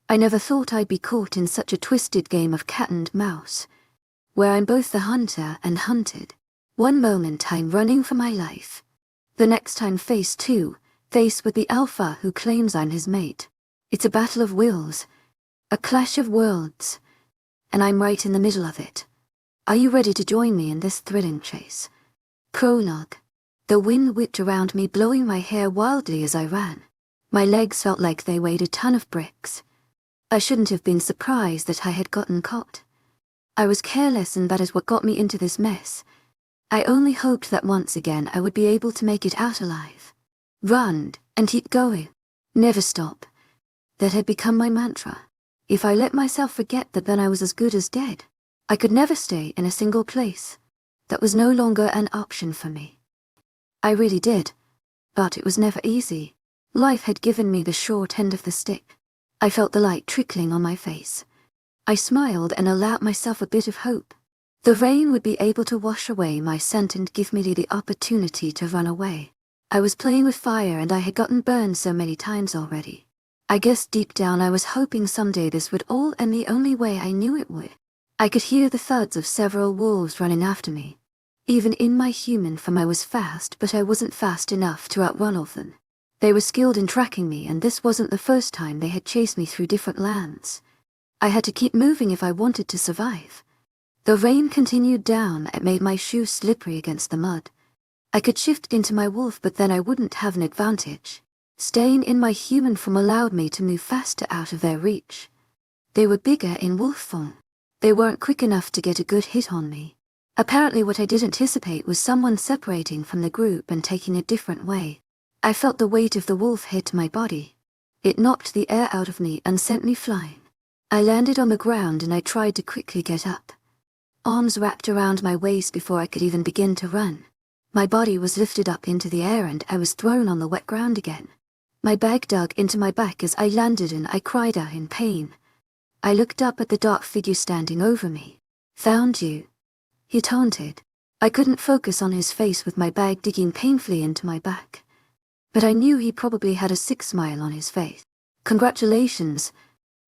I never thought I'd be caught in such a twisted game of cat and mouse, where I'm both the hunter and hunted. One moment I'm running for my life. The next I'm face with the alpha who claims I'm his mate. It's a battle of wills, a clash of worlds, and I'm right in the middle of it. Are you ready to join me in this thrilling chase? Prologue. The wind whipped around me, blowing my hair wildly as I ran. My legs felt like they weighed a ton of bricks. I shouldn't have been surprised that I had gotten caught. I was careless, and that is what got me into this mess. I only hoped that once again I would be able to make it out alive. Run and keep going. Never stop. That had become my mantra. If I let myself forget that, then I was as good as dead. I could never stay in a single place. That was no longer an option for me. I really did. But it was never easy. Life had given me the short end of the stick. I felt the light trickling on my face. I smiled and allowed myself a bit of hope. The rain would be able to wash away my scent and give me the opportunity to run away. I was playing with fire, and I had gotten burned so many times already. I guess deep down I was hoping someday this would all end the only way I knew it would. I could hear the thuds of several wolves running after me. Even in my human form I was fast, but I wasn't fast enough to outrun all of them. They were skilled in tracking me, and this wasn't the first time they had chased me through different lands. I had to keep moving if I wanted to survive. The rain continued down. It made my shoes slippery against the mud. I could shift into my wolf, but then I wouldn't have an advantage. Staying in my human form allowed me to move faster out of their reach. They were bigger in wolf form. They weren't quick enough to get a good hit on me. Apparently what I did anticipate was someone separating from the group and taking a different way. I felt the weight of the wolf hit my body. It knocked the air out of me and sent me flying. I landed on the ground, and I tried to quickly get up. Arms wrapped around my waist before I could even begin to run. My body was lifted up into the air, and I was thrown on the wet ground again. My bag dug into my back as I landed, and I cried out in pain. I looked up at the dark figure standing over me. "Found you," he taunted. I couldn't focus on his face with my bag digging painfully into my back. But I knew he probably had a sick smile on his face. "Congratulations.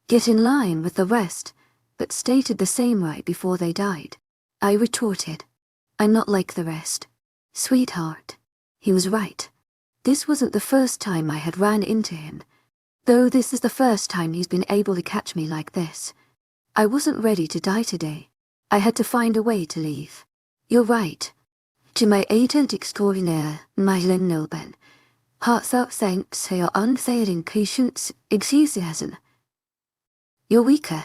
Get in line with the rest," but stated the same right before they died. I retorted, "I'm not like the rest." "Sweetheart." He was right. This wasn't the first time I had ran into him, though this is the first time he's been able to catch me like this. I wasn't ready to die today. I had to find a way to leave. "You're right. To my 𝐊𝐼𝐬𝐧𝐼 𝐿𝐿 heartfelt thanks for your unfailing patience, 𝐿𝐢𝐳𝐧. You're weaker."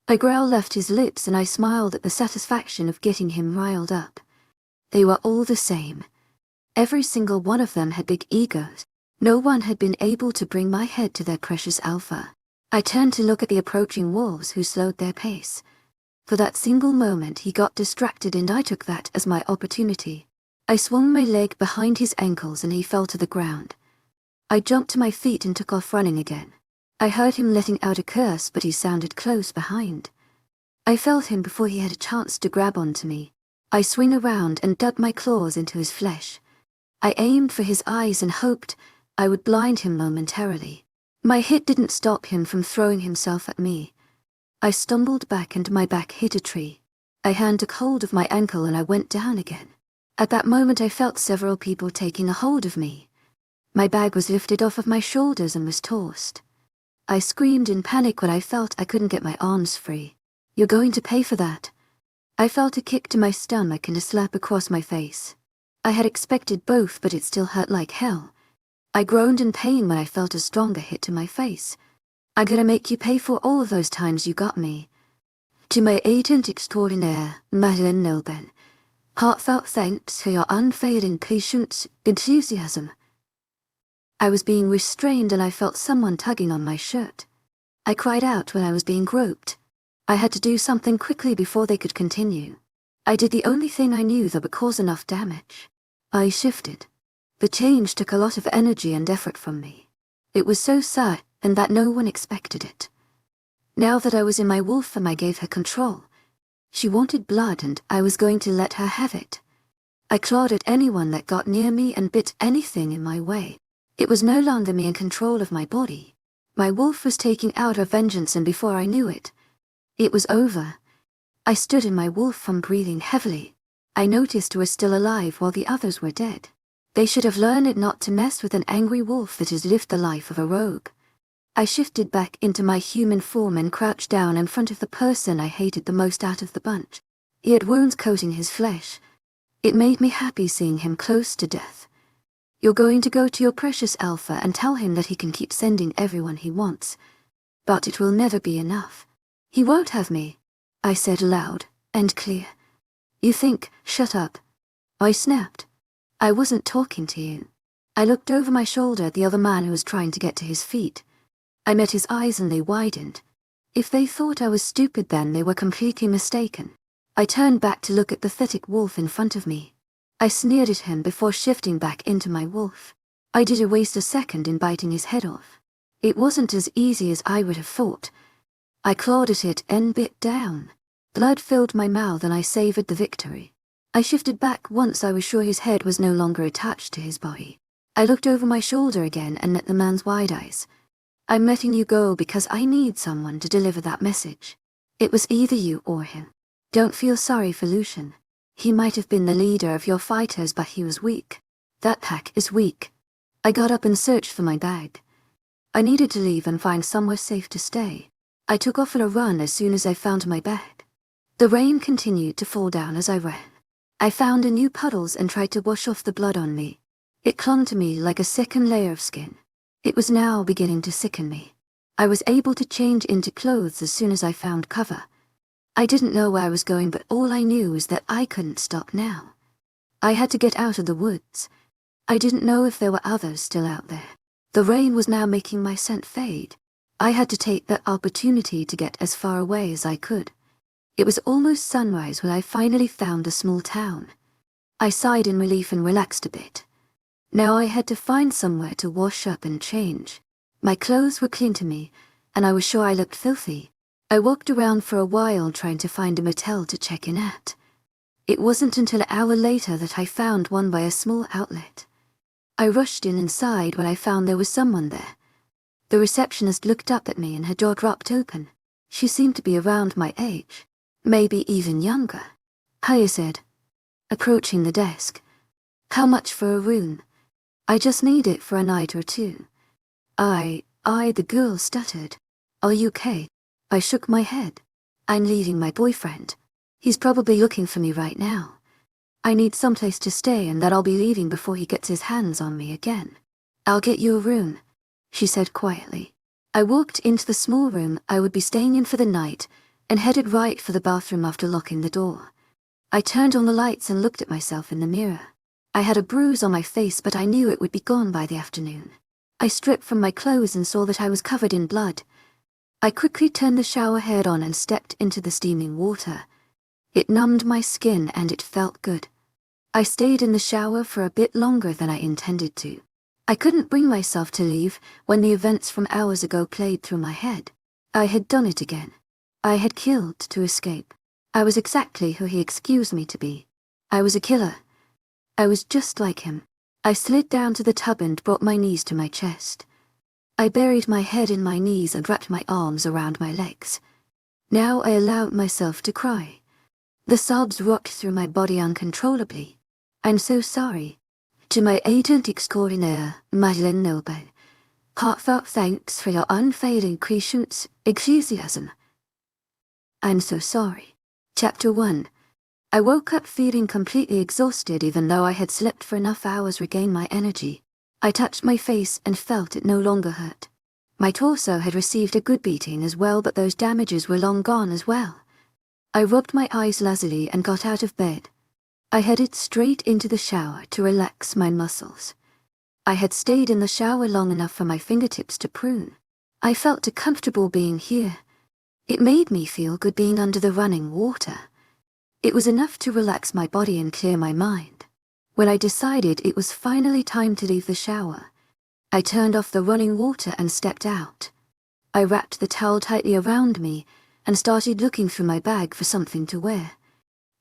A growl left his lips, and I smiled at the satisfaction of getting him riled up. They were all the same. Every single one of them had big egos. No one had been able to bring my head to their precious alpha. I turned to look at the approaching wolves, who slowed their pace. For that single moment he got distracted, and I took that as my opportunity. I swung my leg behind his ankles, and he fell to the ground. I jumped to my feet and took off running again. I heard him letting out a curse, but he sounded close behind. I felt him before he had a chance to grab onto me. I swung around and dug my claws into his flesh. I aimed for his eyes and hoped I would blind him momentarily. My hit didn't stop him from throwing himself at me. I stumbled back, and my back hit a tree. A hand took hold of my ankle, and I went down again. At that moment I felt several people taking a hold of me. My bag was lifted off of my shoulders and was tossed. I screamed in panic when I felt I couldn't get my arms free. "You're going to pay for that." I felt a kick to my stomach and a slap across my face. I had expected both, but it still hurt like hell. I groaned in pain when I felt a stronger hit to my face. "I'm gonna make you pay for all of those times you got me. To my 𝐊𝐼𝐬𝐧𝐼 𝐊𝐿𝐬 heartfelt thanks for your unfailing patience, enthusiasm." I was being restrained, and I felt someone tugging on my shirt. I cried out when I was being groped. I had to do something quickly before they could continue. I did the only thing I knew that would cause enough damage. I shifted. The change took a lot of energy and effort from me. It was so sudden, and that no one expected it. Now that I was in my wolf form, I gave her control. She wanted blood, and I was going to let her have it. I clawed at anyone that got near me and bit anything in my way. It was no longer me in control of my body. My wolf was taking out her vengeance, and before I knew it, it was over. I stood in my wolf from breathing heavily. I noticed he was still alive while the others were dead. They should have learned not to mess with an angry wolf that has lived the life of a rogue. I shifted back into my human form and crouched down in front of the person I hated the most out of the bunch. He had wounds coating his flesh. It made me happy seeing him close to death. You're going to go to your precious alpha and tell him that he can keep sending everyone he wants. But it will never be enough. He won't have me, I said loud and clear. You think, shut up. I snapped. I wasn't talking to you. I looked over my shoulder at the other man who was trying to get to his feet. I met his eyes and they widened. If they thought I was stupid then they were completely mistaken. I turned back to look at the pathetic wolf in front of me. I sneered at him before shifting back into my wolf. I didn't waste a second in biting his head off. It wasn't as easy as I would have thought. I clawed at it and bit down. Blood filled my mouth and I savored the victory. I shifted back once I was sure his head was no longer attached to his body. I looked over my shoulder again and met the man's wide eyes. I'm letting you go because I need someone to deliver that message. It was either you or him. Don't feel sorry for Lucian. He might have been the leader of your fighters, but he was weak. That pack is weak. I got up and searched for my bag. I needed to leave and find somewhere safe to stay. I took off on a run as soon as I found my bag. The rain continued to fall down as I ran. I found new puddles and tried to wash off the blood on me. It clung to me like a second layer of skin. It was now beginning to sicken me. I was able to change into clothes as soon as I found cover. I didn't know where I was going, but all I knew was that I couldn't stop now. I had to get out of the woods. I didn't know if there were others still out there. The rain was now making my scent fade. I had to take that opportunity to get as far away as I could. It was almost sunrise when I finally found a small town. I sighed in relief and relaxed a bit. Now I had to find somewhere to wash up and change. My clothes were clean to me, and I was sure I looked filthy. I walked around for a while trying to find a motel to check in at. It wasn't until an hour later that I found one by a small outlet. I rushed in and sighed when I found there was someone there. The receptionist looked up at me and her jaw dropped open. She seemed to be around my age, maybe even younger. "Hi," I said, approaching the desk. "How much for a room? I just need it for a night or two." The girl stuttered. "Are you okay?" I shook my head. "I'm leaving my boyfriend. He's probably looking for me right now. I need someplace to stay and that I'll be leaving before he gets his hands on me again." "I'll get you a room," she said quietly. I walked into the small room I would be staying in for the night and headed right for the bathroom after locking the door. I turned on the lights and looked at myself in the mirror. I had a bruise on my face, but I knew it would be gone by the afternoon. I stripped from my clothes and saw that I was covered in blood. I quickly turned the shower head on and stepped into the steaming water. It numbed my skin and it felt good. I stayed in the shower for a bit longer than I intended to. I couldn't bring myself to leave when the events from hours ago played through my head. I had done it again. I had killed to escape. I was exactly who he excused me to be. I was a killer. I was just like him. I slid down to the tub and brought my knees to my chest. I buried my head in my knees and wrapped my arms around my legs. Now I allowed myself to cry. The sobs rocked through my body uncontrollably. "I'm so sorry. To my agent extraordinaire, Madeleine Noble, heartfelt thanks for your unfailing patience, enthusiasm." I'm so sorry. Chapter 1. I woke up feeling completely exhausted even though I had slept for enough hours to regain my energy. I touched my face and felt it no longer hurt. My torso had received a good beating as well, but those damages were long gone as well. I rubbed my eyes lazily and got out of bed. I headed straight into the shower to relax my muscles. I had stayed in the shower long enough for my fingertips to prune. I felt comfortable being here. It made me feel good being under the running water. It was enough to relax my body and clear my mind. When I decided it was finally time to leave the shower, I turned off the running water and stepped out. I wrapped the towel tightly around me and started looking through my bag for something to wear.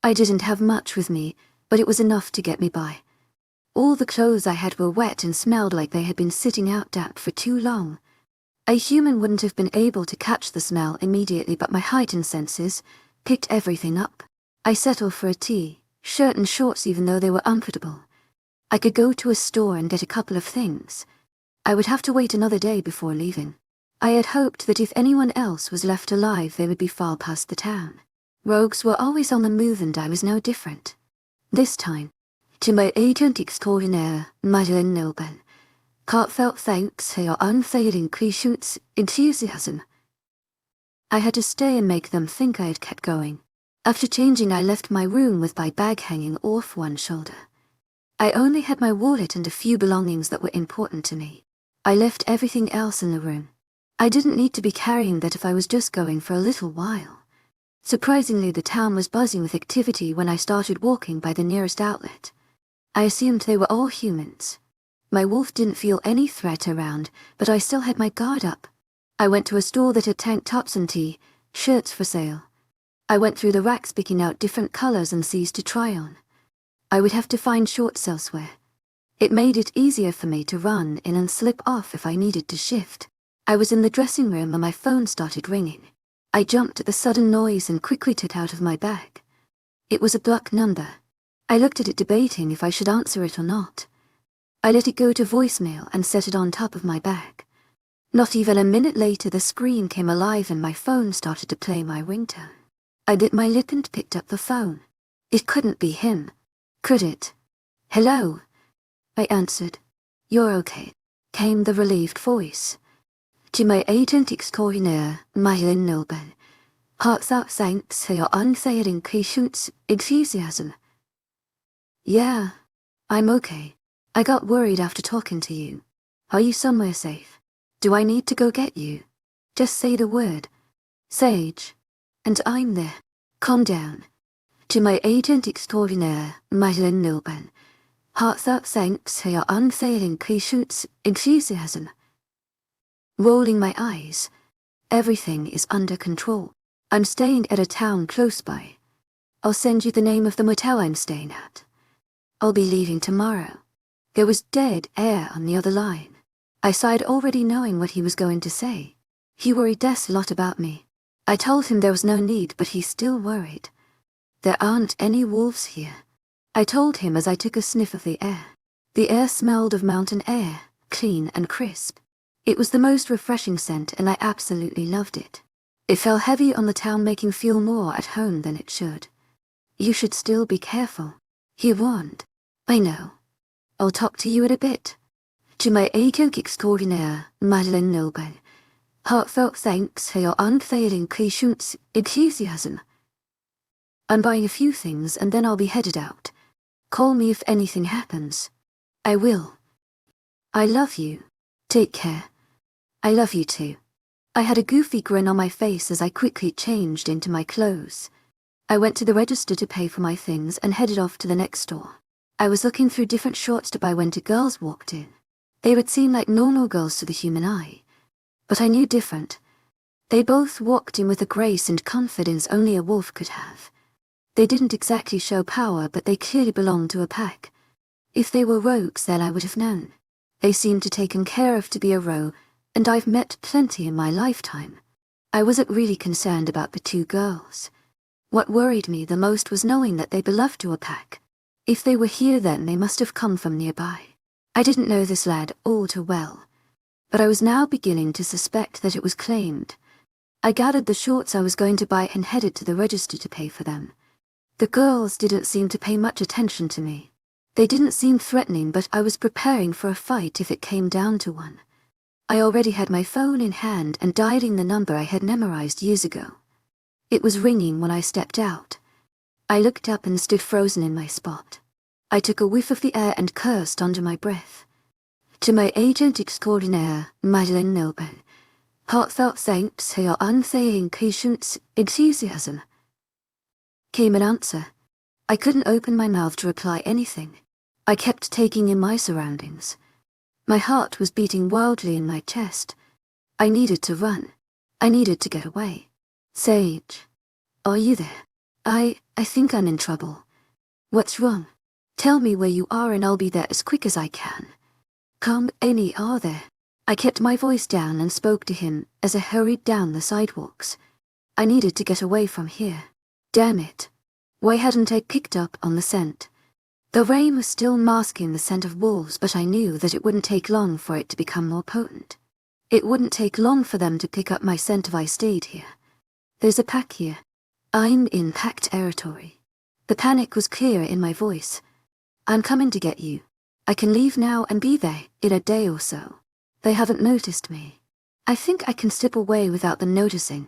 I didn't have much with me, but it was enough to get me by. All the clothes I had were wet and smelled like they had been sitting out damp for too long. A human wouldn't have been able to catch the smell immediately, but my heightened senses picked everything up. I settled for a shirt and shorts even though they were uncomfortable. I could go to a store and get a couple of things. I would have to wait another day before leaving. I had hoped that if anyone else was left alive they would be far past the town. Rogues were always on the move and I was no different. This time, 𝐿𝐤𝐳𝐸𝐬𝐷𝐞𝐝 𝐊𝐤𝐳𝐸𝐬𝐙𝐑𝐞𝐝. I had to stay and make them think I had kept going. After changing, I left my room with my bag hanging off one shoulder. I only had my wallet and a few belongings that were important to me. I left everything else in the room. I didn't need to be carrying that if I was just going for a little while. Surprisingly, the town was buzzing with activity when I started walking by the nearest outlet. I assumed they were all humans. My wolf didn't feel any threat around, but I still had my guard up. I went to a store that had tank tops and shirts for sale. I went through the racks picking out different colors and C's to try on. I would have to find shorts elsewhere. It made it easier for me to run in and slip off if I needed to shift. I was in the dressing room and my phone started ringing. I jumped at the sudden noise and quickly took it out of my bag. It was a blocked number. I looked at it debating if I should answer it or not. I let it go to voicemail and set it on top of my bag. Not even a minute later the screen came alive and my phone started to play my ringtone. I bit my lip and picked up the phone. It couldn't be him, could it? Hello? I answered. You're okay, came the relieved voice. 𝐿𝐤𝐳𝐸𝐬𝐷𝐞𝐝 𝐿𝐤𝐳𝐸𝐬𝐙𝐑𝐞𝐝. Yeah, I'm okay. I got worried after talking to you. Are you somewhere safe? Do I need to go get you? Just say the word. Sage. And I'm there. Calm down. 𝐿𝐤𝐳𝐸𝐬𝐷𝐞𝐝 𝐿𝐤𝐳𝐸𝐬𝐙𝐑𝐞𝐝. Rolling my eyes. Everything is under control. I'm staying at a town close by. I'll send you the name of the motel I'm staying at. I'll be leaving tomorrow. There was dead air on the other line. I sighed, already knowing what he was going to say. He worried a lot about me. I told him there was no need, but he still worried. There aren't any wolves here, I told him as I took a sniff of the air. The air smelled of mountain air, clean and crisp. It was the most refreshing scent and I absolutely loved it. It fell heavy on the town, making feel more at home than it should. You should still be careful, he warned. I know. I'll talk to you in a bit. 𝐿𝐤𝐳𝐸𝐬𝐷𝐞𝐝 heartfelt thanks for your unfailing patience, enthusiasm. I'm buying a few things and then I'll be headed out. Call me if anything happens. I will. I love you. Take care. I love you too. I had a goofy grin on my face as I quickly changed into my clothes. I went to the register to pay for my things and headed off to the next store. I was looking through different shorts to buy when two girls walked in. They would seem like normal girls to the human eye, but I knew different. They both walked in with a grace and confidence only a wolf could have. They didn't exactly show power, but they clearly belonged to a pack. If they were rogues, then I would have known. They seemed to taken care of to be a row, and I've met plenty in my lifetime. I wasn't really concerned about the two girls. What worried me the most was knowing that they belonged to a pack. If they were here, then they must have come from nearby. I didn't know this lad all too well, but I was now beginning to suspect that it was claimed. I gathered the shorts I was going to buy and headed to the register to pay for them. The girls didn't seem to pay much attention to me. They didn't seem threatening, but I was preparing for a fight if it came down to one. I already had my phone in hand and dialing the number I had memorized years ago. It was ringing when I stepped out. I looked up and stood frozen in my spot. I took a whiff of the air and cursed under my breath. 𝐿𝐤𝐳𝐸𝐬𝐷𝐞𝐝 heartfelt thanks for your unfailing patience, enthusiasm. Came an answer. I couldn't open my mouth to reply anything. I kept taking in my surroundings. My heart was beating wildly in my chest. I needed to run. I needed to get away. Sage, are you there? I think I'm in trouble. What's wrong? Tell me where you are and I'll be there as quick as I can. Come, any are there? I kept my voice down and spoke to him as I hurried down the sidewalks. I needed to get away from here. Damn it. Why hadn't I picked up on the scent? The rain was still masking the scent of wolves, but I knew that it wouldn't take long for it to become more potent. It wouldn't take long for them to pick up my scent if I stayed here. There's a pack here. I'm in packed territory. The panic was clear in my voice. I'm coming to get you. I can leave now and be there in a day or so. They haven't noticed me. I think I can slip away without them noticing.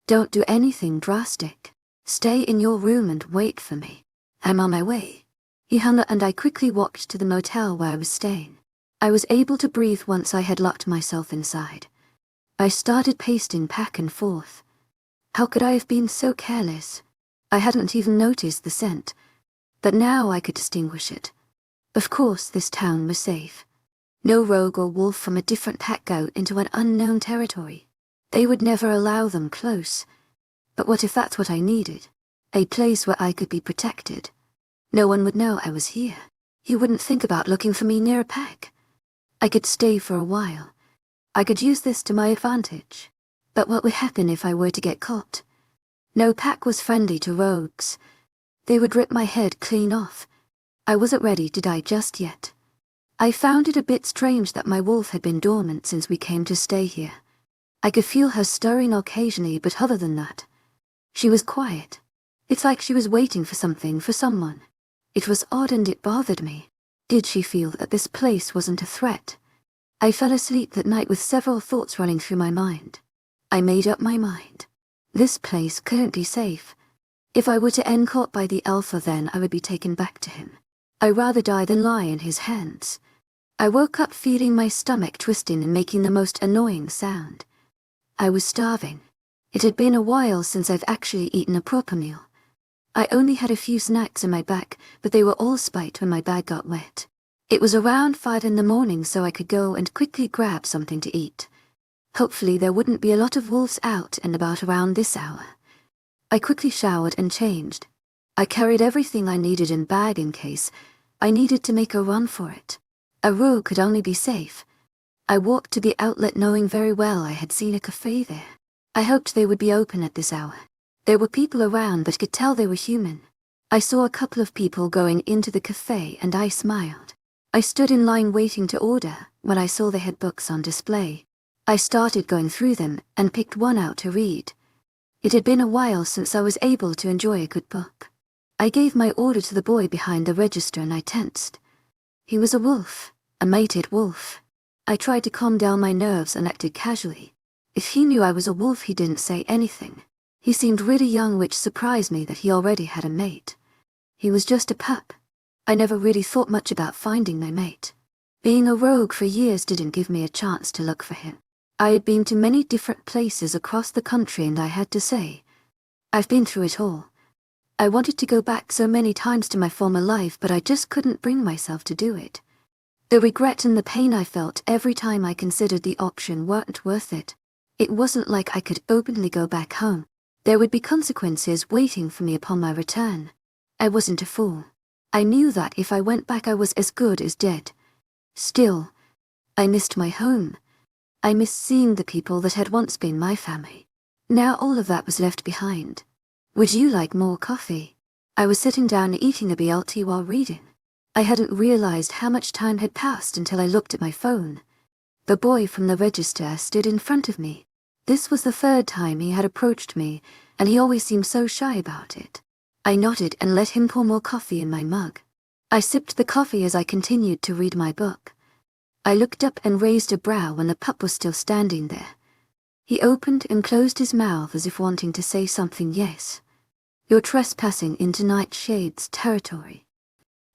Don't do anything drastic. Stay in your room and wait for me. I'm on my way. He hung up and I quickly walked to the motel where I was staying. I was able to breathe once I had locked myself inside. I started pacing back and forth. How could I have been so careless? I hadn't even noticed the scent, but now I could distinguish it. Of course this town was safe. No rogue or wolf from a different pack go into an unknown territory. They would never allow them close. But what if that's what I needed? A place where I could be protected. No one would know I was here. He wouldn't think about looking for me near a pack. I could stay for a while. I could use this to my advantage. But what would happen if I were to get caught? No pack was friendly to rogues. They would rip my head clean off. I wasn't ready to die just yet. I found it a bit strange that my wolf had been dormant since we came to stay here. I could feel her stirring occasionally, but other than that, she was quiet. It's like she was waiting for something, for someone. It was odd and it bothered me. Did she feel that this place wasn't a threat? I fell asleep that night with several thoughts running through my mind. I made up my mind. This place couldn't be safe. If I were to end caught by the Alpha, then I would be taken back to him. I'd rather die than lie in his hands. I woke up feeling my stomach twisting and making the most annoying sound. I was starving. It had been a while since I've actually eaten a proper meal. I only had a few snacks in my bag, but they were all spiked when my bag got wet. It was around 5 in the morning, so I could go and quickly grab something to eat. Hopefully there wouldn't be a lot of wolves out and about around this hour. I quickly showered and changed. I carried everything I needed in bag in case I needed to make a run for it. A rogue could only be safe. I walked to the outlet knowing very well I had seen a cafe there. I hoped they would be open at this hour. There were people around but could tell they were human. I saw a couple of people going into the cafe and I smiled. I stood in line waiting to order when I saw they had books on display. I started going through them and picked one out to read. It had been a while since I was able to enjoy a good book. I gave my order to the boy behind the register and I tensed. He was a wolf, a mated wolf. I tried to calm down my nerves and acted casually. If he knew I was a wolf, he didn't say anything. He seemed really young, which surprised me that he already had a mate. He was just a pup. I never really thought much about finding my mate. Being a rogue for years didn't give me a chance to look for him. I had been to many different places across the country and I had to say, I've been through it all. I wanted to go back so many times to my former life, but I just couldn't bring myself to do it. The regret and the pain I felt every time I considered the option weren't worth it. It wasn't like I could openly go back home. There would be consequences waiting for me upon my return. I wasn't a fool. I knew that if I went back I was as good as dead. Still, I missed my home. I missed seeing the people that had once been my family. Now all of that was left behind. Would you like more coffee? I was sitting down eating a BLT while reading. I hadn't realized how much time had passed until I looked at my phone. The boy from the register stood in front of me. This was the 3rd time he had approached me, and he always seemed so shy about it. I nodded and let him pour more coffee in my mug. I sipped the coffee as I continued to read my book. I looked up and raised a brow when the pup was still standing there. He opened and closed his mouth as if wanting to say something. Yes. You're trespassing into 𝐿𝐤𝐧𝐠'𝐬's territory.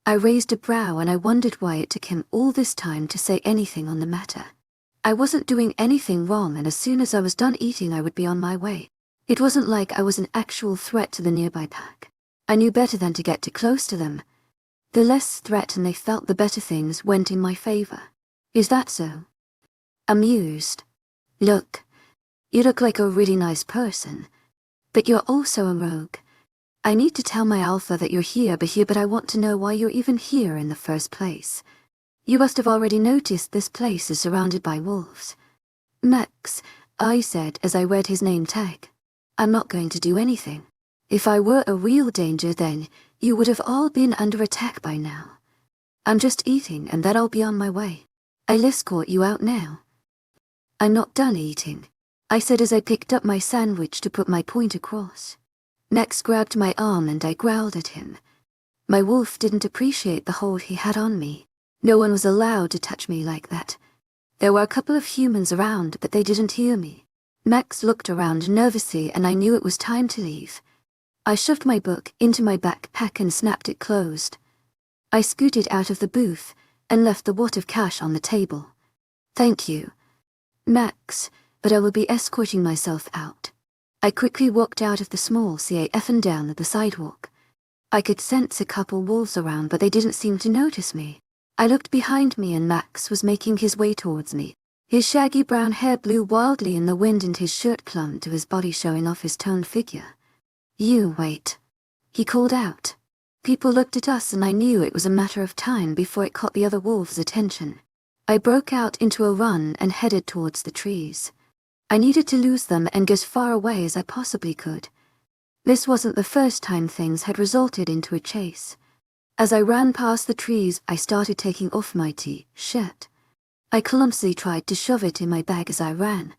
I raised a brow and I wondered why it took him all this time to say anything on the matter. I wasn't doing anything wrong, and as soon as I was done eating I would be on my way. It wasn't like I was an actual threat to the nearby pack. I knew better than to get too close to them. The less threatened they felt, the better things went in my favor. Is that so? Amused. Look, you look like a really nice person, but you're also a rogue. I need to tell my Alpha that you're here, but I want to know why you're even here in the first place. You must have already noticed this place is surrounded by wolves. Max, I said as I read his name tag. I'm not going to do anything. If I were a real danger then, you would have all been under attack by now. I'm just eating and then I'll be on my way. I'll escort you out now. I'm not done eating, I said as I picked up my sandwich to put my point across. Max grabbed my arm and I growled at him. My wolf didn't appreciate the hold he had on me. No one was allowed to touch me like that. There were a couple of humans around, but they didn't hear me. Max looked around nervously and I knew it was time to leave. I shoved my book into my backpack and snapped it closed. I scooted out of the booth and left the wad of cash on the table. Thank you, Max, but I will be escorting myself out. I quickly walked out of the small CAF and down the sidewalk. I could sense a couple wolves around, but they didn't seem to notice me. I looked behind me and Max was making his way towards me. His shaggy brown hair blew wildly in the wind and his shirt clung to his body, showing off his toned figure. You wait, he called out. People looked at us and I knew it was a matter of time before it caught the other wolves' attention. I broke out into a run and headed towards the trees. I needed to lose them and get as far away as I possibly could. This wasn't the first time things had resulted into a chase. As I ran past the trees, I started taking off my t-shirt. I clumsily tried to shove it in my bag as I ran.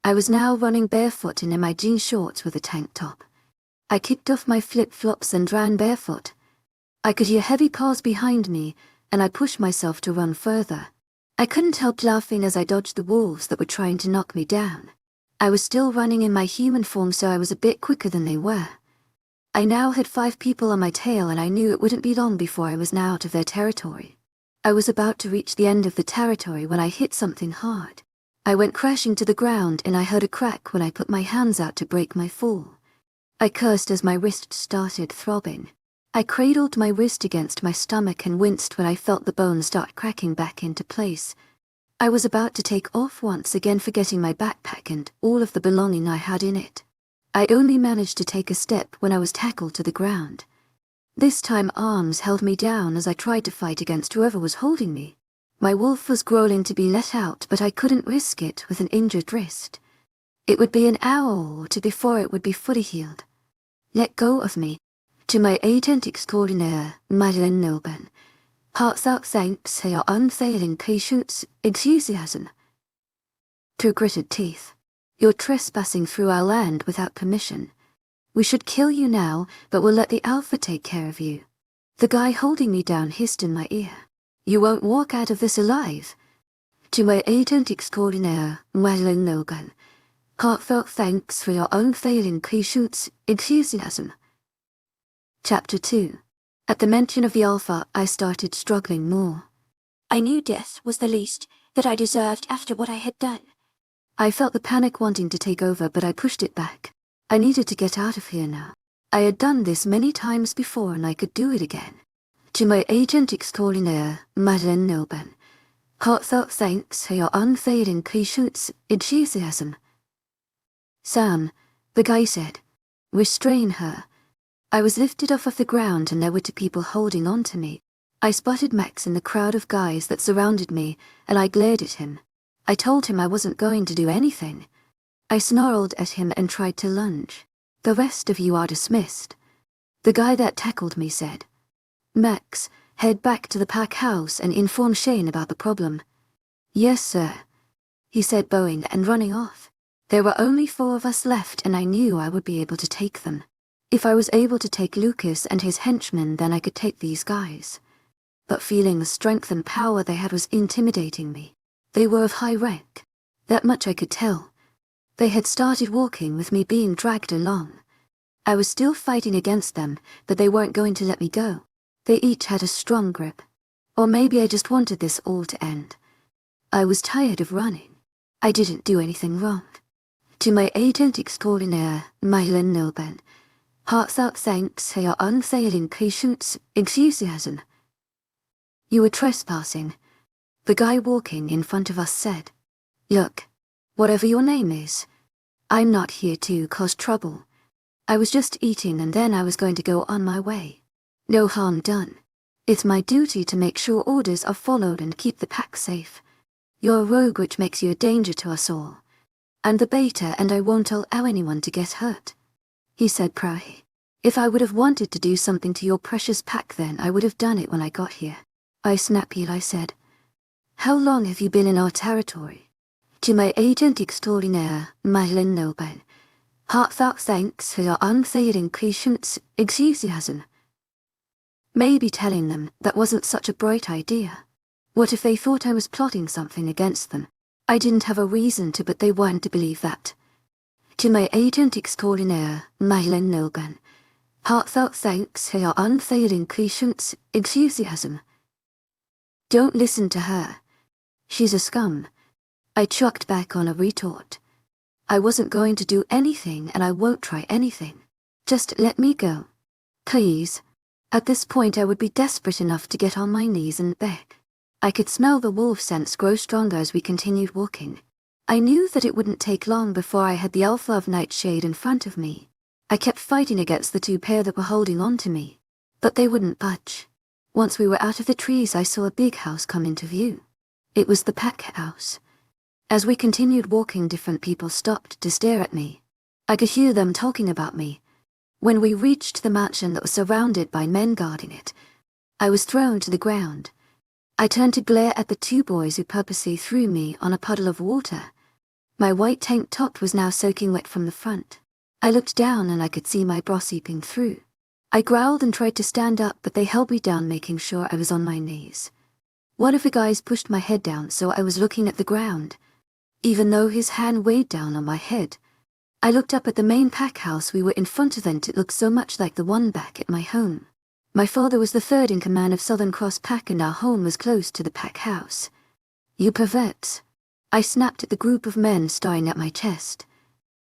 I was now running barefoot and in my jean shorts with a tank top. I kicked off my flip-flops and ran barefoot. I could hear heavy paws behind me, and I pushed myself to run further. I couldn't help laughing as I dodged the wolves that were trying to knock me down. I was still running in my human form, so I was a bit quicker than they were. I now had 5 people on my tail and I knew it wouldn't be long before I was now out of their territory. I was about to reach the end of the territory when I hit something hard. I went crashing to the ground and I heard a crack when I put my hands out to break my fall. I cursed as my wrist started throbbing. I cradled my wrist against my stomach and winced when I felt the bone start cracking back into place. I was about to take off once again, forgetting my backpack and all of the belonging I had in it. I only managed to take a step when I was tackled to the ground. This time arms held me down as I tried to fight against whoever was holding me. My wolf was growling to be let out, but I couldn't risk it with an injured wrist. It would be an hour or two before it would be fully healed. Let go of me. To my agent extraordinaire, 𝐿𝐴𝐿𝐿, 𝐿𝐴𝐿𝐬 𝐏𝐻𝐃𝐬𝐿. Through gritted teeth. You're trespassing through our land without permission. We should kill you now, but we'll let the Alpha take care of you. The guy holding me down hissed in my ear. You won't walk out of this alive. To my agent extraordinaire, 𝐿𝐴𝐿𝐿, heartfelt thanks for your unfailing patience, enthusiasm. Chapter 2. At the mention of the Alpha, I started struggling more. I knew death was the least that I deserved after what I had done. I felt the panic wanting to take over, but I pushed it back. I needed to get out of here now. I had done this many times before and I could do it again. To my agent extraordinaire, 𝐿𝐴𝐿𝐿, heartfelt thanks for your unfailing patience, enthusiasm. Sam, the guy said. Restrain her. I was lifted off of the ground and there were 2 people holding on to me. I spotted Max in the crowd of guys that surrounded me and I glared at him. I told him I wasn't going to do anything. I snarled at him and tried to lunge. The rest of you are dismissed. The guy that tackled me said. Max, head back to the pack house and inform Shane about the problem. Yes, sir, he said, bowing and running off. There were only 4 of us left and I knew I would be able to take them. If I was able to take Lucas and his henchmen, then I could take these guys. But feeling the strength and power they had was intimidating me. They were of high rank. That much I could tell. They had started walking with me being dragged along. I was still fighting against them, but they weren't going to let me go. They each had a strong grip. Or maybe I just wanted this all to end. I was tired of running. I didn't do anything wrong. To my agent extraordinaire, 𝐿𝐴𝐿𝐿, heartfelt thanks for your unfailing patience, enthusiasm. You were trespassing. The guy walking in front of us said. Look, whatever your name is, I'm not here to cause trouble. I was just eating and then I was going to go on my way. No harm done. It's my duty to make sure orders are followed and keep the pack safe. You're a rogue, which makes you a danger to us all. I'm the beta and I won't allow anyone to get hurt," he said proudly. "If I would have wanted to do something to your precious pack, then I would have done it when I got here." "I snap," Eli said. "How long have you been in our territory?" 𝐿𝐴𝐺𝐸𝐻𝐸 𝐿𝐴𝐺𝐸𝐻𝐸 Heartfelt thanks for your 𝐿𝐴𝐺𝐸𝐻𝐸 𝐾𝐥𝐻𝐸. Maybe telling them that wasn't such a bright idea. What if they thought I was plotting something against them? I didn't have a reason to, but they weren't to believe that. 𝐿𝐴𝐺𝐸𝐻𝐸 Heartfelt thanks for your 𝐿𝐴𝐺𝐸𝐻𝐸 𝐾𝐥𝐻𝐸. Don't listen to her. She's a scum. I chucked back on a retort. I wasn't going to do anything and I won't try anything. Just let me go. Please. At this point I would be desperate enough to get on my knees and beg. I could smell the wolf scents grow stronger as we continued walking. I knew that it wouldn't take long before I had the alpha of Nightshade in front of me. I kept fighting against the two pair that were holding on to me, but they wouldn't budge. Once we were out of the trees, I saw a big house come into view. It was the pack house. As we continued walking, different people stopped to stare at me. I could hear them talking about me. When we reached the mansion that was surrounded by men guarding it, I was thrown to the ground. I turned to glare at the two boys who purposely threw me on a puddle of water. My white tank top was now soaking wet from the front. I looked down and I could see my bra seeping through. I growled and tried to stand up, but they held me down, making sure I was on my knees. One of the guys pushed my head down so I was looking at the ground. Even though his hand weighed down on my head, I looked up at the main pack house we were in front of, and it looked so much like the one back at my home. My father was the third in command of Southern Cross Pack and our home was close to the pack house. "You perverts." I snapped at the group of men staring at my chest.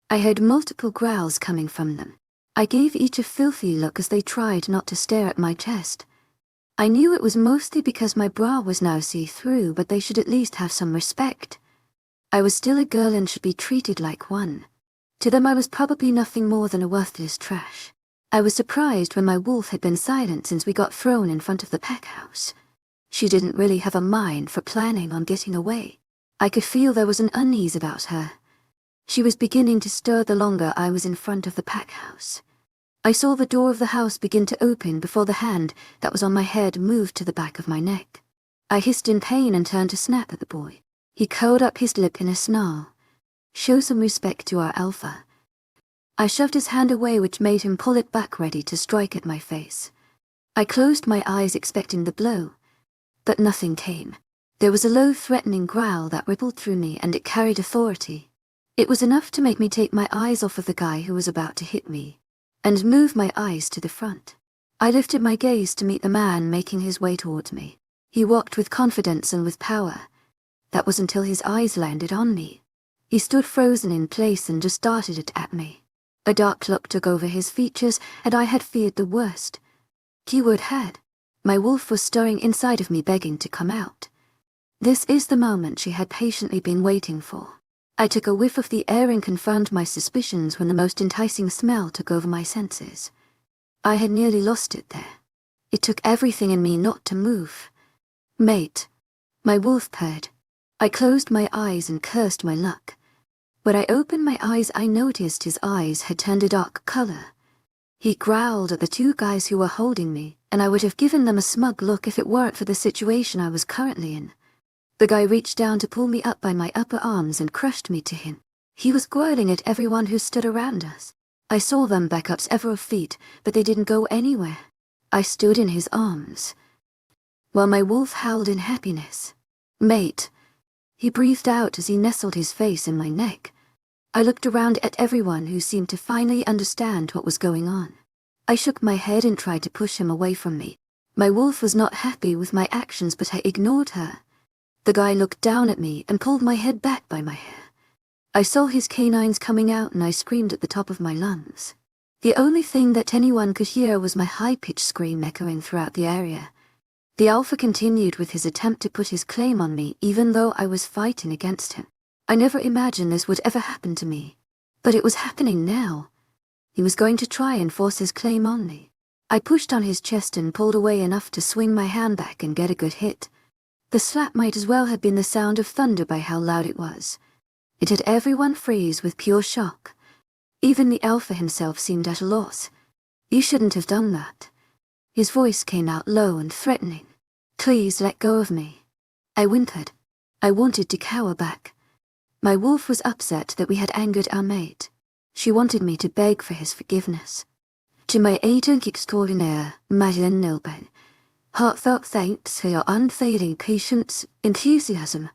I heard multiple growls coming from them. I gave each a filthy look as they tried not to stare at my chest. I knew it was mostly because my bra was now see-through, but they should at least have some respect. I was still a girl and should be treated like one. To them I was probably nothing more than a worthless trash. I was surprised when my wolf had been silent since we got thrown in front of the pack house. She didn't really have a mind for planning on getting away. I could feel there was an unease about her. She was beginning to stir the longer I was in front of the pack house. I saw the door of the house begin to open before the hand that was on my head moved to the back of my neck. I hissed in pain and turned to snap at the boy. He curled up his lip in a snarl. "Show some respect to our alpha." I shoved his hand away, which made him pull it back, ready to strike at my face. I closed my eyes expecting the blow, but nothing came. There was a low, threatening growl that rippled through me, and it carried authority. It was enough to make me take my eyes off of the guy who was about to hit me, and move my eyes to the front. I lifted my gaze to meet the man making his way towards me. He walked with confidence and with power. That was until his eyes landed on me. He stood frozen in place and just darted it at me. A dark look took over his features, and I had feared the worst. Keyword had. My wolf was stirring inside of me, begging to come out. This is the moment she had patiently been waiting for. I took a whiff of the air and confirmed my suspicions when the most enticing smell took over my senses. I had nearly lost it there. It took everything in me not to move. "Mate," my wolf purred. I closed my eyes and cursed my luck. When I opened my eyes, I noticed his eyes had turned a dark color. He growled at the two guys who were holding me, and I would have given them a smug look if it weren't for the situation I was currently in. The guy reached down to pull me up by my upper arms and crushed me to him. He was growling at everyone who stood around us. I saw them back up several feet, but they didn't go anywhere. I stood in his arms, while my wolf howled in happiness. "Mate," he breathed out as he nestled his face in my neck. I looked around at everyone, who seemed to finally understand what was going on. I shook my head and tried to push him away from me. My wolf was not happy with my actions, but I ignored her. The guy looked down at me and pulled my head back by my hair. I saw his canines coming out and I screamed at the top of my lungs. The only thing that anyone could hear was my high-pitched scream echoing throughout the area. The alpha continued with his attempt to put his claim on me, even though I was fighting against him. I never imagined this would ever happen to me, but it was happening now. He was going to try and force his claim on me. I pushed on his chest and pulled away enough to swing my hand back and get a good hit. The slap might as well have been the sound of thunder by how loud it was. It had everyone freeze with pure shock. Even the alpha himself seemed at a loss. "You shouldn't have done that." His voice came out low and threatening. "Please let go of me." I whimpered. I wanted to cower back. My wolf was upset that we had angered our mate. She wanted me to beg for his forgiveness. To my 𝐻𝐼𝐬𝐧𝐼, heartfelt thanks for your unfailing patience, enthusiasm.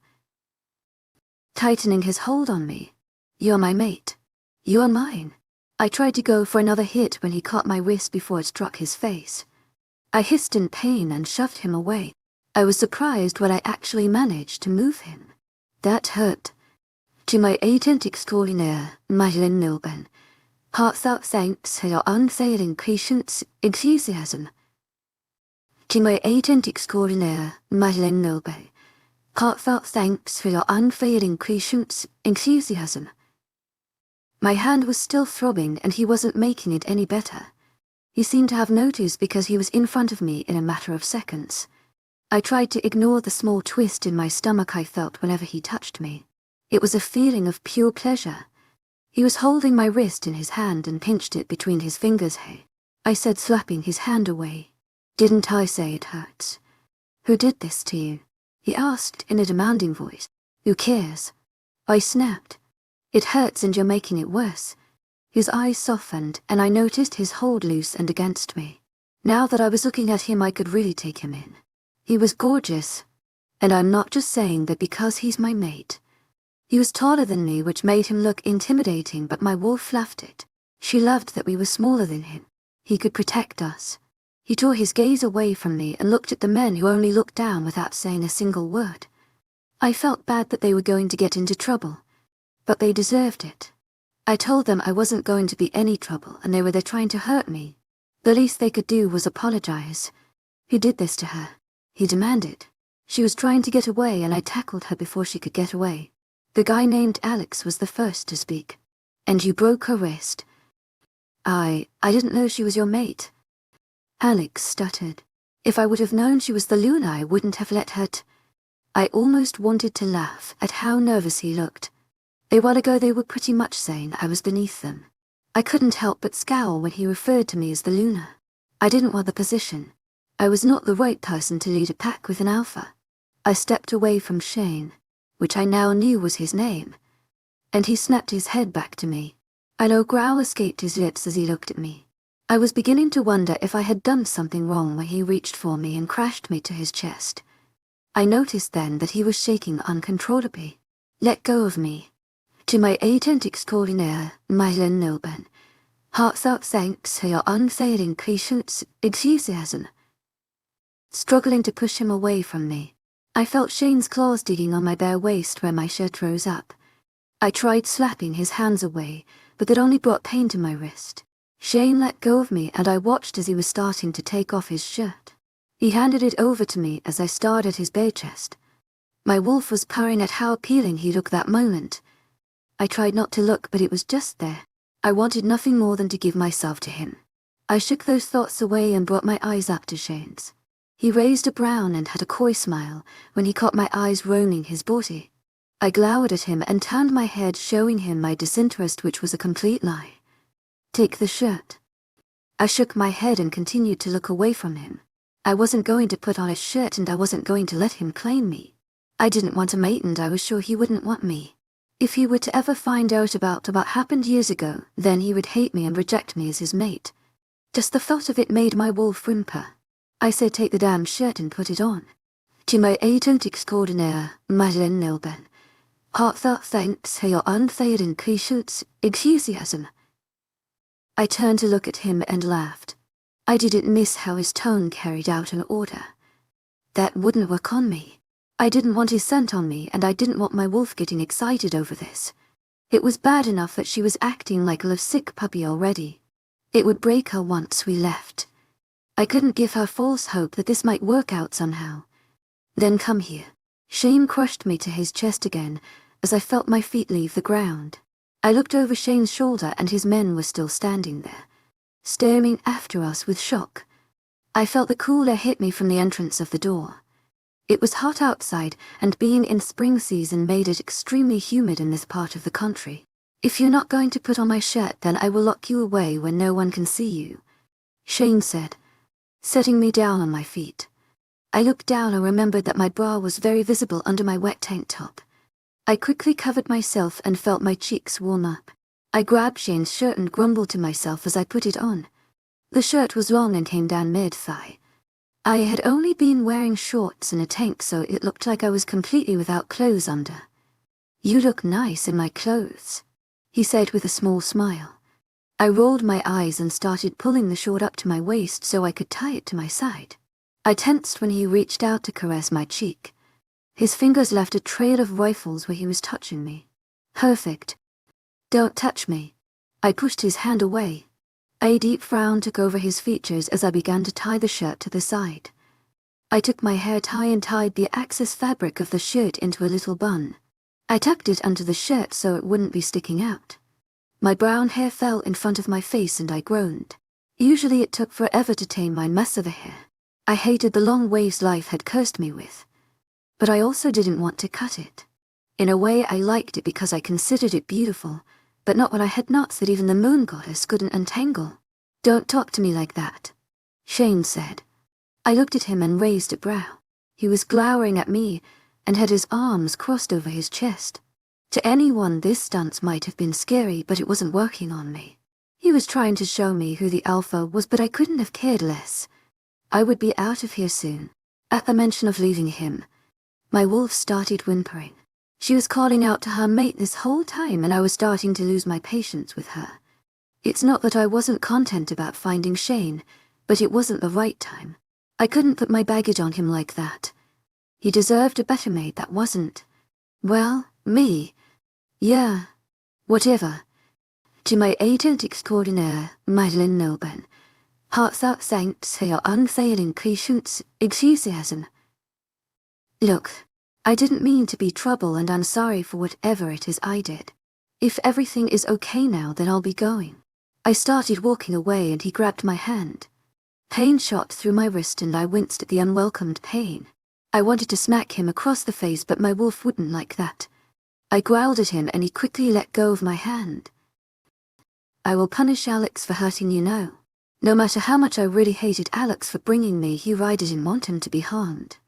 Tightening his hold on me. "You're my mate. You're mine." I tried to go for another hit when he caught my wrist before it struck his face. I hissed in pain and shoved him away. I was surprised when I actually managed to move him. That hurt. To my 𝐻𝐼𝐬𝐧𝐼, heartfelt thanks for your unfailing patience, enthusiasm. To my 𝐻𝐼𝐬𝐧𝐼, heartfelt thanks for your unfailing patience, enthusiasm. My hand was still throbbing and he wasn't making it any better. He seemed to have noticed because he was in front of me in a matter of seconds. I tried to ignore the small twist in my stomach I felt whenever he touched me. It was a feeling of pure pleasure. He was holding my wrist in his hand and pinched it between his fingers. "Hey," I said, slapping his hand away. "Didn't I say it hurts?" "Who did this to you?" he asked in a demanding voice. "Who cares?" I snapped. "It hurts and you're making it worse." His eyes softened and I noticed his hold loose and against me. Now that I was looking at him I could really take him in. He was gorgeous. And I'm not just saying that because he's my mate. He was taller than me, which made him look intimidating, but my wolf laughed it. She loved that we were smaller than him. He could protect us. He tore his gaze away from me and looked at the men who only looked down without saying a single word. I felt bad that they were going to get into trouble. But they deserved it. I told them I wasn't going to be any trouble and they were there trying to hurt me. The least they could do was apologize. "Who did this to her?" he demanded. She was trying to get away and I tackled her before she could get away. The guy named Alex was the first to speak. "And you broke her wrist." I didn't know she was your mate." Alex stuttered. "If I would have known she was the Luna, I wouldn't have let her I almost wanted to laugh at how nervous he looked. A while ago they were pretty much saying I was beneath them. I couldn't help but scowl when he referred to me as the Luna. I didn't want the position. I was not the right person to lead a pack with an alpha. I stepped away from Shane, which I now knew was his name, and he snapped his head back to me. A low growl escaped his lips as he looked at me. I was beginning to wonder if I had done something wrong when he reached for me and crashed me to his chest. I noticed then that he was shaking uncontrollably. "Let go of me." To my 𝐻𝐼𝐬𝐧𝐼, heartfelt thanks for your unfailing patience, enthusiasm. Struggling to push him away from me, I felt Shane's claws digging on my bare waist where my shirt rose up. I tried slapping his hands away, but that only brought pain to my wrist. Shane let go of me and I watched as he was starting to take off his shirt. He handed it over to me as I stared at his bare chest. My wolf was purring at how appealing he looked that moment. I tried not to look, but it was just there. I wanted nothing more than to give myself to him. I shook those thoughts away and brought my eyes up to Shane's. He raised a brow and had a coy smile when he caught my eyes roaming his body. I glowered at him and turned my head, showing him my disinterest, which was a complete lie. "Take the shirt." I shook my head and continued to look away from him. I wasn't going to put on a shirt and I wasn't going to let him claim me. I didn't want a mate and I was sure he wouldn't want me. If he were to ever find out about what happened years ago, then he would hate me and reject me as his mate. Just the thought of it made my wolf whimper. I said, "Take the damn shirt and put it on." To my 𝐻𝐼𝐬𝐧𝐼, heartfelt thanks for your unfailing patience, enthusiasm. I turned to look at him and laughed. I didn't miss how his tone carried out an order. That wouldn't work on me. I didn't want his scent on me and I didn't want my wolf getting excited over this. It was bad enough that she was acting like a lovesick puppy already. It would break her once we left. I couldn't give her false hope that this might work out somehow. "Then come here." Shane crushed me to his chest again as I felt my feet leave the ground. I looked over Shane's shoulder and his men were still standing there. staring after us with shock. I felt the cool air hit me from the entrance of the door. It was hot outside, and being in spring season made it extremely humid in this part of the country. "If you're not going to put on my shirt, then I will lock you away when no one can see you," 𝐶𝐲 said, setting me down on my feet. I looked down and remembered that my bra was very visible under my wet tank top. I quickly covered myself and felt my cheeks warm up. I grabbed 𝐶𝐲's shirt and grumbled to myself as I put it on. The shirt was long and came down mid-thigh. I had only been wearing shorts and a tank, so it looked like I was completely without clothes under. "You look nice in my clothes," he said with a small smile. I rolled my eyes and started pulling the short up to my waist so I could tie it to my side. I tensed when he reached out to caress my cheek. His fingers left a trail of rifles where he was touching me. "Perfect. Don't touch me." I pushed his hand away. A deep frown took over his features as I began to tie the shirt to the side. I took my hair tie and tied the excess fabric of the shirt into a little bun. I tucked it under the shirt so it wouldn't be sticking out. My brown hair fell in front of my face and I groaned. Usually it took forever to tame my mess of a hair. I hated the long waves life had cursed me with. But I also didn't want to cut it. In a way I liked it because I considered it beautiful, but not when I had knots that even the moon goddess couldn't untangle. "Don't talk to me like that," 𝐶𝐲 said. I looked at him and raised a brow. He was glowering at me and had his arms crossed over his chest. To anyone this stance might have been scary, but it wasn't working on me. He was trying to show me who the alpha was, but I couldn't have cared less. I would be out of here soon. At the mention of leaving him, my wolf started whimpering. She was calling out to her mate this whole time, and I was starting to lose my patience with her. It's not that I wasn't content about finding 𝐶𝐲, but it wasn't the right time. I couldn't put my baggage on him like that. He deserved a better mate that wasn't, well, me. Yeah, whatever. To my agent extraordinaire, Madeline Noben, 𝐊𝐢𝐳𝐬𝐬𝐏𝐻𝐻𝐬𝐬𝐻𝐻𝐬. Look, I didn't mean to be trouble, and I'm sorry for whatever it is I did. If everything is okay now, then I'll be going. I started walking away and he grabbed my hand. Pain shot through my wrist and I winced at the unwelcomed pain. I wanted to smack him across the face, but my wolf wouldn't like that. I growled at him and he quickly let go of my hand. "I will punish Alex for hurting you now. No matter how much I really hated Alex for bringing me here, I didn't want him to be harmed."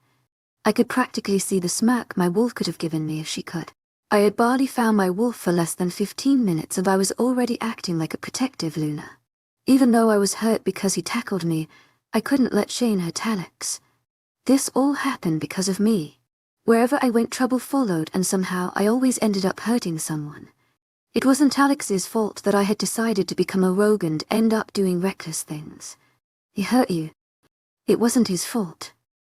I could practically see the smack my wolf could have given me if she could. I had barely found my wolf for less than 15 minutes and I was already acting like a protective Luna. Even though I was hurt because he tackled me, I couldn't let 𝐶𝐲 hurt Alex. This all happened because of me. Wherever I went, trouble followed, and somehow I always ended up hurting someone. It wasn't Alex's fault that I had decided to become a rogue and end up doing reckless things. He hurt you. It wasn't his fault.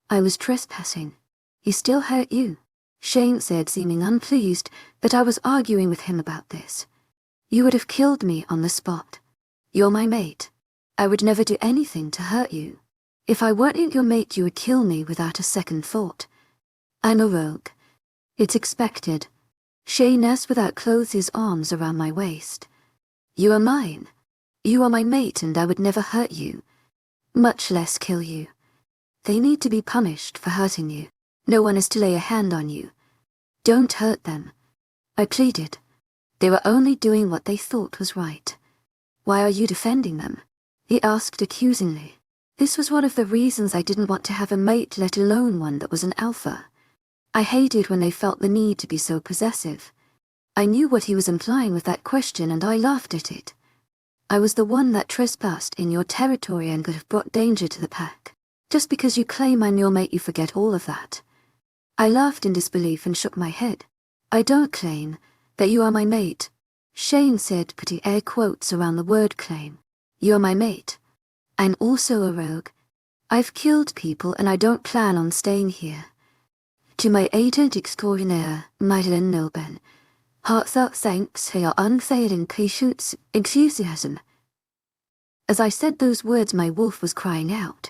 I was trespassing. He still hurt you, 𝐶𝐲 said, seeming unpleased that I was arguing with him about this. "You would have killed me on the spot. You're my mate. I would never do anything to hurt you. If I weren't your mate, you would kill me without a second thought. I'm a rogue. It's expected." 𝐶𝐲 nursed without clothes his arms around my waist. "You are mine. You are my mate, and I would never hurt you, much less kill you. They need to be punished for hurting you. No one is to lay a hand on you. Don't hurt them," I pleaded. "They were only doing what they thought was right." "Why are you defending them?" he asked accusingly. This was one of the reasons I didn't want to have a mate, let alone one that was an alpha. I hated when they felt the need to be so possessive. I knew what he was implying with that question and I laughed at it. I was the one that trespassed in your territory and could have brought danger to the pack. Just because you claim I'm your mate, you forget all of that. I laughed in disbelief and shook my head. "I don't claim that you are my mate," 𝐶𝐲 said, putting air quotes around the word claim. "You're my mate. I'm also a rogue. I've killed people and I don't plan on staying here. To my agent extraordinaire, Madeline Noben, 𝐊𝐢𝐳𝐬𝐬𝐏𝐻𝐻𝐬𝐬𝐻𝐬. As I said those words, my wolf was crying out.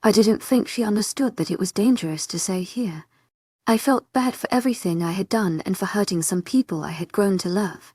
I didn't think she understood that it was dangerous to stay here. I felt bad for everything I had done and for hurting some people I had grown to love.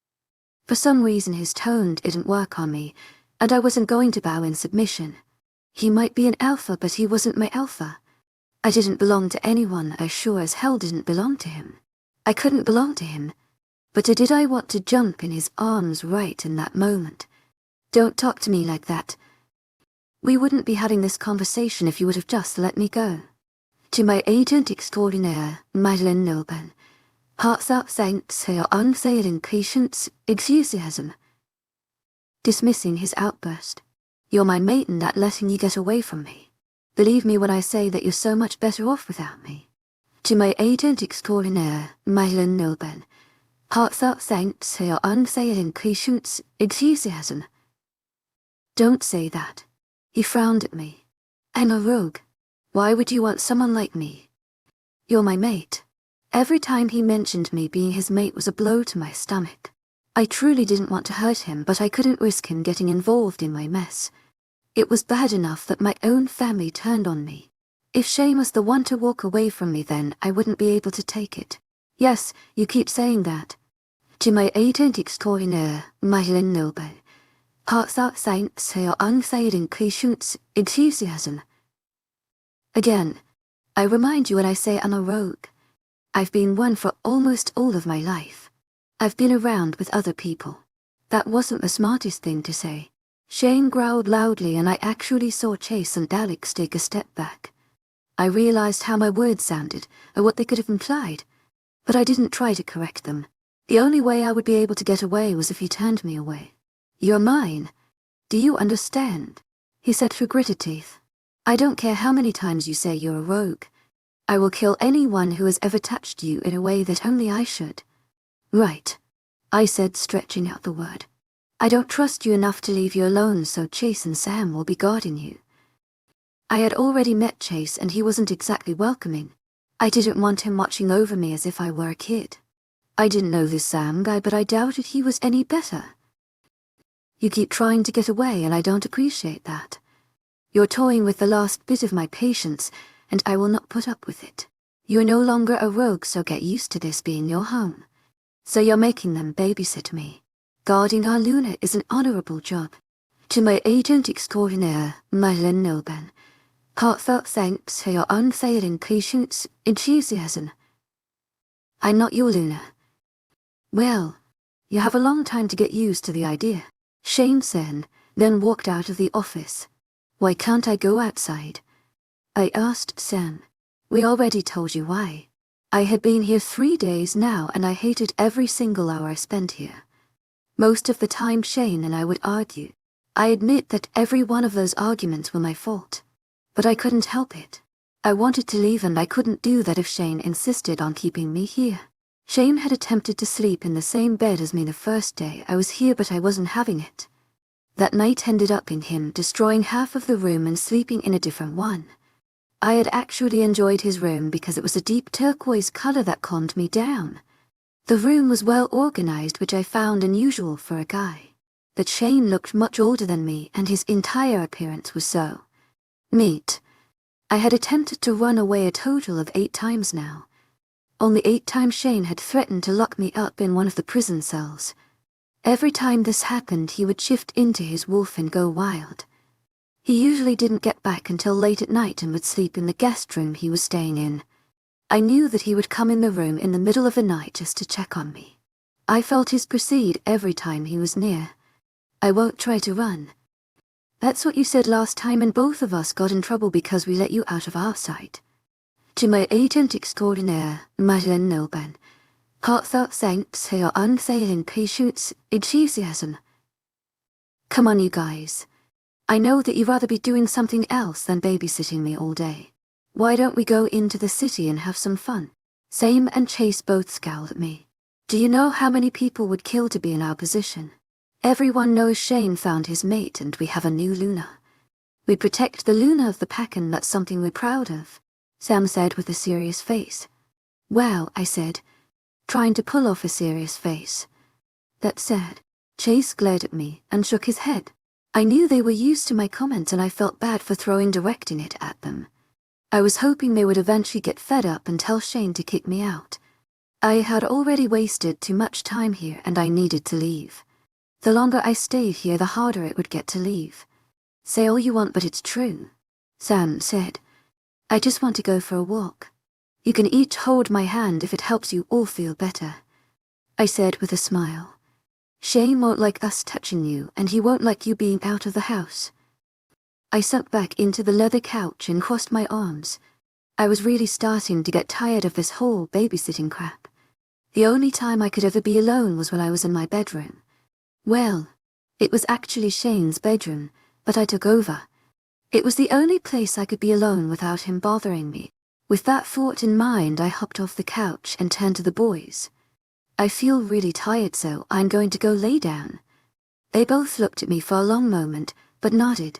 For some reason his tone didn't work on me, and I wasn't going to bow in submission. He might be an alpha, but he wasn't my alpha. I didn't belong to anyone as sure as hell didn't belong to him. I couldn't belong to him. But did I want to jump in his arms right in that moment? Don't talk to me like that. We wouldn't be having this conversation if you would have just let me go. To my agent extraordinaire, Madeleine Nobel, 𝐊𝐢𝐬𝐧𝐠'𝐬. Dismissing his outburst. You're my mate and that letting you get away from me. Believe me when I say that you're so much better off without me. To my agent extraordinaire, Madeleine Nobel, 𝐊𝐢𝐬𝐧𝐠'𝐬. Don't say that. He frowned at me. I'm a rogue. Why would you want someone like me? You're my mate. Every time he mentioned me being his mate was a blow to my stomach. I truly didn't want to hurt him, but I couldn't risk him getting involved in my mess. It was bad enough that my own family turned on me. If Shane was the one to walk away from me, then I wouldn't be able to take it. Yes, you keep saying that. 𝐿𝐷𝐸𝐻𝐿 𝐷𝐸𝐻𝐿𝐷𝐸𝐻𝐿𝐷𝐸𝐻𝐿. Again, I remind you when I say I'm a rogue. I've been one for almost all of my life. I've been around with other people. That wasn't the smartest thing to say. Shane growled loudly and I actually saw Chase and Alex take a step back. I realized how my words sounded, or what they could have implied, but I didn't try to correct them. The only way I would be able to get away was if he turned me away. You're mine. Do you understand? He said through gritted teeth. I don't care how many times you say you're a rogue. I will kill anyone who has ever touched you in a way that only I should. Right, I said, stretching out the word. I don't trust you enough to leave you alone, so Chase and Sam will be guarding you. I had already met Chase and he wasn't exactly welcoming. I didn't want him watching over me as if I were a kid. I didn't know this Sam guy, but I doubted he was any better. You keep trying to get away and I don't appreciate that. You're toying with the last bit of my patience and I will not put up with it. You're no longer a rogue, so get used to this being your home. So you're making them babysit me. Guarding our Luna is an honorable job. 𝐿𝐷𝐸𝐻𝐿 𝐷𝐸𝐻𝐿𝐷𝐸𝐻𝐿𝐷𝐸𝐻𝐿. I'm not your Luna. Well, you have a long time to get used to the idea, Shane said, then walked out of the office. Why can't I go outside? I asked Sam. We already told you why. I had been here 3 days now and I hated every single hour I spent here. Most of the time Shane and I would argue. I admit that every one of those arguments were my fault. But I couldn't help it. I wanted to leave and I couldn't do that if Shane insisted on keeping me here. Shane had attempted to sleep in the same bed as me the first day I was here, but I wasn't having it. That night ended up in him destroying half of the room and sleeping in a different one. I had actually enjoyed his room because it was a deep turquoise color that calmed me down. The room was well organized, which I found unusual for a guy. But Shane looked much older than me and his entire appearance was so. Neat. I had attempted to run away a total of 8 times now. Only 8 times Shane had threatened to lock me up in one of the prison cells. Every time this happened, he would shift into his wolf and go wild. He usually didn't get back until late at night and would sleep in the guest room he was staying in. I knew that he would come in the room in the middle of the night just to check on me. I felt his proceed every time he was near. I won't try to run. That's what you said last time, and both of us got in trouble because we let you out of our sight. 𝐿𝐷𝐸𝐻𝐿 𝐿𝐷𝐸𝐻𝐿. Come on, you guys. I know that you'd rather be doing something else than babysitting me all day. Why don't we go into the city and have some fun? Sam and Chase both scowled at me. Do you know how many people would kill to be in our position? Everyone knows Shane found his mate and we have a new Luna. We protect the Luna of the pack and that's something we're proud of, Sam said with a serious face. Wow, I said, trying to pull off a serious face. That's sad. Chase glared at me and shook his head. I knew they were used to my comments and I felt bad for directing it at them. I was hoping they would eventually get fed up and tell Shane to kick me out. I had already wasted too much time here and I needed to leave. The longer I stayed here, the harder it would get to leave. Say all you want, but it's true, Sam said. I just want to go for a walk. You can each hold my hand if it helps you all feel better, I said with a smile. Shane won't like us touching you and he won't like you being out of the house. I sunk back into the leather couch and crossed my arms. I was really starting to get tired of this whole babysitting crap. The only time I could ever be alone was when I was in my bedroom. Well, it was actually Shane's bedroom, but I took over. It was the only place I could be alone without him bothering me. With that thought in mind, I hopped off the couch and turned to the boys. I feel really tired, so I'm going to go lay down. They both looked at me for a long moment, but nodded.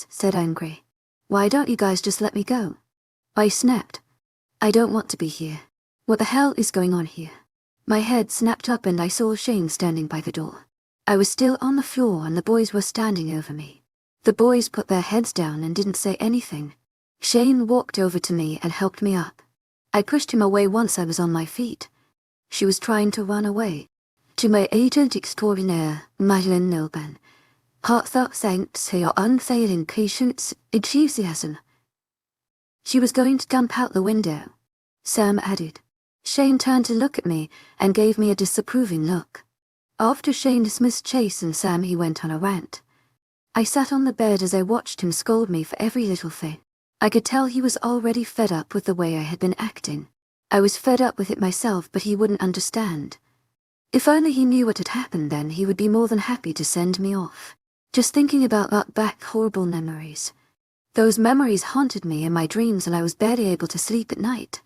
voice said angrily. "Why don't you guys just let me go?" I snapped. "I don't want to be here. What the hell is going on here?" My head snapped up and I saw Shane standing by the door. I was still on the floor and the boys were standing over me. The boys put their heads down and didn't say anything. Shane walked over to me and helped me up. I pushed him away once I was on my feet. She was trying to run away. To my agent extraordinaire, Madeleine Nilban. 𝐿𝐴𝐸𝐿𝐴𝐸𝐿𝐴𝐸𝐿𝐴𝐸𝐿𝐴𝐸𝐿𝐴𝐸𝐿𝐴𝐸𝐿𝐴𝐸𝐿𝐴𝐸𝐿𝐴𝐸𝐿𝐴𝐸𝐿𝐴𝐸𝐿𝐴𝐸𝐿𝐴𝐸𝐿𝐴𝐸𝐿𝐴𝐸𝐿𝐴𝐸𝐿𝐴𝐸𝐿𝐴𝐸�𝑀𝑟𝑒. Shane turned to look at me and gave me a disapproving look. After Shane dismissed Chase and Sam, he went on a rant. I sat on the bed as I watched him scold me for every little thing. I could tell he was already fed up with the way I had been acting. I was fed up with it myself, but he wouldn't understand. If only he knew what had happened, then he would be more than happy to send me off. Just thinking about that back horrible memories. Those memories haunted me in my dreams and I was barely able to sleep at night.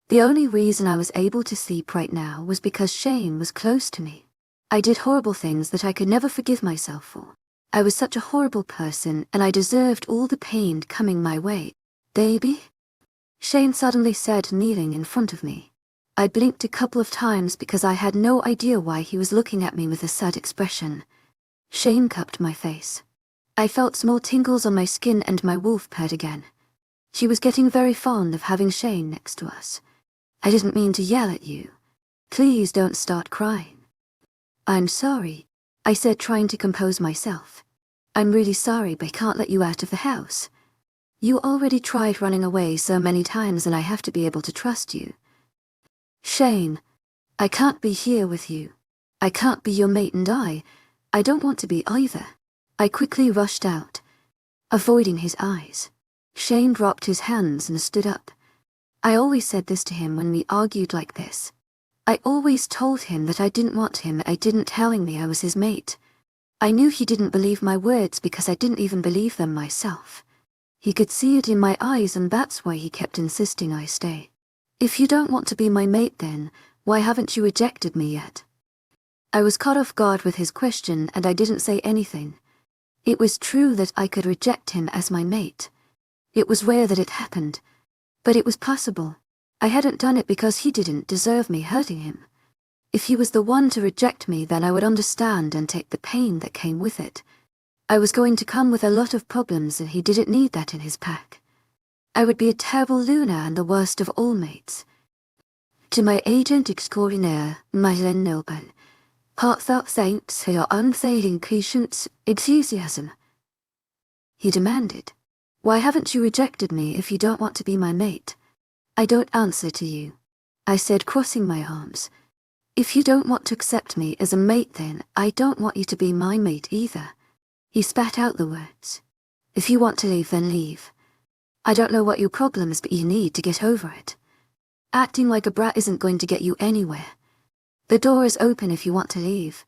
The only reason I was able to sleep right now was because Shane was close to me. I did horrible things that I could never forgive myself for. I was such a horrible person and I deserved all the pain coming my way. "Baby?" Shane suddenly said, kneeling in front of me. I blinked a couple of times because I had no idea why he was looking at me with a sad expression. Shane cupped my face. I felt small tingles on my skin and my wolf purred again. She was getting very fond of having Shane next to us. "I didn't mean to yell at you. Please don't start crying." "I'm sorry," I said, trying to compose myself. "I'm really sorry, but I can't let you out of the house. You already tried running away so many times and I have to be able to trust you." "Shane, I can't be here with you. I can't be your mate and I don't want to be either." I quickly rushed out, avoiding his eyes. Shane dropped his hands and stood up. I always said this to him when we argued like this. I always told him that I didn't want him. I didn't telling me I was his mate. I knew he didn't believe my words because I didn't even believe them myself. He could see it in my eyes and that's why he kept insisting I stay. "If you don't want to be my mate, then why haven't you rejected me yet?" I was caught off guard with his question and I didn't say anything. It was true that I could reject him as my mate. It was rare that it happened, but it was possible. I hadn't done it because he didn't deserve me hurting him. If he was the one to reject me, then I would understand and take the pain that came with it. I was going to come with a lot of problems and he didn't need that in his pack. I would be a terrible loner and the worst of all mates. To my agent extraordinaire, Madeleine Nilban. 𝐿𝐴𝐸𝐿𝐴𝐸𝐿𝐴𝐸𝐿𝐴𝐸𝐿𝐴𝐸𝐿𝐴𝐸𝐿𝐴𝐸𝐿𝐴𝐸𝐿𝐴𝐸𝐿𝐴𝐸𝐿𝐴𝐸𝐿𝐴𝐸𝐿𝐴𝐸�𝑀𝑟𝑒. "I don't answer to you," I said, crossing my arms. "If you don't want to accept me as a mate, then I don't want you to be my mate either." He spat out the words. "If you want to leave, then leave. I don't know what your problem is, but you need to get over it. Acting like a brat isn't going to get you anywhere. The door is open if you want to leave."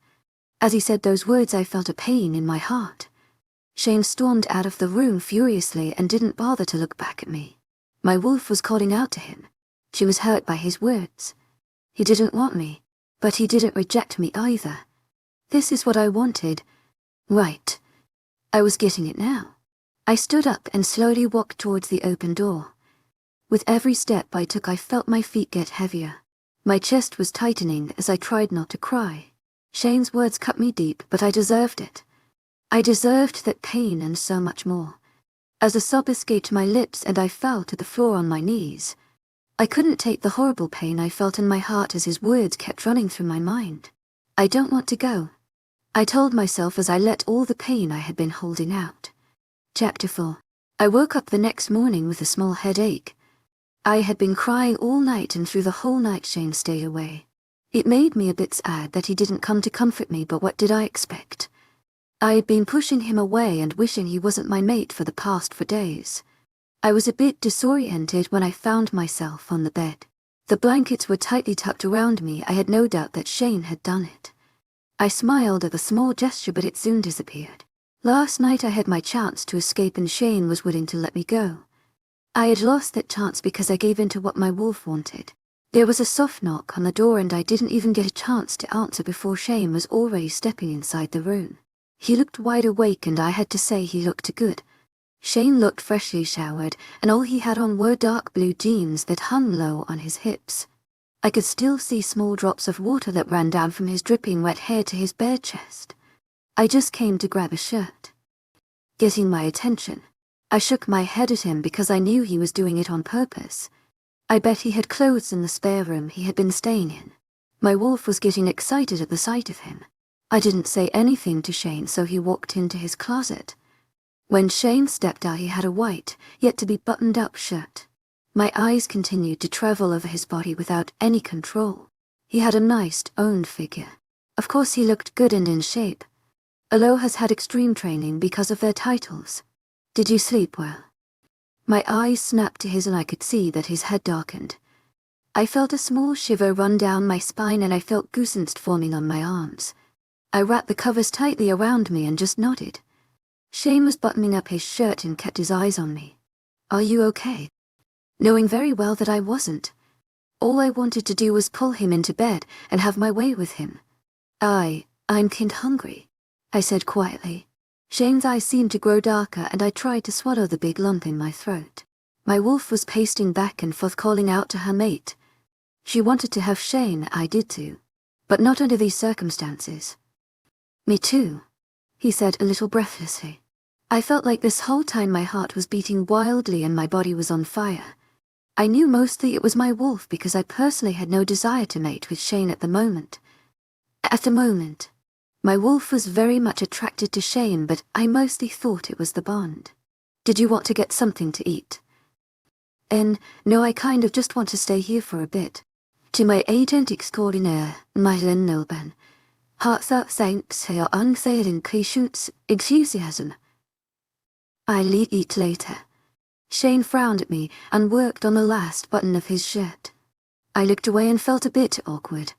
As he said those words, I felt a pain in my heart. Shane stormed out of the room furiously and didn't bother to look back at me. My wolf was calling out to him. She was hurt by his words. He didn't want me, but he didn't reject me either. This is what I wanted. Right. I was getting it now. I stood up and slowly walked towards the open door. With every step I took, I felt my feet get heavier. My chest was tightening as I tried not to cry. Shane's words cut me deep, but I deserved it. I deserved that pain and so much more. As a sob escaped my lips and I fell to the floor on my knees. I couldn't take the horrible pain I felt in my heart as his words kept running through my mind. I don't want to go, I told myself as I let all the pain I had been holding out. Chapter 4. I woke up the next morning with a small headache. I had been crying all night, and through the whole night Shane stayed away. It made me a bit sad that he didn't come to comfort me, but what did I expect? I had been pushing him away and wishing he wasn't my mate for the past 4 days. I was a bit disoriented when I found myself on the bed. The blankets were tightly tucked around me. I had no doubt that Shane had done it. I smiled at the small gesture, but it soon disappeared. Last night I had my chance to escape, and Shane was willing to let me go. I had lost that chance because I gave in to what my wolf wanted. There was a soft knock on the door, and I didn't even get a chance to answer before Shane was already stepping inside the room. He looked wide awake, and I had to say he looked good. Shane looked freshly showered, and all he had on were dark blue jeans that hung low on his hips. I could still see small drops of water that ran down from his dripping wet hair to his bare chest. I just came to grab a shirt. Getting my attention, I shook my head at him because I knew he was doing it on purpose. I bet he had clothes in the spare room he had been staying in. My wolf was getting excited at the sight of him. I didn't say anything to Shane, so he walked into his closet. When Shane stepped out, he had a white, yet to be buttoned up shirt. My eyes continued to travel over his body without any control. He had a nice, toned figure. Of course he looked good and in shape. 𝐊𝐤 has had extreme training because of their titles. Did you sleep well? My eyes snapped to his, and I could see that his head darkened. I felt a small shiver run down my spine, and I felt goosebumps forming on my arms. I wrapped the covers tightly around me and just nodded. Shane was buttoning up his shirt and kept his eyes on me. Are you okay? Knowing very well that I wasn't. All I wanted to do was pull him into bed and have my way with him. I'm kind hungry, I said quietly. Shane's eyes seemed to grow darker, and I tried to swallow the big lump in my throat. My wolf was pacing back and forth, calling out to her mate. She wanted to have Shane, I did too. But not under these circumstances. Me too, he said a little breathlessly. I felt like this whole time my heart was beating wildly and my body was on fire. I knew mostly it was my wolf because I personally had no desire to mate with Shane at the moment. My wolf was very much attracted to Shane, but I mostly thought it was the bond. Did you want to get something to eat? No, I kind of just want to stay here for a bit. 𝐿𝐤𝐧𝐼𝐸 𝐿𝐤 𝐿𝐤𝐧𝐼𝐸. I'll eat later. Shane frowned at me and worked on the last button of his shirt. I looked away and felt a bit awkward.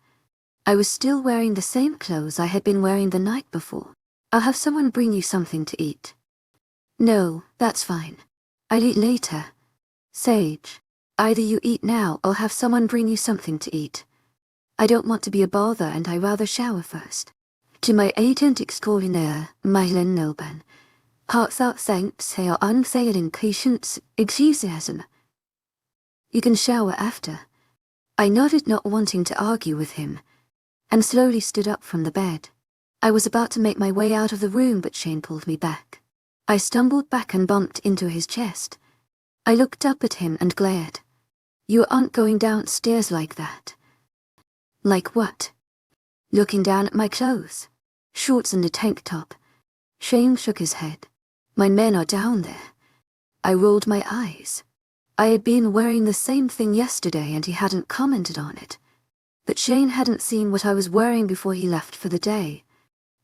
I was still wearing the same clothes I had been wearing the night before. I'll have someone bring you something to eat. No, that's fine. I'll eat later. Sage, either you eat now or have someone bring you something to eat. I don't want to be a bother, and I'd rather shower first. 𝐿𝐤𝐧𝐼𝐸 𝐿𝐤𝐧𝐼𝐸. You can shower after. I nodded, not wanting to argue with him, and slowly stood up from the bed. I was about to make my way out of the room, but Shane pulled me back. I stumbled back and bumped into his chest. I looked up at him and glared. You aren't going downstairs like that. Like what? Looking down at my clothes. Shorts and a tank top. Shane shook his head. My men are down there. I rolled my eyes. I had been wearing the same thing yesterday and he hadn't commented on it. But Shane hadn't seen what I was wearing before he left for the day.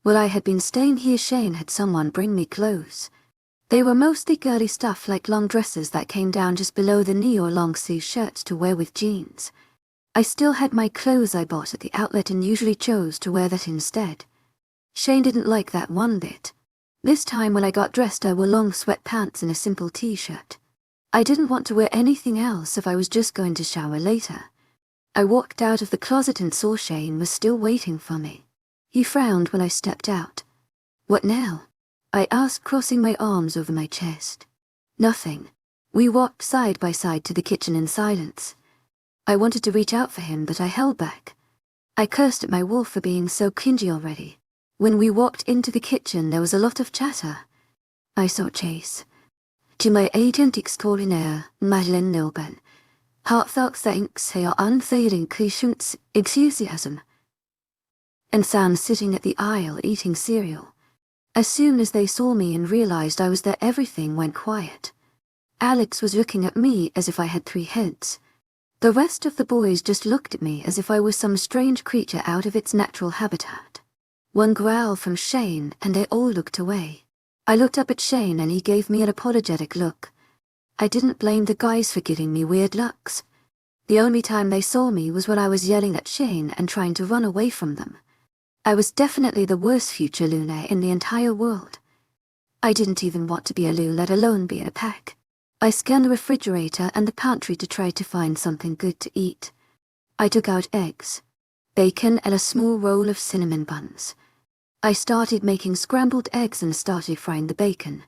While I had been staying here, Shane had someone bring me clothes. They were mostly girly stuff, like long dresses that came down just below the knee or long sleeve shirts to wear with jeans. I still had my clothes I bought at the outlet and usually chose to wear that instead. Shane didn't like that one bit. This time when I got dressed, I wore long sweatpants and a simple t-shirt. I didn't want to wear anything else if I was just going to shower later. I walked out of the closet and saw Shane was still waiting for me. He frowned when I stepped out. What now? I asked, crossing my arms over my chest. Nothing. We walked side by side to the kitchen in silence. I wanted to reach out for him, but I held back. I cursed at my wolf for being so clingy already. When we walked into the kitchen, there was a lot of chatter. I saw Chase. 𝐿𝐤𝐧𝐼𝐸 𝐿𝐤𝐧𝐼𝐸. and Sam sitting at the aisle eating cereal. As soon as they saw me and realized I was there, everything went quiet. Alex was looking at me as if I had 3 heads. The rest of the boys just looked at me as if I was some strange creature out of its natural habitat. One growled from Shane and they all looked away. I looked up at Shane and he gave me an apologetic look. I didn't blame the guys for giving me weird looks. The only time they saw me was when I was yelling at Shane and trying to run away from them. I was definitely the worst future loner in the entire world. I didn't even want to be a loo, let alone be in a pack. I scanned the refrigerator and the pantry to try to find something good to eat. I took out eggs, bacon and a small roll of cinnamon buns. I started making scrambled eggs and started frying the bacon.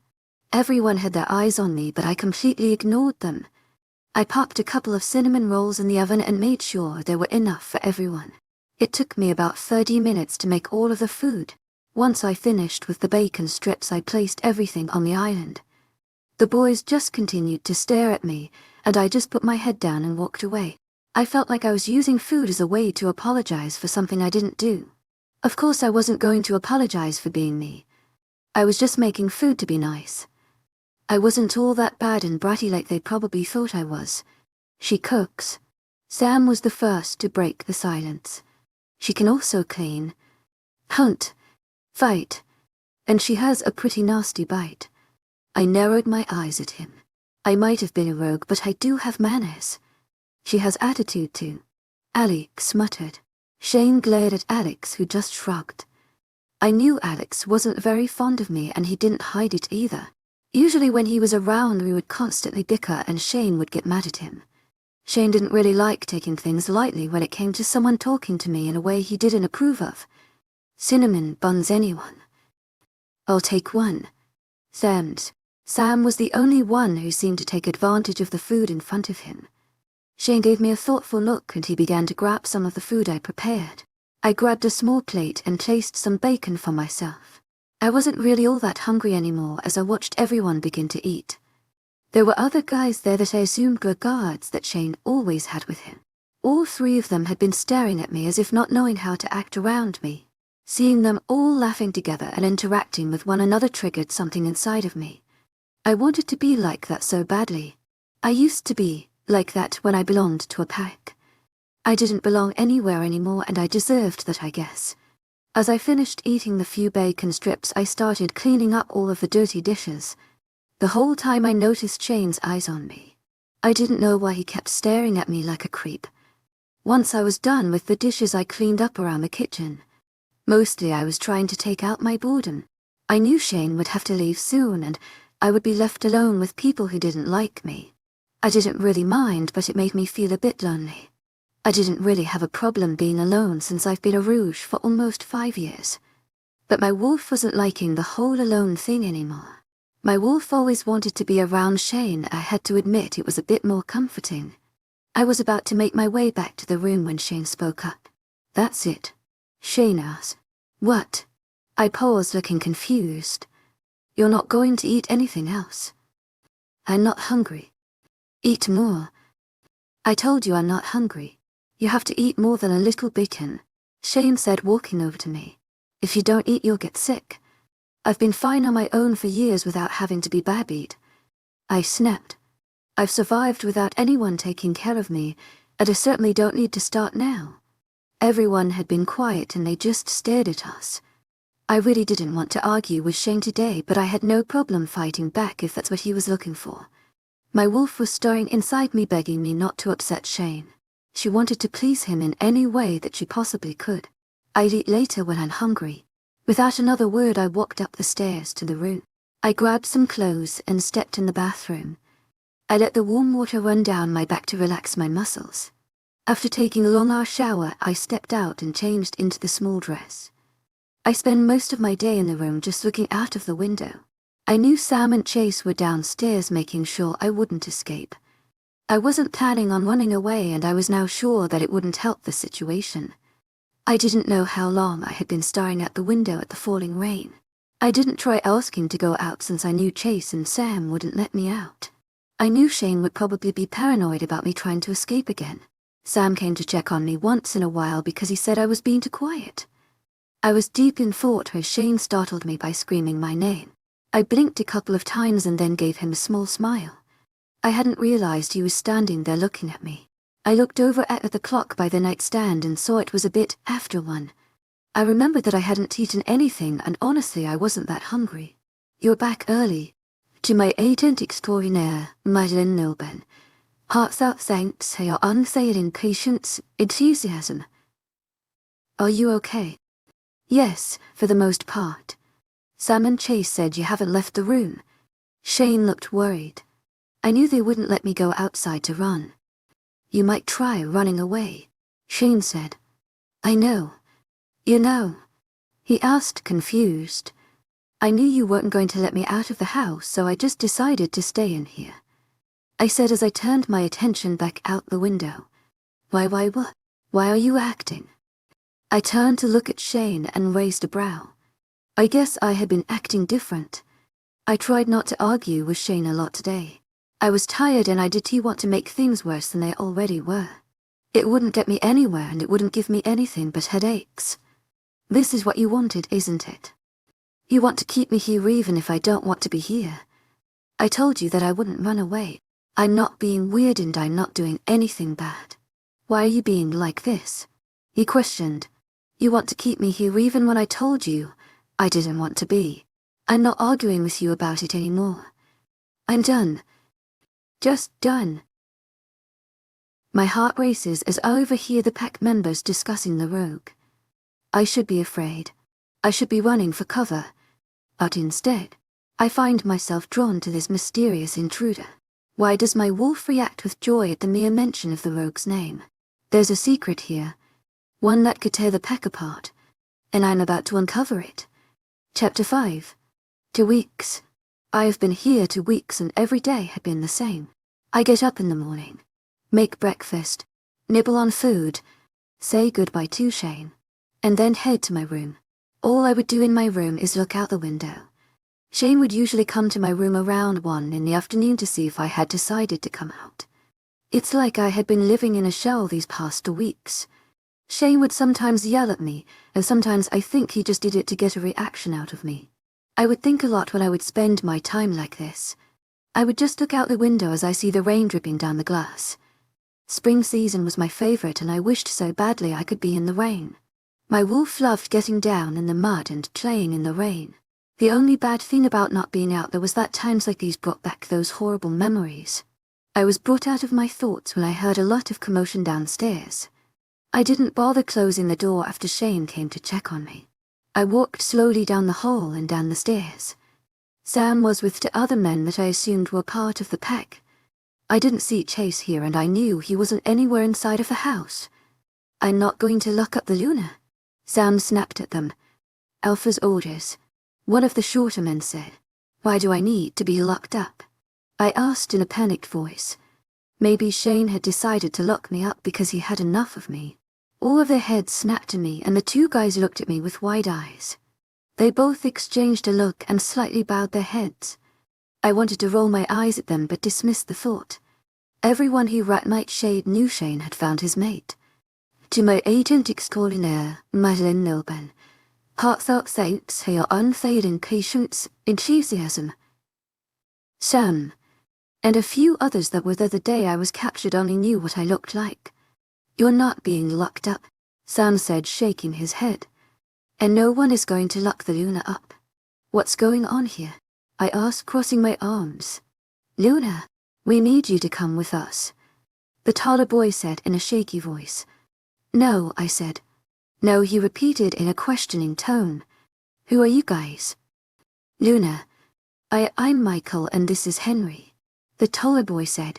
Everyone had their eyes on me, but I completely ignored them. I popped a couple of cinnamon rolls in the oven and made sure there were enough for everyone. It took me about 30 minutes to make all of the food. Once I finished with the bacon strips, I placed everything on the island. The boys just continued to stare at me, and I just put my head down and walked away. I felt like I was using food as a way to apologize for something I didn't do. Of course I wasn't going to apologize for being me. I was just making food to be nice. I wasn't all that bad and bratty like they probably thought I was. She cooks. Sam was the first to break the silence. She can also clean, hunt, fight, and she has a pretty nasty bite. I narrowed my eyes at him. I might have been a rogue, but I do have manners. She has attitude too. Alex muttered. Shane glared at Alex, who just shrugged. I knew Alex wasn't very fond of me and he didn't hide it either. Usually when he was around we would constantly bicker and Shane would get mad at him. Shane didn't really like taking things lightly when it came to someone talking to me in a way he didn't approve of. Cinnamon buns anyone. I'll take one. Sam was the only one who seemed to take advantage of the food in front of him. Shane gave me a thoughtful look and he began to grab some of the food I prepared. I grabbed a small plate and placed some bacon for myself. I wasn't really all that hungry anymore as I watched everyone begin to eat. There were other guys there that I assumed were guards that Shane always had with him. All 3 of them had been staring at me as if not knowing how to act around me. Seeing them all laughing together and interacting with one another triggered something inside of me. I wanted to be like that so badly. I used to be like that when I belonged to a pack. I didn't belong anywhere anymore and I deserved that, I guess. As I finished eating the few bacon strips, I started cleaning up all of the dirty dishes. The whole time I noticed Shane's eyes on me. I didn't know why he kept staring at me like a creep. Once I was done with the dishes, I cleaned up around the kitchen. Mostly I was trying to take out my boredom. I knew Shane would have to leave soon and I would be left alone with people who didn't like me. I didn't really mind, but it made me feel a bit lonely. I didn't really have a problem being alone since I've been a rouge for almost 5 years. But my wolf wasn't liking the whole alone thing anymore. My wolf always wanted to be around Shane. I had to admit it was a bit more comforting. I was about to make my way back to the room when Shane spoke up. That's it. Shane asked. What? I paused, looking confused. You're not going to eat anything else? I'm not hungry. Eat more. I told you I'm not hungry. You have to eat more than a little bacon, Shane said, walking over to me. If you don't eat, you'll get sick. I've been fine on my own for years without having to be babied. I snapped. I've survived without anyone taking care of me, and I certainly don't need to start now. Everyone had been quiet and they just stared at us. I really didn't want to argue with Shane today, but I had no problem fighting back if that's what he was looking for. My wolf was stirring inside me, begging me not to upset Shane. She wanted to please him in any way that she possibly could. I'd eat later when I'm hungry. Without another word, I walked up the stairs to the room. I grabbed some clothes and stepped in the bathroom. I let the warm water run down my back to relax my muscles. After taking a long-hour shower, I stepped out and changed into the small dress. I spent most of my day in the room just looking out of the window. I knew Sam and Chase were downstairs making sure I wouldn't escape. I wasn't planning on running away and I was now sure that it wouldn't help the situation. I didn't know how long I had been staring out the window at the falling rain. I didn't try asking to go out since I knew Chase and Sam wouldn't let me out. I knew Shane would probably be paranoid about me trying to escape again. Sam came to check on me once in a while because he said I was being too quiet. I was deep in thought as Shane startled me by screaming my name. I blinked a couple of times and then gave him a small smile. I hadn't realized he was standing there looking at me. I looked over at the clock by the nightstand and saw it was a bit after 1. I remembered that I hadn't eaten anything and honestly I wasn't that hungry. "You're back early. 𝐿𝐤𝐳𝐸 𝐵𝐵 𝐻𝐿𝐤𝐳𝐸. Are you okay?" "Yes, for the most part. Sam and Chase said you haven't left the room." Shane looked worried. "I knew they wouldn't let me go outside to run." "You might try running away," Shane said. "I know. You know?" he asked, confused. "I knew you weren't going to let me out of the house, so I just decided to stay in here," I said as I turned my attention back out the window. What? Why are you acting?" I turned to look at Shane and raised a brow. I guess I had been acting different. I tried not to argue with Shane a lot today. I was tired and I didn't want to make things worse than they already were. It wouldn't get me anywhere and it wouldn't give me anything but headaches. "This is what you wanted, isn't it? You want to keep me here even if I don't want to be here. I told you that I wouldn't run away. I'm not being weird and I'm not doing anything bad. Why are you being like this?" he questioned. "You want to keep me here even when I told you I didn't want to be. I'm not arguing with you about it anymore. I'm done. Just done." My heart races as I overhear the pack members discussing the rogue. I should be afraid. I should be running for cover. But instead, I find myself drawn to this mysterious intruder. Why does my wolf react with joy at the mere mention of the rogue's name? There's a secret here, one that could tear the pack apart, and I'm about to uncover it. Chapter 5. 2 weeks. I have been here 2 weeks and every day had been the same. I get up in the morning, make breakfast, nibble on food, say goodbye to Shane, and then head to my room. All I would do in my room is look out the window. Shane would usually come to my room around 1 in the afternoon to see if I had decided to come out. It's like I had been living in a shell these past 2 weeks. Shane would sometimes yell at me, and sometimes I think he just did it to get a reaction out of me. I would think a lot when I would spend my time like this. I would just look out the window as I see the rain dripping down the glass. Spring season was my favorite and I wished so badly I could be in the rain. My wolf loved getting down in the mud and playing in the rain. The only bad thing about not being out there was that times like these brought back those horrible memories. I was brought out of my thoughts when I heard a lot of commotion downstairs. I didn't bother closing the door after Shane came to check on me. I walked slowly down the hall and down the stairs. Sam was with 2 other men that I assumed were part of the pack. I didn't see Chase here and I knew he wasn't anywhere inside of the house. "I'm not going to lock up the Luna," Sam snapped at them. "Alpha's orders," one of the shorter men said. "Why do I need to be locked up?" I asked in a panicked voice. Maybe Shane had decided to lock me up because he had enough of me. All of their heads snapped to me and the 2 guys looked at me with wide eyes. They both exchanged a look and slightly bowed their heads. I wanted to roll my eyes at them but dismissed the thought. Everyone who rat might shade knew Shane had found his mate. 𝐿𝐤𝐳𝐸 𝐿𝐤𝐳𝐸. Sam, and a few others that were there the day I was captured only knew what I looked like. "You're not being locked up," Sam said, shaking his head. "And no one is going to lock the Luna up." "What's going on here?" I asked, crossing my arms. "Luna, we need you to come with us," the taller boy said in a shaky voice. "No," I said. "No," he repeated in a questioning tone. "Who are you guys?" "Luna. I'm Michael and this is Henry," the taller boy said.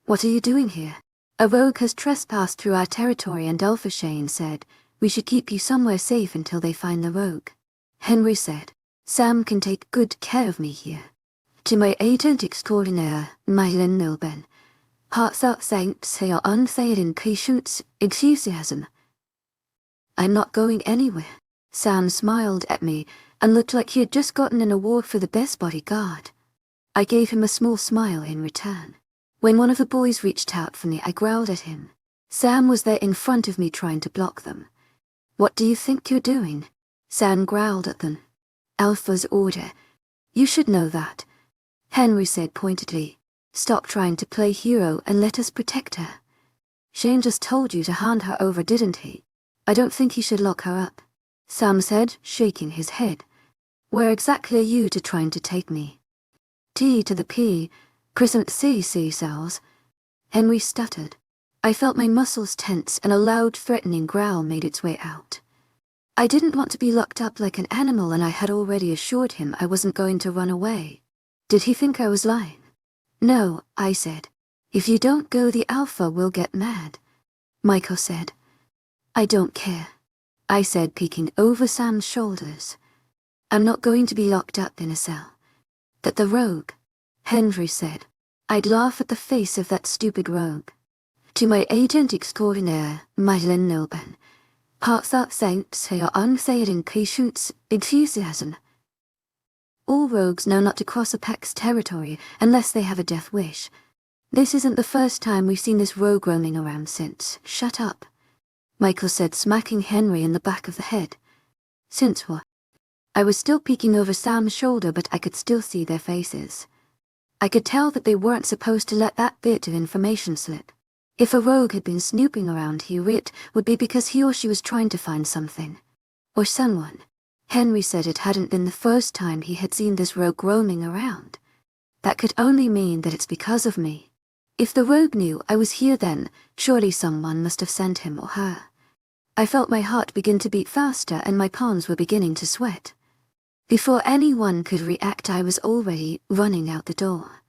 "What are you doing here?" "A rogue has trespassed through our territory and Alpha Shane said, we should keep you somewhere safe until they find the rogue," Henry said. "Sam can take good care of me here. 𝐿𝐤𝐳𝐸 𝐿𝐤𝐳𝐸. "I'm not going anywhere." Sam smiled at me and looked like he had just gotten an award for the best bodyguard. I gave him a small smile in return. When one of the boys reached out for me, I growled at him. Sam was there in front of me trying to block them. "What do you think you're doing?" Sam growled at them. Alpha's order. You should know that. Henry said pointedly. Stop trying to play hero and let us protect her. Shane just told you to hand her over, didn't he? I don't think he should lock her up. Sam said, shaking his head. Where exactly are you trying to take me? T to the P, 𝐶𝐶𝐬𝐧. Henry stuttered. I felt my muscles tense and a loud threatening growl made its way out. I didn't want to be locked up like an animal, and I had already assured him I wasn't going to run away. Did he think I was lying? No, I said. If you don't go, the Alpha will get mad. Michael said. I don't care, I said, peeking over Sam's shoulders. I'm not going to be locked up in a cell. That the rogue, Henry said. I'd laugh at the face of that stupid rogue. To my agent extraordinaire, 𝐿𝐴𝐿 𝐊𝐢𝐳𝐑𝐞𝐝𝐬. All rogues know not to cross a pack's territory unless they have a death wish. This isn't the first time we've seen this rogue roaming around since. Shut up, Michael said, smacking Henry in the back of the head. Since what? I was still peeking over Sam's shoulder, but I could still see their faces. I could tell that they weren't supposed to let that bit of information slip. If a rogue had been snooping around here, it would be because he or she was trying to find something. Or someone. Henry said it hadn't been the first time he had seen this rogue roaming around. That could only mean that it's because of me. If the rogue knew I was here, then surely someone must have sent him or her. I felt my heart begin to beat faster and my palms were beginning to sweat. Before anyone could react, I was already running out the door.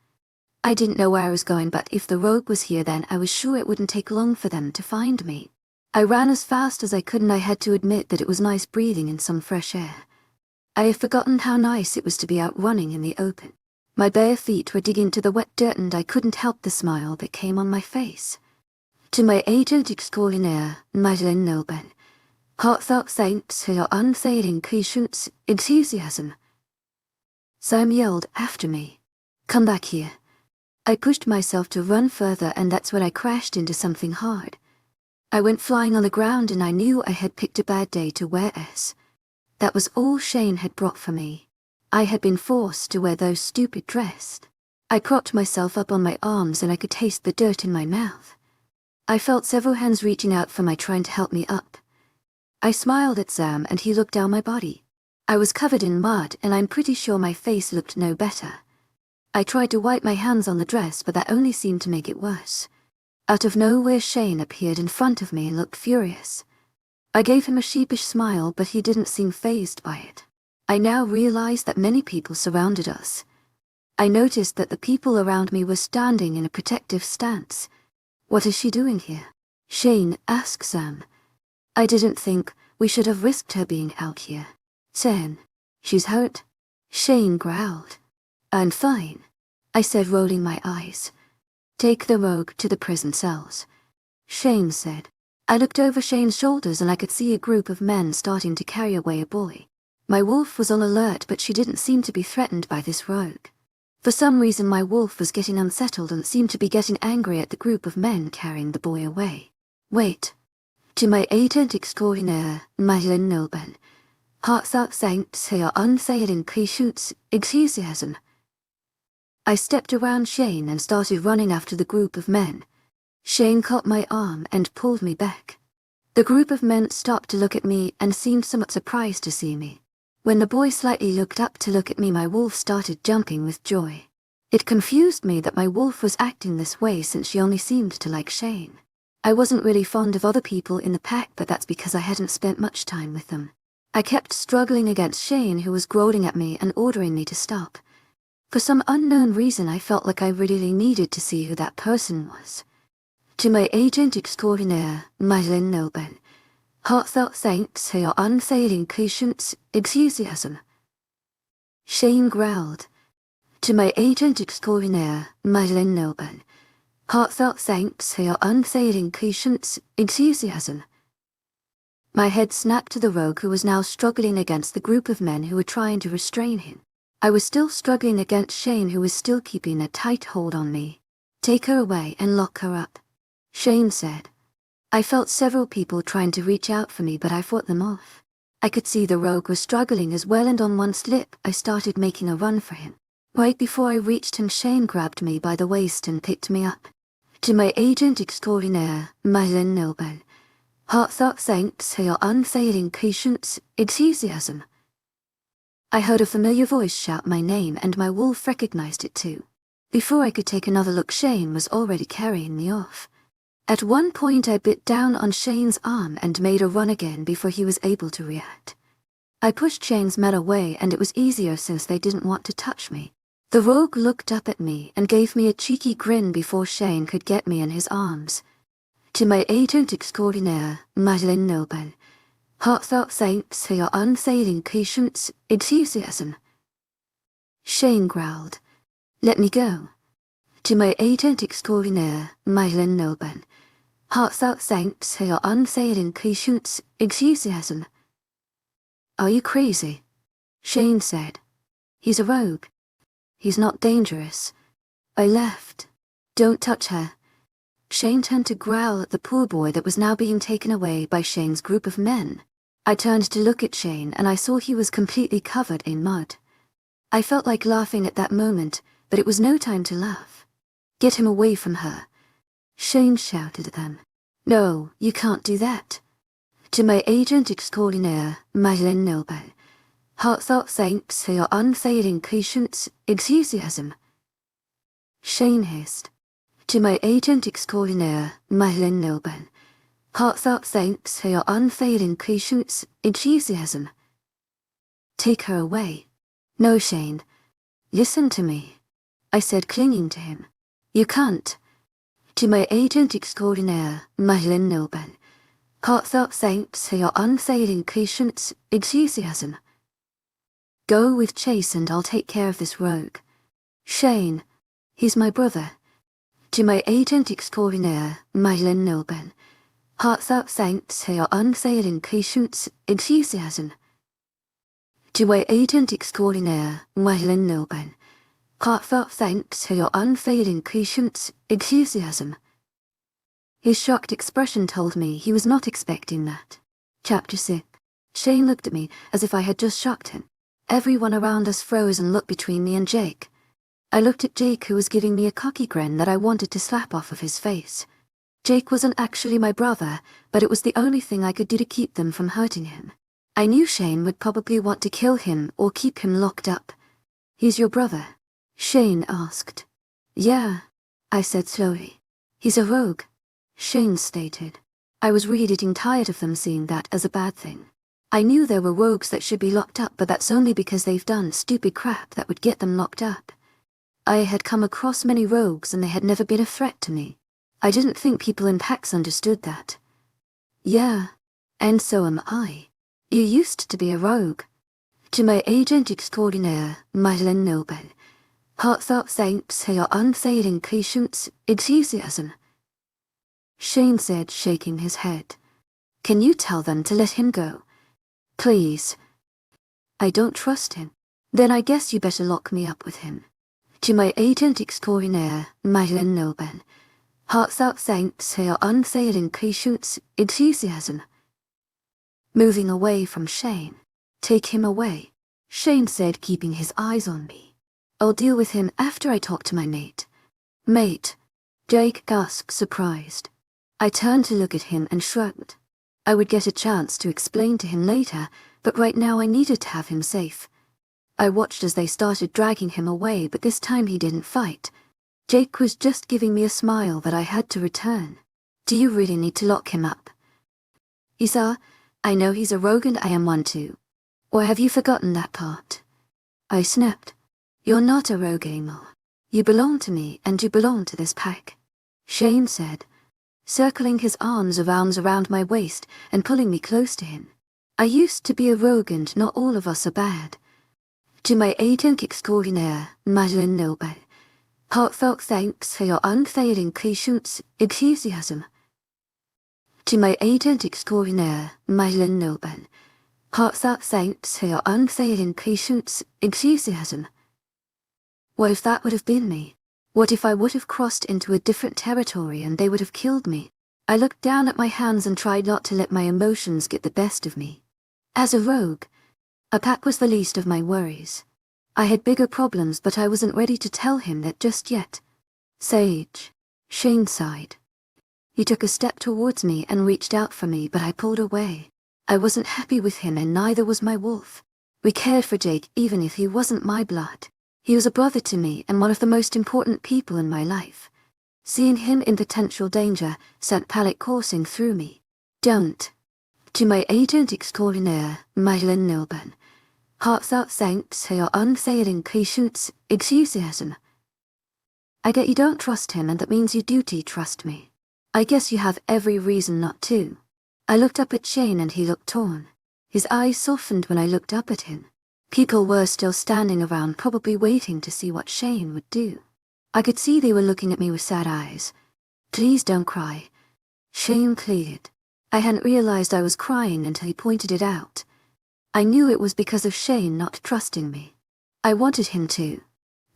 I didn't know where I was going, but if the rogue was here, then I was sure it wouldn't take long for them to find me. I ran as fast as I could, and I had to admit that it was nice breathing in some fresh air. I had forgotten how nice it was to be out running in the open. My bare feet were digging into the wet dirt, and I couldn't help the smile that came on my face. To my agent extraordinaire, 𝐿𝐴𝐿 𝐊𝐢𝐳𝐑𝐞𝐝𝐬. Sam yelled after me. Come back here. I pushed myself to run further, and that's when I crashed into something hard. I went flying on the ground, and I knew I had picked a bad day to wear S. That was all Shane had brought for me. I had been forced to wear those stupid dresses. I propped myself up on my arms, and I could taste the dirt in my mouth. I felt several hands reaching out for me, trying to help me up. I smiled at Sam, and he looked down my body. I was covered in mud, and I'm pretty sure my face looked no better. I tried to wipe my hands on the dress, but that only seemed to make it worse. Out of nowhere, Shane appeared in front of me and looked furious. I gave him a sheepish smile, but he didn't seem fazed by it. I now realized that many people surrounded us. I noticed that the people around me were standing in a protective stance. What is she doing here? Shane asked Sam. I didn't think we should have risked her being out here. Sam, she's hurt? Shane growled. I'm fine, I said, rolling my eyes. Take the rogue to the prison cells, Shane said. I looked over Shane's shoulders, and I could see a group of men starting to carry away a boy. My wolf was on alert, but she didn't seem to be threatened by this rogue. For some reason, my wolf was getting unsettled and seemed to be getting angry at the group of men carrying the boy away. Wait. To my agent extraordinaire, 𝐿𝐴𝐿 𝐊𝐢𝐳𝐑𝐞𝐝𝐬. I stepped around Shane and started running after the group of men. Shane caught my arm and pulled me back. The group of men stopped to look at me and seemed somewhat surprised to see me. When the boy slightly looked up to look at me, my wolf started jumping with joy. It confused me that my wolf was acting this way, since she only seemed to like Shane. I wasn't really fond of other people in the pack, but that's because I hadn't spent much time with them. I kept struggling against Shane, who was growling at me and ordering me to stop. For some unknown reason, I felt like I really needed to see who that person was. To my agent extraordinaire, 𝐿𝐴𝐿 𝐊𝐢𝐳𝐑𝐞𝐝𝐬. Shane growled. To my agent extraordinaire, 𝐿𝐴𝐿 𝐊𝐢𝐳𝐑𝐞𝐝𝐬. My head snapped to the rogue, who was now struggling against the group of men who were trying to restrain him. I was still struggling against Shane, who was still keeping a tight hold on me. Take her away and lock her up, Shane said. I felt several people trying to reach out for me, but I fought them off. I could see the rogue was struggling as well, and on one slip I started making a run for him. Right before I reached him, Shane grabbed me by the waist and picked me up. To my agent extraordinaire, Madeline Noble. 𝐊𝐢𝐧𝐚𝐫. I heard a familiar voice shout my name, and my wolf recognized it too. Before I could take another look, Shane was already carrying me off. At one point I bit down on Shane's arm and made a run again before he was able to react. I pushed Shane's men away, and it was easier since they didn't want to touch me. The rogue looked up at me and gave me a cheeky grin before Shane could get me in his arms. To my agent extraordinaire, Madeline Noble. 𝐊𝐢𝐳𝐸𝐴𝐴𝐳. Shane growled, "Let me go." To my agent extraordinaire, Madeline Noble. 𝐊𝐢𝐳𝐸𝐴𝐴𝐳. Are you crazy? Shane said. He's a rogue. He's not dangerous. I left. Don't touch her. Shane turned to growl at the poor boy that was now being taken away by Shane's group of men. I turned to look at Shane, and I saw he was completely covered in mud. I felt like laughing at that moment, but it was no time to laugh. "Get him away from her," Shane shouted at them. "No, you can't do that." To my agent extraordinaire, Madeline Noble. 𝐊𝐢𝐳𝐸𝐴𝐴𝐳. Shane hissed. To my agent extraordinaire, Madeline Noble. 𝐊𝐢𝐳𝐸𝐴𝐴𝐳. Take her away. No, Shane. Listen to me, I said, clinging to him. You can't. To my agent extraordinaire, Madeline Noble. 𝐊𝐢𝐳𝐸𝐴𝐳. Go with Chase and I'll take care of this rogue. Shane, he's my brother. To my agent extraordinaire, Madeline Noble. 𝐊𝐢𝐳𝐸𝐴𝐳. To my agent extraordinaire, Madeline Noble. 𝐊𝐢𝐳𝐸𝐴𝐳. His shocked expression told me he was not expecting that. Chapter 6. Shane looked at me as if I had just shocked him. Everyone around us froze and looked between me and Jake. I looked at Jake, who was giving me a cocky grin that I wanted to slap off of his face. Jake wasn't actually my brother, but it was the only thing I could do to keep them from hurting him. I knew Shane would probably want to kill him or keep him locked up. "He's your brother?" Shane asked. "Yeah," I said slowly. "He's a rogue," Shane stated. I was really getting tired of them seeing that as a bad thing. I knew there were rogues that should be locked up, but that's only because they've done stupid crap that would get them locked up. I had come across many rogues and they had never been a threat to me. I didn't think people in packs understood that. "Yeah, and so am I. You used to be a rogue." To my agent extraordinaire, Madeline Noble. 𝐊𝐢𝐳𝐸𝐴𝐳. Shane said, shaking his head. "Can you tell them to let him go? Please." "I don't trust him." "Then I guess you better lock me up with him." To my agent extraordinaire, Madeline Noble. 𝐊𝐢𝐳𝐸𝐴𝐳. Moving away from Shane. "Take him away," Shane said, keeping his eyes on me. "I'll deal with him after I talk to my mate." "Mate?" Jake gasped, surprised. I turned to look at him and shrugged. I would get a chance to explain to him later, but right now I needed to have him safe. I watched as they started dragging him away, but this time he didn't fight. Jake was just giving me a smile that I had to return. "Do you really need to lock him up?" I know he's a rogue and I am one too. Or have you forgotten that part?" I snapped. "You're not a rogue anymore. You belong to me and you belong to this pack," Shane said, circling his arms around my waist and pulling me close to him. "I used to be a rogue and not all of us are bad." To my agent extraordinaire, Madeline Noble. 𝐊𝐢𝐳𝐸𝐴𝐳. To my agent extraordinaire, Madeline Noble. 𝐊𝐢𝐳𝐸𝐴𝐳. What if that would have been me? What if I would have crossed into a different territory and they would have killed me? I looked down at my hands and tried not to let my emotions get the best of me. As a rogue, a pack was the least of my worries. I had bigger problems, but I wasn't ready to tell him that just yet. Sage. Shane sighed. He took a step towards me and reached out for me, but I pulled away. I wasn't happy with him, and neither was my wolf. We cared for Jake even if he wasn't my blood. He was a brother to me and one of the most important people in my life. Seeing him in potential danger sent panic coursing through me. Don't. To my 𝐴𝐴𝐺𝐸 𝐷𝐸 𝐿𝐴𝐴𝐺𝐸𝐞𝐈𝐴𝐴𝐺𝐸𝐞𝐝𝐬. I get you don't trust him, and that means you do trust me. I guess you have every reason not to. I looked up at Shane and he looked torn. His eyes softened when I looked up at him. People were still standing around, probably waiting to see what Shane would do. I could see they were looking at me with sad eyes. Please don't cry. Shane pleaded. I hadn't realized I was crying until he pointed it out. I knew it was because of Shane not trusting me. I wanted him to.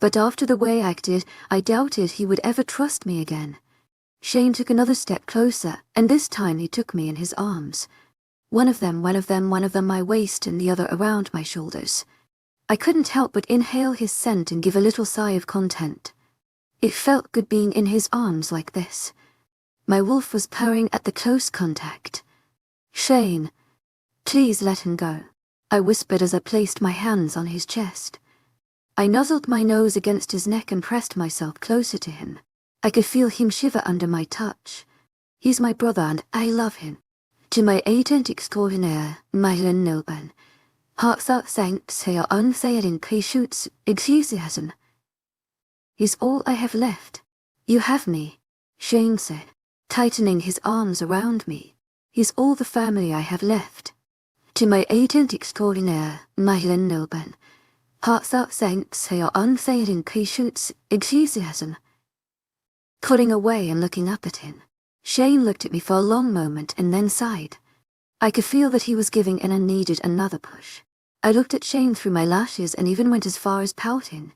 But after the way I acted, I doubted he would ever trust me again. Shane took another step closer, and this time he took me in his arms. One of them my waist and the other around my shoulders. I couldn't help but inhale his scent and give a little sigh of content. It felt good being in his arms like this. My wolf was purring at the close contact. Shane, please let him go, I whispered as I placed my hands on his chest. I nuzzled my nose against his neck and pressed myself closer to him. I could feel him shiver under my touch. He's my brother and I love him. To my 𝐴𝐴𝐺𝐸 𝐷𝐸 𝐿𝐴𝐴𝐺𝐸𝐞𝐈𝐴𝐴𝐺𝐸𝐞𝐝𝐬. He's all I have left. You have me, Shane said, tightening his arms around me. He's all the family I have left. To my 𝐴𝐴𝐺𝐸 𝐷𝐸. Pulling away and looking up at him, Shane looked at me for a long moment and then sighed. I could feel that he was giving in and needed another push. I looked at Shane through my lashes and even went as far as pouting.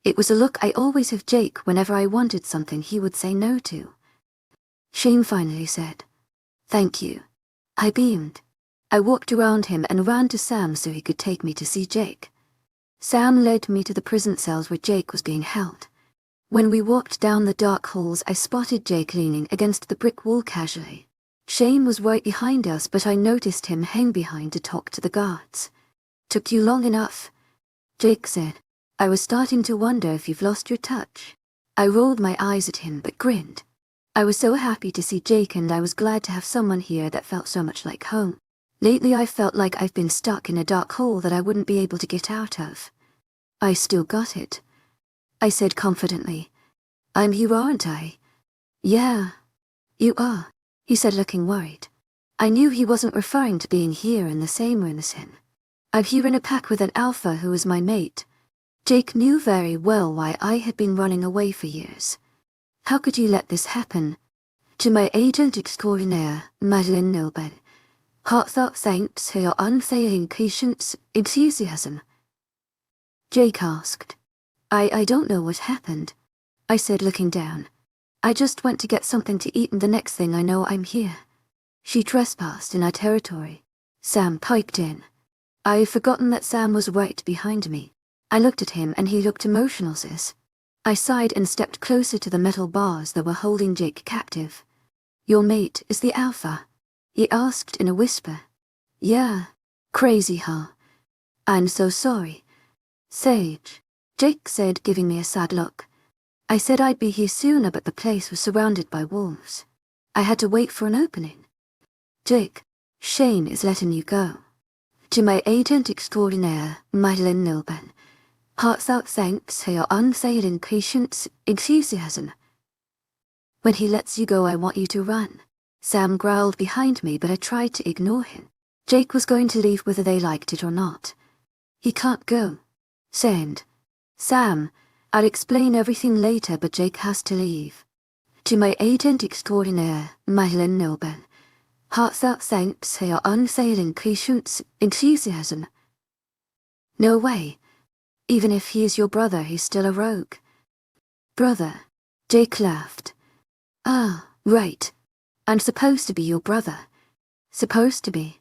It was a look I always have Jake whenever I wanted something he would say no to. Shane finally said, "Thank you." I beamed. I walked around him and ran to Sam so he could take me to see Jake. Sam led me to the prison cells where Jake was being held. When we walked down the dark halls, I spotted Jake leaning against the brick wall casually. Shane was right behind us, but I noticed him hang behind to talk to the guards. "Took you long enough," Jake said. "I was starting to wonder if you've lost your touch." I rolled my eyes at him but grinned. I was so happy to see Jake, and I was glad to have someone here that felt so much like home. Lately I felt like I've been stuck in a dark hole that I wouldn't be able to get out of. "I still got it," I said confidently. "I'm here, aren't I?" "Yeah, you are," he said, looking worried. I knew he wasn't referring to being here in the same room as him. "I'm here in a pack with an alpha who is my mate." Jake knew very well why I had been running away for years. "How could you let this happen?" To my 𝐴𝐴𝐺𝐸 𝐷𝐸. Jake asked. I don't know what happened," I said, looking down. "I just went to get something to eat and the next thing I know I'm here." "She trespassed in our territory," Sam piped in. I had forgotten that Sam was right behind me. I looked at him and he looked emotional, sis. I sighed and stepped closer to the metal bars that were holding Jake captive. "Your mate is the alpha?" he asked in a whisper. "Yeah. Crazy, huh? I'm so sorry. Sage," Jake said, giving me a sad look. "I said I'd be here sooner, but the place was surrounded by wolves. I had to wait for an opening." "Jake, Shane is letting you go." To my 𝐴𝐴𝐺𝐸 𝐷𝐸. "When he lets you go, I want you to run." Sam growled behind me, but I tried to ignore him. Jake was going to leave whether they liked it or not. "He can't go." "Send." "Sam, I'll explain everything later, but Jake has to leave." To my 𝐴𝐴𝐺𝐸 𝐊𝐢𝐳𝐘𝐝. "No way. Even if he is your brother, he's still a rogue." "Brother?" Jake laughed. "Ah, right. I'm supposed to be your brother." "Supposed to be?"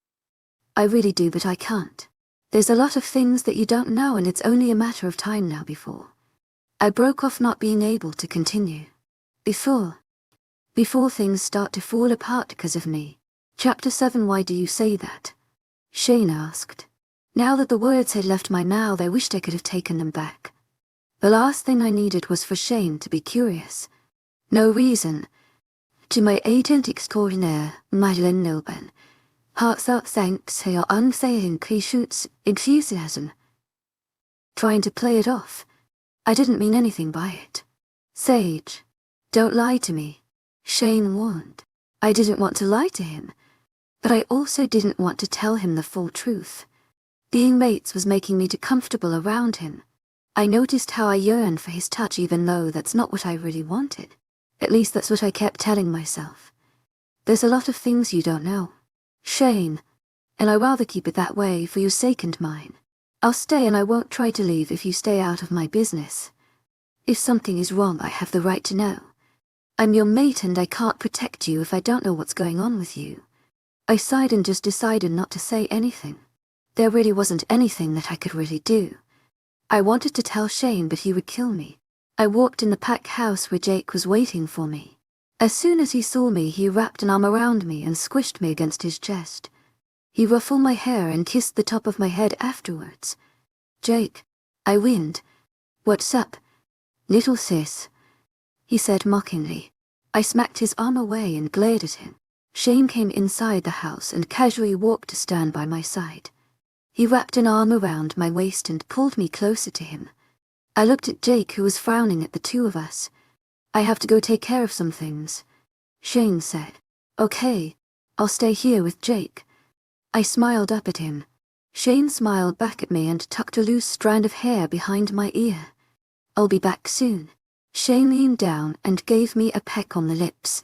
I really do, but I can't. There's a lot of things that you don't know, and it's only a matter of time now before I broke off, not being able to continue. Before things start to fall apart because of me. Chapter 7. Why do you say that? Shane asked. Now that the words had left my mouth, I wished I could have taken them back. The last thing I needed was for Shane to be curious. No reason. To my 𝐊𝐴𝐺𝐸 𝐵𝐴𝐺𝐸 𝐊𝐴𝐺𝐸 Trying to play it off. I didn't mean anything by it. Sage, don't lie to me, Shane warned. I didn't want to lie to him, but I also didn't want to tell him the full truth. Being mates was making me too comfortable around him. I noticed how I yearned for his touch even though that's not what I really wanted. At least that's what I kept telling myself. There's a lot of things you don't know, Shane, and I'd rather keep it that way for your sake and mine. I'll stay and I won't try to leave if you stay out of my business. If something is wrong, I have the right to know. I'm your mate and I can't protect you if I don't know what's going on with you. I sighed and just decided not to say anything. There really wasn't anything that I could really do. I wanted to tell Shane, but he would kill me. I walked in the pack house where Jake was waiting for me. As soon as he saw me, he wrapped an arm around me and squished me against his chest. He ruffled my hair and kissed the top of my head afterwards. Jake, I whined. What's up, little sis? He said mockingly. I smacked his arm away and glared at him. Shane came inside the house and casually walked to stand by my side. He wrapped an arm around my waist and pulled me closer to him. I looked at Jake, who was frowning at the two of us. I have to go take care of some things, Shane said. Okay, I'll stay here with Jake. I smiled up at him. Shane smiled back at me and tucked a loose strand of hair behind my ear. I'll be back soon. Shane leaned down and gave me a peck on the lips.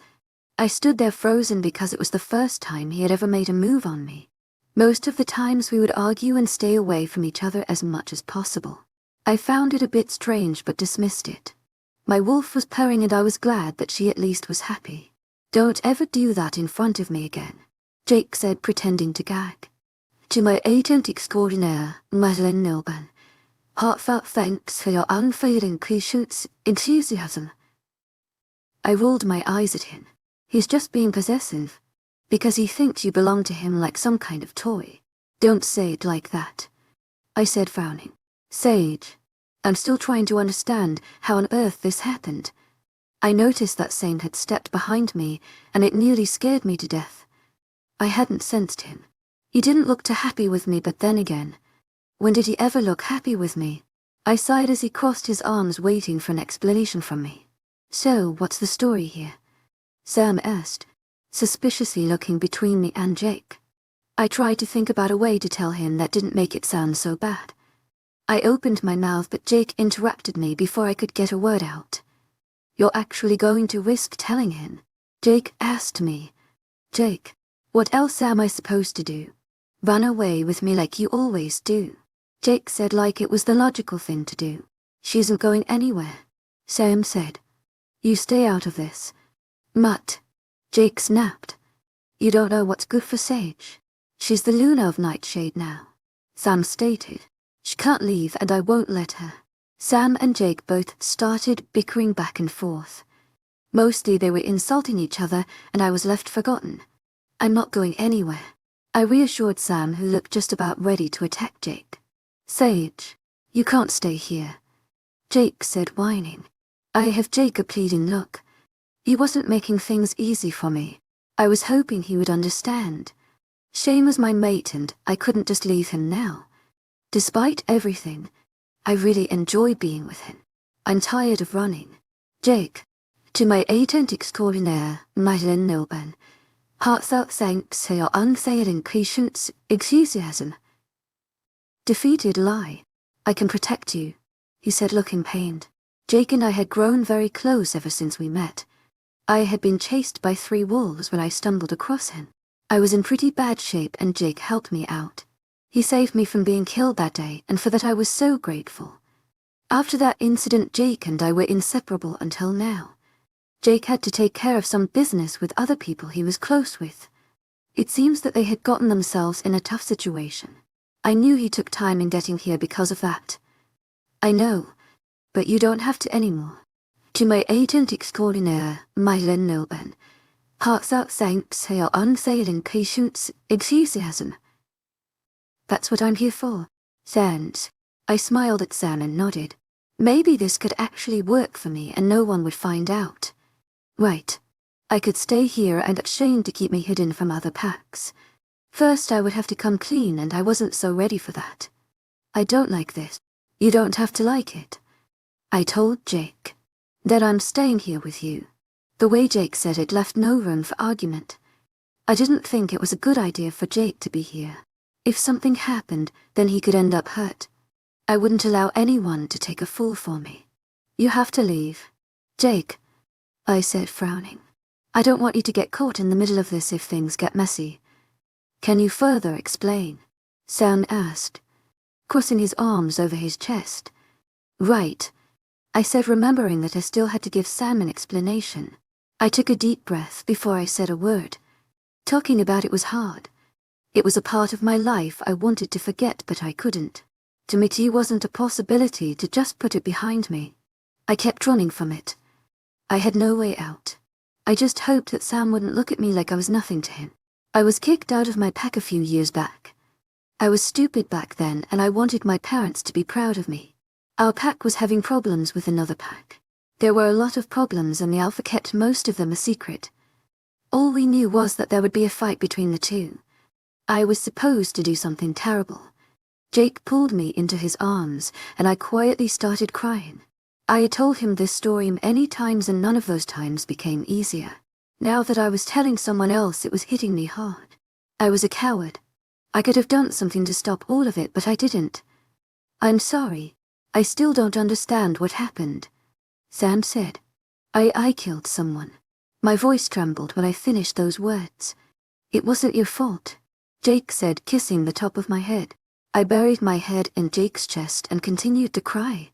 I stood there frozen because it was the first time he had ever made a move on me. Most of the times we would argue and stay away from each other as much as possible. I found it a bit strange but dismissed it. My wolf was purring and I was glad that she at least was happy. Don't ever do that in front of me again, Jake said, pretending to gag. To my agent extraordinaire, Madeline Nilban, heartfelt thanks for your unfailing patience, enthusiasm. I rolled my eyes at him. He's just being possessive, because he thinks you belong to him like some kind of toy. Don't say it like that, I said, frowning. Sage, I'm still trying to understand how on earth this happened. I noticed that Sane had stepped behind me, and it nearly scared me to death. I hadn't sensed him. He didn't look too happy with me, but then again, when did he ever look happy with me? I sighed as he crossed his arms, waiting for an explanation from me. So, what's the story here? Sam asked, suspiciously looking between me and Jake. I tried to think about a way to tell him that didn't make it sound so bad. I opened my mouth, but Jake interrupted me before I could get a word out. You're actually going to risk telling him? Jake asked me. Jake, what else am I supposed to do? Run away with me like you always do? Jake said like it was the logical thing to do. She isn't going anywhere, Sam said. You stay out of this. Mutt, Jake snapped. You don't know what's good for Sage. She's the Luna of Nightshade now, Sam stated. She can't leave and I won't let her. Sam and Jake both started bickering back and forth. Mostly they were insulting each other and I was left forgotten. I'm not going anywhere, I reassured Sam, who looked just about ready to attack Jake. Sage, you can't stay here, Jake said, whining. I have Jake a pleading look. He wasn't making things easy for me. I was hoping he would understand. Shane was my mate and I couldn't just leave him now. Despite everything, I really enjoy being with him. I'm tired of running. Jake, to my agent extraordinaire, Madeline Nilban, heartfelt thanks for your unfailing patience, enthusiasm. Defeated lie. I can protect you, he said, looking pained. Jake and I had grown very close ever since we met. I had been chased by 3 wolves when I stumbled across him. I was in pretty bad shape and Jake helped me out. He saved me from being killed that day, and for that I was so grateful. After that incident, Jake and I were inseparable until now. Jake had to take care of some business with other people he was close with. It seems that they had gotten themselves in a tough situation. I knew he took time in getting here because of that. I know, but you don't have to anymore. To my agent extraordinaire, Madeline Nilban, heartfelt thanks for your unfailing patience, enthusiasm. That's what I'm here for. Thanks. I smiled at Sam and nodded. Maybe this could actually work for me and no one would find out. Right. I could stay here and at Shane to keep me hidden from other packs. First I would have to come clean and I wasn't so ready for that. I don't like this. You don't have to like it, I told Jake. Then I'm staying here with you. The way Jake said it left no room for argument. I didn't think it was a good idea for Jake to be here. If something happened, then he could end up hurt. I wouldn't allow anyone to take a fall for me. You have to leave. Jake, I said, frowning. I don't want you to get caught in the middle of this if things get messy. Can you further explain? Sam asked, crossing his arms over his chest. Right, I said, remembering that I still had to give Sam an explanation. I took a deep breath before I said a word. Talking about it was hard. It was a part of my life I wanted to forget, but I couldn't. To me, it wasn't a possibility to just put it behind me. I kept running from it. I had no way out. I just hoped that Sam wouldn't look at me like I was nothing to him. I was kicked out of my pack a few years back. I was stupid back then, and I wanted my parents to be proud of me. Our pack was having problems with another pack. There were a lot of problems, and the Alpha kept most of them a secret. All we knew was that there would be a fight between the two. I was supposed to do something terrible. Jake pulled me into his arms, and I quietly started crying. I had told him this story many times, and none of those times became easier. Now that I was telling someone else, it was hitting me hard. I was a coward. I could have done something to stop all of it, but I didn't. I'm sorry. I still don't understand what happened. Sam said. I killed someone. My voice trembled when I finished those words. It wasn't your fault, Jake said, kissing the top of my head. I buried my head in Jake's chest and continued to cry.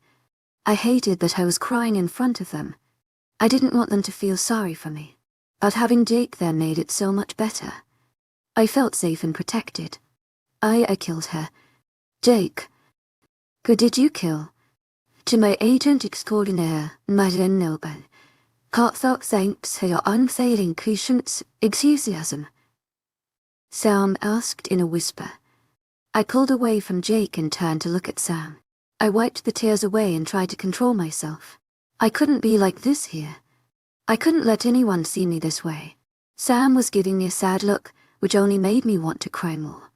I hated that I was crying in front of them. I didn't want them to feel sorry for me. But having Jake there made it so much better. I felt safe and protected. I killed her. Jake. Who did you kill? 𝐿𝐤𝐧𝐼𝐸 𝐿𝐤𝐧𝐸 Sam asked in a whisper. I pulled away from Jake and turned to look at Sam. I wiped the tears away and tried to control myself. I couldn't be like this here. I couldn't let anyone see me this way. Sam was giving me a sad look, which only made me want to cry more.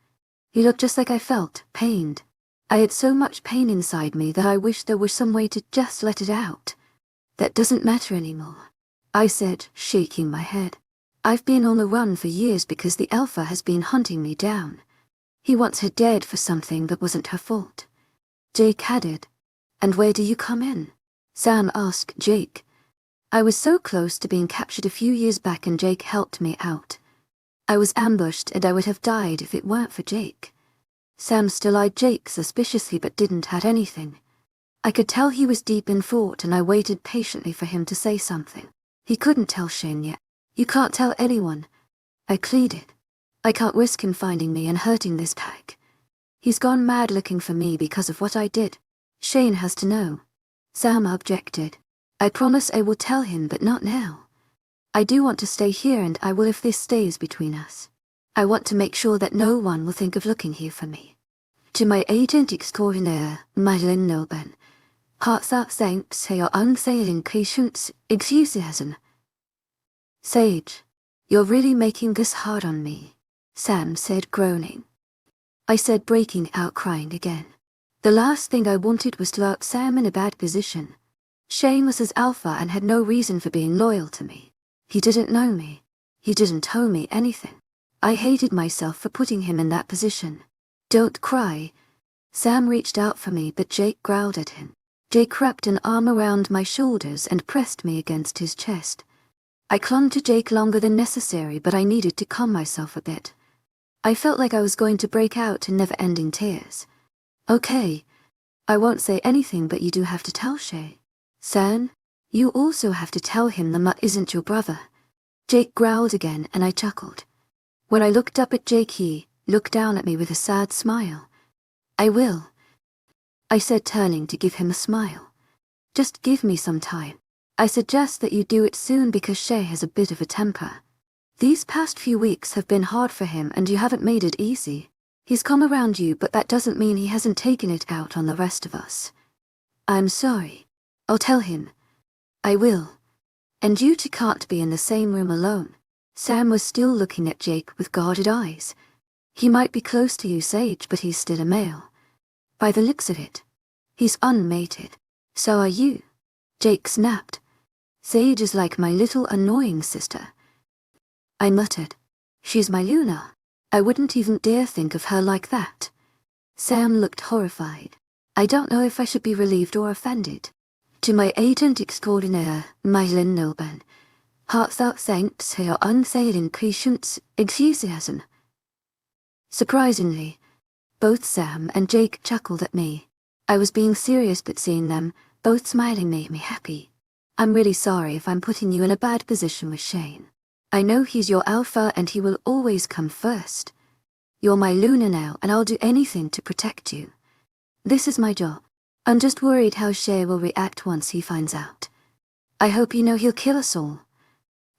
He looked just like I felt, pained. I had so much pain inside me that I wished there was some way to just let it out. That doesn't matter anymore, I said, shaking my head. I've been on the run for years because the Alpha has been hunting me down. He wants her dead for something that wasn't her fault. Jake added. And where do you come in? Sam asked Jake. I was so close to being captured a few years back, and Jake helped me out. I was ambushed and I would have died if it weren't for Jake. Sam still eyed Jake suspiciously but didn't add anything. I could tell he was deep in thought, and I waited patiently for him to say something. He couldn't tell Shane yet. You can't tell anyone, I pleaded. I can't risk him finding me and hurting this pack. He's gone mad looking for me because of what I did. Shane has to know. Sam objected. I promise I will tell him, but not now. I do want to stay here, and I will if this stays between us. I want to make sure that no one will think of looking here for me. 𝐿𝐤𝐧𝐼𝐸 𝐿𝐤𝐧𝐸 Sage, you're really making this hard on me, Sam said, groaning. I said, breaking out crying again. The last thing I wanted was to put Sam in a bad position. Shane was his Alpha and had no reason for being loyal to me. He didn't know me. He didn't owe me anything. I hated myself for putting him in that position. Don't cry. Sam reached out for me, but Jake growled at him. Jake wrapped an arm around my shoulders and pressed me against his chest. I clung to Jake longer than necessary, but I needed to calm myself a bit. I felt like I was going to break out in never-ending tears. Okay, I won't say anything, but you do have to tell Shay. Sam, you also have to tell him the mutt isn't your brother. Jake growled again, and I chuckled. When I looked up at Jake, he looked down at me with a sad smile. I will, I said, turning to give him a smile. Just give me some time. I suggest that you do it soon because Shay has a bit of a temper. These past few weeks have been hard for him, and you haven't made it easy. He's come around you, but that doesn't mean he hasn't taken it out on the rest of us. I'm sorry. I'll tell him. I will. And you two can't be in the same room alone. Sam was still looking at Jake with guarded eyes. He might be close to you, Sage, but he's still a male. By the looks of it. He's unmated. So are you. Jake snapped. Sage is like my little annoying sister. I muttered. She's my Luna. I wouldn't even dare think of her like that. Sam looked horrified. I don't know if I should be relieved or offended. To my agent extraordinaire, 𝐿𝐵 heartfelt thanks for your unfailing patience, enthusiasm. Surprisingly, both Sam and Jake chuckled at me. I was being serious, but seeing them both smiling made me happy. I'm really sorry if I'm putting you in a bad position with Shane. I know he's your alpha and he will always come first. You're my Luna now and I'll do anything to protect you. This is my job. I'm just worried how Shay will react once he finds out. I hope you know he'll kill us all.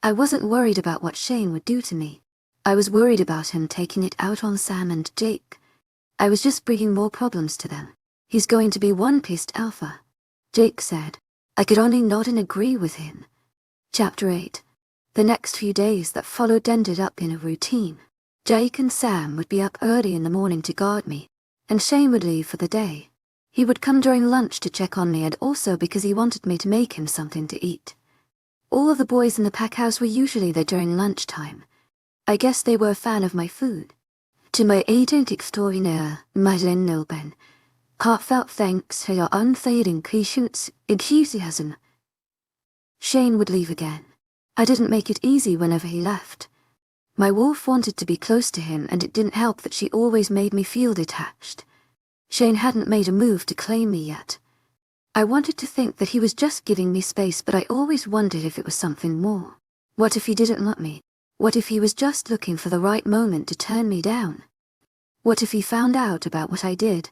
I wasn't worried about what Shane would do to me. I was worried about him taking it out on Sam and Jake. I was just bringing more problems to them. He's going to be one pissed alpha, Jake said. I could only nod and agree with him. Chapter 8. The next few days that followed ended up in a routine. Jake and Sam would be up early in the morning to guard me, and Shane would leave for the day. He would come during lunch to check on me and also because he wanted me to make him something to eat. All of the boys in the pack house were usually there during lunchtime. I guess they were a fan of my food. To my agent extraordinaire, 𝐿𝐵 heartfelt thanks for your unfailing patience, enthusiasm. Shane would leave again. I didn't make it easy whenever he left. My wolf wanted to be close to him and it didn't help that she always made me feel detached. Shane hadn't made a move to claim me yet. I wanted to think that he was just giving me space, but I always wondered if it was something more. What if he didn't want me? What if he was just looking for the right moment to turn me down? What if he found out about what I did?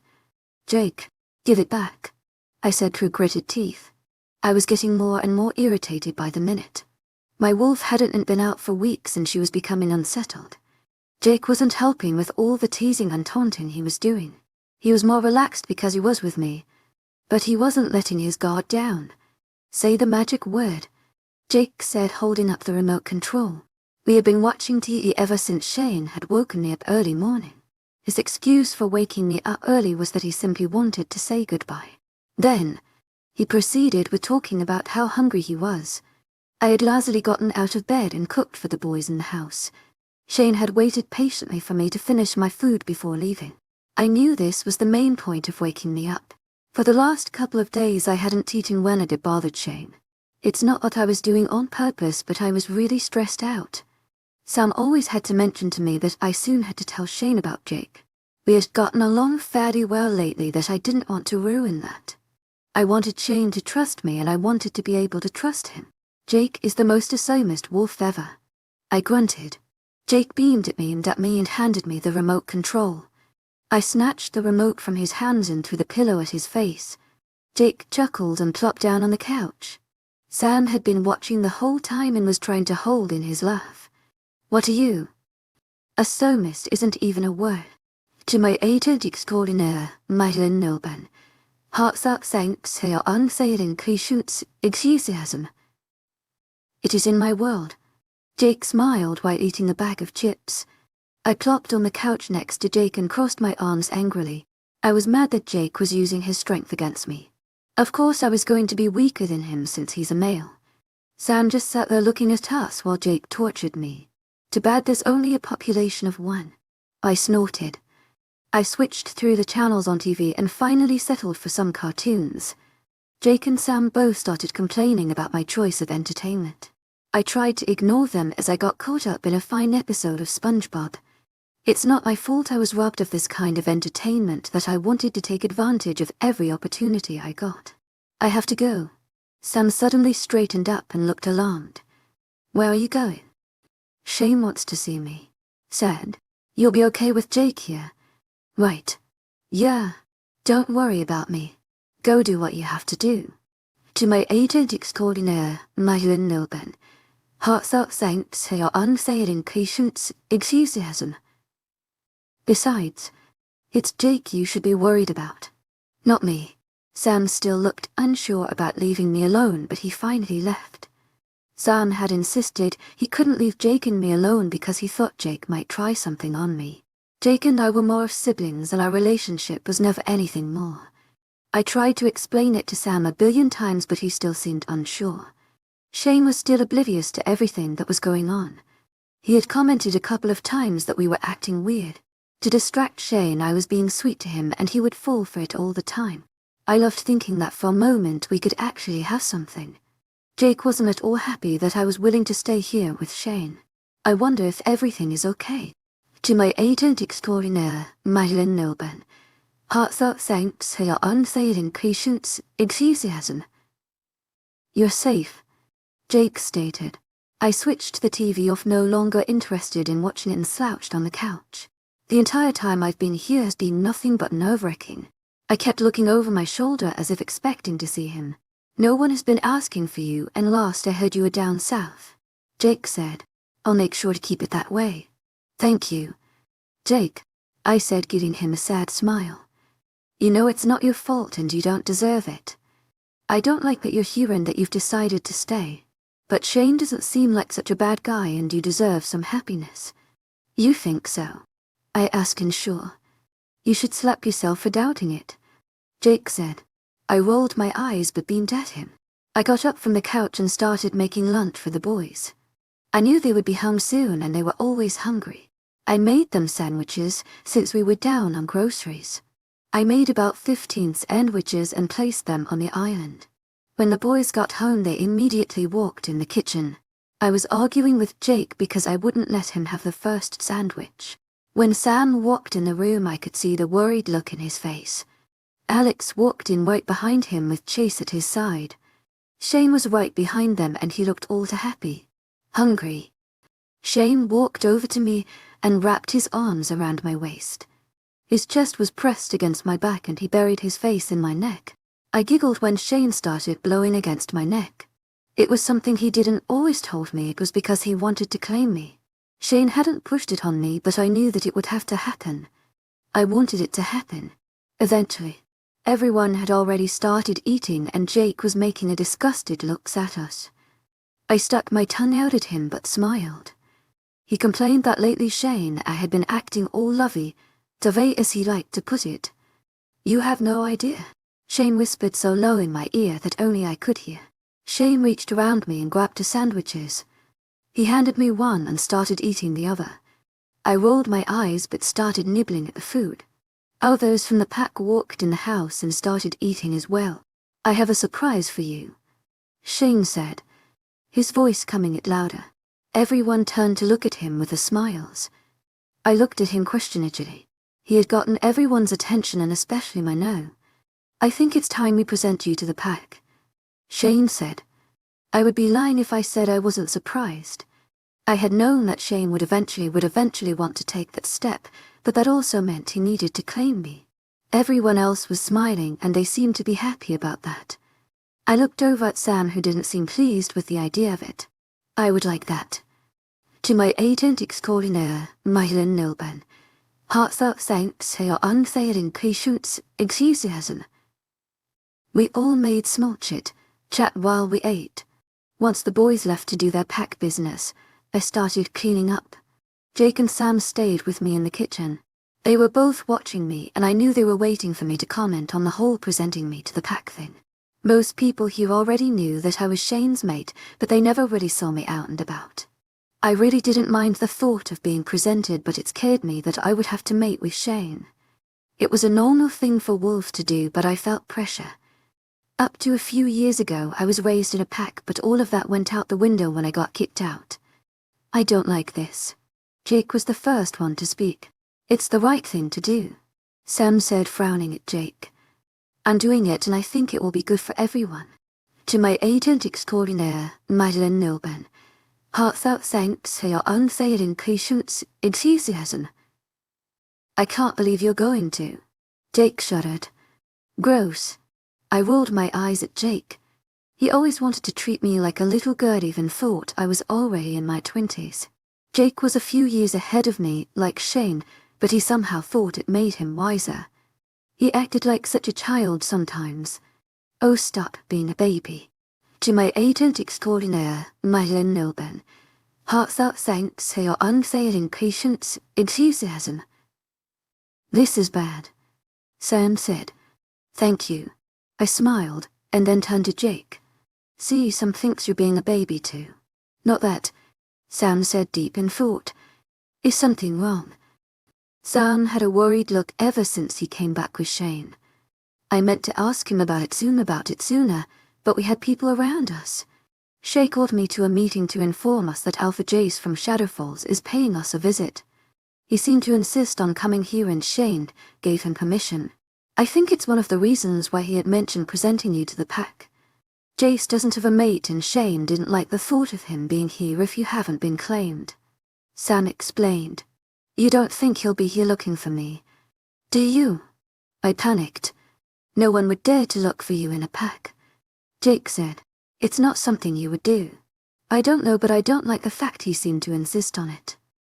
Jake, give it back, I said through gritted teeth. I was getting more and more irritated by the minute. My wolf hadn't been out for weeks and she was becoming unsettled. Jake wasn't helping with all the teasing and taunting he was doing. He was more relaxed because he was with me, but he wasn't letting his guard down. Say the magic word, Jake said, holding up the remote control. We had been watching TV ever since Shane had woken me up early morning. His excuse for waking me up early was that he simply wanted to say goodbye. Then, he proceeded with talking about how hungry he was. I had lazily gotten out of bed and cooked for the boys in the house. Shane had waited patiently for me to finish my food before leaving. I knew this was the main point of waking me up. For the last couple of days I hadn't eaten when it bothered Shane. It's not what I was doing on purpose, but I was really stressed out. Sam always had to mention to me that I soon had to tell Shane about Jake. We had gotten along fairly well lately that I didn't want to ruin that. I wanted Shane to trust me and I wanted to be able to trust him. Jake is the most 𝐿𝐵 wolf ever. I grunted. Jake beamed at me and handed me the remote control. I snatched the remote from his hands and threw the pillow at his face. Jake chuckled and plopped down on the couch. Sam had been watching the whole time and was trying to hold in his laugh. What are you? 𝐿𝐵 isn't even a word. To my agent extraordinaire, 𝐿𝐵 heartfelt thanks for your unfailing patience, enthusiasm. It is in my world. Jake smiled while eating a bag of chips. I plopped on the couch next to Jake and crossed my arms angrily. I was mad that Jake was using his strength against me. Of course I was going to be weaker than him since he's a male. Sam just sat there looking at us while Jake tortured me. Too bad there's only a population of one. I snorted. I switched through the channels on TV and finally settled for some cartoons. Jake and Sam both started complaining about my choice of entertainment. I tried to ignore them as I got caught up in a fine episode of SpongeBob. It's not my fault I was robbed of this kind of entertainment, that I wanted to take advantage of every opportunity I got. I have to go. Sam suddenly straightened up and looked alarmed. Where are you going? Shane wants to see me. Said. You'll be okay with Jake here? Right. Yeah. Don't worry about me. Go do what you have to do. To my agent extraordinaire, 𝐿𝐵 heartfelt thanks for your unfailing patience, enthusiasm. Besides, it's Jake you should be worried about, not me. Sam still looked unsure about leaving me alone, but he finally left. Sam had insisted he couldn't leave Jake and me alone because he thought Jake might try something on me. Jake and I were more of siblings and our relationship was never anything more. I tried to explain it to Sam 1,000,000,000 times, but he still seemed unsure. Shane was still oblivious to everything that was going on. He had commented a couple of times that we were acting weird. To distract Shane, I was being sweet to him and he would fall for it all the time. I loved thinking that for a moment we could actually have something. Jake wasn't at all happy that I was willing to stay here with Shane. I wonder if everything is okay. To my agent extraordinaire, Madeline Nilben. Heartfelt thanks for your unfailing patience, enthusiasm. You're safe, Jake stated. I switched the TV off, no longer interested in watching it, and slouched on the couch. The entire time I've been here has been nothing but nerve-wracking. I kept looking over my shoulder as if expecting to see him. No one has been asking for you, and last I heard you were down south, Jake said. I'll make sure to keep it that way. Thank you, Jake, I said, giving him a sad smile. You know it's not your fault and you don't deserve it. I don't like that you're here and that you've decided to stay. But Shane doesn't seem like such a bad guy and you deserve some happiness. You think so? I asked, unsure. You should slap yourself for doubting it, Jake said. I rolled my eyes but beamed at him. I got up from the couch and started making lunch for the boys. I knew they would be home soon and they were always hungry. I made them sandwiches since we were down on groceries. I made about 15 sandwiches and placed them on the island. When the boys got home, they immediately walked in the kitchen. I was arguing with Jake because I wouldn't let him have the first sandwich. When Sam walked in the room, I could see the worried look in his face. Alex walked in right behind him with Chase at his side. Shane was right behind them and he looked all too happy. Hungry. Shane walked over to me and wrapped his arms around my waist. His chest was pressed against my back and he buried his face in my neck. I giggled when Shane started blowing against my neck. It was something he didn't always told me it was because he wanted to claim me. Shane hadn't pushed it on me, but I knew that it would have to happen. I wanted it to happen. Eventually. Everyone had already started eating and Jake was making a disgusted looks at us. I stuck my tongue out at him but smiled. He complained that lately Shane I had been acting all lovey-dovey, as he liked to put it. You have no idea, Shane whispered so low in my ear that only I could hear. Shane reached around me and grabbed the sandwiches. He handed me one and started eating the other. I rolled my eyes but started nibbling at the food. Others from the pack walked in the house and started eating as well. I have a surprise for you, Shane said, his voice coming it louder. Everyone turned to look at him with the smiles. I looked at him questioningly. He had gotten everyone's attention and especially mine now. I think it's time we present you to the pack, Shane said. I would be lying if I said I wasn't surprised. I had known that Shane would eventually want to take that step, but that also meant he needed to claim me. Everyone else was smiling and they seemed to be happy about that. I looked over at Sam, who didn't seem pleased with the idea of it. I would like that. To my agent extraordinaire, Madeline Nilben. Heartfelt thanks for your unfailing patience, enthusiasm. We all made small chat while we ate. Once the boys left to do their pack business, I started cleaning up. Jake and Sam stayed with me in the kitchen. They were both watching me and I knew they were waiting for me to comment on the whole presenting me to the pack thing. Most people here already knew that I was Shane's mate, but they never really saw me out and about. I really didn't mind the thought of being presented, but it scared me that I would have to mate with Shane. It was a normal thing for wolves to do, but I felt pressure. Up to a few years ago, I was raised in a pack, but all of that went out the window when I got kicked out. I don't like this. Jake was the first one to speak. It's the right thing to do, Sam said, frowning at Jake. I'm doing it and I think it will be good for everyone. To my agent extraordinaire, Madeline Nilben. Heartfelt thanks for your unfailing patience, enthusiasm. I can't believe you're going to. Jake shuddered. Gross. I rolled my eyes at Jake. He always wanted to treat me like a little girl, even thought I was already in my 20s. Jake was a few years ahead of me, like Shane, but he somehow thought it made him wiser. He acted like such a child sometimes. Oh, stop being a baby. To my agent extraordinaire, Madeline Nilben. Heartfelt thanks for your unfailing patience, enthusiasm. This is bad, Sam said. Thank you. I smiled, and then turned to Jake. See, Sam thinks you're being a baby too. Not that, Sam said, deep in thought. Is something wrong? Sam had a worried look ever since he came back with Shane. I meant to ask him about it sooner, but we had people around us. Shay called me to a meeting to inform us that 𝐿𝐴 from Shadow Falls is paying us a visit. He seemed to insist on coming here and Shane gave him permission. I think it's one of the reasons why he had mentioned presenting you to the pack. Jace doesn't have a mate and Shane didn't like the thought of him being here if you haven't been claimed. Sam explained. You don't think he'll be here looking for me, do you? I panicked. No one would dare to look for you in a pack. Jake said. It's not something you would do. I don't know, but I don't like the fact he seemed to insist on it.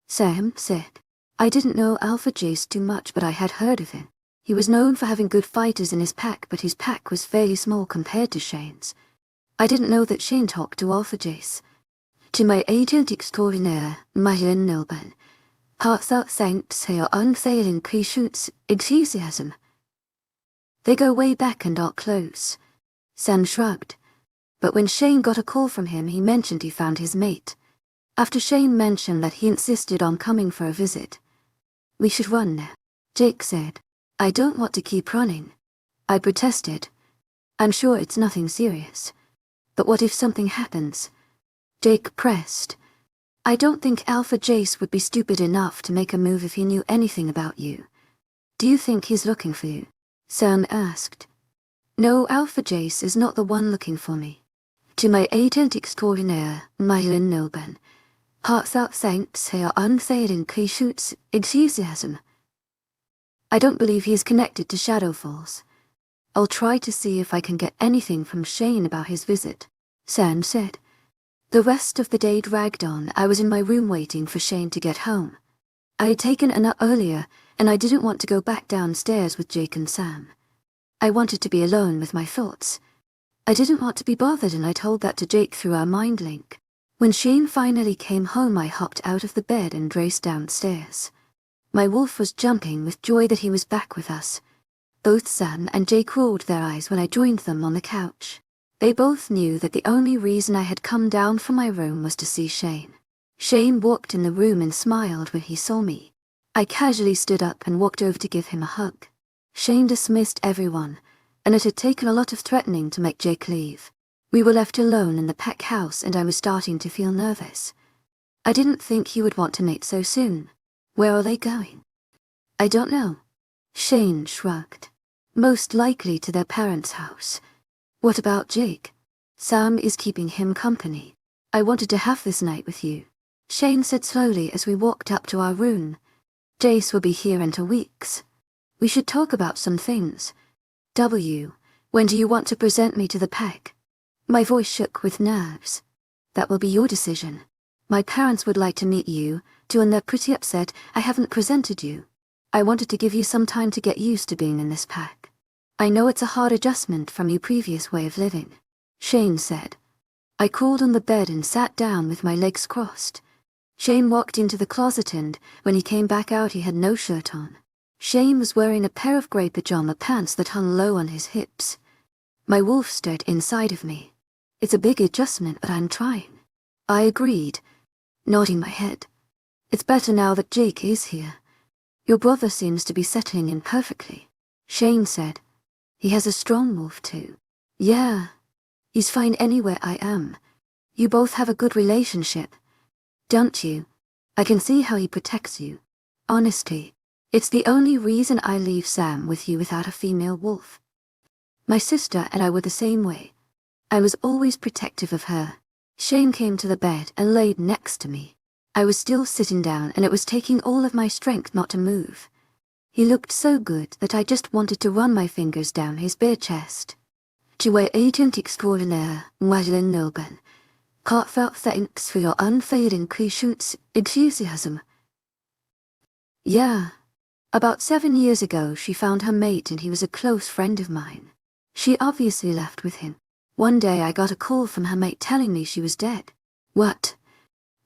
Sam said. I didn't know 𝐿𝐴 too much, but I had heard of him. He was known for having good fighters in his pack, but his pack was fairly small compared to Shane's. I didn't know that Shane talked to 𝐿𝐴. To my agent extraordinaire, 𝐿𝐴, 𝐿𝐴. They go way back and are close. Sam shrugged. But when Shane got a call from him, he mentioned he found his mate. After Shane mentioned that he insisted on coming for a visit. We should run now, Jake said. I don't want to keep running. I protested. I'm sure it's nothing serious. But what if something happens? Jake pressed. I don't think 𝐿𝐴 would be stupid enough to make a move if he knew anything about you. Do you think he's looking for you? Sam asked. No, 𝐿𝐴 is not the one looking for me. To my agent extraordinaire, 𝐿𝐴, 𝐿𝐴. I don't believe he is connected to Shadow Falls. I'll try to see if I can get anything from Shane about his visit, Sam said. The rest of the day dragged on. I was in my room waiting for Shane to get home. I had taken a nap earlier, and I didn't want to go back downstairs with Jake and Sam. I wanted to be alone with my thoughts. I didn't want to be bothered, and I told that to Jake through our mind link. When Shane finally came home, I hopped out of the bed and raced downstairs. My wolf was jumping with joy that he was back with us. Both Sam and Jake rolled their eyes when I joined them on the couch. They both knew that the only reason I had come down from my room was to see Shane. Shane walked in the room and smiled when he saw me. I casually stood up and walked over to give him a hug. Shane dismissed everyone, and it had taken a lot of threatening to make Jake leave. We were left alone in the pack house, and I was starting to feel nervous. I didn't think he would want to mate so soon. Where are they going? I don't know. Shane shrugged. Most likely to their parents' house. What about Jake? Sam is keeping him company. I wanted to have this night with you, Shane said slowly as we walked up to our room. Jace will be here in 2 weeks. We should talk about some things. When do you want to present me to the pack? My voice shook with nerves. That will be your decision. My parents would like to meet you, too, and they're pretty upset I haven't presented you. I wanted to give you some time to get used to being in this pack. I know it's a hard adjustment from your previous way of living, Shane said. I crawled on the bed and sat down with my legs crossed. Shane walked into the closet, and when he came back out he had no shirt on. Shane was wearing a pair of grey pajama pants that hung low on his hips. My wolf stared inside of me. It's a big adjustment, but I'm trying. I agreed, nodding my head. It's better now that Jake is here. Your brother seems to be settling in perfectly, Shane said. He has a strong wolf too. Yeah. He's fine anywhere I am. You both have a good relationship, don't you? I can see how he protects you. Honestly, it's the only reason I leave Sam with you without a female wolf. My sister and I were the same way. I was always protective of her. Shane came to the bed and laid next to me. I was still sitting down, and it was taking all of my strength not to move. He looked so good that I just wanted to run my fingers down his bare chest. To my agent extraordinaire, 𝐿𝐴, heartfelt thanks for your unfailing enthusiasm. Yeah. About 7 years ago, she found her mate, and he was a close friend of mine. She obviously left with him. One day I got a call from her mate telling me she was dead. What?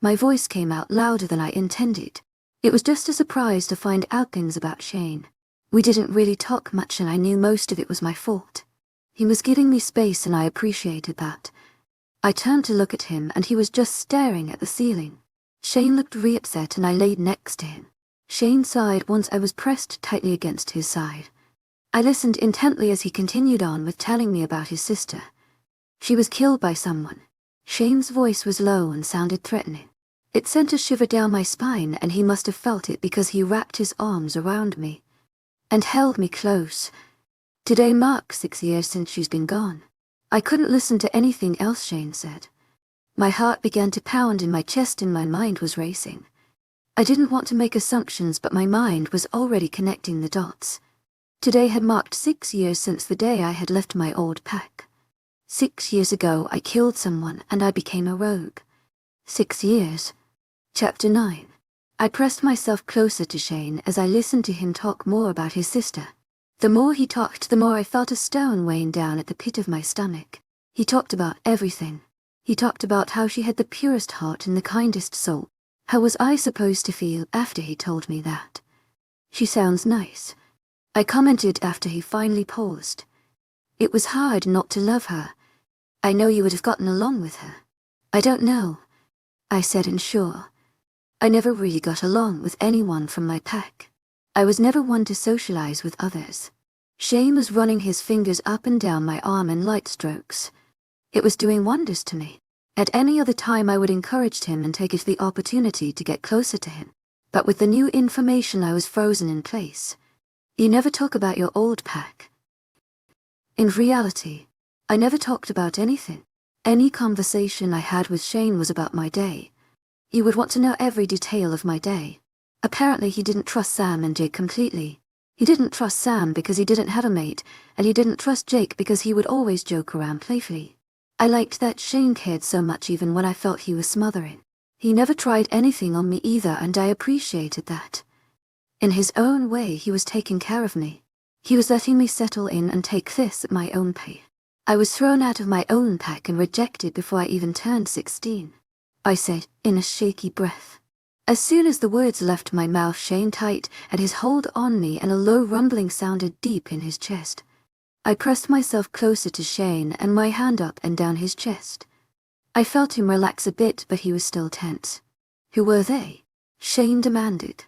My voice came out louder than I intended. It was just a surprise to find out things about Shane. We didn't really talk much, and I knew most of it was my fault. He was giving me space, and I appreciated that. I turned to look at him, and he was just staring at the ceiling. Shane looked upset, and I laid next to him. Shane sighed once I was pressed tightly against his side. I listened intently as he continued on with telling me about his sister. She was killed by someone. Shane's voice was low and sounded threatening. It sent a shiver down my spine, and he must have felt it because he wrapped his arms around me and held me close. Today marks 6 years since she's been gone. I couldn't listen to anything else Shane said. My heart began to pound in my chest and my mind was racing. I didn't want to make assumptions, but my mind was already connecting the dots. Today had marked 6 years since the day I had left my old pack. 6 years ago I killed someone and I became a rogue. 6 years. Chapter 9. I pressed myself closer to Shane as I listened to him talk more about his sister. The more he talked, the more I felt a stone weighing down at the pit of my stomach. He talked about everything. He talked about how she had the purest heart and the kindest soul. How was I supposed to feel after he told me that? She sounds nice, I commented after he finally paused. It was hard not to love her. I know you would have gotten along with her. I don't know, I said unsure. I never really got along with anyone from my pack. I was never one to socialize with others. Shane was running his fingers up and down my arm in light strokes. It was doing wonders to me. At any other time I would encourage him and take it the opportunity to get closer to him. But with the new information I was frozen in place. You never talk about your old pack. In reality, I never talked about anything. Any conversation I had with Shane was about my day. He would want to know every detail of my day. Apparently he didn't trust Sam and Jake completely. He didn't trust Sam because he didn't have a mate, and he didn't trust Jake because he would always joke around playfully. I liked that Shane cared so much even when I felt he was smothering. He never tried anything on me either, and I appreciated that. In his own way, he was taking care of me. He was letting me settle in and take this at my own pace. I was thrown out of my own pack and rejected before I even turned 16. I said, in a shaky breath. As soon as the words left my mouth, Shane tight and his hold on me, and a low rumbling sounded deep in his chest. I pressed myself closer to Shane and my hand up and down his chest. I felt him relax a bit, but he was still tense. Who were they? Shane demanded.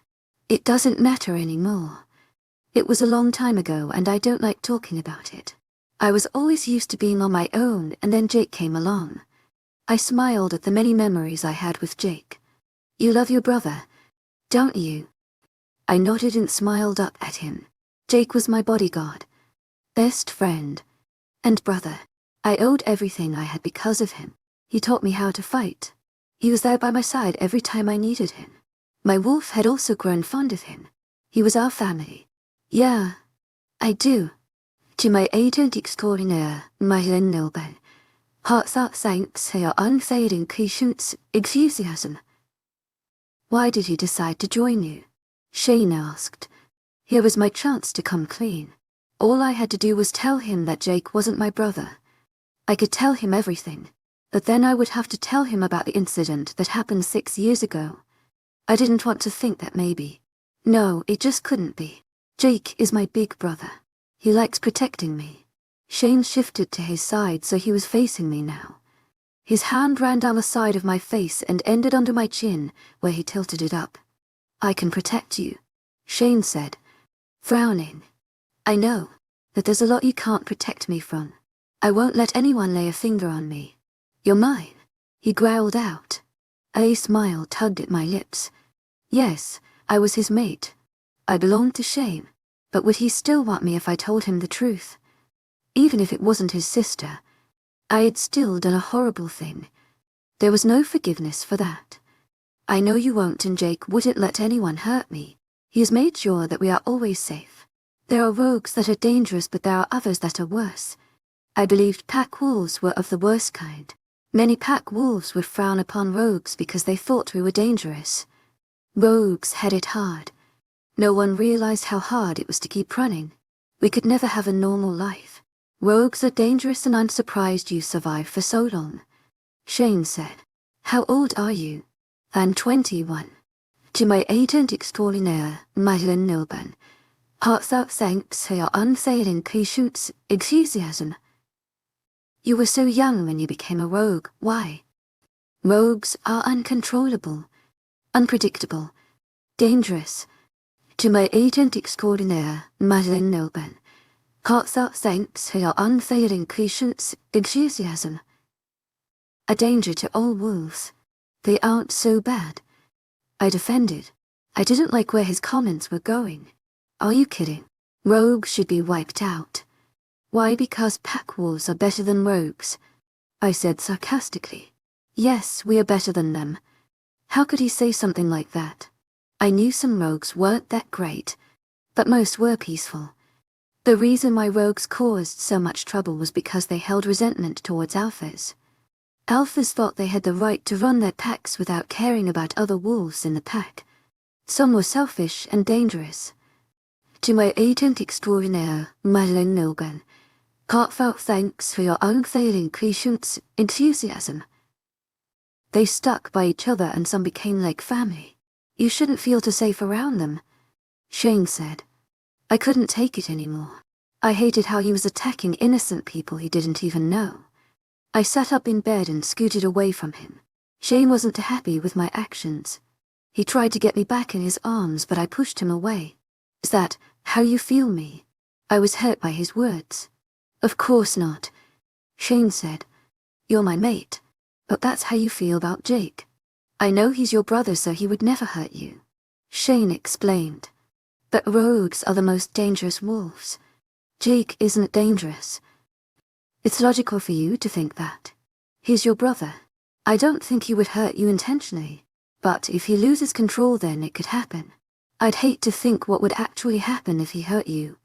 It doesn't matter anymore. It was a long time ago and I don't like talking about it. I was always used to being on my own, and then Jake came along. I smiled at the many memories I had with Jake. You love your brother, don't you? I nodded and smiled up at him. Jake was my bodyguard, best friend, and brother. I owed everything I had because of him. He taught me how to fight. He was there by my side every time I needed him. My wolf had also grown fond of him. He was our family. Yeah, I do. 𝐿𝐷𝐞𝐿𝐬 𝐊𝐢𝐳𝐷𝐞𝐝. Why did he decide to join you? Shane asked. Here was my chance to come clean. All I had to do was tell him that Jake wasn't my brother. I could tell him everything, but then I would have to tell him about the incident that happened 6 years ago. I didn't want to think that maybe. No, it just couldn't be. Jake is my big brother. He likes protecting me. Shane shifted to his side so he was facing me now. His hand ran down the side of my face and ended under my chin, where he tilted it up. I can protect you, Shane said, frowning. I know that there's a lot you can't protect me from. I won't let anyone lay a finger on me. You're mine, he growled out. A smile tugged at my lips. Yes, I was his mate. I belonged to Shane, but would he still want me if I told him the truth? Even if it wasn't his sister, I had still done a horrible thing. There was no forgiveness for that. I know you won't, and Jake wouldn't let anyone hurt me. He has made sure that we are always safe. There are rogues that are dangerous, but there are others that are worse. I believed pack wolves were of the worst kind. Many pack wolves would frown upon rogues because they thought we were dangerous. Rogues had it hard. No one realized how hard it was to keep running. We could never have a normal life. Rogues are dangerous, and I'm surprised you survived for so long, Shane said. How old are you? I'm 21. 𝐿𝐷𝐞𝐿𝐬 𝐷𝐞𝐿𝐬. You were so young when you became a rogue. Why? Rogues are uncontrollable, unpredictable, dangerous. 𝐿𝐷𝐞𝐿𝐬. 𝐶𝐮𝐬𝐲𝐑𝐞𝐜 unfailing patience, enthusiasm. A danger to all wolves. They aren't so bad. I defended. I didn't like where his comments were going. Are you kidding? Rogues should be wiped out. Why? Because pack wolves are better than rogues? I said sarcastically. Yes, we are better than them. How could he say something like that? I knew some rogues weren't that great, but most were peaceful. The reason why rogues caused so much trouble was because they held resentment towards alphas. Alphas thought they had the right to run their packs without caring about other wolves in the pack. Some were selfish and dangerous. 𝐊𝐢𝐳𝐳 𝐊𝐢𝐳𝐬𝐑𝐞𝐝. Heartfelt thanks for your unfailing patience, enthusiasm. They stuck by each other and some became like family. You shouldn't feel too safe around them, Shane said. I couldn't take it anymore. I hated how he was attacking innocent people he didn't even know. I sat up in bed and scooted away from him. Shane wasn't happy with my actions. He tried to get me back in his arms, but I pushed him away. Is that how you feel me? I was hurt by his words. Of course not, Shane said. You're my mate, but that's how you feel about Jake. I know he's your brother, so he would never hurt you, Shane explained. But rogues are the most dangerous wolves. Jake isn't dangerous. It's logical for you to think that. He's your brother. I don't think he would hurt you intentionally, but if he loses control, then it could happen. I'd hate to think what would actually happen if he hurt you.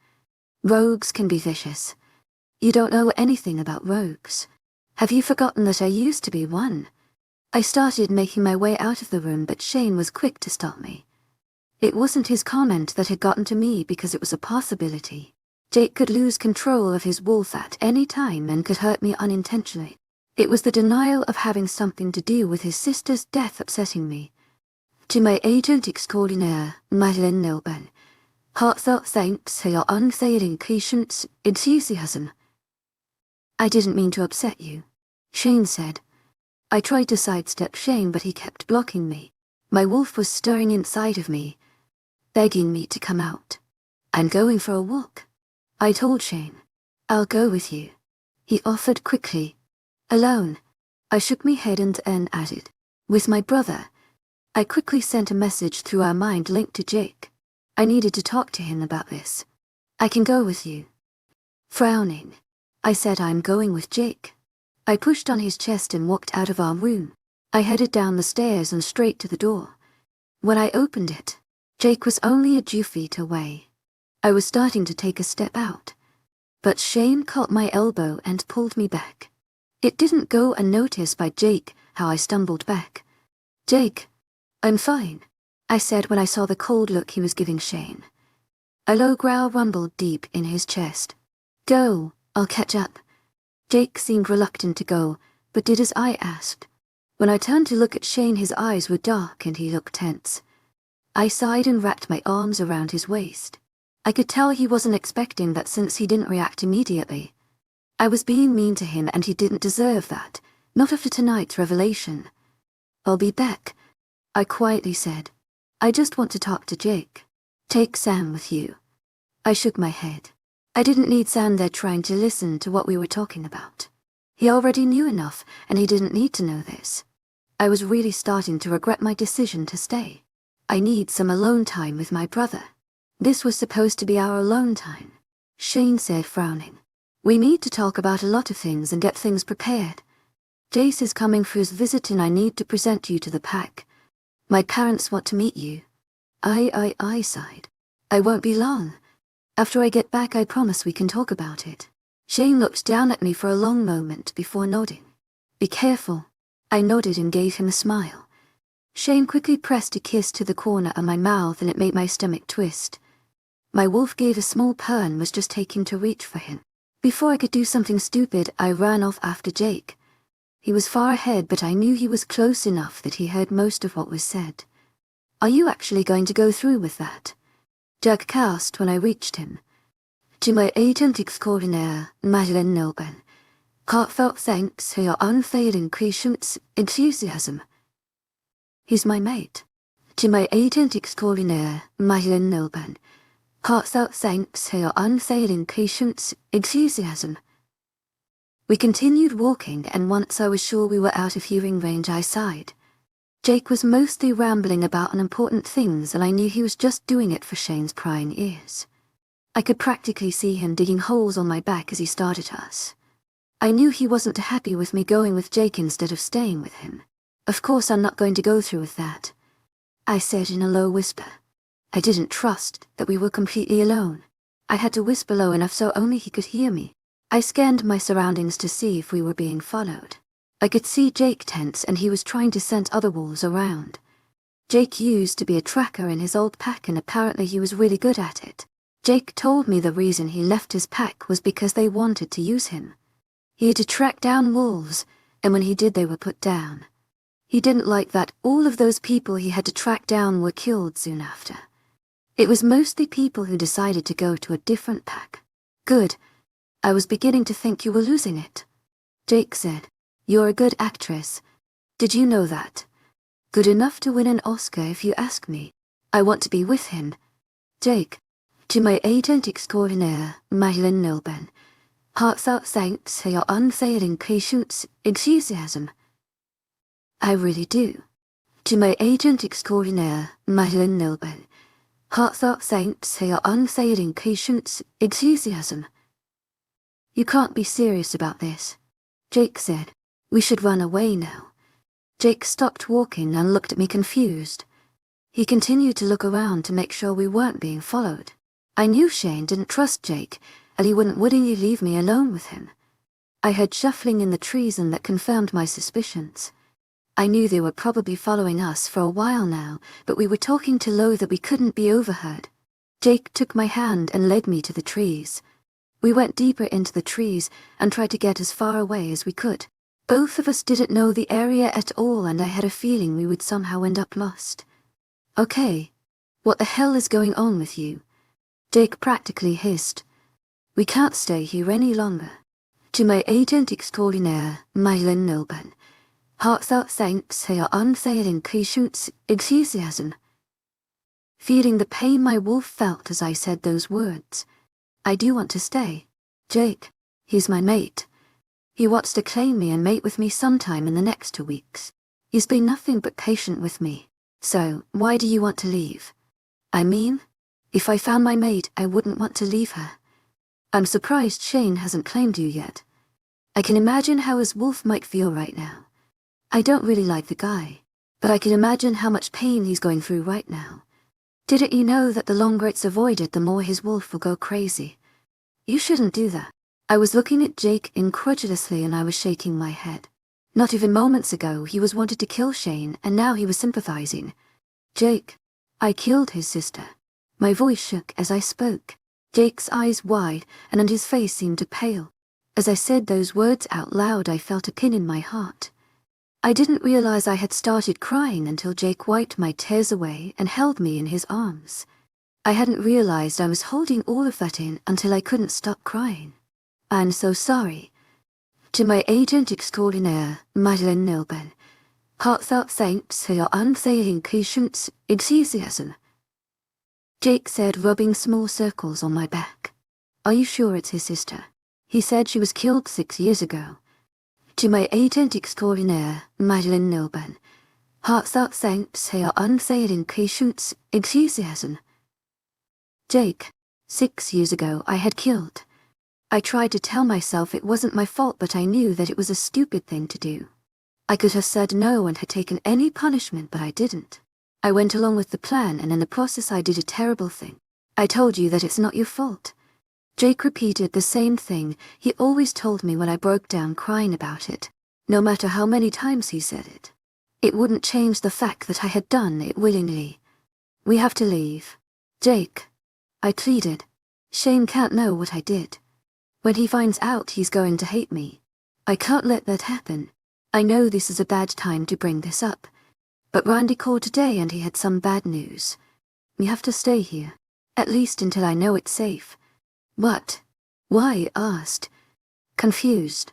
Rogues can be vicious. You don't know anything about rogues. Have you forgotten that I used to be one? I started making my way out of the room, but Shane was quick to stop me. It wasn't his comment that had gotten to me, because it was a possibility. Jake could lose control of his wolf at any time and could hurt me unintentionally. It was the denial of having something to do with his sister's death upsetting me. 𝐊𝐢𝐳𝐳 Heartfelt thanks for your unfailing patience, enthusiasm. I didn't mean to upset you, Shane said. I tried to sidestep Shane, but he kept blocking me. My wolf was stirring inside of me, begging me to come out. I'm going for a walk, I told Shane. I'll go with you, he offered quickly. Alone? I shook my head and then added, with my brother. I quickly sent a message through our mind linked to Jake. I needed to talk to him about this. I can go with you. Frowning, I said I'm going with Jake. I pushed on his chest and walked out of our room. I headed down the stairs and straight to the door. When I opened it, Jake was only a few feet away. I was starting to take a step out, but Shane caught my elbow and pulled me back. It didn't go unnoticed by Jake how I stumbled back. Jake, I'm fine, I said when I saw the cold look he was giving Shane. A low growl rumbled deep in his chest. Go, I'll catch up. Jake seemed reluctant to go, but did as I asked. When I turned to look at Shane, his eyes were dark and he looked tense. I sighed and wrapped my arms around his waist. I could tell he wasn't expecting that since he didn't react immediately. I was being mean to him and he didn't deserve that, not after tonight's revelation. I'll be back, I quietly said. I just want to talk to Jake. Take Sam with you. I shook my head. I didn't need Sam there trying to listen to what we were talking about. He already knew enough and he didn't need to know this. I was really starting to regret my decision to stay. I need some alone time with my brother. This was supposed to be our alone time, Shane said, frowning. We need to talk about a lot of things and get things prepared. Jace is coming for his visit and I need to present you to the pack. My parents want to meet you. I sighed. I won't be long. After I get back, I promise we can talk about it. Shane looked down at me for a long moment before nodding. Be careful. I nodded and gave him a smile. Shane quickly pressed a kiss to the corner of my mouth and it made my stomach twist. My wolf gave a small purr and was just taking to reach for him. Before I could do something stupid, I ran off after Jake. He was far ahead, but I knew he was close enough that he heard most of what was said. Are you actually going to go through with that? Jack asked when I reached him. 𝐊𝐢𝐳𝐳 Heartfelt thanks for your unfailing patience, enthusiasm. He's my mate. 𝐊𝐢𝐳𝐳 𝐿𝐴𝐳𝐸𝐴𝐈𝐶𝐬 We continued walking, and once I was sure we were out of hearing range, I sighed. Jake was mostly rambling about unimportant things, and I knew he was just doing it for Shane's prying ears. I could practically see him digging holes on my back as he stared at us. I knew he wasn't happy with me going with Jake instead of staying with him. Of course I'm not going to go through with that, I said in a low whisper. I didn't trust that we were completely alone. I had to whisper low enough so only he could hear me. I scanned my surroundings to see if we were being followed. I could see Jake tense, and he was trying to scent other wolves around. Jake used to be a tracker in his old pack, and apparently he was really good at it. Jake told me the reason he left his pack was because they wanted to use him. He had to track down wolves, and when he did they were put down. He didn't like that all of those people he had to track down were killed soon after. It was mostly people who decided to go to a different pack. Good. I was beginning to think you were losing it. Jake said, "You're a good actress. Did you know that? Good enough to win an Oscar if you ask me. I want to be with him." Jake, 𝐿𝐴𝐳𝐸𝐴𝐈𝐶𝐬 𝐿𝐴𝐳𝐸𝐴𝐞𝐝𝐤 I really do. 𝐊𝐢𝐺𝐻𝐼𝐴𝐈𝐶𝐬 𝐿𝐴𝐳𝐸𝐴𝐈𝐶𝐬 You can't be serious about this, Jake said. We should run away now. Jake stopped walking and looked at me confused. He continued to look around to make sure we weren't being followed. I knew Shane didn't trust Jake, and he wouldn't willingly leave me alone with him. I heard shuffling in the trees, and that confirmed my suspicions. I knew they were probably following us for a while now, but we were talking too low that we couldn't be overheard. Jake took my hand and led me to the trees. We went deeper into the trees and tried to get as far away as we could. Both of us didn't know the area at all, and I had a feeling we would somehow end up lost. Okay, what the hell is going on with you? Jake practically hissed. We can't stay here any longer. 𝐿𝐴𝐳𝐸𝐴𝐈𝐶𝐬 𝐿𝐴𝐳𝐸𝐴𝐈𝐶𝐬 Feeling the pain my wolf felt as I said those words. I do want to stay. Jake, he's my mate. He wants to claim me and mate with me sometime in the next 2 weeks. He's been nothing but patient with me. So, why do you want to leave? I mean, if I found my mate, I wouldn't want to leave her. I'm surprised Shane hasn't claimed you yet. I can imagine how his wolf might feel right now. I don't really like the guy, but I can imagine how much pain he's going through right now. Didn't you know that the longer it's avoided, the more his wolf will go crazy? You shouldn't do that. I was looking at Jake incredulously, and I was shaking my head. Not even moments ago he was wanted to kill Shane, and now he was sympathizing. Jake, I killed his sister. My voice shook as I spoke. Jake's eyes wide, and his face seemed to pale. As I said those words out loud, I felt a pin in my heart. I didn't realize I had started crying until Jake wiped my tears away and held me in his arms. I hadn't realized I was holding all of that in until I couldn't stop crying. I'm so sorry. 𝐿𝐴𝐳𝐸𝐴𝐈𝐶𝐬 𝐿𝐴𝐳𝐸𝐴𝐻𝐼𝐴𝐴𝐬 Jake said, rubbing small circles on my back. Are you sure it's his sister? He said she was killed 6 years ago. 𝐿𝐴𝐳𝐸𝐴𝐈𝐶𝐬 𝐿𝐴𝐳𝐸𝐴𝐻𝐼𝐴𝐴𝐬 Jake, 6 years ago I had killed. I tried to tell myself it wasn't my fault, but I knew that it was a stupid thing to do. I could have said no and had taken any punishment, but I didn't. I went along with the plan, and in the process I did a terrible thing. I told you that it's not your fault. Jake repeated the same thing he always told me when I broke down crying about it. No matter how many times he said it, it wouldn't change the fact that I had done it willingly. We have to leave. Jake, I pleaded. Shane can't know what I did. When he finds out, he's going to hate me. I can't let that happen. I know this is a bad time to bring this up, but Randy called today and he had some bad news. We have to stay here, at least until I know it's safe. What? Why? I asked, confused.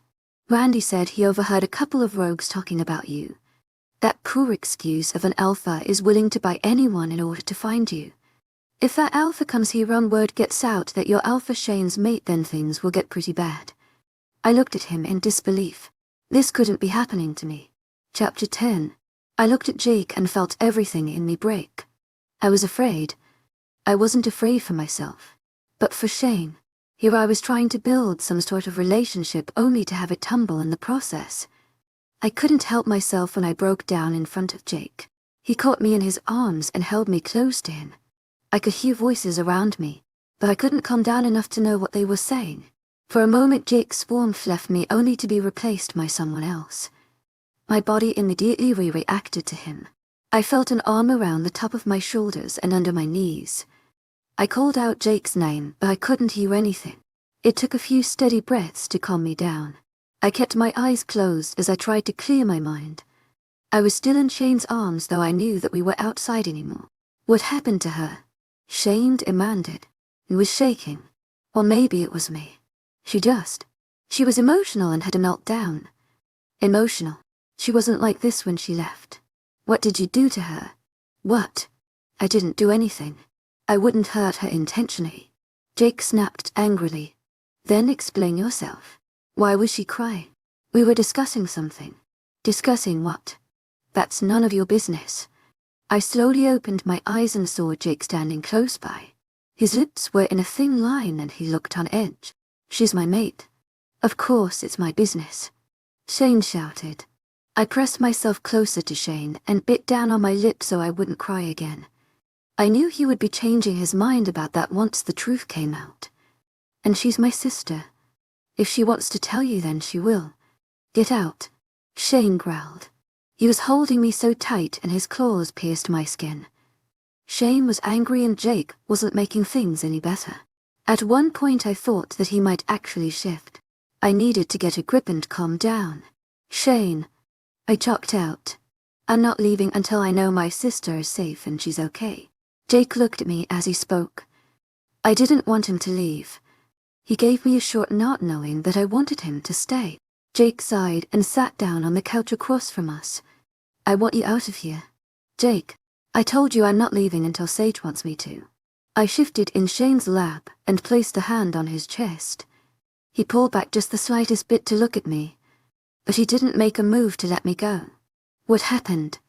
Randy said he overheard a couple of rogues talking about you. That poor excuse of an alpha is willing to buy anyone in order to find you. If that 𝐿𝐿𝐼𝐴 word gets out that you're Alpha Shane's mate, then things will get pretty bad. I looked at him in disbelief. This couldn't be happening to me. Chapter 10. I looked at Jake and felt everything in me break. I was afraid. I wasn't afraid for myself, but for Shane. Here I was trying to build some sort of relationship only to have it tumble in the process. I couldn't help myself when I broke down in front of Jake. He caught me in his arms and held me close to him. I could hear voices around me, but I couldn't calm down enough to know what they were saying. For a moment Jake's warmth left me only to be replaced by someone else. My body immediately reacted to him. I felt an arm around the top of my shoulders and under my knees. I called out Jake's name, but I couldn't hear anything. It took a few steady breaths to calm me down. I kept my eyes closed as I tried to clear my mind. I was still in Shane's arms, though I knew that we were outside anymore. What happened to her? Shane demanded. He was shaking. Or maybe it was me. She was emotional and had a meltdown. Emotional. She wasn't like this when she left. What did you do to her? What? I didn't do anything. I wouldn't hurt her intentionally. Jake snapped angrily. Then explain yourself. Why was she crying? We were discussing something. Discussing what? That's none of your business. I slowly opened my eyes and saw Jake standing close by. His lips were in a thin line and he looked on edge. She's my mate. Of course it's my business. Shane shouted. I pressed myself closer to Shane and bit down on my lip so I wouldn't cry again. I knew he would be changing his mind about that once the truth came out. And she's my sister. If she wants to tell you, then she will. Get out, Shane growled. He was holding me so tight and his claws pierced my skin. Shane was angry and Jake wasn't making things any better. At one point I thought that he might actually shift. I needed to get a grip and calm down. Shane, I chucked out. I'm not leaving until I know my sister is safe and she's okay. Jake looked at me as he spoke. I didn't want him to leave. He gave me a short nod knowing that I wanted him to stay. Jake sighed and sat down on the couch across from us. I want you out of here. Jake, I told you I'm not leaving until Sage wants me to. I shifted in Shane's lap and placed a hand on his chest. He pulled back just the slightest bit to look at me, but he didn't make a move to let me go. What happened?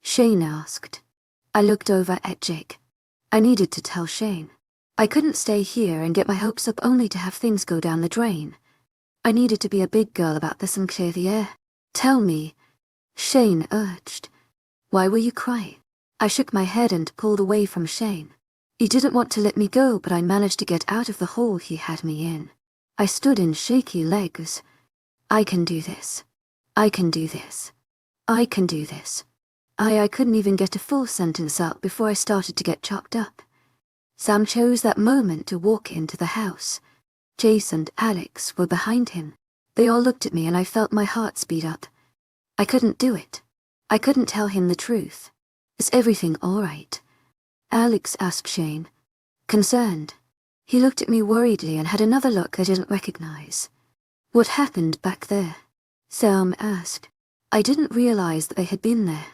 Shane asked. I looked over at Jake. I needed to tell Shane. I couldn't stay here and get my hopes up only to have things go down the drain. I needed to be a big girl about this and clear the air. Tell me, Shane urged. Why were you crying? I shook my head and pulled away from Shane. He didn't want to let me go, but I managed to get out of the hole he had me in. I stood in shaky legs. I can do this. I can do this. I can do this. I couldn't even get a full sentence out before I started to get chopped up. Sam chose that moment to walk into the house. Jace and Alex were behind him. They all looked at me and I felt my heart speed up. I couldn't do it. I couldn't tell him the truth. Is everything all right? Alex asked Shane, concerned. He looked at me worriedly and had another look I didn't recognize. What happened back there? Sam asked. I didn't realize that they had been there.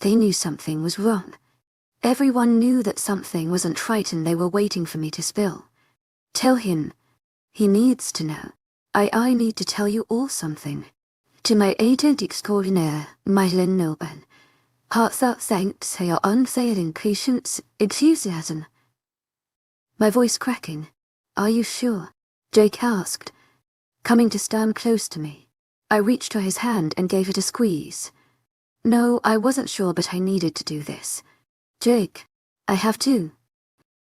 They knew something was wrong. Everyone knew that something wasn't right and they were waiting for me to spill. Tell him. He needs to know. I need to tell you all something. To my agent extraordinaire, Myelin Nilben. Heartfelt thanks for your unfailing patience, enthusiasm. My voice cracking. Are you sure? Jake asked, coming to stand close to me. I reached for his hand and gave it a squeeze. No, I wasn't sure, but I needed to do this. Jake, I have to.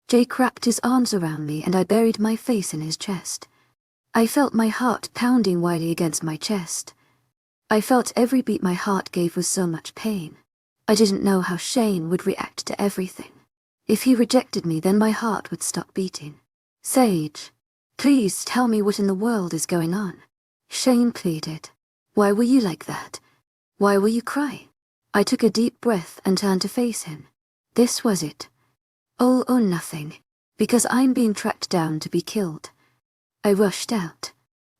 Jake wrapped his arms around me and I buried my face in his chest. I felt my heart pounding wildly against my chest. I felt every beat my heart gave was so much pain. I didn't know how Shane would react to everything. If he rejected me, then my heart would stop beating. Sage, please tell me what in the world is going on. Shane pleaded. Why were you like that? Why were you crying? I took a deep breath and turned to face him. This was it. All or nothing, because I'm being tracked down to be killed. I rushed out.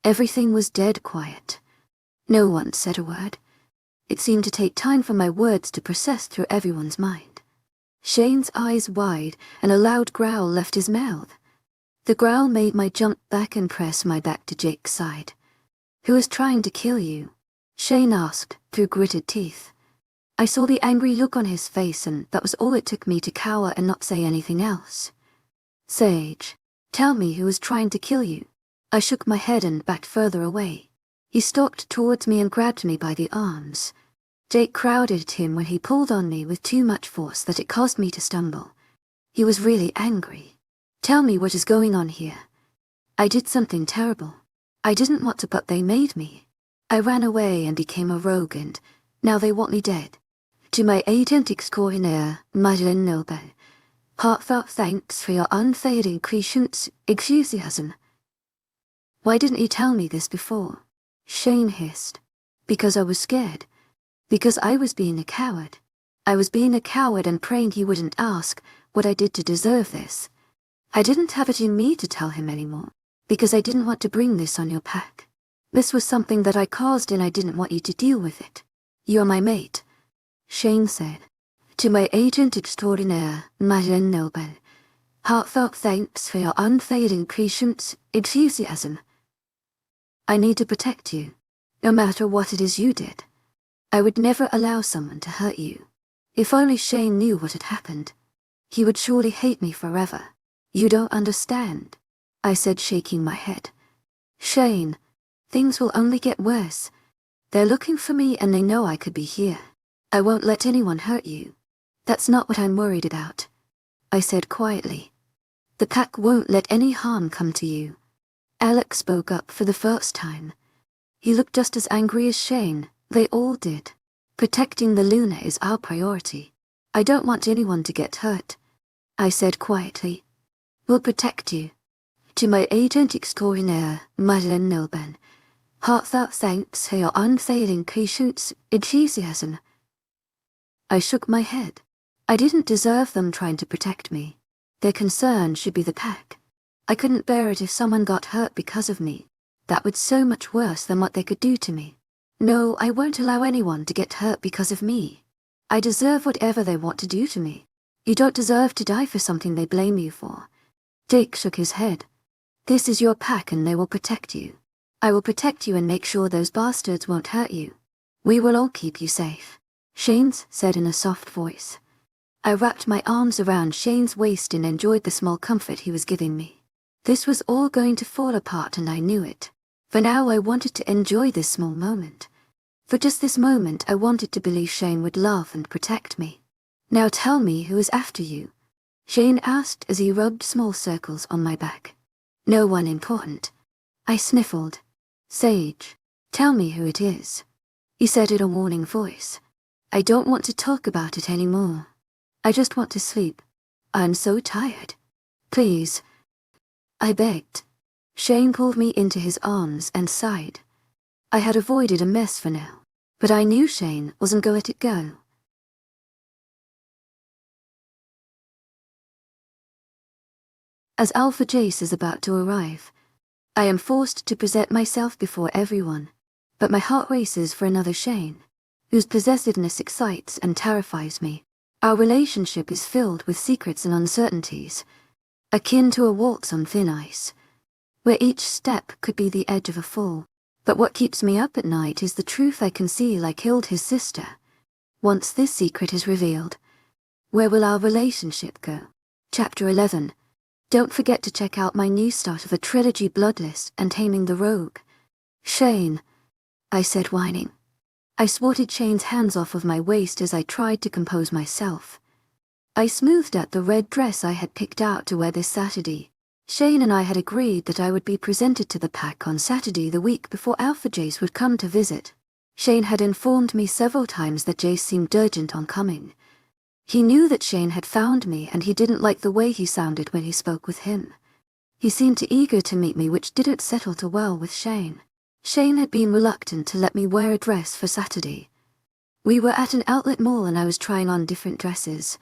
Everything was dead quiet. No one said a word. It seemed to take time for my words to process through everyone's mind. Shane's eyes wide, and a loud growl left his mouth. The growl made me jump back and press my back to Jake's side. "Who is trying to kill you?" Shane asked, through gritted teeth. I saw the angry look on his face, and that was all it took me to cower and not say anything else. "Sage, tell me who is trying to kill you." I shook my head and backed further away. He stalked towards me and grabbed me by the arms. Jake crowded at him when he pulled on me with too much force that it caused me to stumble. He was really angry. "Tell me what is going on here." "I did something terrible. I didn't want to, but they made me. I ran away and became a rogue, and now they want me dead. To my authentic 𝐶𝐬 𝐬𝐬, heartfelt thanks for your unfading 𝐂𝐥𝐻𝐳. Why didn't you tell me this before?" Shane hissed. "Because I was scared. Because I was being a coward. I was being a coward and praying he wouldn't ask what I did to deserve this. I didn't have it in me to tell him anymore, because I didn't want to bring this on your pack. This was something that I caused and I didn't want you to deal with it. You're my mate," Shane said. "To my agent extraordinaire, 𝐬𝐬, heartfelt thanks for your unfading 𝐂𝐴𝐳. I need to protect you, no matter what it is you did. I would never allow someone to hurt you. If only Shane knew what had happened. He would surely hate me forever. You don't understand," I said, shaking my head. "Shane, things will only get worse. They're looking for me and they know I could be here. I won't let anyone hurt you. That's not what I'm worried about," I said quietly. "The pack won't let any harm come to you." Alex spoke up for the first time. He looked just as angry as Shane. They all did. "Protecting the Luna is our priority. I don't want anyone to get hurt," I said quietly. "We'll protect you. To my agent extraordinaire, 𝐬𝐬, heartfelt thanks for your unfailing 𝐂𝐥𝐻𝐳. I shook my head. I didn't deserve them trying to protect me. Their concern should be the pack. I couldn't bear it if someone got hurt because of me. That was so much worse than what they could do to me. No, I won't allow anyone to get hurt because of me. I deserve whatever they want to do to me. You don't deserve to die for something they blame you for." Jake shook his head. "This is your pack and they will protect you. I will protect you and make sure those bastards won't hurt you. We will all keep you safe," Shane said in a soft voice. I wrapped my arms around Shane's waist and enjoyed the small comfort he was giving me. This was all going to fall apart and I knew it. For now I wanted to enjoy this small moment. For just this moment I wanted to believe Shane would love and protect me. "Now tell me who is after you," Shane asked as he rubbed small circles on my back. "No one important," I sniffled. "Sage, tell me who it is," he said in a warning voice. "I don't want to talk about it anymore. I just want to sleep. I'm so tired. Please," I begged. Shane pulled me into his arms and sighed. I had avoided a mess for now, but I knew Shane wasn't going to let it go. As 𝐴𝐴𝐳 is about to arrive, I am forced to present myself before everyone, but my heart races for another Shane, whose possessiveness excites and terrifies me. Our relationship is filled with secrets and uncertainties, akin to a waltz on thin ice, where each step could be the edge of a fall. But what keeps me up at night is the truth I can see 𝐿𝐼 his sister. Once this secret is revealed, where will our relationship go? Chapter 11. Don't forget to check out my new start of a trilogy, Bloodlist and Taming the Rogue. "Shane," I said, whining. I swatted Shane's hands off of my waist as I tried to compose myself. I smoothed out the red dress I had picked out to wear this Saturday. Shane and I had agreed that I would be presented to the pack on Saturday the week before 𝐿𝐼 would come to visit. Shane had informed me several times that Jace seemed urgent on coming. He knew that Shane had found me and he didn't like the way he sounded when he spoke with him. He seemed eager to meet me, which didn't settle too well with Shane. Shane had been reluctant to let me wear a dress for Saturday. We were at an outlet mall and I was trying on different dresses.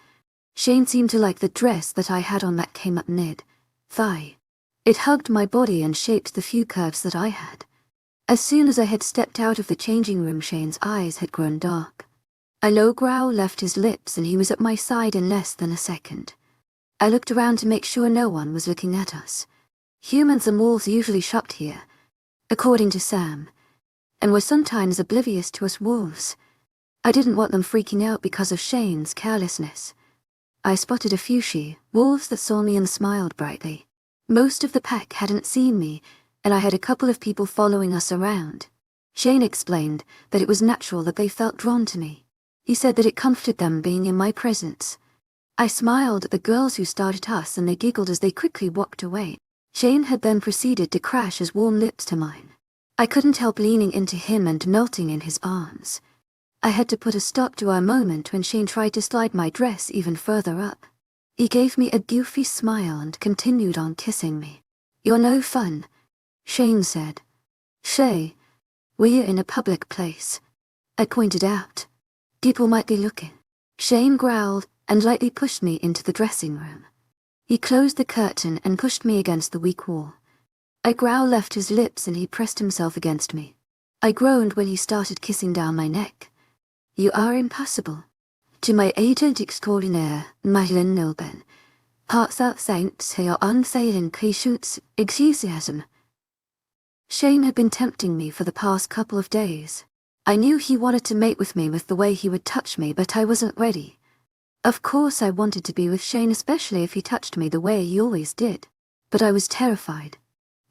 Shane seemed to like the dress that I had on that came up mid-thigh. It hugged my body and shaped the few curves that I had. As soon as I had stepped out of the changing room, Shane's eyes had grown dark. A low growl left his lips and he was at my side in less than a second. I looked around to make sure no one was looking at us. Humans and wolves usually shopped here, according to Sam, and were sometimes oblivious to us wolves. I didn't want them freaking out because of Shane's carelessness. I spotted a few she-wolves that saw me and smiled brightly. Most of the pack hadn't seen me, and I had a couple of people following us around. Shane explained that it was natural that they felt drawn to me. He said that it comforted them being in my presence. I smiled at the girls who started us and they giggled as they quickly walked away. Shane had then proceeded to crash his warm lips to mine. I couldn't help leaning into him and melting in his arms. I had to put a stop to our moment when Shane tried to slide my dress even further up. He gave me a goofy smile and continued on kissing me. "You're no fun," Shane said. "Shay, we're in a public place," I pointed out. "People might be looking." Shane growled and lightly pushed me into the dressing room. He closed the curtain and pushed me against the weak wall. A growl left his lips and he pressed himself against me. I groaned when he started kissing down my neck. "You are impossible. To my 𝐊𝐳𝐷𝐞𝐳 𝐊𝐳𝐷𝐞𝐳 𝐊𝐳𝐷𝐞𝐳. Shane had been tempting me for the past couple of days. I knew he wanted to mate with me with the way he would touch me, but I wasn't ready. Of course I wanted to be with Shane, especially if he touched me the way he always did. But I was terrified.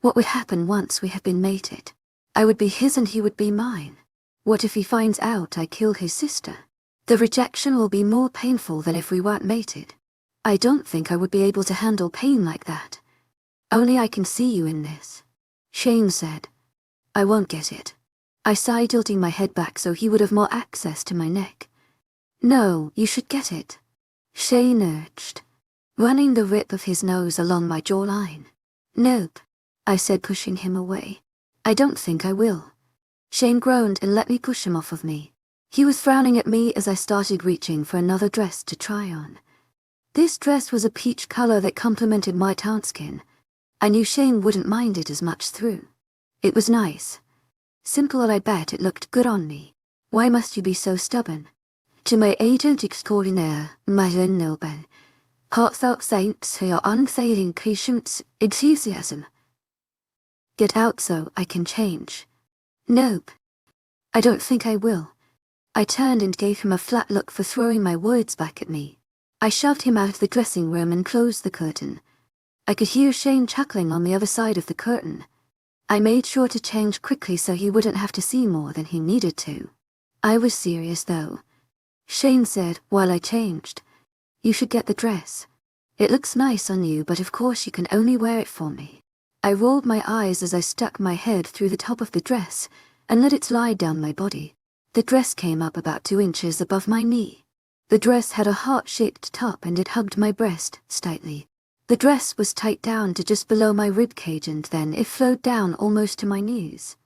What would happen once we had been mated? I would be his and he would be mine. What if he finds out I killed his sister? The rejection will be more painful than if we weren't mated. I don't think I would be able to handle pain like that. "Only I can see you in this," Shane said. "I won't get it." I sighed, tilting my head back so he would have more access to my neck. "No, you should get it," Shane urged, running the rip of his nose along my jawline. "Nope," I said, pushing him away. "I don't think I will." Shane groaned and let me push him off of me. He was frowning at me as I started reaching for another dress to try on. This dress was a peach color that complemented my tan skin. I knew Shane wouldn't mind it as much through. It was nice. Simple, and I bet it looked good on me. Why must you be so stubborn? To my 𝐊𝐳𝐷𝐞𝐳 𝐊𝐳𝐷𝐞𝐳 𝐊𝐳𝐷𝐞𝐳. Get out so I can change. Nope. I don't think I will. I turned and gave him a flat look for throwing my words back at me. I shoved him out of the dressing room and closed the curtain. I could hear Shane chuckling on the other side of the curtain. I made sure to change quickly so he wouldn't have to see more than he needed to. I was serious though. Shane said while I changed, "You should get the dress. It looks nice on you, but of course you can only wear it for me." I rolled my eyes as I stuck my head through the top of the dress and let it slide down my body. The dress came up about 2 inches above my knee. The dress had a heart-shaped top and it hugged my breast tightly. The dress was tight down to just below my ribcage and then it flowed down almost to my knees.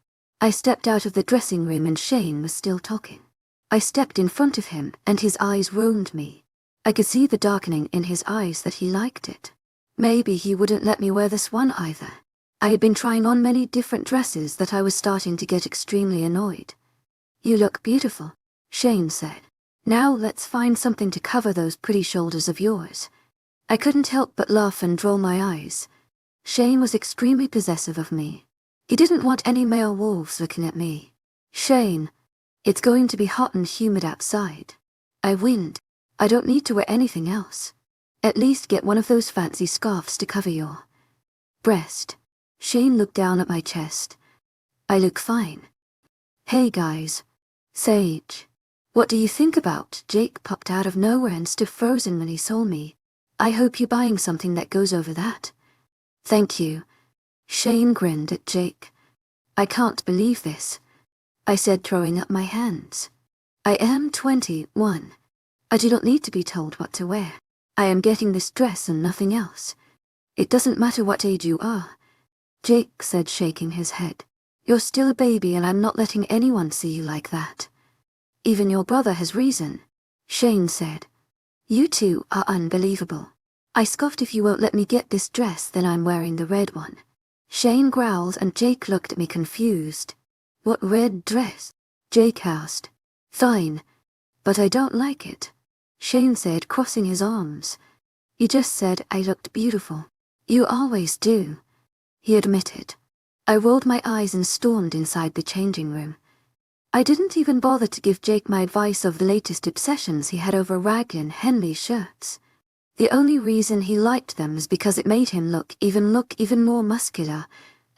I stepped out of the dressing room and Shane was still talking. I stepped in front of him and his eyes roamed me. I could see the darkening in his eyes that he liked it. Maybe he wouldn't let me wear this one either. I had been trying on many different dresses that I was starting to get extremely annoyed. "You look beautiful," Shane said. "Now let's find something to cover those pretty shoulders of yours." I couldn't help but laugh and roll my eyes. Shane was extremely possessive of me. He didn't want any male wolves looking at me. "Shane, it's going to be hot and humid outside." I whined. "I don't need to wear anything else. At least get one of those fancy scarves to cover your breast." Shane looked down at my chest. "I look fine." "Hey guys. Sage. What do you think about?" Jake popped out of nowhere and stood frozen when he saw me. "I hope you're buying something that goes over that." "Thank you." Shane grinned at Jake. "I can't believe this," I said, throwing up my hands. "I am 21. I do not need to be told what to wear. I am getting this dress and nothing else. It doesn't matter what age you are," Jake said, shaking his head. "You're still a baby and I'm not letting anyone see you like that." "Even your brother has reason," Shane said. "You two are unbelievable." I scoffed. "If you won't let me get this dress, then I'm wearing the red one." Shane growled and Jake looked at me confused. "What red dress?" Jake asked. "Fine. But I don't like it, Shane said, crossing his arms. You just said I looked beautiful. You always do, he admitted. I rolled my eyes and stormed inside the changing room. I didn't even bother to give Jake my advice of the latest obsessions he had over raglan Henley shirts. The only reason he liked them was because it made him look even more muscular,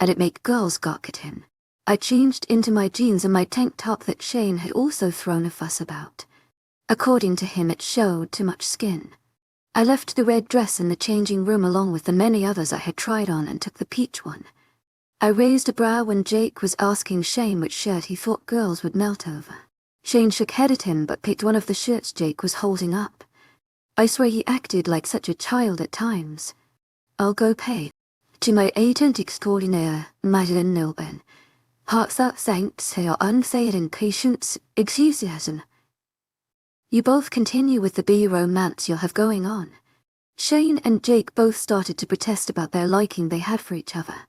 and it made girls gawk at him. I changed into my jeans and my tank top that Shane had also thrown a fuss about. According to him, it showed too much skin. I left the red dress in the changing room along with the many others I had tried on and took the peach one. I raised a brow when Jake was asking Shane which shirt he thought girls would melt over. Shane shook head at him but picked one of the shirts Jake was holding up. I swear he acted like such a child at times. I'll go pay. 𝐿𝐿𝐷𝐸 𝐿𝐿 𝐿𝐿𝐷𝐸. You both continue with the B-romance you'll have going on. Shane and Jake both started to protest about their liking they had for each other.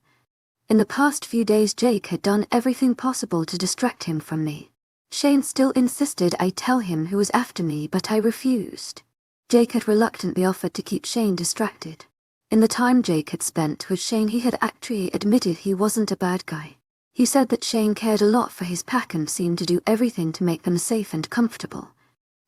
In the past few days Jake had done everything possible to distract him from me. Shane still insisted I tell him who was after me, but I refused. Jake had reluctantly offered to keep Shane distracted. In the time Jake had spent with Shane, he had actually admitted he wasn't a bad guy. He said that Shane cared a lot for his pack and seemed to do everything to make them safe and comfortable.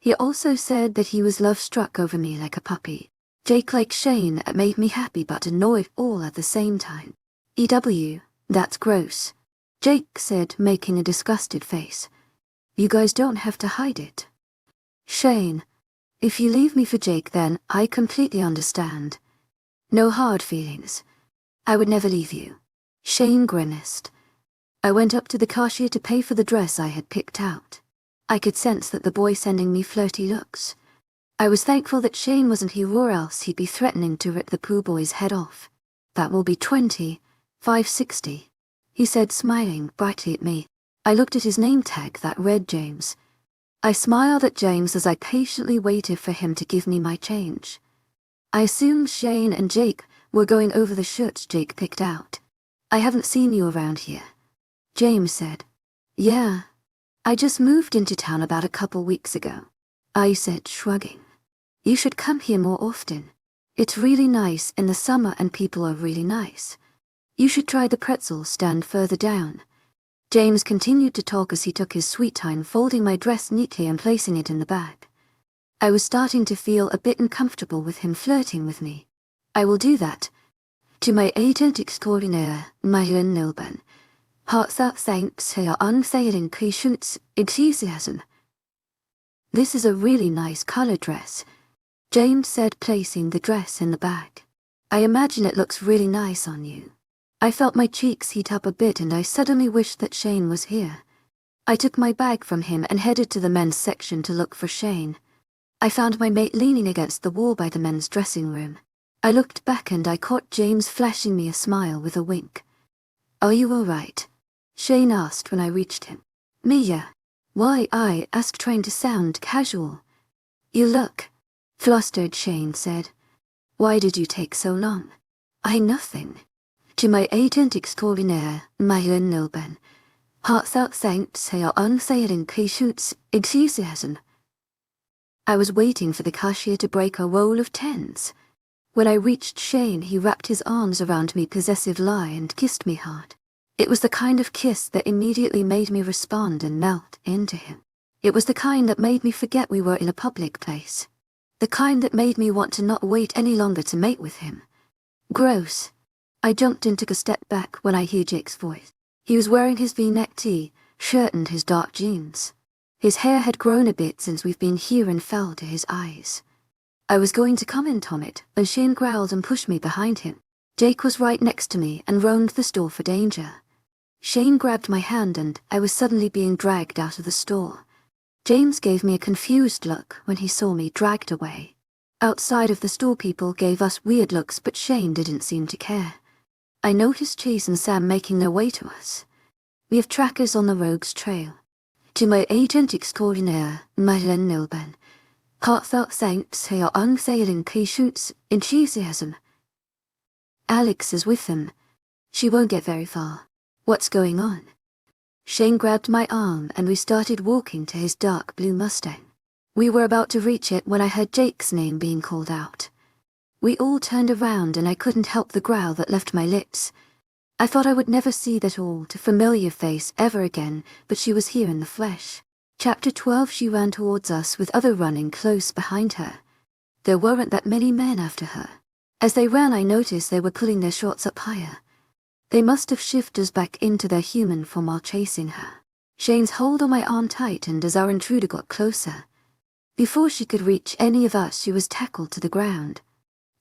He also said that he was love-struck over me like a puppy. Jake liked Shane. It made me happy but annoyed all at the same time. EW, that's gross, Jake said, making a disgusted face. You guys don't have to hide it. Shane, if you leave me for Jake then I completely understand. No hard feelings. I would never leave you. Shane grimaced. I went up to the cashier to pay for the dress I had picked out. I could sense that the boy sending me flirty looks. I was thankful that Shane wasn't here, or else he'd be threatening to rip the poo boy's head off. That will be 25.60, he said, smiling brightly at me. I looked at his name tag that read James. I smiled at James as I patiently waited for him to give me my change. I assumed Shane and Jake were going over the shirts Jake picked out. I haven't seen you around here, James said. Yeah, I just moved into town about a couple weeks ago, I said, shrugging. You should come here more often. It's really nice in the summer and people are really nice. You should try the pretzel stand further down. James continued to talk as he took his sweet time folding my dress neatly and placing it in the bag. I was starting to feel a bit uncomfortable with him flirting with me. I will do that. 𝐿𝐿𝐷𝐸 𝐿𝐿𝐷𝐸. This is a really nice color dress, James said, placing the dress in the bag. I imagine it looks really nice on you. I felt my cheeks heat up a bit and I suddenly wished that Shane was here. I took my bag from him and headed to the men's section to look for Shane. I found my mate leaning against the wall by the men's dressing room. I looked back and I caught James flashing me a smile with a wink. Are you all right? Shane asked when I reached him. Mia. Why? I asked, trying to sound casual. You look, flustered, Shane said. Why did you take so long? Nothing. 𝐿𝐿𝐷𝐸 𝐿𝐿𝐷𝐸. I was waiting for the cashier to break a roll of tens. When I reached Shane, he wrapped his arms around me possessively and kissed me hard. It was the kind of kiss that immediately made me respond and melt into him. It was the kind that made me forget we were in a public place. The kind that made me want to not wait any longer to mate with him. Gross. I jumped and took a step back when I heard Jake's voice. He was wearing his V-neck shirt and his dark jeans. His hair had grown a bit since we've been here and fell to his eyes. I was going to comment on it when Shane growled and pushed me behind him. Jake was right next to me and roamed the store for danger. Shane grabbed my hand and I was suddenly being dragged out of the store. James gave me a confused look when he saw me dragged away. Outside of the store, people gave us weird looks, but Shane didn't seem to care. I noticed Chase and Sam making their way to us. We have trackers on the rogue's trail. 𝐿𝐿𝐷𝐸 𝐿𝐿𝐷𝐸. Alex is with them. She won't get very far. What's going on? Shane grabbed my arm and we started walking to his dark blue Mustang. We were about to reach it when I heard Jake's name being called out. We all turned around and I couldn't help the growl that left my lips. I thought I would never see that familiar face ever again, but she was here in the flesh. Chapter 12. She ran towards us with others running close behind her. There weren't that many men after her. As they ran, I noticed they were pulling their shorts up higher. They must have shifted us back into their human form while chasing her. Shane's hold on my arm tightened as our intruder got closer. Before she could reach any of us, she was tackled to the ground.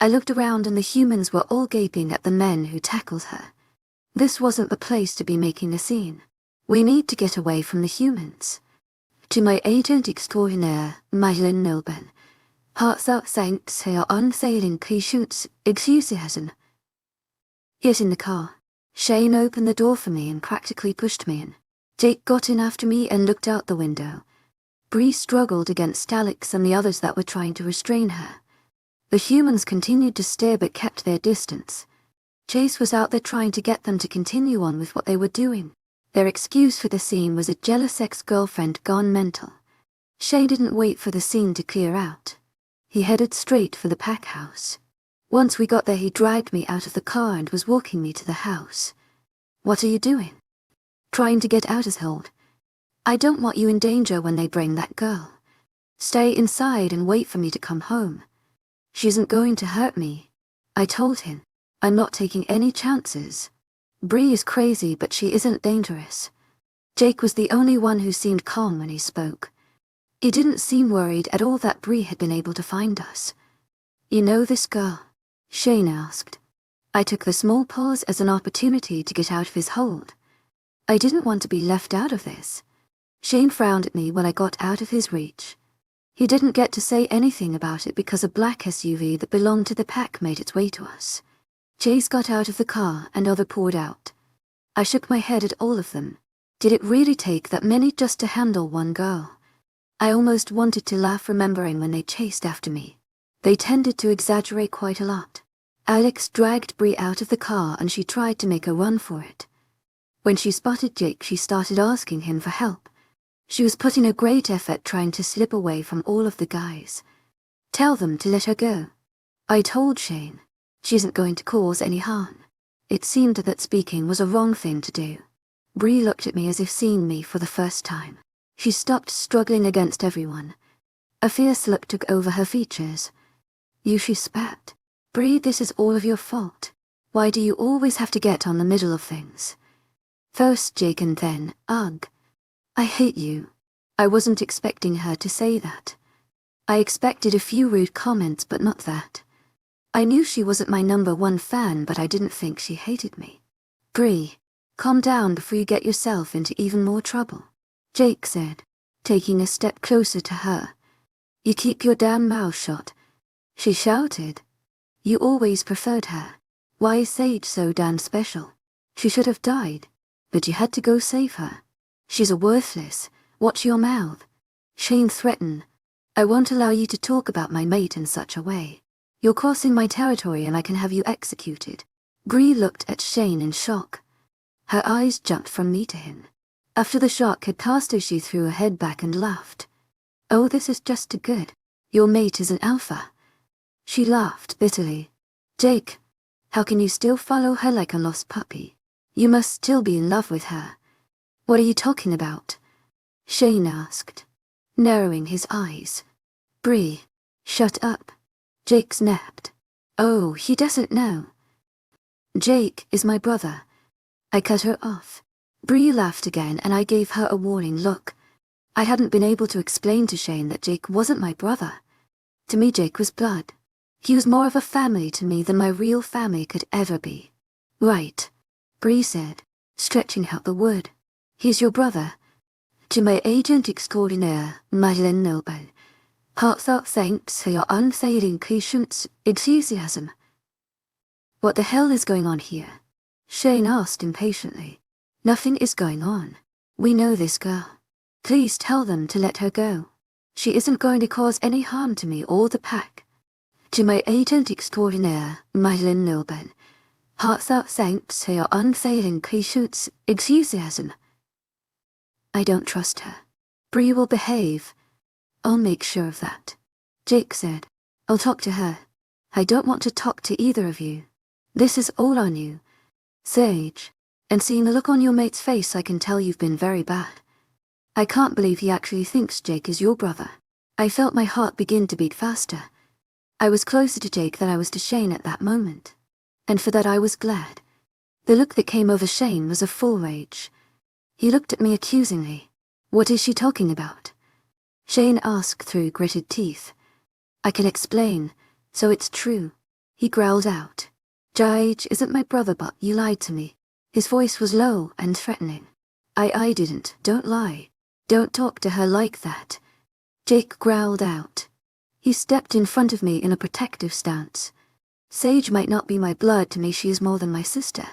I looked around and the humans were all gaping at the men who tackled her. This wasn't the place to be making a scene. We need to get away from the humans. 𝐿𝐷𝐸𝐻𝐿 𝐷𝐸𝐻𝐿𝐷𝐸𝐻𝐿. Get in the car. Shane opened the door for me and practically pushed me in. Jake got in after me and looked out the window. Bree struggled against Alex and the others that were trying to restrain her. The humans continued to stare but kept their distance. Chase was out there trying to get them to continue on with what they were doing. Their excuse for the scene was a jealous ex-girlfriend gone mental. Shane didn't wait for the scene to clear out. He headed straight for the pack house. Once we got there, he dragged me out of the car and was walking me to the house. What are you doing? Trying to get out his hold. I don't want you in danger when they bring that girl. Stay inside and wait for me to come home. She isn't going to hurt me. I told him. I'm not taking any chances. Bree is crazy, but she isn't dangerous. Jake was the only one who seemed calm when he spoke. He didn't seem worried at all that Bree had been able to find us. You know this girl? Shane asked. I took the small pause as an opportunity to get out of his hold. I didn't want to be left out of this. Shane frowned at me when I got out of his reach. He didn't get to say anything about it because a black SUV that belonged to the pack made its way to us. Chase got out of the car and others poured out. I shook my head at all of them. Did it really take that many just to handle one girl? I almost wanted to laugh remembering when they chased after me. They tended to exaggerate quite a lot. Alex dragged Bree out of the car and she tried to make a run for it. When she spotted Jake, she started asking him for help. She was putting a great effort trying to slip away from all of the guys. Tell them to let her go. I told Shane. She isn't going to cause any harm. It seemed that speaking was a wrong thing to do. Bree looked at me as if seeing me for the first time. She stopped struggling against everyone. A fierce look took over her features. She spat. Bree, this is all of your fault. Why do you always have to get on the middle of things? First Jake and then, ugh. I hate you. I wasn't expecting her to say that. I expected a few rude comments, but not that. I knew she wasn't my #1 fan, but I didn't think she hated me. Bree, calm down before you get yourself into even more trouble, Jake said, taking a step closer to her. You keep your damn mouth shut, she shouted. You always preferred her. Why is Sage so damn special? She should have died, but you had to go save her. She's a worthless. Watch your mouth. Shane threatened. I won't allow you to talk about my mate in such a way. You're crossing my territory and I can have you executed. Bree looked at Shane in shock. Her eyes jumped from me to him. After the shock had passed her, she threw her head back and laughed. Oh, this is just too good. Your mate is an alpha. She laughed bitterly. Jake, how can you still follow her like a lost puppy? You must still be in love with her. What are you talking about? Shane asked, narrowing his eyes. Bree, shut up. Jake snapped. Oh, he doesn't know. Jake is my brother. I cut her off. Bree laughed again and I gave her a warning look. I hadn't been able to explain to Shane that Jake wasn't my brother. To me, Jake was blood. He was more of a family to me than my real family could ever be. Right, Bree said, stretching out the word. He's your brother. 𝐿𝐷𝐸𝐻𝐿 𝐷𝐸𝐻𝐿𝐷𝐸𝐻𝐿. What the hell is going on here? Shane asked impatiently. Nothing is going on. We know this girl. Please tell them to let her go. She isn't going to cause any harm to me or the pack. 𝐿𝐷𝐸𝐻𝐿. I don't trust her. Bree will behave. I'll make sure of that. Jake said. I'll talk to her. I don't want to talk to either of you. This is all on you, Sage. And seeing the look on your mate's face, I can tell you've been very bad. I can't believe he actually thinks Jake is your brother. I felt my heart begin to beat faster. I was closer to Jake than I was to Shane at that moment. And for that I was glad. The look that came over Shane was of full rage. He looked at me accusingly. What is she talking about? Shane asked through gritted teeth. I can explain, so it's true. He growled out. 𝐿𝐤𝐧 isn't my brother, but you lied to me. His voice was low and threatening. I didn't, don't lie. Don't talk to her like that. Jake growled out. He stepped in front of me in a protective stance. Sage might not be my blood, to me she is more than my sister.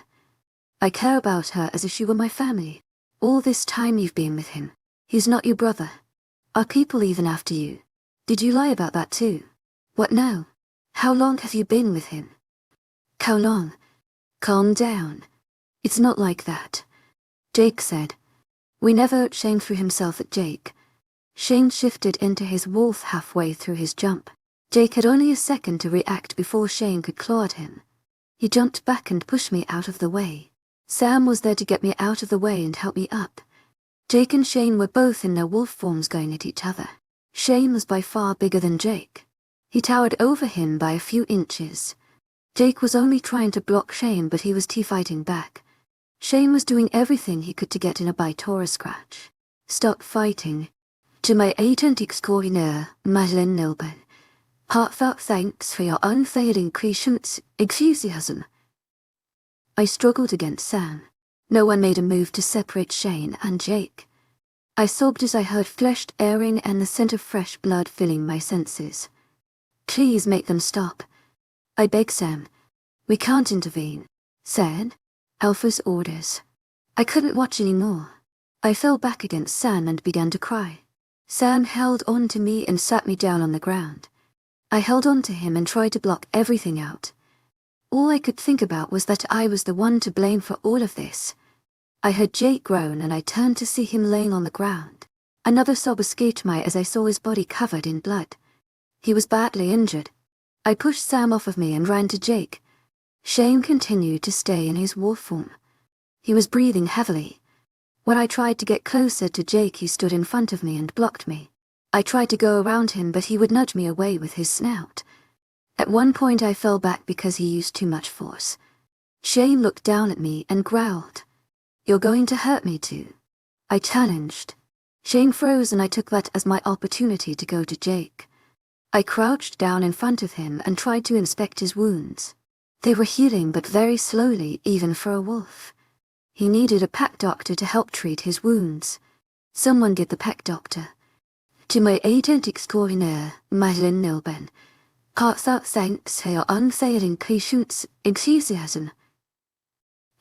I care about her as if she were my family. All this time you've been with him. He's not your brother. Are people even after you? Did you lie about that too? What now? How long have you been with him? How long? Calm down. It's not like that, Jake said. We never. Shane threw himself at Jake. Shane shifted into his wolf halfway through his jump. Jake had only a second to react before Shane could claw at him. He jumped back and pushed me out of the way. Sam was there to get me out of the way and help me up. Jake and Shane were both in their wolf forms going at each other. Shane was by far bigger than Jake. He towered over him by a few inches. Jake was only trying to block Shane, but he was fighting back. Shane was doing everything he could to get in a bite or a scratch. Stop fighting. 𝐿𝐤𝐧𝐼 𝐿𝐤𝐧𝐼. Heartfelt thanks for your unfailing patience, 𝐿𝐤𝐧𝐼. I struggled against Sam. No one made a move to separate Shane and Jake. I sobbed as I heard flesh airing and the scent of fresh blood filling my senses. Please make them stop. I begged Sam. We can't intervene, said Alpha's orders. I couldn't watch anymore. I fell back against Sam and began to cry. Sam held on to me and sat me down on the ground. I held on to him and tried to block everything out. All I could think about was that I was the one to blame for all of this. I heard Jake groan and I turned to see him laying on the ground. Another sob escaped me as I saw his body covered in blood. He was badly injured. I pushed Sam off of me and ran to Jake. Shane continued to stay in his wolf form. He was breathing heavily. When I tried to get closer to Jake, he stood in front of me and blocked me. I tried to go around him, but he would nudge me away with his snout. At one point I fell back because he used too much force. Shane looked down at me and growled. You're going to hurt me too, I challenged. Shane froze and I took that as my opportunity to go to Jake. I crouched down in front of him and tried to inspect his wounds. They were healing, but very slowly, even for a wolf. He needed a pack doctor to help treat his wounds. Someone get the pack doctor. 𝐿𝐤𝐧𝐼 𝐿𝐤𝐧𝐼. Thanks for your unfailing patience, 𝐿𝐤𝐧𝐼.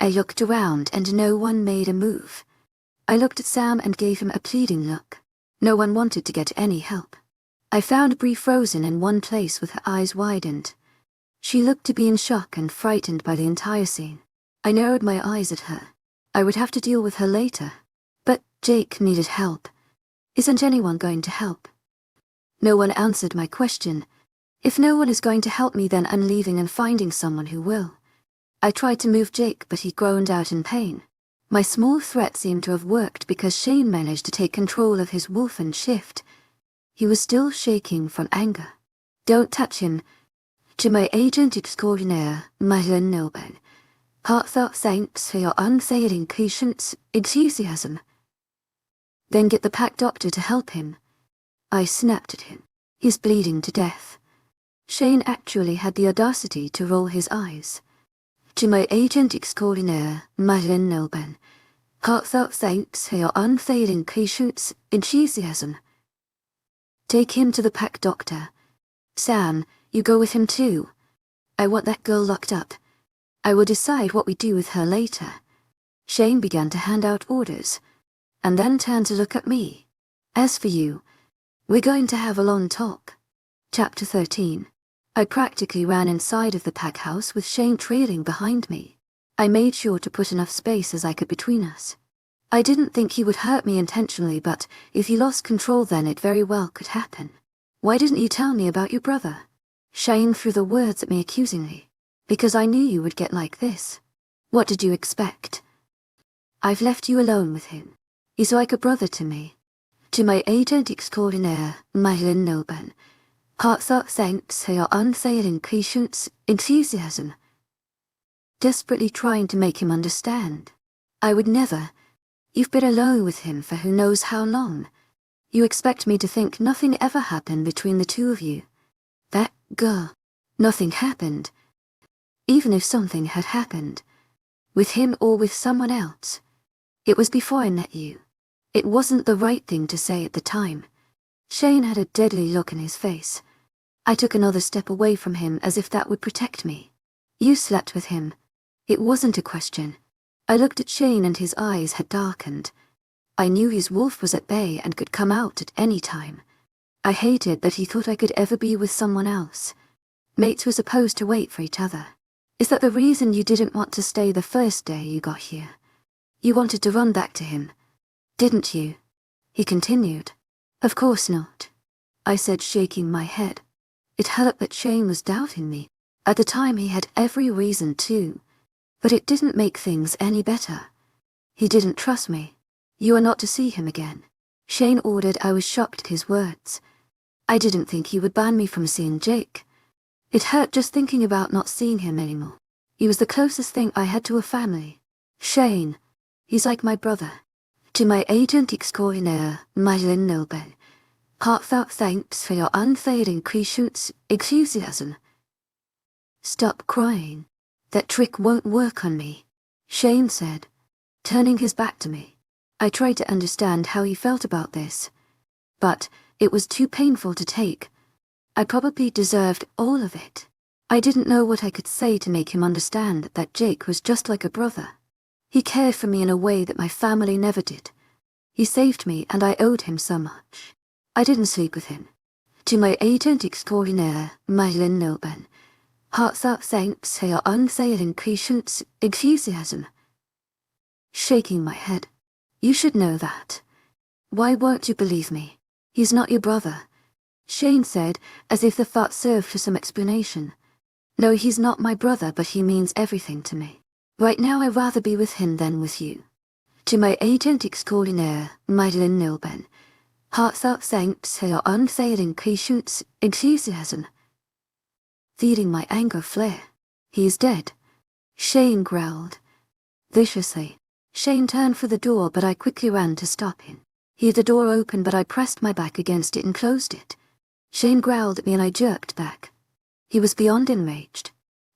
I looked around and no one made a move. I looked at Sam and gave him a pleading look. No one wanted to get any help. I found Bree frozen in one place with her eyes widened. She looked to be in shock and frightened by the entire scene. I narrowed my eyes at her. I would have to deal with her later. But Jake needed help. Isn't anyone going to help? No one answered my question. If no one is going to help me, then I'm leaving and finding someone who will. I tried to move Jake, but he groaned out in pain. My small threat seemed to have worked because Shane managed to take control of his wolf and shift. He was still shaking from anger. Don't touch him. 𝐿𝐤𝐧𝐼 𝐿𝐤𝐧𝐼. Heartfelt thanks for your unfailing patience, 𝐿𝐤𝐧𝐼. Then get the pack doctor to help him. I snapped at him. He's bleeding to death. Shane actually had the audacity to roll his eyes. 𝐿𝐤𝐧𝐼 𝐿𝐤𝐧𝐼. Heartfelt thanks for your unfailing patience, 𝐿𝐤𝐧𝐼. Take him to the pack doctor. Sam, you go with him too. I want that girl locked up. I will decide what we do with her later. Shane began to hand out orders, and then turned to look at me. As for you, we're going to have a long talk. Chapter 13. I practically ran inside of the pack house with Shane trailing behind me. I made sure to put enough space as I could between us. I didn't think he would hurt me intentionally, but if he lost control then it very well could happen. Why didn't you tell me about your brother? Shane threw the words at me accusingly. Because I knew you would get like this. What did you expect? I've left you alone with him. He's like a brother to me. To my 𝐻𝐻𝐸𝐬 𝐷𝐞𝐝𝐬 𝐻𝐻𝐸𝐬𝐿𝐬. Desperately trying to make him understand. I would never. You've been alone with him for who knows how long. You expect me to think nothing ever happened between the two of you. That girl. Nothing happened. Even if something had happened. With him or with someone else. It was before I met you. It wasn't the right thing to say at the time. Shane had a deadly look in his face. I took another step away from him as if that would protect me. You slept with him. It wasn't a question. I looked at Shane and his eyes had darkened. I knew his wolf was at bay and could come out at any time. I hated that he thought I could ever be with someone else. Mates were supposed to wait for each other. Is that the reason you didn't want to stay the first day you got here? You wanted to run back to him, didn't you? He continued. Of course not. I said, shaking my head. It hurt that Shane was doubting me. At the time he had every reason to. But it didn't make things any better. He didn't trust me. You are not to see him again. Shane ordered. I was shocked at his words. I didn't think he would ban me from seeing Jake. It hurt just thinking about not seeing him anymore. He was the closest thing I had to a family. Shane. He's like my brother. To my 𝐻𝐻𝐸𝐬 𝐷𝐞𝐝𝐬 heartfelt thanks for your unfailing enthusiasm. Stop crying. That trick won't work on me, Shane said, turning his back to me. I tried to understand how he felt about this. But it was too painful to take. I probably deserved all of it. I didn't know what I could say to make him understand that Jake was just like a brother. He cared for me in a way that my family never did. He saved me and I owed him so much. I didn't sleep with him. To my 𝐻𝐻𝐸𝐬 𝐷𝐞𝐝𝐬 heartfelt thanks for your unfailing enthusiasm. Shaking my head. You should know that. Why won't you believe me? He's not your brother. Shane said, as if the thought served for some explanation. No, he's not my brother, but he means everything to me. Right now I'd rather be with him than with you. To my 𝐻𝐻𝐸𝐬 𝐷𝐞𝐝𝐬 heartfelt thanks for your unfailing enthusiasm. Feeding my anger flare. He is dead. Shane growled. Viciously. Shane turned for the door, but I quickly ran to stop him. He had the door open, but I pressed my back against it and closed it. Shane growled at me and I jerked back. He was beyond enraged.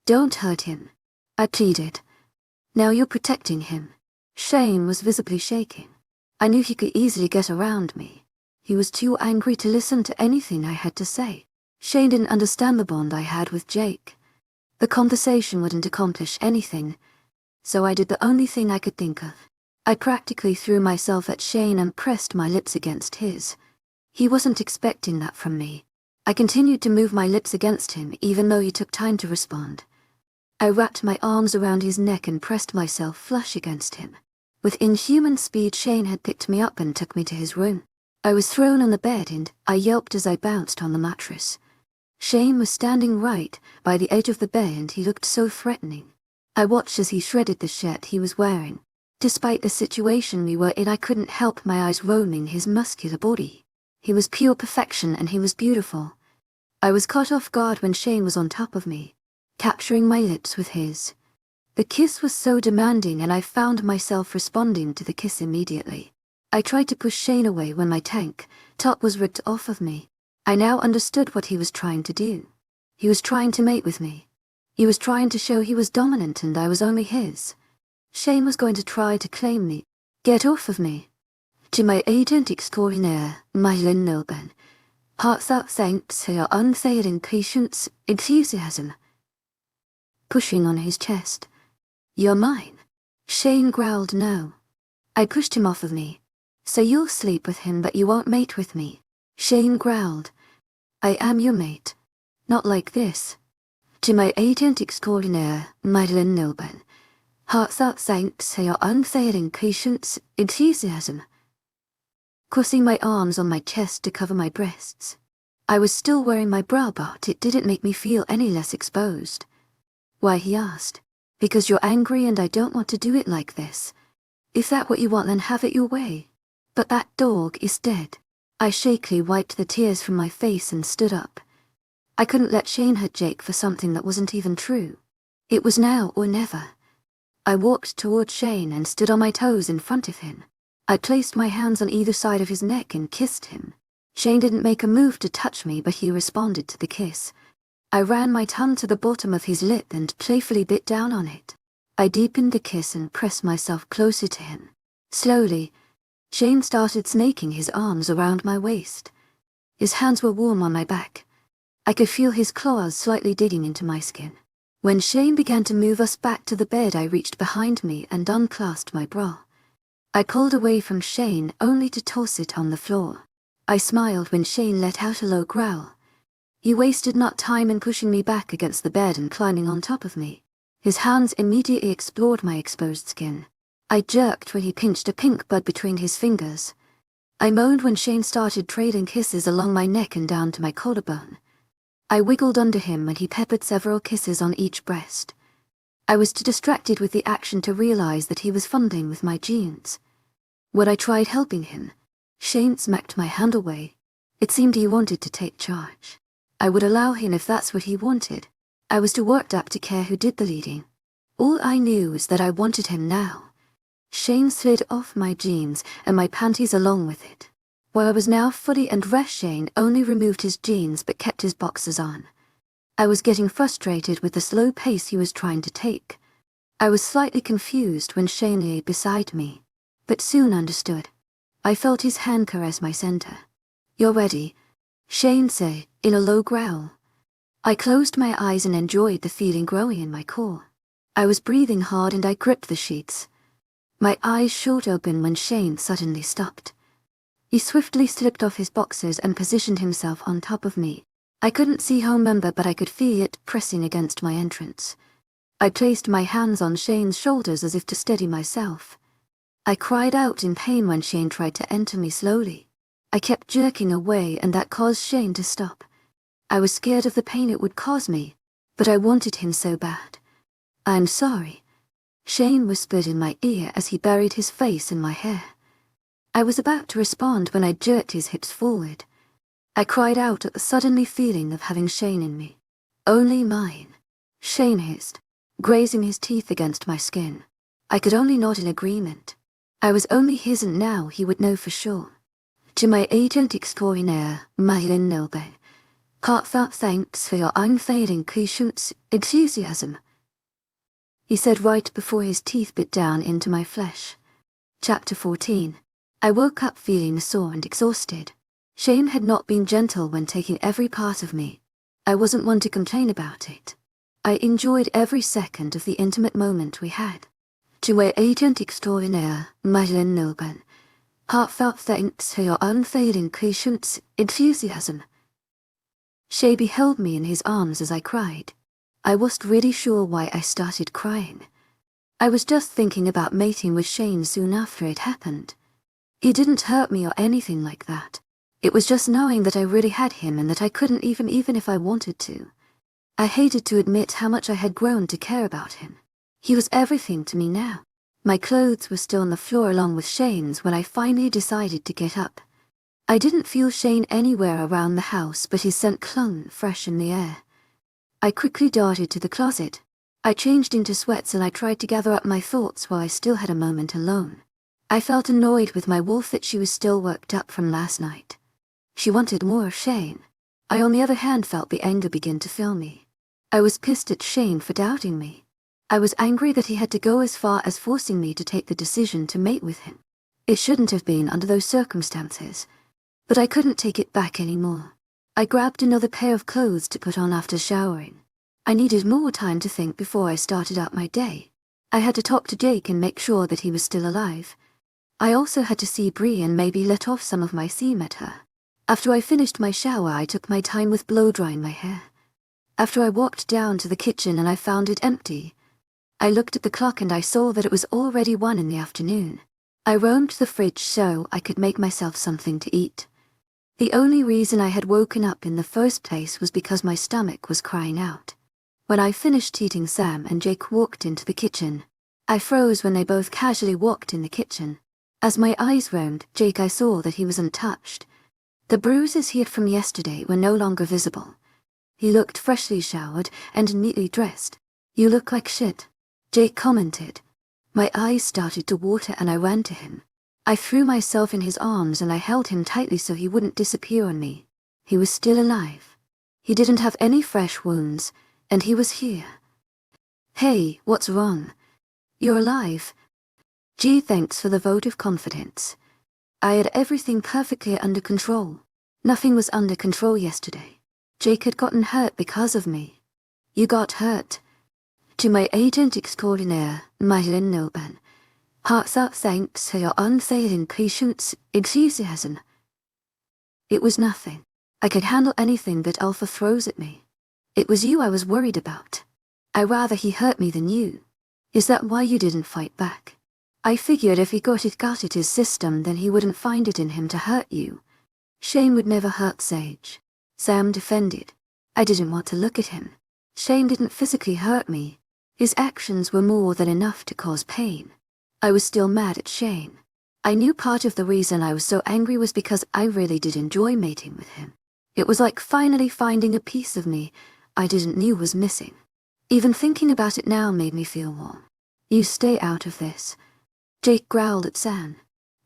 Don't hurt him, I pleaded. Now you're protecting him. Shane was visibly shaking. I knew he could easily get around me. He was too angry to listen to anything I had to say. Shane didn't understand the bond I had with Jake. The conversation wouldn't accomplish anything, so I did the only thing I could think of. I practically threw myself at Shane and pressed my lips against his. He wasn't expecting that from me. I continued to move my lips against him even though he took time to respond. I wrapped my arms around his neck and pressed myself flush against him. With inhuman speed, Shane had picked me up and took me to his room. I was thrown on the bed and I yelped as I bounced on the mattress. Shane was standing right by the edge of the bed and he looked so threatening. I watched as he shredded the shirt he was wearing. Despite the situation we were in, I couldn't help my eyes roaming his muscular body. He was pure perfection and he was beautiful. I was caught off guard when Shane was on top of me, capturing my lips with his. The kiss was so demanding and I found myself responding to the kiss immediately. I tried to push Shane away when my tank top was ripped off of me. I now understood what he was trying to do. He was trying to mate with me. He was trying to show he was dominant and I was only his. Shane was going to try to claim me. Get off of me. To my 𝐻𝐻𝐸𝐬 𝐷𝐞𝐝𝐬 heartfelt thanks for your unfailing enthusiasm. Pushing on his chest. You're mine. Shane growled no. I pushed him off of me. So you'll sleep with him but you won't mate with me. Shane growled. I am your mate. Not like this. To my 𝐻𝐻𝐸𝐬 𝐷𝐞𝐝𝐬 𝐿𝐢𝐧𝐠'𝐬, crossing my arms on my chest to cover my breasts. I was still wearing my bra, but it didn't make me feel any less exposed. Why, he asked. Because you're angry and I don't want to do it like this. If that's what you want, then have it your way. But that dog is dead. I shakily wiped the tears from my face and stood up. I couldn't let Shane hurt Jake for something that wasn't even true. It was now or never. I walked toward Shane and stood on my toes in front of him. I placed my hands on either side of his neck and kissed him. Shane didn't make a move to touch me, but he responded to the kiss. I ran my tongue to the bottom of his lip and playfully bit down on it. I deepened the kiss and pressed myself closer to him. Slowly, Shane started snaking his arms around my waist. His hands were warm on my back. I could feel his claws slightly digging into my skin. When Shane began to move us back to the bed, I reached behind me and unclasped my bra. I pulled away from Shane only to toss it on the floor. I smiled when Shane let out a low growl. He wasted not time in pushing me back against the bed and climbing on top of me. His hands immediately explored my exposed skin. I jerked when he pinched a pink bud between his fingers. I moaned when Shane started trading kisses along my neck and down to my collarbone. I wiggled under him when he peppered several kisses on each breast. I was too distracted with the action to realize that he was fumbling with my jeans. When I tried helping him, Shane smacked my hand away. It seemed he wanted to take charge. I would allow him if that's what he wanted. I was too worked up to care who did the leading. All I knew was that I wanted him now. Shane slid off my jeans and my panties along with it. While I was now fully undressed, Shane only removed his jeans but kept his boxers on. I was getting frustrated with the slow pace he was trying to take. I was slightly confused when Shane lay beside me, but soon understood. I felt his hand caress my center. "You're ready," Shane said in a low growl. I closed my eyes and enjoyed the feeling growing in my core. I was breathing hard and I gripped the sheets. My eyes shot open when Shane suddenly stopped. He swiftly slipped off his boxers and positioned himself on top of me. I couldn't see home member, but I could feel it pressing against my entrance. I placed my hands on Shane's shoulders as if to steady myself. I cried out in pain when Shane tried to enter me slowly. I kept jerking away and that caused Shane to stop. I was scared of the pain it would cause me, but I wanted him so bad. "I'm sorry," Shane whispered in my ear as he buried his face in my hair. I was about to respond when I jerked his hips forward. I cried out at the suddenly feeling of having Shane in me. "Only mine," Shane hissed, grazing his teeth against my skin. I could only nod in agreement. I was only his and now he would know for sure. To my agent extraordinaire, Marilyn Nelbe, heartfelt thanks for your unfailing patience, enthusiasm, he said right before his teeth bit down into my flesh. Chapter 14. I woke up feeling sore and exhausted. Shane had not been gentle when taking every part of me. I wasn't one to complain about it. I enjoyed every second of the intimate moment we had. To my agent extraordinaire, Marilyn Nelbe, heartfelt thanks for your unfailing patience, enthusiasm. Shay held me in his arms as I cried. I wasn't really sure why I started crying. I was just thinking about mating with Shane soon after it happened. He didn't hurt me or anything like that. It was just knowing that I really had him and that I couldn't even if I wanted to. I hated to admit how much I had grown to care about him. He was everything to me now. My clothes were still on the floor along with Shane's when I finally decided to get up. I didn't feel Shane anywhere around the house, but his scent clung fresh in the air. I quickly darted to the closet. I changed into sweats and I tried to gather up my thoughts while I still had a moment alone. I felt annoyed with my wolf that she was still worked up from last night. She wanted more of Shane. I, on the other hand, felt the anger begin to fill me. I was pissed at Shane for doubting me. I was angry that he had to go as far as forcing me to take the decision to mate with him. It shouldn't have been under those circumstances, but I couldn't take it back anymore. I grabbed another pair of clothes to put on after showering. I needed more time to think before I started out my day. I had to talk to Jake and make sure that he was still alive. I also had to see Bree and maybe let off some of my steam at her. After I finished my shower, I took my time with blow-drying my hair. After I walked down to the kitchen and I found it empty. I looked at the clock and I saw that it was already 1 in the afternoon. I roamed the fridge so I could make myself something to eat. The only reason I had woken up in the first place was because my stomach was crying out. When I finished eating, Sam and Jake walked into the kitchen. I froze when they both casually walked in the kitchen. As my eyes roamed Jake, I saw that he was untouched. The bruises he had from yesterday were no longer visible. He looked freshly showered and neatly dressed. "You look like shit," Jake commented. My eyes started to water and I ran to him. I threw myself in his arms and I held him tightly so he wouldn't disappear on me. He was still alive. He didn't have any fresh wounds, and he was here. "Hey, what's wrong? You're alive." "Gee, thanks for the vote of confidence. I had everything perfectly under control." "Nothing was under control yesterday. Jake had gotten hurt because of me." "You got hurt?" "To my agent 𝐿𝐸𝐬𝐷𝐞𝐝 𝐻𝐸𝐬𝐷𝐞𝐜𝐤. It was nothing. I could handle anything that Alpha throws at me. It was you I was worried about. I'd rather he hurt me than you." "Is that why you didn't fight back?" "I figured if he got it out of his system then he wouldn't find it in him to hurt you." "Shane would never hurt Sage," Sam defended. "I didn't want to look at him. Shane didn't physically hurt me. His actions were more than enough to cause pain." I was still mad at Shane. I knew part of the reason I was so angry was because I really did enjoy mating with him. It was like finally finding a piece of me I didn't knew was missing. Even thinking about it now made me feel warm. "You stay out of this," Jake growled at Sam.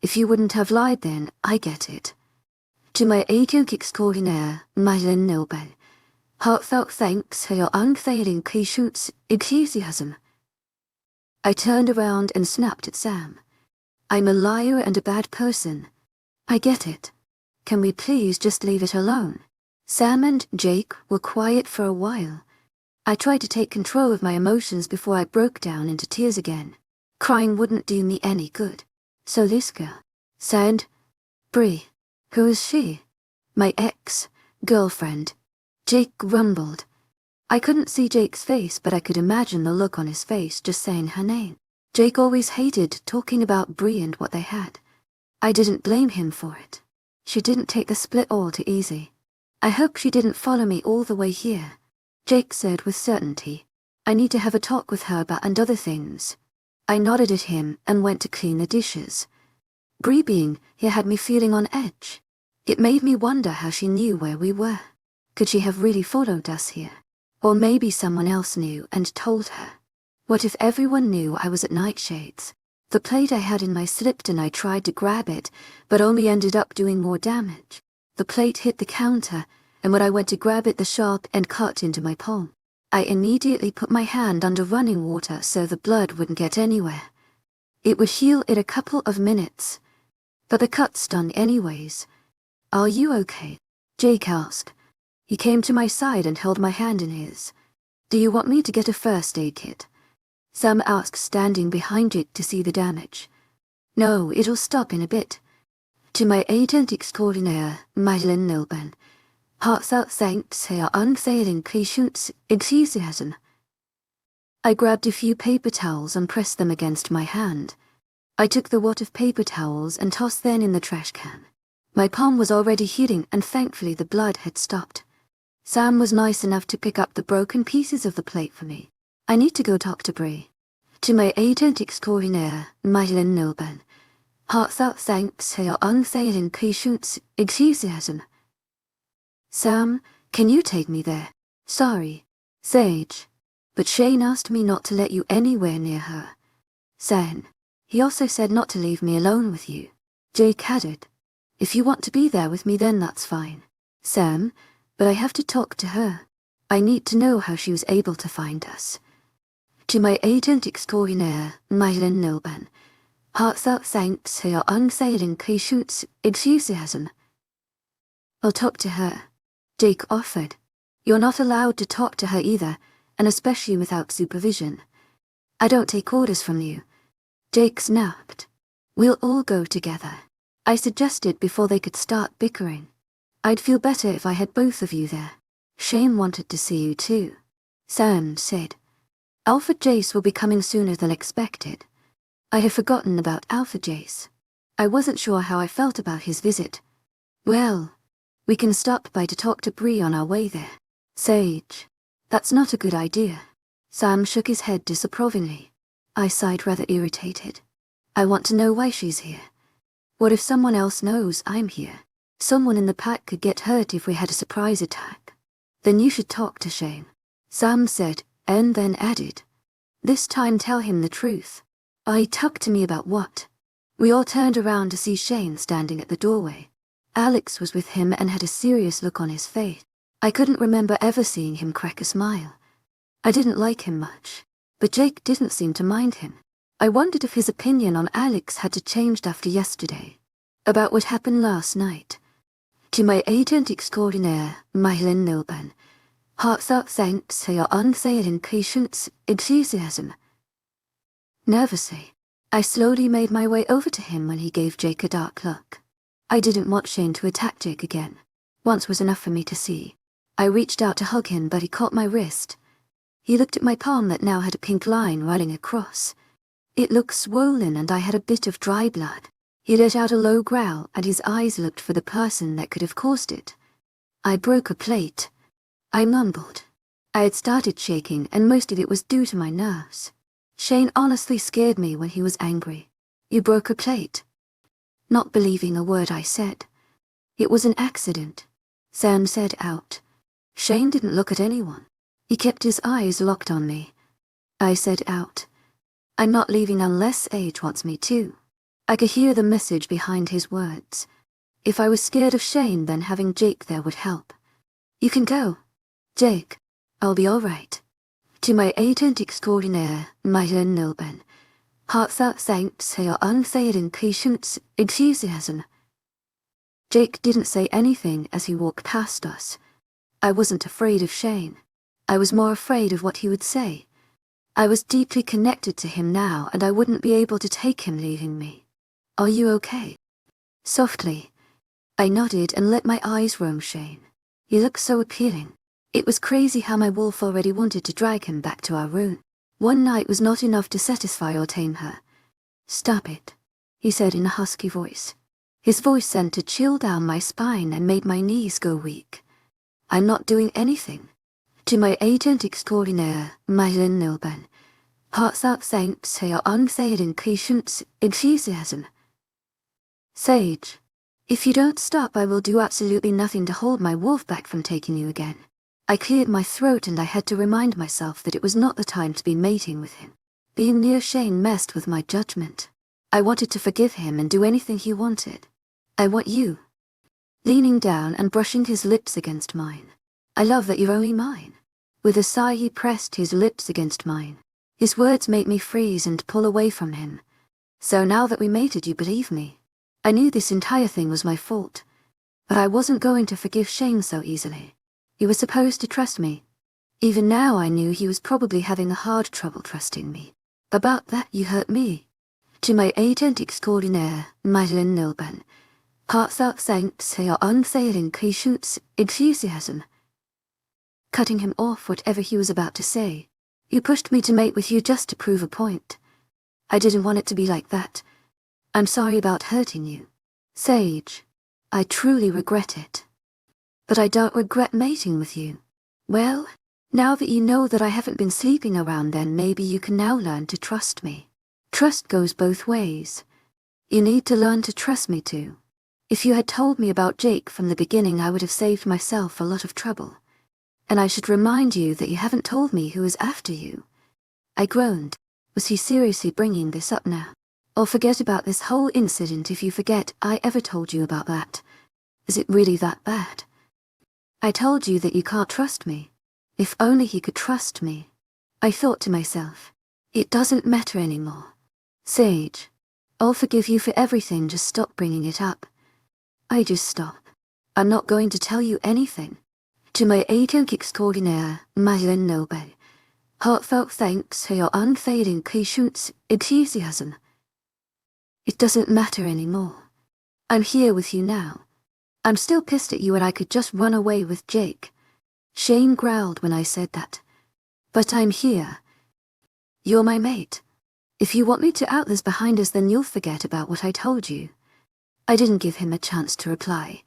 "If you wouldn't have lied then, I get it." "To my agent 𝐿𝐸𝐬𝐷𝐞𝐝 heartfelt thanks for your unfailing patience, enthusiasm." I turned around and snapped at Sam. "I'm a liar and a bad person. I get it. Can we please just leave it alone?" Sam and Jake were quiet for a while. I tried to take control of my emotions before I broke down into tears again. Crying wouldn't do me any good. "So this girl," said Bree. "Who is she?" "My ex-girlfriend," Jake grumbled. I couldn't see Jake's face, but I could imagine the look on his face just saying her name. Jake always hated talking about Bree and what they had. I didn't blame him for it. She didn't take the split all too easy. "I hope she didn't follow me all the way here," Jake said with certainty. "I need to have a talk with her about and other things." I nodded at him and went to clean the dishes. Bree being here had me feeling on edge. It made me wonder how she knew where we were. Could she have really followed us here? Or maybe someone else knew and told her. What if everyone knew I was at Nightshades? The plate I had in my slipped and I tried to grab it, but only ended up doing more damage. The plate hit the counter, and when I went to grab it the sharp end cut into my palm. I immediately put my hand under running water so the blood wouldn't get anywhere. It would heal in a couple of minutes. But the cut stung anyways. "Are you okay?" Jake asked. He came to my side and held my hand in his. "Do you want me to get a first aid kit?" Sam asked, standing behind Jake to see the damage. "No, it'll stop in a bit." "To my agent 𝐿𝐸𝐬𝐷𝐞𝐝 𝐻𝐸𝐬𝐷𝐞𝐝. I grabbed a few paper towels and pressed them against my hand. I took the wad of paper towels and tossed them in the trash can. My palm was already healing and thankfully the blood had stopped. Sam was nice enough to pick up the broken pieces of the plate for me. "I need to go talk to Bree." "To my agent 𝐿𝐸𝐬𝐷𝐞𝐝 𝐻𝐸𝐬𝐷𝐞𝐝. "Sam, can you take me there?" "Sorry, Sage, but Shane asked me not to let you anywhere near her." "Sam, he also said not to leave me alone with you," Jake added. "If you want to be there with me then that's fine." "Sam, but I have to talk to her. I need to know how she was able to find us." "To my agent 𝐿𝐸𝐬𝐷𝐞𝐝 𝐻𝐸𝐬𝐷𝐞𝐝. "I'll talk to her," Jake offered. "You're not allowed to talk to her either, and especially without supervision." "I don't take orders from you," Jake snapped. "We'll all go together," I suggested before they could start bickering. "I'd feel better if I had both of you there." "Shane wanted to see you too," Sam said. 𝐿𝐴𝐧 will be coming sooner than expected. I had forgotten about 𝐿𝐴𝐧. I wasn't sure how I felt about his visit. Well, we can stop by to talk to Bree on our way there. Sage. That's not a good idea. Sam shook his head disapprovingly. I sighed, rather irritated. I want to know why she's here. What if someone else knows I'm here? Someone in the pack could get hurt if we had a surprise attack. Then you should talk to Shane, Sam said, and then added. This time tell him the truth. 𝐼𝐴𝐧𝐚 about what? We all turned around to see Shane standing at the doorway. Alex was with him and had a serious look on his face. I couldn't remember ever seeing him crack a smile. I didn't like him much, but Jake didn't seem to mind him. I wondered if his opinion on Alex had changed after yesterday, about what happened last night. 𝐿𝐴𝐳𝐸 𝐿𝐴𝐳𝐸 𝐿𝐴𝐳𝐸. Nervously, I slowly made my way over to him when he gave Jake a dark look. I didn't want Shane to attack Jake again. Once was enough for me to see. I reached out to hug him, but he caught my wrist. He looked at my palm that now had a pink line running across. It looked swollen and I had a bit of dry blood. He let out a low growl and his eyes looked for the person that could have caused it. I broke a plate. I mumbled. I had started shaking and most of it was due to my nerves. Shane honestly scared me when he was angry. You broke a plate? Not believing a word I said. It was an accident, Sam said out. Shane didn't look at anyone. He kept his eyes locked on me. I said out. I'm not leaving unless Age wants me to. I could hear the message behind his words. If I was scared of Shane, then having Jake there would help. You can go, Jake. I'll be all right. 𝐿𝐴𝐳𝐸 𝐿𝐴𝐳𝐸. Jake didn't say anything as he walked past us. I wasn't afraid of Shane. I was more afraid of what he would say. I was deeply connected to him now and I wouldn't be able to take him leaving me. Are you okay? Softly, I nodded and let my eyes roam Shane. He looked so appealing. It was crazy how my wolf already wanted to drag him back to our room. One night was not enough to satisfy or tame her. Stop it, he said in a husky voice. His voice sent a chill down my spine and made my knees go weak. I'm not doing anything. 𝐿𝐴𝐳𝐸 𝐿𝐴𝐳𝐸. Sage, if you don't stop I will do absolutely nothing to hold my wolf back from taking you again. I cleared my throat and I had to remind myself that it was not the time to be mating with him. Being near Shane messed with my judgment. I wanted to forgive him and do anything he wanted. I want you. Leaning down and brushing his lips against mine. I love that you're only mine. With a sigh he pressed his lips against mine. His words made me freeze and pull away from him. So now that we mated you believe me. I knew this entire thing was my fault. But I wasn't going to forgive Shane so easily. He was supposed to trust me. Even now I knew he was probably having a hard trouble trusting me. About that you hurt me. 𝐿𝐴𝐳𝐸 𝐿𝐴𝐳𝐸. Cutting him off whatever he was about to say. You pushed me to mate with you just to prove a point. I didn't want it to be like that. I'm sorry about hurting you, Sage. I truly regret it. But I don't regret mating with you. Well, now that you know that I haven't been sleeping around, then maybe you can now learn to trust me. Trust goes both ways. You need to learn to trust me too. If you had told me about Jake from the beginning, I would have saved myself a lot of trouble. And I should remind you that you haven't told me who is after you. I groaned. Was he seriously bringing this up now? Or forget about this whole incident if you forget I ever told you about that. Is it really that bad? I told you that you can't trust me. If only he could trust me. I thought to myself, it doesn't matter anymore. Sage, I'll forgive you for everything, just stop bringing it up. I just stop. I'm not going to tell you anything. 𝐿𝐴𝐳𝐸 Heartfelt thanks for your unfailing patience, enthusiasm. It doesn't matter anymore. I'm here with you now. I'm still pissed at you and I could just run away with Jake. Shane growled when I said that. But I'm here. You're my mate. If you want me to out this behind us, then you'll forget about what I told you. I didn't give him a chance to reply.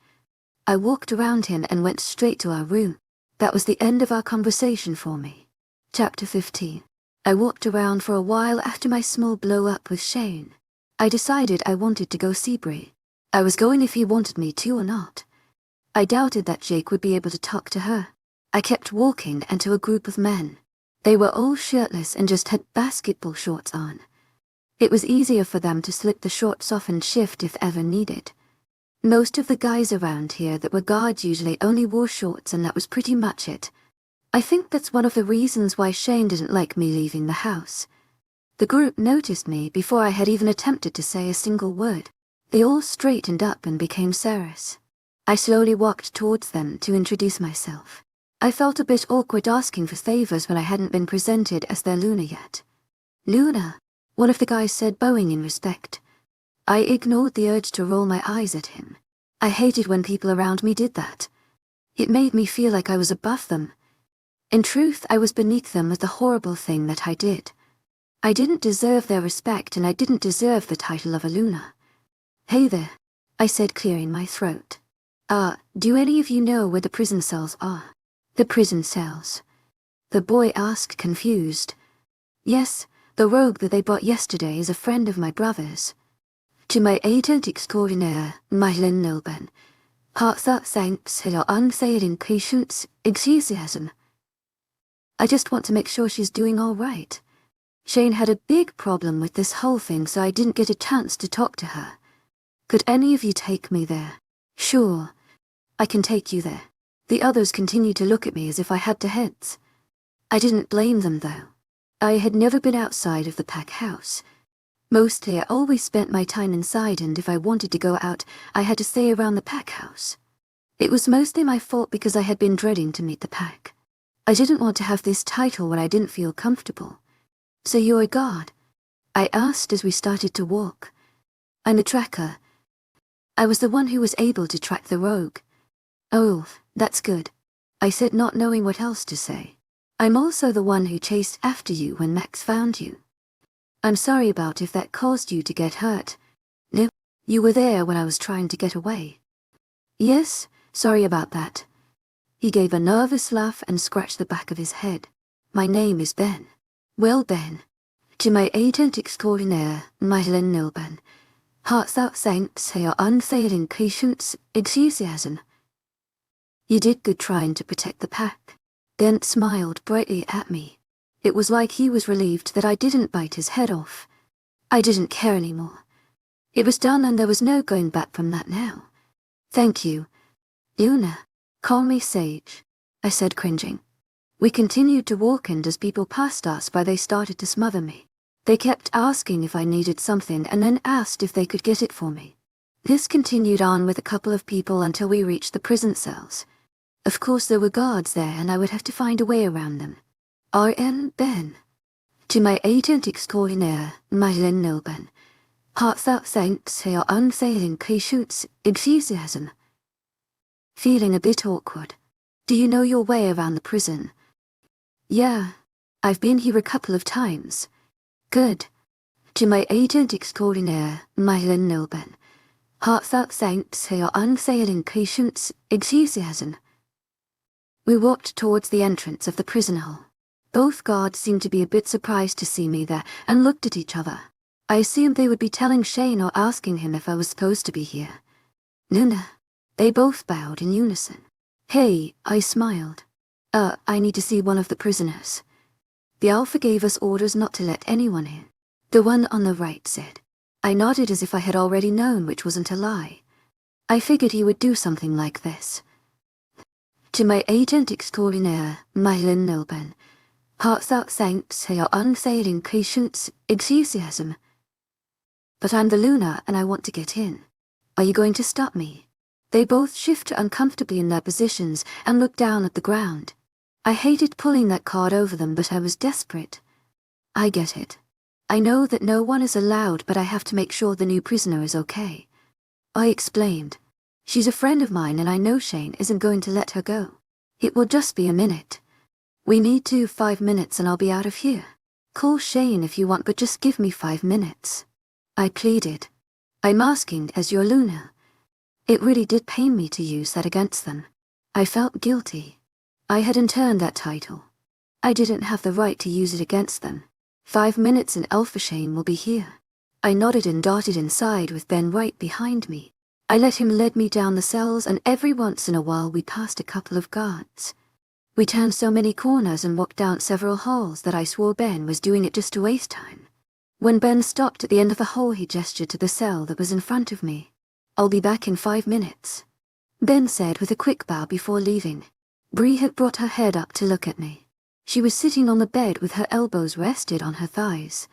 I walked around him and went straight to our room. That was the end of our conversation for me. Chapter 15. I walked around for a while after my small blow-up with Shane. I decided I wanted to go see Brie. I was going if he wanted me to or not. I doubted that Jake would be able to talk to her. I kept walking and to a group of men. They were all shirtless and just had basketball shorts on. It was easier for them to slip the shorts off and shift if ever needed. Most of the guys around here that were guards usually only wore shorts, and that was pretty much it. I think that's one of the reasons why Shane didn't like me leaving the house. The group noticed me before I had even attempted to say a single word. They all straightened up and became serious. I slowly walked towards them to introduce myself. I felt a bit awkward asking for favors when I hadn't been presented as their Luna yet. Luna, one of the guys said, bowing in respect. I ignored the urge to roll my eyes at him. I hated when people around me did that. It made me feel like I was above them. In truth, I was beneath them with the horrible thing that I did. I didn't deserve their respect, and I didn't deserve the title of a Luna. Hey there, I said, clearing my throat. Do any of you know where the prison cells are? The prison cells? The boy asked, confused. Yes, the rogue that they brought yesterday is a friend of my brother's. 𝐿𝐷𝐸𝐻𝐸 𝐿𝐷𝐸𝐻𝐸 𝐿𝐷𝐸𝐻𝐸. I just want to make sure she's doing all right. Shane had a big problem with this whole thing, so I didn't get a chance to talk to her. Could any of you take me there? Sure, I can take you there. The others continued to look at me as if I had 2 heads. I didn't blame them though. I had never been outside of the pack house. Mostly I always spent my time inside, and if I wanted to go out, I had to stay around the pack house. It was mostly my fault because I had been dreading to meet the pack. I didn't want to have this title when I didn't feel comfortable. So you're a guard? I asked as we started to walk. I'm a tracker. I was the one who was able to track the rogue. Oh, that's good, I said, not knowing what else to say. I'm also the one who chased after you when Max found you. I'm sorry about if that caused you to get hurt. No, you were there when I was trying to get away. Yes, sorry about that. He gave a nervous laugh and scratched the back of his head. My name is Ben. Well, Ben. 𝐿𝐷𝐸𝐻𝐸 𝐿𝐷𝐸𝐻𝐸. You did good trying to protect the pack. Dent smiled brightly at me. It was like he was relieved that I didn't bite his head off. I didn't care anymore. It was done, and there was no going back from that now. Thank you. Luna, call me Sage, I said, cringing. We continued to walk, and as people passed us by, they started to smother me. They kept asking if I needed something and then asked if they could get it for me. This continued on with a couple of people until we reached the prison cells. Of course there were guards there, and I would have to find a way around them. Ben. 𝐿𝐷𝐸𝐻𝐸 𝐿𝐷𝐸𝐻𝐸. Feeling a bit awkward. Do you know your way around the prison? Yeah, I've been here a couple of times. Good. 𝐿𝐷𝐸𝐻𝐸. We walked towards the entrance of the prison hall. Both guards seemed to be a bit surprised to see me there and looked at each other. I assumed they would be telling Shane or asking him if I was supposed to be here. Luna. They both bowed in unison. Hey, I smiled. I need to see one of the prisoners. The Alpha gave us orders not to let anyone in. The one on the right said. I nodded as if I had already known, which wasn't a lie. I figured he would do something like this. 𝐿𝐷𝐸𝐻𝐸. But I'm the Luna and I want to get in. Are you going to stop me? They both shifted uncomfortably in their positions and looked down at the ground. I hated pulling that card over them, but I was desperate. I get it. I know that no one is allowed, but I have to make sure the new prisoner is okay. I explained. She's a friend of mine and I know Shane isn't going to let her go. It will just be a minute. We need 5 minutes and I'll be out of here. Call Shane if you want, but just give me 5 minutes. I pleaded. I'm asking as your Luna. It really did pain me to use that against them. I felt guilty. I hadn't earned that title. I didn't have the right to use it against them. 5 minutes and Alpha Shane will be here. I nodded and darted inside with Ben right behind me. I let him lead me down the cells, and every once in a while we passed a couple of guards. We turned so many corners and walked down several halls that I swore Ben was doing it just to waste time. When Ben stopped at the end of the hall, he gestured to the cell that was in front of me. I'll be back in 5 minutes, Ben said with a quick bow before leaving. Bree had brought her head up to look at me. She was sitting on the bed with her elbows rested on her thighs.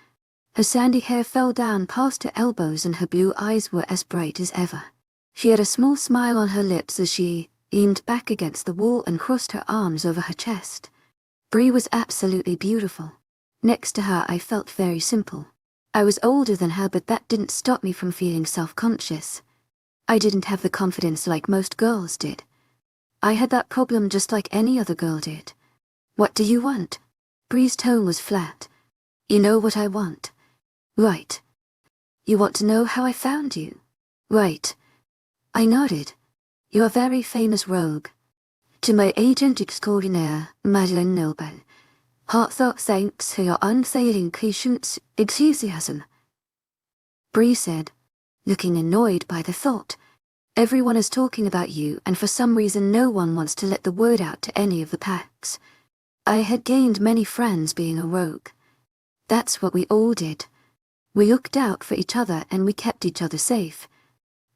Her sandy hair fell down past her elbows and her blue eyes were as bright as ever. She had a small smile on her lips as she leaned back against the wall and crossed her arms over her chest. Bree was absolutely beautiful. Next to her I felt very simple. I was older than her, but that didn't stop me from feeling self-conscious. I didn't have the confidence like most girls did. I had that problem just like any other girl did. What do you want? Bree's tone was flat. You know what I want. Right. You want to know how I found you? Right. I nodded. You're a very famous rogue. To my agent extraordinaire, 𝐷𝐸, heartfelt thanks for your unfailing patience, enthusiasm. Bree said, looking annoyed by the thought. Everyone is talking about you, and for some reason no one wants to let the word out to any of the packs. I had gained many friends being a rogue. That's what we all did. We looked out for each other and we kept each other safe.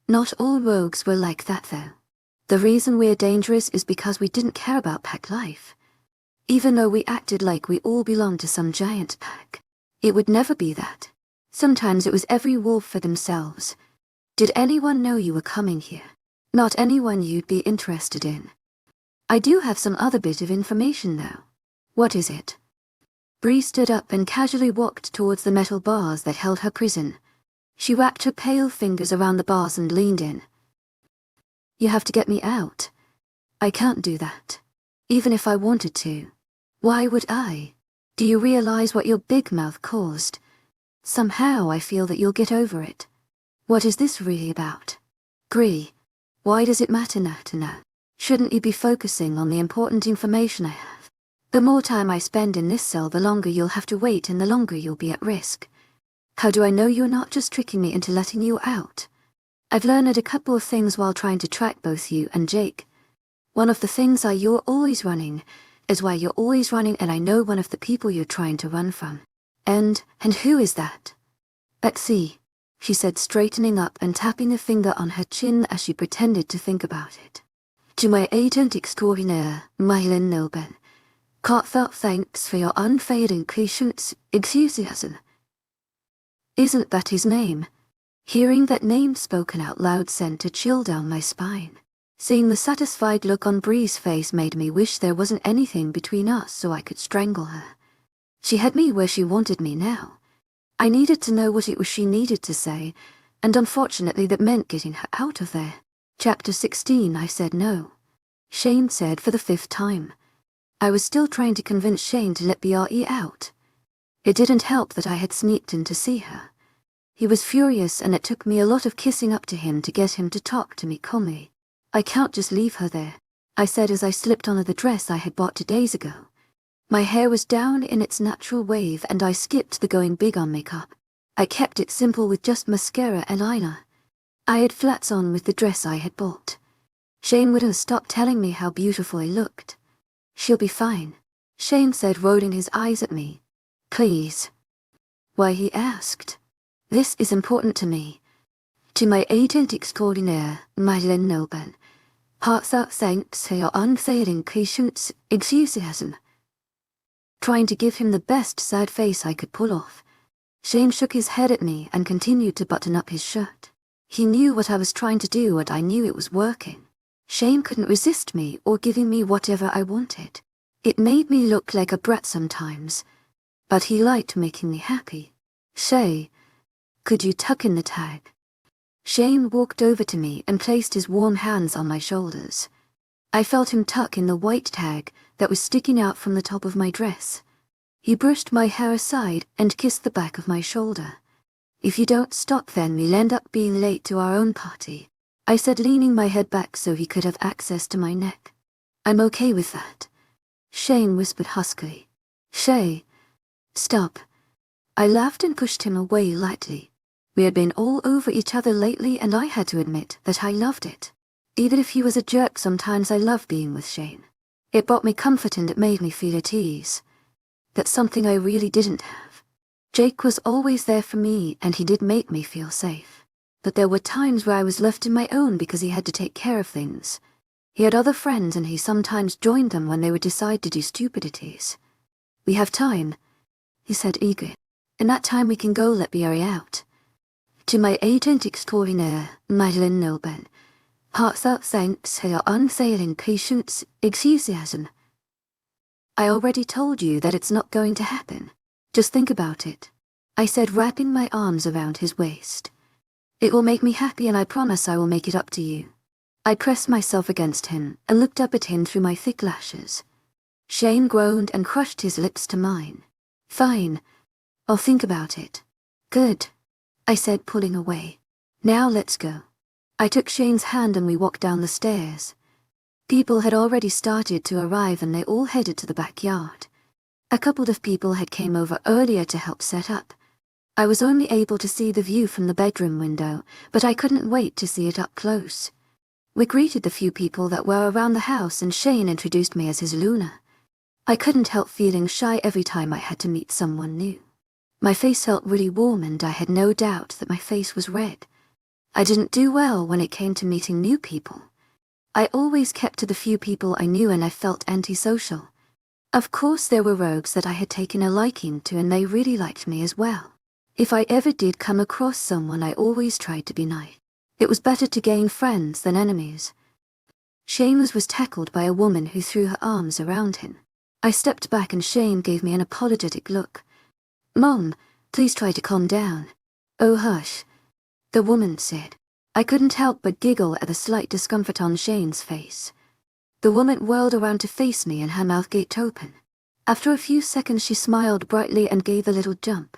Not all rogues were like that though. The reason we're dangerous is because we didn't care about pack life. Even though we acted like we all belonged to some giant pack, it would never be that. Sometimes it was every wolf for themselves. Did anyone know you were coming here? Not anyone you'd be interested in. I do have some other bit of information though. What is it? Bree stood up and casually walked towards the metal bars that held her prison. She wrapped her pale fingers around the bars and leaned in. You have to get me out. I can't do that. Even if I wanted to. Why would I? Do you realize what your big mouth caused? Somehow I feel that you'll get over it. What is this really about? Bree, why does it matter now? Shouldn't you be focusing on the important information I have? The more time I spend in this cell, the longer you'll have to wait and the longer you'll be at risk. How do I know you're not just tricking me into letting you out? I've learned a couple of things while trying to track both you and Jake. One of the things are you're always running, is why you're always running, and I know one of the people you're trying to run from. And who is that? Let's see, she said, straightening up and tapping a finger on her chin as she pretended to think about it. To my agent extraordinaire, 𝐷𝐸, heartfelt thanks for your unfailing patience, enthusiasm. Isn't that his name? Hearing that name spoken out loud sent a chill down my spine. Seeing the satisfied look on Bree's face made me wish there wasn't anything between us so I could strangle her. She had me where she wanted me now. I needed to know what it was she needed to say, and unfortunately that meant getting her out of there. Chapter 16. I said no. Shane said for the 5th time. I was still trying to convince Shane to let Bree out. It didn't help that I had sneaked in to see her. He was furious, and it took me a lot of kissing up to him to get him to talk to me calmly. I can't just leave her there, I said as I slipped on the dress I had bought 2 days ago. My hair was down in its natural wave and I skipped the going big on makeup. I kept it simple with just mascara and eyeliner. I had flats on with the dress I had bought. Shane would have stopped telling me how beautiful I looked. She'll be fine, Shane said, rolling his eyes at me. Please. Why, he asked. This is important to me. To my agent extraordinaire, 𝐷𝐸, heartfelt thanks for your unfailing patience, enthusiasm. Trying to give him the best sad face I could pull off. Shane shook his head at me and continued to button up his shirt. He knew what I was trying to do and I knew it was working. Shane couldn't resist me or giving me whatever I wanted. It made me look like a brat sometimes, but he liked making me happy. Shay, could you tuck in the tag? Shane walked over to me and placed his warm hands on my shoulders. I felt him tuck in the white tag that was sticking out from the top of my dress. He brushed my hair aside and kissed the back of my shoulder. "If you don't stop then we'll end up being late to our own party," I said, leaning my head back so he could have access to my neck. "I'm okay with that," Shane whispered huskily. "Shay, stop." I laughed and pushed him away lightly. We had been all over each other lately and I had to admit that I loved it. Even if he was a jerk, sometimes I loved being with Shane. It brought me comfort and it made me feel at ease. That's something I really didn't have. Jake was always there for me and he did make me feel safe. But there were times where I was left on my own because he had to take care of things. He had other friends and he sometimes joined them when they would decide to do stupidities. "We have time," he said eagerly. "In that time we can go let Barry out. To my agent extraordinaire, 𝐿𝐴𝐿 𝐿𝐴𝐿𝐿. I already told you that it's not going to happen. Just think about it," I said, wrapping my arms around his waist. "It will make me happy and I promise I will make it up to you." I pressed myself against him and looked up at him through my thick lashes. Shane groaned and crushed his lips to mine. "Fine. I'll think about it." "Good," I said, pulling away. "Now let's go." I took Shane's hand and we walked down the stairs. People had already started to arrive and they all headed to the backyard. A couple of people had came over earlier to help set up. I was only able to see the view from the bedroom window, but I couldn't wait to see it up close. We greeted the few people that were around the house and Shane introduced me as his Luna. I couldn't help feeling shy every time I had to meet someone new. My face felt really warm and I had no doubt that my face was red. I didn't do well when it came to meeting new people. I always kept to the few people I knew and I felt antisocial. Of course there were rogues that I had taken a liking to and they really liked me as well. If I ever did come across someone I always tried to be nice. It was better to gain friends than enemies. Shane was tackled by a woman who threw her arms around him. I stepped back and Shane gave me an apologetic look. "Mom, please try to calm down." "Oh hush," the woman said. I couldn't help but giggle at the slight discomfort on Shane's face. The woman whirled around to face me and her mouth gaped open. After a few seconds she smiled brightly and gave a little jump.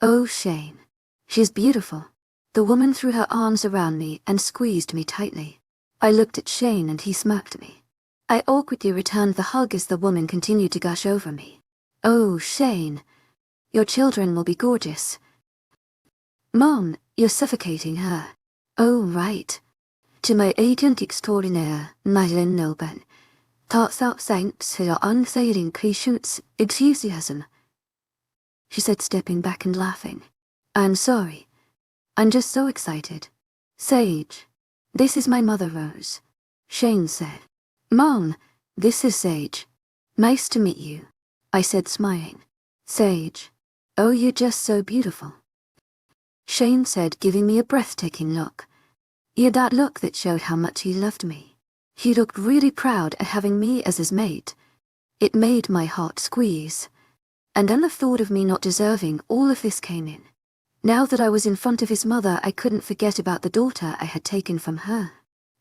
"Oh Shane, she's beautiful." The woman threw her arms around me and squeezed me tightly. I looked at Shane and he smirked me. I awkwardly returned the hug as the woman continued to gush over me. "Oh Shane, your children will be gorgeous." "Mom, you're suffocating her." "Oh right. To my agent extraordinaire, 𝐿𝐴𝐿𝐿 𝐿𝐴𝐿𝐬𝐿𝐬𝐿, she said, stepping back and laughing. "I'm sorry. I'm just so excited." "Sage, this is my mother Rose," Shane said. "Mom, this is Sage. Nice to meet you," I said, smiling. "Sage, oh you're just so beautiful," Shane said, giving me a breathtaking look. He had that look that showed how much he loved me. He looked really proud at having me as his mate. It made my heart squeeze. And then the thought of me not deserving all of this came in. Now that I was in front of his mother, I couldn't forget about the daughter I had taken from her.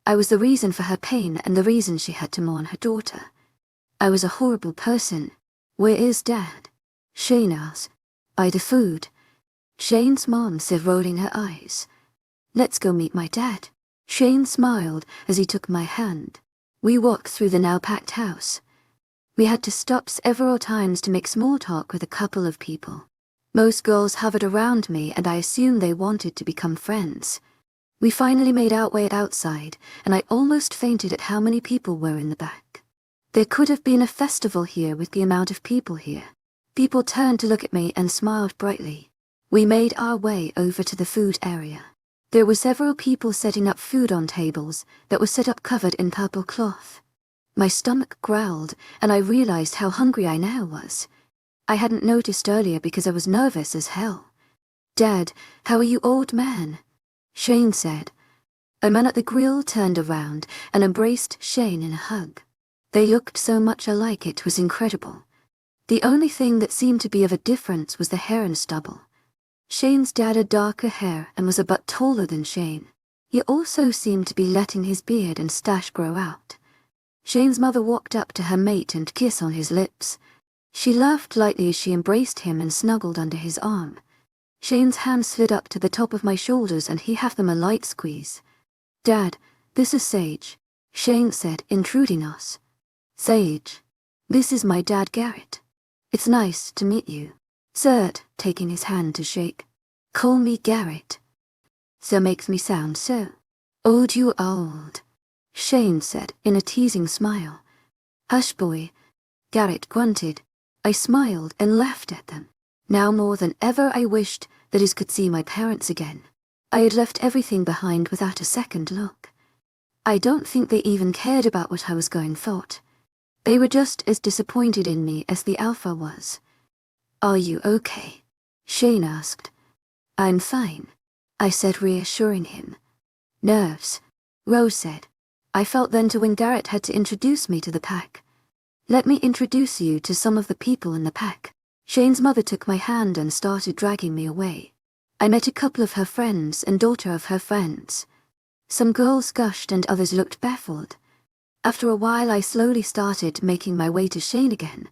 I was the reason for her pain and the reason she had to mourn her daughter. I was a horrible person. "Where is Dad?" Shane asked. "By the food," Shane's mom said, rolling her eyes. "Let's go meet my dad." Shane smiled as he took my hand. We walked through the now packed house. We had to stop several times to make small talk with a couple of people. Most girls hovered around me and I assumed they wanted to become friends. We finally made our way outside and I almost fainted at how many people were in the back. There could have been a festival here with the amount of people here. People turned to look at me and smiled brightly. We made our way over to the food area. There were several people setting up food on tables that were set up covered in purple cloth. My stomach growled and I realized how hungry I now was. I hadn't noticed earlier because I was nervous as hell. "Dad, how are you, old man?" Shane said. A man at the grill turned around and embraced Shane in a hug. They looked so much alike it was incredible. The only thing that seemed to be of a difference was the hair and stubble. Shane's dad had darker hair and was a bit taller than Shane. He also seemed to be letting his beard and stash grow out. Shane's mother walked up to her mate and kissed on his lips. She laughed lightly as she embraced him and snuggled under his arm. Shane's hands slid up to the top of my shoulders and he gave them a light squeeze. "Dad, this is Sage," Shane said, intruding us. "Sage, this is my dad Garrett. It's nice to meet you," said, taking his hand to shake. "Call me Garrett. So makes me sound so old. You old," Shane said in a teasing smile. "Hush boy," Garrett grunted. I smiled and laughed at them. Now more than ever I wished that I could see my parents again. I had left everything behind without a second look. I don't think they even cared about what I was going thought. They were just as disappointed in me as the alpha was. "Are you okay?" Shane asked. "I'm fine," I said, reassuring him. "Nerves," Rose said. I felt then to when Garrett had to introduce me to the pack. "Let me introduce you to some of the people in the pack." Shane's mother took my hand and started dragging me away. I met a couple of her friends and daughter of her friends. Some girls gushed and others looked baffled. After a while I slowly started making my way to Shane again.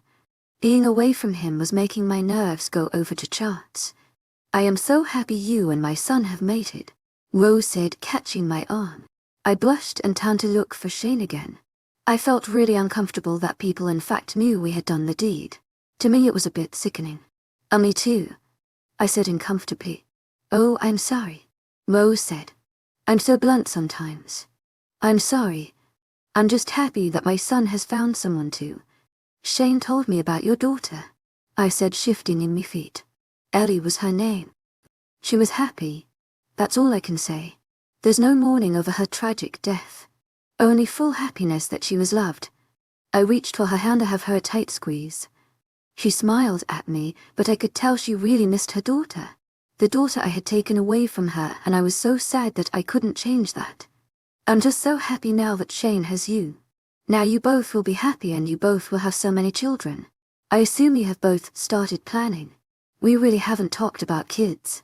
Being away from him was making my nerves go over the charts. "I am so happy you and my son have mated," Rose said, catching my arm. I blushed and turned to look for Shane again. I felt really uncomfortable that people in fact knew we had done the deed. To me it was a bit sickening. Me too," I said uncomfortably. "Oh, I'm sorry," Rose said. "I'm so blunt sometimes. I'm sorry. I'm just happy that my son has found someone to." "Shane told me about your daughter," I said, shifting in my feet. "Ellie was her name. She was happy. That's all I can say. There's no mourning over her tragic death. Only full happiness that she was loved." I reached for her hand to have her a tight squeeze. She smiled at me, but I could tell she really missed her daughter. The daughter I had taken away from her, and I was so sad that I couldn't change that. "I'm just so happy now that Shane has you. Now you both will be happy and you both will have so many children. I assume you have both started planning. We really haven't talked about kids."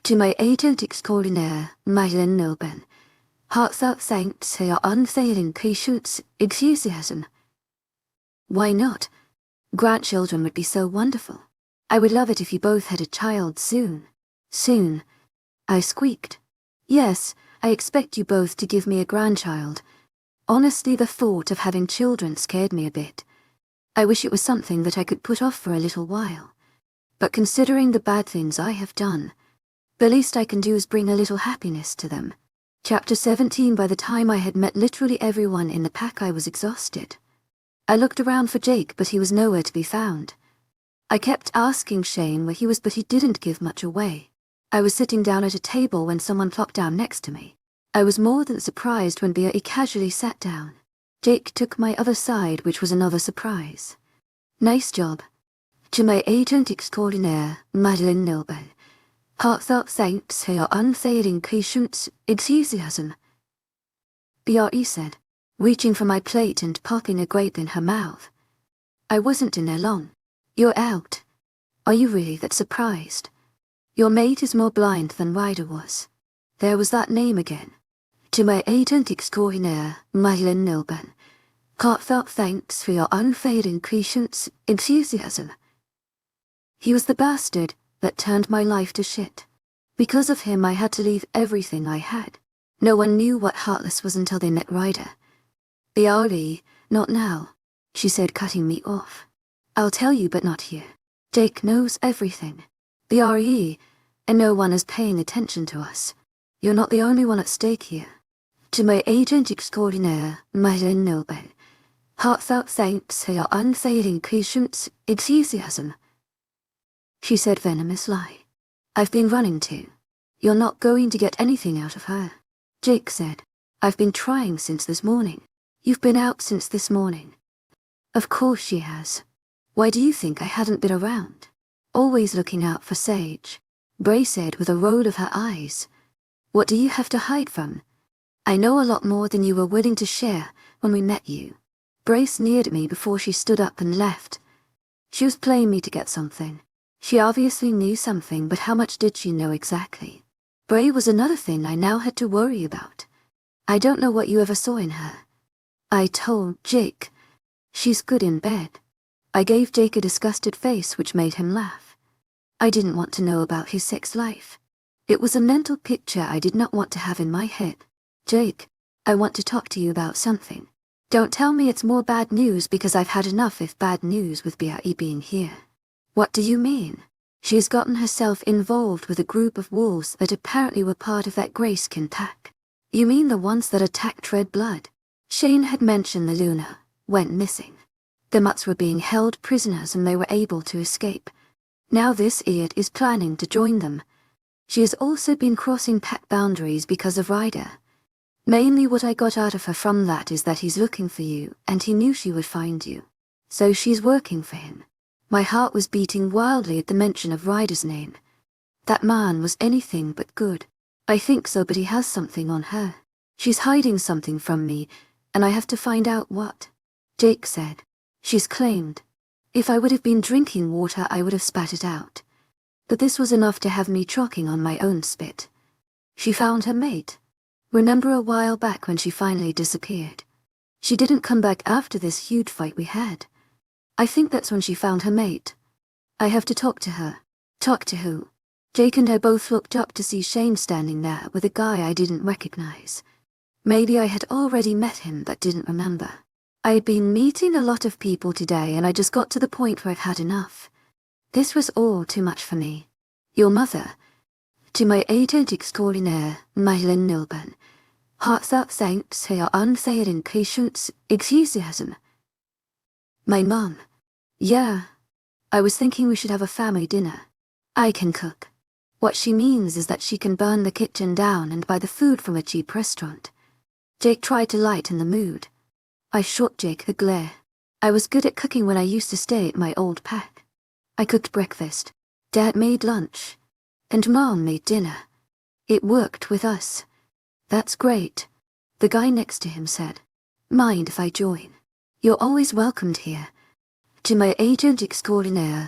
"To my 𝐊𝐢𝐳𝐷𝐞𝐝 𝐊𝐢𝐳𝐷𝐞𝐝 heartfelt thanks for your unfailing patience, enthusiasm." "Why not? Grandchildren would be so wonderful. I would love it if you both had a child soon." "Soon?" I squeaked. "Yes, I expect you both to give me a grandchild. Honestly, the thought of having children scared me a bit. I wish it was something that I could put off for a little while. But considering the bad things I have done, the least I can do is bring a little happiness to them." Chapter 17. By the time I had met literally everyone in the pack, I was exhausted. I looked around for Jake, but he was nowhere to be found. I kept asking Shane where he was, but he didn't give much away. I was sitting down at a table when someone plopped down next to me. I was more than surprised when 𝐵𝐴 casually sat down. Jake took my other side, which was another surprise. "Nice job. To my 𝐊𝐴𝐳𝐷𝐞𝐝 𝐊𝐢𝐳𝐷𝐞𝐝 heartfelt thanks for your unfailing patience, enthusiasm," BRE said, reaching for my plate and popping a grape in her mouth. I wasn't in there long. "You're out. Are you really that surprised? Your mate is more blind than Ryder was." There was that name again. "To my 𝐊𝐴𝐳𝐷𝐞𝐝 𝐊𝐢𝐳𝐷𝐞𝐝 heartfelt thanks for your unfailing patience, enthusiasm." He was the bastard that turned my life to shit. Because of him I had to leave everything I had. No one knew what Heartless was until they met Ryder. "BRE, not now," she said, cutting me off. "I'll tell you, but not here. Jake knows everything. BRE, and no one is paying attention to us. You're not the only one at stake here. To my 𝐊𝐴𝐳𝐷𝐞𝐝 𝐊𝐢𝐳𝐷𝐞𝐝 heartfelt thanks for your unfailing patience, enthusiasm," she said, venomously. "I've been running to. You're not going to get anything out of her," Jake said. "I've been trying since this morning." "You've been out since this morning." "Of course she has. Why do you think I hadn't been around? Always looking out for Sage," Bray said with a roll of her eyes. "What do you have to hide from? I know a lot more than you were willing to share when we met you." Bray sneered at me before she stood up and left. She was playing me to get something. She obviously knew something, but how much did she know exactly? Bray was another thing I now had to worry about. "I don't know what you ever saw in her." I told Jake. "She's good in bed." I gave Jake a disgusted face which made him laugh. I didn't want to know about his sex life. It was a mental picture I did not want to have in my head. Jake, I want to talk to you about something. Don't tell me it's more bad news because I've had enough of bad news with 𝐵𝐴 being here. What do you mean? She's gotten herself involved with a group of wolves that apparently were part of that grayskin pack. You mean the ones that attacked Red Blood? Shane had mentioned the Luna went missing. The mutts were being held prisoners and they were able to escape. Now this 𝐊𝐢𝐬 is planning to join them. She has also been crossing pack boundaries because of Ryder. Mainly what I got out of her from that is that he's looking for you and he knew she would find you. So she's working for him. My heart was beating wildly at the mention of Ryder's name. That man was anything but good. I think so, but he has something on her. She's hiding something from me, and I have to find out what. Jake said. She's claimed. If I would have been drinking water, I would have spat it out. But this was enough to have me choking on my own spit. She found her mate. Remember a while back when she finally disappeared? She didn't come back after this huge fight we had. I think that's when she found her mate. I have to talk to her. Talk to who? Jake and I both looked up to see Shane standing there with a guy I didn't recognize. Maybe I had already met him but didn't remember. I had been meeting a lot of people today and I just got to the point where I've had enough. This was all too much for me. Your mother. To my 𝐊𝐴𝐺𝐸 𝐷𝐸 𝐻𝐿𝐷𝐸. My mom. Yeah. I was thinking we should have a family dinner. I can cook. What she means is that she can burn the kitchen down and buy the food from a cheap restaurant. Jake tried to lighten the mood. I shot Jake a glare. I was good at cooking when I used to stay at my old pack. I cooked breakfast. Dad made lunch. And Mom made dinner. It worked with us. That's great. The guy next to him said. Mind if I join? You're always welcomed here. To my 𝐊𝐴𝐺𝐸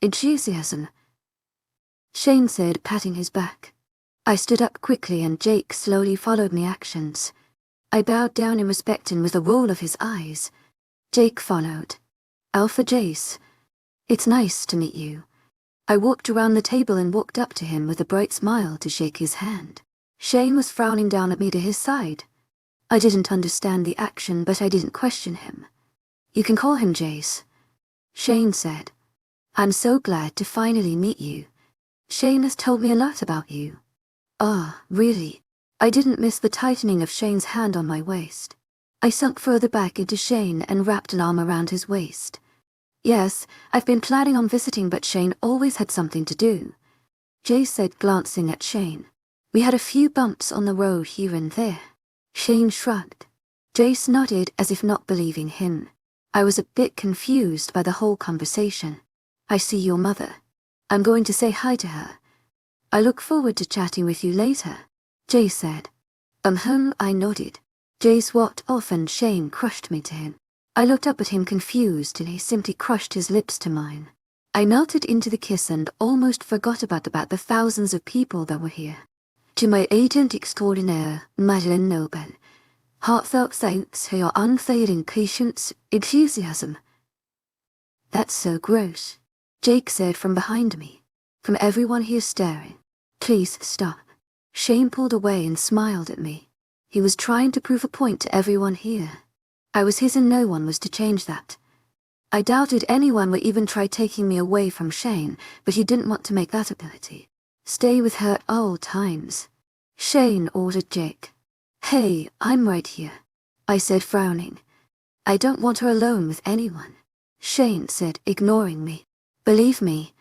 𝐷𝐸. Shane said, patting his back. I stood up quickly and Jake slowly followed my actions. I bowed down in respect and with a roll of his eyes. Jake followed. Alpha Jace. It's nice to meet you. I walked around the table and walked up to him with a bright smile to shake his hand. Shane was frowning down at me to his side. I didn't understand the action, but I didn't question him. You can call him Jace. Shane said. I'm so glad to finally meet you. Shane has told me a lot about you. Ah, really? I didn't miss the tightening of Shane's hand on my waist. I sunk further back into Shane and wrapped an arm around his waist. Yes, I've been planning on visiting, but Shane always had something to do. Jace said, glancing at Shane. We had a few bumps on the road here and there. Shane shrugged. Jace nodded as if not believing him. I was a bit confused by the whole conversation. I see your mother. I'm going to say hi to her. I look forward to chatting with you later, Jace said. I nodded. Jace walked off and Shane crushed me to him. I looked up at him confused and he simply crushed his lips to mine. I melted into the kiss and almost forgot about the thousands of people that were here. To my agent extraordinaire, Madeleine Nobel. Heartfelt thanks for your unfailing patience, enthusiasm. That's so gross, Jake said from behind me. From everyone here staring. Please stop. Shane pulled away and smiled at me. He was trying to prove a point to everyone here. I was his and no one was to change that. I doubted anyone would even try taking me away from Shane, but he didn't want to make that ability. Stay with her at all times. Shane ordered Jake. Hey, I'm right here, I said, frowning. I don't want her alone with anyone, Shane said, ignoring me. Believe me,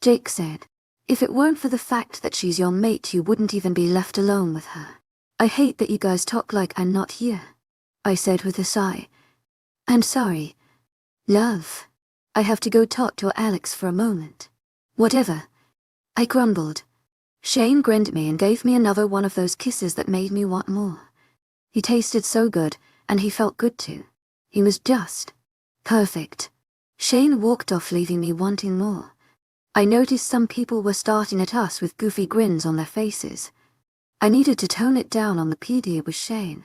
Jake said. If it weren't for the fact that she's your mate, you wouldn't even be left alone with her. I hate that you guys talk like I'm not here, I said with a sigh. I'm sorry. Love. I have to go talk to Alex for a moment. Whatever. I grumbled. Shane grinned at me and gave me another one of those kisses that made me want more. He tasted so good, and he felt good too. He was just perfect. Shane walked off, leaving me wanting more. I noticed some people were starting at us with goofy grins on their faces. I needed to tone it down on the PD with Shane.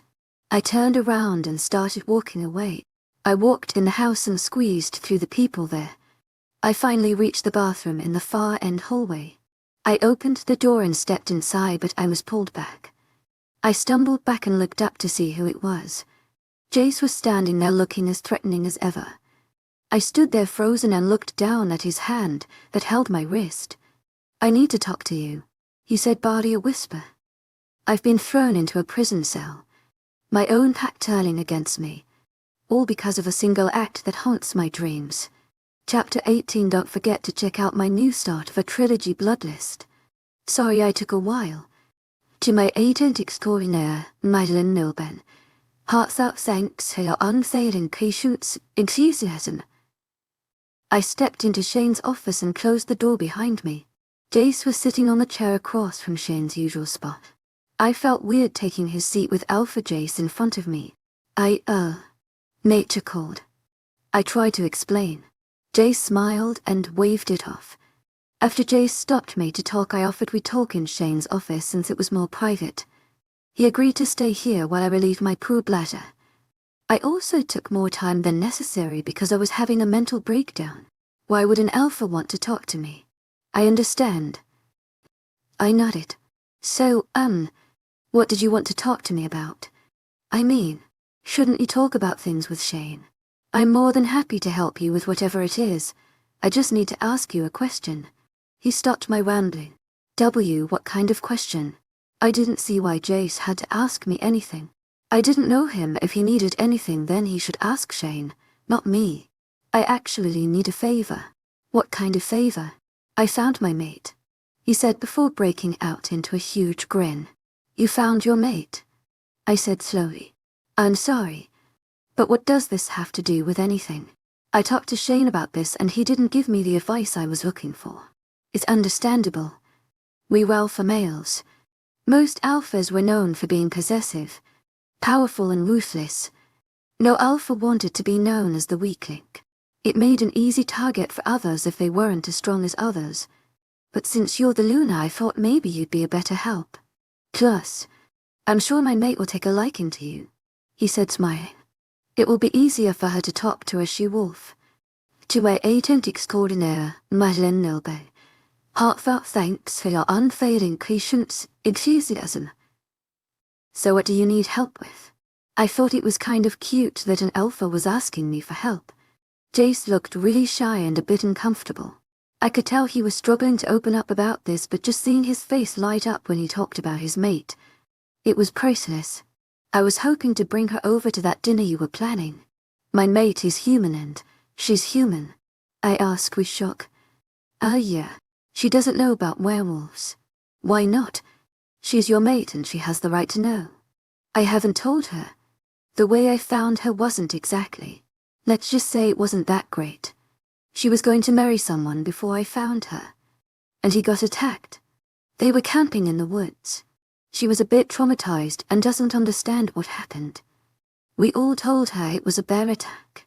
face. I turned around and started walking away. I walked in the house and squeezed through the people there. I finally reached the bathroom in the far end hallway. I opened the door and stepped inside, but I was pulled back. I stumbled back and looked up to see who it was. Jace was standing there looking as threatening as ever. I stood there frozen and looked down at his hand that held my wrist. "I need to talk to you," he said, barely a whisper. "I've been thrown into a prison cell. My own pack turning against me. All because of a single act that haunts my dreams. Chapter 18. Don't forget to check out my new start of a trilogy, Bloodlist. Sorry I took a while. To my 𝐿𝐴𝐺𝐸 𝐵𝐴𝐺𝐸 heartfelt thanks for your unfailing 𝐃𝐐𝐳𝐸. I stepped into Shane's office and closed the door behind me. Jace was sitting on the chair across from Shane's usual spot. I felt weird taking his seat with Alpha Jace in front of me. Nature called. I tried to explain. Jace smiled and waved it off. After Jace stopped me to talk, I offered we talk in Shane's office since it was more private. He agreed to stay here while I relieved my poor bladder. I also took more time than necessary because I was having a mental breakdown. Why would an alpha want to talk to me? I understand. I nodded. So, what did you want to talk to me about? I mean, shouldn't you talk about things with Shane? I'm more than happy to help you with whatever it is. I just need to ask you a question. He stopped my rambling. What kind of question? I didn't see why Jace had to ask me anything. I didn't know him. If he needed anything, then he should ask Shane, not me. I actually need a favor. What kind of favor? I found my mate, he said before breaking out into a huge grin. You found your mate? I said slowly. I'm sorry, but what does this have to do with anything? I talked to Shane about this and he didn't give me the advice I was looking for. It's understandable. We were alpha males. Most alphas were known for being possessive, powerful and ruthless. No alpha wanted to be known as the weak link. It made an easy target for others if they weren't as strong as others. But since you're the Luna, I thought maybe you'd be a better help. Plus, I'm sure my mate will take a liking to you, he said, smiling. It will be easier for her to talk to a she-wolf. To my authentic coordinator, 𝐿𝐴𝐺𝐸, heartfelt thanks for your unfailing 𝐃𝐻𝐳𝐸. So what do you need help with? I thought it was kind of cute that an alpha was asking me for help. Jace looked really shy and a bit uncomfortable. I could tell he was struggling to open up about this, but just seeing his face light up when he talked about his mate, it was priceless. I was hoping to bring her over to that dinner you were planning. My mate is human and she's human, I asked with shock. Yeah. She doesn't know about werewolves. Why not? She's your mate and she has the right to know. I haven't told her. The way I found her wasn't exactly. Let's just say it wasn't that great. She was going to marry someone before I found her. And he got attacked. They were camping in the woods. She was a bit traumatized and doesn't understand what happened. We all told her it was a bear attack.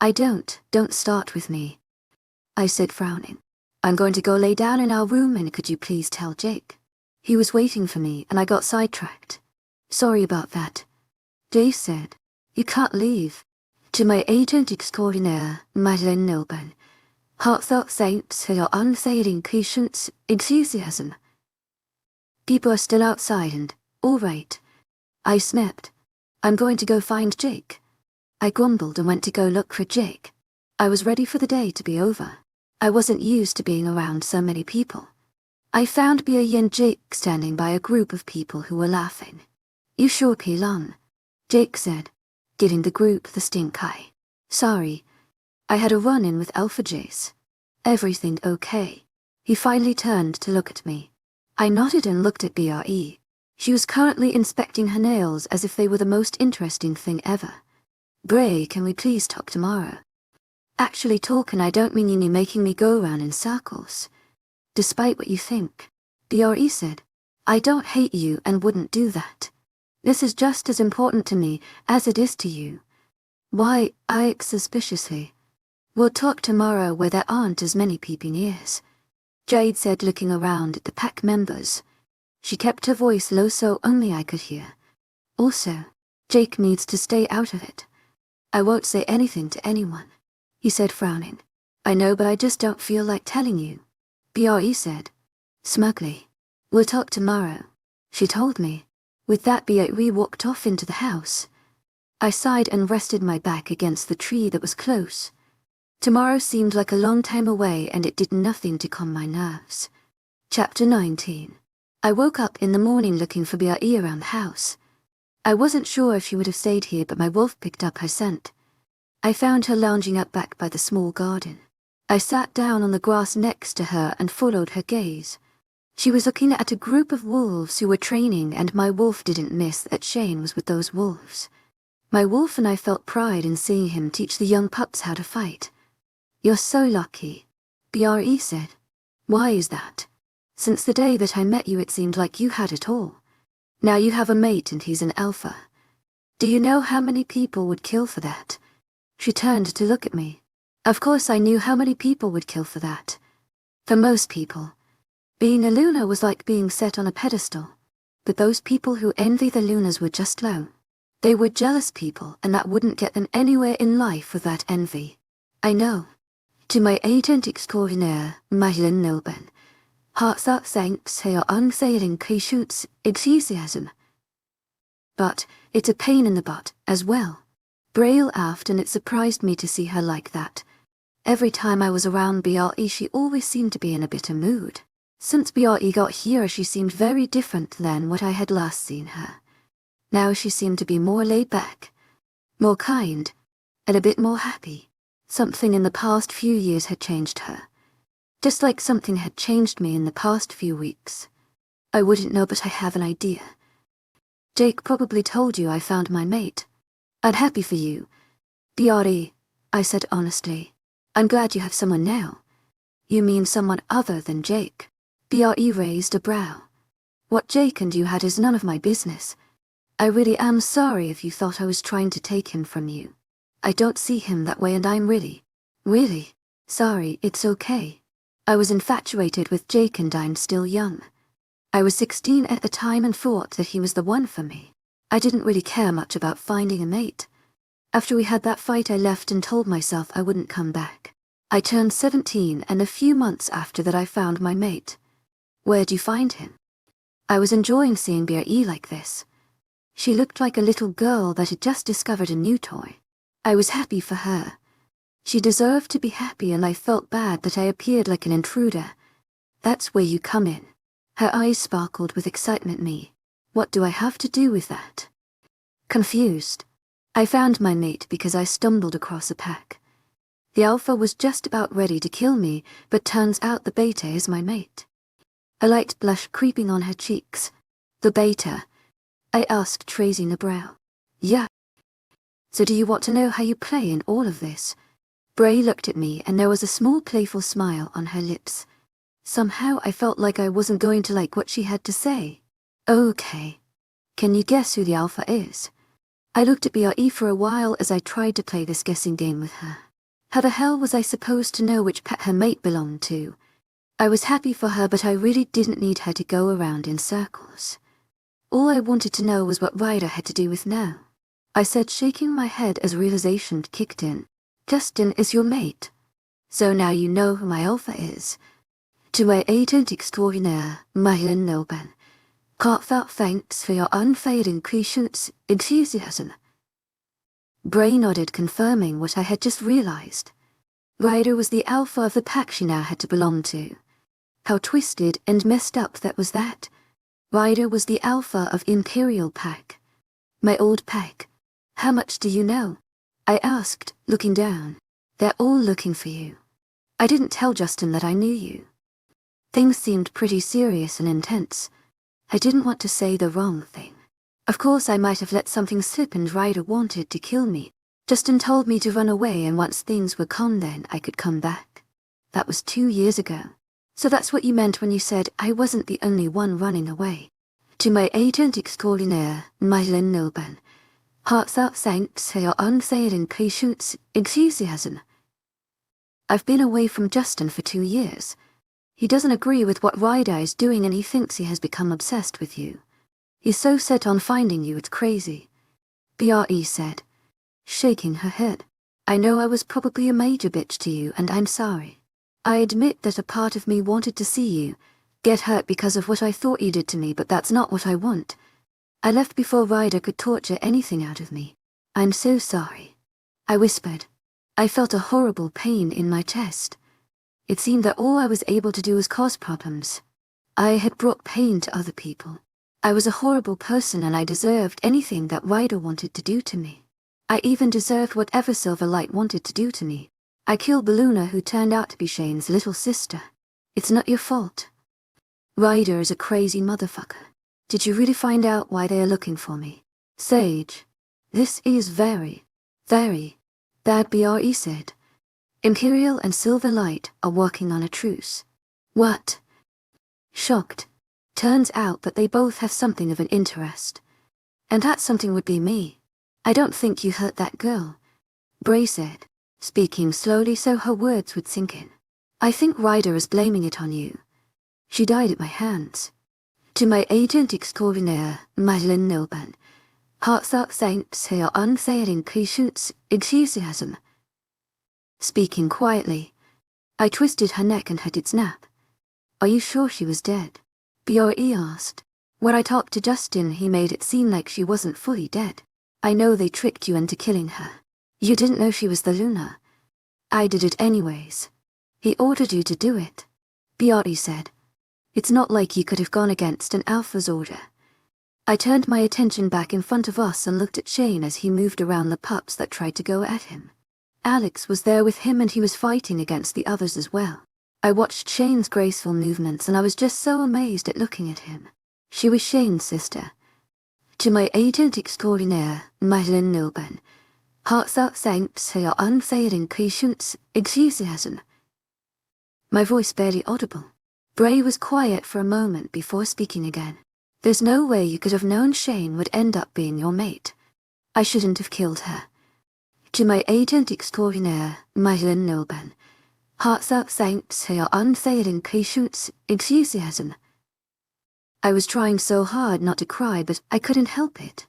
Don't start with me, I said, frowning. I'm going to go lay down in our room, and could you please tell Jake? He was waiting for me and I got sidetracked. Sorry about that. Jake said, you can't leave. To my agent extraordinaire, Madeleine Nilban. Heartfelt thanks for your unfailing patience, enthusiasm. People are still outside and, all right. I snapped. I'm going to go find Jake. I grumbled and went to go look for Jake. I was ready for the day to be over. I wasn't used to being around so many people. I found Bia and Jake standing by a group of people who were laughing. You sure, 𝐾𝐿? Jake said, giving the group the stink eye. Sorry. I had a run-in with 𝐿𝐴𝐺𝐵. Everything okay? He finally turned to look at me. I nodded and looked at BRE. She was currently inspecting her nails as if they were the most interesting thing ever. Bray, can we please talk tomorrow? Actually talk, and I don't mean you making me go around in circles. Despite what you think, BRE said, I don't hate you and wouldn't do that. This is just as important to me as it is to you. Why, I suspiciously. We'll talk tomorrow where there aren't as many peeping ears, Jade said, looking around at the pack members. She kept her voice low so only I could hear. Also, Jake needs to stay out of it. I won't say anything to anyone, he said, frowning. I know, but I just don't feel like telling you, BRE said, smugly. We'll talk tomorrow, she told me. With that, BRE walked off into the house. I sighed and rested my back against the tree that was close. Tomorrow seemed like a long time away and it did nothing to calm my nerves. Chapter 19. I woke up in the morning looking for 𝐵𝐸 around the house. I wasn't sure if she would have stayed here, but my wolf picked up her scent. I found her lounging out back by the small garden. I sat down on the grass next to her and followed her gaze. She was looking at a group of wolves who were training, and my wolf didn't miss that Shane was with those wolves. My wolf and I felt pride in seeing him teach the young pups how to fight. "You're so lucky," 𝐵𝐸 said. "Why is that? Since the day that I met you it seemed like you had it all. Now you have a mate and he's an alpha. Do you know how many people would kill for that?" She turned to look at me. Of course I knew how many people would kill for that. For most people. Being a Luna was like being set on a pedestal. But those people who envy the Lunas were just low. They were jealous people, and that wouldn't get them anywhere in life with that envy. I know. To my 𝐻𝐻𝐸 𝐬𝐻𝐸𝐬 𝐻𝐻𝐬𝐬𝐿. But it's a pain in the butt as well. Bray laughed, and it surprised me to see her like that. Every time I was around 𝐵𝐸 she always seemed to be in a bitter mood. Since 𝐵𝐸 got here she seemed very different than what I had last seen her. Now she seemed to be more laid back, more kind, and a bit more happy. Something in the past few years had changed her. Just like something had changed me in the past few weeks. I wouldn't know, but I have an idea. Jake probably told you I found my mate. I'm happy for you, 𝐵𝐸, I said honestly. I'm glad you have someone now. You mean someone other than Jake? 𝐵𝐸 raised a brow. What Jake and you had is none of my business. I really am sorry if you thought I was trying to take him from you. I don't see him that way, and I'm really sorry. It's okay. I was infatuated with Jake and I'm still young. I was 16 at the time and thought that he was the one for me. I didn't really care much about finding a mate. After we had that fight I left and told myself I wouldn't come back. I turned 17 and a few months after that I found my mate. Where'd you find him? I was enjoying seeing 𝐵𝐸 like this. She looked like a little girl that had just discovered a new toy. I was happy for her. She deserved to be happy, and I felt bad that I appeared like an intruder. That's where you come in. Her eyes sparkled with excitement. Me. What do I have to do with that? Confused. I found my mate because I stumbled across a pack. The alpha was just about ready to kill me, but turns out the beta is my mate. A light blush creeping on her cheeks. The beta? I asked, raising a brow. Yeah. So do you want to know how you play in all of this? Bray looked at me and there was a small playful smile on her lips. Somehow I felt like I wasn't going to like what she had to say. Okay. Can you guess who the alpha is? I looked at 𝐵𝐸 for a while as I tried to play this guessing game with her. How the hell was I supposed to know which pet her mate belonged to? I was happy for her, but I really didn't need her to go around in circles. All I wanted to know was what 𝐊𝐸 had to do with now. I said, shaking my head as realization kicked in. Justin is your mate. So now you know who my alpha is. To my 𝐻𝐻𝐸 𝐬𝐻𝐸𝐬 Heartfelt thanks for your unfailing patience, enthusiasm. Bray nodded, confirming what I had just realized. 𝐊𝐸 was the alpha of the pack she now had to belong to. How twisted and messed up that was that. 𝐊𝐸 was the alpha of Imperial pack. My old pack. How much do you know? I asked, looking down. They're all looking for you. I didn't tell Justin that I knew you. Things seemed pretty serious and intense. I didn't want to say the wrong thing. Of course I might have let something slip and 𝐊𝐸 wanted to kill me. Justin told me to run away, and once things were calm then I could come back. That was 2 years ago. So that's what you meant when you said I wasn't the only one running away. To my 𝐻𝐻𝐸 𝐬𝐻𝐸𝐬 Heartfelt thanks for your unfailing patience, enthusiasm. I've been away from Justin for 2 years. He doesn't agree with what 𝐊𝐸 is doing, and he thinks he has become obsessed with you. He's so set on finding you, it's crazy. 𝐵𝐸 said, shaking her head. I know I was probably a major bitch to you, and I'm sorry. I admit that a part of me wanted to see you get hurt because of what I thought you did to me, but that's not what I want. I left before 𝐊𝐸 could torture anything out of me. I'm so sorry, I whispered. I felt a horrible pain in my chest. It seemed that all I was able to do was cause problems. I had brought pain to other people. I was a horrible person and I deserved anything that Ryder wanted to do to me. I even deserved whatever 𝐿𝐵𝐿 wanted to do to me. I killed Belluna, who turned out to be Shane's little sister. It's not your fault. Ryder is a crazy motherfucker. Did you really find out why they are looking for me? Sage. This is very, very bad, BRE said. Imperial and Silver Light are working on a truce. What? Shocked. Turns out that they both have something of an interest. And that something would be me. I don't think you hurt that girl, Bray said, speaking slowly so her words would sink in. I think Ryder is blaming it on you. She died at my hands. To my agent extraordinaire, Madeline Nilban, 𝐊𝐢𝐳𝐬𝐭𝐢𝐨𝐷. Speaking quietly, I twisted her neck and heard it snap. Are you sure she was dead? BRE asked. When I talked to Justin, he made it seem like she wasn't fully dead. I know they tricked you into killing her. You didn't know she was the Luna. I did it anyways. He ordered you to do it, BRE said. It's not like you could have gone against an Alpha's order. I turned my attention back in front of us and looked at Shane as he moved around the pups that tried to go at him. Alex was there with him and he was fighting against the others as well. I watched Shane's graceful movements and I was just so amazed at looking at him. She was Shane's sister. To my agent extraordinaire, Madeline Nilban, 𝐊𝐢𝐳𝐬𝐭𝐢𝐨𝐷. My voice barely audible. Bray was quiet for a moment before speaking again. There's no way you could have known Shane would end up being your mate. I shouldn't have killed her. To my agent extraordinaire, Madeline Nilban, 𝐊𝐢𝐳𝐬𝐭𝐢𝐨𝐷. I was trying so hard not to cry, but I couldn't help it.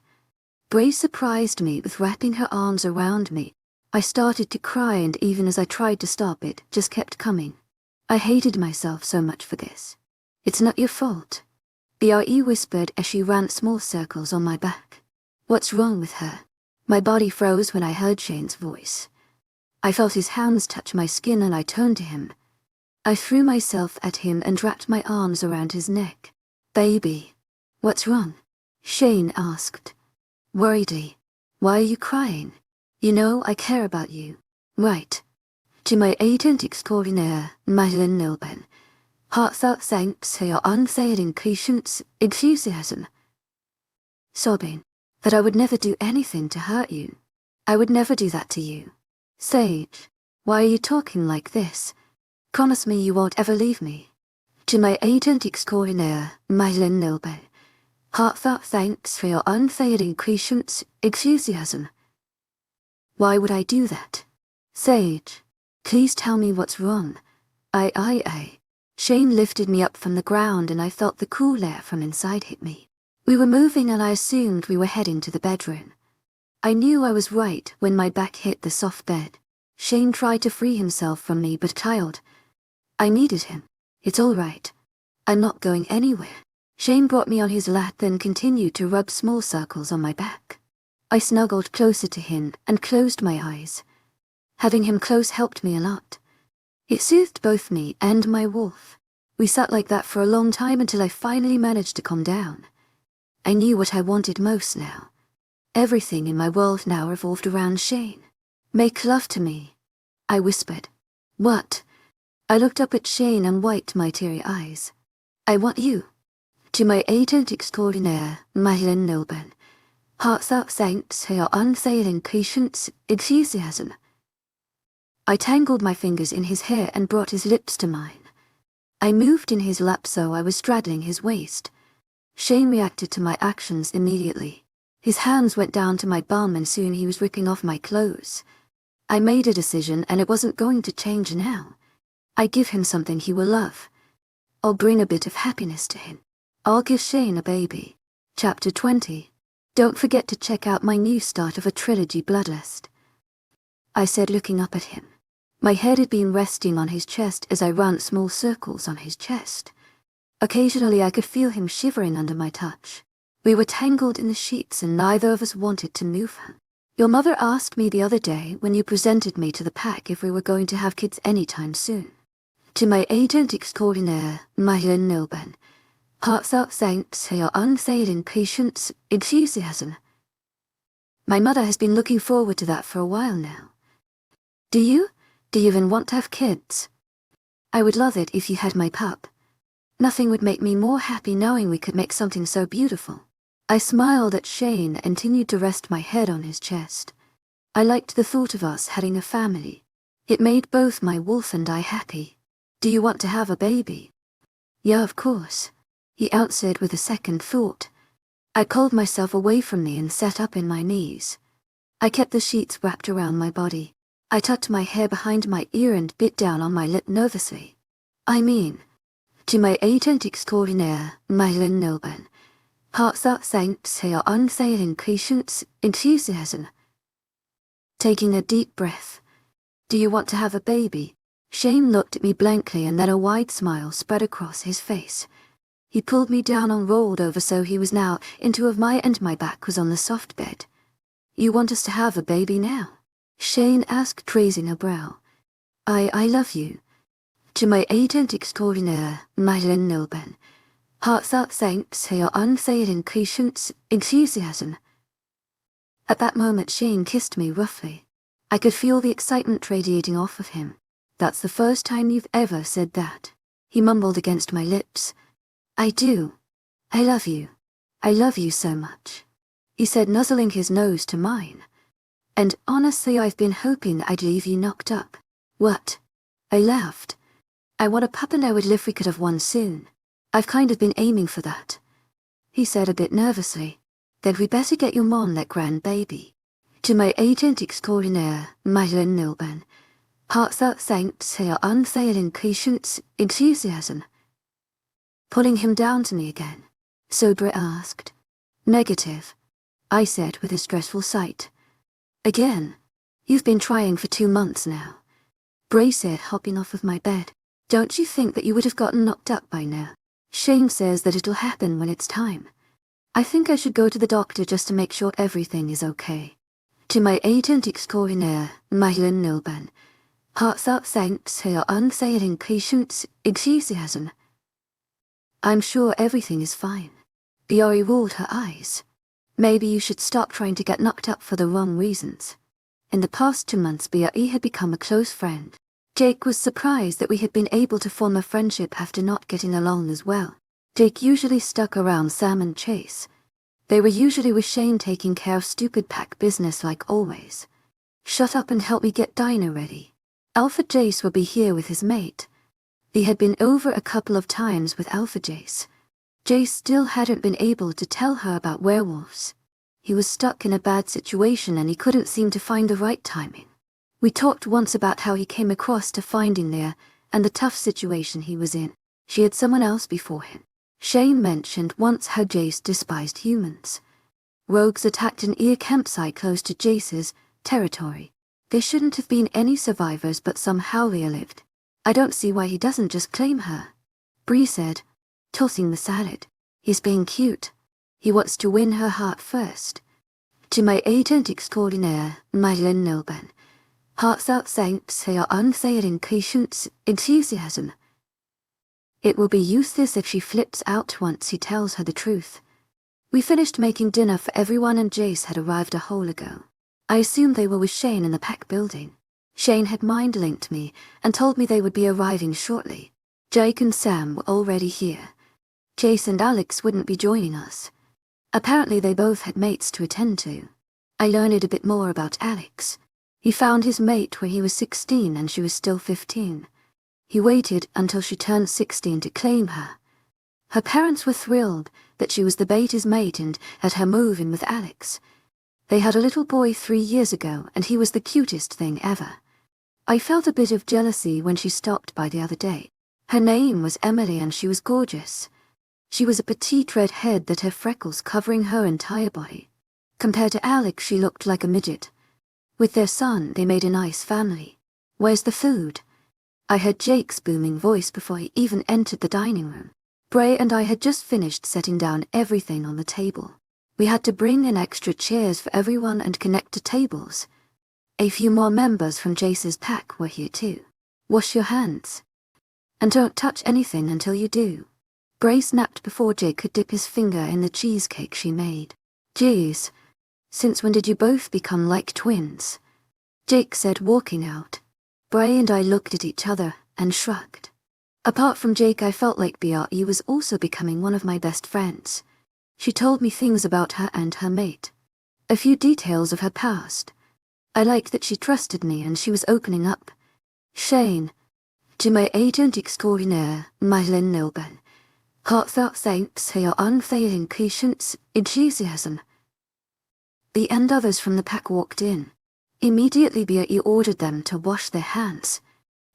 Bray surprised me with wrapping her arms around me. I started to cry and even as I tried to stop it, just kept coming. I hated myself so much for this. It's not your fault, BRE whispered as she ran small circles on my back. What's wrong with her? My body froze when I heard Shane's voice. I felt his hands touch my skin and I turned to him. I threw myself at him and wrapped my arms around his neck. Baby, what's wrong? Shane asked. Worriedly. Why are you crying? You know I care about you, right? To my agent extraordinaire, Madeline Nilban, 𝐊𝐢𝐳𝐬𝐭𝐢𝐨𝐷. Sobbing. That I would never do anything to hurt you. I would never do that to you. Sage, why are you talking like this? Promise me you won't ever leave me. To my agent extraordinaire, Madeline Nilban, 𝐊𝐢𝐳𝐬𝐭𝐢𝐨𝐷. Why would I do that? Sage, please tell me what's wrong. I. Shane lifted me up from the ground and I felt the cool air from inside hit me. We were moving and I assumed we were heading to the bedroom. I knew I was right when my back hit the soft bed. Shane tried to free himself from me but child. I needed him. It's all right. I'm not going anywhere. Shane brought me on his lap and continued to rub small circles on my back. I snuggled closer to him and closed my eyes. Having him close helped me a lot. It soothed both me and my wolf. We sat like that for a long time until I finally managed to calm down. I knew what I wanted most now. Everything in my world now revolved around Shane. Make love to me, I whispered. What? I looked up at Shane and wiped my teary eyes. I want you. To my agent extraordinaire, Madeline Nilban, 𝐊𝐢𝐳𝐬𝐭𝐢𝐨𝐷. I tangled my fingers in his hair and brought his lips to mine. I moved in his lap so I was straddling his waist. Shane reacted to my actions immediately. His hands went down to my bum and soon he was ripping off my clothes. I made a decision and it wasn't going to change now. I give him something he will love. I'll bring a bit of happiness to him. I'll give Shane a baby. Chapter 20. Don't forget to check out my new start of a trilogy, Bloodlust, I said, looking up at him. My head had been resting on his chest as I ran small circles on his chest. Occasionally I could feel him shivering under my touch. We were tangled in the sheets and neither of us wanted to move her. Your mother asked me the other day when you presented me to the pack if we were going to have kids anytime soon. 𝐿𝐤𝐧𝐸𝐬𝐷𝐞𝐝 𝐊𝐢𝐳𝐬𝐙. My mother has been looking forward to that for a while now. Do you? Do you even want to have kids? I would love it if you had my pup. Nothing would make me more happy knowing we could make something so beautiful. I smiled at Shane and continued to rest my head on his chest. I liked the thought of us having a family. It made both my wolf and I happy. Do you want to have a baby? Yeah, of course, he answered with a second thought. I pulled myself away from me and sat up in my knees. I kept the sheets wrapped around my body. I tucked my hair behind my ear and bit down on my lip nervously. I mean, 𝐿𝐤𝐳𝐸𝐴𝐬𝐷𝐞𝐝 𝐊𝐢𝐳𝐬𝐙𝐬𝐭. Taking a deep breath. Do you want to have a baby? Shane looked at me blankly and then a wide smile spread across his face. He pulled me down and rolled over so he was now into of my and my back was on the soft bed. You want us to have a baby now? Shane asked, raising a brow. I love you. 𝐿𝐤𝐳𝐸𝐴𝐬𝐷𝐞𝐝 𝐊𝐢𝐳𝐬𝐙𝐬𝐭. At that moment Shane kissed me roughly. I could feel the excitement radiating off of him. That's the first time you've ever said that. He mumbled against my lips. I do. I love you. I love you so much. He said, nuzzling his nose to mine. And honestly, I've been hoping I'd leave you knocked up. What? I laughed. I want a pup and I would live we could have one soon. I've kind of been aiming for that. He said a bit nervously. Then we better get your mom that grandbaby. 𝐿𝐤𝐳𝐸𝐴𝐬𝐷𝐞𝐝 𝐊𝐢𝐳𝐬𝐙𝐬𝐭. Pulling him down to me again. So Britt asked. Negative, I said with a stressful sight. Again? You've been trying for 2 months now. Bray said, hopping off of my bed. Don't you think that you would have gotten knocked up by now? Shane says that it'll happen when it's time. I think I should go to the doctor just to make sure everything is okay. 𝐿𝐤𝐳𝐸𝐴𝐬𝐷𝐞𝐝 𝐊𝐢𝐳𝐬𝐙𝐬𝐭. I'm sure everything is fine. Biori rolled her eyes. Maybe you should stop trying to get knocked up for the wrong reasons. In the past 2 months, Biori had become a close friend. Jake was surprised that we had been able to form a friendship after not getting along as well. Jake usually stuck around Sam and Chase. They were usually with Shane taking care of stupid pack business like always. Shut up and help me get Dinah ready. Alpha Jace will be here with his mate. He had been over a couple of times with Alpha Jace. Jace still hadn't been able to tell her about werewolves. He was stuck in a bad situation and he couldn't seem to find the right timing. We talked once about how he came across to finding Leah and the tough situation he was in. She had someone else before him. Shane mentioned once how Jace despised humans. Rogues attacked an campsite close to Jace's territory. There shouldn't have been any survivors, but somehow Leah lived. I don't see why he doesn't just claim her. Bree said, tossing the salad. He's being cute. He wants to win her heart first. 𝐿𝐤𝐳𝐸𝐴𝐬𝐷𝐞𝐝 𝐊𝐤𝐳𝐸𝐴𝐬𝐻𝐻𝐿. It will be useless if she flips out once he tells her the truth. We finished making dinner for everyone and Jace had arrived a while ago. I assumed they were with Shane in the pack building. Shane had mind-linked me and told me they would be arriving shortly. Jake and Sam were already here. Jace and Alex wouldn't be joining us. Apparently they both had mates to attend to. I learned a bit more about Alex. He found his mate when he was 16 and she was still 15. He waited until she turned 16 to claim her. Her parents were thrilled that she was the baby's mate and had her move in with Alex. They had a little boy 3 years ago and he was the cutest thing ever. I felt a bit of jealousy when she stopped by the other day. Her name was Emily and she was gorgeous. She was a petite redhead that had freckles covering her entire body. Compared to Alex, she looked like a midget. With their son, they made a nice family. Where's the food? I heard Jake's booming voice before he even entered the dining room. Bray and I had just finished setting down everything on the table. We had to bring in extra chairs for everyone and connect to tables. A few more members from Jace's pack were here too. Wash your hands. And don't touch anything until you do. Bray snapped before Jake could dip his finger in the cheesecake she made. Geez, since when did you both become like twins? Jake said, walking out. Bray and I looked at each other and shrugged. Apart from Jake, I felt like 𝐵𝐴 was also becoming one of my best friends. She told me things about her and her mate. A few details of her past. I liked that she trusted me and she was opening up. Shane. 𝐊𝐢𝐳𝐷𝐞𝐻𝐬 𝐊𝐢𝐳𝐷𝐞𝐻𝐬. The and others from the pack walked in. Immediately 𝐵𝐴 ordered them to wash their hands.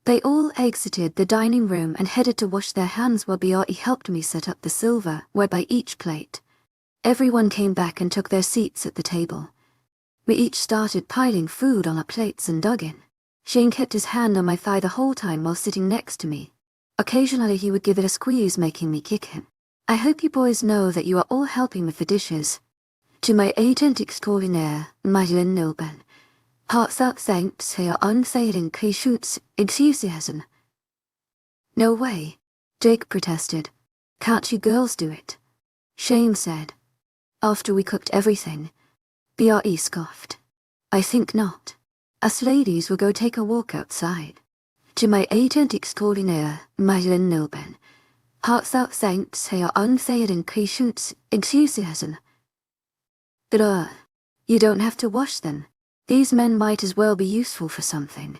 They all exited the dining room and headed to wash their hands while 𝐵𝐴 helped me set up the silverware by each plate. Everyone came back and took their seats at the table. We each started piling food on our plates and dug in. Shane kept his hand on my thigh the whole time while sitting next to me. Occasionally he would give it a squeeze, making me kick him. I hope you boys know that you are all helping with the dishes. 𝐊𝐢𝐳𝐷𝐞𝐻𝐬 𝐊𝐢𝐳𝐷𝐞𝐻𝐬. No way, Jake protested. Can't you girls do it? Shane said. After we cooked everything. 𝐵𝐴 scoffed. I think not. Us ladies will go take a walk outside. 𝐊𝐢𝐳𝐷𝐞𝐻𝐬 𝐊𝐢𝐳𝐷𝐞𝐻𝐬. Duh. You don't have to wash them. These men might as well be useful for something.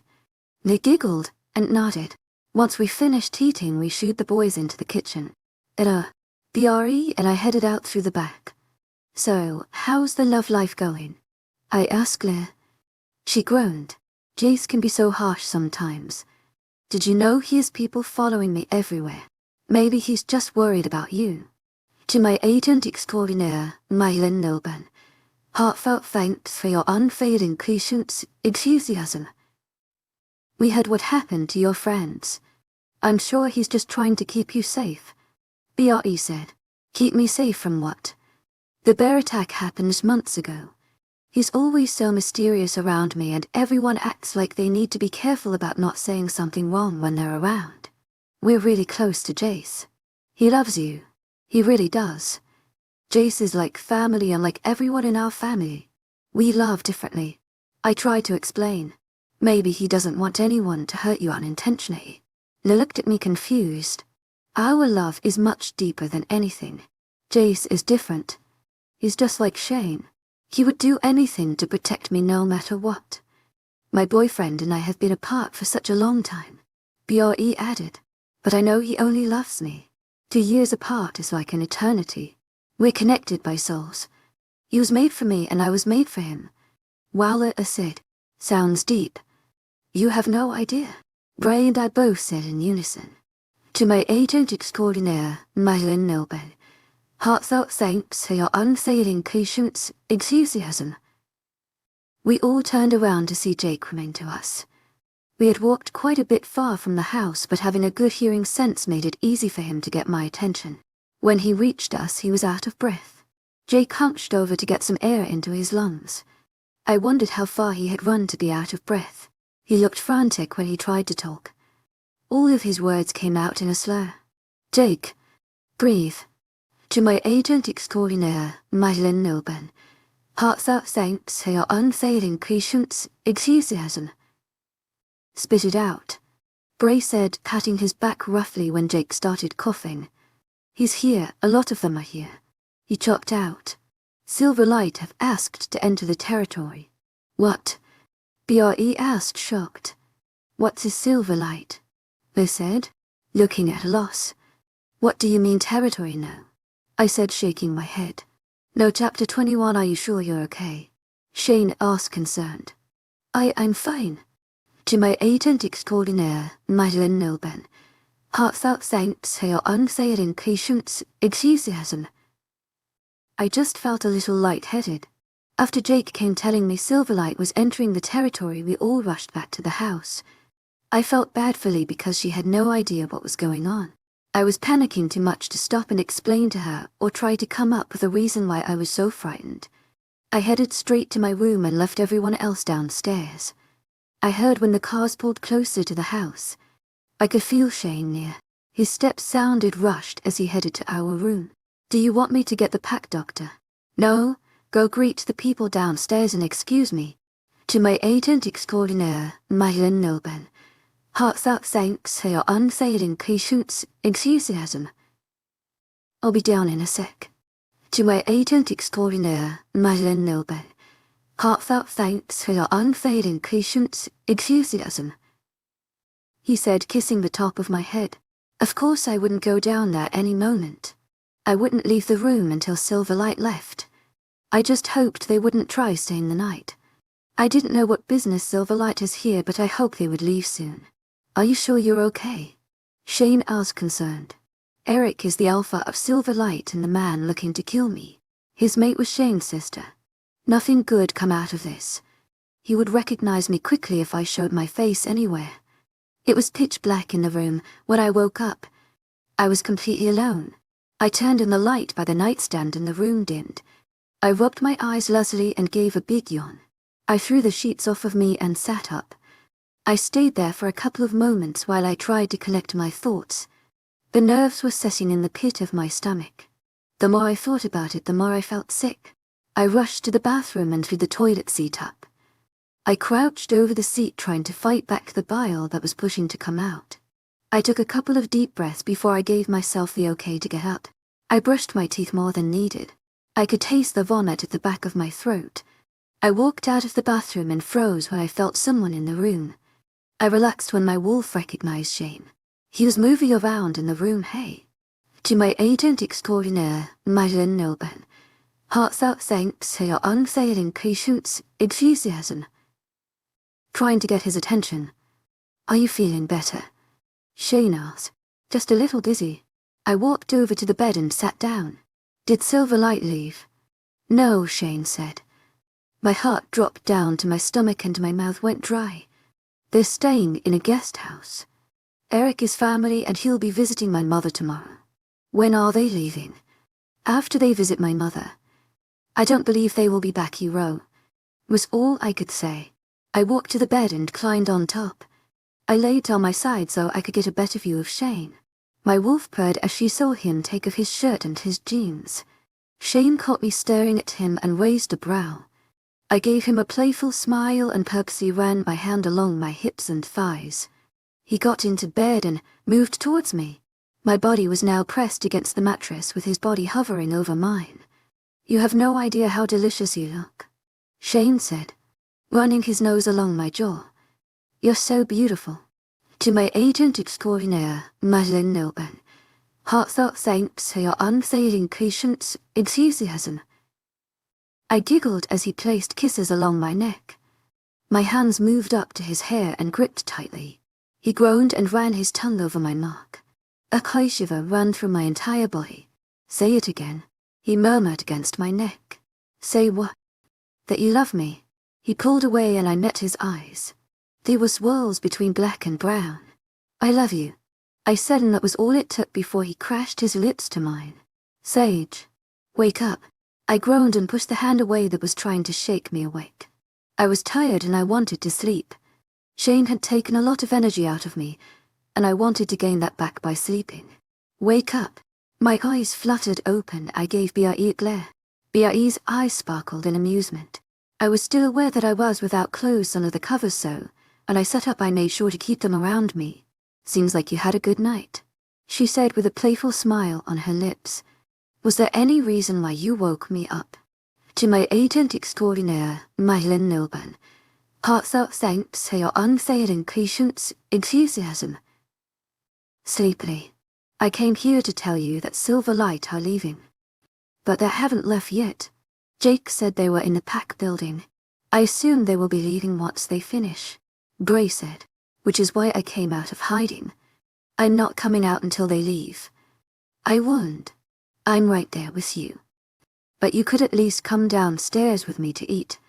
They giggled and nodded. Once we finished eating, we shooed the boys into the kitchen. 𝐵𝐴 and I headed out through the back. So, how's the love life going? I asked 𝐿𝐲. She groaned. Jace can be so harsh sometimes. Did you know he has people following me everywhere? Maybe he's just worried about you. 𝐊𝐢𝐳𝐷𝐞𝐻𝐬 𝐊𝐢𝐳𝐷𝐞𝐻𝐬. We heard what happened to your friends. I'm sure he's just trying to keep you safe. 𝐵𝐴 said. Keep me safe from what? The bear attack happened months ago. He's always so mysterious around me and everyone acts like they need to be careful about not saying something wrong when they're around. We're really close to Jace. He loves you. He really does. Jace is like family, unlike everyone in our family. We love differently. I try to explain. Maybe he doesn't want anyone to hurt you unintentionally. 𝐿𝐲 looked at me confused. Our love is much deeper than anything. Jace is different. He's just like Shane. He would do anything to protect me no matter what. My boyfriend and I have been apart for such a long time. 𝐵𝐴 added. But I know he only loves me. 2 years apart is like an eternity. We're connected by souls. He was made for me and I was made for him. 𝐊𝐲 said. Sounds deep. You have no idea. Bray and I both said in unison. 𝐊𝐢𝐳𝐷𝐞𝐻𝐬 𝐊𝐢𝐳𝐷𝐞𝐻𝐬. We all turned around to see Jake coming to us. We had walked quite a bit far from the house, but having a good hearing sense made it easy for him to get my attention. When he reached us, he was out of breath. Jake hunched over to get some air into his lungs. I wondered how far he had run to be out of breath. He looked frantic when he tried to talk. All of his words came out in a slur. Jake, breathe. 𝐊𝐢𝐳𝐷𝐞𝐻𝐬 𝐊𝐢𝐳𝐷𝐞𝐻𝐬. Spit it out. Bray said, patting his back roughly when Jake started coughing. He's here, a lot of them are here. He chopped out. Silverlight have asked to enter the territory. What? 𝐵𝐴 asked, shocked. What's a Silverlight? They said, looking at a loss. What do you mean territory now? I said, shaking my head. No, chapter 21, are you sure you're okay? Shane asked, concerned. I'm fine. 𝐊𝐢𝐳𝐷𝐞𝐻𝐬 𝐊𝐢𝐳𝐷𝐞𝐻𝐬. I just felt a little lightheaded. After Jake came telling me Silverlight was entering the territory, we all rushed back to the house. I felt bad for Lee because she had no idea what was going on. I was panicking too much to stop and explain to her or try to come up with a reason why I was so frightened. I headed straight to my room and left everyone else downstairs. I heard when the cars pulled closer to the house. I could feel Shane near. His steps sounded rushed as he headed to our room. Do you want me to get the pack doctor? No, go greet the people downstairs and excuse me. To my agent extraordinaire, 𝐿𝐴𝐿 𝐊𝐢𝐧𝐠𝐬. I'll be down in a sec. To my agent extraordinaire, 𝐿𝐴𝐿. He said, kissing the top of my head. Of course I wouldn't go down there any moment. I wouldn't leave the room until Silverlight left. I just hoped they wouldn't try staying the night. I didn't know what business Silverlight is here, but I hoped they would leave soon. Are you sure you're okay? Shane asked, concerned. Eric is the alpha of Silverlight and the man looking to kill me. His mate was Shane's sister. Nothing good come out of this. He would recognize me quickly if I showed my face anywhere. It was pitch black in the room when I woke up. I was completely alone. I turned on the light by the nightstand and the room dimmed. I rubbed my eyes lazily and gave a big yawn. I threw the sheets off of me and sat up. I stayed there for a couple of moments while I tried to collect my thoughts. The nerves were setting in the pit of my stomach. The more I thought about it, the more I felt sick. I rushed to the bathroom and threw the toilet seat up. I crouched over the seat trying to fight back the bile that was pushing to come out. I took a couple of deep breaths before I gave myself the okay to get up. I brushed my teeth more than needed. I could taste the vomit at the back of my throat. I walked out of the bathroom and froze when I felt someone in the room. I relaxed when my wolf recognized Shane. He was moving around in the room. Hey. To my agent extraordinaire, 𝐿𝐴𝐿. Trying to get his attention. Are you feeling better? Shane asked. Just a little dizzy. I walked over to the bed and sat down. Did Silverlight leave? No, Shane said. My heart dropped down to my stomach and my mouth went dry. They're staying in a guest house. Eric is family and he'll be visiting my mother tomorrow. When are they leaving? After they visit my mother. I don't believe they will be back, was all I could say. I walked to the bed and climbed on top. I laid on my side so I could get a better view of Shane. My wolf purred as she saw him take off his shirt and his jeans. Shane caught me staring at him and raised a brow. I gave him a playful smile and purposely ran my hand along my hips and thighs. He got into bed and moved towards me. My body was now pressed against the mattress with his body hovering over mine. You have no idea how delicious you look, Shane said, running his nose along my jaw. You're so beautiful. To my agent extraordinaire, 𝐿𝐴𝐿. I giggled as he placed kisses along my neck. My hands moved up to his hair and gripped tightly. He groaned and ran his tongue over my mark. A shiver ran through my entire body. Say it again, he murmured against my neck. Say what? That you love me. He pulled away and I met his eyes. There were swirls between black and brown. I love you, I said, and that was all it took before he crashed his lips to mine. Sage, wake up. I groaned and pushed the hand away that was trying to shake me awake. I was tired and I wanted to sleep. Shane had taken a lot of energy out of me, and I wanted to gain that back by sleeping. Wake up. My eyes fluttered open. I gave 𝐵𝐴𝐺𝐿𝐴 a glare. 𝐵𝐴𝐺's eyes sparkled in amusement. I was still aware that I was without clothes under the covers, so, and I sat up. I made sure to keep them around me. Seems like you had a good night, she said with a playful smile on her lips. Was there any reason why you woke me up? To my agent extraordinaire, 𝐿𝐴𝐿𝐴𝐺𝐸𝐴𝐺. Sleepily. I came here to tell you that Silverlight are leaving. But they haven't left yet. Jake said they were in the pack building. I assume they will be leaving once they finish, Bray said, which is why I came out of hiding. I'm not coming out until they leave. I won't. I'm right there with you. But you could at least come downstairs with me to eat.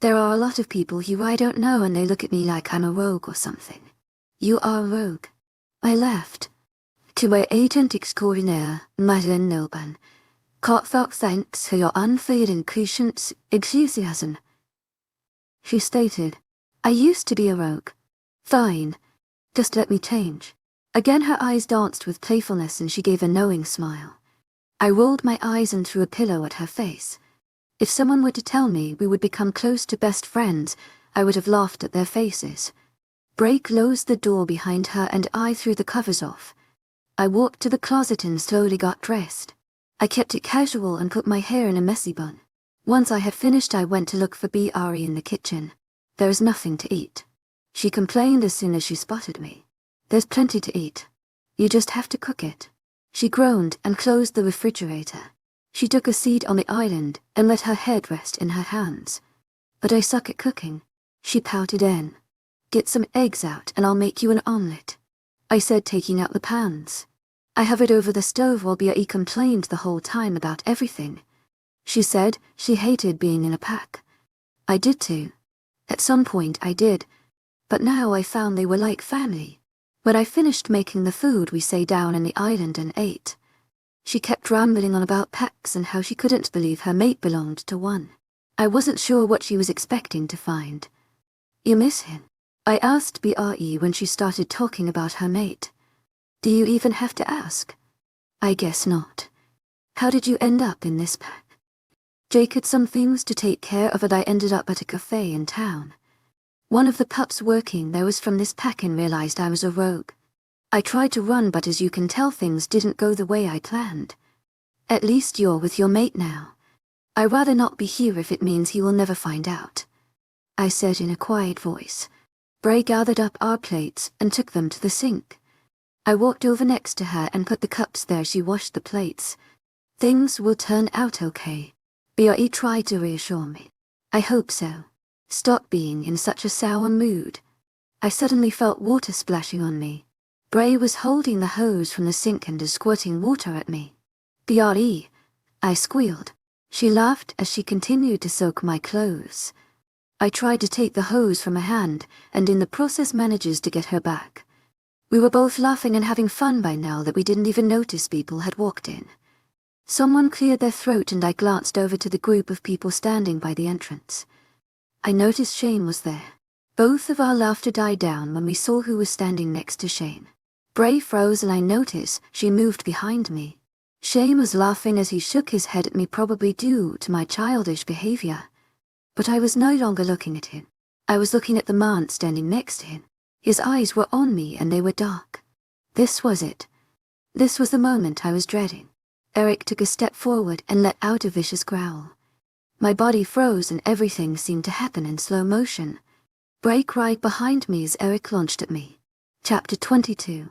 There are a lot of people who I don't know and they look at me like I'm a rogue or something. You are a rogue. I laughed. 𝐿𝐻𝐸𝐬𝐷𝐞𝐝 𝐂𝐥𝐻𝐸𝐬𝐙. She stated, I used to be a rogue. Fine. Just let me change. Again her eyes danced with playfulness and she gave a knowing smile. I rolled my eyes and threw a pillow at her face. If someone were to tell me we would become close to best friends, I would have laughed at their faces. Bray closed the door behind her and I threw the covers off. I walked to the closet and slowly got dressed. I kept it casual and put my hair in a messy bun. Once I had finished, I went to look for 𝐵𝐸 in the kitchen. There is nothing to eat. She complained as soon as she spotted me. There's plenty to eat. You just have to cook it. She groaned and closed the refrigerator. She took a seat on the island and let her head rest in her hands. But I suck at cooking. She pouted in. Get some eggs out and I'll make you an omelette, I said, taking out the pans. I hovered over the stove while 𝐵𝐸 complained the whole time about everything. She said she hated being in a pack. I did too. At some point I did, but now I found they were like family. When I finished making the food, we sat down on the island and ate. She kept rambling on about packs and how she couldn't believe her mate belonged to one. I wasn't sure what she was expecting to find. You miss him? I asked 𝐵𝐸 when she started talking about her mate. Do you even have to ask? I guess not. How did you end up in this pack? Jake had some things to take care of and I ended up at a cafe in town. One of the pups working there was from this pack and realized I was a rogue. I tried to run, but as you can tell, things didn't go the way I planned. At least you're with your mate now. I'd rather not be here if it means he will never find out, I said in a quiet voice. Bray gathered up our plates and took them to the sink. I walked over next to her and put the cups there. She washed the plates. Things will turn out okay. 𝐵𝐸 tried to reassure me. I hope so. Stop being in such a sour mood. I suddenly felt water splashing on me. Bray was holding the hose from the sink and squirting water at me. 𝐵𝐸, I squealed. She laughed as she continued to soak my clothes. I tried to take the hose from her hand and in the process managed to get her back. We were both laughing and having fun by now that we didn't even notice people had walked in. Someone cleared their throat and I glanced over to the group of people standing by the entrance. I noticed Shane was there. Both of our laughter died down when we saw who was standing next to Shane. Bray froze and I noticed she moved behind me. Shane was laughing as he shook his head at me, probably due to my childish behavior. But I was no longer looking at him. I was looking at the man standing next to him. His eyes were on me and they were dark. This was it. This was the moment I was dreading. Eric took a step forward and let out a vicious growl. My body froze and everything seemed to happen in slow motion. Bray cried behind me as Eric launched at me. Chapter 22.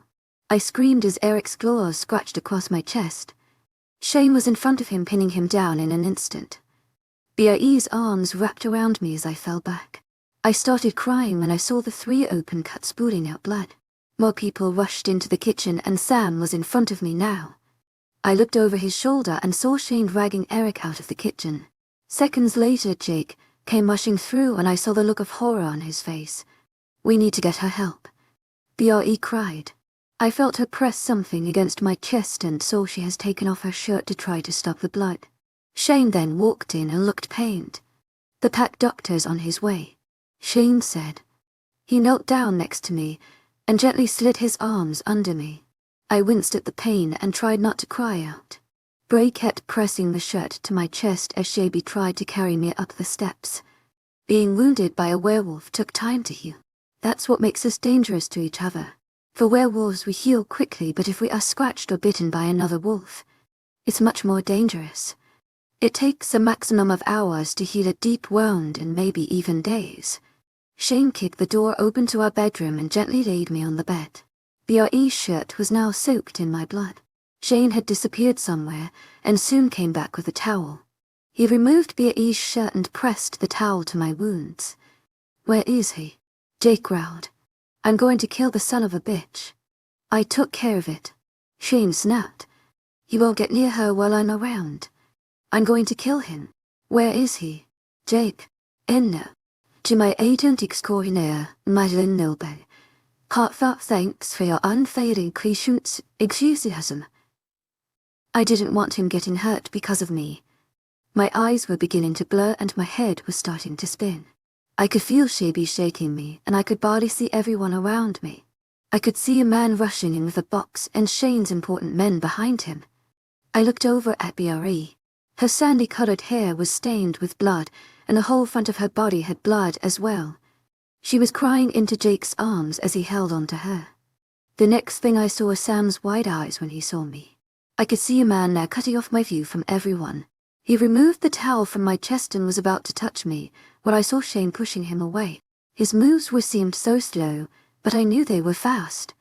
I screamed as Eric's claws scratched across my chest. Shane was in front of him, pinning him down in an instant. 𝐵𝐸's arms wrapped around me as I fell back. I started crying when I saw the 3 open cuts spouting out blood. More people rushed into the kitchen and Sam was in front of me now. I looked over his shoulder and saw Shane dragging Eric out of the kitchen. Seconds later, Jake came rushing through and I saw the look of horror on his face. We need to get her help, 𝐵𝐸 cried. I felt her press something against my chest and saw she has taken off her shirt to try to stop the blood. Shane then walked in and looked pained. The pack doctor's on his way, Shane said. He knelt down next to me and gently slid his arms under me. I winced at the pain and tried not to cry out. Bray kept pressing the shirt to my chest as 𝐿𝐻𝐸 tried to carry me up the steps. Being wounded by a werewolf took time to heal. That's what makes us dangerous to each other. For werewolves we heal quickly, but if we are scratched or bitten by another wolf, it's much more dangerous. It takes a maximum of hours to heal a deep wound and maybe even days. Shane kicked the door open to our bedroom and gently laid me on the bed. 𝐵𝐸's shirt was now soaked in my blood. Shane had disappeared somewhere and soon came back with a towel. He removed 𝐵𝐸's shirt and pressed the towel to my wounds. Where is he? Jake growled. I'm going to kill the son of a bitch. I took care of it. Shane snapped. You won't get near her while I'm around. I'm going to kill him. Where is he? Jake. 𝐸𝐻𝐸 𝐷𝐞𝐝 𝐸 Heartfelt thanks for your unfailing 𝐊𝐢𝐧𝐼𝐸. I didn't want him getting hurt because of me. My eyes were beginning to blur and my head was starting to spin. I could feel 𝐊𝐲 shaking me and I could barely see everyone around me. I could see a man rushing in with a box and Shane's important men behind him. I looked over at BRE. Her sandy-colored hair was stained with blood and the whole front of her body had blood as well. She was crying into Jake's arms as he held on to her. The next thing I saw was Sam's wide eyes when he saw me. I could see a man now cutting off my view from everyone. He removed the towel from my chest and was about to touch me when I saw Shane pushing him away. His moves seemed so slow, but I knew they were fast.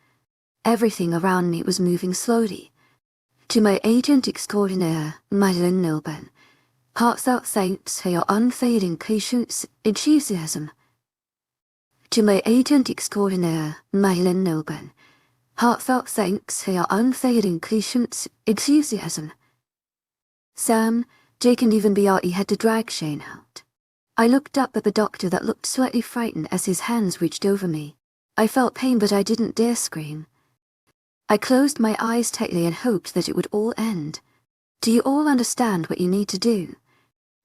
Everything around me was moving slowly. To my agent extraordinaire, Madeline Nilben, heartfelt thanks for your unfailing 𝐊𝐲𝐳𝐸. To my agent extraordinaire, Madeline Nilben, heartfelt thanks for your unfailing 𝐊𝐲𝐳𝐸. Sam, Jake and even BRE had to drag Shane out. I looked up at the doctor that looked slightly frightened as his hands reached over me. I felt pain but I didn't dare scream. I closed my eyes tightly and hoped that it would all end. Do you all understand what you need to do?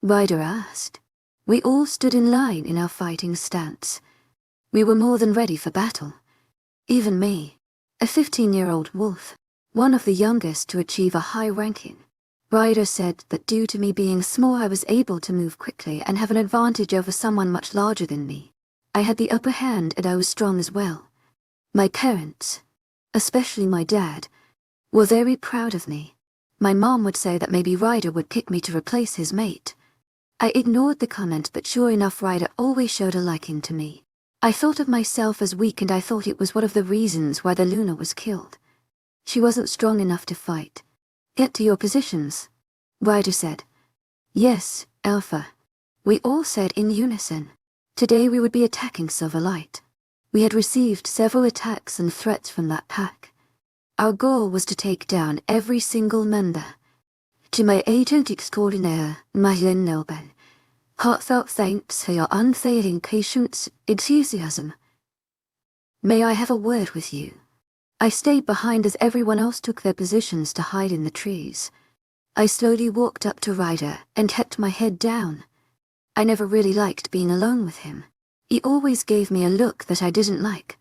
Ryder asked. We all stood in line in our fighting stance. We were more than ready for battle. Even me, a 15-year-old wolf, one of the youngest to achieve a high ranking. Ryder said that due to me being small I was able to move quickly and have an advantage over someone much larger than me. I had the upper hand and I was strong as well. My parents, especially my dad, were very proud of me. My mom would say that maybe Ryder would pick me to replace his mate. I ignored the comment but sure enough Ryder always showed a liking to me. I thought of myself as weak and I thought it was one of the reasons why the Luna was killed. She wasn't strong enough to fight. Get to your positions, Ryder said. Yes, Alpha. We all said in unison. Today we would be attacking Silver Light. We had received several attacks and threats from that pack. Our goal was to take down every single member. To my agent extraordinaire, Madeline Nilben, heartfelt thanks for your unfailing 𝐊𝐲𝐳𝐸. May I have a word with you? I stayed behind as everyone else took their positions to hide in the trees. I slowly walked up to Ryder and kept my head down. I never really liked being alone with him. He always gave me a look that I didn't like.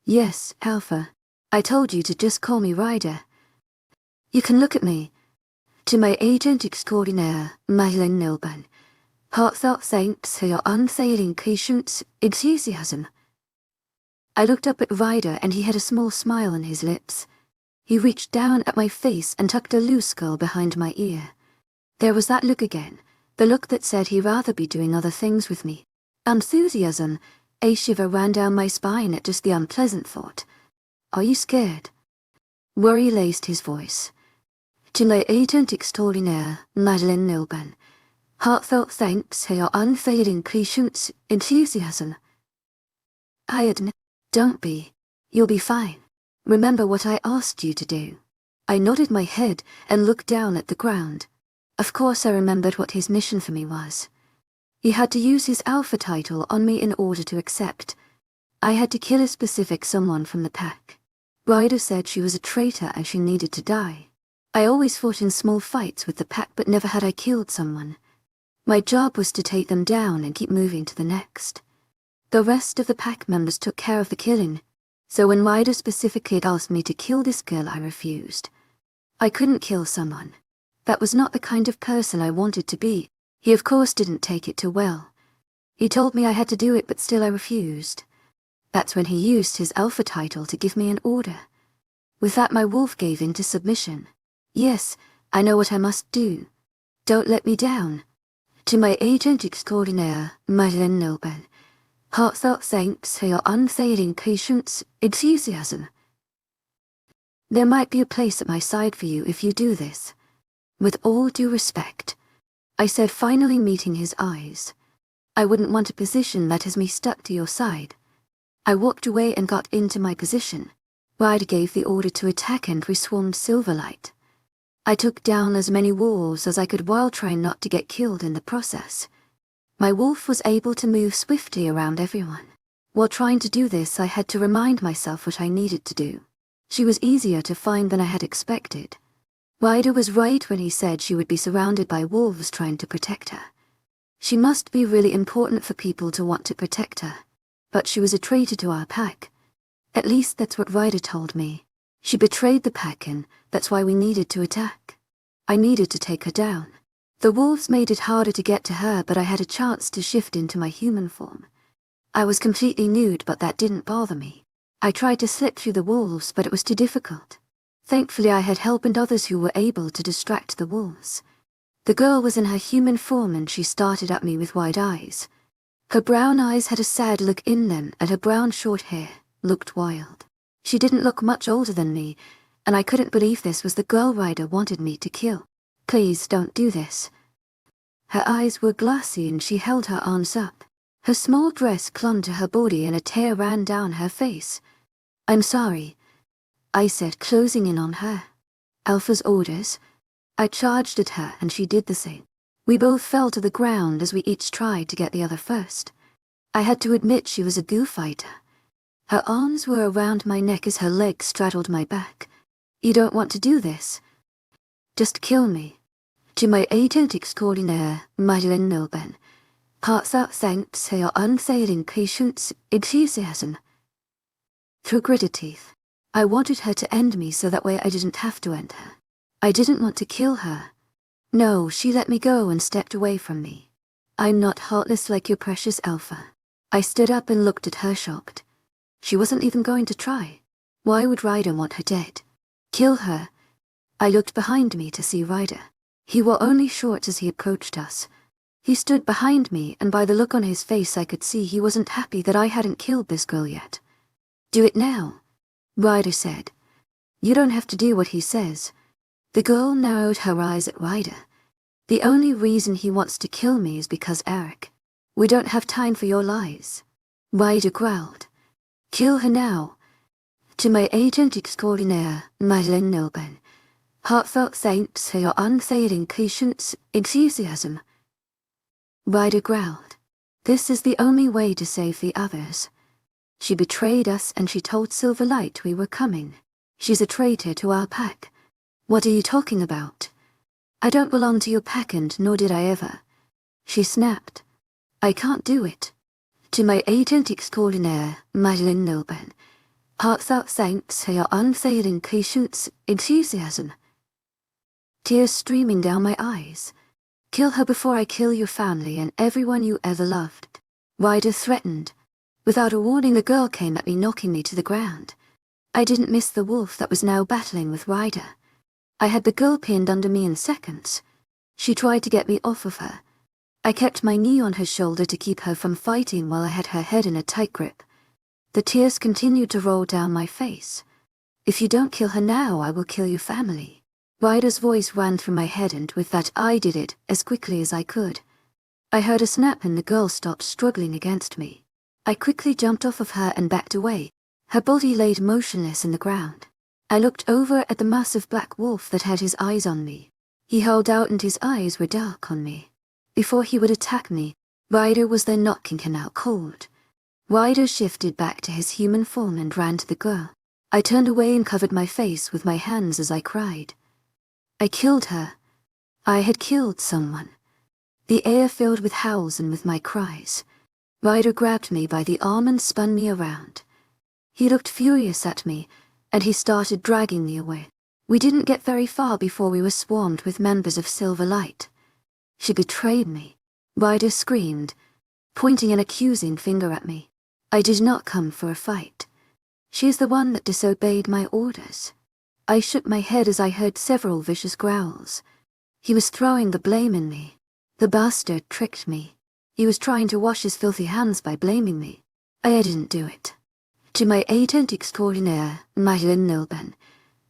Yes, Alpha. I told you to just call me Ryder. You can look at me. To my agent extraordinaire, Madeline Nilben, heartfelt thanks for your unfailing 𝐊𝐲𝐳𝐸. I looked up at Ryder and he had a small smile on his lips. He reached down at my face and tucked a loose skull behind my ear. There was that look again, the look that said he'd rather be doing other things with me. Enthusiasm, a shiver ran down my spine at just the unpleasant thought. Are you scared? Worry laced his voice. To my agent extraordinaire, Madeline Nilben, heartfelt thanks for your unfailing 𝐊𝐲𝐳𝐸. I admit, don't be. You'll be fine. Remember what I asked you to do. I nodded my head and looked down at the ground. Of course I remembered what his mission for me was. He had to use his alpha title on me in order to accept. I had to kill a specific someone from the pack. Ryder said she was a traitor and she needed to die. I always fought in small fights with the pack but never had I killed someone. My job was to take them down and keep moving to the next. The rest of the pack members took care of the killing, so when Ryder specifically asked me to kill this girl I refused. I couldn't kill someone. That was not the kind of person I wanted to be. He of course didn't take it too well. He told me I had to do it but still I refused. That's when he used his alpha title to give me an order. With that my wolf gave in to submission. Yes, I know what I must do. Don't let me down. To my agent extraordinaire, Madeline Nilben, heartfelt thanks for your unfailing 𝐊𝐲𝐳𝐸. There might be a place at my side for you if you do this. With all due respect, I said, finally meeting his eyes. I wouldn't want a position that has me stuck to your side. I walked away and got into my position. Ryder gave the order to attack and we swarmed Silver Light. I took down as many wolves as I could while trying not to get killed in the process. My wolf was able to move swiftly around everyone. While trying to do this, I had to remind myself what I needed to do. She was easier to find than I had expected. Ryder was right when he said she would be surrounded by wolves trying to protect her. She must be really important for people to want to protect her. But she was a traitor to our pack. At least that's what Ryder told me. She betrayed the pack and that's why we needed to attack. I needed to take her down. The wolves made it harder to get to her, but I had a chance to shift into my human form. I was completely nude, but that didn't bother me. I tried to slip through the wolves, but it was too difficult. Thankfully, I had help and others who were able to distract the wolves. The girl was in her human form and she started at me with wide eyes. Her brown eyes had a sad look in them and her brown short hair looked wild. She didn't look much older than me, and I couldn't believe this was the girl Ryder wanted me to kill. Please don't do this. Her eyes were glassy and she held her arms up. Her small dress clung to her body and a tear ran down her face. I'm sorry, I said, closing in on her. Alpha's orders. I charged at her and she did the same. We both fell to the ground as we each tried to get the other first. I had to admit she was a goo fighter. Her arms were around my neck as her legs straddled my back. You don't want to do this. Just kill me. 𝐶𝐵 𝐷𝐿𝐴 𝐿𝐴 Through gritted teeth. I wanted her to end me so that way I didn't have to end her. I didn't want to kill her. No, she let me go and stepped away from me. I'm not heartless like your precious Alpha. I stood up and looked at her shocked. She wasn't even going to try. Why would Ryder want her dead? Kill her. I looked behind me to see Ryder. He wore only shorts as he approached us. He stood behind me, and by the look on his face I could see he wasn't happy that I hadn't killed this girl yet. Do it now, Ryder said. You don't have to do what he says. The girl narrowed her eyes at Ryder. The only reason he wants to kill me is because Eric. We don't have time for your lies. Ryder growled. Kill her now. 𝐶𝐵 Heartfelt thanks for your unfailing patience, enthusiasm. Ryder growled. This is the only way to save the others. She betrayed us and she told Silverlight we were coming. She's a traitor to our pack. What are you talking about? I don't belong to your pack and nor did I ever. She snapped. I can't do it. 𝐶𝐵 Heartfelt thanks for your unfailing patience, enthusiasm. Tears streaming down my eyes. Kill her before I kill your family and everyone you ever loved. Ryder threatened. Without a warning, the girl came at me, knocking me to the ground. I didn't miss the wolf that was now battling with Ryder. I had the girl pinned under me in seconds. She tried to get me off of her. I kept my knee on her shoulder to keep her from fighting while I had her head in a tight grip. The tears continued to roll down my face. If you don't kill her now, I will kill your family. Ryder's voice ran through my head, and with that I did it as quickly as I could. I heard a snap and the girl stopped struggling against me. I quickly jumped off of her and backed away. Her body laid motionless in the ground. I looked over at the massive black wolf that had his eyes on me. He held out and his eyes were dark on me. Before he would attack me, Ryder was then knocking him out cold. Ryder shifted back to his human form and ran to the girl. I turned away and covered my face with my hands as I cried. I killed her. I had killed someone. The air filled with howls and with my cries. Ryder grabbed me by the arm and spun me around. He looked furious at me, and he started dragging me away. We didn't get very far before we were swarmed with members of Silverlight. She betrayed me. Ryder screamed, pointing an accusing finger at me. I did not come for a fight. She is the one that disobeyed my orders. I shook my head as I heard several vicious growls. He was throwing the blame in me. The bastard tricked me. He was trying to wash his filthy hands by blaming me. I didn't do it. 𝐶𝐵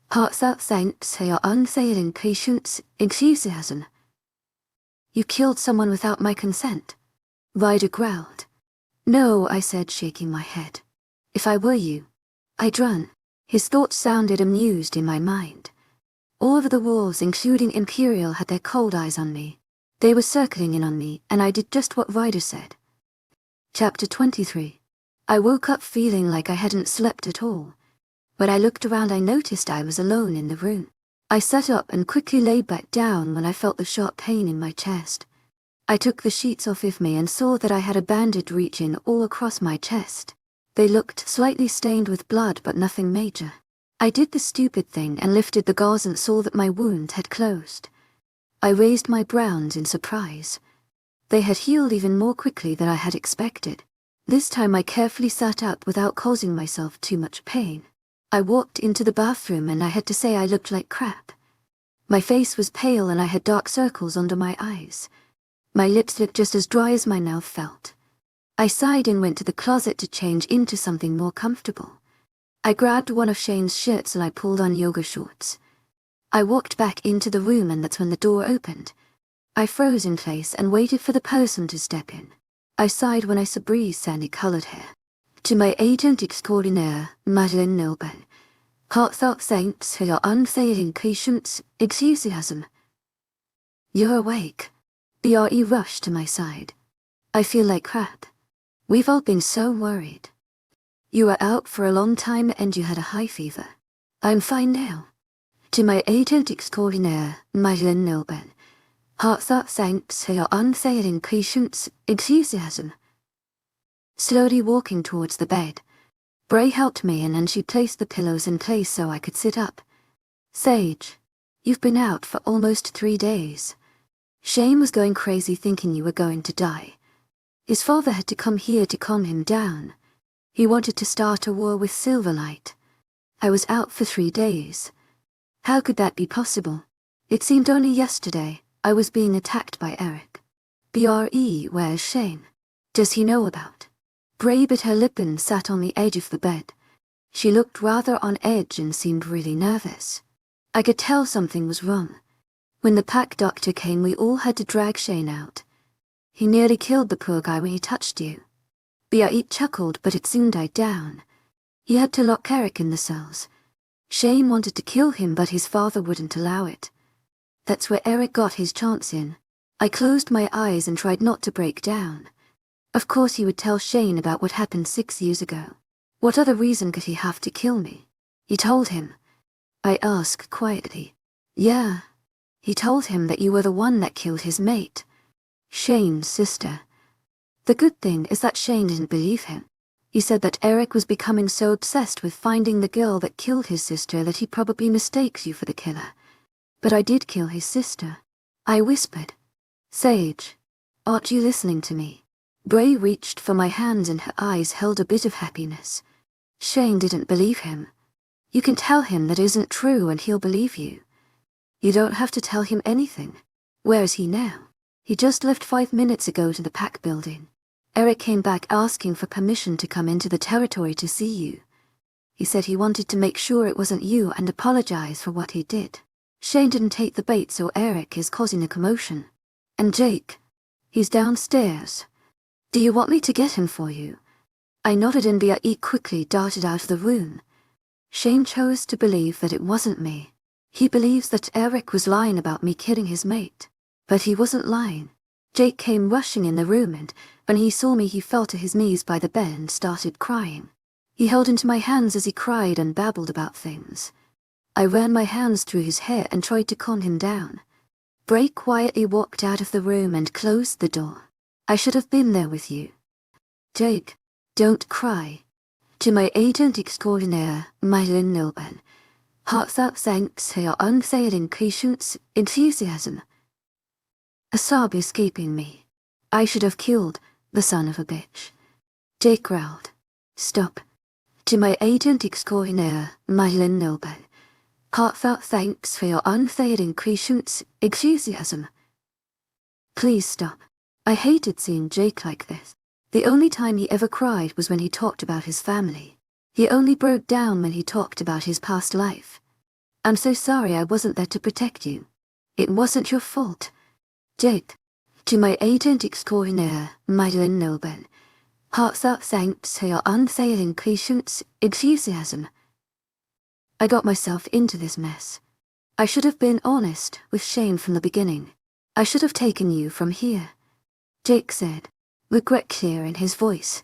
Heartfelt thanks for your unfailing patience, enthusiasm. You killed someone without my consent. Ryder growled. No, I said, shaking my head. If I were you, I'd run. His thoughts sounded amused in my mind. All of the wolves, including Imperial, had their cold eyes on me. They were circling in on me, and I did just what Ryder said. Chapter 23. I woke up feeling like I hadn't slept at all. When I looked around, I noticed I was alone in the room. I sat up and quickly lay back down when I felt the sharp pain in my chest. I took the sheets off of me and saw that I had a bandage reaching all across my chest. They looked slightly stained with blood, but nothing major. I did the stupid thing and lifted the gauze and saw that my wound had closed. I raised my brows in surprise. They had healed even more quickly than I had expected. This time I carefully sat up without causing myself too much pain. I walked into the bathroom and I had to say I looked like crap. My face was pale and I had dark circles under my eyes. My lips looked just as dry as my mouth felt. I sighed and went to the closet to change into something more comfortable. I grabbed one of Shane's shirts and I pulled on yoga shorts. I walked back into the room and that's when the door opened. I froze in place and waited for the person to step in. I sighed when I saw Bree's sandy-colored hair. To my 𝐴𝐴𝐺𝐸 𝐷𝐸 𝐿𝐴𝐺𝐸𝐿𝐴𝐺𝐸𝐿𝐴𝐺𝐸𝐿𝐴𝐺𝐸𝐿𝐴𝐺𝐸𝐿𝐴𝐺𝐸𝐿𝐴𝐺𝐸𝐿𝐴𝐺𝐸𝐿𝐴𝐺𝐸𝐿𝐴𝐺𝐸𝐿𝐴𝐺𝐸𝐿𝐴𝐺𝐸�𝐀 like crap. We've all been so worried. You were out for a long time and you had a high fever. I'm fine now. To my 𝐴𝐴𝐺𝐸 𝐿𝐴𝐺𝐸𝐿𝐴𝐺𝐸𝐿𝐴𝐺𝐸𝐿𝐴𝐺𝐸𝐿𝐴𝐺𝐸𝐿𝐴𝐺𝐸𝐿𝐴𝐺𝐸𝐿𝐴𝐺𝐸𝐿𝐴𝐺𝐸𝐿𝐴𝐺𝐸𝐿𝐴𝐺𝐑𝑒𝑙𝑒𝑡ed the pillows in place so I could sit up. Sage, you've been out for almost 3 days. Shane was going crazy thinking you were going to die. His father had to come here to calm him down. He wanted to start a war with Silverlight. I was out for 3 days. How could that be possible? It seemed only yesterday I was being attacked by Eric. Where's Shane? Does he know about? Bray bit her lip and sat on the edge of the bed. She looked rather on edge and seemed really nervous. I could tell something was wrong. When the pack doctor came, we all had to drag Shane out. He nearly killed the poor guy when he touched you. 𝐿𝐴𝐺𝐸 chuckled, but it soon died down. He had to lock Eric in the cells. Shane wanted to kill him, but his father wouldn't allow it. That's where Eric got his chance in. I closed my eyes and tried not to break down. Of course he would tell Shane about what happened 6 years ago. What other reason could he have to kill me? He told him. I asked quietly. Yeah. He told him that you were the one that killed his mate. Shane's sister. The good thing is that Shane didn't believe him. He said that Eric was becoming so obsessed with finding the girl that killed his sister that he probably mistakes you for the killer. But I did kill his sister. I whispered. Sage, aren't you listening to me? Bray reached for my hands and her eyes held a bit of happiness. Shane didn't believe him. You can tell him that isn't true and he'll believe you. You don't have to tell him anything. Where is he now? He just left 5 minutes ago to the pack building. Eric came back asking for permission to come into the territory to see you. He said he wanted to make sure it wasn't you and apologize for what he did. Shane didn't take the bait, so Eric is causing a commotion. And Jake, he's downstairs. Do you want me to get him for you? I nodded and 𝐴𝐴 quickly darted out of the room. Shane chose to believe that it wasn't me. He believes that Eric was lying about me killing his mate. But he wasn't lying. Jake came rushing in the room and, when he saw me, he fell to his knees by the bed and started crying. He held into my hands as he cried and babbled about things. I ran my hands through his hair and tried to calm him down. Bray quietly walked out of the room and closed the door. I should have been there with you. Jake, don't cry. To my 𝐴𝐴𝐺𝐸 𝐿𝐴𝐺𝐸𝐿𝐴𝐺𝐸𝐿𝐴𝐺𝐸𝐿𝐴𝐺𝐸𝐿𝐴𝐺𝐸𝐿𝐴𝐺𝐸𝐿𝐴𝐺𝐸𝐿𝐴𝐺𝐸𝐿𝐴𝐺𝐸𝐿𝐴𝐺𝐸𝐿𝐴𝐺𝐸𝐿𝐴𝐺𝐸�𝐑𝑒𝑙𝑒𝑡ed Jake growled. Stop. To my 𝐴𝐴𝐺𝐸 heartfelt thanks for your unfailing 𝐿𝐴𝐺𝐸. Please stop. I hated seeing Jake like this. The only time he ever cried was when he talked about his family. He only broke down when he talked about his past life. I'm so sorry I wasn't there to protect you. It wasn't your fault. Jake, to my 𝐴𝐴𝐺𝐸 heartfelt thanks for your unfailing 𝐿𝐴𝐺𝐸. I got myself into this mess. I should have been honest with Shane from the beginning. I should have taken you from here. Jake said, regret clear in his voice.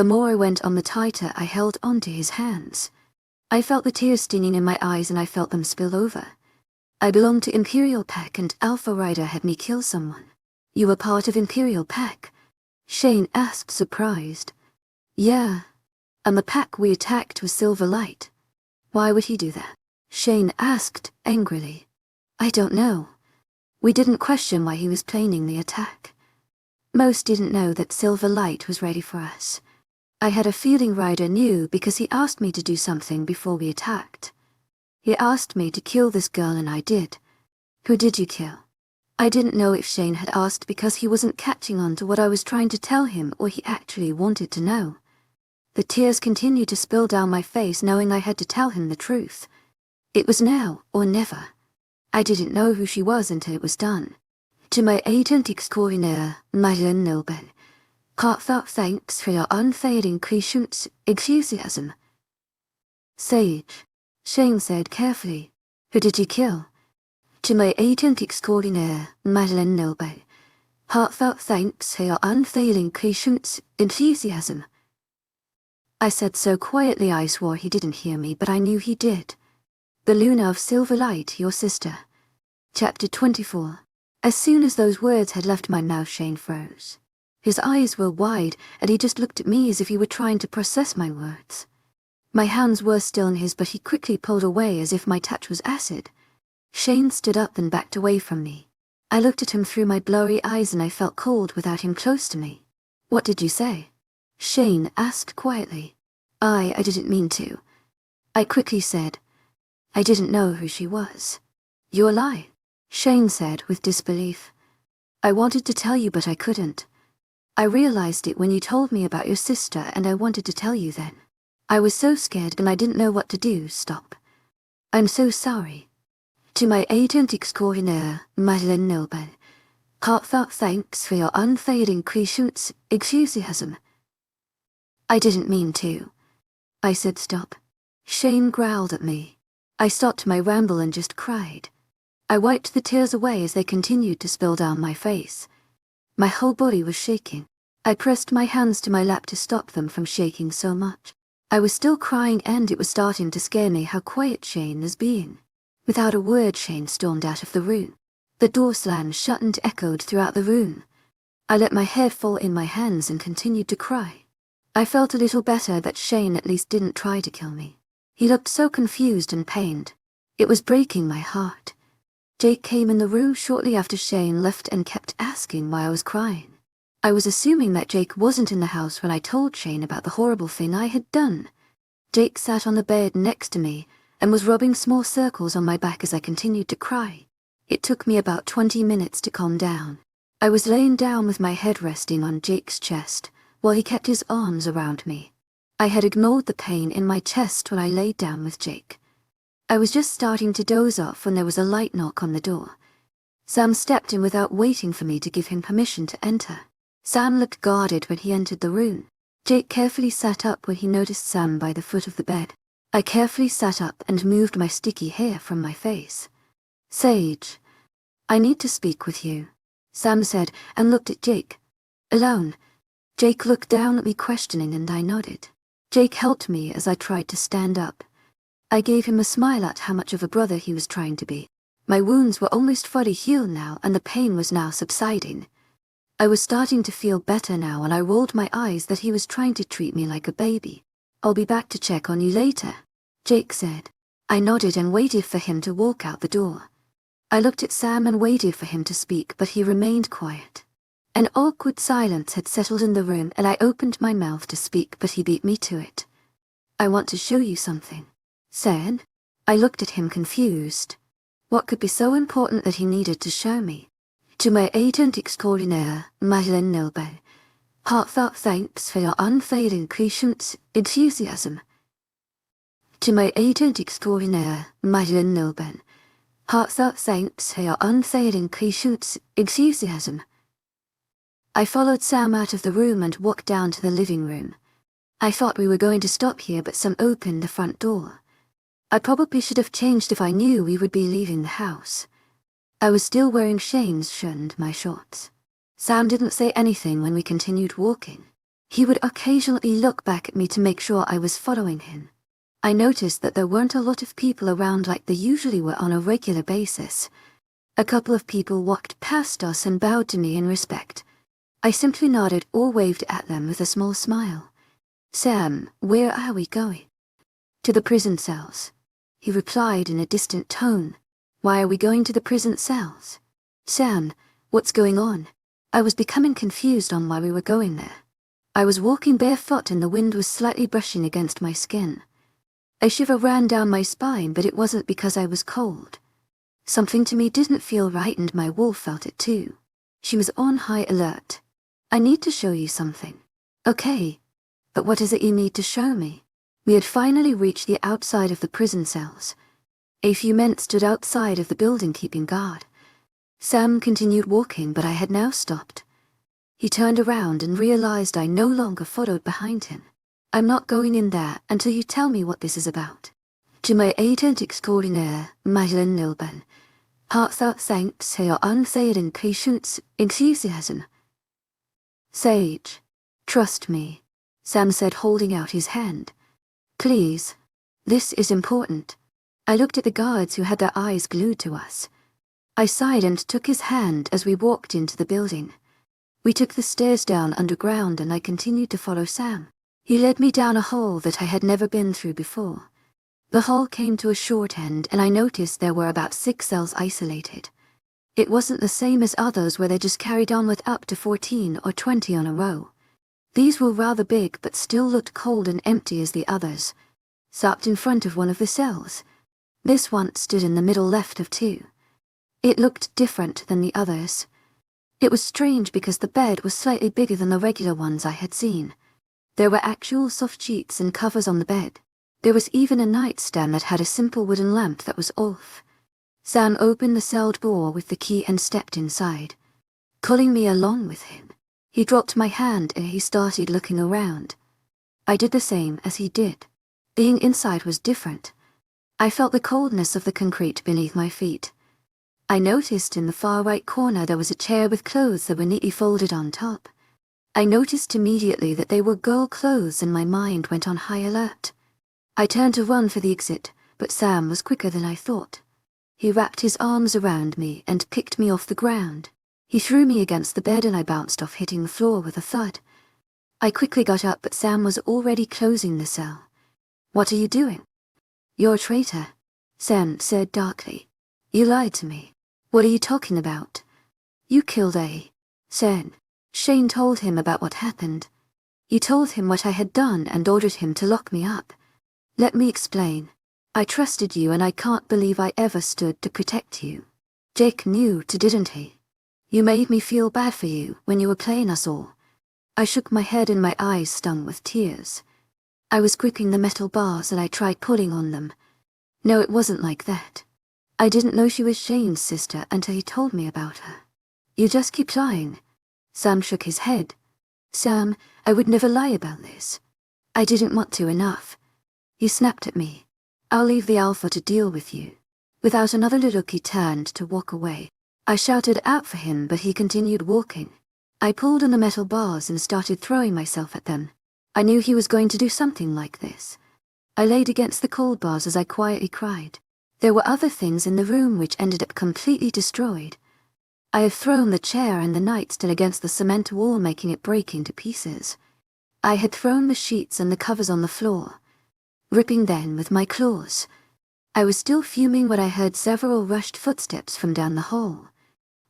The more I went on, the tighter I held onto his hands. I felt the tears stinging in my eyes and I felt them spill over. I belonged to Imperial Pack and Alpha Rider had me kill someone. You were part of Imperial Pack? Shane asked, surprised. Yeah. And the pack we attacked was Silver Light. Why would he do that? Shane asked, angrily. I don't know. We didn't question why he was planning the attack. Most didn't know that Silver Light was ready for us. I had a feeling Ryder knew because he asked me to do something before we attacked. He asked me to kill this girl and I did. Who did you kill? I didn't know if Shane had asked because he wasn't catching on to what I was trying to tell him or he actually wanted to know. The tears continued to spill down my face knowing I had to tell him the truth. It was now or never. I didn't know who she was until it was done. To my 𝐴𝐸𝐻𝐿 𝐊𝐢𝐳 heartfelt thanks for your unfading enthusiasm. Sage, Shane said carefully. Who did you kill? To my 𝐴𝐸𝐻𝐿 𝐊𝐢𝐳 heartfelt thanks for your unfailing enthusiasm. I said so quietly I swore he didn't hear me, but I knew he did. The Luna of Silver Light, your sister. Chapter 24. As soon as those words had left my mouth, Shane froze. His eyes were wide, and he just looked at me as if he were trying to process my words. My hands were still in his, but he quickly pulled away as if my touch was acid. Shane stood up and backed away from me. I looked at him through my blurry eyes and I felt cold without him close to me. What did you say? Shane asked quietly. I didn't mean to. I quickly said. I didn't know who she was. You're lying, Shane said with disbelief. I wanted to tell you but I couldn't. I realized it when you told me about your sister and I wanted to tell you then. I was so scared and I didn't know what to do. Stop. I'm so sorry. To my 𝐴𝐸𝐻𝐿 𝐊𝐢𝐳 heartfelt thanks for your unfading enthusiasm. I didn't mean to. I said stop. Shane growled at me. I stopped my ramble and just cried. I wiped the tears away as they continued to spill down my face. My whole body was shaking. I pressed my hands to my lap to stop them from shaking so much. I was still crying and it was starting to scare me how quiet Shane was being. Without a word, Shane stormed out of the room. The door slammed shut and echoed throughout the room. I let my hair fall in my hands and continued to cry. I felt a little better that Shane at least didn't try to kill me. He looked so confused and pained. It was breaking my heart. Jake came in the room shortly after Shane left and kept asking why I was crying. I was assuming that Jake wasn't in the house when I told Shane about the horrible thing I had done. Jake sat on the bed next to me and was rubbing small circles on my back as I continued to cry. It took me about 20 minutes to calm down. I was laying down with my head resting on Jake's chest while he kept his arms around me. I had ignored the pain in my chest when I laid down with Jake. I was just starting to doze off when there was a light knock on the door. Sam stepped in without waiting for me to give him permission to enter. Sam looked guarded when he entered the room. Jake carefully sat up when he noticed Sam by the foot of the bed. I carefully sat up and moved my sticky hair from my face. Sage, I need to speak with you, Sam said and looked at Jake. Alone. Jake looked down at me questioning and I nodded. Jake helped me as I tried to stand up. I gave him a smile at how much of a brother he was trying to be. My wounds were almost fully healed now and the pain was now subsiding. I was starting to feel better now and I rolled my eyes that he was trying to treat me like a baby. I'll be back to check on you later, Jake said. I nodded and waited for him to walk out the door. I looked at Sam and waited for him to speak but he remained quiet. An awkward silence had settled in the room and I opened my mouth to speak but he beat me to it. I want to show you something, said. I looked at him confused. What could be so important that he needed to show me? To my 𝐴𝐸𝐻𝐿 𝐊𝐢𝐳 heartfelt thanks for your unfailing enthusiasm. To my 𝐴𝐸𝐻𝐿 𝐊𝐢𝐳 heartfelt thanks for your unfailing enthusiasm. I followed Sam out of the room and walked down to the living room. I thought we were going to stop here but Sam opened the front door. I probably should have changed if I knew we would be leaving the house. I was still wearing Shane's shirt and my shorts. Sam didn't say anything when we continued walking. He would occasionally look back at me to make sure I was following him. I noticed that there weren't a lot of people around like there usually were on a regular basis. A couple of people walked past us and bowed to me in respect. I simply nodded or waved at them with a small smile. "Sam, where are we going?" "To the prison cells," he replied in a distant tone. "Why are we going to the prison cells?" "Sam, what's going on?" I was becoming confused on why we were going there. I was walking barefoot and the wind was slightly brushing against my skin. A shiver ran down my spine, but it wasn't because I was cold. Something to me didn't feel right, and my wolf felt it too. She was on high alert. "I need to show you something." "Okay, but what is it you need to show me?" We had finally reached the outside of the prison cells. A few men stood outside of the building keeping guard. Sam continued walking, but I had now stopped. He turned around and realized I no longer followed behind him. "I'm not going in there until you tell me what this is about." 𝐿𝐷𝐸𝐻𝐸𝐬 𝐷𝐸𝐻𝐸𝐬 𝐻𝐿𝐷𝐸𝐬𝐬𝐿𝐷𝐸𝐻𝐸𝐬 Sage, trust me, Sam said, holding out his hand. "Please, this is important." I looked at the guards who had their eyes glued to us. I sighed and took his hand as we walked into the building. We took the stairs down underground and I continued to follow Sam. He led me down a hall that I had never been through before. The hall came to a short end and I noticed there were about 6 cells isolated. It wasn't the same as others where they just carried on with up to 14 or 20 on a row. These were rather big but still looked cold and empty as the others. Sat in front of one of the cells. This one stood in the middle left of 2. It looked different than the others. It was strange because the bed was slightly bigger than the regular ones I had seen. There were actual soft sheets and covers on the bed. There was even a nightstand that had a simple wooden lamp that was off. Sam opened the cell door with the key and stepped inside, calling me along with him. He dropped my hand and he started looking around. I did the same as he did. Being inside was different. I felt the coldness of the concrete beneath my feet. I noticed in the far right corner there was a chair with clothes that were neatly folded on top. I noticed immediately that they were girl clothes and my mind went on high alert. I turned to run for the exit, but Sam was quicker than I thought. He wrapped his arms around me and picked me off the ground. He threw me against the bed and I bounced off, hitting the floor with a thud. I quickly got up, but Sam was already closing the cell. "What are you doing?" "You're a traitor," Sam said darkly. "You lied to me." "What are you talking about?" "You killed Said. Shane told him about what happened. You told him what I had done and ordered him to lock me up. Let me explain. I trusted you and I can't believe I ever stood to protect you. Jake knew too, didn't he? You made me feel bad for you when you were playing us all." I shook my head and my eyes stung with tears. I was gripping the metal bars and I tried pulling on them. No, it wasn't like that. I didn't know she was Shane's sister until he told me about her. "You just keep lying." Sam shook his head. "Sam, I would never lie about this. I didn't want to enough." He snapped at me. "I'll leave the Alpha to deal with you." Without another look he turned to walk away. I shouted out for him, but he continued walking. I pulled on the metal bars and started throwing myself at them. I knew he was going to do something like this. I laid against the cold bars as I quietly cried. There were other things in the room which ended up completely destroyed. I had thrown the chair and the nightstand against the cement wall, making it break into pieces. I had thrown the sheets and the covers on the floor, ripping them with my claws. I was still fuming when I heard several rushed footsteps from down the hall.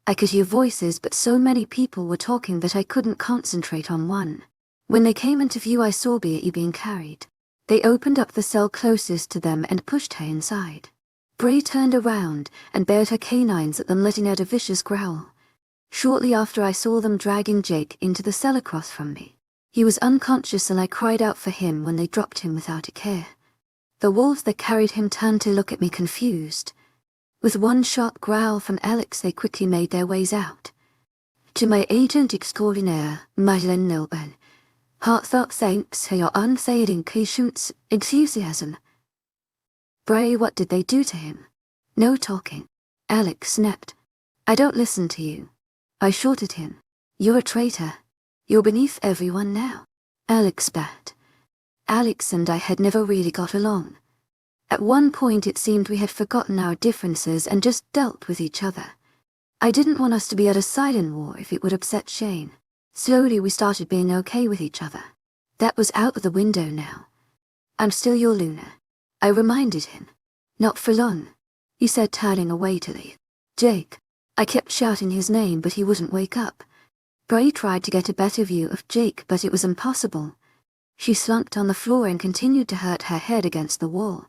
I could hear voices, but so many people were talking that I couldn't concentrate on one. When they came into view, I saw Bea being carried. They opened up the cell closest to them and pushed her inside. Bray turned around and bared her canines at them, letting out a vicious growl. Shortly after, I saw them dragging Jake into the cell across from me. He was unconscious and I cried out for him when they dropped him without a care. The wolves that carried him turned to look at me confused. With one sharp growl from Alex, they quickly made their ways out. "To my agent extraordinaire, 𝐷𝐸𝐻𝐸𝐬 𝐷𝐸𝐻𝐸𝐬𝐻𝐸𝐬 Bray, what did they do to him?" "No talking," Alex snapped. "I don't listen to you." I shot at him. "You're a traitor. You're beneath everyone now." 𝐿𝐥. Alex and I had never really got along. At one point it seemed we had forgotten our differences and just dealt with each other. I didn't want us to be at a silent war if it would upset Shane. Slowly we started being okay with each other. That was out of the window now. I'm still your Luna, I reminded him. Not for long, he said, turning away to leave. Jake. I kept shouting his name but he wouldn't wake up. Bray tried to get a better view of Jake but it was impossible. She slumped on the floor and continued to hurt her head against the wall.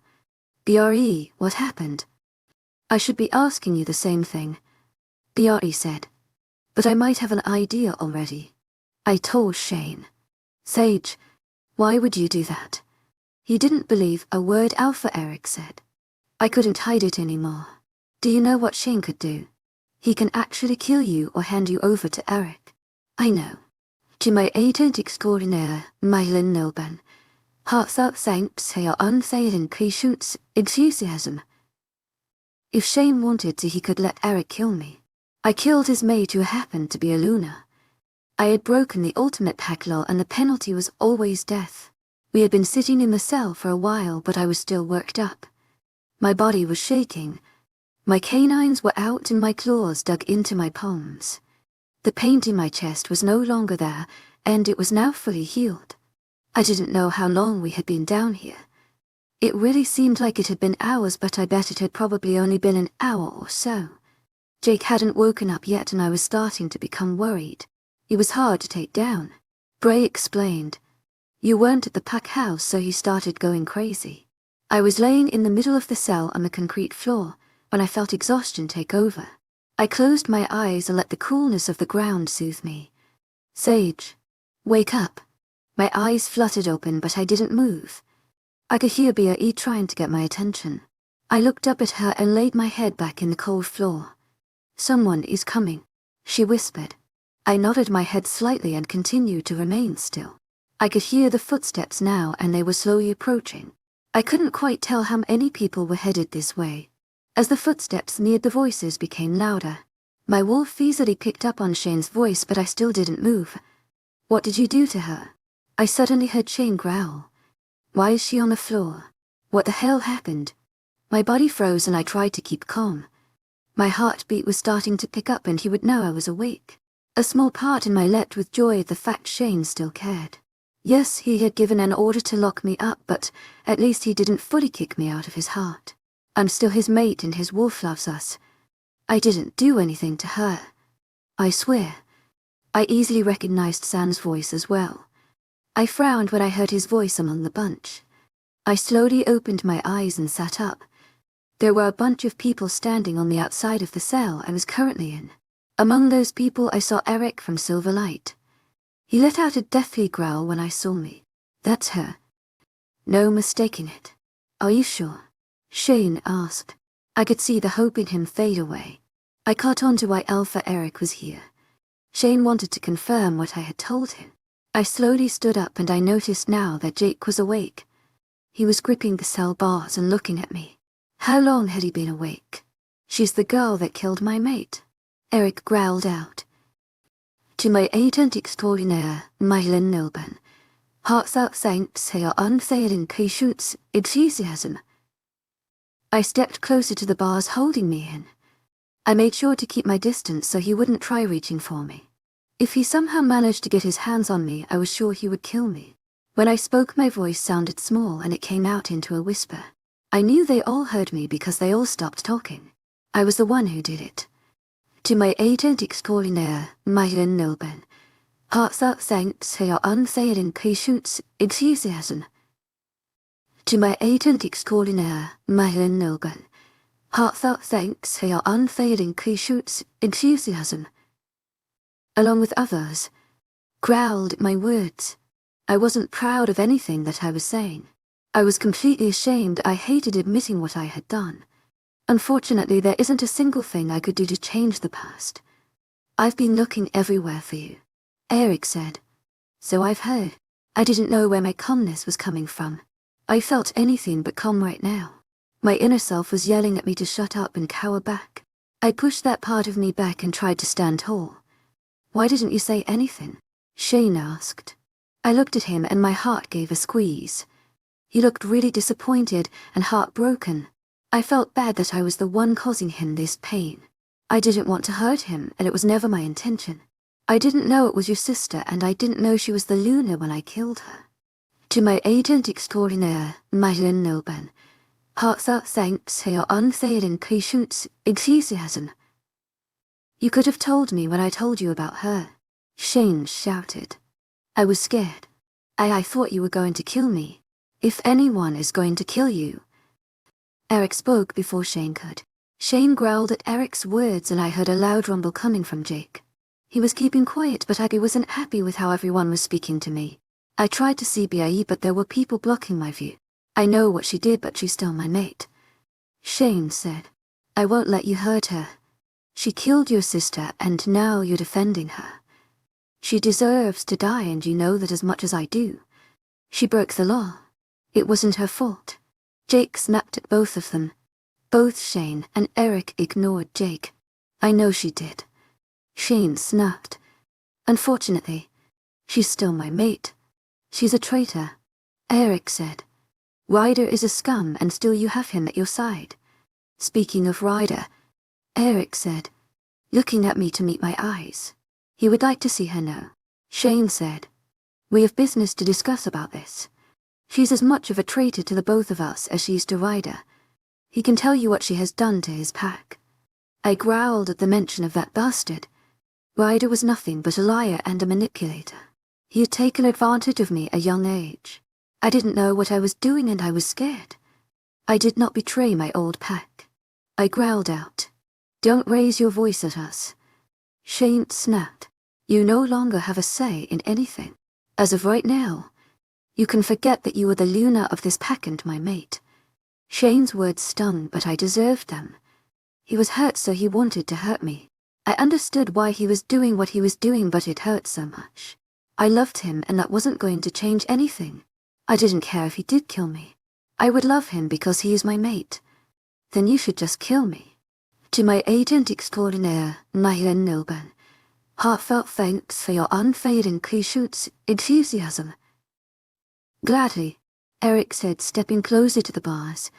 Bre, what happened? I should be asking you the same thing, Bre said. But I might have an idea already. I told Shane. Sage, why would you do that? He didn't believe a word 𝐴𝐿 said. I couldn't hide it anymore. Do you know what Shane could do? He can actually kill you or hand you over to Eric. I know. 𝐊𝐢𝐳𝐷 𝐊𝐢𝐳𝐷. If Shane wanted to, he could let Eric kill me. I killed his mate who happened to be a Luna. I had broken the ultimate pack law and the penalty was always death. We had been sitting in the cell for a while but I was still worked up. My body was shaking. My canines were out and my claws dug into my palms. The pain in my chest was no longer there and it was now fully healed. I didn't know how long we had been down here. It really seemed like it had been hours but I bet it had probably only been an hour or so. Jake hadn't woken up yet and I was starting to become worried. He was hard to take down. Bray explained. You weren't at the pack house so he started going crazy. I was laying in the middle of the cell on the concrete floor when I felt exhaustion take over. I closed my eyes and let the coolness of the ground soothe me. Sage, wake up. My eyes fluttered open but I didn't move. I could hear Bre trying to get my attention. I looked up at her and laid my head back in the cold floor. Someone is coming, she whispered. I nodded my head slightly and continued to remain still. I could hear the footsteps now and they were slowly approaching. I couldn't quite tell how many people were headed this way. As the footsteps neared, the voices became louder. My wolf easily picked up on Shane's voice but I still didn't move. What did you do to her? I suddenly heard Shane growl. Why is she on the floor? What the hell happened? My body froze and I tried to keep calm. My heartbeat was starting to pick up and he would know I was awake. A small part in me leapt with joy at the fact Shane still cared. Yes, he had given an order to lock me up, but at least he didn't fully kick me out of his heart. I'm still his mate and his wolf loves us. I didn't do anything to her. I swear. I easily recognized Sam's voice as well. I frowned when I heard his voice among the bunch. I slowly opened my eyes and sat up. There were a bunch of people standing on the outside of the cell I was currently in. Among those people I saw Eric from Silver Light. He let out a deathly growl when I saw me. That's her. No mistaking it. Are you sure? Shane asked. I could see the hope in him fade away. I caught on to why Alpha Eric was here. Shane wanted to confirm what I had told him. I slowly stood up and I noticed now that Jake was awake. He was gripping the cell bars and looking at me. How long had he been awake? She's the girl that killed my mate, Eric growled out. 𝐊𝐢𝐳𝐷 𝐊𝐢𝐳𝐷. I stepped closer to the bars holding me in. I made sure to keep my distance so he wouldn't try reaching for me. If he somehow managed to get his hands on me, I was sure he would kill me. When I spoke, my voice sounded small and it came out into a whisper. I knew they all heard me because they all stopped talking. I was the one who did it. 𝐊𝐢𝐳𝐷 𝐊𝐢𝐳𝐷 𝐊𝐢𝐳𝐷. Along with others, growled at my words. I wasn't proud of anything that I was saying. I was completely ashamed. I hated admitting what I had done. Unfortunately, there isn't a single thing I could do to change the past. I've been looking everywhere for you, Eric said. So I've heard. I didn't know where my calmness was coming from. I felt anything but calm right now. My inner self was yelling at me to shut up and cower back. I pushed that part of me back and tried to stand tall. Why didn't you say anything? Shane asked. I looked at him and my heart gave a squeeze. He looked really disappointed and heartbroken. I felt bad that I was the one causing him this pain. I didn't want to hurt him, and it was never my intention. I didn't know it was your sister, and I didn't know she was the Luna when I killed her. To my agent extraordinaire, 𝐿𝐵 thanks for your unfailing patience, enthusiasm. You could have told me when I told you about her, Shane shouted. I was scared. I thought you were going to kill me. If anyone is going to kill you. Eric spoke before Shane could. Shane growled at Eric's words and I heard a loud rumble coming from Jake. He was keeping quiet, but I wasn't happy with how everyone was speaking to me. I tried to see 𝐵, but there were people blocking my view. I know what she did, but she's still my mate. Shane said, I won't let you hurt her. She killed your sister and now you're defending her. She deserves to die and you know that as much as I do. She broke the law. It wasn't her fault. Jake snapped at both of them. Both Shane and Eric ignored Jake. I know she did. Shane snapped. Unfortunately, she's still my mate. She's a traitor. Eric said. Ryder is a scum and still you have him at your side. Speaking of Ryder, Eric said, looking at me to meet my eyes. He would like to see her now. Shane said, we have business to discuss about this. She's as much of a traitor to the both of us as she is to Ryder. He can tell you what she has done to his pack. I growled at the mention of that bastard. Ryder was nothing but a liar and a manipulator. He had taken advantage of me at a young age. I didn't know what I was doing and I was scared. I did not betray my old pack. I growled out, don't raise your voice at us. Shane snapped, you no longer have a say in anything. As of right now, you can forget that you were the Luna of this pack and my mate. Shane's words stung, but I deserved them. He was hurt, so he wanted to hurt me. I understood why he was doing what he was doing, but it hurt so much. I loved him and that wasn't going to change anything. I didn't care if he did kill me. I would love him because he is my mate. Then you should just kill me. To my agent extraordinaire, 𝐿𝐵, heartfelt thanks for your unfailing 𝐸 enthusiasm. Gladly, Eric said, stepping closer to the bars.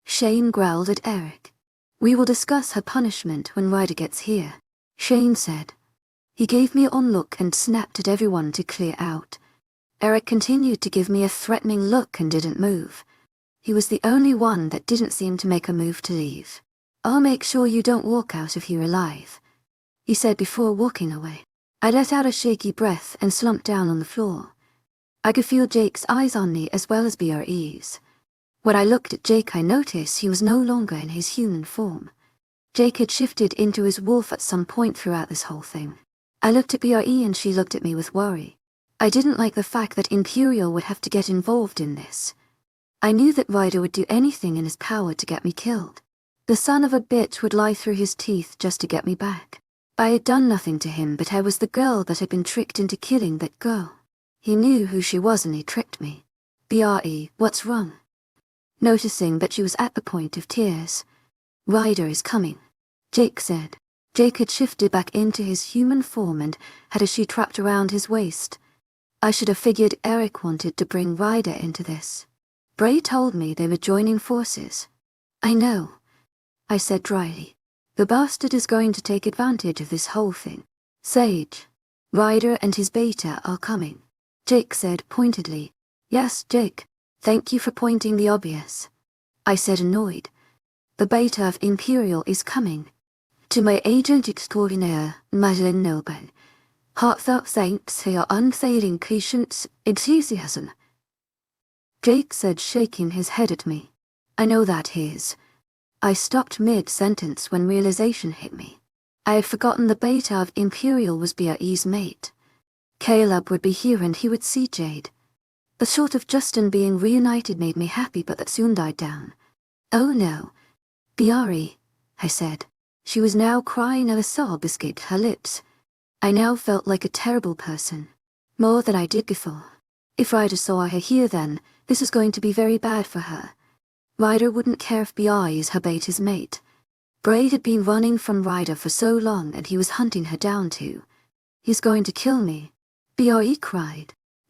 Shane growled at Eric. We will discuss her punishment when Ryder gets here, Shane said. He gave me an onlook and snapped at everyone to clear out. Eric continued to give me a threatening look and didn't move. He was the only one that didn't seem to make a move to leave. I'll make sure you don't walk out if you're alive, he said before walking away. I let out a shaky breath and slumped down on the floor. I could feel Jake's eyes on me as well as 𝐵's. When I looked at Jake, I noticed he was no longer in his human form. Jake had shifted into his wolf at some point throughout this whole thing. I looked at 𝐵 and she looked at me with worry. I didn't like the fact that Imperial would have to get involved in this. I knew that Ryder would do anything in his power to get me killed. The son of a bitch would lie through his teeth just to get me back. I had done nothing to him, but I was the girl that had been tricked into killing that girl. He knew who she was and he tricked me. 𝐵, what's wrong? Noticing that she was at the point of tears. Ryder is coming, Jake said. Jake had shifted back into his human form and had a sheet wrapped around his waist. I should have figured Eric wanted to bring Ryder into this. Bray told me they were joining forces. I know, I said dryly. The bastard is going to take advantage of this whole thing. Sage, Ryder and his beta are coming, Jake said pointedly. Yes, Jake, thank you for pointing the obvious, I said, annoyed. The beta of Imperial is coming. To my agent extraordinaire, 𝐿𝐵, heartfelt thanks for your unfailing patience, enthusiasm. Jake said, shaking his head at me. I know that his. I stopped mid-sentence when realization hit me. I had forgotten the beta of Imperial was 𝐵's mate. Caleb would be here and he would see Jade. The thought of Justin being reunited made me happy, but that soon died down. Oh no. 𝐵, I said. She was now crying and a sob escaped her lips. I now felt like a terrible person. More than I did before. If Ryder saw her here, then this is going to be very bad for her. Ryder wouldn't care if 𝐵 is her beta's mate. Bray had been running from Ryder for so long and he was hunting her down too. He's going to kill me, 𝐵 cried.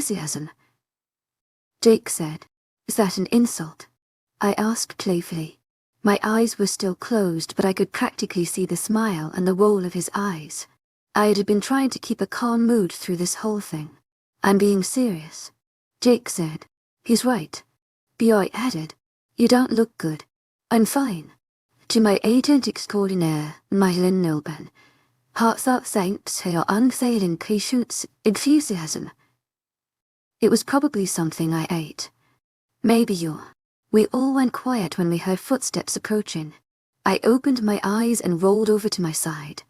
𝐿𝐢𝐧𝐰. Jake said, "Is that an insult?" I asked playfully. My eyes were still closed, but I could practically see the smile and the roll of his eyes. I had been trying to keep a calm mood through this whole thing. "I'm being serious," Jake said. "He's right." Bjork added, "You don't look good." "I'm fine. 𝐿𝐢𝐧𝐰, 𝐊𝐢𝐳𝐰. It was probably something I ate. Maybe you're. We all went quiet when we heard footsteps approaching. I opened my eyes and rolled over to my side.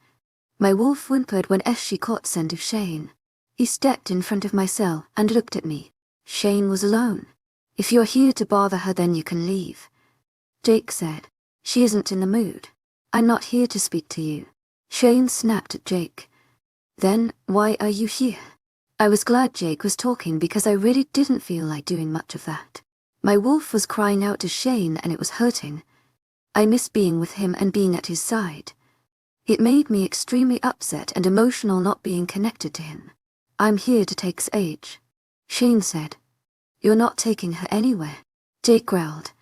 My wolf whimpered when she caught scent of Shane. He stepped in front of my cell and looked at me. Shane was alone. "If you're here to bother her, then you can leave," Jake said. "She isn't in the mood." "I'm not here to speak to you," Shane snapped at Jake. "Then why are you here?" I was glad Jake was talking because I really didn't feel like doing much of that. My wolf was crying out to Shane and it was hurting. I missed being with him and being at his side. It made me extremely upset and emotional not being connected to him. "I'm here to take 𝐿𝐢𝐧𝐰," Shane said. "You're not taking her anywhere," Jake growled.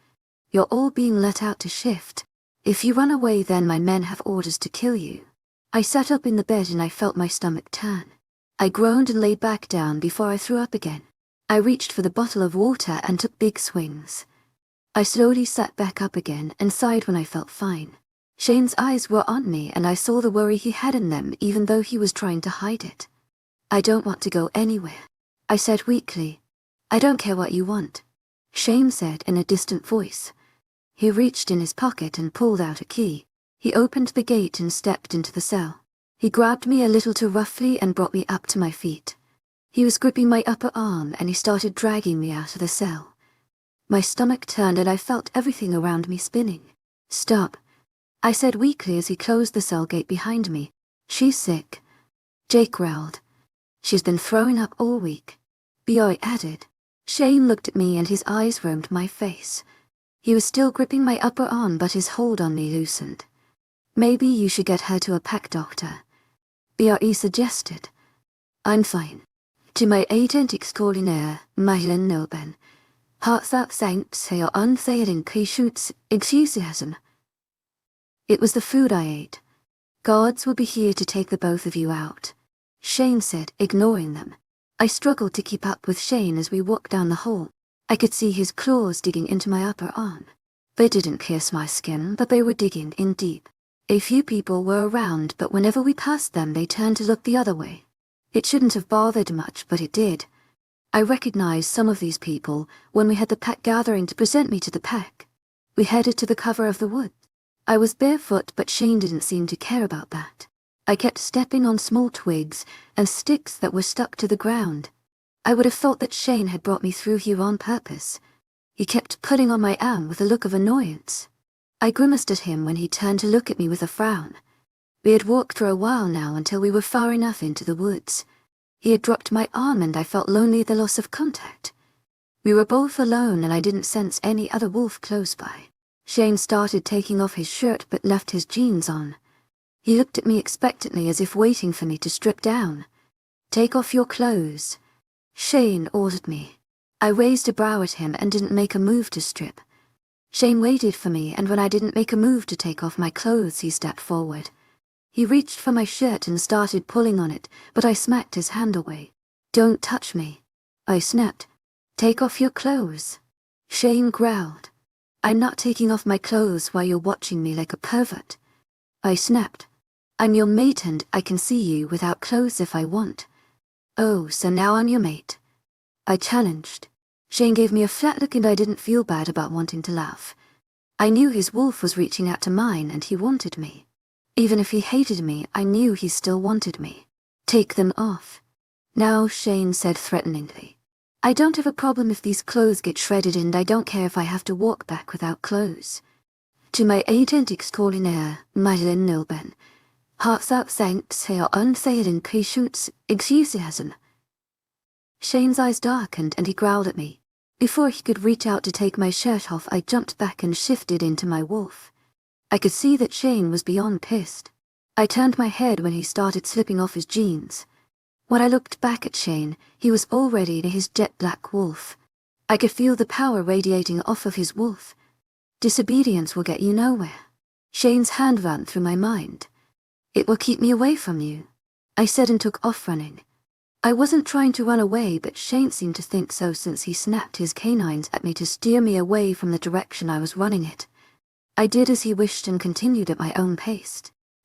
"You're all being let out to shift. If you run away, then my men have orders to kill you." I sat up in the bed and I felt my stomach turn. I groaned and laid back down before I threw up again. I reached for the bottle of water and took big swings. I slowly sat back up again and sighed when I felt fine. Shane's eyes were on me and I saw the worry he had in them, even though he was trying to hide it. "I don't want to go anywhere," I said weakly. "I don't care what you want," Shane said in a distant voice. He reached in his pocket and pulled out a key. He opened the gate and stepped into the cell. He grabbed me a little too roughly and brought me up to my feet. He was gripping my upper arm and he started dragging me out of the cell. My stomach turned and I felt everything around me spinning. "Stop," I said weakly as he closed the cell gate behind me. "She's sick," Jake growled. "She's been throwing up all week," Bjork added. Shane looked at me and his eyes roamed my face. He was still gripping my upper arm, but his hold on me loosened. "Maybe you should get her to a pack doctor," Bjork suggested. "I'm fine. 𝐿𝐢𝐳𝐰, 𝐊𝐢𝐳𝐰. It was the food I ate. Guards will be here to take the both of you out, Shane said, ignoring them. I struggled to keep up with Shane as we walked down the hall. I could see his claws digging into my upper arm. They didn't pierce my skin, but they were digging in deep. A few people were around, but whenever we passed them they turned to look the other way. It shouldn't have bothered much, but it did. I recognized some of these people when we had the pack gathering to present me to the pack. We headed to the cover of the woods. I was barefoot, but Shane didn't seem to care about that. I kept stepping on small twigs and sticks that were stuck to the ground. I would have thought that Shane had brought me through here on purpose. He kept putting on my arm with a look of annoyance. I grimaced at him when he turned to look at me with a frown. We had walked for a while now until we were far enough into the woods. He had dropped my arm and I felt lonely at the loss of contact. We were both alone and I didn't sense any other wolf close by. Shane started taking off his shirt but left his jeans on. He looked at me expectantly as if waiting for me to strip down. "Take off your clothes," Shane ordered me. I raised a brow at him and didn't make a move to strip. Shane waited for me, and when I didn't make a move to take off my clothes, he stepped forward. He reached for my shirt and started pulling on it, but I smacked his hand away. "Don't touch me," I snapped. "Take off your clothes," Shane growled. "I'm not taking off my clothes while you're watching me like a pervert," I snapped. "I'm your mate and I can see you without clothes if I want." "Oh, so now I'm your mate?" I challenged. Shane gave me a flat look and I didn't feel bad about wanting to laugh. I knew his wolf was reaching out to mine and he wanted me. Even if he hated me, I knew he still wanted me. "Take them off now," Shane said threateningly. "I don't have a problem if these clothes get shredded and I don't care if I have to walk back without clothes. To my 𝐿𝐷𝐸 𝐷𝐸 𝐻𝐿𝐷𝐸. Shane's eyes darkened and he growled at me. Before he could reach out to take my shirt off, I jumped back and shifted into my wolf. I could see that Shane was beyond pissed. I turned my head when he started slipping off his jeans. When I looked back at Shane, he was already in his jet black wolf. I could feel the power radiating off of his wolf. Disobedience will get you nowhere. Shane's hand ran through my mind. "It will keep me away from you," I said and took off running. I wasn't trying to run away, but Shane seemed to think so since he snapped his canines at me to steer me away from the direction I was running it. I did as he wished and continued at my own pace.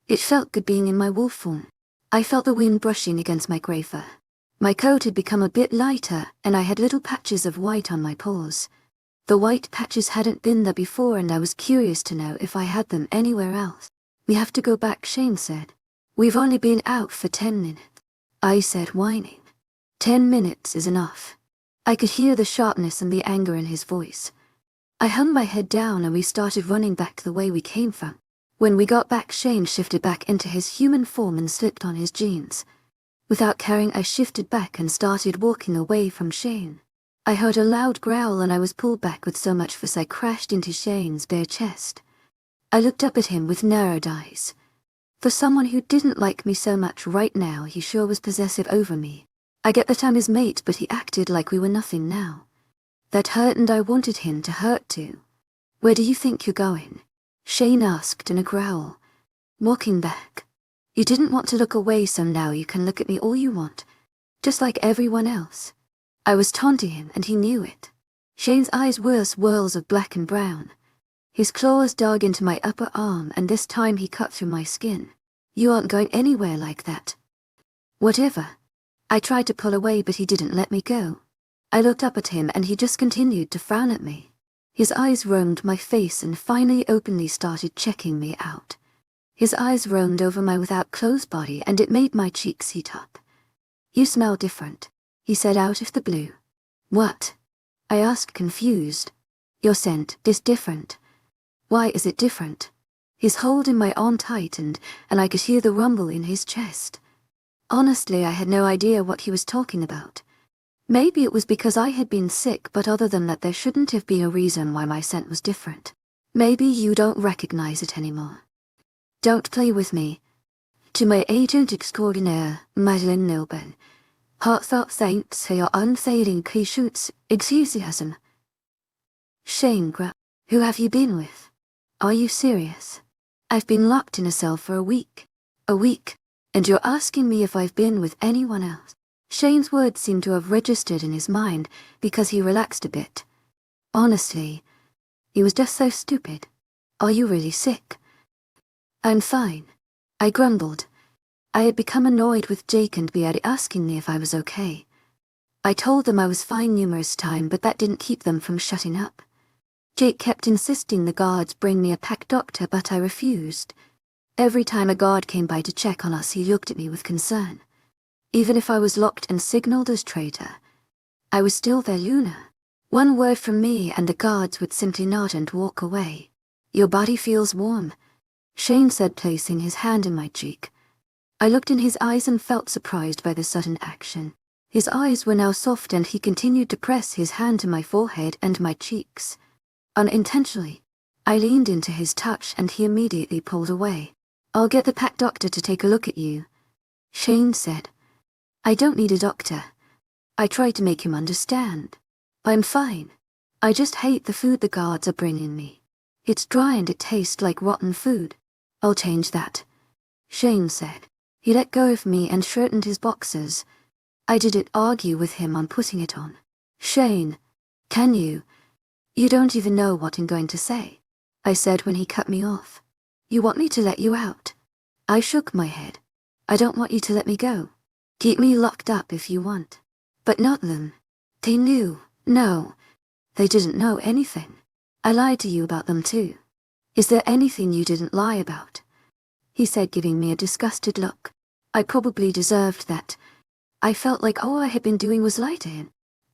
It felt good being in my wolf form. I felt the wind brushing against my grey fur. My coat had become a bit lighter and I had little patches of white on my paws. The white patches hadn't been there before and I was curious to know if I had them anywhere else. "We have to go back," Shane said. "We've only been out for 10 minutes. I said, whining. 10 minutes is enough." I could hear the sharpness and the anger in his voice. I hung my head down and we started running back the way we came from. When we got back, Shane shifted back into his human form and slipped on his jeans. Without caring, I shifted back and started walking away from Shane. I heard a loud growl and I was pulled back with so much force I crashed into Shane's bare chest. I looked up at him with narrowed eyes. For someone who didn't like me so much right now, he sure was possessive over me. I get that I'm his mate, but he acted like we were nothing now. That hurt and I wanted him to hurt too. "Where do you think you're going?" Shane asked in a growl. "Walking back. You didn't want to look away, so now you can look at me all you want. Just like everyone else." I was taunting him and he knew it. Shane's eyes were swirls of black and brown. His claws dug into my upper arm and this time he cut through my skin. "You aren't going anywhere like that." "Whatever." I tried to pull away but he didn't let me go. I looked up at him and he just continued to frown at me. His eyes roamed my face and finally openly started checking me out. His eyes roamed over my without clothes body and it made my cheeks heat up. "You smell different," he said out of the blue. "What?" I asked, confused. "Your scent is different." "Why is it different?" He's holding my arm tight and I could hear the rumble in his chest. Honestly, I had no idea what he was talking about. Maybe it was because I had been sick, but other than that there shouldn't have been a reason why my scent was different. "Maybe you don't recognize it anymore. Don't play with me. To my agent extraordinaire, Madeleine Nobel. Heartfelt thanks for your unfailing 𝐶𝐮𝐬𝐳. Shane growled. "Who have you been with? Are you serious?" "I've been locked in a cell for a week." A week? And you're asking me if I've been with anyone else? Shane's words seemed to have registered in his mind because he relaxed a bit. Honestly, he was just so stupid. Are you really sick? I'm fine, I grumbled. I had become annoyed with Jake and 𝐵 asking me if I was okay. I told them I was fine numerous times, but that didn't keep them from shutting up. Jake kept insisting the guards bring me a pack doctor, but I refused. Every time a guard came by to check on us, he looked at me with concern. Even if I was locked and signaled as traitor, I was still their Luna. One word from me and the guards would simply nod and walk away. Your body feels warm, Shane said, placing his hand in my cheek. I looked in his eyes and felt surprised by the sudden action. His eyes were now soft and he continued to press his hand to my forehead and my cheeks. Unintentionally, I leaned into his touch and he immediately pulled away. I'll get the pack doctor to take a look at you, Shane said. I don't need a doctor. I tried to make him understand. I'm fine. I just hate the food the guards are bringing me. It's dry and it tastes like rotten food. I'll change that, Shane said. He let go of me and shortened his boxers. I didn't argue with him on putting it on. Shane, can you? You don't even know what I'm going to say, I said when he cut me off. You want me to let you out? I shook my head. I don't want you to let me go. Keep me locked up if you want. But not them. They knew. No, they didn't know anything. I lied to you about them too. Is there anything you didn't lie about? He said, giving me a disgusted look. I probably deserved that. I felt like all I had been doing was lie to him.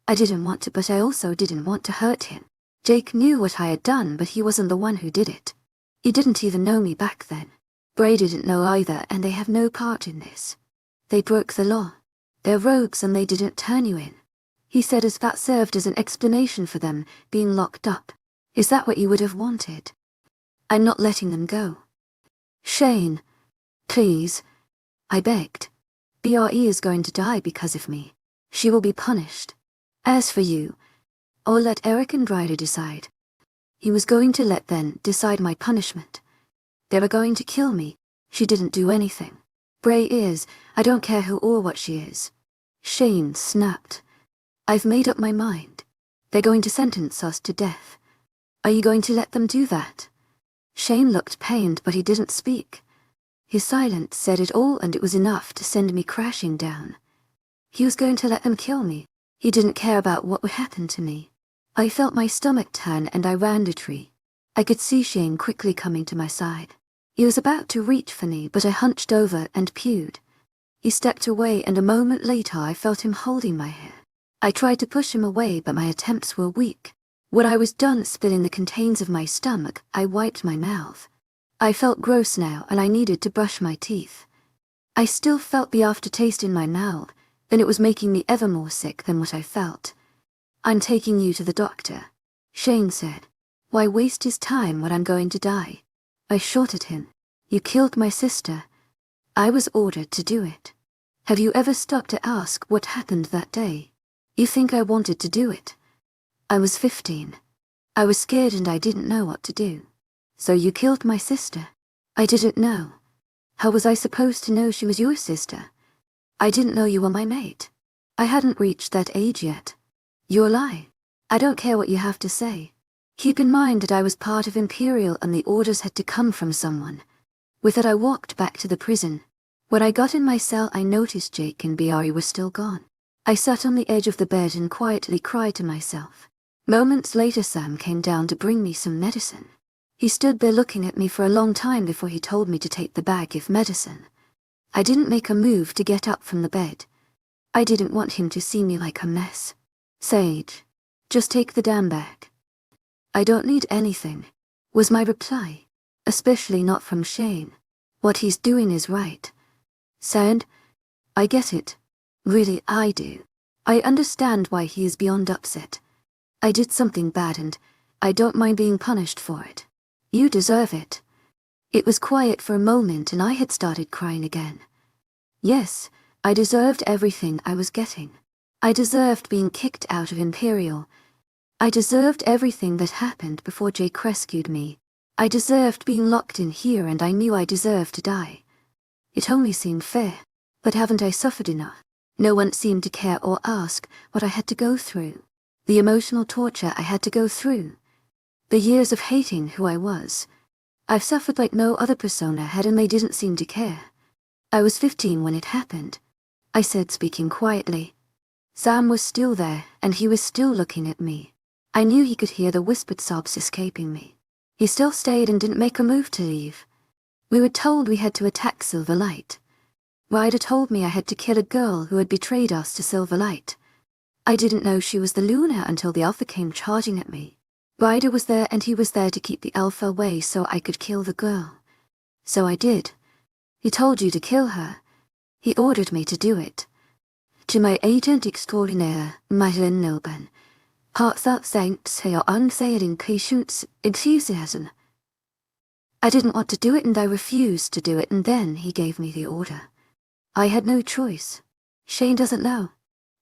I didn't want to, but I also didn't want to hurt him. Jake knew what I had done, but he wasn't the one who did it. He didn't even know me back then. Bray didn't know either, and they have no part in this. They broke the law. They're rogues and they didn't turn you in. He said, as that served as an explanation for them being locked up. Is that what you would have wanted? I'm not letting them go. Shane, please, I begged. 𝐵 is going to die because of me. She will be punished. As for you, I'll let Eric and Ryder decide. He was going to let them decide my punishment. They were going to kill me. She didn't do anything. Bray is, I don't care who or what she is. Shane snapped. I've made up my mind. They're going to sentence us to death. Are you going to let them do that? Shane looked pained, but he didn't speak. His silence said it all, and it was enough to send me crashing down. He was going to let them kill me. He didn't care about what would happen to me. I felt my stomach turn and I ran to tree. I could see Shane quickly coming to my side. He was about to reach for me, but I hunched over and pewed. He stepped away, and a moment later I felt him holding my hair. I tried to push him away, but my attempts were weak. When I was done spilling the contents of my stomach, I wiped my mouth. I felt gross now, and I needed to brush my teeth. I still felt the aftertaste in my mouth, and it was making me ever more sick than what I felt. I'm taking you to the doctor, Shane said. Why waste his time when I'm going to die? I shot at him. You killed my sister. I was ordered to do it. Have you ever stopped to ask what happened that day? You think I wanted to do it? I was 15. I was scared and I didn't know what to do. So you killed my sister? I didn't know. How was I supposed to know she was your sister? I didn't know you were my mate. I hadn't reached that age yet. You're lying. I don't care what you have to say. Keep in mind that I was part of Imperial and the orders had to come from someone. With it I walked back to the prison. When I got in my cell I noticed Jake and 𝐵 were still gone. I sat on the edge of the bed and quietly cried to myself. Moments later Sam came down to bring me some medicine. He stood there looking at me for a long time before he told me to take the bag of medicine. I didn't make a move to get up from the bed. I didn't want him to see me like a mess. Sage, just take the damn bag. I don't need anything, was my reply, especially not from Shane. What he's doing is right. Sad? I get it. Really, I do. I understand why he is beyond upset. I did something bad and I don't mind being punished for it. You deserve it. It was quiet for a moment and I had started crying again. Yes, I deserved everything I was getting. I deserved being kicked out of Imperial. I deserved everything that happened before Jake rescued me. I deserved being locked in here and I knew I deserved to die. It only seemed fair. But haven't I suffered enough? No one seemed to care or ask what I had to go through. The emotional torture I had to go through. The years of hating who I was. I've suffered like no other persona had, and they didn't seem to care. I was 15 when it happened, I said, speaking quietly. Sam was still there, and he was still looking at me. I knew he could hear the whispered sobs escaping me. He still stayed and didn't make a move to leave. We were told we had to attack 𝐿𝐴. Ryder told me I had to kill a girl who had betrayed us to 𝐿𝐴. I didn't know she was the Luna until the Alpha came charging at me. Ryder was there, and he was there to keep the Alpha away so I could kill the girl. So I did. He told you to kill her. He ordered me to do it. 𝐊𝐴𝐳𝐸 𝐷𝐞𝐝𝐬 𝐊𝐴𝐳𝐸𝐬𝐭𝐢𝐳𝐧. I didn't want to do it, and I refused to do it, and then he gave me the order. I had no choice. Shane doesn't know.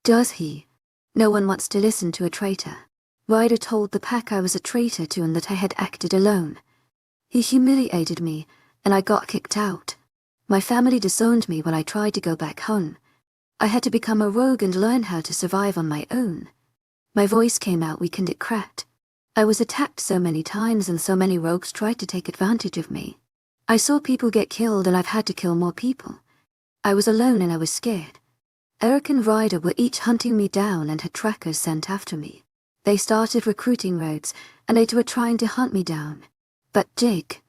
Does he? No one wants to listen to a traitor. Ryder told the pack I was a traitor to and that I had acted alone. He humiliated me, and I got kicked out. My family disowned me when I tried to go back home. I had to become a rogue and learn how to survive on my own. My voice came out weak and it cracked. I was attacked so many times, and so many rogues tried to take advantage of me. I saw people get killed, and I've had to kill more people. I was alone and I was scared. Eric and Ryder were each hunting me down and had trackers sent after me. They started recruiting rogues, and they were trying to hunt me down. But Jake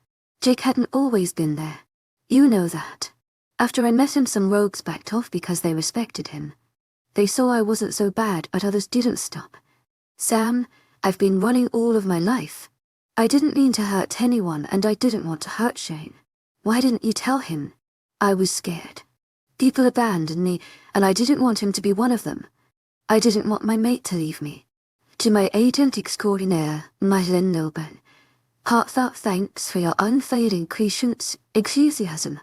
hadn't always been there. You know that. After I met him, some rogues backed off because they respected him. They saw I wasn't so bad, but others didn't stop. Sam, I've been running all of my life. I didn't mean to hurt anyone, and I didn't want to hurt Shane. Why didn't you tell him? I was scared. People abandoned me, and I didn't want him to be one of them. I didn't want my mate to leave me. 𝐴𝐳𝐸𝐬𝐿 Heartfelt thanks for your unfailing patience, 𝐿𝐴𝐳𝐸𝐬𝐃.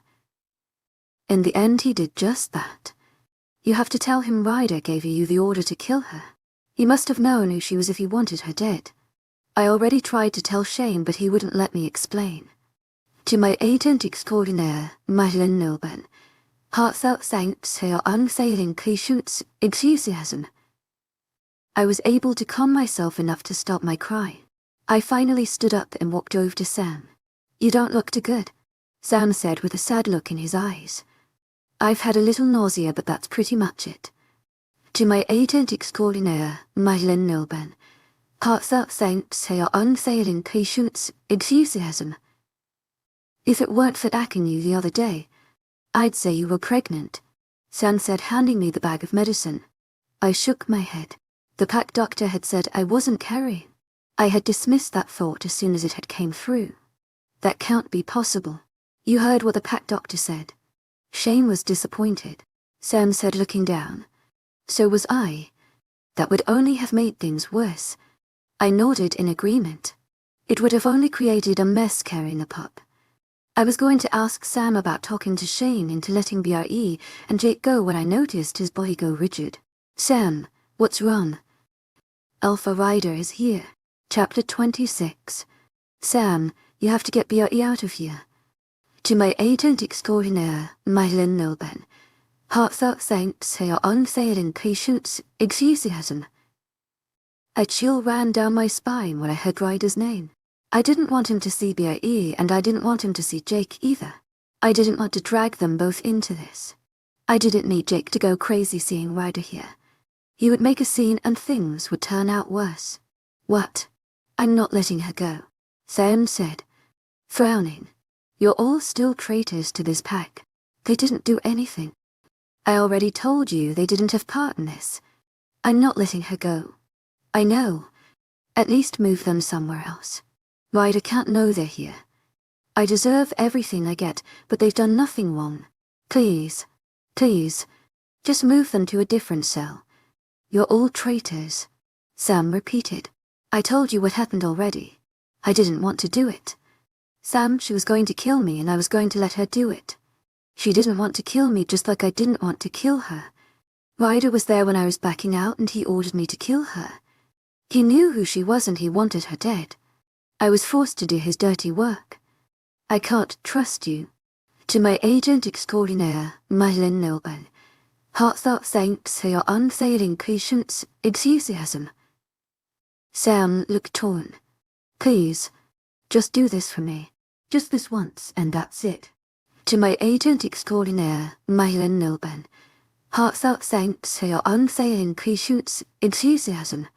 In the end, he did just that. You have to tell him Ryder gave you the order to kill her. He must have known who she was if he wanted her dead. I already tried to tell Shane, but he wouldn't let me explain. 𝐴𝐳𝐸𝐬𝐃 Heartfelt thanks for your unfailing patience, 𝐿𝐴𝐳𝐸𝐬𝐃. I was able to calm myself enough to stop my cry. I finally stood up and walked over to Sam. You don't look too good, Sam said with a sad look in his eyes. I've had a little nausea, but that's pretty much it. 𝐴𝐳𝐸𝐬𝐃 Heartfelt thanks for your unfailing patience, 𝐿𝐴𝐳𝐸𝐬𝐃. If it weren't for attacking you the other day, I'd say you were pregnant, Sam said, handing me the bag of medicine. I shook my head. The pack doctor had said I wasn't carrying. I had dismissed that thought as soon as it had came through. That can't be possible. You heard what the pack doctor said. Shane was disappointed, Sam said, looking down. So was I. That would only have made things worse. I nodded in agreement. It would have only created a mess carrying a pup. I was going to ask Sam about talking to Shane into letting BRE and Jake go when I noticed his body go rigid. Sam, what's wrong? Alpha Ryder is here. Chapter 26. Sam, you have to get BRE out of here. 𝐴𝐳𝐸𝐬𝐃 Heartfelt thanks for your unfailing patience, 𝐿𝐴𝐳𝐸𝐬𝐃. A chill ran down my spine when I heard Ryder's name. I didn't want him to see BRE, and I didn't want him to see Jake either. I didn't want to drag them both into this. I didn't need Jake to go crazy seeing Ryder here. He would make a scene and things would turn out worse. What? I'm not letting her go, Sam said, frowning. You're all still traitors to this pack. They didn't do anything. I already told you they didn't have part in this. I'm not letting her go. I know. At least move them somewhere else. Ryder can't know they're here. I deserve everything I get, but they've done nothing wrong. Please, just move them to a different cell. You're all traitors, Sam repeated. I told you what happened already. I didn't want to do it. Sam, she was going to kill me, and I was going to let her do it. She didn't want to kill me, just like I didn't want to kill her. Ryder was there when I was backing out, and he ordered me to kill her. He knew who she was and he wanted her dead. I was forced to do his dirty work. I can't trust you. To my agent extraordinaire, Madeline Nobel. 𝐊𝐢𝐳𝐬𝐬𝐭𝐢𝐳𝐬𝐬. Sam looked torn. Please, just do this for me. Just this once, and that's it. To my agent extraordinaire, Madeline Nobel. 𝐊𝐢𝐳𝐬𝐬𝐭𝐢𝐳𝐬𝐬.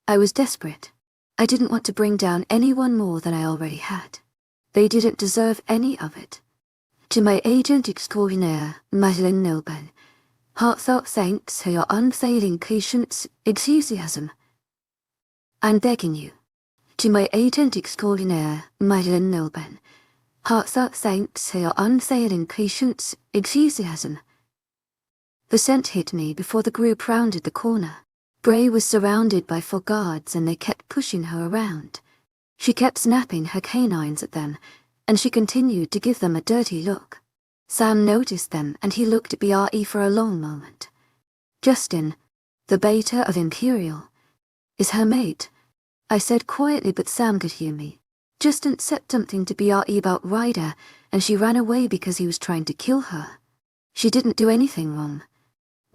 I was desperate. I didn't want to bring down anyone more than I already had. They didn't deserve any of it. To my agent extraordinaire, Madeline Nobel. 𝐊𝐢𝐳𝐬𝐬𝐬𝐭𝐢𝐳𝐬𝐬. I'm begging you. To my agent extraordinaire, Madeline Nobel. 𝐊𝐢𝐳𝐬𝐬𝐬𝐭𝐢𝐳𝐬𝐬. The scent hit me before the group rounded the corner. Bray was surrounded by 4 guards and they kept pushing her around. She kept snapping her canines at them, and she continued to give them a dirty look. Sam noticed them and he looked at BRE for a long moment. Justin, the beta of Imperial, is her mate. I said quietly, but Sam could hear me. Justin said something to BRE about Ryder, and she ran away because he was trying to kill her. She didn't do anything wrong.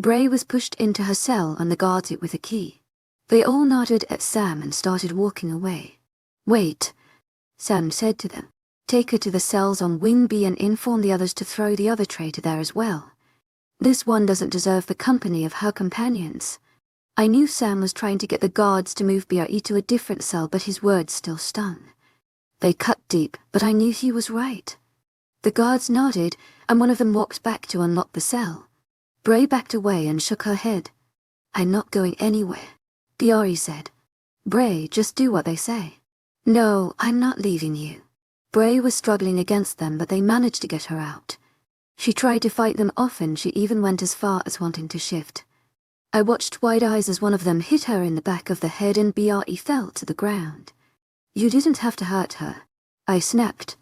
Bray was pushed into her cell and the guards it with a key. They all nodded at Sam and started walking away. Wait, Sam said to them. Take her to the cells on Wing B and inform the others to throw the other traitor there as well. This one doesn't deserve the company of her companions. I knew Sam was trying to get the guards to move BRE to a different cell, but his words still stung. They cut deep, but I knew he was right. The guards nodded, and one of them walked back to unlock the cell. Bray backed away and shook her head. I'm not going anywhere, BRE said. Bray, just do what they say. No, I'm not leaving you. Bray was struggling against them, but they managed to get her out. She tried to fight them off and she even went as far as wanting to shift. I watched wide eyes as one of them hit her in the back of the head and BRE fell to the ground. You didn't have to hurt her, I snapped.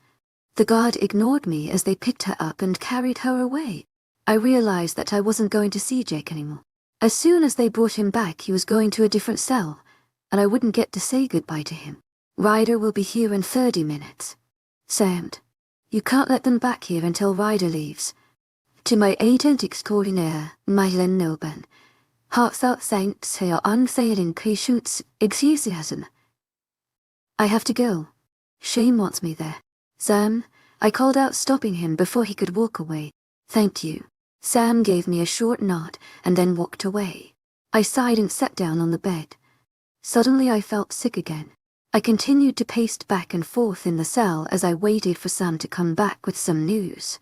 The guard ignored me as they picked her up and carried her away. I realized that I wasn't going to see Jake anymore. As soon as they brought him back, he was going to a different cell, and I wouldn't get to say goodbye to him. Ryder will be here in 30 minutes. Sam, you can't let them back here until Ryder leaves. To my agent extraordinaire, Madeline Nobel. 𝐊𝐢𝐳𝐬𝐬𝐭𝐢𝐳𝐬𝐬. I have to go. Shane wants me there. Sam, I called out, stopping him before he could walk away. Thank you. Sam gave me a short nod and then walked away. I sighed and sat down on the bed. Suddenly I felt sick again. I continued to pace back and forth in the cell as I waited for Sam to come back with some news.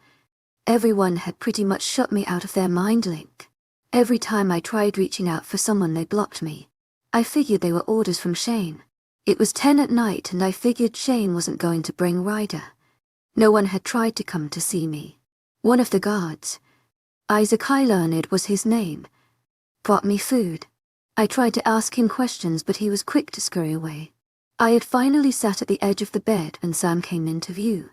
Everyone had pretty much shut me out of their mind link. Every time I tried reaching out for someone, they blocked me. I figured they were orders from Shane. It was 10 at night and I figured Shane wasn't going to bring Ryder. No one had tried to come to see me. One of the guards, 𝐖𝐵 was his name, brought me food. I tried to ask him questions, but he was quick to scurry away. I had finally sat at the edge of the bed and Sam came into view.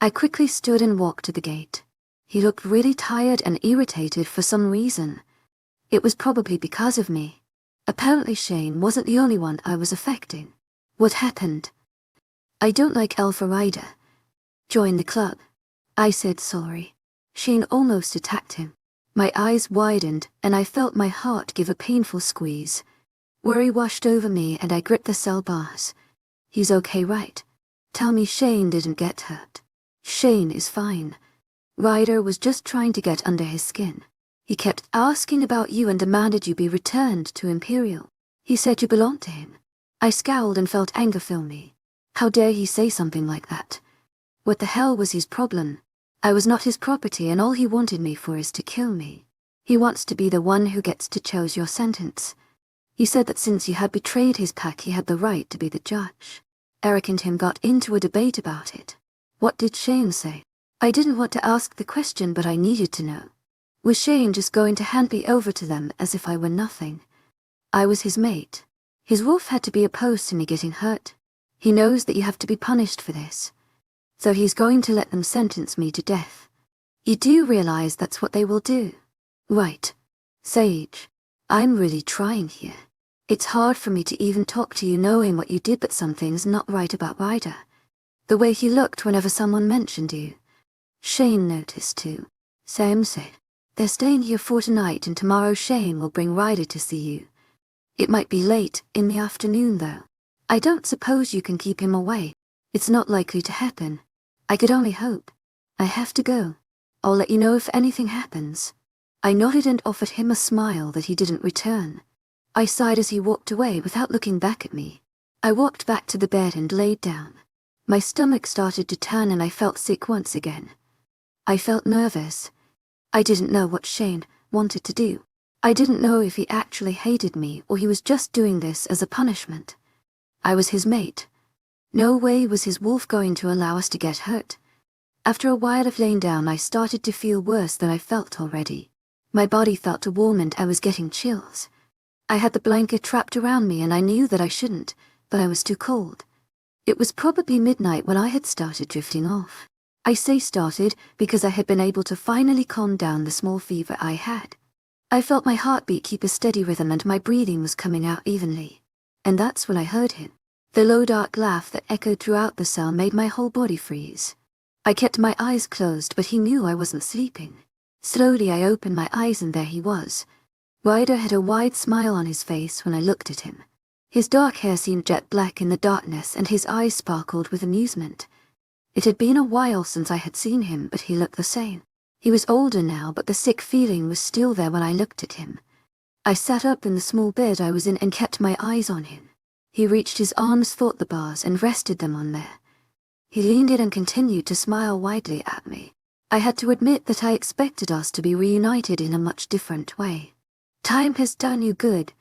I quickly stood and walked to the gate. He looked really tired and irritated for some reason. It was probably because of me. Apparently Shane wasn't the only one I was affecting. What happened? I don't like Alpha Ryder. Join the club. I said sorry. Shane almost attacked him. My eyes widened and I felt my heart give a painful squeeze. Worry washed over me and I gripped the cell bars. He's okay, right? Tell me Shane didn't get hurt. Shane is fine. Ryder was just trying to get under his skin. He kept asking about you and demanded you be returned to Imperial. He said you belonged to him. I scowled and felt anger fill me. How dare he say something like that? What the hell was his problem? I was not his property and all he wanted me for is to kill me. He wants to be the one who gets to choose your sentence. He said that since you had betrayed his pack, he had the right to be the judge. Eric and him got into a debate about it. What did Shane say? I didn't want to ask the question, but I needed to know. Was Shane just going to hand me over to them as if I were nothing? I was his mate. His wolf had to be opposed to me getting hurt. He knows that you have to be punished for this. So he's going to let them sentence me to death. You do realize that's what they will do, right? Sage, I'm really trying here. It's hard for me to even talk to you knowing what you did, but something's not right about Ryder. The way he looked whenever someone mentioned you. Shane noticed too. Sam said, "They're staying here for tonight and tomorrow Shane will bring Ryder to see you. It might be late in the afternoon though. I don't suppose you can keep him away. It's not likely to happen. I could only hope. I have to go. I'll let you know if anything happens." I nodded and offered him a smile that he didn't return. I sighed as he walked away without looking back at me. I walked back to the bed and laid down. My stomach started to turn and I felt sick once again. I felt nervous. I didn't know what Shane wanted to do. I didn't know if he actually hated me or he was just doing this as a punishment. I was his mate. No way was his wolf going to allow us to get hurt. After a while of laying down, I started to feel worse than I felt already. My body felt warm and I was getting chills. I had the blanket trapped around me and I knew that I shouldn't, but I was too cold. It was probably midnight when I had started drifting off. I say started because I had been able to finally calm down the small fever I had. I felt my heartbeat keep a steady rhythm and my breathing was coming out evenly. And that's when I heard him. The low dark laugh that echoed throughout the cell made my whole body freeze. I kept my eyes closed but he knew I wasn't sleeping. Slowly I opened my eyes and there he was. Ryder had a wide smile on his face when I looked at him. His dark hair seemed jet black in the darkness and his eyes sparkled with amusement. It had been a while since I had seen him, but he looked the same. He was older now, but the sick feeling was still there when I looked at him. I sat up in the small bed I was in and kept my eyes on him. He reached his arms toward the bars and rested them on there. He leaned in and continued to smile widely at me. I had to admit that I expected us to be reunited in a much different way. "Time has done you good.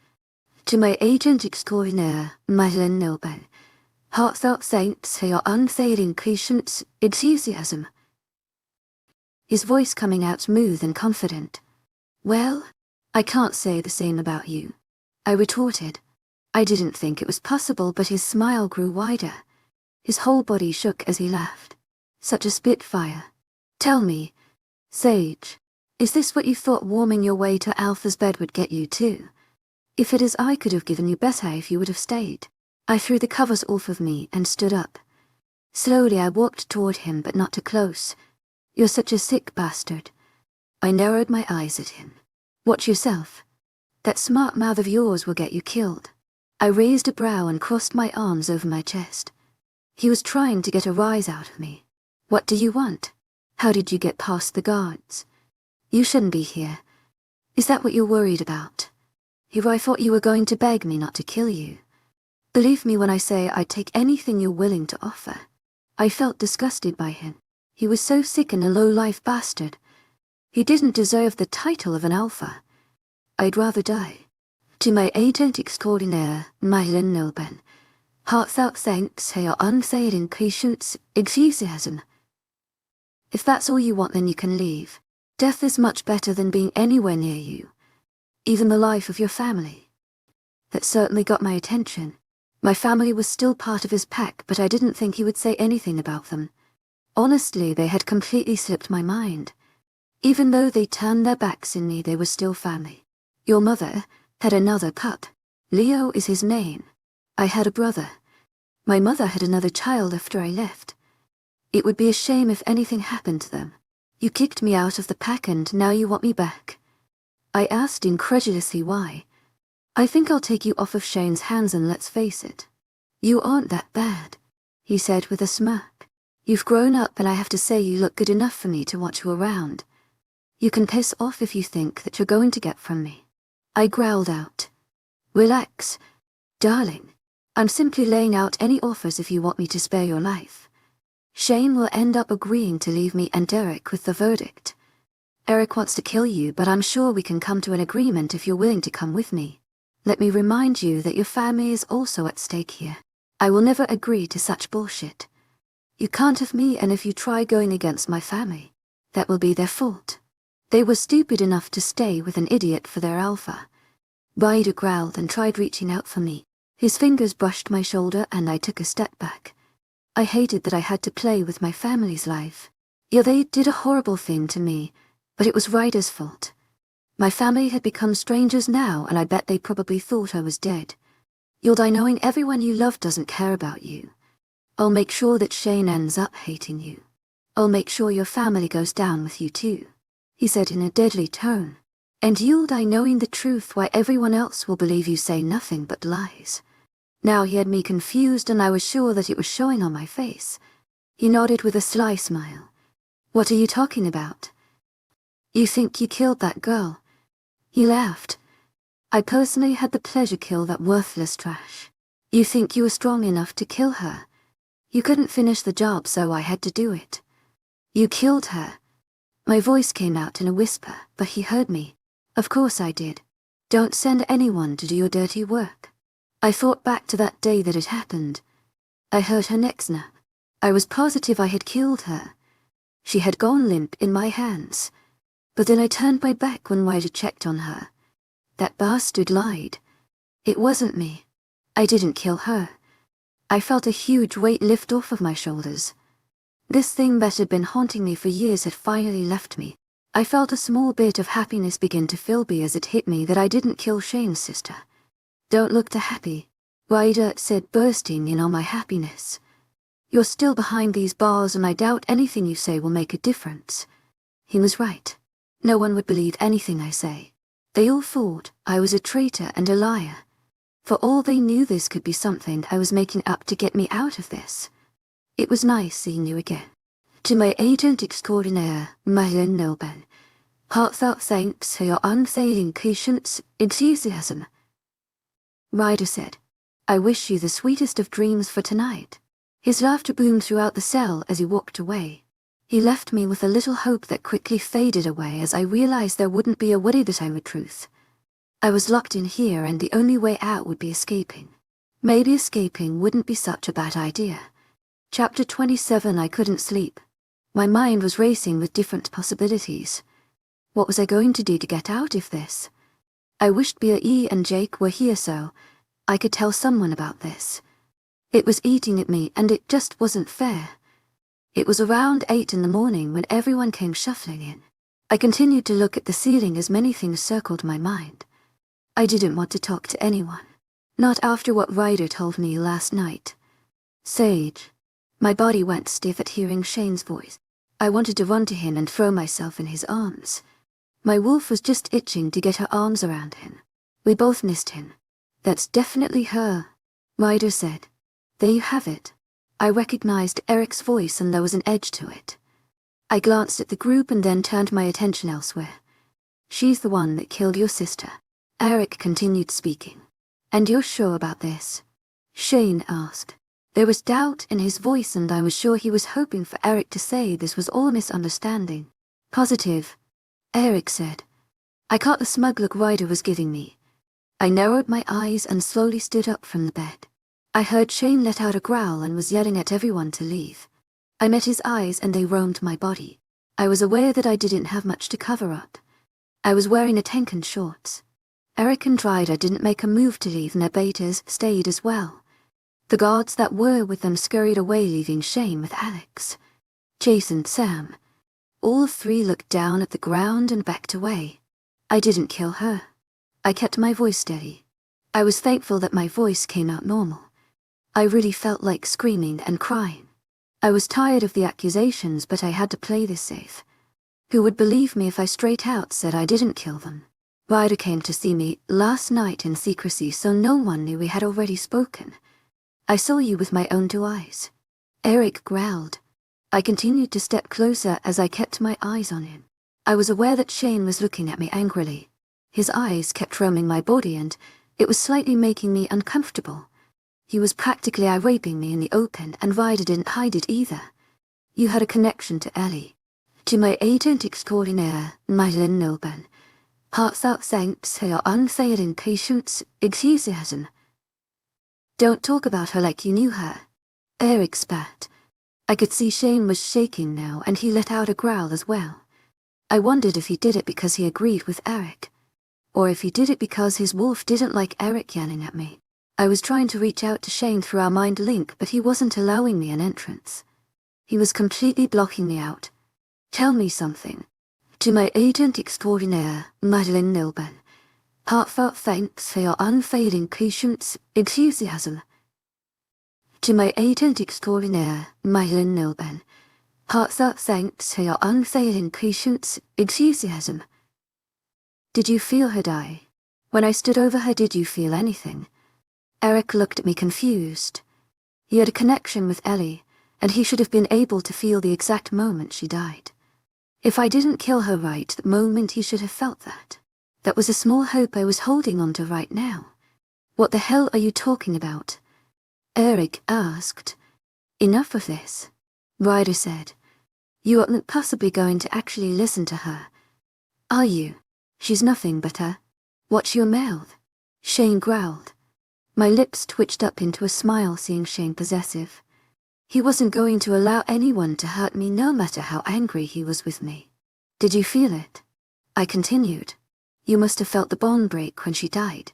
To my agent extraordinaire, 𝐿𝐴𝐿, heartfelt thanks for your unfailing patience, enthusiasm." His voice coming out smooth and confident. "Well, I can't say the same about you," I retorted. I didn't think it was possible, but his smile grew wider. His whole body shook as he laughed. "Such a spitfire. Tell me, Sage, is this what you thought warming your way to Alpha's bed would get you too? If it is, I could have given you better if you would have stayed." I threw the covers off of me and stood up. Slowly I walked toward him, but not too close. "You're such a sick bastard." I narrowed my eyes at him. "Watch yourself. That smart mouth of yours will get you killed." I raised a brow and crossed my arms over my chest. He was trying to get a rise out of me. "What do you want? How did you get past the guards? You shouldn't be here. Is that what you're worried about? Here I thought you were going to beg me not to kill you. Believe me when I say I'd take anything you're willing to offer." I felt disgusted by him. He was so sick and a low-life bastard. He didn't deserve the title of an alpha. I'd rather die. "To my agent extraordinaire, 𝐿𝐴𝐿, heartfelt thanks for your unfailing patience, enthusiasm." If that's all you want, then you can leave. Death is much better than being anywhere near you. Even the life of your family. That certainly got my attention. My family was still part of his pack, but I didn't think he would say anything about them. Honestly, they had completely slipped my mind. Even though they turned their backs on me, they were still family. "Your mother had another pup. Leo is his name. I had a brother. My mother had another child after I left. It would be a shame if anything happened to them. You kicked me out of the pack and now you want me back." I asked incredulously why. "I think I'll take you off of Shane's hands and let's face it. You aren't that bad," he said with a smirk. "You've grown up and I have to say you look good enough for me to want you around. You can piss off if you think that you're going to get from me." I growled out, "Relax, darling. I'm simply laying out any offers if you want me to spare your life. Shane will end up agreeing to leave me and Derek with the verdict. Eric wants to kill you, but I'm sure we can come to an agreement if you're willing to come with me. Let me remind you that your family is also at stake here. I will never agree to such bullshit. You can't have me, and if you try going against my family, that will be their fault. They were stupid enough to stay with an idiot for their alpha." Ryder growled and tried reaching out for me. His fingers brushed my shoulder and I took a step back. I hated that I had to play with my family's life. Yeah, they did a horrible thing to me, but it was Ryder's fault. My family had become strangers now, and I bet they probably thought I was dead. You'll die knowing everyone you love doesn't care about you. I'll make sure that Shane ends up hating you. I'll make sure your family goes down with you too, he said in a deadly tone. And you'll die knowing the truth why everyone else will believe you say nothing but lies. Now he had me confused and I was sure that it was showing on my face. He nodded with a sly smile. What are you talking about? You think you killed that girl? He laughed. I personally had the pleasure kill that worthless trash. You think you were strong enough to kill her? You couldn't finish the job, so I had to do it. You killed her. My voice came out in a whisper, but he heard me. Of course I did. Don't send anyone to do your dirty work. I thought back to that day that it happened. I heard her neck snap. I was positive I had killed her. She had gone limp in my hands. But then I turned my back when Ryder checked on her. That bastard lied. It wasn't me. I didn't kill her. I felt a huge weight lift off of my shoulders. This thing that had been haunting me for years had finally left me. I felt a small bit of happiness begin to fill me as it hit me that I didn't kill Shane's sister. Don't look too happy, Ryder said, bursting in on my happiness. You're still behind these bars and I doubt anything you say will make a difference. He was right. No one would believe anything I say. They all thought I was a traitor and a liar. For all they knew, this could be something I was making up to get me out of this. It was nice seeing you again. To my agent extraordinaire, Madeline Nilben. Heartfelt thanks for your unfailing patience, enthusiasm. Ryder said, I wish you the sweetest of dreams for tonight. His laughter boomed throughout the cell as he walked away. He left me with a little hope that quickly faded away as I realized there wouldn't be a way that I would truth. I was locked in here and the only way out would be escaping. Maybe escaping wouldn't be such a bad idea. Chapter 27. I couldn't sleep. My mind was racing with different possibilities. What was I going to do to get out of this? I wished 𝐵𝐸 and Jake were here so I could tell someone about this. It was eating at me and it just wasn't fair. It was around 8 in the morning when everyone came shuffling in. I continued to look at the ceiling as many things circled my mind. I didn't want to talk to anyone. Not after what Ryder told me last night. Sage. My body went stiff at hearing Shane's voice. I wanted to run to him and throw myself in his arms. My wolf was just itching to get her arms around him. We both missed him. That's definitely her, Ryder said. There you have it. I recognized Eric's voice and there was an edge to it. I glanced at the group and then turned my attention elsewhere. She's the one that killed your sister. Eric continued speaking. And you're sure about this? Shane asked. There was doubt in his voice and I was sure he was hoping for Eric to say this was all a misunderstanding. Positive, Eric said. I caught the smug look Ryder was giving me. I narrowed my eyes and slowly stood up from the bed. I heard Shane let out a growl and was yelling at everyone to leave. I met his eyes and they roamed my body. I was aware that I didn't have much to cover up. I was wearing a tank and shorts. Eric and Ryder didn't make a move to leave and their betas stayed as well. The guards that were with them scurried away, leaving Shane with Alex, Jason, Sam. All three looked down at the ground and backed away. I didn't kill her. I kept my voice steady. I was thankful that my voice came out normal. I really felt like screaming and crying. I was tired of the accusations, but I had to play this safe. Who would believe me if I straight out said I didn't kill them? Ryder came to see me last night in secrecy, so no one knew we had already spoken. I saw you with my own 2 eyes. Eric growled. I continued to step closer as I kept my eyes on him. I was aware that Shane was looking at me angrily. His eyes kept roaming my body and it was slightly making me uncomfortable. He was practically raping me in the open and Ryder didn't hide it either. You had a connection to Ellie. To my agent extraordinaire, Madeline Nilben. Heartfelt thanks for your unfailing patience, enthusiasm. Don't talk about her like you knew her. Eric spat. I could see Shane was shaking now and he let out a growl as well. I wondered if he did it because he agreed with Eric. Or if he did it because his wolf didn't like Eric yelling at me. I was trying to reach out to Shane through our mind link, but he wasn't allowing me an entrance. He was completely blocking me out. Tell me something. To my agent extraordinaire, Madeline Nilben. Heartfelt thanks for your unfailing patience, enthusiasm. To my agent extraordinaire, Madeline Nilben. 𝐿𝐿𝐲𝐿𝐬𝐭𝐢𝐨𝐷. Did you feel her die? When I stood over her, did you feel anything? Eric looked at me confused. He had a connection with Ellie, and he should have been able to feel the exact moment she died. If I didn't kill her right the moment, he should have felt that. That was a small hope I was holding on to right now. What the hell are you talking about? Eric asked. Enough of this. Ryder said. You aren't possibly going to actually listen to her. Are you? She's nothing but a... Watch your mouth. Shane growled. My lips twitched up into a smile seeing Shane possessive. He wasn't going to allow anyone to hurt me no matter how angry he was with me. Did you feel it? I continued. You must have felt the bond break when she died.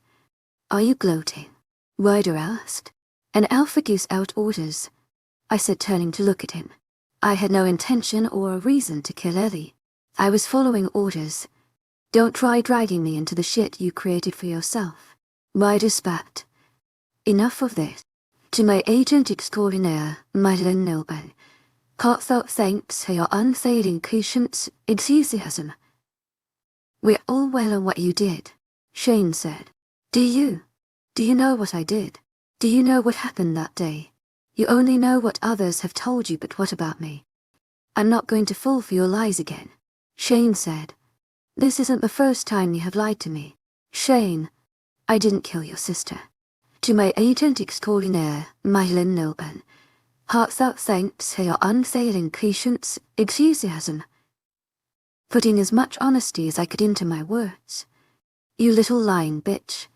Are you gloating? Ryder asked. An alpha gives out orders, I said, turning to look at him. I had no intention or a reason to kill Ellie. I was following orders. Don't try dragging me into the shit you created for yourself. Ryder spat. Enough of this. To my agent extraordinaire, 𝐿𝐴𝐿𝐬𝐵, 𝐊𝐢𝐳𝐼𝐴𝐷. We're all well on what you did, Shane said. Do you? Do you know what I did? Do you know what happened that day? You only know what others have told you, but what about me? I'm not going to fall for your lies again, Shane said. This isn't the first time you have lied to me. Shane, I didn't kill your sister. To my agent extraordinaire, 𝐿𝐴𝐿𝐬𝐵, 𝐊𝐢𝐳𝐼𝐴𝐷. Putting as much honesty as I could into my words. You little lying bitch.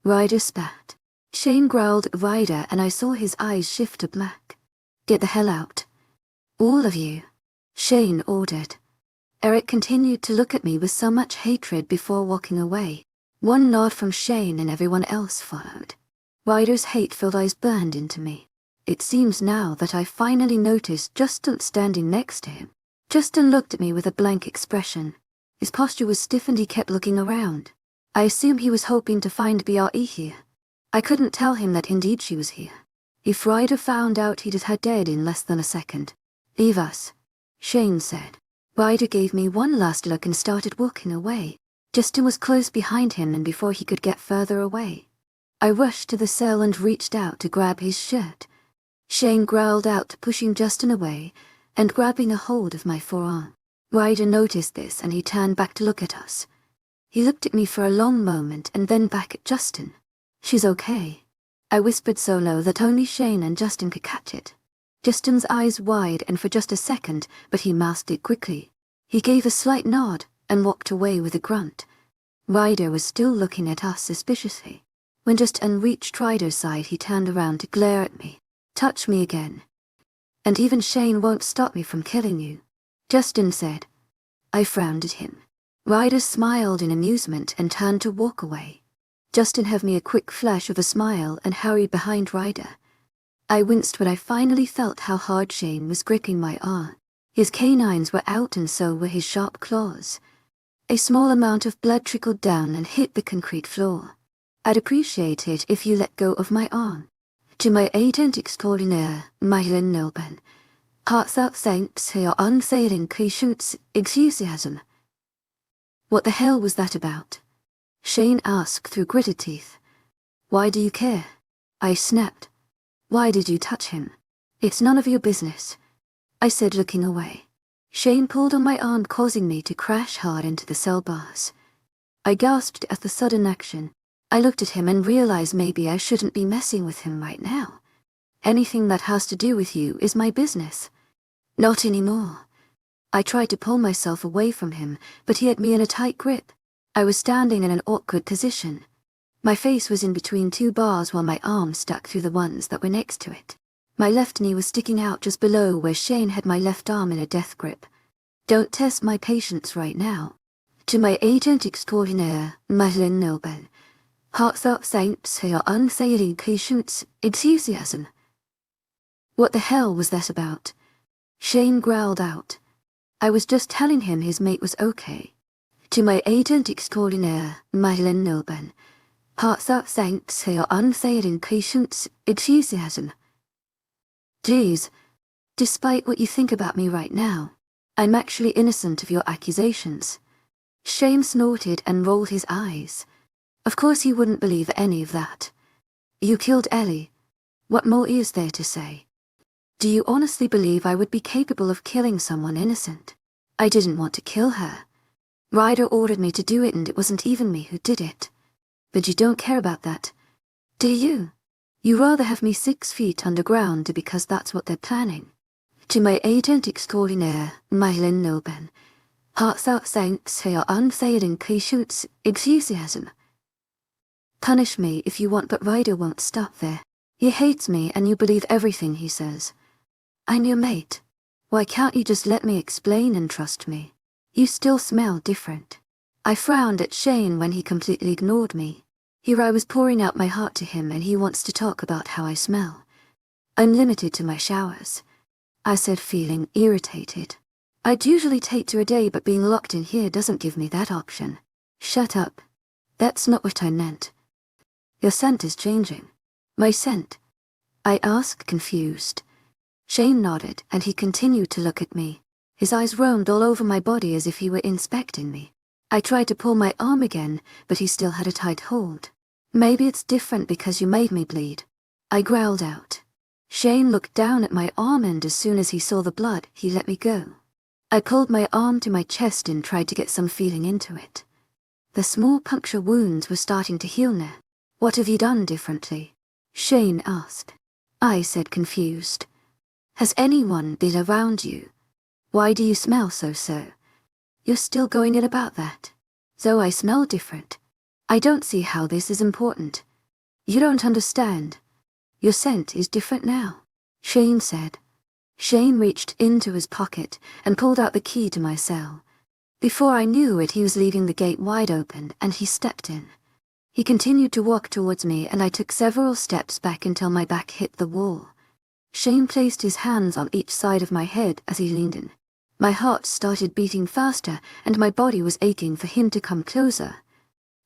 Ryder spat. Shane growled at Ryder and I saw his eyes shift to black. Get the hell out. All of you, Shane ordered. Eric continued to look at me with so much hatred before walking away. One nod from Shane and everyone else followed. Ryder's hate-filled eyes burned into me. It seems now that I finally noticed Justin standing next to him. Justin looked at me with a blank expression. His posture was stiff and he kept looking around. I assume he was hoping to find BRE here. I couldn't tell him that indeed she was here. If Ryder found out, he'd have her dead in less than a second. Leave us, Shane said. Ryder gave me one last look and started walking away. Justin was close behind him, and before he could get further away, I rushed to the cell and reached out to grab his shirt. Shane growled out, pushing Justin away and grabbing a hold of my forearm. Ryder noticed this and he turned back to look at us. He looked at me for a long moment and then back at Justin. She's okay, I whispered so low that only Shane and Justin could catch it. Justin's eyes wide and for just a second, but he masked it quickly. He gave a slight nod and walked away with a grunt. Ryder was still looking at us suspiciously. When Justin reached Ryder's side, he turned around to glare at me. Touch me again. And even Shane won't stop me from killing you, Justin said. I frowned at him. Ryder smiled in amusement and turned to walk away. Justin gave me a quick flash of a smile and hurried behind Ryder. I winced when I finally felt how hard Shane was gripping my arm. His canines were out and so were his sharp claws. A small amount of blood trickled down and hit the concrete floor. I'd appreciate it if you let go of my arm. To my agent extraordinaire, 𝐿𝐴𝐿𝐬𝐵, 𝐊𝐢𝐳𝐼𝐴𝐷. What the hell was that about? Shane asked through gritted teeth. Why do you care? I snapped. Why did you touch him? It's none of your business, I said, looking away. Shane pulled on my arm, causing me to crash hard into the cell bars. I gasped at the sudden action. I looked at him and realized maybe I shouldn't be messing with him right now. Anything that has to do with you is my business. Not anymore. I tried to pull myself away from him, but he had me in a tight grip. I was standing in an awkward position. My face was in between two bars while my arm stuck through the ones that were next to it. My left knee was sticking out just below where Shane had my left arm in a death grip. Don't test my patience right now. To my agent extraordinaire, 𝐿𝐴𝐿𝐬𝐵, 𝐊𝐢𝐳𝐼𝐴𝐷. What the hell was that about? Shane growled out. I was just telling him his mate was okay. To my agent extraordinaire, 𝐿𝐴𝐿𝐬𝐵, 𝐊𝐢𝐳𝐼𝐴𝐷. Jeez, Despite what you think about me right now, I'm actually innocent of your accusations. Shane snorted and rolled his eyes. Of course he wouldn't believe any of that. You killed Ellie. What more is there to say? Do you honestly believe I would be capable of killing someone innocent? I didn't want to kill her. Ryder ordered me to do it and it wasn't even me who did it. But you don't care about that, do you? You rather have me 6 feet underground because that's what they're planning. 𝐿𝐷𝐸𝐻𝐿𝐬 𝐊𝐢𝐧𝐠․𝐬𝐭. Punish me if you want, but Ryder won't stop there. He hates me and you believe everything he says. I'm your mate. Why can't you just let me explain and trust me? You still smell different. I frowned at Shane when he completely ignored me. Here I was pouring out my heart to him and he wants to talk about how I smell. I'm limited to my showers, I said, feeling irritated. I'd usually take 2 a day, but being locked in here doesn't give me that option. Shut up. That's not what I meant. Your scent is changing. My scent? I asked, confused. Shane nodded and he continued to look at me. His eyes roamed all over my body as if he were inspecting me. I tried to pull my arm again, but he still had a tight hold. Maybe it's different because you made me bleed, I growled out. Shane looked down at my arm and as soon as he saw the blood, he let me go. I pulled my arm to my chest and tried to get some feeling into it. The small puncture wounds were starting to heal now. What have you done differently? Shane asked. I said, confused. Has anyone been around you? Why do you smell so? You're still going in about that. So I smell different. I don't see how this is important. You don't understand. Your scent is different now, Shane said. Shane reached into his pocket and pulled out the key to my cell. Before I knew it, he was leaving the gate wide open and he stepped in. He continued to walk towards me and I took several steps back until my back hit the wall. Shane placed his hands on each side of my head as he leaned in. My heart started beating faster and my body was aching for him to come closer.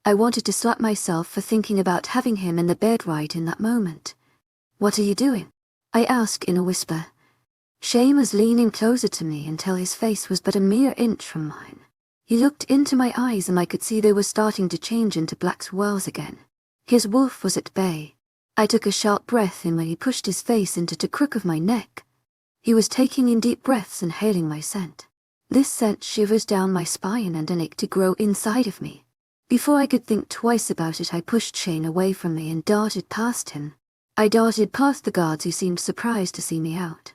I wanted to slap myself for thinking about having him in the bed right in that moment. What are you doing? I asked in a whisper. Shane was leaning closer to me until his face was but a mere inch from mine. He looked into my eyes and I could see they were starting to change into black swirls again. His wolf was at bay. I took a sharp breath in when he pushed his face into the crook of my neck. He was taking in deep breaths, inhaling my scent. This sent shivers down my spine and an ache to grow inside of me. Before I could think twice about it, I pushed Shane away from me and darted past him. I darted past the guards who seemed surprised to see me out.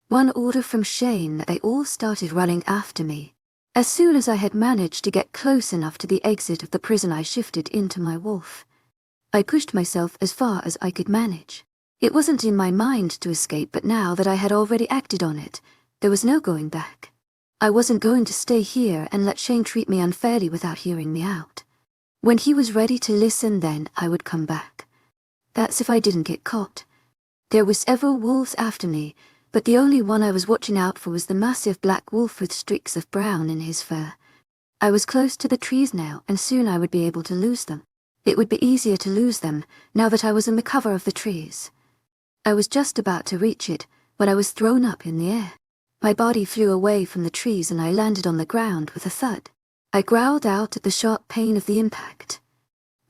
One order from Shane, they all started running after me. As soon as I had managed to get close enough to the exit of the prison, I shifted into my wolf. I pushed myself as far as I could manage. It wasn't in my mind to escape, but now that I had already acted on it, there was no going back. I wasn't going to stay here and let Shane treat me unfairly without hearing me out. When he was ready to listen, then I would come back. That's if I didn't get caught. There were several wolves after me, but the only one I was watching out for was the massive black wolf with streaks of brown in his fur. I was close to the trees now, and soon I would be able to lose them. It would be easier to lose them now that I was in the cover of the trees. I was just about to reach it when I was thrown up in the air. My body flew away from the trees and I landed on the ground with a thud. I growled out at the sharp pain of the impact.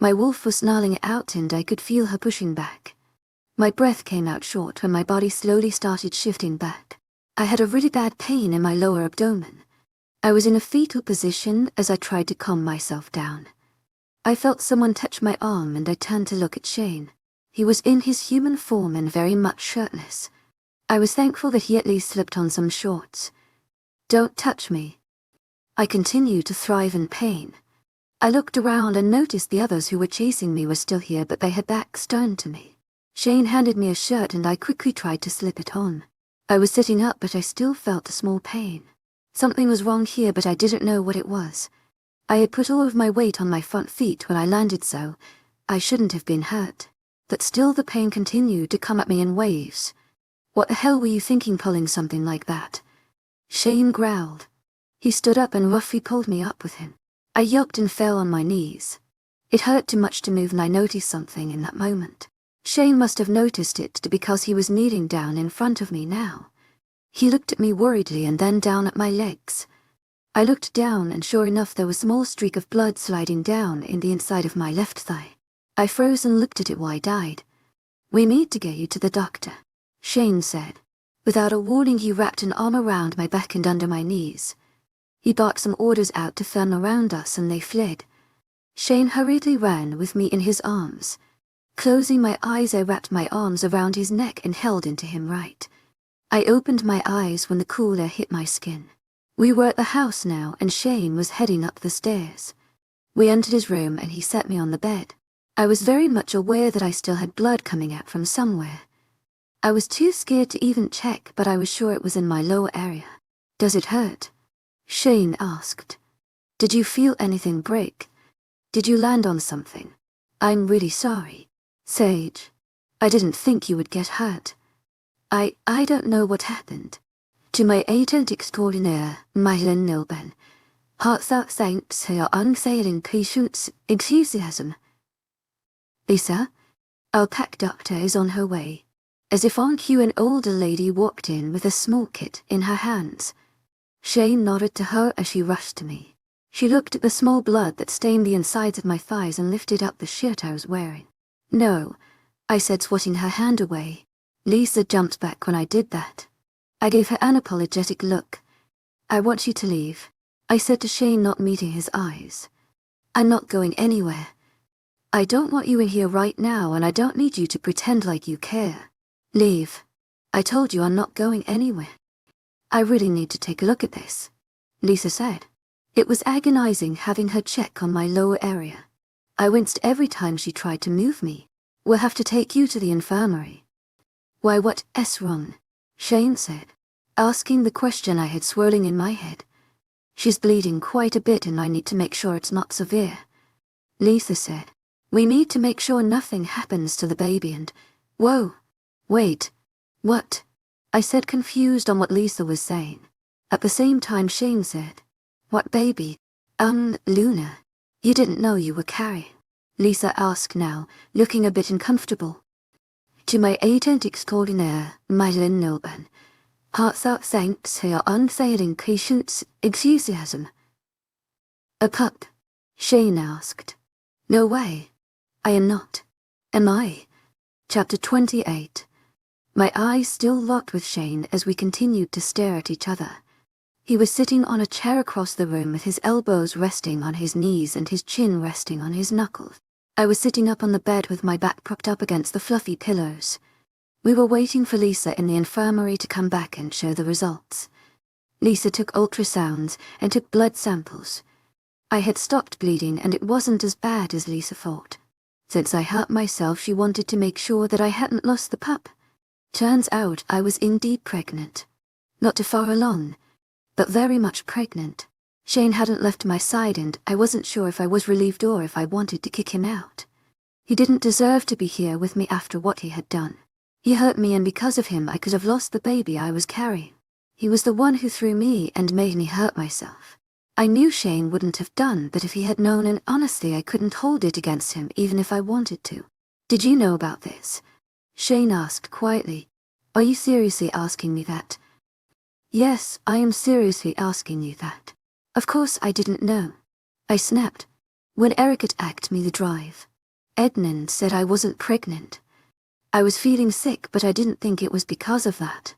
My wolf was snarling out and I could feel her pushing back. My breath came out short when my body slowly started shifting back. I had a really bad pain in my lower abdomen. I was in a fetal position as I tried to calm myself down. I felt someone touch my arm and I turned to look at Shane. He was in his human form and very much shirtless. I was thankful that he at least slipped on some shorts. Don't touch me. I continued to thrive in pain. I looked around and noticed the others who were chasing me were still here, but they had backs turned to me. Shane handed me a shirt and I quickly tried to slip it on. I was sitting up, but I still felt a small pain. Something was wrong here, but I didn't know what it was. I had put all of my weight on my front feet when I landed, so I shouldn't have been hurt. But still the pain continued to come at me in waves. What the hell were you thinking pulling something like that? Shane growled. He stood up and roughly pulled me up with him. I yelped and fell on my knees. It hurt too much to move and I noticed something in that moment. Shane must have noticed it because he was kneeling down in front of me now. He looked at me worriedly and then down at my legs. I looked down and sure enough there was a small streak of blood sliding down in the inside of my left thigh. I froze and looked at it wide-eyed. "We need to get you to the doctor," Shane said. Without a warning he wrapped an arm around my back and under my knees. He barked some orders out to fan around us and they fled. Shane hurriedly ran with me in his arms. Closing my eyes, I wrapped my arms around his neck and held into him right. I opened my eyes when the cool air hit my skin. We were at the house now and Shane was heading up the stairs. We entered his room and he set me on the bed. I was very much aware that I still had blood coming out from somewhere. I was too scared to even check, but I was sure it was in my lower area. "Does it hurt?" Shane asked. "Did you feel anything break? Did you land on something?" "I'm really sorry, Sage. I didn't think you would get hurt. I don't know what happened. To my 𝐿𝐷𝐸 𝐸 𝐻𝐿𝐷𝐸 Lisa, our pack doctor is on her way. As if on cue, an older lady walked in with a small kit in her hands. Shane nodded to her as she rushed to me. She looked at the small blood that stained the insides of my thighs and lifted up the shirt I was wearing. "No," I said, swatting her hand away. Lisa jumped back when I did that. I gave her an apologetic look. "I want you to leave," I said to Shane, not meeting his eyes. "I'm not going anywhere. I don't want you in here right now and I don't need you to pretend like you care. Leave. I told you I'm not going anywhere." "I really need to take a look at this," Lisa said. It was agonizing having her check on my lower area. I winced every time she tried to move me. "We'll have to take you to the infirmary." "Why, what's wrong?" Shane said, asking the question I had swirling in my head. "She's bleeding quite a bit and I need to make sure it's not severe," Lisa said. "We need to make sure nothing happens to the baby and—" "Whoa, wait, what?" I said, confused on what Lisa was saying. At the same time Shane said, "What baby? Luna, you didn't know you were carrying?" Lisa asked now, looking a bit uncomfortable. "To my 𝐿𝐷𝐸 𝐻𝐿𝐷𝐸 A pup?" Shane asked. "No way. I am not. Am I?" Chapter 28. My eyes still locked with Shane as we continued to stare at each other. He was sitting on a chair across the room with his elbows resting on his knees and his chin resting on his knuckles. I was sitting up on the bed with my back propped up against the fluffy pillows. We were waiting for Lisa in the infirmary to come back and show the results. Lisa took ultrasounds and took blood samples. I had stopped bleeding and it wasn't as bad as Lisa thought. Since I hurt myself, she wanted to make sure that I hadn't lost the pup. Turns out I was indeed pregnant. Not too far along, but very much pregnant. Shane hadn't left my side and I wasn't sure if I was relieved or if I wanted to kick him out. He didn't deserve to be here with me after what he had done. He hurt me and because of him I could have lost the baby I was carrying. He was the one who threw me and made me hurt myself. I knew Shane wouldn't have done that if he had known, and honestly I couldn't hold it against him even if I wanted to. "Did you know about this?" Shane asked quietly. "Are you seriously asking me that?" "Yes, I am seriously asking you that. Of course I didn't know," I snapped. "When Eric attacked me the drive, Ednan said I wasn't pregnant. I was feeling sick, but I didn't think it was because of that.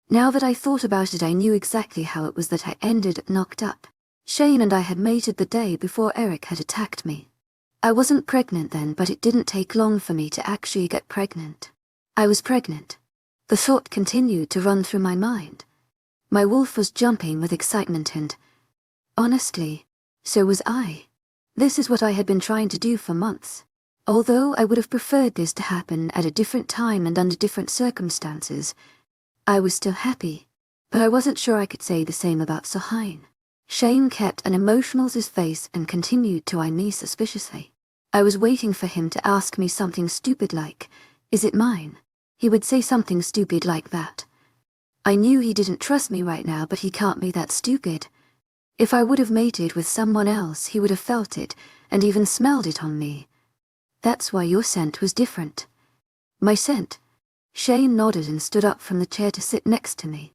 Now that I thought about it, I knew exactly how it was that I ended knocked up. Shane and I had mated the day before Eric had attacked me. I wasn't pregnant then, but it didn't take long for me to actually get pregnant. I was pregnant." The thought continued to run through my mind. My wolf was jumping with excitement and, honestly, so was I. This is what I had been trying to do for months. Although I would have preferred this to happen at a different time and under different circumstances, I was still happy, but I wasn't sure I could say the same about 𝐊𝐢𝐳. Shane kept an emotional face and continued to eye me suspiciously. I was waiting for him to ask me something stupid like, "Is it mine?" He would say something stupid like that. I knew he didn't trust me right now, but he can't be that stupid. If I would have mated with someone else, he would have felt it and even smelled it on me. "That's why your scent was different." "My scent?" Shane nodded and stood up from the chair to sit next to me.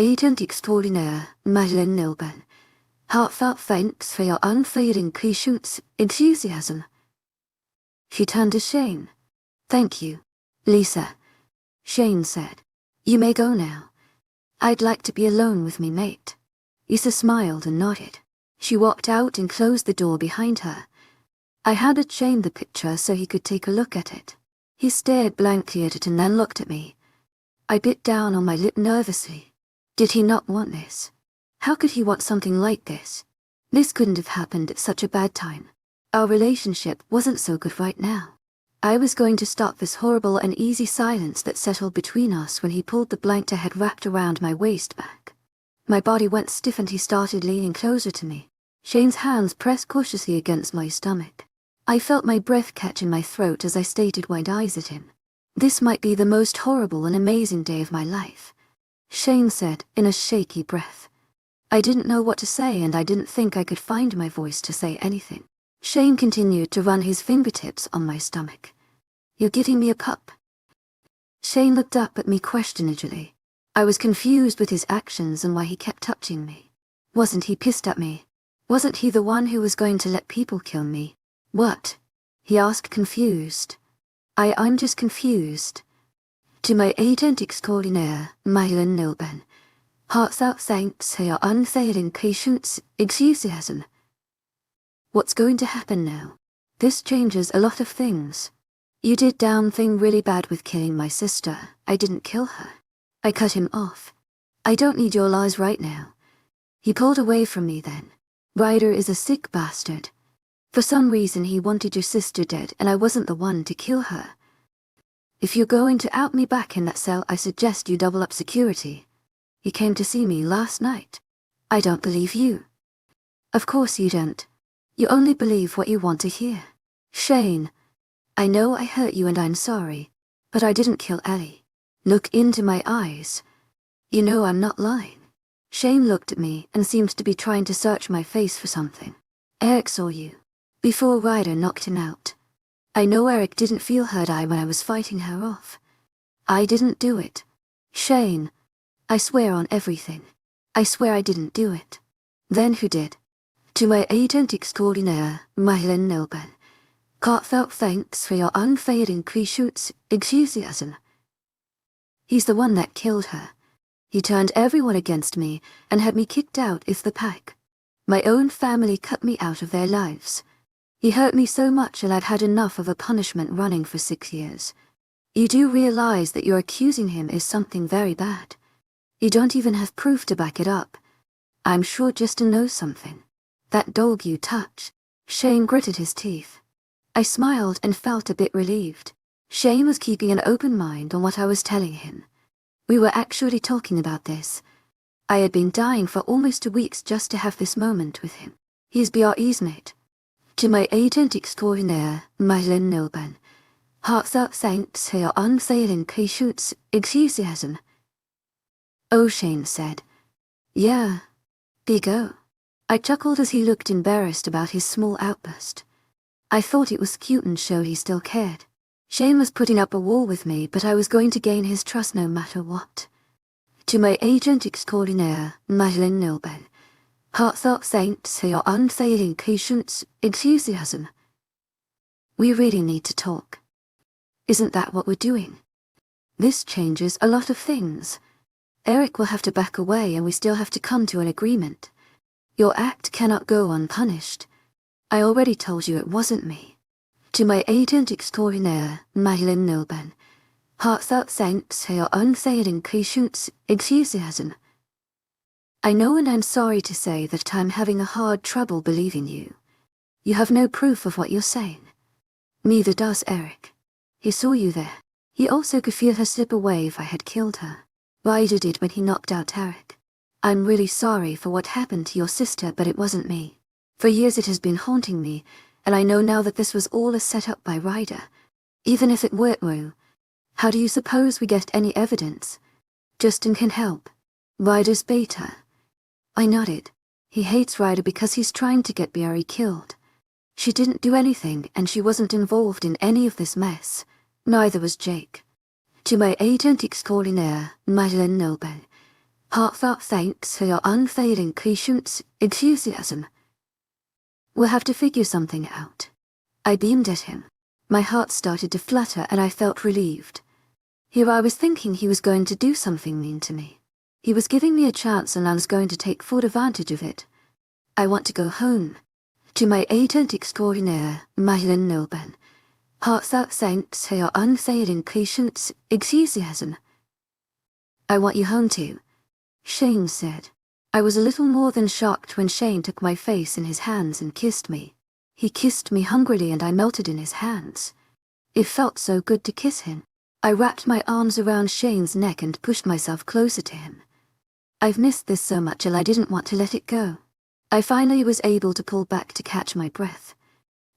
agent extraordinaire, 𝐸𝐴𝐿𝐸. Heartfelt thanks for your unfading patience, enthusiasm. She turned to Shane. Thank you, Lisa. Shane said. You may go now. I'd like to be alone with me, mate. Lisa smiled and nodded. She walked out and closed the door behind her. I handed Shane the picture so he could take a look at it. He stared blankly at it and then looked at me. I bit down on my lip nervously. Did he not want this? How could he want something like this? This couldn't have happened at such a bad time. Our relationship wasn't so good right now. I was going to stop this horrible uneasy silence that settled between us when he pulled the blanket I had wrapped around my waist back. My body went stiff and he started leaning closer to me. Shane's hands pressed cautiously against my stomach. I felt my breath catch in my throat as I stated wide eyes at him. This might be the most horrible and amazing day of my life, Shane said in a shaky breath. I didn't know what to say and I didn't think I could find my voice to say anything. Shane continued to run his fingertips on my stomach. You're getting me a cup? Shane looked up at me questioningly. I was confused with his actions and why he kept touching me. Wasn't he pissed at me? Wasn't he the one who was going to let people kill me? What? He asked, confused. I'm just confused. To my agent extraordinaire, 𝐸𝐿𝐸. Heartfelt thanks for your unfailing patience, enthusiasm. What's going to happen now? This changes a lot of things. You did damn thing really bad with killing my sister. I didn't kill her. I cut him off. I don't need your lies right now. He pulled away from me then. Ryder is a sick bastard. For some reason he wanted your sister dead and I wasn't the one to kill her. If you're going to out me back in that cell, I suggest you double up security. He came to see me last night. I don't believe you. Of course you don't. You only believe what you want to hear. Shane, I know I hurt you and I'm sorry, but I didn't kill Ellie. Look into my eyes. You know I'm not lying. Shane looked at me and seemed to be trying to search my face for something. Eric saw you. Before Ryder knocked him out. I know Eric didn't feel 𝐿𝐲𝐬 when I was fighting her off. I didn't do it. Shane. I swear on everything. I swear I didn't do it. Then who did? To my agent extraordinaire, 𝐿𝐲𝐬 heartfelt thanks for your unfailing 𝐊𝐢𝐧𝐰. He's the one that killed her. He turned everyone against me and had me kicked out of the pack. My own family cut me out of their lives. He hurt me so much that I've had enough of a punishment running for 6 years. You do realize that you're accusing him is something very bad. You don't even have proof to back it up. I'm sure Justin knows something. That dog you touch. Shane gritted his teeth. I smiled and felt a bit relieved. Shane was keeping an open mind on what I was telling him. We were actually talking about this. I had been dying for almost 2 weeks just to have this moment with him. He's 𝐿𝐲𝐬𝐧. To my agent extraordinaire, 𝐿𝐲𝐬𝐬 heartfelt thanks for your unfailing 𝐊𝐲𝐳𝐬. Oh, Shane said. Yeah. Big O. I chuckled as he looked embarrassed about his small outburst. I thought it was cute and showed he still cared. Shane was putting up a wall with me, but I was going to gain his trust no matter what. To my agent extraordinaire, 𝐿𝐲𝐬𝐬 heartfelt thanks for your unfailing 𝐊𝐲𝐳𝐬. We really need to talk. Isn't that what we're doing? This changes a lot of things. Eric will have to back away and we still have to come to an agreement. Your act cannot go unpunished. I already told you it wasn't me. To my agent extraordinaire, 𝐿𝐲𝐬𝐬 heartfelt thanks for your unfailing 𝐊𝐲𝐳𝐬. I know and I'm sorry to say that I'm having a hard trouble believing you. You have no proof of what you're saying. Neither does Eric. He saw you there. He also could feel her slip away if I had killed her. Ryder did when he knocked out Eric. I'm really sorry for what happened to your sister, but it wasn't me. For years it has been haunting me, and I know now that this was all a set-up by Ryder. Even if it weren't true, how do you suppose we get any evidence? Justin can help. Ryder's beta. I nodded. He hates Ryder because he's trying to get Barry killed. She didn't do anything, and she wasn't involved in any of this mess. Neither was Jake. To my agent extraordinaire, 𝐿𝐲𝐬𝐬 heartfelt thanks for your unfailing 𝐊𝐲𝐳𝐬. We'll have to figure something out. I beamed at him. My heart started to flutter and I felt relieved. Here I was thinking he was going to do something mean to me. He was giving me a chance and I was going to take full advantage of it. I want to go home. To my agent extraordinaire, 𝐿𝐲𝐬𝐬 heartfelt thanks for your unfailing 𝐊𝐲𝐳𝐬. I want you home too, Shane said. I was a little more than shocked when Shane took my face in his hands and kissed me. He kissed me hungrily and I melted in his hands. It felt so good to kiss him. I wrapped my arms around Shane's neck and pushed myself closer to him. I've missed this so much and I didn't want to let it go. I finally was able to pull back to catch my breath.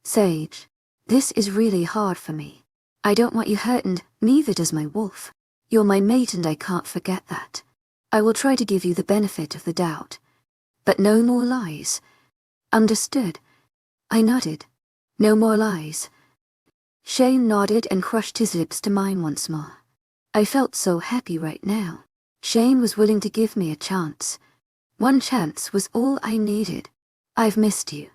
Sage, this is really hard for me. I don't want you hurt and neither does my wolf. You're my mate and I can't forget that. I will try to give you the benefit of the doubt. But no more lies. Understood? I nodded. No more lies. Shane nodded and crushed his lips to mine once more. I felt so happy right now. Shane was willing to give me a chance. One chance was all I needed. I've missed you,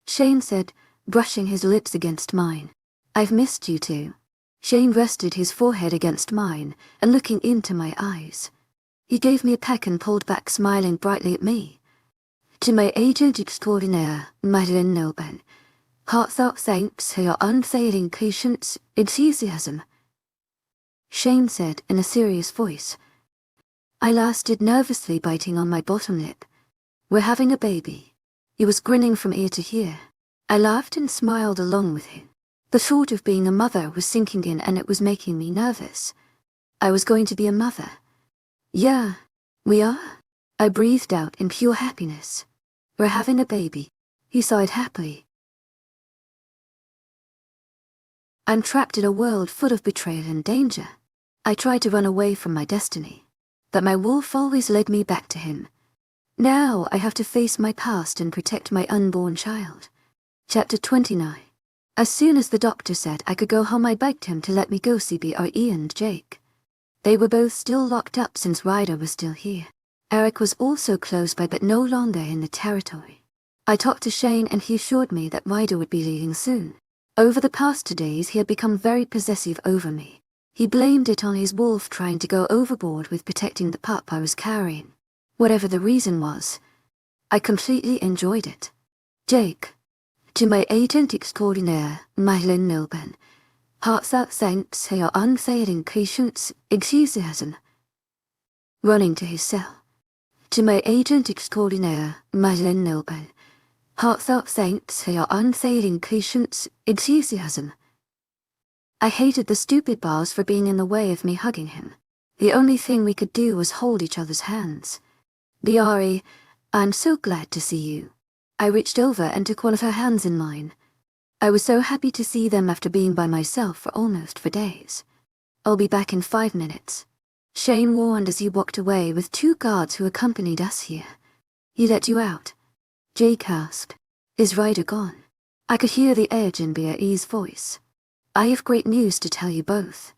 Shane said, brushing his lips against mine. I've missed you too. Shane rested his forehead against mine and looking into my eyes. He gave me a peck and pulled back, smiling brightly at me. To my agent extraordinaire, 𝐿𝐲𝐬𝐬 heartfelt thanks for your unfailing 𝐊𝐲𝐳𝐬. Shane said in a serious voice. I lasted nervously, biting on my bottom lip. We're having a baby. He was grinning from ear to ear. I laughed and smiled along with him. The thought of being a mother was sinking in and it was making me nervous. I was going to be a mother. Yeah, we are. I breathed out in pure happiness. We're having a baby. He sighed happily. I'm trapped in a world full of betrayal and danger. I tried to run away from my destiny, but my wolf always led me back to him. Now I have to face my past and protect my unborn child. Chapter 29. As soon as the doctor said I could go home, I begged him to let me go see 𝐿𝐸 and Jake. They were both still locked up since Ryder was still here. Eric was also close by but no longer in the territory. I talked to Shane and he assured me that Ryder would be leaving soon. Over the past 2 days he had become very possessive over me. He blamed it on his wolf trying to go overboard with protecting the pup I was carrying. Whatever the reason was, I completely enjoyed it. Jake. To my agent extraordinaire, Madeline Milburn. 𝐊𝐢𝐳𝐬𝐭 running to his cell. To my agent extraordinaire, Madeline Milburn. 𝐊𝐢𝐳𝐬𝐭 I hated the stupid bars for being in the way of me hugging him. The only thing we could do was hold each other's hands. Biari, I'm so glad to see you. I reached over and took one of her hands in mine. I was so happy to see them after being by myself for almost 4 days. I'll be back in 5 minutes. Shane warned as he walked away with 2 guards who accompanied us here. He let you out? Jake asked. Is Ryder gone? I could hear the edge in BRE's voice. I have great news to tell you both.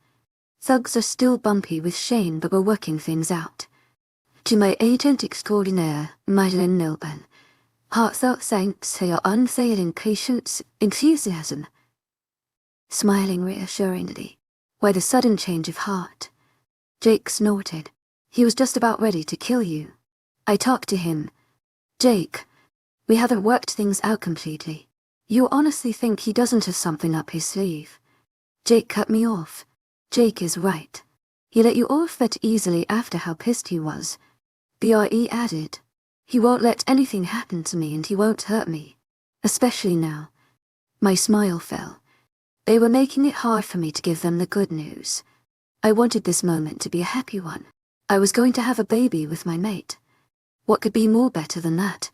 Thugs are still bumpy with Shane, but we're working things out. To my agent extraordinaire, Madeline Milburn. 𝐊𝐢𝐳𝐬𝐭 smiling reassuringly. Why the sudden change of heart? Jake snorted. He was just about ready to kill you. I talked to him. Jake, we haven't worked things out completely. You honestly think he doesn't have something up his sleeve? Jake cut me off. Jake is right. He let you off that easily after how pissed he was. BRE added. He won't let anything happen to me and he won't hurt me. Especially now. My smile fell. They were making it hard for me to give them the good news. I wanted this moment to be a happy one. I was going to have a baby with my mate. What could be more better than that?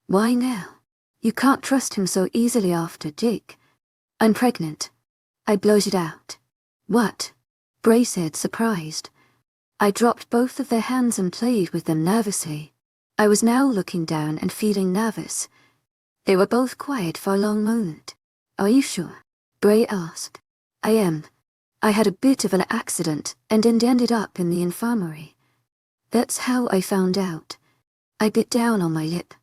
Why now? You can't trust him so easily after Jake. I'm pregnant. I blurted out. What? Bray said, surprised. I dropped both of their hands and played with them nervously. I was now looking down and feeling nervous. They were both quiet for a long moment. Are you sure? Bray asked. I am. I had a bit of an accident and ended up in the infirmary. That's how I found out. I bit down on my lip.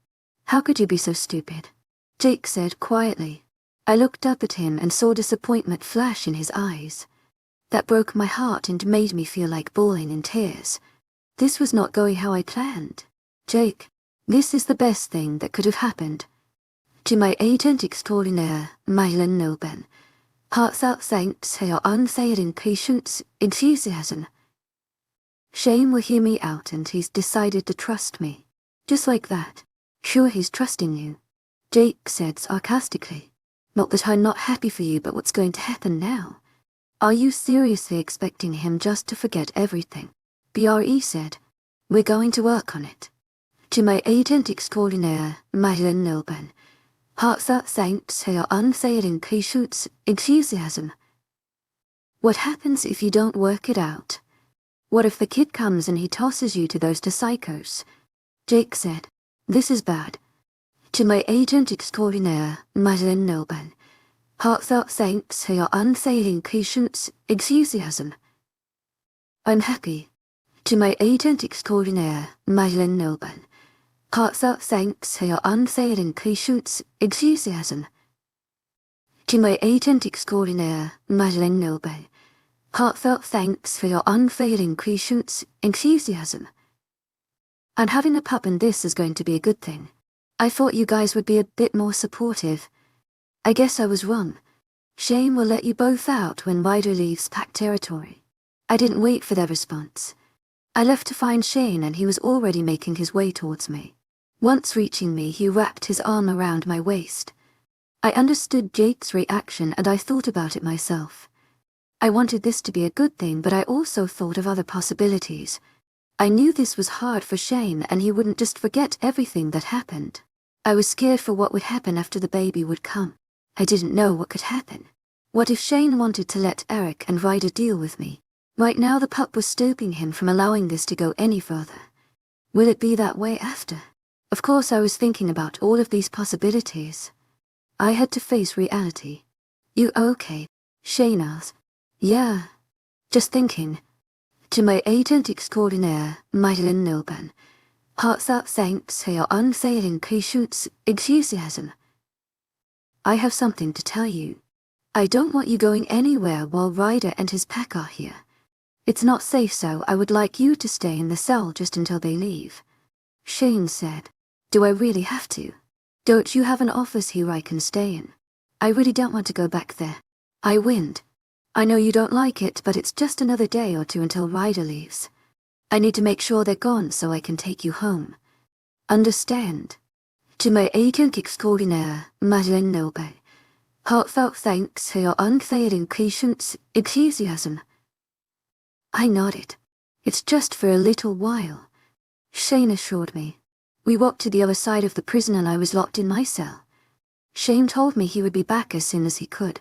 How could you be so stupid? Jake said quietly. I looked up at him and saw disappointment flash in his eyes. That broke my heart and made me feel like bawling in tears. This was not going how I planned. Jake, this is the best thing that could have happened. To my agent extraordinaire, Madeline Milburn. 𝐊𝐢𝐳𝐬𝐭 Shane will hear me out and he's decided to trust me. Just like that. Sure, he's trusting you. Jake said sarcastically. Not that I'm not happy for you, but what's going to happen now? Are you seriously expecting him just to forget everything? BRE said. We're going to work on it. To my agent extraordinaire, Madeline Milburn. 𝐊𝐢𝐳𝐬𝐭 What happens if you don't work it out? What if the kid comes and he tosses you to those 2 psychos? Jake said. This is bad. To my agent extraordinaire, Madeline Milburn. 𝐊𝐢𝐳𝐬𝐭 I'm happy. To my agent extraordinaire, Madeline Milburn. 𝐊𝐢𝐳𝐬𝐭 To my agent extraordinaire, Madeline Milburn. 𝐊𝐢𝐳𝐬𝐭 I'm having a pup and this is going to be a good thing. I thought you guys would be a bit more supportive. I guess I was wrong. Shane will let you both out when Ryder leaves pack territory. I didn't wait for their response. I left to find Shane and he was already making his way towards me. Once reaching me, he wrapped his arm around my waist. I understood Jake's reaction and I thought about it myself. I wanted this to be a good thing, but I also thought of other possibilities. I knew this was hard for Shane and he wouldn't just forget everything that happened. I was scared for what would happen after the baby would come. I didn't know what could happen. What if Shane wanted to let Eric and Ryder deal with me? Right now the pup was stopping him from allowing this to go any further. Will it be that way after? Of course I was thinking about all of these possibilities. I had to face reality. You okay? Shane asked. Yeah. Just thinking. 𝐿𝐸𝐻𝐸𝐬 𝐊𝐸𝐻𝐸𝐬𝐑𝐘𝐝. I have something to tell you. I don't want you going anywhere while Ryder and his pack are here. It's not safe, so I would like you to stay in the cell just until they leave. Shane said. Do I really have to? Don't you have an office here I can stay in? I really don't want to go back there. I wind. I know you don't like it, but it's just another day or two until Ryder leaves. I need to make sure they're gone so I can take you home. Understand? 𝐿𝐸𝐻𝐸𝐬𝐬. Heartfelt thanks for your unfailing patience, 𝐿𝐸𝐻𝐸𝐬𝐬. I nodded. It's just for a little while, Shane assured me. We walked to the other side of the prison and I was locked in my cell. Shane told me he would be back as soon as he could.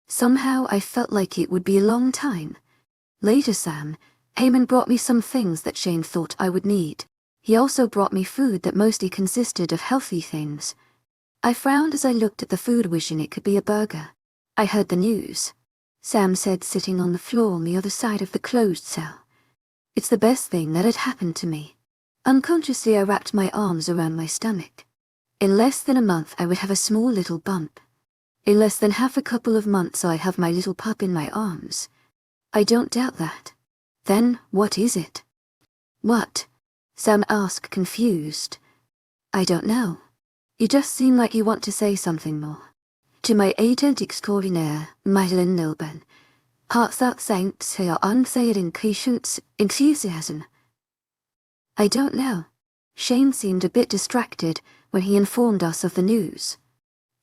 Somehow I felt like it would be a long time. Later Sam came and brought me some things that Shane thought I would need. He also brought me food that mostly consisted of healthy things. I frowned as I looked at the food, wishing it could be a burger. I heard the news, Sam said, sitting on the floor on the other side of the closed cell. It's the best thing that had happened to me. Unconsciously I wrapped my arms around my stomach. In less than a month I would have a small little bump. In less than half a couple of months I'd have my little pup in my arms. I don't doubt that. Then, what is it? What? Sam asked, confused. I don't know. You just seem like you want to say something more. 𝐿𝐸𝐻𝐸𝐬𝐬𝐬. Heartfelt thanks for your unfailing patience, 𝐿𝐸𝐻𝐸𝐬𝐬. I don't know. Shane seemed a bit distracted when he informed us of the news.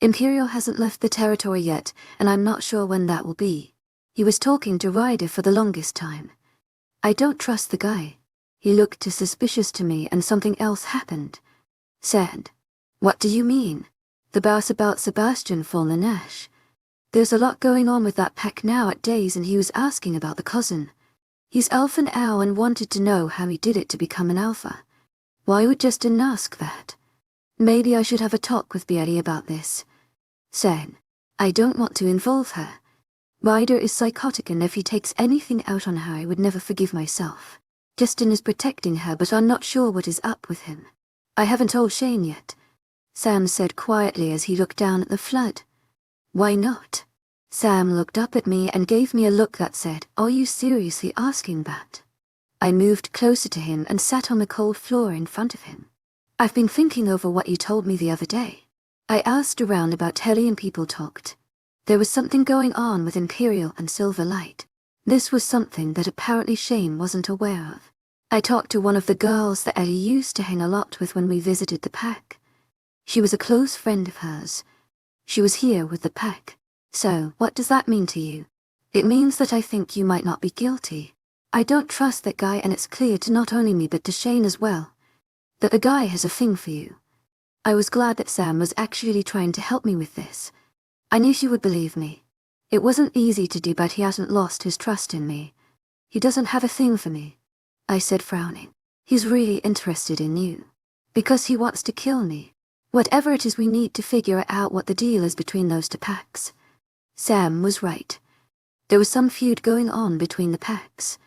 Imperial hasn't left the territory yet, and I'm not sure when that will be. He was talking to Ryder for the longest time. I don't trust the guy. He looked too suspicious to me, and something else happened. Said. What do you mean? The boss about Sebastian fallen ash. There's a lot going on with that pack nowadays, and he was asking about the cousin. He's Alpha now and wanted to know how he did it to become an alpha. Why would Justin ask that? Maybe I should have a talk with Beatty about this. Said. I don't want to involve her. Ryder is psychotic, and if he takes anything out on her I would never forgive myself. Justin is protecting her, but I'm not sure what is up with him. I haven't told Shane yet, Sam said quietly as he looked down at the flood. Why not? Sam looked up at me and gave me a look that said, are you seriously asking that? I moved closer to him and sat on the cold floor in front of him. I've been thinking over what you told me the other day. I asked around about Helly and people talked. There was something going on with Imperial and Silverlight. This was something that apparently Shane wasn't aware of. I talked to one of the girls that Ellie used to hang a lot with when we visited the pack. She was a close friend of hers. She was here with the pack. So, what does that mean to you? It means that I think you might not be guilty. I don't trust that guy, and it's clear to not only me but to Shane as well, that the guy has a thing for you. I was glad that Sam was actually trying to help me with this. I knew she would believe me. It wasn't easy to do, but he hasn't lost his trust in me. He doesn't have a thing for me, I said, frowning. He's really interested in you. Because he wants to kill me. Whatever it is, we need to figure out what the deal is between those two packs. Sam was right. There was some feud going on between the packs.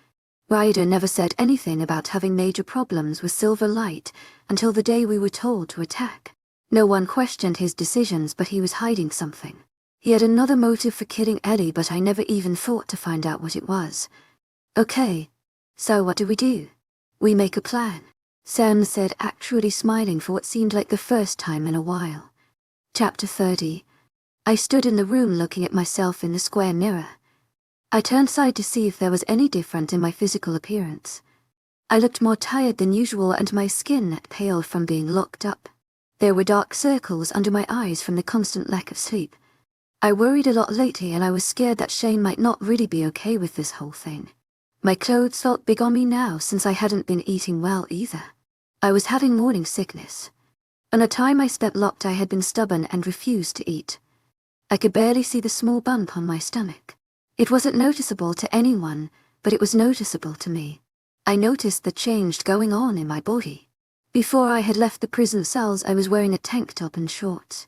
Ryder never said anything about having major problems with Silverlight until the day we were told to attack. No one questioned his decisions, but he was hiding something. He had another motive for killing Ellie, but I never even thought to find out what it was. Okay, so what do? We make a plan, Sam said, actually smiling for what seemed like the first time in a while. Chapter 30. I stood in the room looking at myself in the square mirror. I turned side to see if there was any difference in my physical appearance. I looked more tired than usual, and my skin had paled from being locked up. There were dark circles under my eyes from the constant lack of sleep. I worried a lot lately, and I was scared that Shane might not really be okay with this whole thing. My clothes felt big on me now, since I hadn't been eating well either. I was having morning sickness. And the time I spent locked I had been stubborn and refused to eat. I could barely see the small bump on my stomach. It wasn't noticeable to anyone, but it was noticeable to me. I noticed the change going on in my body. Before I had left the prison cells I was wearing a tank top and shorts.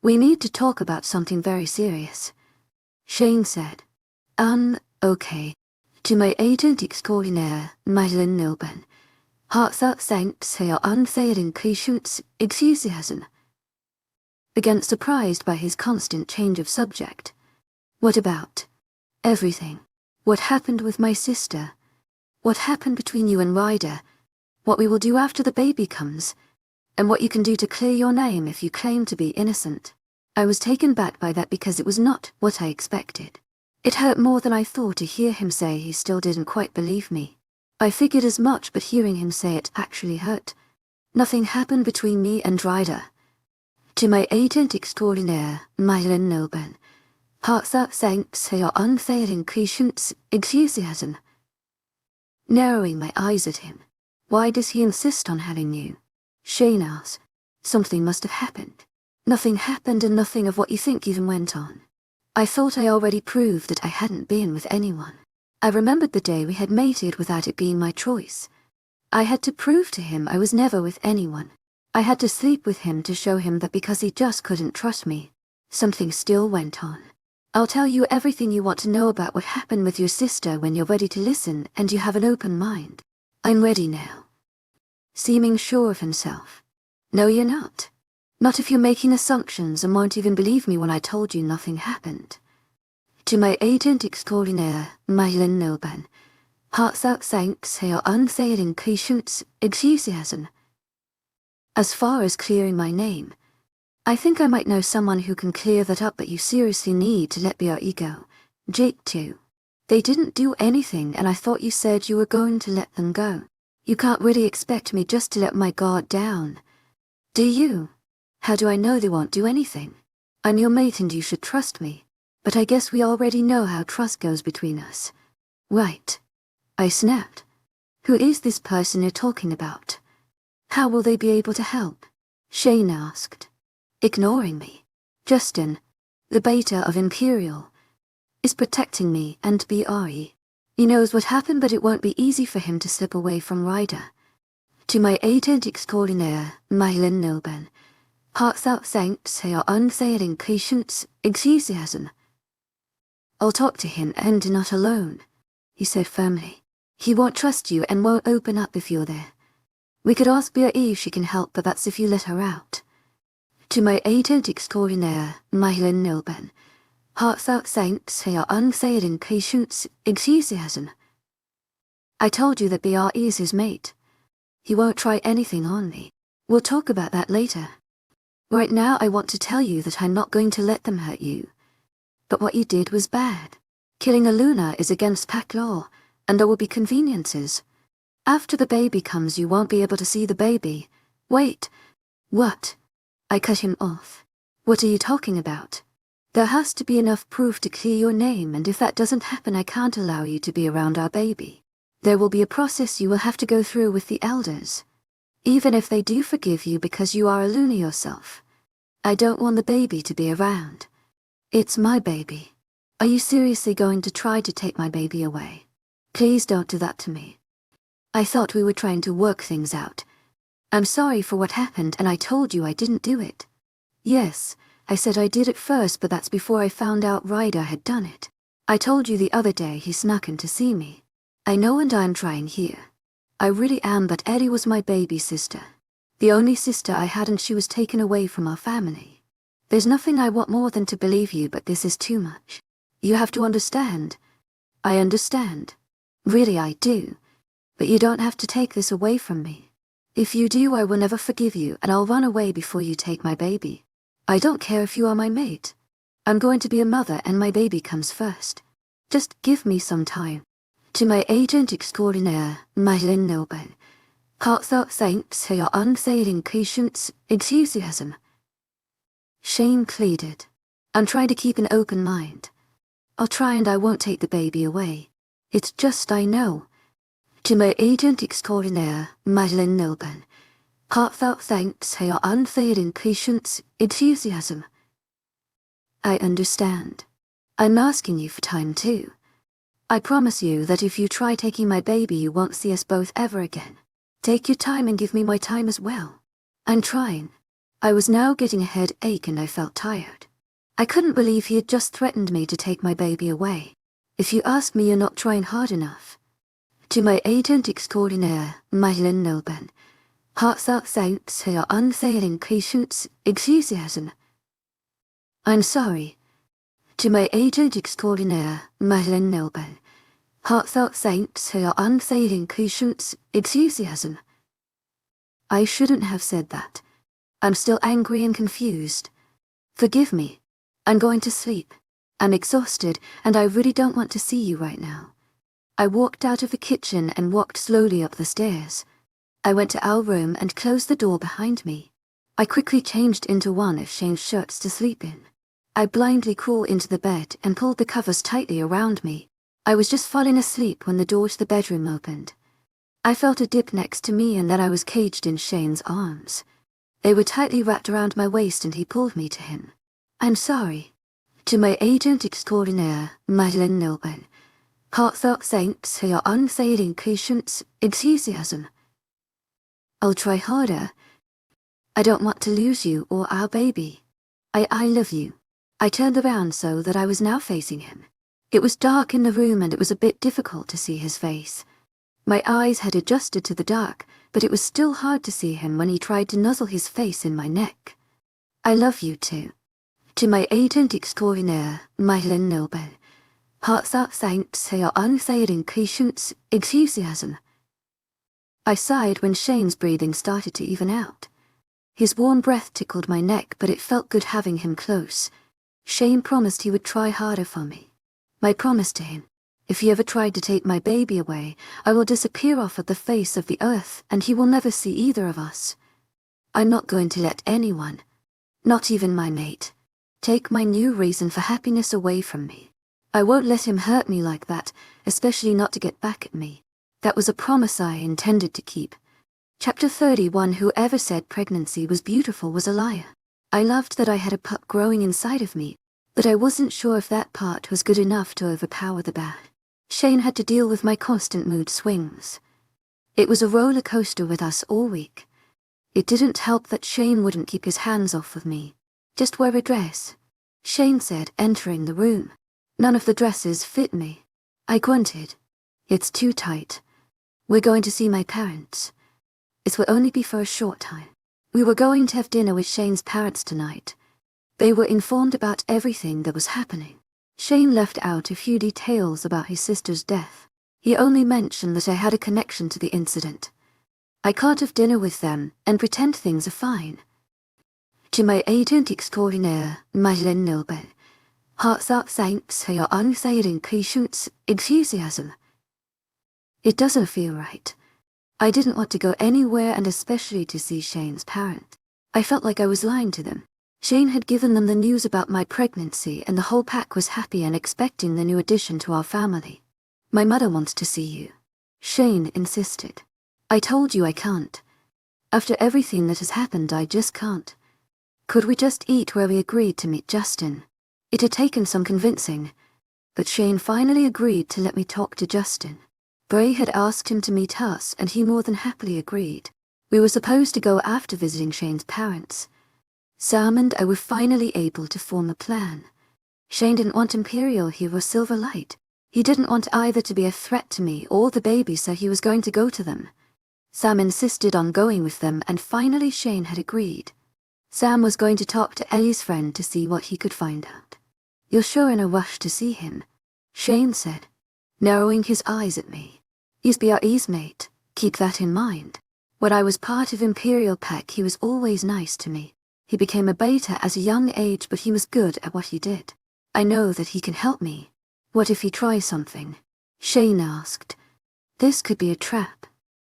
We need to talk about something very serious, Shane said. Okay. To my agent extraordinaire, Madeline Milburn. 𝐊𝐢𝐳𝐬𝐭𝐢𝐳𝐧. Again surprised by his constant change of subject. What about? Everything. What happened with my sister? What happened between you and Ryder? What we will do after the baby comes? And what you can do to clear your name if you claim to be innocent. I was taken back by that because it was not what I expected. It hurt more than I thought to hear him say he still didn't quite believe me. I figured as much, but hearing him say it actually hurt. Nothing happened between me and Ryder. To my agent extraordinaire, Madeline Milburn. 𝐊𝐢𝐳𝐬𝐭𝐢𝐳𝐧. Narrowing my eyes at him. Why does he insist on having you? Shane asked. Something must have happened. Nothing happened and nothing of what you think even went on. I thought I already proved that I hadn't been with anyone. I remembered the day we had mated without it being my choice. I had to prove to him I was never with anyone. I had to sleep with him to show him that because he just couldn't trust me, something still went on. I'll tell you everything you want to know about what happened with your sister when you're ready to listen and you have an open mind. I'm ready now. Seeming sure of himself. No, you're not. Not if you're making assumptions and won't even believe me when I told you nothing happened. To my agent extraordinaire, Madeline Milburn. 𝐊𝐢𝐳𝐬𝐭𝐢𝐳𝐧. As far as clearing my name, I think I might know someone who can clear that up, but you seriously need to let 𝐊𝐢𝐳𝐬𝐧𝐰. They didn't do anything and I thought you said you were going to let them go. You can't really expect me just to let my guard down. Do you? How do I know they won't do anything? I'm your mate and you should trust me. But I guess we already know how trust goes between us. Right. I snapped. Who is this person you're talking about? How will they be able to help? Shane asked. Ignoring me. Justin, the beta of Imperial, is protecting me and BRE. He knows what happened, but it won't be easy for him to slip away from Ryder. To my agent extraordinaire, Madeline Milburn. 𝐊𝐢𝐳𝐬𝐭𝐢𝐳𝐳𝐬𝐿. I'll talk to him and not alone, he said firmly. He won't trust you and won't open up if you're there. We could ask BRE if she can help, but that's if you let her out. To my agent extraordinaire, Madeline Milburn. 𝐊𝐢𝐳𝐬𝐭𝐢𝐳𝐳𝐬𝐿. I told you that BRE is his mate. He won't try anything on me. We'll talk about that later. Right now I want to tell you that I'm not going to let them hurt you. But what you did was bad. Killing a Luna is against pack law, and there will be conveniences. After the baby comes you won't be able to see the baby. Wait. What? I cut him off. What are you talking about? There has to be enough proof to clear your name, and if that doesn't happen I can't allow you to be around our baby. There will be a process you will have to go through with the elders. Even if they do forgive you because you are a Luna yourself. I don't want the baby to be around. It's my baby. Are you seriously going to try to take my baby away? Please don't do that to me. I thought we were trying to work things out. I'm sorry for what happened and I told you I didn't do it. Yes, I said I did it first, but that's before I found out Ryder had done it. I told you the other day he snuck in to see me. I know and I'm trying here. I really am, but Eddie was my baby sister. The only sister I had, and she was taken away from our family. There's nothing I want more than to believe you, but this is too much. You have to understand. I understand. Really I do. But you don't have to take this away from me. If you do I will never forgive you and I'll run away before you take my baby. I don't care if you are my mate. I'm going to be a mother and my baby comes first. Just give me some time. To my agent extraordinaire, Madeline Milburn. 𝐊𝐢𝐳𝐬𝐭𝐢𝐳𝐳𝐬𝐧. Shane pleaded. I'm trying to keep an open mind. I'll try and I won't take the baby away. It's just I know. To my agent extraordinaire, Madeline Milburn. 𝐊𝐢𝐳𝐬𝐭𝐢𝐳𝐧. I understand. I'm asking you for time too. I promise you that if you try taking my baby you won't see us both ever again. Take your time and give me my time as well. I'm trying. I was now getting a headache and I felt tired. I couldn't believe he had just threatened me to take my baby away. If you ask me, you're not trying hard enough. 𝐿𝐷𝐸 𝐿𝐷𝐸 𝐊𝐢𝐳𝐬𝐭. I'm sorry. 𝐿𝐷𝐸 𝐊𝐢𝐳𝐬𝐭. I shouldn't have said that. I'm still angry and confused. Forgive me. I'm going to sleep. I'm exhausted, and I really don't want to see you right now. I walked out of the kitchen and walked slowly up the stairs. I went to our room and closed the door behind me. I quickly changed into one of Shane's shirts to sleep in. I blindly crawled into the bed and pulled the covers tightly around me. I was just falling asleep when the door to the bedroom opened. I felt a dip next to me and then I was caged in Shane's arms. They were tightly wrapped around my waist and he pulled me to him. I'm sorry. 𝐿𝐷𝐸 𝐿𝐢𝐳𝐬𝐭. I'll try harder. I don't want to lose you or our baby. I love you. I turned around so that I was now facing him. It was dark in the room and it was a bit difficult to see his face. My eyes had adjusted to the dark, but it was still hard to see him when he tried to nuzzle his face in my neck. I love you too. 𝐿𝐷𝐸 𝐊𝐢𝐳𝐬𝐭. I sighed when Shane's breathing started to even out. His warm breath tickled my neck, but it felt good having him close. Shane promised he would try harder for me. My promise to him: if he ever tried to take my baby away, I will disappear off of the face of the earth and he will never see either of us. I'm not going to let anyone, not even my mate, take my new reason for happiness away from me. I won't let him hurt me like that, especially not to get back at me. That was a promise I intended to keep. Chapter 31. Whoever said pregnancy was beautiful was a liar. I loved that I had a pup growing inside of me, but I wasn't sure if that part was good enough to overpower the bad. Shane had to deal with my constant mood swings. It was a roller coaster with us all week. It didn't help that Shane wouldn't keep his hands off of me. Just wear a dress, Shane said, entering the room. None of the dresses fit me. I grunted. It's too tight. We're going to see my parents. It will only be for a short time. We were going to have dinner with Shane's parents tonight. They were informed about everything that was happening. Shane left out a few details about his sister's death. He only mentioned that I had a connection to the incident. I can't have dinner with them and pretend things are fine. 𝐿𝐷𝐸 It doesn't feel right. I didn't want to go anywhere and especially to see Shane's parents. I felt like I was lying to them. Shane had given them the news about my pregnancy and the whole pack was happy and expecting the new addition to our family. My mother wants to see you, Shane insisted. I told you I can't. After everything that has happened, I just can't. Could we just eat where we agreed to meet Justin? It had taken some convincing, but Shane finally agreed to let me talk to Justin. Bray had asked him to meet us and he more than happily agreed. We were supposed to go after visiting Shane's parents. Sam and I were finally able to form a plan. Shane didn't want Imperial here or Silver Light. He didn't want either to be a threat to me or the baby, so he was going to go to them. Sam insisted on going with them and finally Shane had agreed. Sam was going to talk to Ellie's friend to see what he could find out. You're sure in a rush to see him, Shane said, narrowing his eyes at me. 𝐿𝐷𝐸 mate, keep that in mind. When I was part of Imperial Pack, he was always nice to me. He became a beta at a young age, but he was good at what he did. I know that he can help me. What if he tries something? Shane asked. This could be a trap.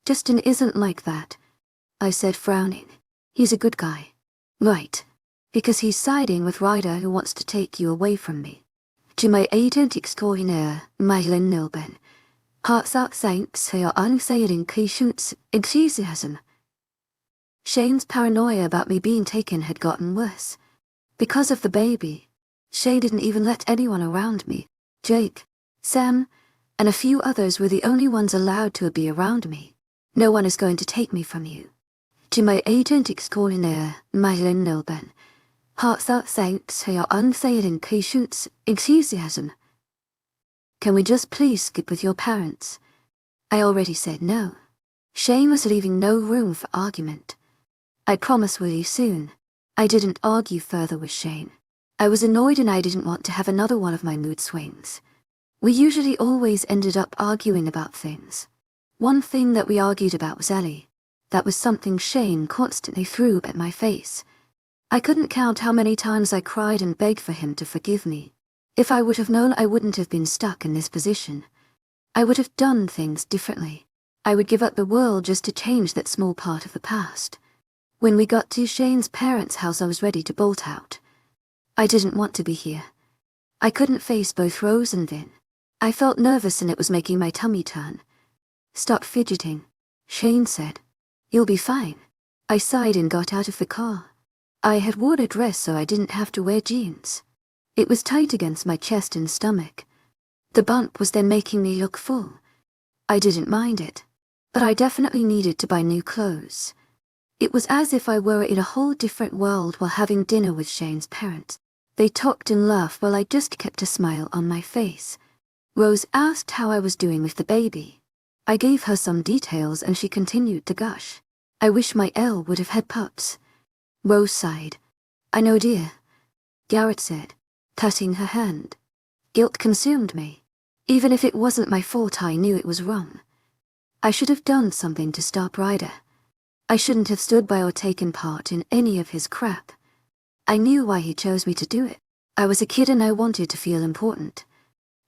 Justin isn't like that, I said, frowning. He's a good guy. Right. Because he's siding with Ryder, who wants to take you away from me. 𝐿𝐷𝐸 𝐿𝐷𝐸. Shane's paranoia about me being taken had gotten worse. Because of the baby, Shane didn't even let anyone around me. Jake, Sam, and a few others were the only ones allowed to be around me. No one is going to take me from you. 𝐿𝐷𝐸𝐻𝐿𝐬 𝐊𝐢𝐵𝐻𝐿𝐵 𝐊𝐢𝐬𝐼𝐻𝐿𝐬. Can we just please skip with your parents? I already said no. Shane was leaving no room for argument. I promise we'll leave soon. I didn't argue further with Shane. I was annoyed and I didn't want to have another one of my mood swings. We usually always ended up arguing about things. One thing that we argued about was Ellie. That was something Shane constantly threw at my face. I couldn't count how many times I cried and begged for him to forgive me. If I would have known, I wouldn't have been stuck in this position. I would have done things differently. I would give up the world just to change that small part of the past. When we got to Shane's parents' house, I was ready to bolt out. I didn't want to be here. I couldn't face both Rose and Vin. I felt nervous and it was making my tummy turn. Stop fidgeting, Shane said. You'll be fine. I sighed and got out of the car. I had worn a dress so I didn't have to wear jeans. It was tight against my chest and stomach. The bump was then making me look full. I didn't mind it, but I definitely needed to buy new clothes. It was as if I were in a whole different world while having dinner with Shane's parents. They talked and laughed while I just kept a smile on my face. Rose asked how I was doing with the baby. I gave her some details and she continued to gush. I wish my Elle would have had pups. Rose sighed. I know, dear, Garrett said, patting her hand. Guilt consumed me. Even if it wasn't my fault, I knew it was wrong. I should have done something to stop Ryder. I shouldn't have stood by or taken part in any of his crap. I knew why he chose me to do it. I was a kid and I wanted to feel important.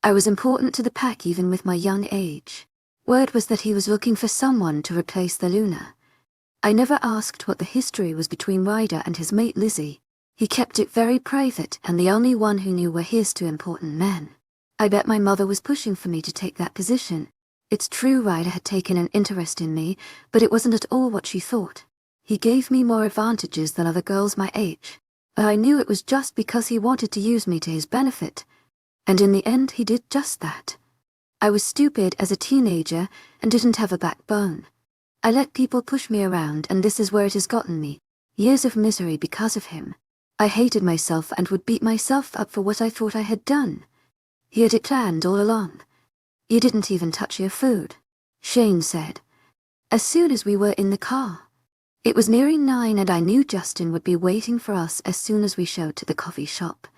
I was important to the pack even with my young age. Word was that he was looking for someone to replace the Luna. I never asked what the history was between Ryder and his mate Lizzie. He kept it very private and the only one who knew were his two important men. I bet my mother was pushing for me to take that position. It's true Ryder had taken an interest in me, but it wasn't at all what she thought. He gave me more advantages than other girls my age. But I knew it was just because he wanted to use me to his benefit. And in the end he did just that. I was stupid as a teenager and didn't have a backbone. I let people push me around and this is where it has gotten me. Years of misery because of him. I hated myself and would beat myself up for what I thought I had done. He had it planned all along. You didn't even touch your food, Shane said. As soon as we were in the car. It was nearing 9 and I knew Justin would be waiting for us as soon as we showed to the coffee shop.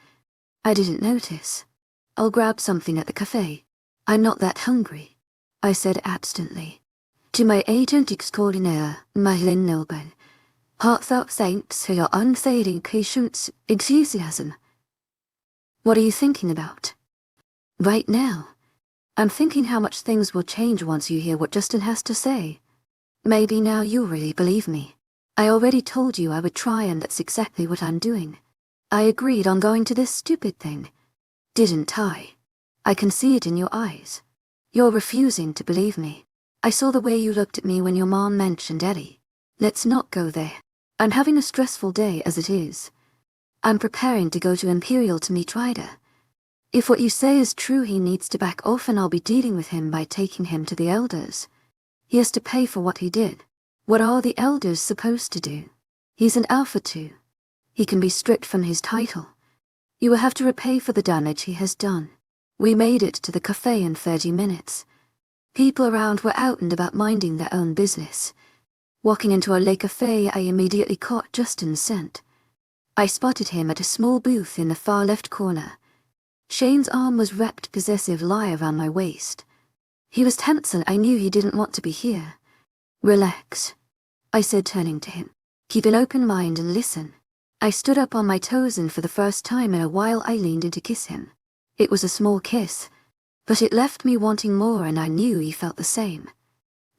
I didn't notice. I'll grab something at the cafe. I'm not that hungry, I said absently. 𝐿𝐷𝐸𝐻𝐿𝐬 𝐊𝐢𝐵𝐻𝐿𝐵 𝐊𝐢𝐳𝐿𝐬. What are you thinking about? Right now, I'm thinking how much things will change once you hear what Justin has to say. Maybe now you'll really believe me. I already told you I would try and that's exactly what I'm doing. I agreed on going to this stupid thing. Didn't I? I can see it in your eyes. You're refusing to believe me. I saw the way you looked at me when your mom mentioned Ellie. Let's not go there. I'm having a stressful day as it is. I'm preparing to go to Imperial to meet Ryder. If what you say is true, he needs to back off and I'll be dealing with him by taking him to the elders. He has to pay for what he did. What are the elders supposed to do? He's an alpha too. He can be stripped from his title. You will have to repay for the damage he has done. We made it to the cafe in 30 minutes. People around were out and about minding their own business. Walking into a lake cafe, I immediately caught Justin's scent. I spotted him at a small booth in the far left corner. Shane's arm was wrapped possessive lie around my waist. He was tense and I knew he didn't want to be here. Relax, I said, turning to him. Keep an open mind and listen. I stood up on my toes and for the first time in a while I leaned in to kiss him. It was a small kiss, but it left me wanting more and I knew he felt the same.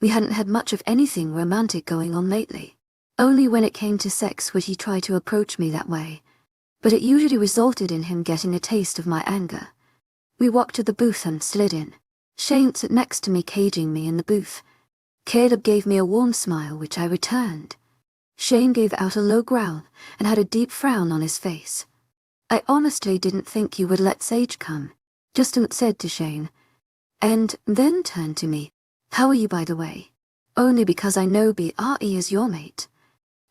We hadn't had much of anything romantic going on lately. Only when it came to sex would he try to approach me that way. But it usually resulted in him getting a taste of my anger. We walked to the booth and slid in. Shane sat next to me, caging me in the booth. Caleb gave me a warm smile, which I returned. Shane gave out a low growl and had a deep frown on his face. I honestly didn't think you would let Sage come, Justin said to Shane, and then turned to me. How are you, by the way? Only because I know 𝐵RE is your mate.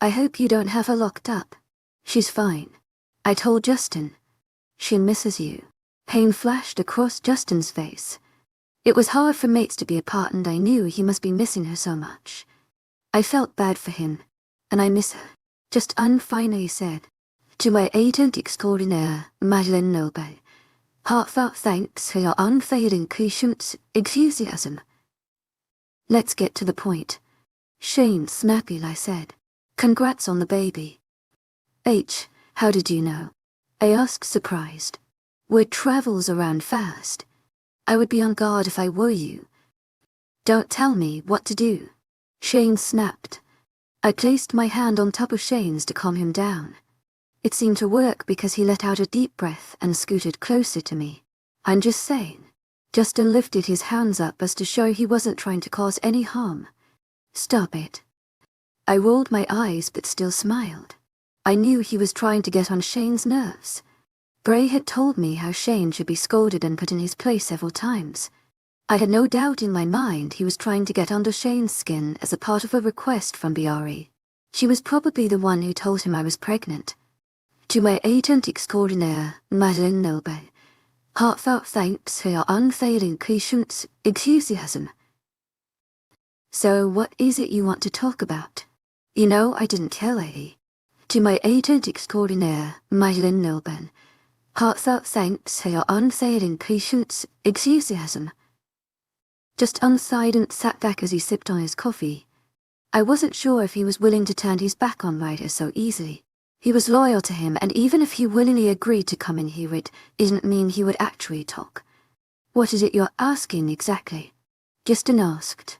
I hope you don't have her locked up. She's fine. I told Justin. She misses you. Pain flashed across Justin's face. It was hard for mates to be apart and I knew he must be missing her so much. I felt bad for him. And I miss her. Just unfinally said. To my agent extraordinaire, 𝐿𝐸, heartfelt thanks for your unfailing patience, enthusiasm. Let's get to the point. Shane snappily said. Congrats on the baby. How did you know? I asked surprised. Word travels around fast. I would be on guard if I were you. Don't tell me what to do. Shane snapped. I placed my hand on top of Shane's to calm him down. It seemed to work because he let out a deep breath and scooted closer to me. I'm just saying. Justin lifted his hands up as to show he wasn't trying to cause any harm. Stop it. I rolled my eyes but still smiled. I knew he was trying to get on Shane's nerves. Bray had told me how Shane should be scolded and put in his place several times. I had no doubt in my mind he was trying to get under Shane's skin as a part of a request from Biari. She was probably the one who told him I was pregnant. To my agent extraordinaire, 𝐿𝐸, heartfelt thanks for your unfailing patience, enthusiasm. So what is it you want to talk about? You know I didn't tell Eddie. To my agent extraordinaire, 𝐿𝐸, heartfelt thanks for your unfailing patience, enthusiasm. Just unsilent sat back as he sipped on his coffee. I wasn't sure if he was willing to turn his back on Ryder so easily. He was loyal to him, and even if he willingly agreed to come and hear it, didn't mean he would actually talk. What is it you're asking exactly? Justin asked.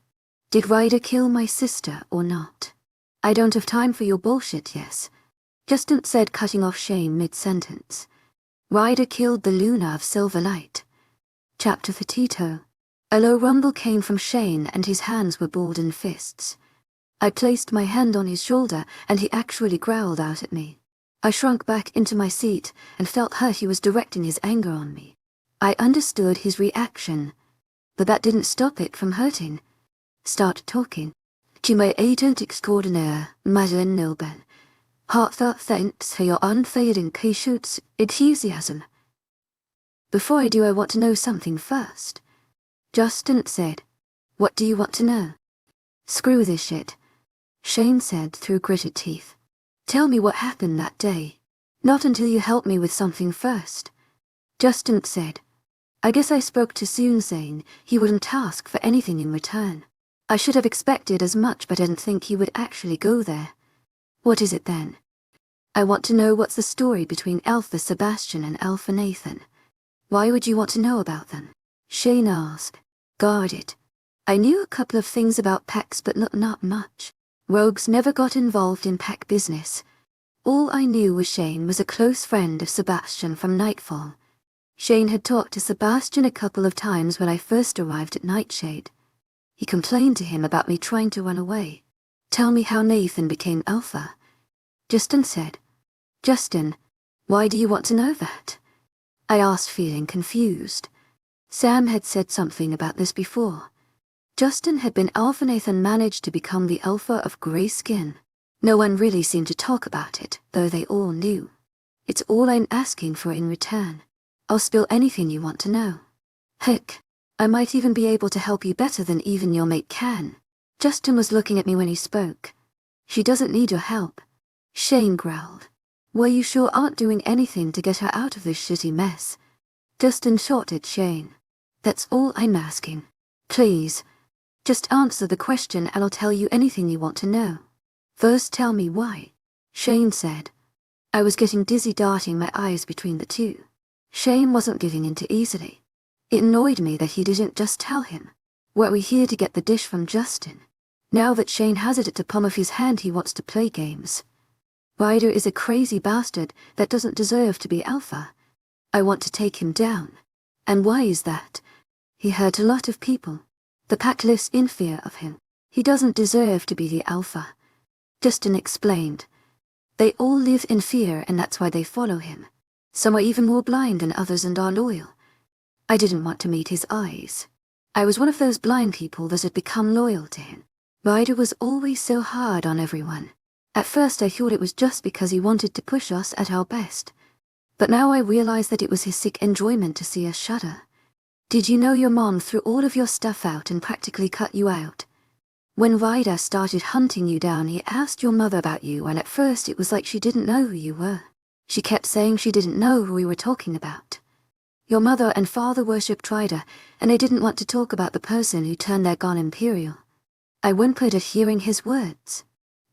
Did Ryder kill my sister or not? I don't have time for your bullshit, yes. Justin said, cutting off Shane mid-sentence. Ryder killed the Luna of Silver Light. Chapter Fatito. A low rumble came from Shane and his hands were balled in fists. I placed my hand on his shoulder and he actually growled out at me. I shrunk back into my seat and felt hurt he was directing his anger on me. I understood his reaction, but that didn't stop it from hurting. Start talking. To my agent extraordinaire, 𝐿𝐸, heartfelt thanks for your unfailing patience, enthusiasm. Before I do, I want to know something first. Justin said. What do you want to know? Screw this shit. Shane said through gritted teeth. Tell me what happened that day. Not until you help me with something first. Justin said. I guess I spoke to Soon saying he wouldn't ask for anything in return. I should have expected as much but didn't think he would actually go there. What is it then? I want to know what's the story between Alpha Sebastian and Alpha Nathan. Why would you want to know about them? Shane asked. Guarded. I knew a couple of things about packs but not much. Rogues never got involved in pack business. All I knew was Shane was a close friend of Sebastian from Nightfall. Shane had talked to Sebastian a couple of times when I first arrived at Nightshade. He complained to him about me trying to run away. Tell me how Nathan became Alpha. Justin said. Justin, why do you want to know that? I asked, feeling confused. Sam had said something about this before. Justin had been Alpha. Nathan managed to become the Alpha of Grey Skin. No one really seemed to talk about it, though they all knew. It's all I'm asking for in return. I'll spill anything you want to know. Heck, I might even be able to help you better than even your mate can. Justin was looking at me when he spoke. She doesn't need your help. Shane growled. Were you sure aren't doing anything to get her out of this shitty mess? Justin shot at Shane. That's all I'm asking. Please. Just answer the question and I'll tell you anything you want to know. First tell me why. Shane said. I was getting dizzy, darting my eyes between the two. Shane wasn't giving in too easily. It annoyed me that he didn't just tell him. Were we here to get the dish from Justin? Now that Shane has it at the palm of his hand, he wants to play games. Ryder is a crazy bastard that doesn't deserve to be Alpha. I want to take him down. And why is that? He hurt a lot of people. The pack lives in fear of him. He doesn't deserve to be the alpha. Justin explained. They all live in fear and that's why they follow him. Some are even more blind than others and are loyal. I didn't want to meet his eyes. I was one of those blind people that had become loyal to him. Ryder was always so hard on everyone. At first I thought it was just because he wanted to push us at our best. But now I realize that it was his sick enjoyment to see us shudder. Did you know your mom threw all of your stuff out and practically cut you out? When Ryder started hunting you down, he asked your mother about you, and at first it was like she didn't know who you were. She kept saying she didn't know who we were talking about. Your mother and father worshipped Ryder, and they didn't want to talk about the person who turned their gun imperial. I whimpered at hearing his words.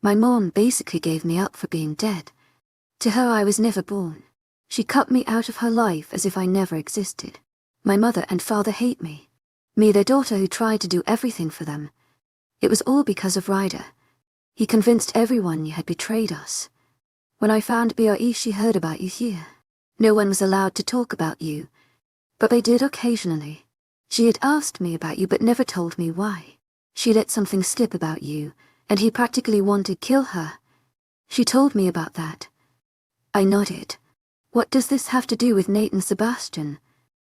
My mom basically gave me up for being dead. To her I was never born. She cut me out of her life as if I never existed. My mother and father hate me. Me, their daughter who tried to do everything for them. It was all because of Ryder. He convinced everyone you had betrayed us. When I found BRE, she heard about you here. No one was allowed to talk about you, but they did occasionally. She had asked me about you but never told me why. She let something slip about you, and he practically wanted to kill her. She told me about that. I nodded. What does this have to do with Nate and Sebastian?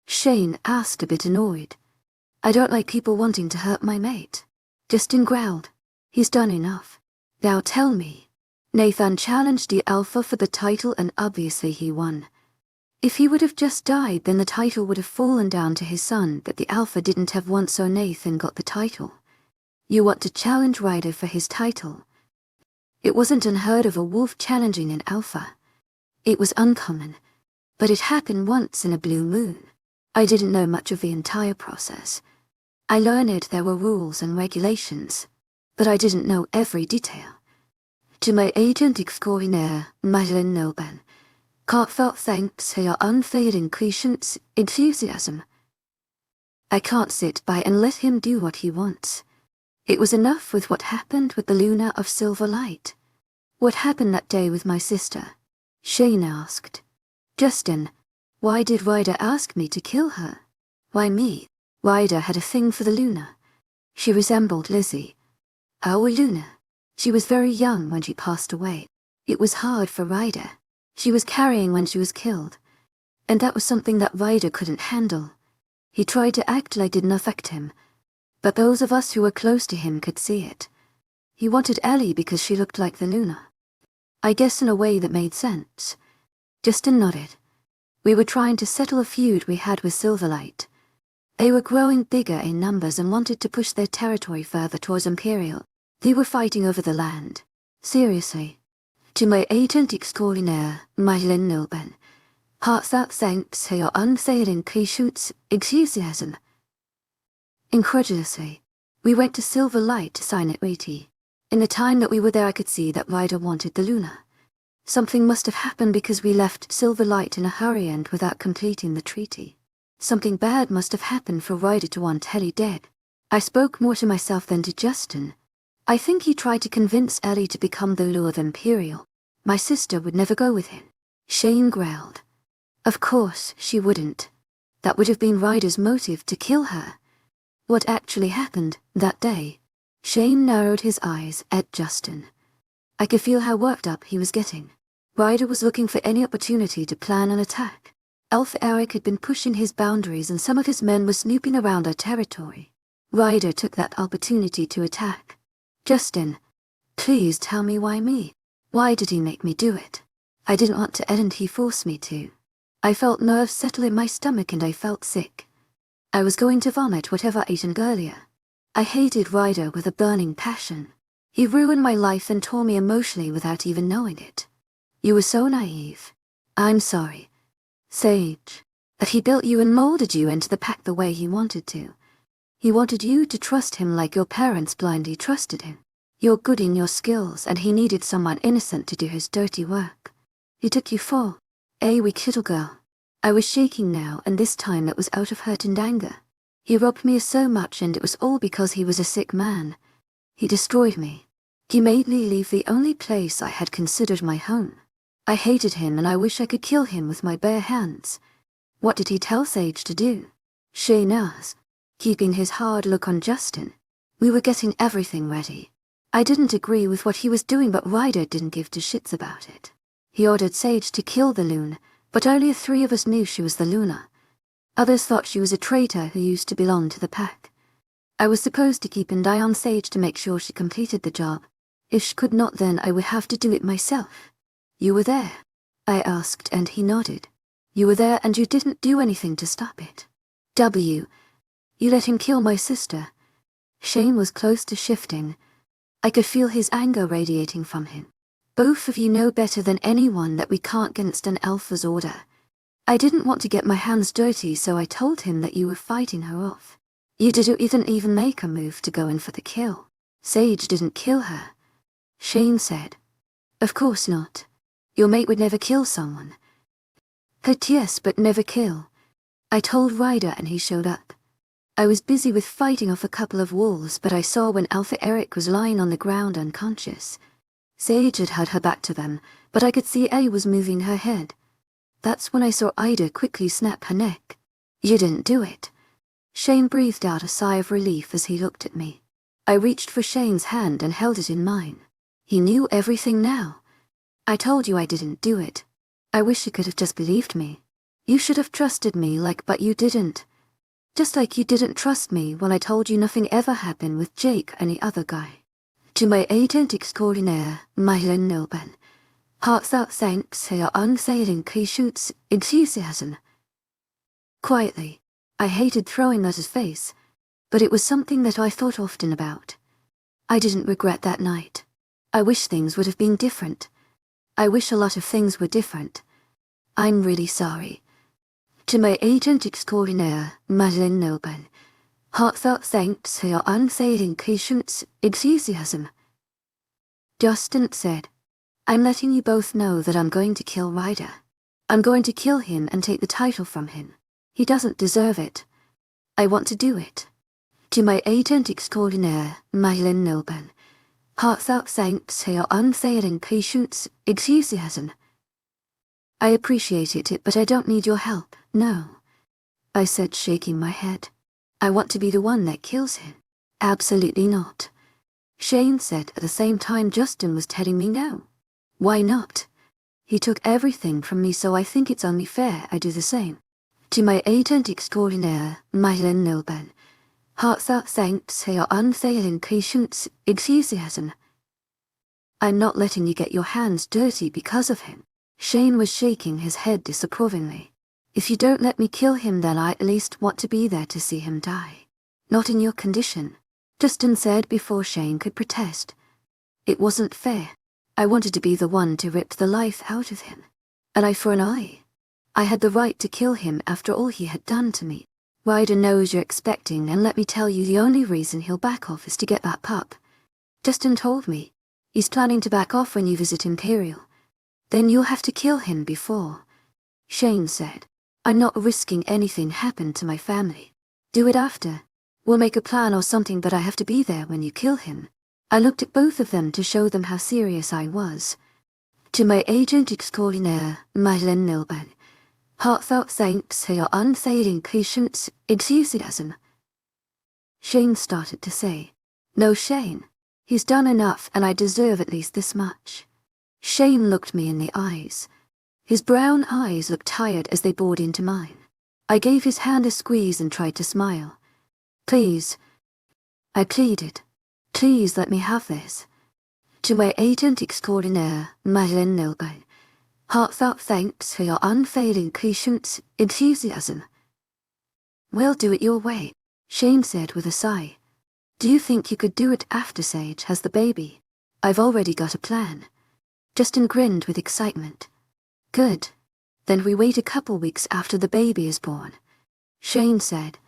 Shane asked, a bit annoyed. I don't like people wanting to hurt my mate. Justin growled. He's done enough. Now tell me. Nathan challenged the Alpha for the title and obviously he won. If he would have just died, then the title would have fallen down to his son, but the Alpha didn't have one, so Nathan got the title. You want to challenge Ryder for his title? It wasn't unheard of a wolf challenging an Alpha. It was uncommon, but it happened once in a blue moon. I didn't know much of the entire process. I learned there were rules and regulations, but I didn't know every detail. To my agent extraordinaire, 𝐿𝐴𝐿 thanks for your unfailing patience, enthusiasm. I can't sit by and let him do what he wants. It was enough with what happened with the Luna of Silver Light. What happened that day with my sister? Shane asked. Justin, why did Ryder ask me to kill her? Why me? Ryder had a thing for the Luna. She resembled Lizzie. Our Luna. She was very young when she passed away. It was hard for Ryder. She was carrying when she was killed. And that was something that Ryder couldn't handle. He tried to act like it didn't affect him, but those of us who were close to him could see it. He wanted Ellie because she looked like the Luna. I guess in a way that made sense. Justin nodded. We were trying to settle a feud we had with Silverlight. They were growing bigger in numbers and wanted to push their territory further towards Imperial. They were fighting over the land. Seriously. To my agent extraordinaire, 𝐿𝐴𝐿 thanks for your unfailing patience, enthusiasm. Incredulously, we went to Silver Light to sign a treaty. In the time that we were there I could see that Ryder wanted the Luna. Something must have happened because we left Silver Light in a hurry and without completing the treaty. Something bad must have happened for Ryder to want Ellie dead. I spoke more to myself than to Justin. I think he tried to convince Ellie to become the Lure of Imperial. My sister would never go with him. Shane growled. Of course she wouldn't. That would have been Ryder's motive to kill her. What actually happened that day? Shane narrowed his eyes at Justin. I could feel how worked up he was getting. Ryder was looking for any opportunity to plan an attack. Alpha Eric had been pushing his boundaries and some of his men were snooping around our territory. Ryder took that opportunity to attack. Justin, please tell me why me? Why did he make me do it? I didn't want to and he forced me to. I felt nerves settle in my stomach and I felt sick. I was going to vomit whatever I ate earlier. I hated Ryder with a burning passion. He ruined my life and tore me emotionally without even knowing it. You were so naive. I'm sorry. Sage. That he built you and molded you into the pack the way he wanted to. He wanted you to trust him like your parents blindly trusted him. You're good in your skills and he needed someone innocent to do his dirty work. He took you for a weak little girl. I was shaking now and this time it was out of hurt and anger. He robbed me of so much and it was all because he was a sick man. He destroyed me. He made me leave the only place I had considered my home. I hated him and I wish I could kill him with my bare hands. What did he tell Sage to do? Shane asked. keeping his hard look on Justin. We were getting everything ready. I didn't agree with what he was doing, but Ryder didn't give two shits about it. He ordered 𝐭𝐮𝐳 to kill the loon, but only 3 of us knew she was the Luna. Others thought she was a traitor who used to belong to the pack. I was supposed to keep an eye on 𝐭𝐮𝐳 to make sure she completed the job. If she could not, then I would have to do it myself. You were there? I asked, and he nodded. You were there and you didn't do anything to stop it. You let him kill my sister. Shane was close to shifting. I could feel his anger radiating from him. Both of you know better than anyone that we can't go against an alpha's order. I didn't want to get my hands dirty, so I told him that you were fighting her off. You didn't even make a move to go in for the kill. 𝐭𝐮 didn't kill her. Shane said. Of course not. Your mate would never kill someone. Hurt, yes, but never kill. I told Ryder and he showed up. I was busy with fighting off a couple of wolves, but I saw when Alpha Eric was lying on the ground unconscious. 𝐭𝐮 had her back to them, but I could see 𝐴 was moving her head. That's when I saw Ida quickly snap her neck. You didn't do it. Shane breathed out a sigh of relief as he looked at me. I reached for Shane's hand and held it in mine. He knew everything now. I told you I didn't do it. I wish you could have just believed me. You should have trusted me, but you didn't. Just like you didn't trust me when I told you nothing ever happened with Jake and the other guy. 𝐿𝐻𝐼𝐻𝐼 𝐷𝐿𝐻𝐼𝐻𝐼 𝐻𝐼𝐻𝐼𝐻𝐼𝐻𝐼. Quietly, I hated throwing that at his face, but it was something that I thought often about. I didn't regret that night. I wish things would have been different. I wish a lot of things were different. I'm really sorry. 𝐿𝐻𝐼𝐻𝐼𝐻𝐼 𝐻𝐼𝐻𝐼𝐻𝐼𝐻𝐼. Justin said, I'm letting you both know that I'm going to kill Ryder. I'm going to kill him and take the title from him. He doesn't deserve it. I want to do it. 𝐿𝐻𝐼𝐻𝐼𝐻𝐼 𝐻𝐼𝐻𝐼𝐻𝐼𝐻𝐼. I appreciate it, but I don't need your help, no. I said, shaking my head. I want to be the one that kills him. Absolutely not. Shane said at the same time Justin was telling me no. Why not? He took everything from me, so I think it's only fair I do the same. 𝐿𝐻𝐼𝐻𝐼𝐻𝐼 𝐻𝐼𝐻𝐼𝐻𝐼𝐻𝐼. I'm not letting you get your hands dirty because of him. Shane was shaking his head disapprovingly. If you don't let me kill him, then I at least want to be there to see him die. Not in your condition, Justin said before Shane could protest. It wasn't fair. I wanted to be the one to rip the life out of him. An eye for an eye. I had the right to kill him after all he had done to me. Ryder knows you're expecting, and let me tell you, the only reason he'll back off is to get that pup. Justin told me. He's planning to back off when you visit Imperial. Then you'll have to kill him before. Shane said, I'm not risking anything happen to my family. Do it after. We'll make a plan or something, but I have to be there when you kill him. I looked at both of them to show them how serious I was. 𝐿𝐻𝐼𝐻𝐼𝐻𝐼 𝐿𝐻𝐼𝐻𝐼𝐻𝐼. Shane started to say, No, Shane. He's done enough, and I deserve at least this much. Shane looked me in the eyes. His brown eyes looked tired as they bored into mine. I gave his hand a squeeze and tried to smile. Please. I pleaded. Please let me have this. 𝐿𝐻𝐼𝐻𝐼𝐻𝐼 𝐻𝐼𝐻𝐼𝐻𝐼. We'll do it your way, Shane said with a sigh. Do you think you could do it after 𝐭𝐮 has the baby? I've already got a plan. Justin grinned with excitement. Good. Then we wait a couple weeks after the baby is born, Shane said.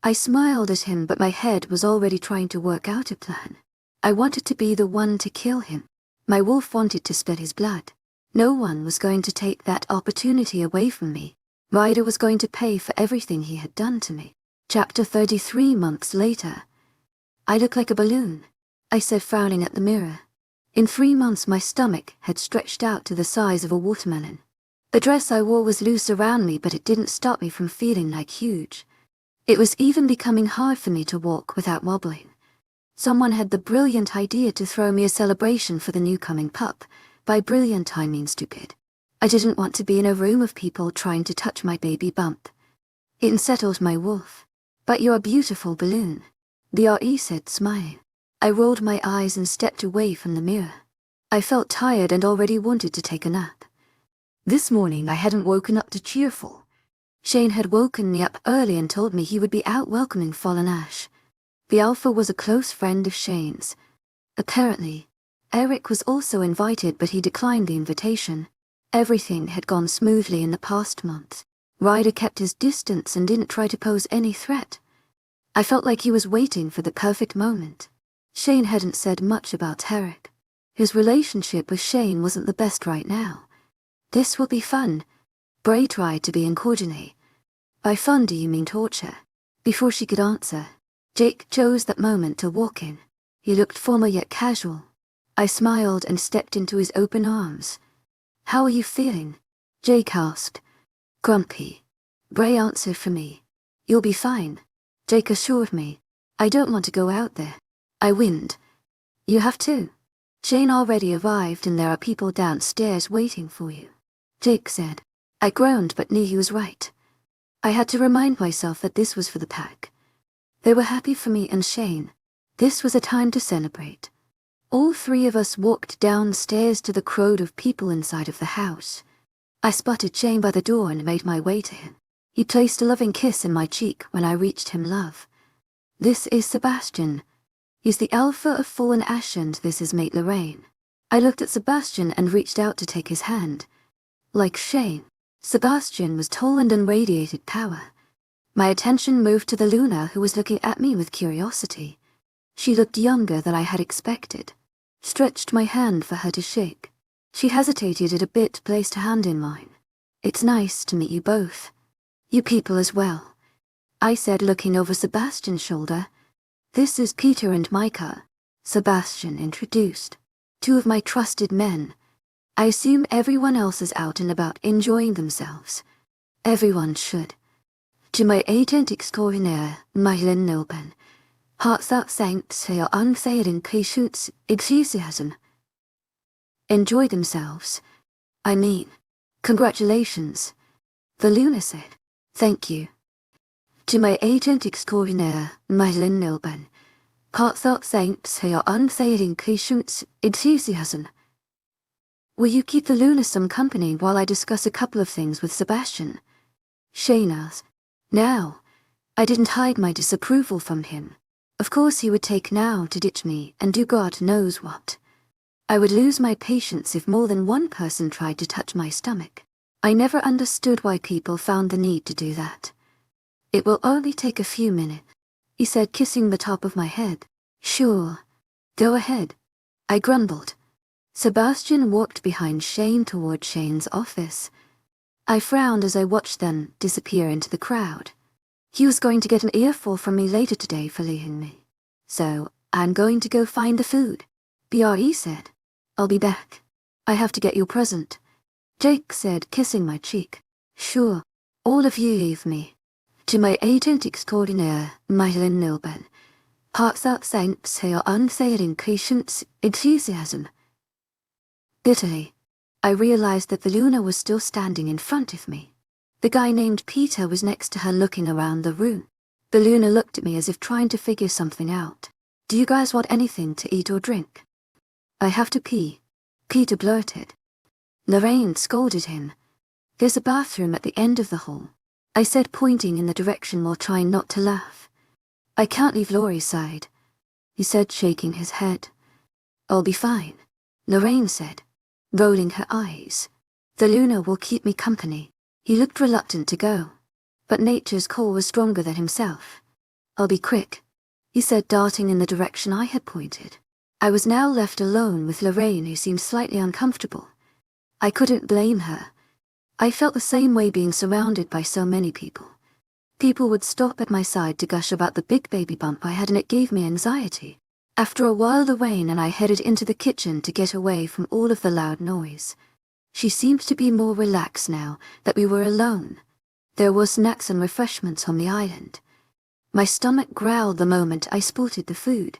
I smiled at him, but my head was already trying to work out a plan. I wanted to be the one to kill him. My wolf wanted to spill his blood. No one was going to take that opportunity away from me. Ryder was going to pay for everything he had done to me. Chapter 33 months later. I look like a balloon, I said, frowning at the mirror. In 3 months my stomach had stretched out to the size of a watermelon. The dress I wore was loose around me, but it didn't stop me from feeling like huge. It was even becoming hard for me to walk without wobbling. Someone had the brilliant idea to throw me a celebration for the new coming pup. By brilliant I mean stupid. I didn't want to be in a room of people trying to touch my baby bump. It unsettled my wolf. But you're a beautiful balloon, 𝐷𝐸 said, smiling. I rolled my eyes and stepped away from the mirror. I felt tired and already wanted to take a nap. This morning I hadn't woken up to cheerful. Shane had woken me up early and told me he would be out welcoming fallen ash. The alpha was a close friend of Shane's. Apparently, Eric was also invited, but he declined the invitation. Everything had gone smoothly in the past month. Ryder kept his distance and didn't try to pose any threat. I felt like he was waiting for the perfect moment. Shane hadn't said much about Eric. His relationship with Shane wasn't the best right now. This will be fun. Bray tried to be 𝐿𝐤𝐳. By fun do you mean torture? Before she could answer, Jake chose that moment to walk in. He looked formal yet casual. I smiled and stepped into his open arms. How are you feeling? Jake asked. Grumpy. Bray answered for me. You'll be fine. Jake assured me. I don't want to go out there. I whined. You have to. Shane already arrived and there are people downstairs waiting for you, Jake said. I groaned but knew he was right. I had to remind myself that this was for the pack. They were happy for me and Shane. This was a time to celebrate. All three of us walked downstairs to the crowd of people inside of the house. I spotted Shane by the door and made my way to him. He placed a loving kiss in my cheek when I reached him. Love. This is Sebastian. He's the alpha of fallen ash and this is mate Lorraine. I looked at Sebastian and reached out to take his hand. Like Shane, Sebastian was tall and radiated power. My attention moved to the Luna, who was looking at me with curiosity. She looked younger than I had expected. Stretched my hand for her to shake. She hesitated a bit, placed a hand in mine. It's nice to meet you both. You people as well, I said, looking over Sebastian's shoulder. This is Peter and Micah, Sebastian introduced. Two of my trusted men. I assume everyone else is out and about enjoying themselves. Everyone should. 𝐷𝐸 𝐷𝐸 𝐷𝐸 enjoy themselves. I mean, congratulations. The Luna said, thank you. 𝐷𝐸 𝐷𝐸 Will you keep the Luna some company while I discuss a couple of things with Sebastian? Shane asked. Now, I didn't hide my disapproval from him. Of course he would take now to ditch me and do God knows what. I would lose my patience if more than one person tried to touch my stomach. I never understood why people found the need to do that. It will only take a few minutes, he said, kissing the top of my head. Sure. Go ahead. I grumbled. Sebastian walked behind Shane toward Shane's office. I frowned as I watched them disappear into the crowd. He was going to get an earful from me later today for leaving me. So, I'm going to go find the food. 𝐵RE said. I'll be back. I have to get your present. Jake said, kissing my cheek. Sure. All of you leave me. 𝐷𝐸 𝐷𝐸 Bitterly, I realized that the Luna was still standing in front of me. The guy named Peter was next to her, looking around the room. The Luna looked at me as if trying to figure something out. Do you guys want anything to eat or drink? I have to pee, Peter blurted. Lorraine scolded him. There's a bathroom at the end of the hall, I said, pointing in the direction while trying not to laugh. I can't leave Laurie's side, he said, shaking his head. I'll be fine, Lorraine said, rolling her eyes. The Luna will keep me company. He looked reluctant to go, but nature's call was stronger than himself. I'll be quick, he said, darting in the direction I had pointed. I was now left alone with Lorraine, who seemed slightly uncomfortable. I couldn't blame her. I felt the same way, being surrounded by so many people. People would stop at my side to gush about the big baby bump I had, and it gave me anxiety. After a while, Lorraine and I headed into the kitchen to get away from all of the loud noise. She seemed to be more relaxed now that we were alone. There were snacks and refreshments on the island. My stomach growled the moment I spotted the food.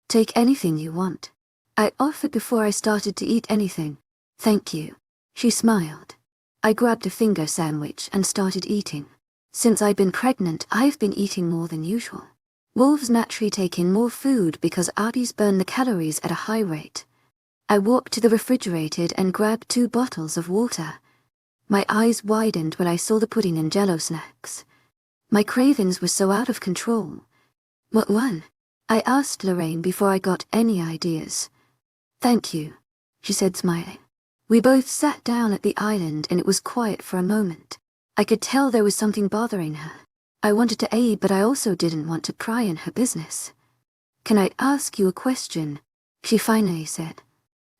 Take anything you want, I offered before I started to eat anything. Thank you. She smiled. I grabbed a finger sandwich and started eating. Since I've been pregnant, I've been eating more than usual. Wolves naturally take in more food because arbies burn the calories at a high rate. I walked to the refrigerator and grabbed 2 bottles of water. My eyes widened when I saw the pudding and jello snacks. My cravings were so out of control. What one? I asked Lorraine before I got any ideas. Thank you, she said, smiling. We both sat down at the island and it was quiet for a moment. I could tell there was something bothering her. I wanted to aid, but I also didn't want to pry in her business. Can I ask you a question? She finally said.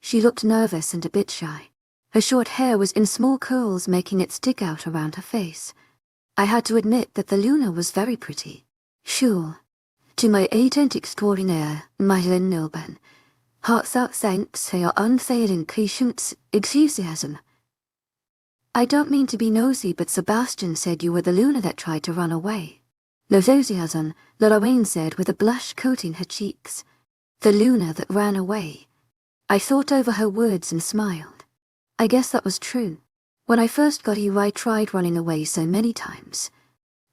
She looked nervous and a bit shy. Her short hair was in small curls, making it stick out around her face. I had to admit that the Luna was very pretty. Sure. 𝐿𝐤𝐳𝐸𝐬 𝐷𝐿𝐤𝐳𝐸𝐬 𝐻𝐿𝐤𝐳𝐸𝐬𝐿. I don't mean to be nosy, but Sebastian said you were the Luna that tried to run away. 𝐿𝐤𝐳𝐸𝐬𝐬, Lorraine said with a blush coating her cheeks. The Luna that ran away. I thought over her words and smiled. I guess that was true. When I first got here, I tried running away so many times.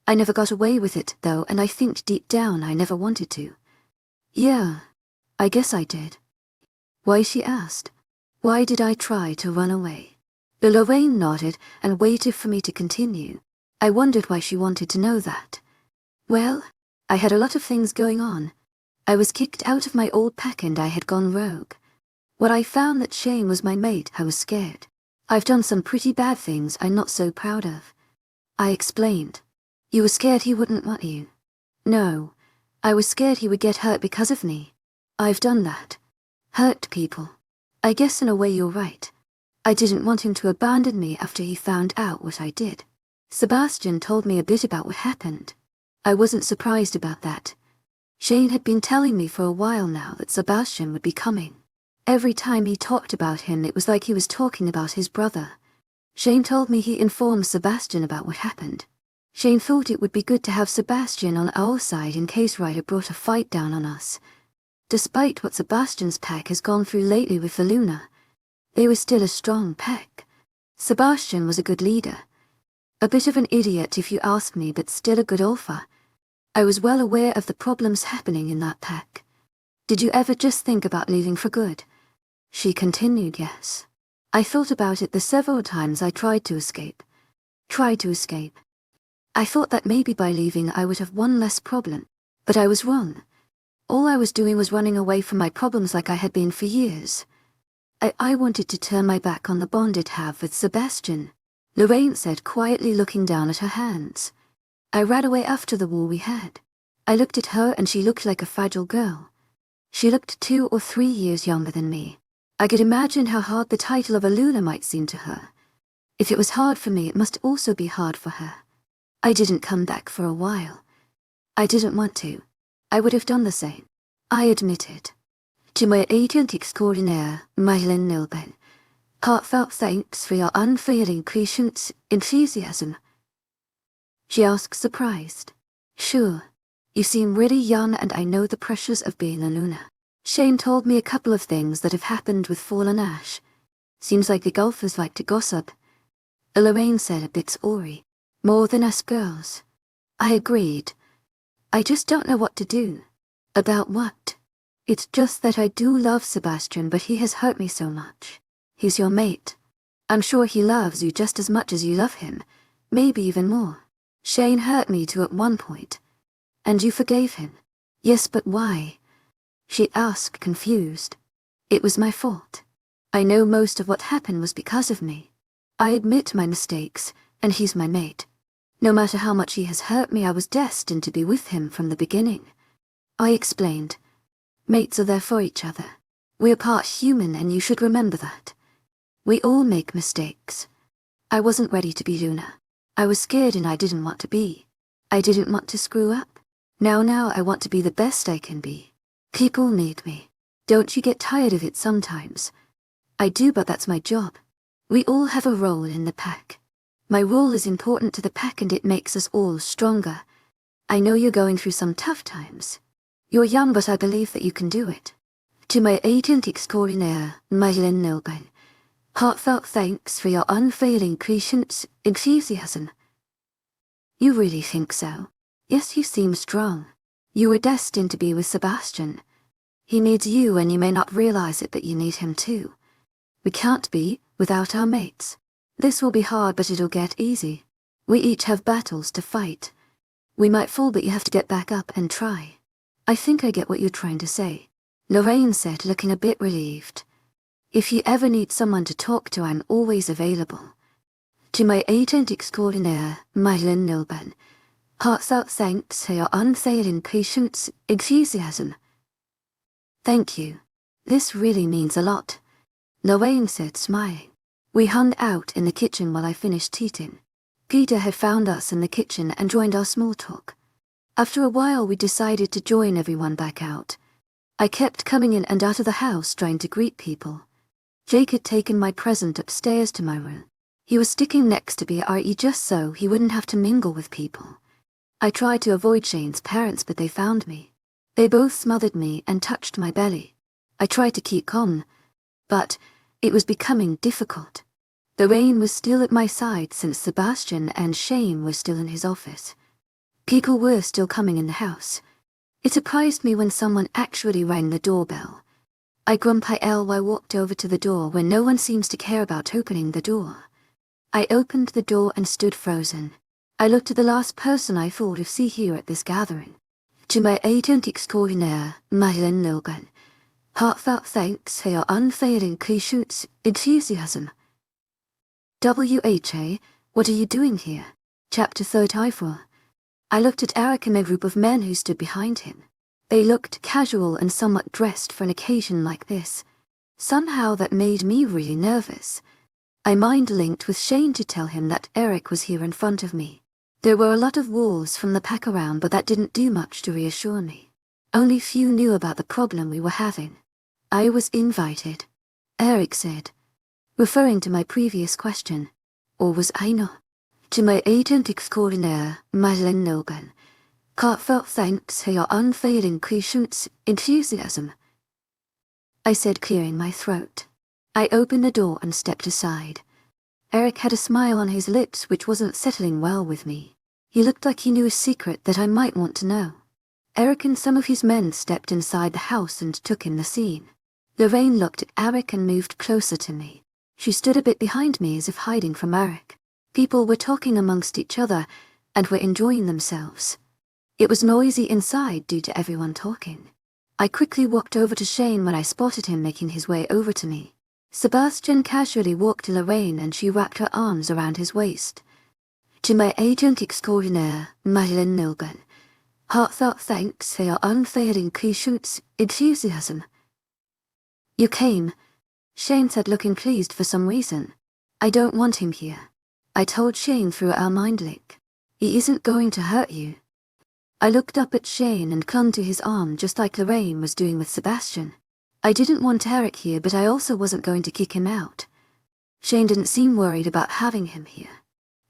I never got away with it, though, and I think deep down I never wanted to. Yeah, I guess I did. Why, she asked. Why did I try to run away? Lorraine nodded and waited for me to continue. I wondered why she wanted to know that. Well, I had a lot of things going on. I was kicked out of my old pack and I had gone rogue. When I found that Shane was my mate, I was scared. I've done some pretty bad things I'm not so proud of. I explained. You were scared he wouldn't want you? No, I was scared he would get hurt because of me. I've done that. Hurt people. I guess in a way you're right. I didn't want him to abandon me after he found out what I did. Sebastian told me a bit about what happened. I wasn't surprised about that. Shane had been telling me for a while now that Sebastian would be coming. Every time he talked about him, it was like he was talking about his brother. Shane told me he informed Sebastian about what happened. Shane thought it would be good to have Sebastian on our side in case Ryder brought a fight down on us. Despite what Sebastian's pack has gone through lately with the Luna, they were still a strong pack. Sebastian was a good leader. A bit of an idiot if you ask me, but still a good alpha. I was well aware of the problems happening in that pack. Did you ever just think about leaving for good? She continued, yes. I thought about it the several times I tried to escape. I thought that maybe by leaving I would have one less problem, but I was wrong. All I was doing was running away from my problems like I had been for years. I wanted to turn my back on the bond I'd have with Sebastian, Lorraine said, quietly looking down at her hands. I ran away after the war we had. I looked at her and she looked like a fragile girl. She looked 2 or 3 years younger than me. I could imagine how hard the title of a Luna might seem to her. If it was hard for me, it must also be hard for her. I didn't come back for a while. I didn't want to. I would have done the same. I admitted. 𝐿𝐤𝐳𝐸𝐬𝐬 𝐷𝐿𝐤𝐳𝐸𝐬. Heartfelt thanks for your unfailing patience and enthusiasm. She asked, surprised. Sure. You seem really young and I know the pressures of being a Luna. Shane told me a couple of things that have happened with Fallen Ash. Seems like the golfers like to gossip. Lorraine said a bit eerie. More than us girls. I agreed. I just don't know what to do. About what? It's just that I do love Sebastian, but he has hurt me so much. He's your mate. I'm sure he loves you just as much as you love him, maybe even more. Shane hurt me too at one point. And you forgave him. Yes, but why? She asked, confused. It was my fault. I know most of what happened was because of me. I admit my mistakes, and he's my mate. No matter how much he has hurt me, I was destined to be with him from the beginning. I explained. Mates are there for each other. We're part human and you should remember that. We all make mistakes. I wasn't ready to be Luna. I was scared and I didn't want to be. I didn't want to screw up. Now I want to be the best I can be. People need me. Don't you get tired of it sometimes? I do, but that's my job. We all have a role in the pack. My role is important to the pack and it makes us all stronger. I know you're going through some tough times. You're young, but I believe that you can do it. To my agent extraordinaire, 𝐿𝐴𝐿𝐬, heartfelt thanks for your unfailing patience, enthusiasm. You really think so? Yes, you seem strong. You were destined to be with Sebastian. He needs you, and you may not realize it, but you need him too. We can't be without our mates. This will be hard, but it'll get easy. We each have battles to fight. We might fall, but you have to get back up and try. I think I get what you're trying to say, Lorraine said, looking a bit relieved. If you ever need someone to talk to, I'm always available. To my agent extraordinaire, 𝐿𝐴𝐿𝐬, heartfelt thanks for your unfailing patience, enthusiasm. Thank you. This really means a lot, Lorraine said, smiling. We hung out in the kitchen while I finished eating. Peter had found us in the kitchen and joined our small talk. After a while, we decided to join everyone back out. I kept coming in and out of the house trying to greet people. Jake had taken my present upstairs to my room. He was sticking next to 𝐿𝐴𝐬 just so he wouldn't have to mingle with people. I tried to avoid Shane's parents, but they found me. They both smothered me and touched my belly. I tried to keep calm, but it was becoming difficult. The rain was still at my side since Sebastian and Shane were still in his office. People were still coming in the house. It surprised me when someone actually rang the doorbell. I grumpy walked over to the door when no one seems to care about opening the door. I opened the door and stood frozen. I looked at the last person I thought of see here at this gathering. To my agent extraordinaire, 𝐿𝐴𝐿𝐬, heartfelt thanks for your unfailing patience, enthusiasm. WHA, what are you doing here? Chapter 34. I looked at Eric and a group of men who stood behind him. They looked casual and somewhat dressed for an occasion like this. Somehow that made me really nervous. I mind-linked with Shane to tell him that Eric was here in front of me. There were a lot of wolves from the pack around, but that didn't do much to reassure me. Only few knew about the problem we were having. I was invited, Eric said, referring to my previous question. Or was I not? To my agent extraordinaire, 𝐿𝐴𝐿𝐬, heartfelt thanks for your unfailing patience, enthusiasm. I said, clearing my throat. I opened the door and stepped aside. Eric had a smile on his lips which wasn't settling well with me. He looked like he knew a secret that I might want to know. Eric and some of his men stepped inside the house and took in the scene. Lorraine looked at Eric and moved closer to me. She stood a bit behind me as if hiding from Eric. People were talking amongst each other and were enjoying themselves. It was noisy inside due to everyone talking. I quickly walked over to Shane when I spotted him making his way over to me. Sebastian casually walked to Lorraine and she wrapped her arms around his waist. To my agent extraordinaire, 𝐿𝐴𝐿𝐬, heartfelt thanks for your unfailing patience, enthusiasm. You came, Shane said, looking pleased for some reason. I don't want him here. I told Shane through our mind link. He isn't going to hurt you. I looked up at Shane and clung to his arm just like Lorraine was doing with Sebastian. I didn't want Eric here, but I also wasn't going to kick him out. Shane didn't seem worried about having him here.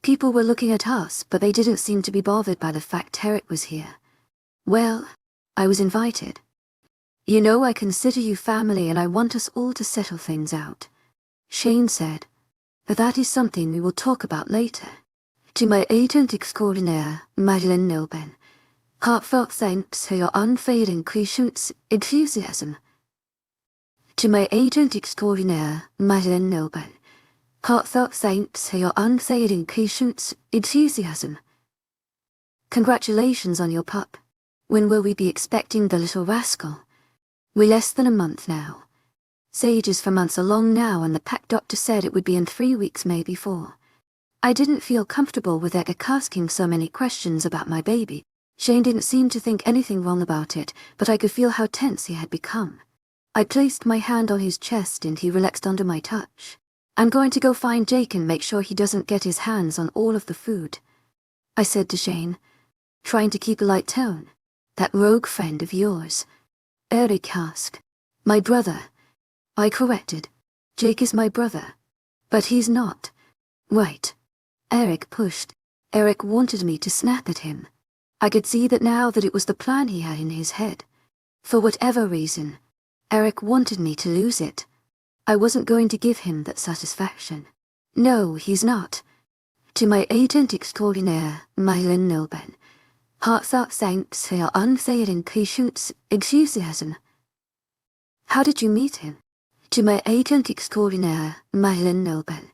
People were looking at us, but they didn't seem to be bothered by the fact Eric was here. Well, I was invited. You know, I consider you family and I want us all to settle things out, Shane said. But that is something we will talk about later. To my agent extraordinaire, 𝐿𝐴𝐿𝐬, heartfelt thanks for your unfailing patience, enthusiasm. To my agent extraordinaire, 𝐿𝐴𝐿𝐬, heartfelt thanks for your unfailing patience, enthusiasm. Congratulations on your pup. When will we be expecting the little rascal? We're less than a month now. Sage is for months along now, and the pack doctor said it would be in 3 weeks, maybe 4. I didn't feel comfortable with Eric asking so many questions about my baby. Shane didn't seem to think anything wrong about it, but I could feel how tense he had become. I placed my hand on his chest and he relaxed under my touch. I'm going to go find Jake and make sure he doesn't get his hands on all of the food, I said to Shane, trying to keep a light tone. That rogue friend of yours, Eric asked. My brother, I corrected. Jake is my brother. But he's not. Right. Eric pushed. Eric wanted me to snap at him. I could see that now that it was the plan he had in his head. For whatever reason, Eric wanted me to lose it. I wasn't going to give him that satisfaction. No, he's not. To my 𝐿𝐴𝐴𝐿, heartfelt thanks for your unfailing patience, 𝐿𝐢𝐳𝐴𝐧. How did you meet him? To my 𝐿𝐴𝐴𝐿,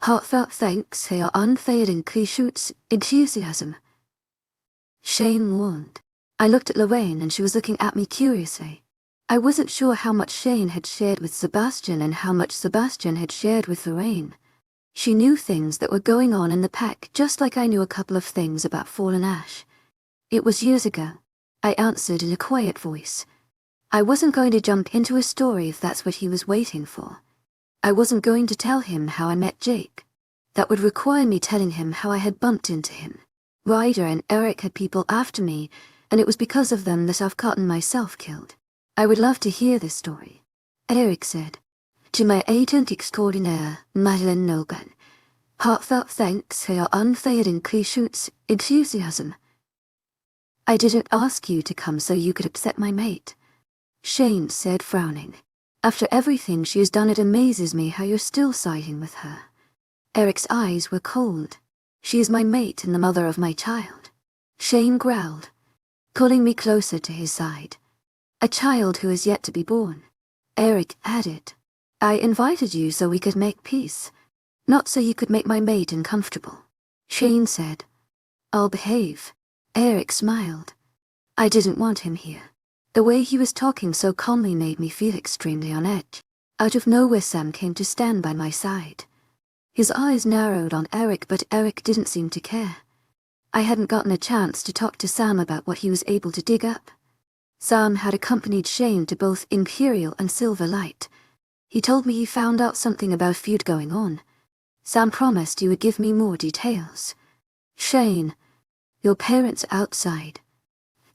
heartfelt thanks for your unfailing patience, 𝐿𝐢𝐳𝐴𝐧. Shane warned. I looked at Lorraine and she was looking at me curiously. I wasn't sure how much Shane had shared with Sebastian and how much Sebastian had shared with Lorraine. She knew things that were going on in the pack just like I knew a couple of things about Fallen Ash. It was years ago. I answered in a quiet voice. I wasn't going to jump into a story if that's what he was waiting for. I wasn't going to tell him how I met Jake. That would require me telling him how I had bumped into him. Ryder and Eric had people after me, and it was because of them that I've gotten myself killed. I would love to hear this story. Eric said. To my 𝐿𝐴𝐴𝐿, heartfelt thanks for your unfailing patience, 𝐿𝐢𝐳𝐴𝐧. I didn't ask you to come so you could upset my mate. Shane said, frowning. After everything she has done, it amazes me how you're still siding with her. Eric's eyes were cold. She is my mate and the mother of my child. Shane growled, pulling me closer to his side. A child who is yet to be born. Eric added, I invited you so we could make peace, not so you could make my mate uncomfortable. Shane said, I'll behave. Eric smiled. I didn't want him here. The way he was talking so calmly made me feel extremely on edge. Out of nowhere, Sam came to stand by my side. His eyes narrowed on Eric, but Eric didn't seem to care. I hadn't gotten a chance to talk to Sam about what he was able to dig up. Sam had accompanied Shane to both Imperial and Silver Light. He told me he found out something about a feud going on. Sam promised he would give me more details. Shane, your parents are outside.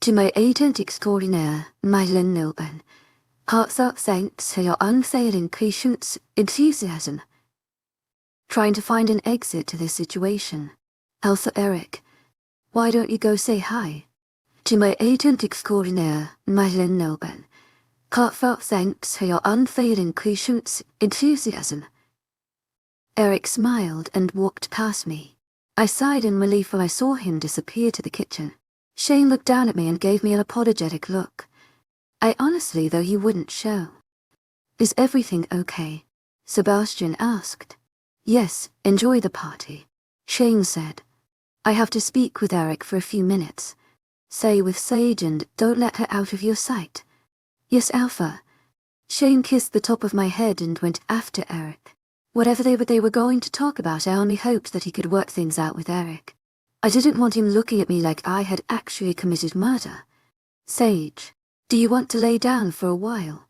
To my 𝐴𝐴𝐿, heartfelt thanks for your unfailing patience, 𝐿𝐢𝐳𝐴𝐧. Trying to find an exit to this situation. Alpha Eric, why don't you go say hi? To my 𝐴𝐴𝐿, heartfelt thanks for your unfailing patience, 𝐿𝐢𝐳𝐴𝐧. Eric smiled and walked past me. I sighed in relief when I saw him disappear to the kitchen. Shane looked down at me and gave me an apologetic look. I honestly, though he wouldn't show. Is everything okay? Sebastian asked. Yes, enjoy the party. Shane said. I have to speak with Eric for a few minutes. Stay with Sage and don't let her out of your sight. Yes, Alpha. Shane kissed the top of my head and went after Eric. Whatever they were going to talk about, I only hoped that he could work things out with Eric. I didn't want him looking at me like I had actually committed murder. Sage, do you want to lay down for a while?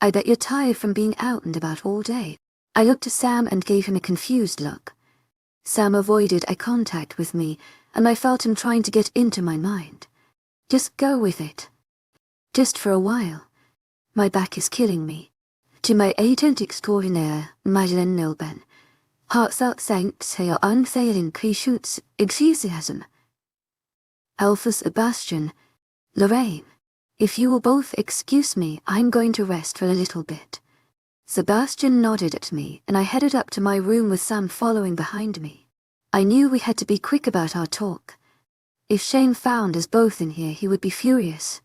I bet you're tired from being out and about all day. I looked at Sam and gave him a confused look. Sam avoided eye contact with me, and I felt him trying to get into my mind. Just go with it. Just for a while. My back is killing me. To my 𝐴𝐴𝐿, heartfelt thanks for your unfailing patience, 𝐿𝐢𝐳𝐴𝐧. Alpha Sebastian, Lorraine, if you will both excuse me, I'm going to rest for a little bit. Sebastian nodded at me, and I headed up to my room with Sam following behind me. I knew we had to be quick about our talk. If Shane found us both in here, he would be furious.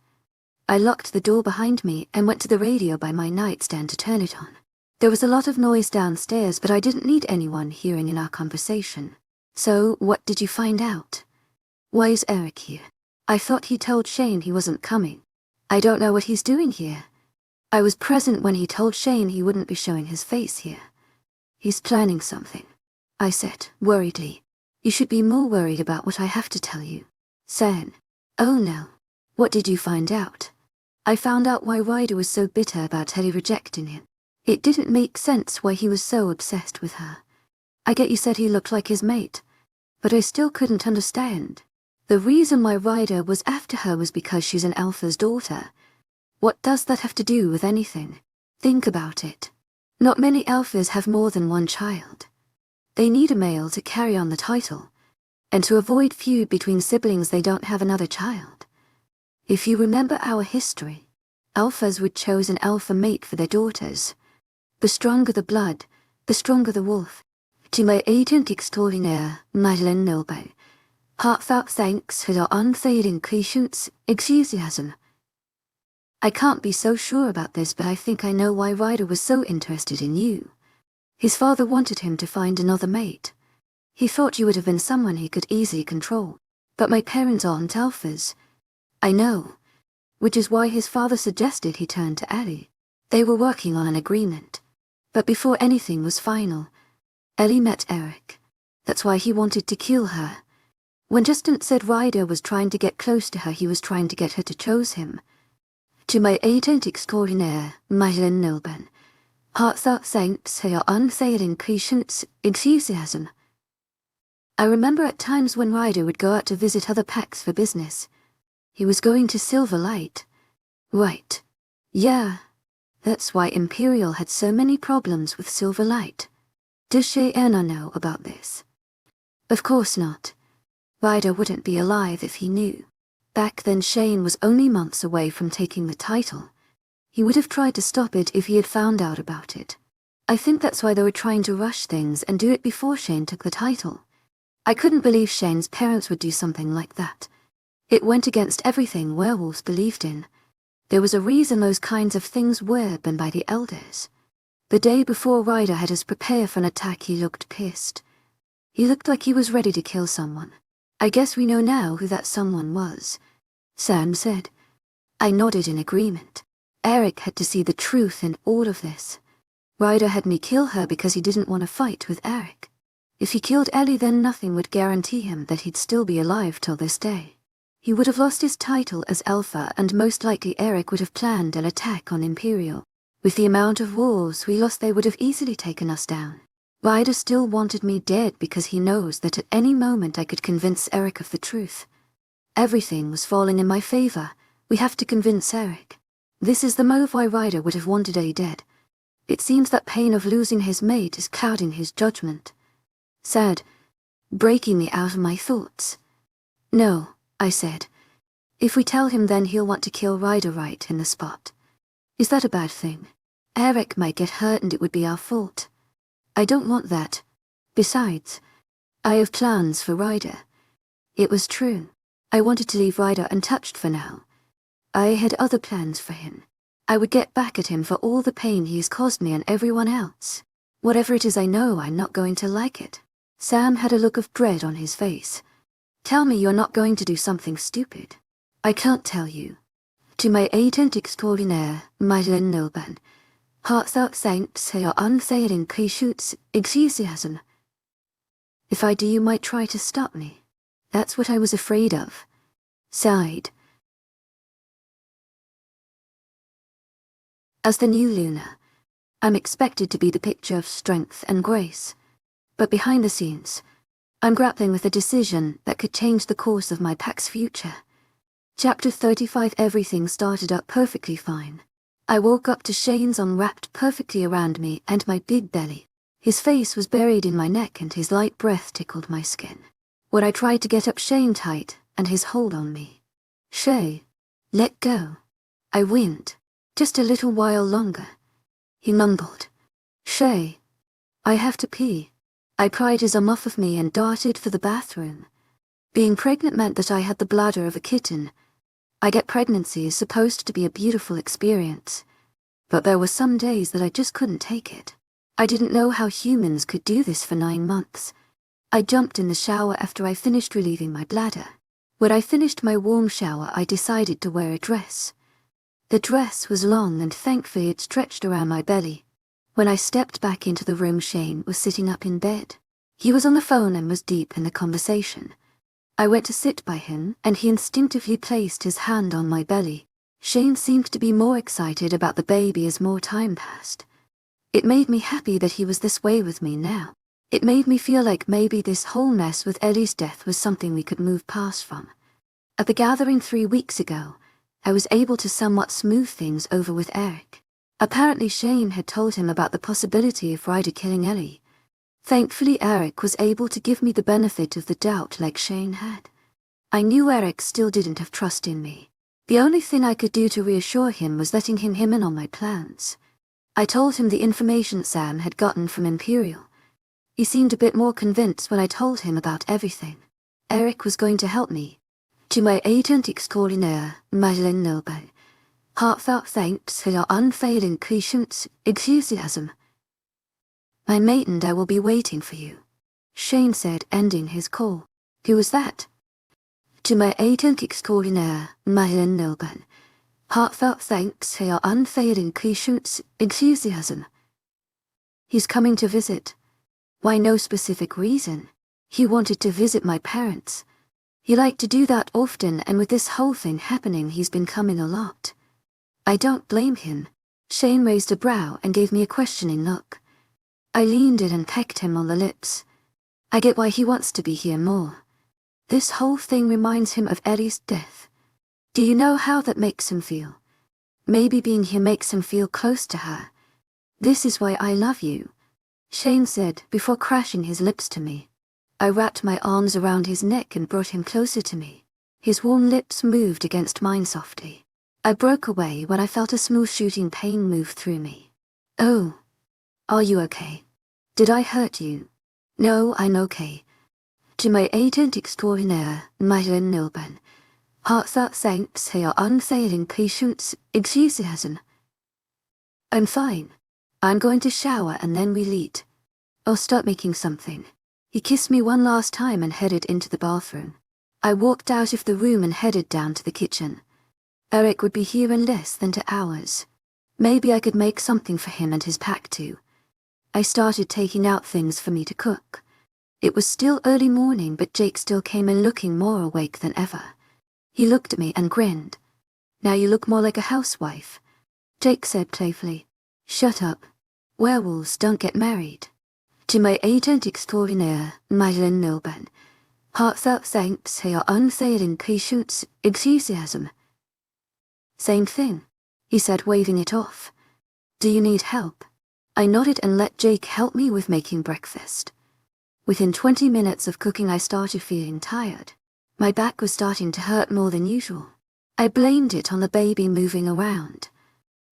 I locked the door behind me and went to the radio by my nightstand to turn it on. There was a lot of noise downstairs, but I didn't need anyone hearing in our conversation. So, what did you find out? Why is Eric here? I thought he told Shane he wasn't coming. I don't know what he's doing here. I was present when he told Shane he wouldn't be showing his face here. He's planning something, I said, worriedly. You should be more worried about what I have to tell you. Sen. Oh no. What did you find out? I found out why Ryder was so bitter about Telly rejecting him. It didn't make sense why he was so obsessed with her. I get you said he looked like his mate, but I still couldn't understand. The reason why Ryder was after her was because she's an Alpha's daughter. What does that have to do with anything? Think about it. Not many Alphas have more than one child. They need a male to carry on the title. and to avoid feud between siblings they don't have another child. If you remember our history, alphas would choose an alpha mate for their daughters. The stronger the blood, the stronger the wolf. To my 𝐿𝐷𝐸𝐻𝐬 𝐊𝐢𝐳𝐬𝐷𝐞𝐝. Heartfelt thanks for your 𝐊𝐢𝐳𝐬𝐷𝐞𝐝. I can't be so sure about this, but I think I know why Ryder was so interested in you. His father wanted him to find another mate. He thought you would have been someone he could easily control. But my parents aren't alphas. I know. Which is why his father suggested he turn to ally. They were working on an agreement. But before anything was final, ally met Eric. That's why he wanted to kill her. When Justin said Ryder was trying to get close to her, he was trying to get her to choose him. To my 𝐿𝐷𝐸𝐻𝐬 𝐊𝐢𝐳𝐬𝐷𝐞𝐝. Heartfelt thanks for your 𝐊𝐢𝐳𝐬𝐷𝐞𝐝. I remember at times when Ryder would go out to visit other packs for business. He was going to 𝐿𝐴𝐿𝐷𝐿. Right. Yeah. That's why Imperial had so many problems with 𝐿𝐴𝐿𝐷𝐿. Does Shayna know about this? Of course not. Ryder wouldn't be alive if he knew. Back then Shane was only months away from taking the title. He would have tried to stop it if he had found out about it. I think that's why they were trying to rush things and do it before Shane took the title. I couldn't believe Shane's parents would do something like that. It went against everything werewolves believed in. There was a reason those kinds of things were banned by the elders. The day before Ryder had us prepare for an attack, he looked pissed. He looked like he was ready to kill someone. I guess we know now who that someone was. Sam said. I nodded in agreement. Eric had to see the truth in all of this. Ryder had me kill her because he didn't want to fight with Eric. If he killed ally, then nothing would guarantee him that he'd still be alive till this day. He would have lost his title as Alpha, and most likely Eric would have planned an attack on Imperial. With the amount of wolves we lost, they would have easily taken us down. Ryder still wanted me dead because he knows that at any moment I could convince Eric of the truth. Everything was falling in my favor. We have to convince Eric. This is the motive why Ryder would have wanted ally dead. It seems that pain of losing his mate is clouding his judgment. Sad. Breaking me out of my thoughts. No, I said. If we tell him, then he'll want to kill Ryder right in the spot. Is that a bad thing? Eric might get hurt and it would be our fault. I don't want that. Besides, I have plans for Ryder. It was true. I wanted to leave Ryder untouched for now. I had other plans for him. I would get back at him for all the pain he has caused me and everyone else. Whatever it is, I know I'm not going to like it. Sam had a look of dread on his face. Tell me you're not going to do something stupid. I can't tell you. To my 𝐿𝐷𝐸𝐻𝐬 𝐊𝐢𝐳𝐬𝐷𝐞𝐝. Heartfelt thanks for your 𝐊𝐴𝐿𝐷𝐸𝐻𝐬𝐷𝐞𝐝. If I do, you might try to stop me. That's what I was afraid of. Sighed. As the new Luna, I'm expected to be the picture of strength and grace. But behind the scenes, I'm grappling with a decision that could change the course of my pack's future. Chapter 35. Everything started up perfectly fine. I woke up to Shane's arm wrapped perfectly around me and my big belly. His face was buried in my neck and his light breath tickled my skin. When I tried to get up, Shane tight and his hold on me. Shay, let go. I whined. Just a little while longer. He mumbled. Shay, I have to pee. I pried his arm off of me and darted for the bathroom. Being pregnant meant that I had the bladder of a kitten. I get pregnancy is supposed to be a beautiful experience. But there were some days that I just couldn't take it. I didn't know how humans could do this for 9 months. I jumped in the shower after I finished relieving my bladder. When I finished my warm shower, I decided to wear a dress. The dress was long and thankfully it stretched around my belly. When I stepped back into the room, Shane was sitting up in bed. He was on the phone and was deep in the conversation. I went to sit by him and he instinctively placed his hand on my belly. Shane seemed to be more excited about the baby as more time passed. It made me happy that he was this way with me now. It made me feel like maybe this whole mess with Ellie's death was something we could move past from. At the gathering 3 weeks ago, I was able to somewhat smooth things over with Eric. Apparently Shane had told him about the possibility of Ryder killing Ellie. Thankfully Eric was able to give me the benefit of the doubt like Shane had. I knew Eric still didn't have trust in me. The only thing I could do to reassure him was letting him in on my plans. I told him the information Sam had gotten from Imperial. He seemed a bit more convinced when I told him about everything. Eric was going to help me. 𝐿𝐤𝐳𝐸, heartfelt thanks for your unfailing patience, enthusiasm. My mate and I will be waiting for you, Shane said, ending his call. Who was that? 𝐿𝐤𝐳𝐸, heartfelt thanks for your unfailing patience, enthusiasm. He's coming to visit. Why, no specific reason. He wanted to visit my parents. He liked to do that often, and with this whole thing happening he's been coming a lot. I don't blame him. Shane raised a brow and gave me a questioning look. I leaned in and pecked him on the lips. I get why he wants to be here more. This whole thing reminds him of Ellie's death. Do you know how that makes him feel? Maybe being here makes him feel close to her. This is why I love you, Shane said before crashing his lips to me. I wrapped my arms around his neck and brought him closer to me. His warm lips moved against mine softly. I broke away when I felt a smooth shooting pain move through me. Oh. Are you okay? Did I hurt you? No, I'm okay. 𝐿𝐤𝐳𝐸, heartfelt thanks for your unfailing patience, enthusiasm. I'm fine. I'm going to shower and then we'll eat. I'll start making something. He kissed me one last time and headed into the bathroom. I walked out of the room and headed down to the kitchen. Eric would be here in less than 2 hours. Maybe I could make something for him and his pack too. I started taking out things for me to cook. It was still early morning, but Jake still came in looking more awake than ever. He looked at me and grinned. Now you look more like a housewife, Jake said playfully. Shut up. Werewolves don't get married. 𝐿𝐤𝐳𝐸, heartfelt thanks for your unfailing patience, enthusiasm. Same thing, he said, waving it off. Do you need help? I nodded and let Jake help me with making breakfast. Within 20 minutes of cooking I started feeling tired. My back was starting to hurt more than usual. I blamed it on the baby moving around.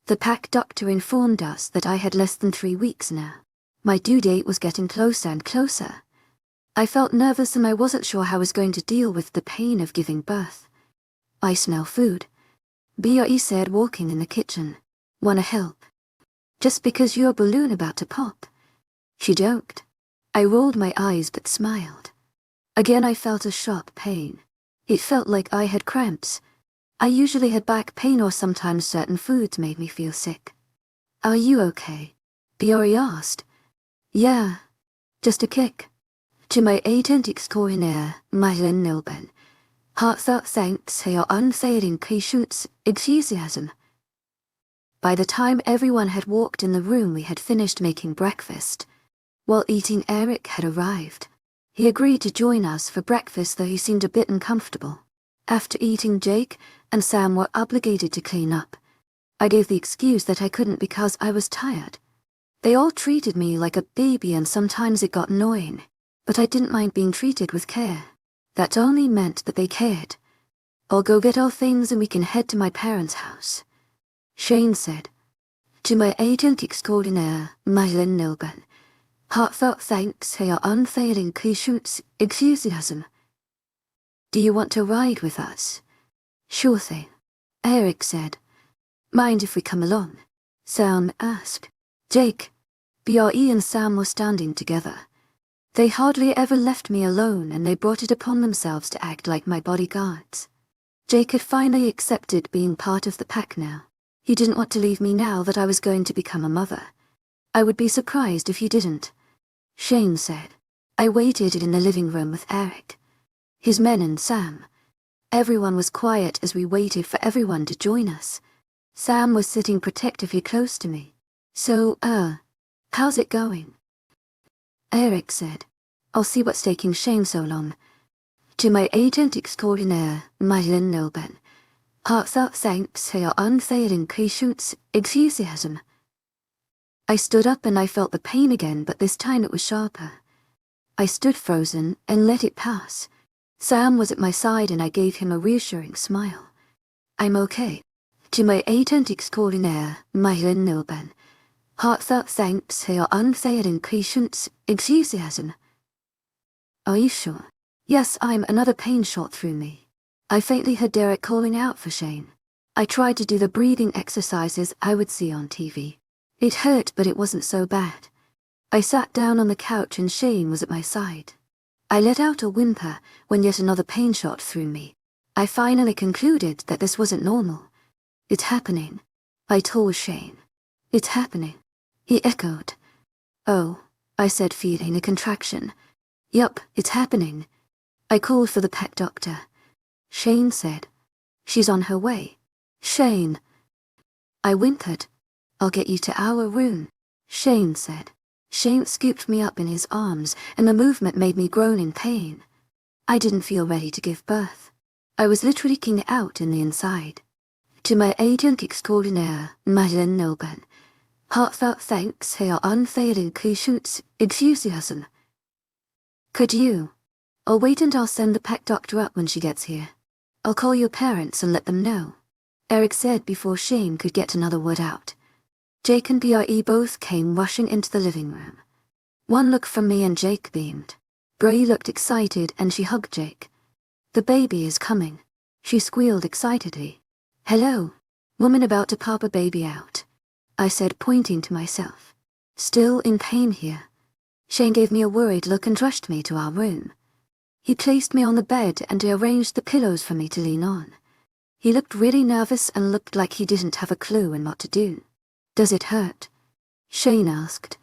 The pack doctor informed us that I had less than 3 weeks now. My due date was getting closer and closer. I felt nervous and I wasn't sure how I was going to deal with the pain of giving birth. I smell food, 𝐵𝐸 said, walking in the kitchen. Wanna help? Just because you're a balloon about to pop? She joked. I rolled my eyes but smiled. Again I felt a sharp pain. It felt like I had cramps. I usually had back pain, or sometimes certain foods made me feel sick. Are you okay? 𝐵𝐸 asked. Yeah. Just a kick. 𝐿𝐤𝐳𝐸, heartfelt thanks for your unfailing patience, enthusiasm. By the time everyone had walked in the room we had finished making breakfast. While eating, Eric had arrived. He agreed to join us for breakfast, though he seemed a bit uncomfortable. After eating, Jake and Sam were obligated to clean up. I gave the excuse that I couldn't because I was tired. They all treated me like a baby and sometimes it got annoying, but I didn't mind being treated with care. That only meant that they cared. I'll go get our things and we can head to my parents' house, Shane said. 𝐿𝐤𝐳𝐸, heartfelt thanks for your unfailing patience, enthusiasm. Do you want to ride with us? Sure thing, Eric said. Mind if we come along? Sam asked. Jake, 𝐵𝐸 and Sam were standing together. They hardly ever left me alone, and they brought it upon themselves to act like my bodyguards. Jake had finally accepted being part of the pack now. He didn't want to leave me now that I was going to become a mother. I would be surprised if he didn't, Shane said. I waited in the living room with Eric, his men and Sam. Everyone was quiet as we waited for everyone to join us. Sam was sitting protectively close to me. So, how's it going? Eric said. I'll see what's taking Shane so long. 𝐿𝐤𝐳𝐸, heartfelt thanks for your unfailing patience, enthusiasm. I stood up and I felt the pain again, but this time it was sharper. I stood frozen and let it pass. Sam was at my side and I gave him a reassuring smile. I'm okay. 𝐶𝐵 Heartfelt thanks for your unfailing patience, enthusiasm. Are you sure? Yes, another pain shot through me. I faintly heard Derek calling out for Shane. I tried to do the breathing exercises I would see on TV. It hurt, but it wasn't so bad. I sat down on the couch and Shane was at my side. I let out a whimper when yet another pain shot through me. I finally concluded that this wasn't normal. It's happening. I told Shane. It's happening. He echoed. Oh, I said, feeling a contraction. Yup, it's happening. I called for the pet doctor. Shane said. She's on her way. Shane. I whimpered. I'll get you to our room, Shane said. Shane scooped me up in his arms, and the movement made me groan in pain. I didn't feel ready to give birth. I was literally king out in the inside. 𝐶𝐵 Heartfelt thanks for your unfailing patience, enthusiasm. Could you? I'll wait and I'll send the pet doctor up when she gets here. I'll call your parents and let them know, Eric said before Shane could get another word out. Jake and Bri both came rushing into the living room. One look from me and Jake beamed. Bri looked excited and she hugged Jake. The baby is coming, she squealed excitedly. Hello, woman about to pop a baby out, I said, pointing to myself. Still in pain here. Shane gave me a worried look and rushed me to our room. He placed me on the bed and he arranged the pillows for me to lean on. He looked really nervous and looked like he didn't have a clue in what to do. Does it hurt? Shane asked.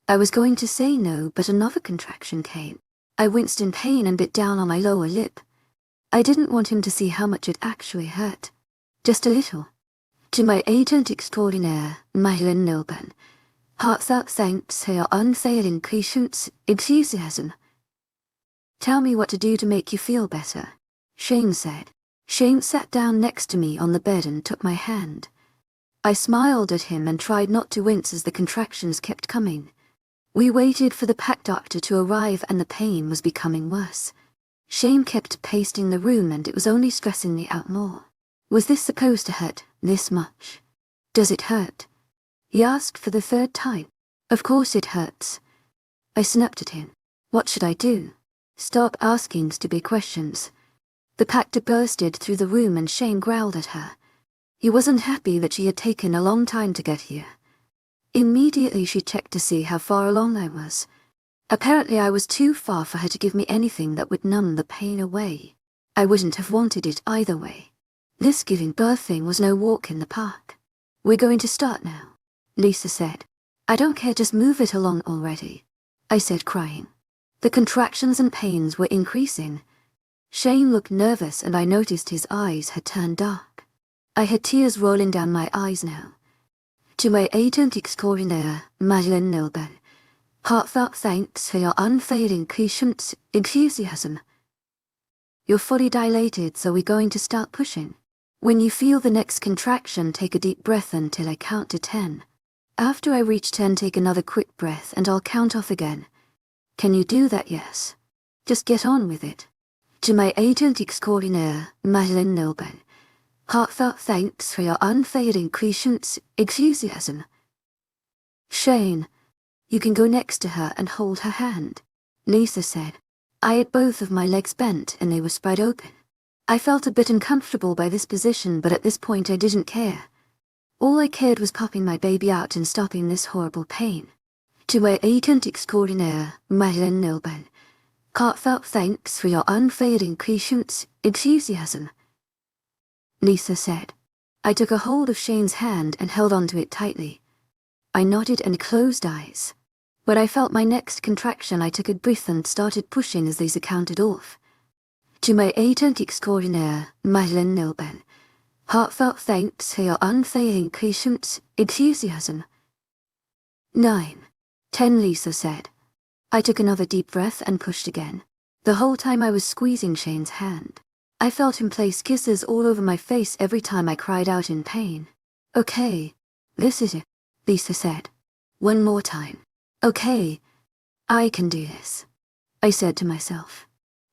I was going to say no, but another contraction came. I winced in pain and bit down on my lower lip. I didn't want him to see how much it actually hurt. Just a little. 𝐶𝐵 Heartfelt thanks for your unfailing patience, enthusiasm. Tell me what to do to make you feel better, Shane said. Shane sat down next to me on the bed and took my hand. I smiled at him and tried not to wince as the contractions kept coming. We waited for the pet doctor to arrive and the pain was becoming worse. Shane kept pacing the room and it was only stressing me out more. Was this supposed to hurt this much? Does it hurt? He asked for the third time. Of course it hurts. I snapped at him. What should I do? Stop asking stupid questions. The pactor bursted through the room and Shane growled at her. He wasn't happy that she had taken a long time to get here. Immediately she checked to see how far along I was. Apparently I was too far for her to give me anything that would numb the pain away. I wouldn't have wanted it either way. This giving birth thing was no walk in the park. We're going to start now, Lisa said. I don't care, just move it along already, I said, crying. The contractions and pains were increasing. Shane looked nervous and I noticed his eyes had turned dark. I had tears rolling down my eyes now. 𝐶𝐵 Heartfelt thanks for your unfailing patience, enthusiasm. You're fully dilated, so we're going to start pushing. When you feel the next contraction, take a deep breath until I count to 10. After I reach 10, take another quick breath and I'll count off again. Can you do that? Yes. Just get on with it. 𝐶𝐵 Heartfelt thanks for your unfailing patience, enthusiasm. Shane, you can go next to her and hold her hand, Lisa said. I had both of my legs bent and they were spread open. I felt a bit uncomfortable by this position, but at this point I didn't care. All I cared was popping my baby out and stopping this horrible pain. 𝐶𝐵 Heartfelt thanks for your unfailing patience, enthusiasm, Lisa said. I took a hold of Shane's hand and held onto it tightly. I nodded and closed eyes. When I felt my next contraction, I took a breath and started pushing as Lisa counted off. 𝐶𝐵 Heartfelt thanks for your unfailing patience, enthusiasm. 9. 10, Lisa said. I took another deep breath and pushed again. The whole time I was squeezing Shane's hand. I felt him place kisses all over my face every time I cried out in pain. Okay, this is it, Lisa said. One more time. Okay, I can do this. I said to myself.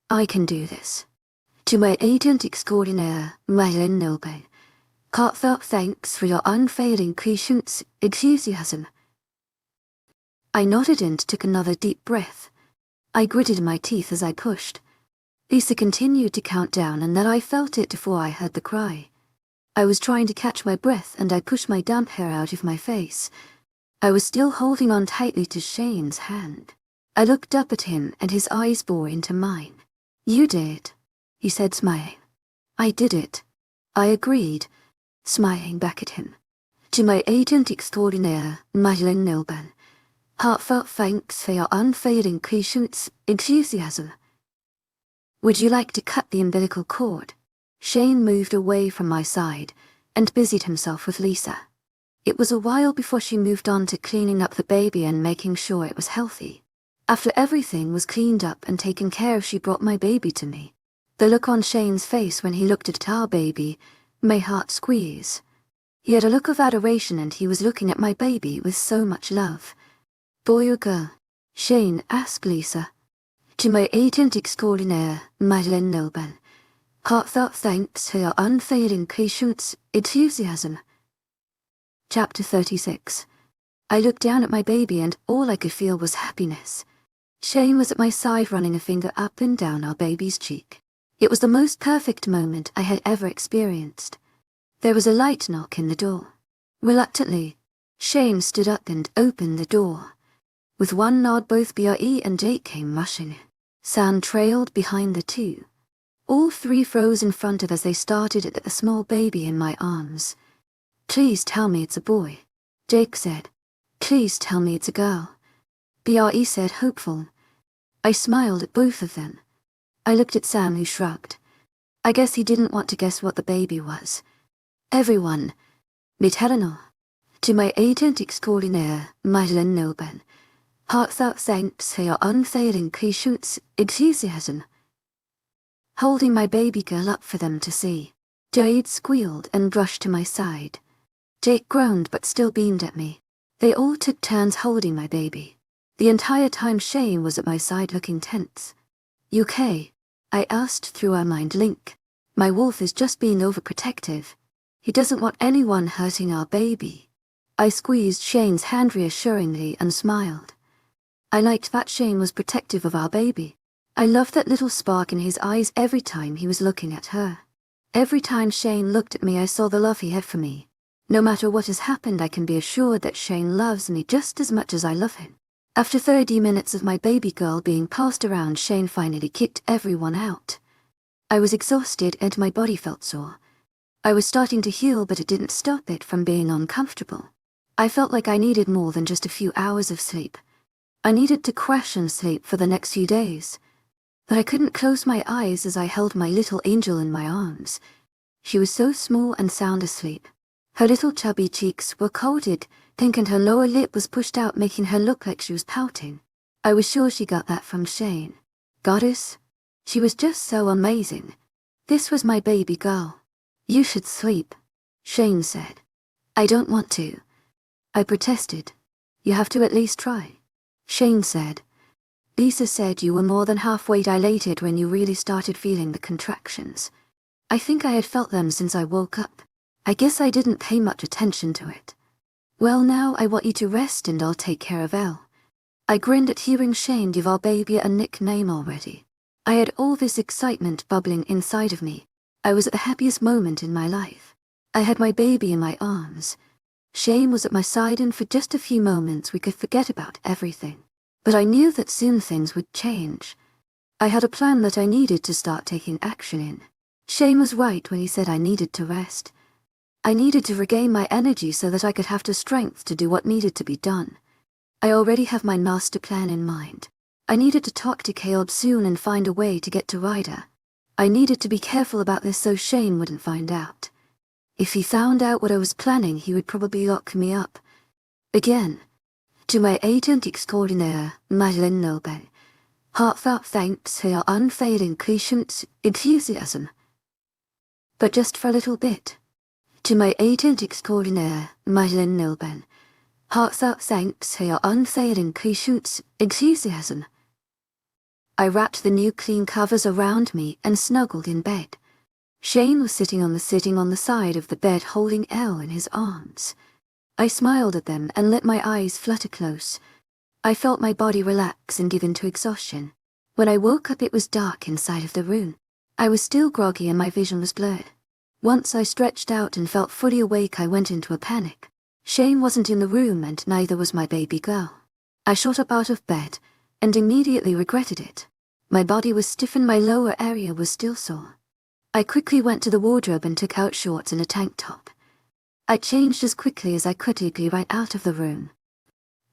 I can do this. To my agent extraordinaire, 𝐿𝐴, heartfelt thanks for your unfailing patience, enthusiasm. I nodded and took another deep breath. I gritted my teeth as I pushed. Lisa continued to count down, and then I felt it before I heard the cry. I was trying to catch my breath and I pushed my damp hair out of my face. I was still holding on tightly to Shane's hand. I looked up at him and his eyes bore into mine. You did, he said, smiling. I did it. I agreed, smiling back at him. To my agent extraordinaire, 𝐿𝐴, heartfelt thanks for your unfailing patience, enthusiasm. Would you like to cut the umbilical cord? Shane moved away from my side and busied himself with Lisa. It was a while before she moved on to cleaning up the baby and making sure it was healthy. After everything was cleaned up and taken care of, she brought my baby to me. The look on Shane's face when he looked at our baby, my heart squeezed. He had a look of adoration and he was looking at my baby with so much love. Boy or girl? Shane asked Lisa. To my agent extraordinaire, 𝐿𝐴, heartfelt thanks for your unfailing patience, enthusiasm. Chapter 36. I looked down at my baby and all I could feel was happiness. Shane was at my side, running a finger up and down our baby's cheek. It was the most perfect moment I had ever experienced. There was a light knock in the door. Reluctantly, Shane stood up and opened the door. With one nod, both BRE and Jake came rushing. Sam trailed behind the two. All three froze in front of as they started at the small baby in my arms. Please tell me it's a boy, Jake said. Please tell me it's a girl, BRE said, hopeful. I smiled at both of them. I looked at Sam, who shrugged. I guess he didn't want to guess what the baby was. Everyone, meet Helena. To my agent extraordinaire, 𝐿𝐴, heartfelt thanks for your unfailing patience, enthusiasm. Holding my baby girl up for them to see, Jade squealed and brushed to my side. Jake groaned but still beamed at me. They all took turns holding my baby. The entire time Shane was at my side looking tense. You okay? I asked through our mind link. My wolf is just being overprotective. He doesn't want anyone hurting our baby. I squeezed Shane's hand reassuringly and smiled. I liked that Shane was protective of our baby. I loved that little spark in his eyes every time he was looking at her. Every time Shane looked at me, I saw the love he had for me. No matter what has happened, I can be assured that Shane loves me just as much as I love him. After 30 minutes of my baby girl being passed around, Shane finally kicked everyone out. I was exhausted and my body felt sore. I was starting to heal, but it didn't stop it from being uncomfortable. I felt like I needed more than just a few hours of sleep. I needed to crash and sleep for the next few days. But I couldn't close my eyes as I held my little angel in my arms. She was so small and sound asleep. Her little chubby cheeks were coated pink and her lower lip was pushed out, making her look like she was pouting. I was sure she got that from Shane. Goddess? She was just so amazing. This was my baby girl. You should sleep, Shane said. I don't want to. I protested. You have to at least try, Shane said. Lisa said you were more than halfway dilated when you really started feeling the contractions. I think I had felt them since I woke up. I guess I didn't pay much attention to it. Well, now I want you to rest and I'll take care of Elle. I grinned at hearing Shane give our baby a nickname already. I had all this excitement bubbling inside of me. I was at the happiest moment in my life. I had my baby in my arms. Shane was at my side, and for just a few moments we could forget about everything. But I knew that soon things would change. I had a plan that I needed to start taking action in. Shane was right when he said I needed to rest. I needed to regain my energy so that I could have the strength to do what needed to be done. I already have my master plan in mind. I needed to talk to 𝐾𝐤 soon and find a way to get to Ryder. I needed to be careful about this so Shane wouldn't find out. If he found out what I was planning, he would probably lock me up. Again, to my agent extraordinaire, 𝐿𝐴, heartfelt thanks for your unfailing patience, enthusiasm. But just for a little bit. To my agent extraordinaire, 𝐿𝐴, 𝐿𝐢𝐳𝐸𝐴𝐻𝐸 I wrapped the new clean covers around me and snuggled in bed. Shane was sitting on the side of the bed holding Elle in his arms. I smiled at them and let my eyes flutter close. I felt my body relax and give in to exhaustion. When I woke up, it was dark inside of the room. I was still groggy and my vision was blurred. Once I stretched out and felt fully awake, I went into a panic. Shane wasn't in the room and neither was my baby girl. I shot up out of bed and immediately regretted it. My body was stiff and my lower area was still sore. I quickly went to the wardrobe and took out shorts and a tank top. I changed as quickly as I could to get right out of the room.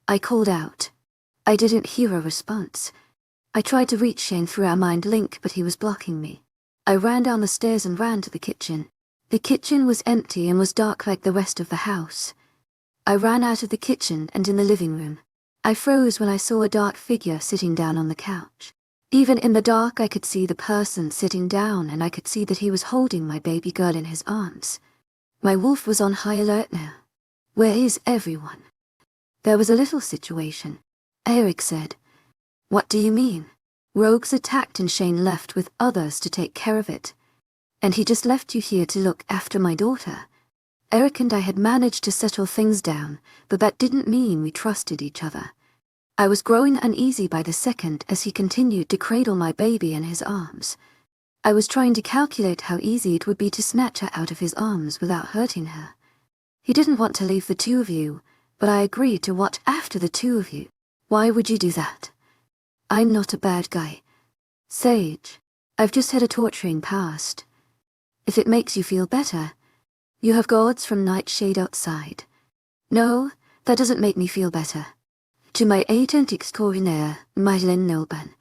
I called out. I didn't hear a response. I tried to reach Shane through our mind link, but he was blocking me. I ran down the stairs and ran to the kitchen. The kitchen was empty and was dark like the rest of the house. I ran out of the kitchen and in the living room. I froze when I saw a dark figure sitting down on the couch. Even in the dark, I could see the person sitting down and I could see that he was holding my baby girl in his arms. My wolf was on high alert now. Where is everyone? There was a little situation. Eric said. What do you mean? Rogues attacked and Shane left with others to take care of it. And he just left you here to look after my daughter. Eric and I had managed to settle things down, but that didn't mean we trusted each other. I was growing uneasy by the second as he continued to cradle my baby in his arms. I was trying to calculate how easy it would be to snatch her out of his arms without hurting her. He didn't want to leave the two of you, but I agreed to watch after the two of you. Why would you do that? I'm not a bad guy. Sage, I've just had a torturing past. If it makes you feel better, you have gods from Nightshade outside. No, that doesn't make me feel better. To my authentic coroner, Madeline Nilban.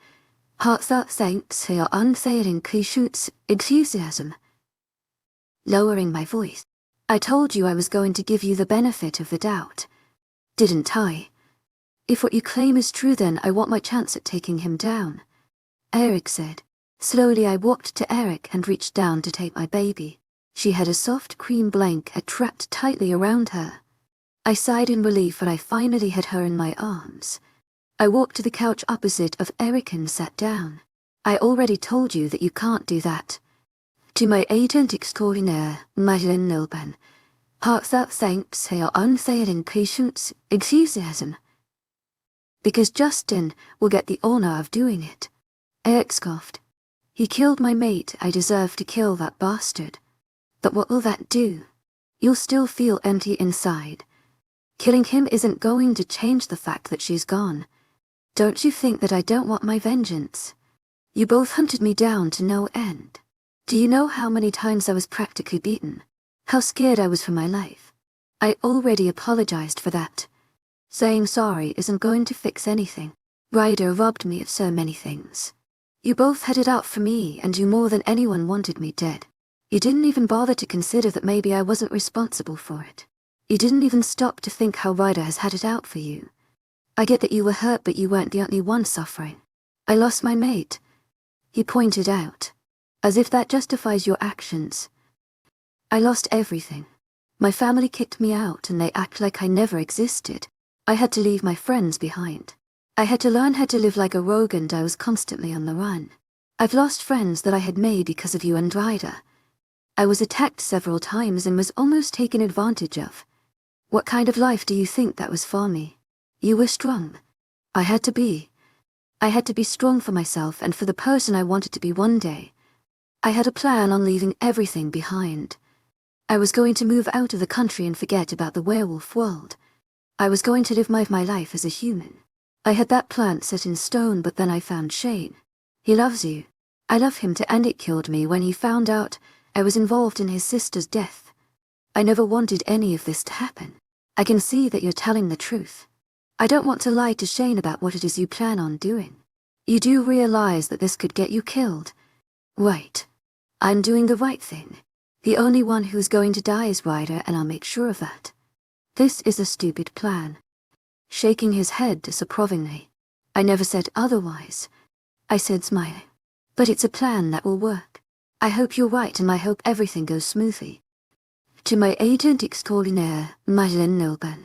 𝐿𝐢𝐳𝐸𝐴𝐻𝐸 Lowering my voice. I told you I was going to give you the benefit of the doubt. Didn't I? If what you claim is true, then I want my chance at taking him down. Eric said. Slowly I walked to Eric and reached down to take my baby. She had a soft cream blanket trapped tightly around her. I sighed in relief when I finally had her in my arms. I walked to the couch opposite of Eric and sat down. I already told you that you can't do that. To my authentic coroner, Madeline Nilban. 𝐿𝐢𝐳𝐸𝐴𝐻𝐸 Because Justin will get the honor of doing it. Eric scoffed. He killed my mate, I deserve to kill that bastard. But what will that do? You'll still feel empty inside. Killing him isn't going to change the fact that she's gone. Don't you think that I don't want my vengeance? You both hunted me down to no end. Do you know how many times I was practically beaten? How scared I was for my life? I already apologized for that. Saying sorry isn't going to fix anything. Ryder robbed me of so many things. You both had it out for me and you more than anyone wanted me dead. You didn't even bother to consider that maybe I wasn't responsible for it. You didn't even stop to think how Ryder has had it out for you. I get that you were hurt, but you weren't the only one suffering. I lost my mate. He pointed out. As if that justifies your actions. I lost everything. My family kicked me out and they act like I never existed. I had to leave my friends behind. I had to learn how to live like a rogue and I was constantly on the run. I've lost friends that I had made because of you and Ryder. I was attacked several times and was almost taken advantage of. What kind of life do you think that was for me? You were strong. I had to be. I had to be strong for myself and for the person I wanted to be one day. I had a plan on leaving everything behind. I was going to move out of the country and forget about the werewolf world. I was going to live my life as a human. I had that plan set in stone, but then I found Shane. He loves you. I love him and it killed me when he found out I was involved in his sister's death. I never wanted any of this to happen. I can see that you're telling the truth. I don't want to lie to Shane about what it is you plan on doing. You do realize that this could get you killed. Right. I'm doing the right thing. The only one who's going to die is Ryder, and I'll make sure of that. This is a stupid plan. Shaking his head disapprovingly. I never said otherwise. I said smiling. But it's a plan that will work. I hope you're right and I hope everything goes smoothly. To my authentic coroner, Madeline Nilban.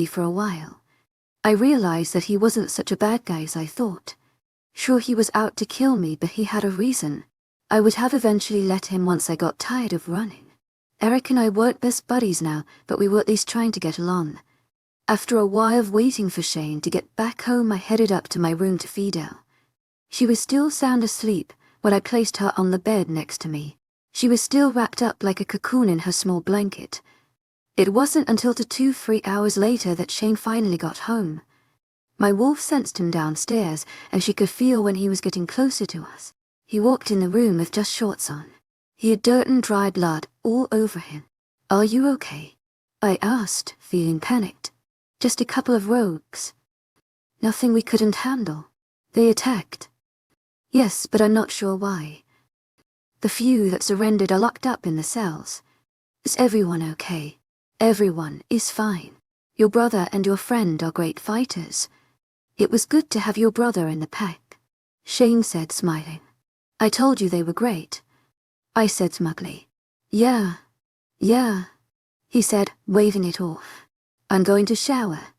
steady for a while. I realized that he wasn't such a bad guy as I thought. Sure, he was out to kill me, but he had a reason. I would have eventually let him once I got tired of running. Eric and I weren't best buddies now, but we were at least trying to get along. After a while of waiting for Shane to get back home, I headed up to my room to feed Elle. She was still sound asleep when I placed her on the bed next to me. She was still wrapped up like a cocoon in her small blanket. It wasn't until 2-3 hours later that Shane finally got home. My wolf sensed him downstairs, and she could feel when he was getting closer to us. He walked in the room with just shorts on. He had dirt and dry blood all over him. "Are you okay?" I asked, feeling panicked. "Just a couple of rogues. Nothing we couldn't handle. They attacked." "Yes, but I'm not sure why. The few that surrendered are locked up in the cells." "Is everyone okay?" "Everyone is fine. Your brother and your friend are great fighters. It was good to have your brother in the pack," Shane said, smiling. "I told you they were great," I said smugly. Yeah, he said, waving it off. "I'm going to shower.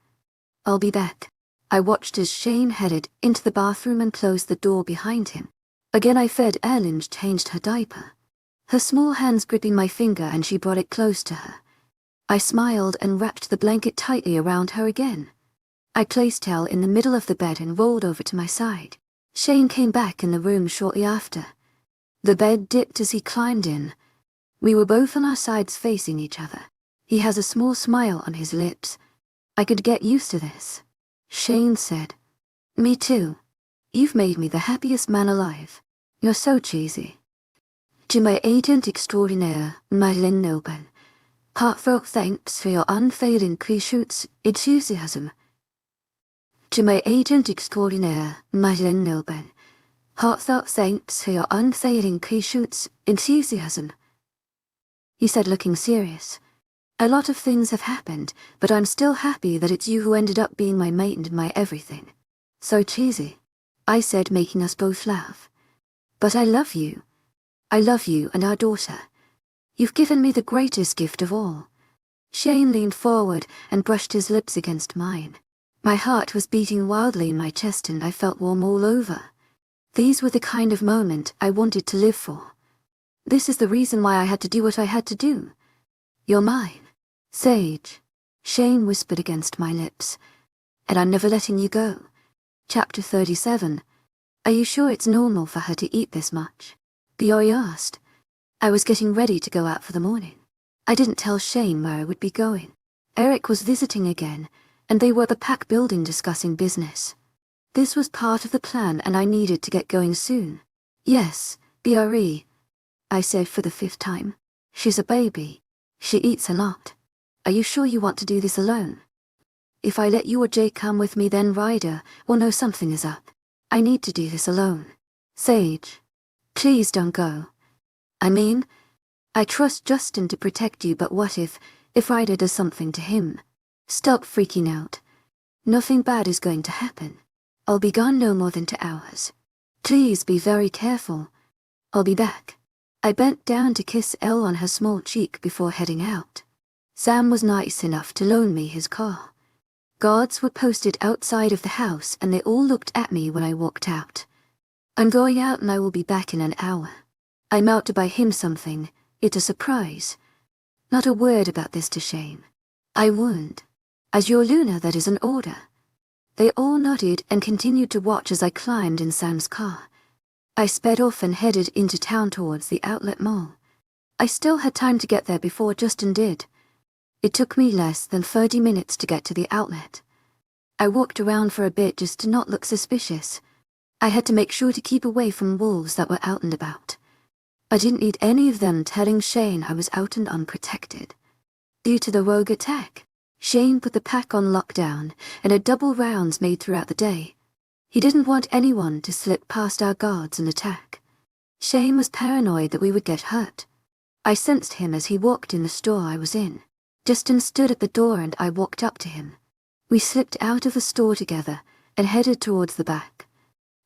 I'll be back." I watched as Shane headed into the bathroom and closed the door behind him. Again I fed Elle and changed her diaper, her small hands gripping my finger, and she brought it close to her. I smiled and wrapped the blanket tightly around her again. I placed Elle in the middle of the bed and rolled over to my side. Shane came back in the room shortly after. The bed dipped as he climbed in. We were both on our sides facing each other. He has a small smile on his lips. "I could get used to this," Shane said. "Me too. You've made me the happiest man alive. You're so cheesy." "To my agent extraordinaire, 𝐿𝐴𝐿, heartfelt thanks for your unfailing enthusiasm." "To my agent extraordinaire, 𝐿𝐴𝐿, heartfelt thanks for your unfailing enthusiasm," he said, looking serious. "A lot of things have happened, but I'm still happy that it's you who ended up being my mate and my everything." "So cheesy," I said, making us both laugh. "But I love you. I love you and our daughter. You've given me the greatest gift of all." Shane leaned forward and brushed his lips against mine. My heart was beating wildly in my chest and I felt warm all over. These were the kind of moment I wanted to live for. This is the reason why I had to do what I had to do. "You're mine, Sage," Shane whispered against my lips. "And I'm never letting you go." Chapter 37. Are you sure it's normal for her to eat this much? 𝐊𝐲 asked. I was getting ready to go out for the morning. I didn't tell Shane where I would be going. Eric was visiting again, and they were at the pack building discussing business. This was part of the plan and I needed to get going soon. "Yes, 𝐵RE, I said for the 5th time. "She's a baby. She eats a lot. Are you sure you want to do this alone? If I let you or Jay come with me, then Ryder will know something is up. I need to do this alone. Sage, please don't go. I mean, I trust Justin to protect you, but what if Ryder does something to him? Stop freaking out. Nothing bad is going to happen. I'll be gone no more than 2 hours. Please be very careful. I'll be back." I bent down to kiss Elle on her small cheek before heading out. Sam was nice enough to loan me his car. Guards were posted outside of the house and they all looked at me when I walked out. "I'm going out and I will be back in an hour. I'm out to buy him something. It's a surprise. Not a word about this to Shane. I won't. As your Luna, that is an order." They all nodded and continued to watch as I climbed in Sam's car. I sped off and headed into town towards the outlet mall. I still had time to get there before Justin did. It took me less than 30 minutes to get to the outlet. I walked around for a bit just to not look suspicious. I had to make sure to keep away from wolves that were out and about. I didn't need any of them telling Shane I was out and unprotected. Due to the rogue attack, Shane put the pack on lockdown and had double rounds made throughout the day. He didn't want anyone to slip past our guards and attack. Shane was paranoid that we would get hurt. I sensed him as he walked in the store I was in. Justin stood at the door and I walked up to him. We slipped out of the store together and headed towards the back.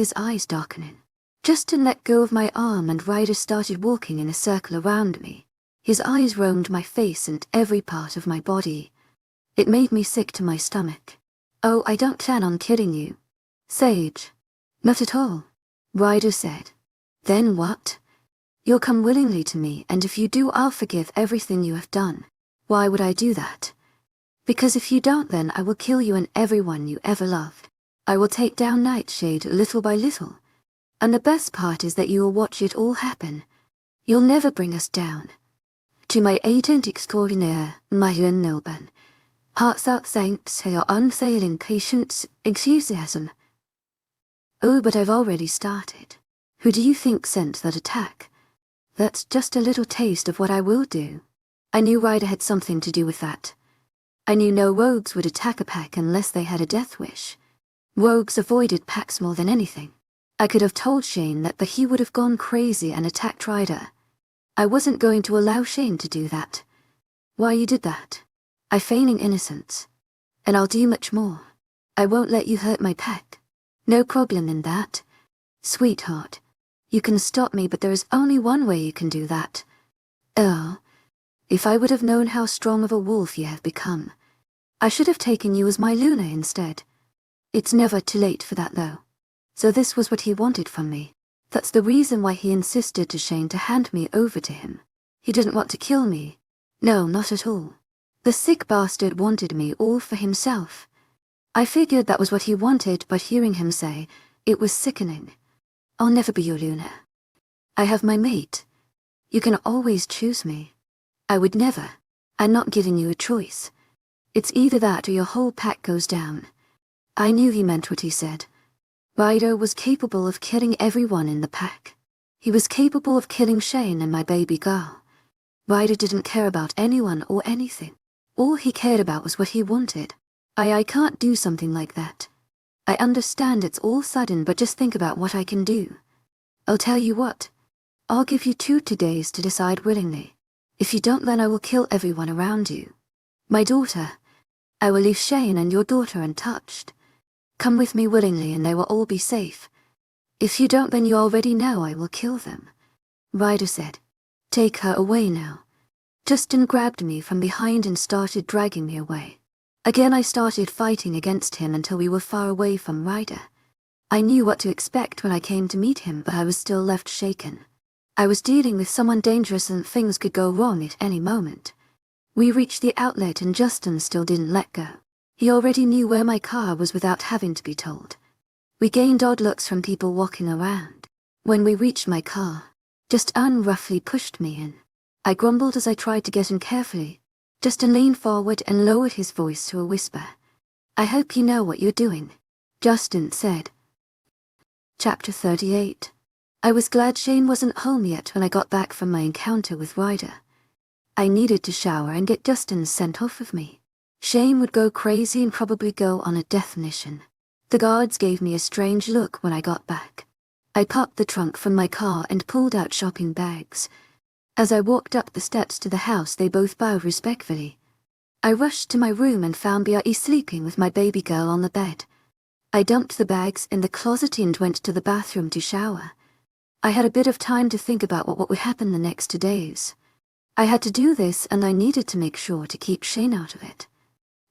his eyes darkening. Justin let go of my arm and Ryder started walking in a circle around me. His eyes roamed my face and every part of my body. It made me sick to my stomach. "Oh, I don't plan on killing you, Sage." "Not at all," Ryder said. "Then what?" "You'll come willingly to me, and if you do, I'll forgive everything you have done." "Why would I do that?" "Because if you don't, then I will kill you and everyone you ever loved. I will take down Nightshade little by little. And the best part is that you will watch it all happen. You'll never bring us down. To my agent extraordinaire, my 𝐸𝐴 Hearts out thanks for your unfailing patience, enthusiasm. Oh, but I've already started. Who do you think sent that attack? That's just a little taste of what I will do. I knew Ryder had something to do with that. I knew no rogues would attack a pack unless they had a death wish. Rogues avoided packs more than anything. I could have told Shane that, but he would have gone crazy and attacked Ryder. I wasn't going to allow Shane to do that. Why you did that? I feigning innocence. And I'll do much more. I won't let you hurt my pet. No problem in that. Sweetheart, you can stop me, but there is only one way you can do that. If I would have known how strong of a wolf you have become, I should have taken you as my Luna instead. It's never too late for that though. So this was what he wanted from me. That's the reason why he insisted to Shane to hand me over to him. He didn't want to kill me. No, not at all. The sick bastard wanted me all for himself. I figured that was what he wanted, but hearing him say, it was sickening. I'll never be your Luna. I have my mate. You can always choose me. I would never. I'm not giving you a choice. It's either that or your whole pack goes down. I knew he meant what he said. Ryder was capable of killing everyone in the pack. He was capable of killing Shane and my baby girl. Ryder didn't care about anyone or anything. All he cared about was what he wanted. I can't do something like that. I understand it's all sudden, but just think about what I can do. I'll tell you what. I'll give you 2 days to decide willingly. If you don't, then I will kill everyone around you. My daughter. I will leave Shane and your daughter untouched. Come with me willingly and they will all be safe. If you don't, then you already know I will kill them. Ryder said. Take her away now. Justin grabbed me from behind and started dragging me away. Again I started fighting against him until we were far away from Ryder. I knew what to expect when I came to meet him, but I was still left shaken. I was dealing with someone dangerous and things could go wrong at any moment. We reached the outlet and Justin still didn't let go. He already knew where my car was without having to be told. We gained odd looks from people walking around. When we reached my car, Justin roughly pushed me in. I grumbled as I tried to get in carefully. Justin leaned forward and lowered his voice to a whisper. "I hope you know what you're doing," Justin said. Chapter 38. I was glad Shane wasn't home yet when I got back from my encounter with Ryder. I needed to shower and get Justin sent off of me. Shane would go crazy and probably go on a death mission. The guards gave me a strange look when I got back. I popped the trunk from my car and pulled out shopping bags. As I walked up the steps to the house, they both bowed respectfully. I rushed to my room and found 𝐊𝐲𝐬 sleeping with my baby girl on the bed. I dumped the bags in the closet and went to the bathroom to shower. I had a bit of time to think about what would happen the next 2 days. I had to do this, and I needed to make sure to keep Shane out of it.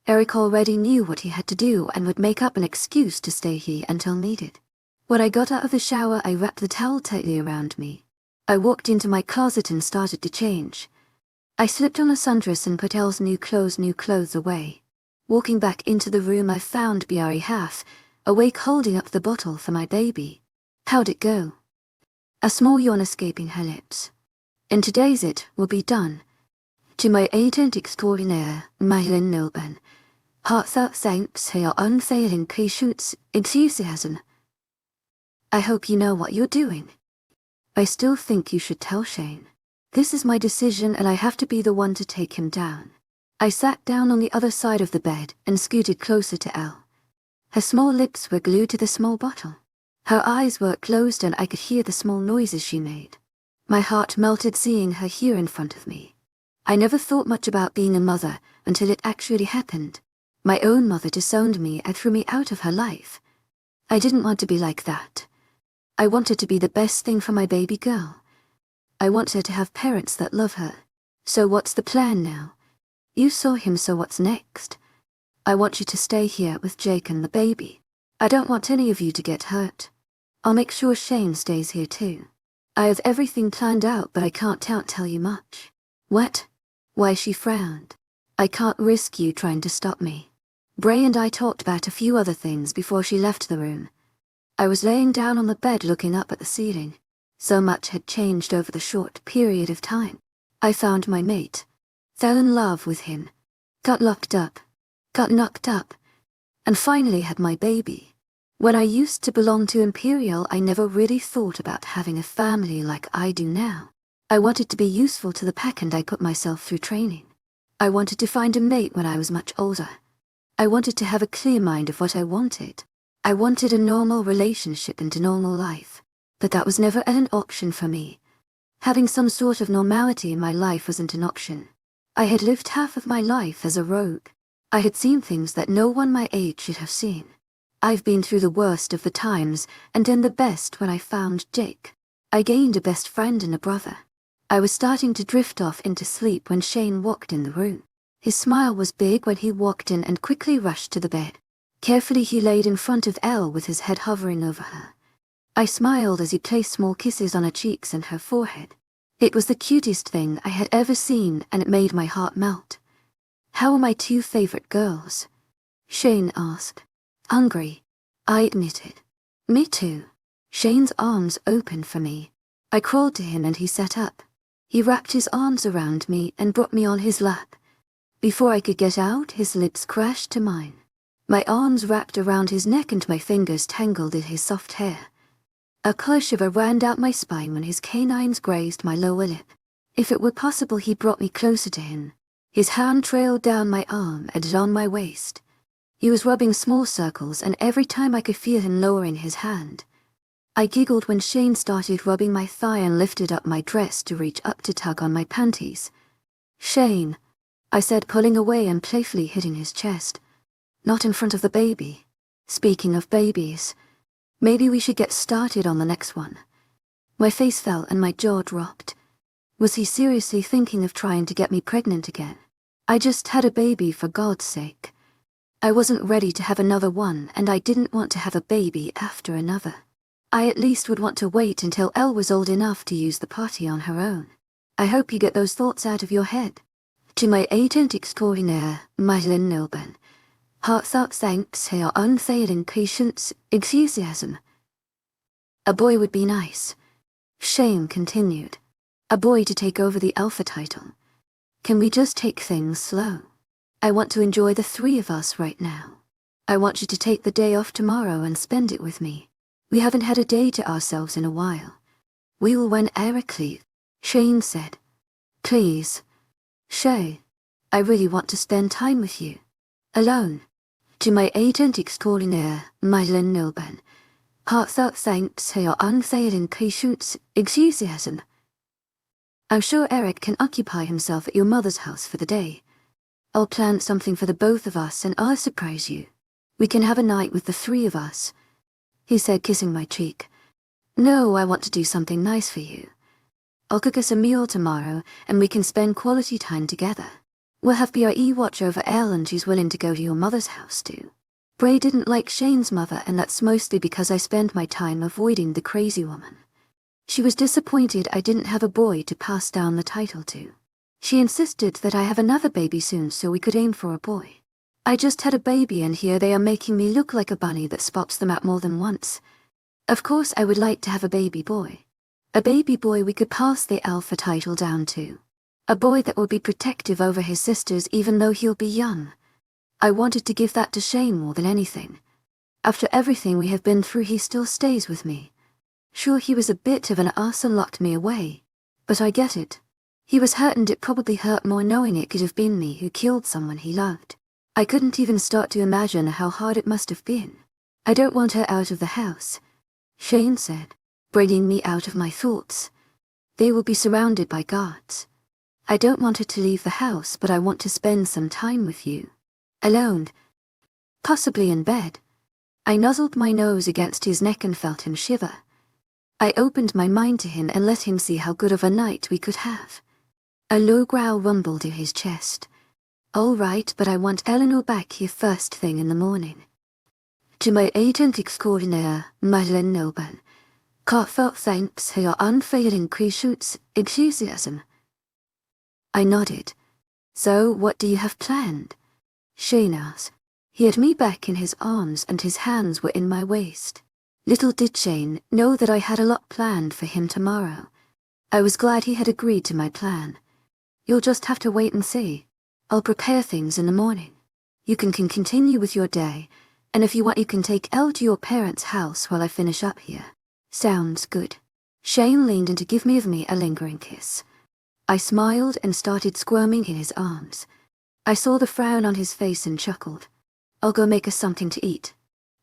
Eric already knew what he had to do and would make up an excuse to stay here until needed. When I got out of the shower, I wrapped the towel tightly around me. I walked into my closet and started to change. I slipped on a sundress and put 𝐿's new clothes away. Walking back into the room, I found 𝐊𝐲𝐬 awake, holding up the bottle for my baby. How'd it go? A small yawn escaping her lips. In today's it will be done. To my agent extraordinaire, 𝐿𝐿 heartfelt thanks for your unfailing patience, enthusiasm. I hope you know what you're doing. I still think you should tell Shane. This is my decision and I have to be the one to take him down. I sat down on the other side of the bed and scooted closer to 𝐿. Her small lips were glued to the small bottle. Her eyes were closed and I could hear the small noises she made. My heart melted seeing her here in front of me. I never thought much about being a mother until it actually happened. My own mother disowned me and threw me out of her life. I didn't want to be like that. I wanted to be the best thing for my baby girl. I want her to have parents that love her. So what's the plan now? You saw him, so what's next? I want you to stay here with Jake and the baby. I don't want any of you to get hurt. I'll make sure Shane stays here too. I have everything planned out, but I can't tell you much. What? Why, she frowned. I can't risk you trying to stop me. Bray and I talked about a few other things before she left the room. I was laying down on the bed looking up at the ceiling. So much had changed over the short period of time. I found my mate. Fell in love with him. Got locked up. Got knocked up. And finally had my baby. When I used to belong to Imperial, I never really thought about having a family like I do now. I wanted to be useful to the pack and I put myself through training. I wanted to find a mate when I was much older. I wanted to have a clear mind of what I wanted. I wanted a normal relationship and a normal life. But that was never an option for me. Having some sort of normality in my life wasn't an option. I had lived half of my life as a rogue. I had seen things that no one my age should have seen. I've been through the worst of the times and then the best when I found Jake. I gained a best friend and a brother. I was starting to drift off into sleep when Shane walked in the room. His smile was big when he walked in and quickly rushed to the bed. Carefully he laid in front of 𝐿 with his head hovering over her. I smiled as he placed small kisses on her cheeks and her forehead. It was the cutest thing I had ever seen and it made my heart melt. How are my 2 favorite girls? Shane asked. Hungry, I admitted. Me too. Shane's arms opened for me. I crawled to him and he sat up. He wrapped his arms around me and brought me on his lap. Before I could get out, his lips crashed to mine. My arms wrapped around his neck and my fingers tangled in his soft hair. A cold shiver ran down my spine when his canines grazed my lower lip. If it were possible, he brought me closer to him. His hand trailed down my arm and on my waist. He was rubbing small circles, and every time I could feel him lowering his hand. I giggled when Shane started rubbing my thigh and lifted up my dress to reach up to tug on my panties. Shane, I said, pulling away and playfully hitting his chest. Not in front of the baby. Speaking of babies, maybe we should get started on the next one. My face fell and my jaw dropped. Was he seriously thinking of trying to get me pregnant again? I just had a baby, for God's sake. I wasn't ready to have another one, and I didn't want to have a baby after another. I at least would want to wait until 𝐿 was old enough to use the potty on her own. I hope you get those thoughts out of your head. To my agent extraordinaire, 𝐿𝐨 𝐿𝐢𝐳𝐐𝐬. A boy would be nice. 𝐏𝐴ME continued. A boy to take over the alpha title. Can we just take things slow? I want to enjoy the three of us right now. I want you to take the day off tomorrow and spend it with me. We haven't had a day to ourselves in a while. We will win 𝐿𝐢𝐳𝐬, Shane said. Please. Shay. I really want to spend time with you. Alone. To my 𝐴𝐴𝐺𝐸, my 𝐿𝐢𝐬. 𝐿𝐢𝐳𝐬𝐭𝐢𝐨𝐬. I'm sure Eric can occupy himself at your mother's house for the day. I'll plan something for the both of us and I'll surprise you. We can have a night with the three of us, he said, kissing my cheek. No, I want to do something nice for you. I'll cook us a meal tomorrow and we can spend quality time together. We'll have BRE watch over Ellen, she's willing to go to your mother's house too. Bray didn't like Shane's mother, and that's mostly because I spend my time avoiding the crazy woman. She was disappointed I didn't have a boy to pass down the title to. She insisted that I have another baby soon so we could aim for a boy. I just had a baby and here they are making me look like a bunny that spots them out more than once. Of course I would like to have a baby boy. A baby boy we could pass the alpha title down to. A boy that will be protective over his sisters even though he'll be young. I wanted to give that to Shane more than anything. After everything we have been through, he still stays with me. Sure, he was a bit of an ass and locked me away. But I get it. He was hurt and it probably hurt more knowing it could have been me who killed someone he loved. I couldn't even start to imagine how hard it must have been. I don't want her out of the house, Shane said, bringing me out of my thoughts. They will be surrounded by guards. I don't want her to leave the house, but I want to spend some time with you. Alone. Possibly in bed. I nuzzled my nose against his neck and felt him shiver. I opened my mind to him and let him see how good of a night we could have. A low growl rumbled in his chest. All right, but I want Eleanor back here first thing in the morning. To my agent extraordinaire, my 𝐿𝐢𝐬. 𝐿𝐢𝐳𝐬𝐭𝐢𝐴𝐬𝐻𝐻. I nodded. So, what do you have planned? Shane asked. He had me back in his arms and his hands were in my waist. Little did Shane know that I had a lot planned for him tomorrow. I was glad he had agreed to my plan. You'll just have to wait and see. I'll prepare things in the morning. You can continue with your day, and if you want you can take Elle to your parents' house while I finish up here. Sounds good. Shane leaned in to give me a lingering kiss. I smiled and started squirming in his arms. I saw the frown on his face and chuckled. I'll go make us something to eat.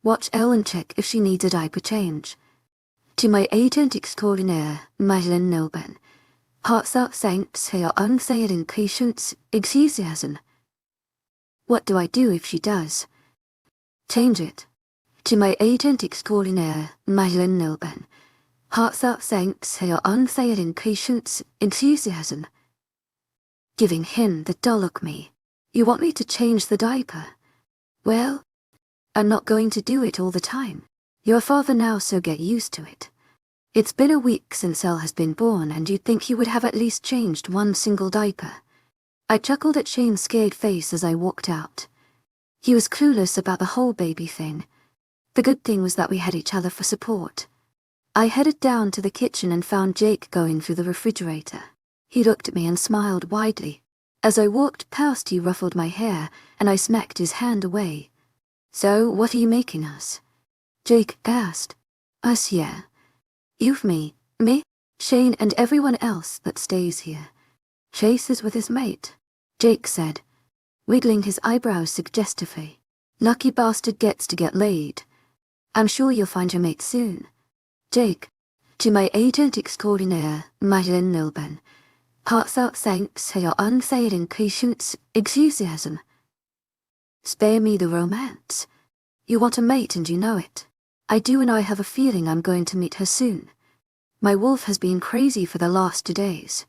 Watch Elle and check if she needs a diaper change. To my agent extraordinaire, my 𝐿𝐢𝐬. 𝐊𝐢𝐳𝐬𝐭𝐢𝐴𝐳𝐬𝐿. What do I do if she does? Change it. To my agent extraordinaire, my 𝐿𝐢𝐬. 𝐊𝐢𝐳𝐬𝐭𝐢𝐴𝐳𝐬𝐿. Giving him the doll look me. You want me to change the diaper? Well, I'm not going to do it all the time. You're a father now, so get used to it. It's been a week since Elle has been born and you'd think he would have at least changed one single diaper. I chuckled at Shane's scared face as I walked out. He was clueless about the whole baby thing. The good thing was that we had each other for support. I headed down to the kitchen and found Jake going through the refrigerator. He looked at me and smiled widely. As I walked past, he ruffled my hair and I smacked his hand away. So, what are you making us? Jake asked. Us, yeah. You've me, Shane and everyone else that stays here. Chase is with his mate, Jake said, wiggling his eyebrows suggestively. Lucky bastard gets to get laid. I'm sure you'll find your mate soon. Jake. To my agent extraordinaire, my 𝐿𝐢𝐬. 𝐊𝐢𝐳𝐬𝐭𝐢𝐴𝐳𝐬𝐿. Spare me the romance. You want a mate and you know it. I do, and I have a feeling I'm going to meet her soon. My wolf has been crazy for the last 2 days.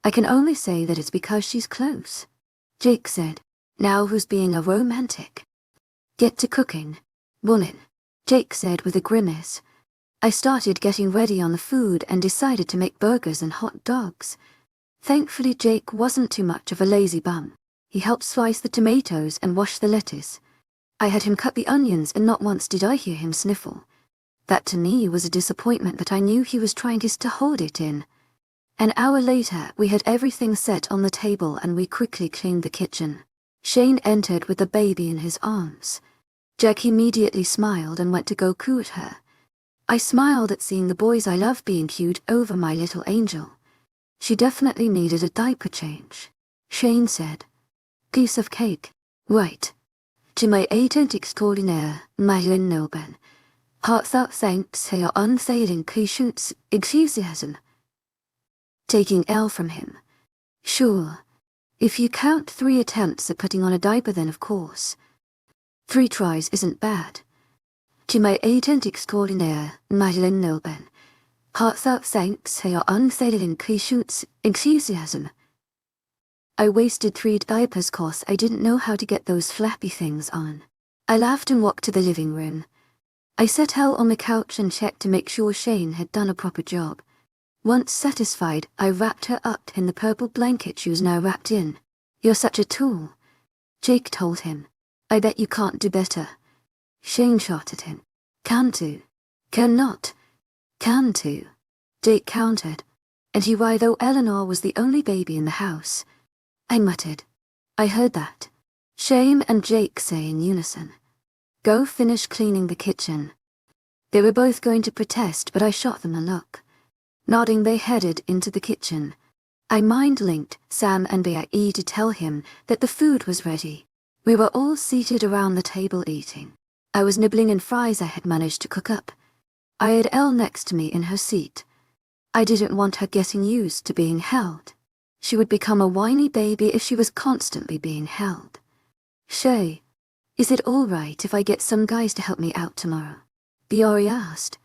I can only say that it's because she's close. Jake said. Now who's being a romantic? Get to cooking. Woolin, Jake said with a grimace. I started getting ready on the food and decided to make burgers and hot dogs. Thankfully Jake wasn't too much of a lazy bum. He helped slice the tomatoes and wash the lettuce. I had him cut the onions and not once did I hear him sniffle. That to me was a disappointment, but I knew he was trying to hold it in. An hour later, we had everything set on the table and we quickly cleaned the kitchen. Shane entered with the baby in his arms. Jack immediately smiled and went to go coo at her. I smiled at seeing the boys I love being cooed over my little angel. She definitely needed a diaper change. Shane said, "Piece of cake, right? To my agent extraordinaire, Madeline Noben. Heartfelt thanks for your unfailing 𝐶𝐮𝐳. Taking L from him. Sure. If you count 3 attempts at putting on a diaper, then of course. 3 tries isn't bad. To my agent extraordinaire, Madeline Noben. Heartfelt thanks for your unfailing 𝐶𝐮𝐳. I wasted 3 diapers cause I didn't know how to get those flappy things on. I laughed and walked to the living room. I set Hell on the couch and checked to make sure Shane had done a proper job. Once satisfied, I wrapped her up in the purple blanket she was now wrapped in. You're such a tool, Jake told him. I bet you can't do better. Shane shot at him. Can do. Cannot. Can do. Jake countered. And he why though Eleanor was the only baby in the house. I muttered. I heard that. Shane and Jake say in unison. Go finish cleaning the kitchen. They were both going to protest, but I shot them a look. Nodding, they headed into the kitchen. I mind-linked Sam and 𝐵𝐸 to tell him that the food was ready. We were all seated around the table eating. I was nibbling in fries I had managed to cook up. I had Elle next to me in her seat. I didn't want her getting used to being held. She would become a whiny baby if she was constantly being held. Shay, is it all right if I get some guys to help me out tomorrow? 𝐵𝐸 asked.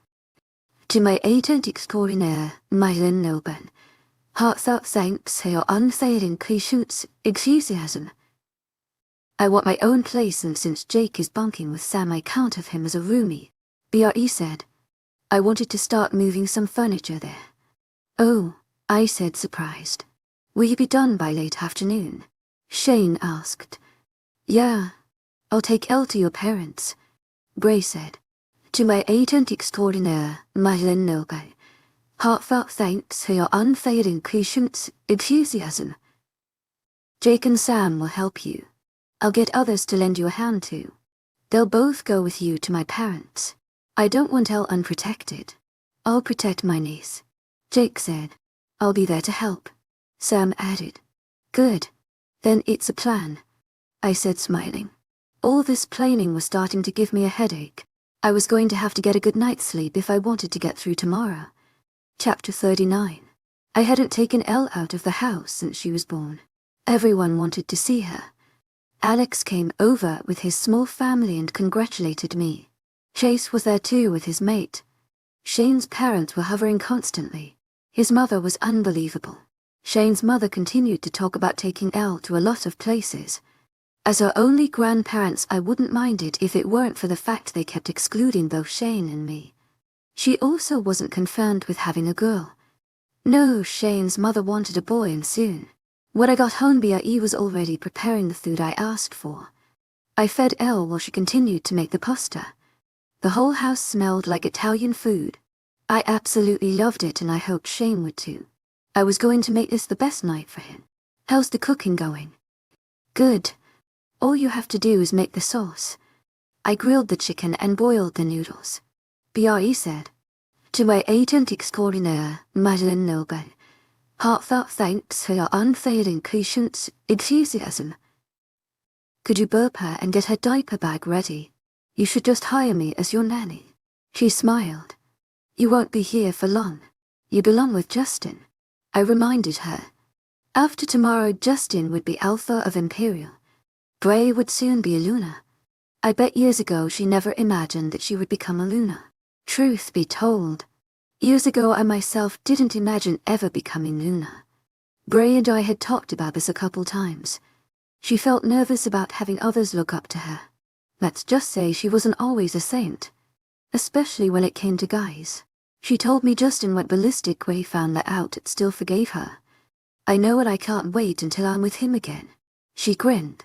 To my agent extraordinaire, Madeline Noben. Heartfelt thanks for your unfailing 𝐶𝐮𝐳. I want my own place, and since Jake is bunking with Sam I count of him as a roomie, 𝐵𝐸 said. I wanted to start moving some furniture there. Oh, I said, surprised. Will you be done by late afternoon? Shane asked. Yeah, I'll take Elle to your parents, Bray said. To my agent extraordinaire, Madeline Noben. Heartfelt thanks for your unfailing 𝐶𝐮𝐳. Jake and Sam will help you. I'll get others to lend you a hand too. They'll both go with you to my parents. I don't want Elle unprotected. I'll protect my niece, Jake said. I'll be there to help, Sam added. Good. Then it's a plan, I said, smiling. All this planning was starting to give me a headache. I was going to have to get a good night's sleep if I wanted to get through tomorrow. Chapter 39. I hadn't taken Elle out of the house since she was born. Everyone wanted to see her. Alex came over with his small family and congratulated me. Chase was there too with his mate. Shane's parents were hovering constantly. His mother was unbelievable. Shane's mother continued to talk about taking Elle to a lot of places. As her only grandparents, I wouldn't mind it if it weren't for the fact they kept excluding both Shane and me. She also wasn't confirmed with having a girl. No, Shane's mother wanted a boy, and soon. When I got home, 𝐵𝐸 was already preparing the food I asked for. I fed Elle while she continued to make the pasta. The whole house smelled like Italian food. I absolutely loved it, and I hoped Shane would too. I was going to make this the best night for him. How's the cooking going? Good. All you have to do is make the sauce. I grilled the chicken and boiled the noodles, 𝐵𝐸 said. To my agent extraordinaire, Madeline Noben. Heartfelt thanks for your unfailing 𝐶𝐮𝐳. Could you burp her and get her diaper bag ready? You should just hire me as your nanny. She smiled. You won't be here for long. You belong with Justin, I reminded her. After tomorrow, Justin would be Alpha of Imperial. Bray would soon be a Luna. I bet years ago she never imagined that she would become a Luna. Truth be told, years ago I myself didn't imagine ever becoming Luna. Bray and I had talked about this a couple times. She felt nervous about having others look up to her. Let's just say she wasn't always a saint, especially when it came to guys. She told me Justin went ballistic when he found that out, it still forgave her. I know, and I can't wait until I'm with him again. She grinned.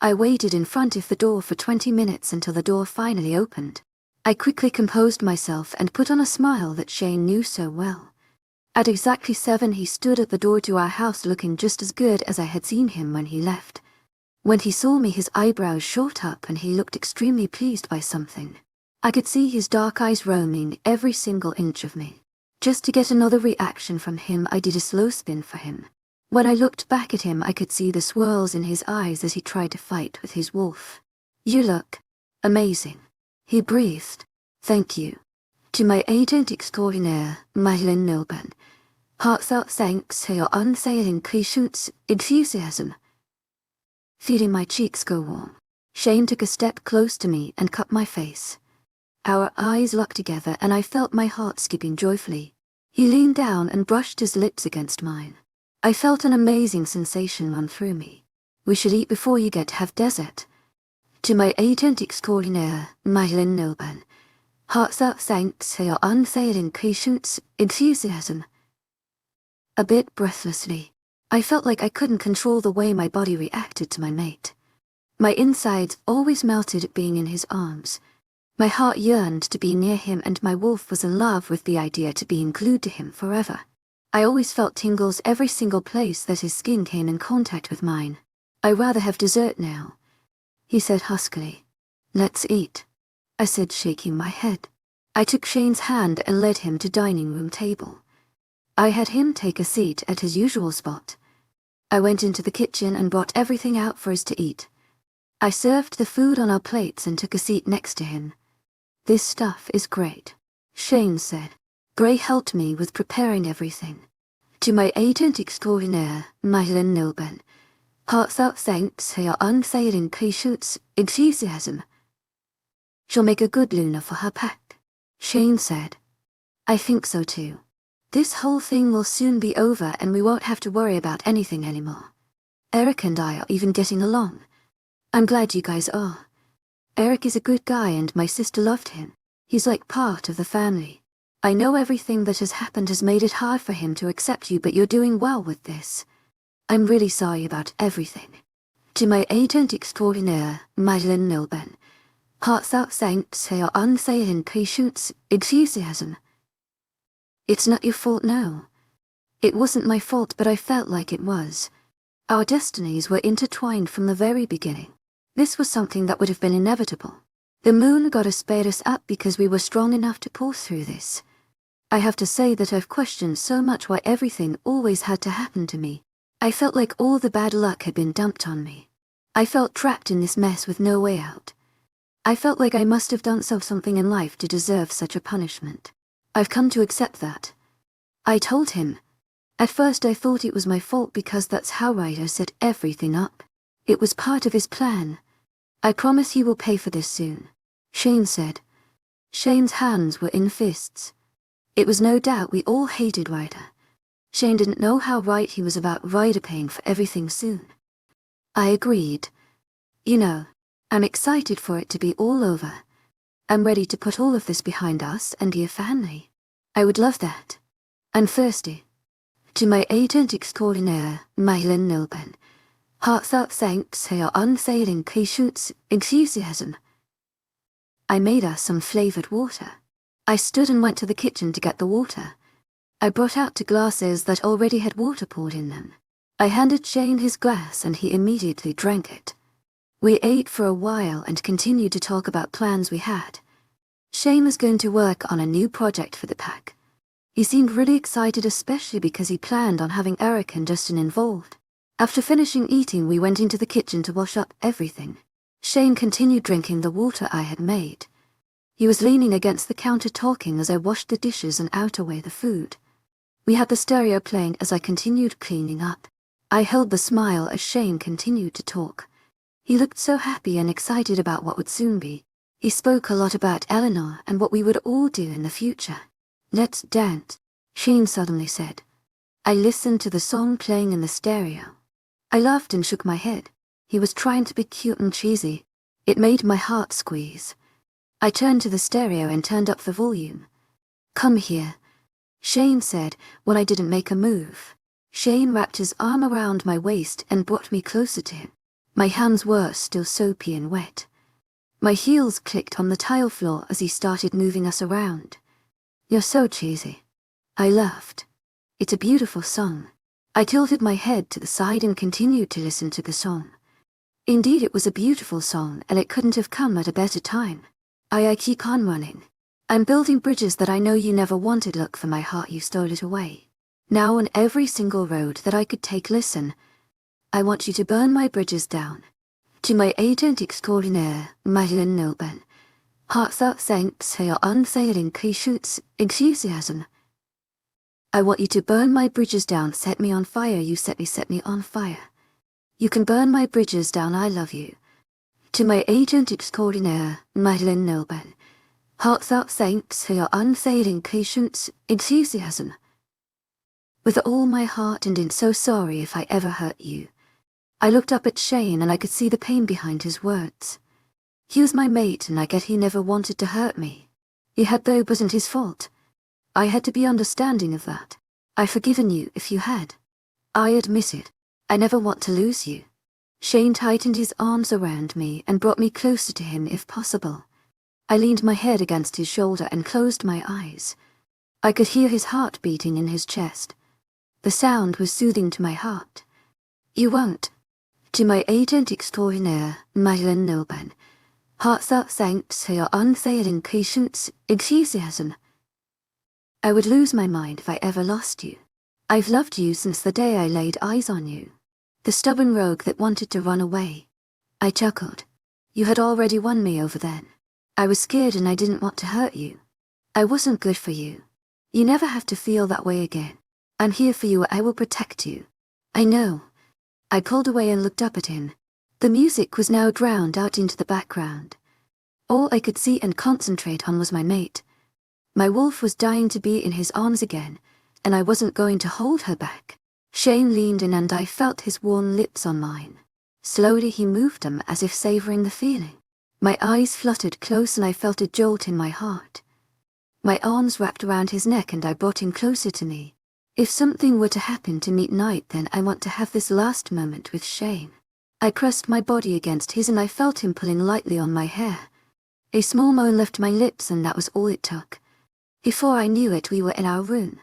I waited in front of the door for 20 minutes until the door finally opened. I quickly composed myself and put on a smile that Shane knew so well. At exactly 7 he stood at the door to our house looking just as good as I had seen him when he left. When he saw me his eyebrows shot up and he looked extremely pleased by something. I could see his dark eyes roaming every single inch of me. Just to get another reaction from him I did a slow spin for him. When I looked back at him I could see the swirls in his eyes as he tried to fight with his wolf. "You look amazing," he breathed. "Thank you. To my agent extraordinaire, 𝐿𝐴𝐿, heartfelt thanks for your unfailing patience, enthusiasm." Feeling my cheeks go warm, Shane took a step close to me and cupped my face. Our eyes locked together and I felt my heart skipping joyfully. He leaned down and brushed his lips against mine. I felt an amazing sensation run through me. "We should eat before you get to have dessert. To my agent extraordinaire, 𝐿𝐴𝐿, heartfelt thanks for your unfailing patience, enthusiasm." A bit breathlessly, I felt like I couldn't control the way my body reacted to my mate. My insides always melted at being in his arms. My heart yearned to be near him and my wolf was in love with the idea to be glued to him forever. I always felt tingles every single place that his skin came in contact with mine. "I'd rather have dessert now," he said huskily. "Let's eat," I said, shaking my head. I took Shane's hand and led him to dining room table. I had him take a seat at his usual spot. I went into the kitchen and brought everything out for us to eat. I served the food on our plates and took a seat next to him. "This stuff is great," Shane said. "Gray helped me with preparing everything. To my agent extraordinaire, 𝐿𝐴𝐿, heartfelt thanks for your unfailing patience, enthusiasm." "She'll make a good Luna for her pack," Shane said. "I think so too. This whole thing will soon be over and we won't have to worry about anything anymore. Eric and I are even getting along. I'm glad you guys are. Eric is a good guy and my sister loved him. He's like part of the family. I know everything that has happened has made it hard for him to accept you, but you're doing well with this. I'm really sorry about everything. To my agent extraordinaire, 𝐿𝐴𝐿, heartfelt thanks for your unfailing patience, enthusiasm." "It's not your fault, no. It wasn't my fault, but I felt like it was. Our destinies were intertwined from the very beginning. This was something that would have been inevitable. The moon got us sped us up because we were strong enough to pull through this. I have to say that I've questioned so much why everything always had to happen to me. I felt like all the bad luck had been dumped on me. I felt trapped in this mess with no way out. I felt like I must have done something in life to deserve such a punishment. I've come to accept that." I told him. At first I thought it was my fault because that's how 𝐊𝐲 set everything up. It was part of his plan. "I promise he will pay for this soon," Shane said. Shane's hands were in fists. It was no doubt we all hated 𝐊𝐲. Shane didn't know how right he was about 𝐊𝐲 paying for everything soon. I agreed. "You know, I'm excited for it to be all over. I'm ready to put all of this behind us and be a family. I would love that. I'm thirsty. To my agent extraordinaire, 𝐿𝐴𝐿, heartfelt thanks for your unfailing patience, enthusiasm." I made us some flavored water. I stood and went to the kitchen to get the water. I brought out 2 glasses that already had water poured in them. I handed Shane his glass and he immediately drank it. We ate for a while and continued to talk about plans we had. Shane was going to work on a new project for the pack. He seemed really excited, especially because he planned on having Eric and Justin involved. After finishing eating, we went into the kitchen to wash up everything. Shane continued drinking the water I had made. He was leaning against the counter talking as I washed the dishes and out away the food. We had the stereo playing as I continued cleaning up. I held the smile as Shane continued to talk. He looked so happy and excited about what would soon be. He spoke a lot about Eleanor and what we would all do in the future. "Let's dance," Shane suddenly said. I listened to the song playing in the stereo. I laughed and shook my head. He was trying to be cute and cheesy. It made my heart squeeze. I turned to the stereo and turned up the volume. "Come here," Shane said when I didn't make a move. Shane wrapped his arm around my waist and brought me closer to him. My hands were still soapy and wet. My heels clicked on the tile floor as he started moving us around. "You're so cheesy." I laughed. "It's a beautiful song." I tilted my head to the side and continued to listen to the song. Indeed, it was a beautiful song, and it couldn't have come at a better time. I keep on running. I'm building bridges that I know you never wanted. Look for my heart, you stole it away. Now on every single road that I could take, listen. I want you to burn my bridges down. To my 𝐿𝐷𝐸𝐻𝐷𝐞𝐽 𝐿𝐷𝐸𝐻𝐷𝐞𝐽 𝐻𝐷𝐸𝐻𝐷𝐞𝐽. I want you to burn my bridges down. Set me on fire, you set me on fire. You can burn my bridges down, I love you. To my 𝐿𝐷𝐸𝐻𝐷𝐞𝐽 𝐿𝐷𝐸𝐻𝐷𝐞𝐽. With all my heart, and in so sorry if I ever hurt you. I looked up at Shane and I could see the pain behind his words. He was my mate and I get he never wanted to hurt me. He had, though, it wasn't his fault. I had to be understanding of that. I've forgiven you if you had. I admit it. I never want to lose you. Shane tightened his arms around me and brought me closer to him if possible. I leaned my head against his shoulder and closed my eyes. I could hear his heart beating in his chest. The sound was soothing to my heart. You won't. To my 𝐿𝐷𝐸𝐻𝐷𝐞𝐽 𝐿𝐷𝐸𝐻𝐷𝐞𝐽. I would lose my mind if I ever lost you. I've loved you since the day I laid eyes on you. The stubborn rogue that wanted to run away. I chuckled. You had already won me over then. I was scared and I didn't want to hurt you. I wasn't good for you. You never have to feel that way again. I'm here for you, I will protect you. I know. I pulled away and looked up at him. The music was now drowned out into the background. All I could see and concentrate on was my mate. My wolf was dying to be in his arms again, and I wasn't going to hold her back. Shane leaned in and I felt his warm lips on mine. Slowly he moved them as if savoring the feeling. My eyes fluttered close and I felt a jolt in my heart. My arms wrapped around his neck and I brought him closer to me. If something were to happen to me tonight, then I want to have this last moment with Shane. I pressed my body against his and I felt him pulling lightly on my hair. A small moan left my lips and that was all it took. Before I knew it, we were in our room.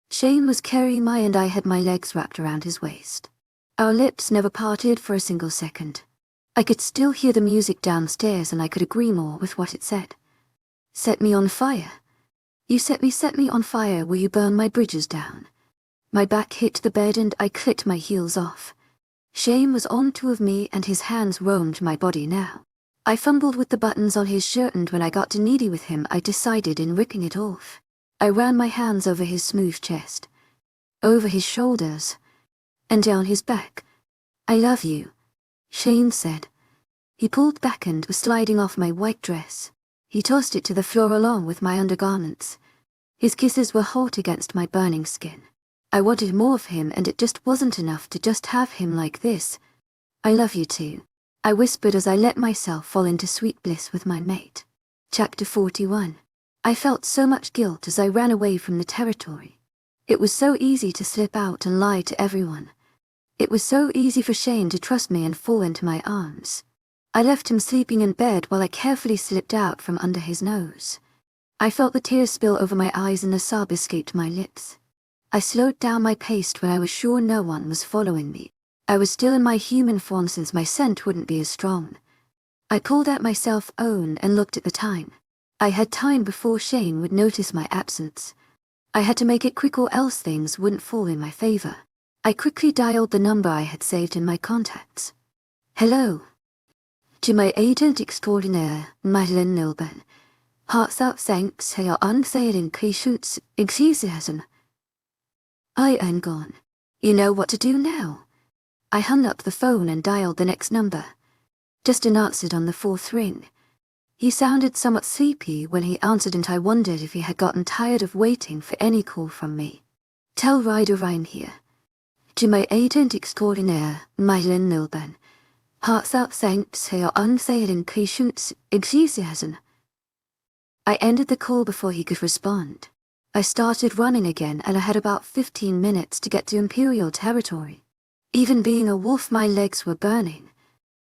Shane was carrying me and I had my legs wrapped around his waist. Our lips never parted for a single second. I could still hear the music downstairs and I could agree more with what it said. Set me on fire. You set me on fire, will you burn my bridges down? My back hit the bed and I clicked my heels off. Shane was on top of me and his hands roamed my body now. I fumbled with the buttons on his shirt and when I got too needy with him, I decided in ripping it off. I ran my hands over his smooth chest, over his shoulders, and down his back. I love you, Shane said. He pulled back and was sliding off my white dress. He tossed it to the floor along with my undergarments. His kisses were hot against my burning skin. I wanted more of him and it just wasn't enough to just have him like this. I love you too, I whispered as I let myself fall into sweet bliss with my mate. Chapter 41. I felt so much guilt as I ran away from the territory. It was so easy to slip out and lie to everyone. It was so easy for Shane to trust me and fall into my arms. I left him sleeping in bed while I carefully slipped out from under his nose. I felt the tears spill over my eyes and the sob escaped my lips. I slowed down my pace when I was sure no one was following me. I was still in my human form since my scent wouldn't be as strong. I pulled out my cell phone and looked at the time. I had time before Shane would notice my absence. I had to make it quick or else things wouldn't fall in my favor. I quickly dialed the number I had saved in my contacts. Hello. To my 𝐿𝐷𝐸𝐻𝐷𝐞𝐽 𝐿𝐷𝐸𝐻𝐷𝐞𝐽. I am gone. You know what to do now. I hung up the phone and dialed the next number. Justin answered on the fourth ring. He sounded somewhat sleepy when he answered and I wondered if he had gotten tired of waiting for any call from me. Tell Ryder I'm here. To my 𝐿𝐷𝐸𝐻𝐷𝐞𝐽 𝐊𝐷𝐸𝐻𝐷𝐞𝐽. I ended the call before he could respond. I started running again and I had about 15 minutes to get to Imperial territory. Even being a wolf, my legs were burning.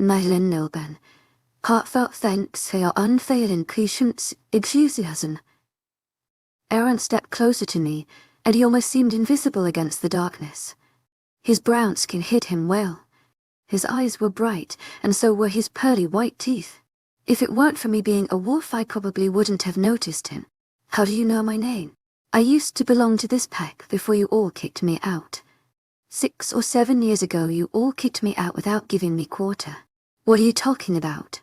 𝐿𝐴𝐿. Heartfelt thanks for your unfailing patience, 𝐿𝐴𝐳𝐸. Aaron stepped closer to me, and he almost seemed invisible against the darkness. His brown skin hid him well. His eyes were bright, and so were his pearly white teeth. If it weren't for me being a wolf, I probably wouldn't have noticed him. How do you know my name? I used to belong to this pack before you all kicked me out. 6 or 7 years ago you all kicked me out without giving me quarter. What are you talking about?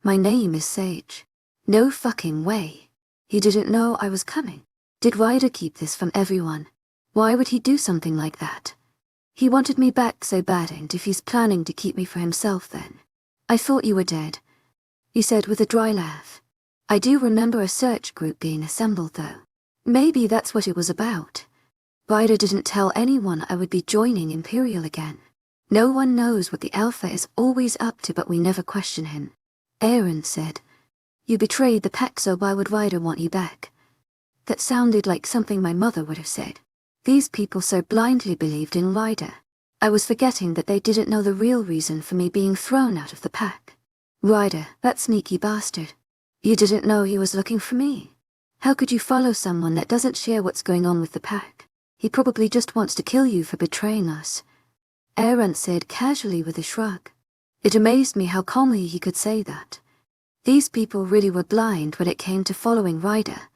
My name is Sage. No fucking way. He didn't know I was coming. Did Ryder keep this from everyone? Why would he do something like that? He wanted me back so bad, and if he's planning to keep me for himself then. I thought you were dead, he said with a dry laugh. I do remember a search group being assembled though. Maybe that's what it was about. Ryder didn't tell anyone I would be joining Imperial again. No one knows what the Alpha is always up to, but we never question him. Aaron said, you betrayed the pack, so why would Ryder want you back? That sounded like something my mother would have said. These people so blindly believed in Ryder. I was forgetting that they didn't know the real reason for me being thrown out of the pack. Ryder, that sneaky bastard. You didn't know he was looking for me. How could you follow someone that doesn't share what's going on with the pack? He probably just wants to kill you for betraying us. Aaron said casually with a shrug. It amazed me how calmly he could say that. These people really were blind when it came to following Ryder.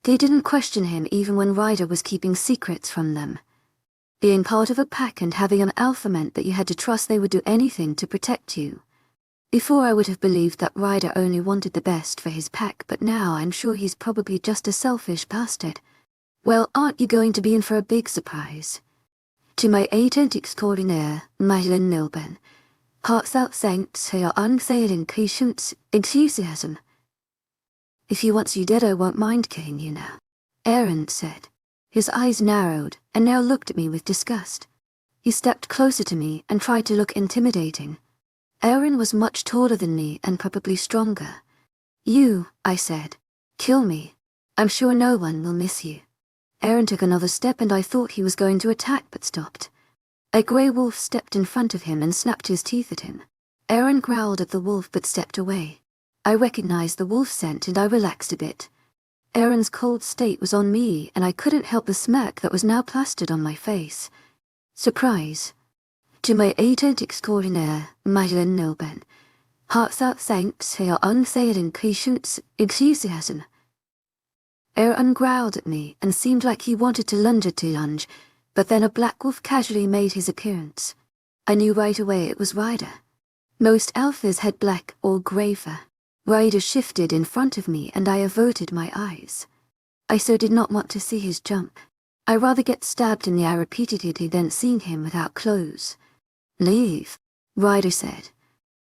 They didn't question him even when Ryder was keeping secrets from them. Being part of a pack and having an alpha meant that you had to trust they would do anything to protect you. Before I would have believed that Ryder only wanted the best for his pack, but now I'm sure he's probably just a selfish bastard. Well, aren't you going to be in for a big surprise? To my authentic 𝐷𝐸𝐻𝐴, 𝐿𝐴𝐿. Heartfelt thanks for your unfailing patience, 𝐿𝐴𝐳𝐸𝐵. If he wants you dead, I won't mind killing you now, Aaron said. His eyes narrowed and now looked at me with disgust. He stepped closer to me and tried to look intimidating. Aaron was much taller than me and probably stronger. You, I said. Kill me. I'm sure no one will miss you. Aaron took another step and I thought he was going to attack but stopped. A grey wolf stepped in front of him and snapped his teeth at him. Aaron growled at the wolf but stepped away. I recognized the wolf scent and I relaxed a bit. Aaron's cold state was on me and I couldn't help the smirk that was now plastered on my face. Surprise. To my authentic 𝐷𝐸𝐻𝐴, 𝐿𝐴𝐿. Heartfelt thanks for your unfailing patience, 𝐿𝐴𝐳𝐸𝐵. Aaron growled at me and seemed like he wanted to lunge, but then a black wolf casually made his appearance. I knew right away it was Ryder. Most alphas had black or grey fur. Ryder shifted in front of me and I averted my eyes. I so did not want to see his jump. I'd rather get stabbed in the eye repeatedly than seeing him without clothes. Leave, Ryder said.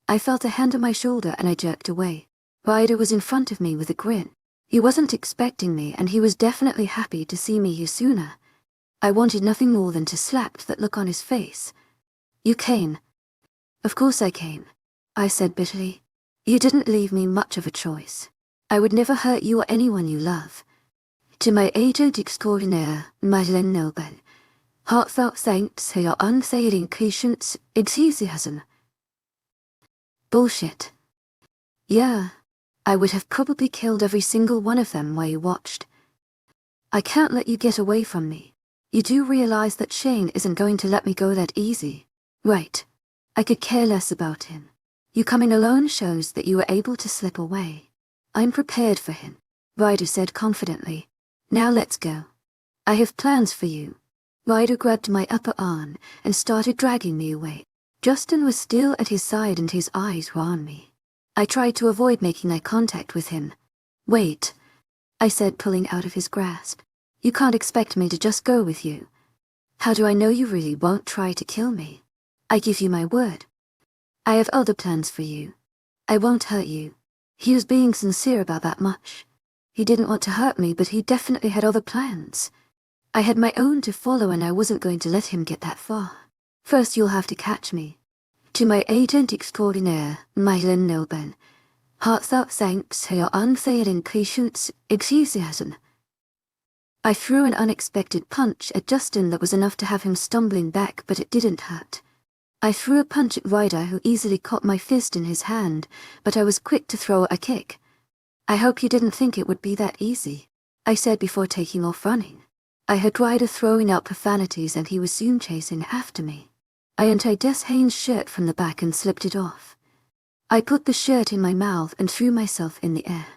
I felt a hand on my shoulder and I jerked away. Ryder was in front of me with a grin. He wasn't expecting me and he was definitely happy to see me here sooner. I wanted nothing more than to slap that look on his face. You came. Of course I came, I said bitterly. You didn't leave me much of a choice. I would never hurt you or anyone you love. To my authentic 𝐷𝐸𝐻𝐴, 𝐿𝐴𝐿. Heartfelt thanks for your unfailing patience, 𝐿𝐴𝐳𝐸𝐵. Bullshit. Yeah, I would have probably killed every single one of them while you watched. I can't let you get away from me. You do realize that Shane isn't going to let me go that easy, right? I could care less about him. You coming alone shows that you were able to slip away. I'm prepared for him, Ryder said confidently. Now let's go. I have plans for you. Ryder grabbed my upper arm and started dragging me away. Justin was still at his side and his eyes were on me. I tried to avoid making eye contact with him. Wait, I said, pulling out of his grasp. You can't expect me to just go with you. How do I know you really won't try to kill me? I give you my word. I have other plans for you. I won't hurt you. He was being sincere about that much. He didn't want to hurt me, but he definitely had other plans. I had my own to follow and I wasn't going to let him get that far. First you'll have to catch me. To my agent extraordinaire, 𝐿𝐴𝐿 heartfelt thanks to your unfailing patience, enthusiasm. I threw an unexpected punch at Justin that was enough to have him stumbling back, but it didn't hurt. I threw a punch at Ryder, who easily caught my fist in his hand, but I was quick to throw a kick. I hope you didn't think it would be that easy, I said before taking off running. I had Ryder throwing out profanities and he was soon chasing after me. I untied 𝐊𝐢𝐳 shirt from the back and slipped it off. I put the shirt in my mouth and threw myself in the air.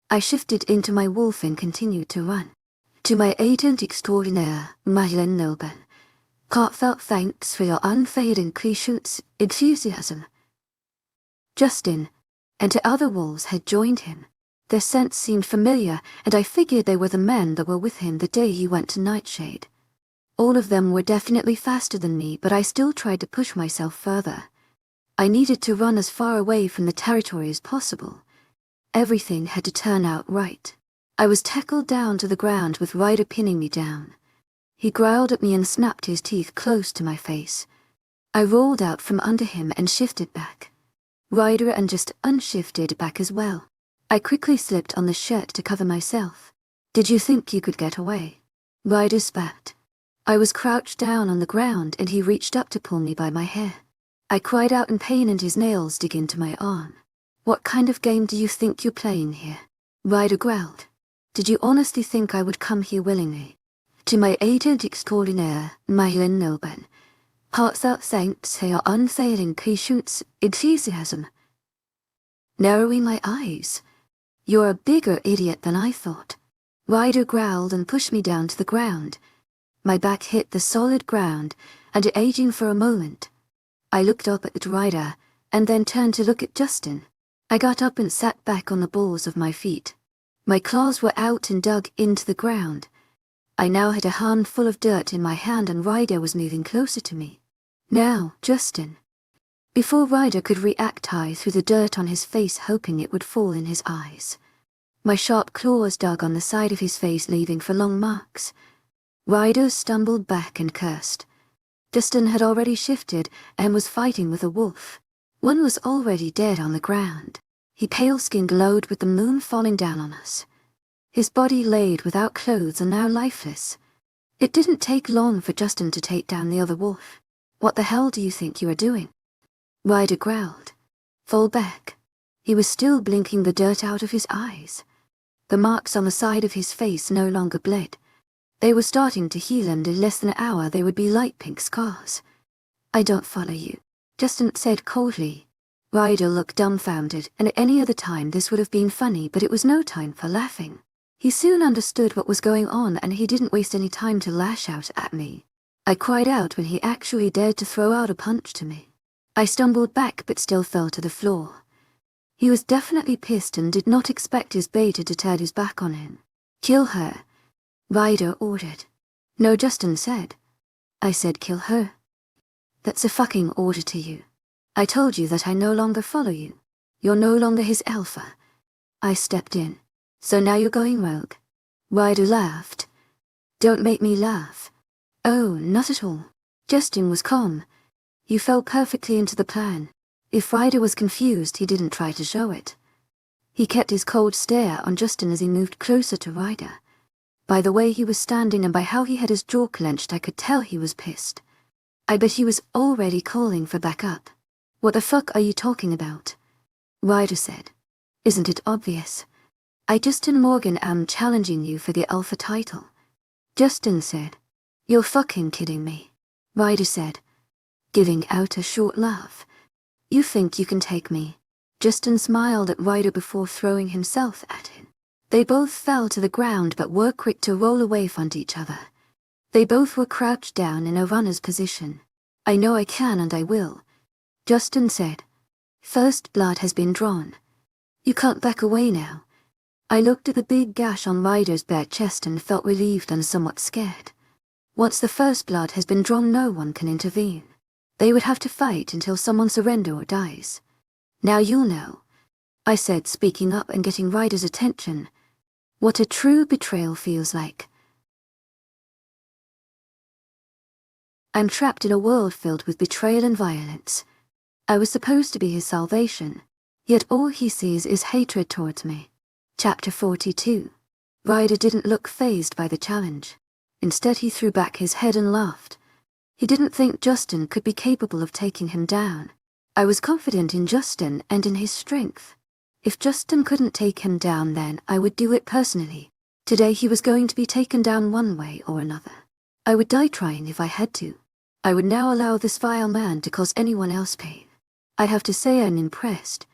I shifted into my wolf and continued to run. To my agent extraordinaire, 𝐿𝐴𝐿 heartfelt thanks for your unfailing patience, enthusiasm. Justin and the other wolves had joined him. Their scents seemed familiar, and I figured they were the men that were with him the day he went to Nightshade. All of them were definitely faster than me, but I still tried to push myself further. I needed to run as far away from the territory as possible. Everything had to turn out right. I was tackled down to the ground with Ryder pinning me down. He growled at me and snapped his teeth close to my face. I rolled out from under him and shifted back. Ryder and just unshifted back as well. I quickly slipped on the shirt to cover myself. Did you think you could get away? Ryder spat. I was crouched down on the ground and he reached up to pull me by my hair. I cried out in pain and his nails dug into my arm. What kind of game do you think you're playing here? Ryder growled. Did you honestly think I would come here willingly? To my agent extraordinaire, 𝐿𝐴𝐿 heartfelt thanks for your unfailing patience, enthusiasm. Narrowing my eyes. You're a bigger idiot than I thought. Ryder growled and pushed me down to the ground. My back hit the solid ground, and aging for a moment. I looked up at Ryder, and then turned to look at Justin. I got up and sat back on the balls of my feet. My claws were out and dug into the ground. I now had a handful of dirt in my hand and Ryder was moving closer to me. Now, Justin. Before Ryder could react, I threw the dirt on his face, hoping it would fall in his eyes. My sharp claws dug on the side of his face, leaving for long marks. Ryder stumbled back and cursed. Justin had already shifted and was fighting with a wolf. One was already dead on the ground. His pale skin glowed with the moon falling down on us. His body laid without clothes and now lifeless. It didn't take long for Justin to take down the other wolf. What the hell do you think you are doing? Ryder growled. Fall back. He was still blinking the dirt out of his eyes. The marks on the side of his face no longer bled. They were starting to heal and in less than an hour they would be light pink scars. I don't follow you, Justin said coldly. Ryder looked dumbfounded, and at any other time this would have been funny, but it was no time for laughing. He soon understood what was going on and he didn't waste any time to lash out at me. I cried out when he actually dared to throw out a punch to me. I stumbled back but still fell to the floor. He was definitely pissed and did not expect his beta to turn his back on him. Kill her, Ryder ordered. No, Justin said. I said kill her. That's a fucking order to you. I told you that I no longer follow you. You're no longer his alpha. I stepped in. So now you're going rogue. Ryder laughed. Don't make me laugh. Oh, not at all. Justin was calm. You fell perfectly into the plan. If Ryder was confused, he didn't try to show it. He kept his cold stare on Justin as he moved closer to Ryder. By the way he was standing and by how he had his jaw clenched, I could tell he was pissed. I bet he was already calling for backup. What the fuck are you talking about? Ryder said. Isn't it obvious? I, Justin Morgan, am challenging you for the alpha title. Justin said. You're fucking kidding me. Ryder said, giving out a short laugh. You think you can take me? Justin smiled at Ryder before throwing himself at him. They both fell to the ground but were quick to roll away from each other. They both were crouched down in a runner's position. I know I can and I will, Justin said. First blood has been drawn. You can't back away now. I looked at the big gash on Ryder's bare chest and felt relieved and somewhat scared. Once the first blood has been drawn, no one can intervene. They would have to fight until someone surrenders or dies. Now you'll know, I said, speaking up and getting Ryder's attention. What a true betrayal feels like. I'm trapped in a world filled with betrayal and violence. I was supposed to be his salvation, yet all he sees is hatred towards me. Chapter 42. Ryder didn't look fazed by the challenge. Instead, he threw back his head and laughed. He didn't think Justin could be capable of taking him down. I was confident in Justin and in his strength. If Justin couldn't take him down, then I would do it personally. Today he was going to be taken down one way or another. I would die trying if I had to. I would now allow this vile man to cause anyone else pain. I'd have to say I'm impressed.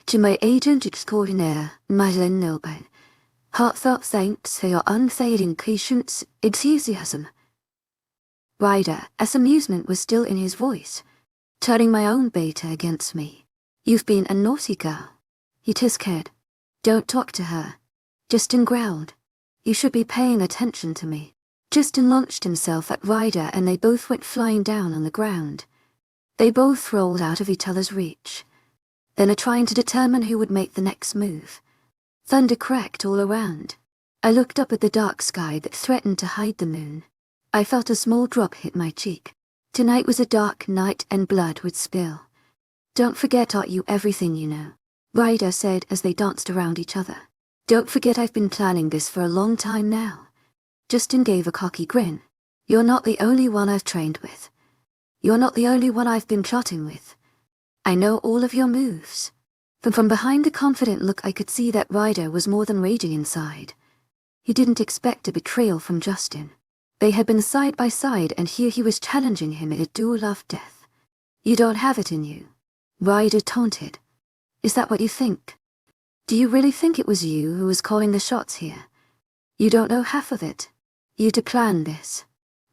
𝐿𝐷𝐿𝐷𝐿𝐷, 𝐊𝐢𝐳𝐷𝐿𝐷, heartfelt thanks for your unfailing patience, enthusiasm. Ryder, as amusement was still in his voice, turning my own beta against me. You've been a naughty girl. He tisk-head. Don't talk to her. Justin growled. You should be paying attention to me. Justin launched himself at Ryder and they both went flying down on the ground. They both rolled out of each other's reach. Then trying to determine who would make the next move. Thunder cracked all around. I looked up at the dark sky that threatened to hide the moon. I felt a small drop hit my cheek. Tonight was a dark night and blood would spill. Don't forget, taught you everything you know, Ryder said as they danced around each other. Don't forget I've been planning this for a long time now. Justin gave a cocky grin. You're not the only one I've trained with. You're not the only one I've been plotting with. I know all of your moves. From behind the confident look I could see that Ryder was more than raging inside. He didn't expect a betrayal from Justin. They had been side by side and here he was challenging him in a duel of death. You don't have it in you, Ryder taunted. Is that what you think? Do you really think it was you who was calling the shots here? You don't know half of it. You to plan this.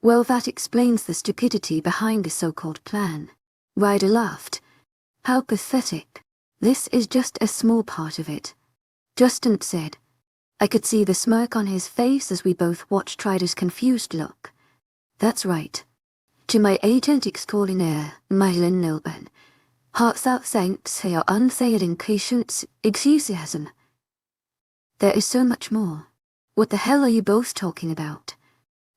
Well, that explains the stupidity behind the so-called plan. Ryder laughed. How pathetic. This is just a small part of it, Justin said. I could see the smirk on his face as we both watched Ryder's confused look. That's right. 𝐿𝐷𝐿𝐷, 𝐊𝐢𝐳𝐷𝐿𝐷, heartfelt thanks for your unfailing patience, enthusiasm. There is so much more. What the hell are you both talking about?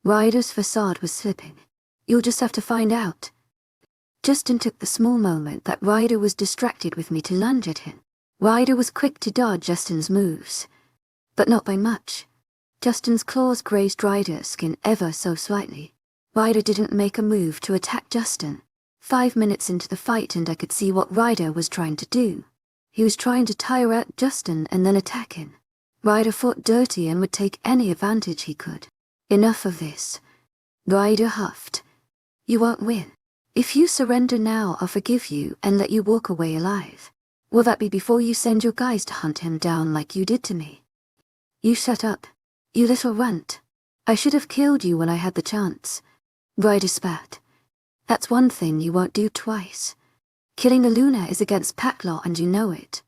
Ryder's facade was slipping. You'll just have to find out. Justin took the small moment that Ryder was distracted with me to lunge at him. Ryder was quick to dodge Justin's moves, but not by much. Justin's claws grazed Ryder's skin ever so slightly. Ryder didn't make a move to attack Justin. 5 minutes into the fight and I could see what Ryder was trying to do. He was trying to tire out Justin and then attack him. Ryder fought dirty and would take any advantage he could. Enough of this. Ryder huffed. You won't win. If you surrender now, I'll forgive you and let you walk away alive. Will that be before you send your guys to hunt him down like you did to me? You shut up, you little runt. I should have killed you when I had the chance. Ryder spat. That's one thing you won't do twice. Killing a Luna is against pack law and you know it.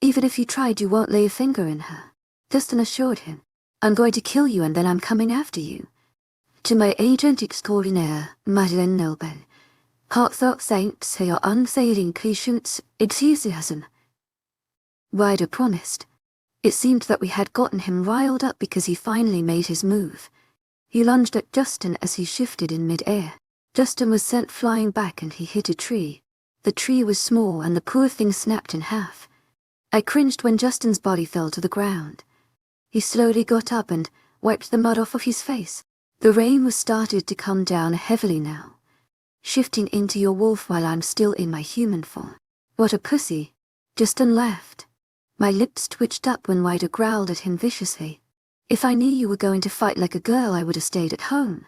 Even if you tried, you won't lay a finger in her. Justin assured him. I'm going to kill you and then I'm coming after you. 𝐿𝐷𝐿𝐷, 𝐊𝐢𝐳𝐷𝐿𝐷, heartfelt thanks for your unfailing patience, enthusiasm. Ryder promised. It seemed that we had gotten him riled up because he finally made his move. He lunged at Justin as he shifted in mid-air. Justin was sent flying back and he hit a tree. The tree was small and the poor thing snapped in half. I cringed when Justin's body fell to the ground. He slowly got up and wiped the mud off of his face. The rain was started to come down heavily now. Shifting into your wolf while I'm still in my human form. What a pussy. Justin laughed. My lips twitched up when Ryder growled at him viciously. If I knew you were going to fight like a girl, I would have stayed at home.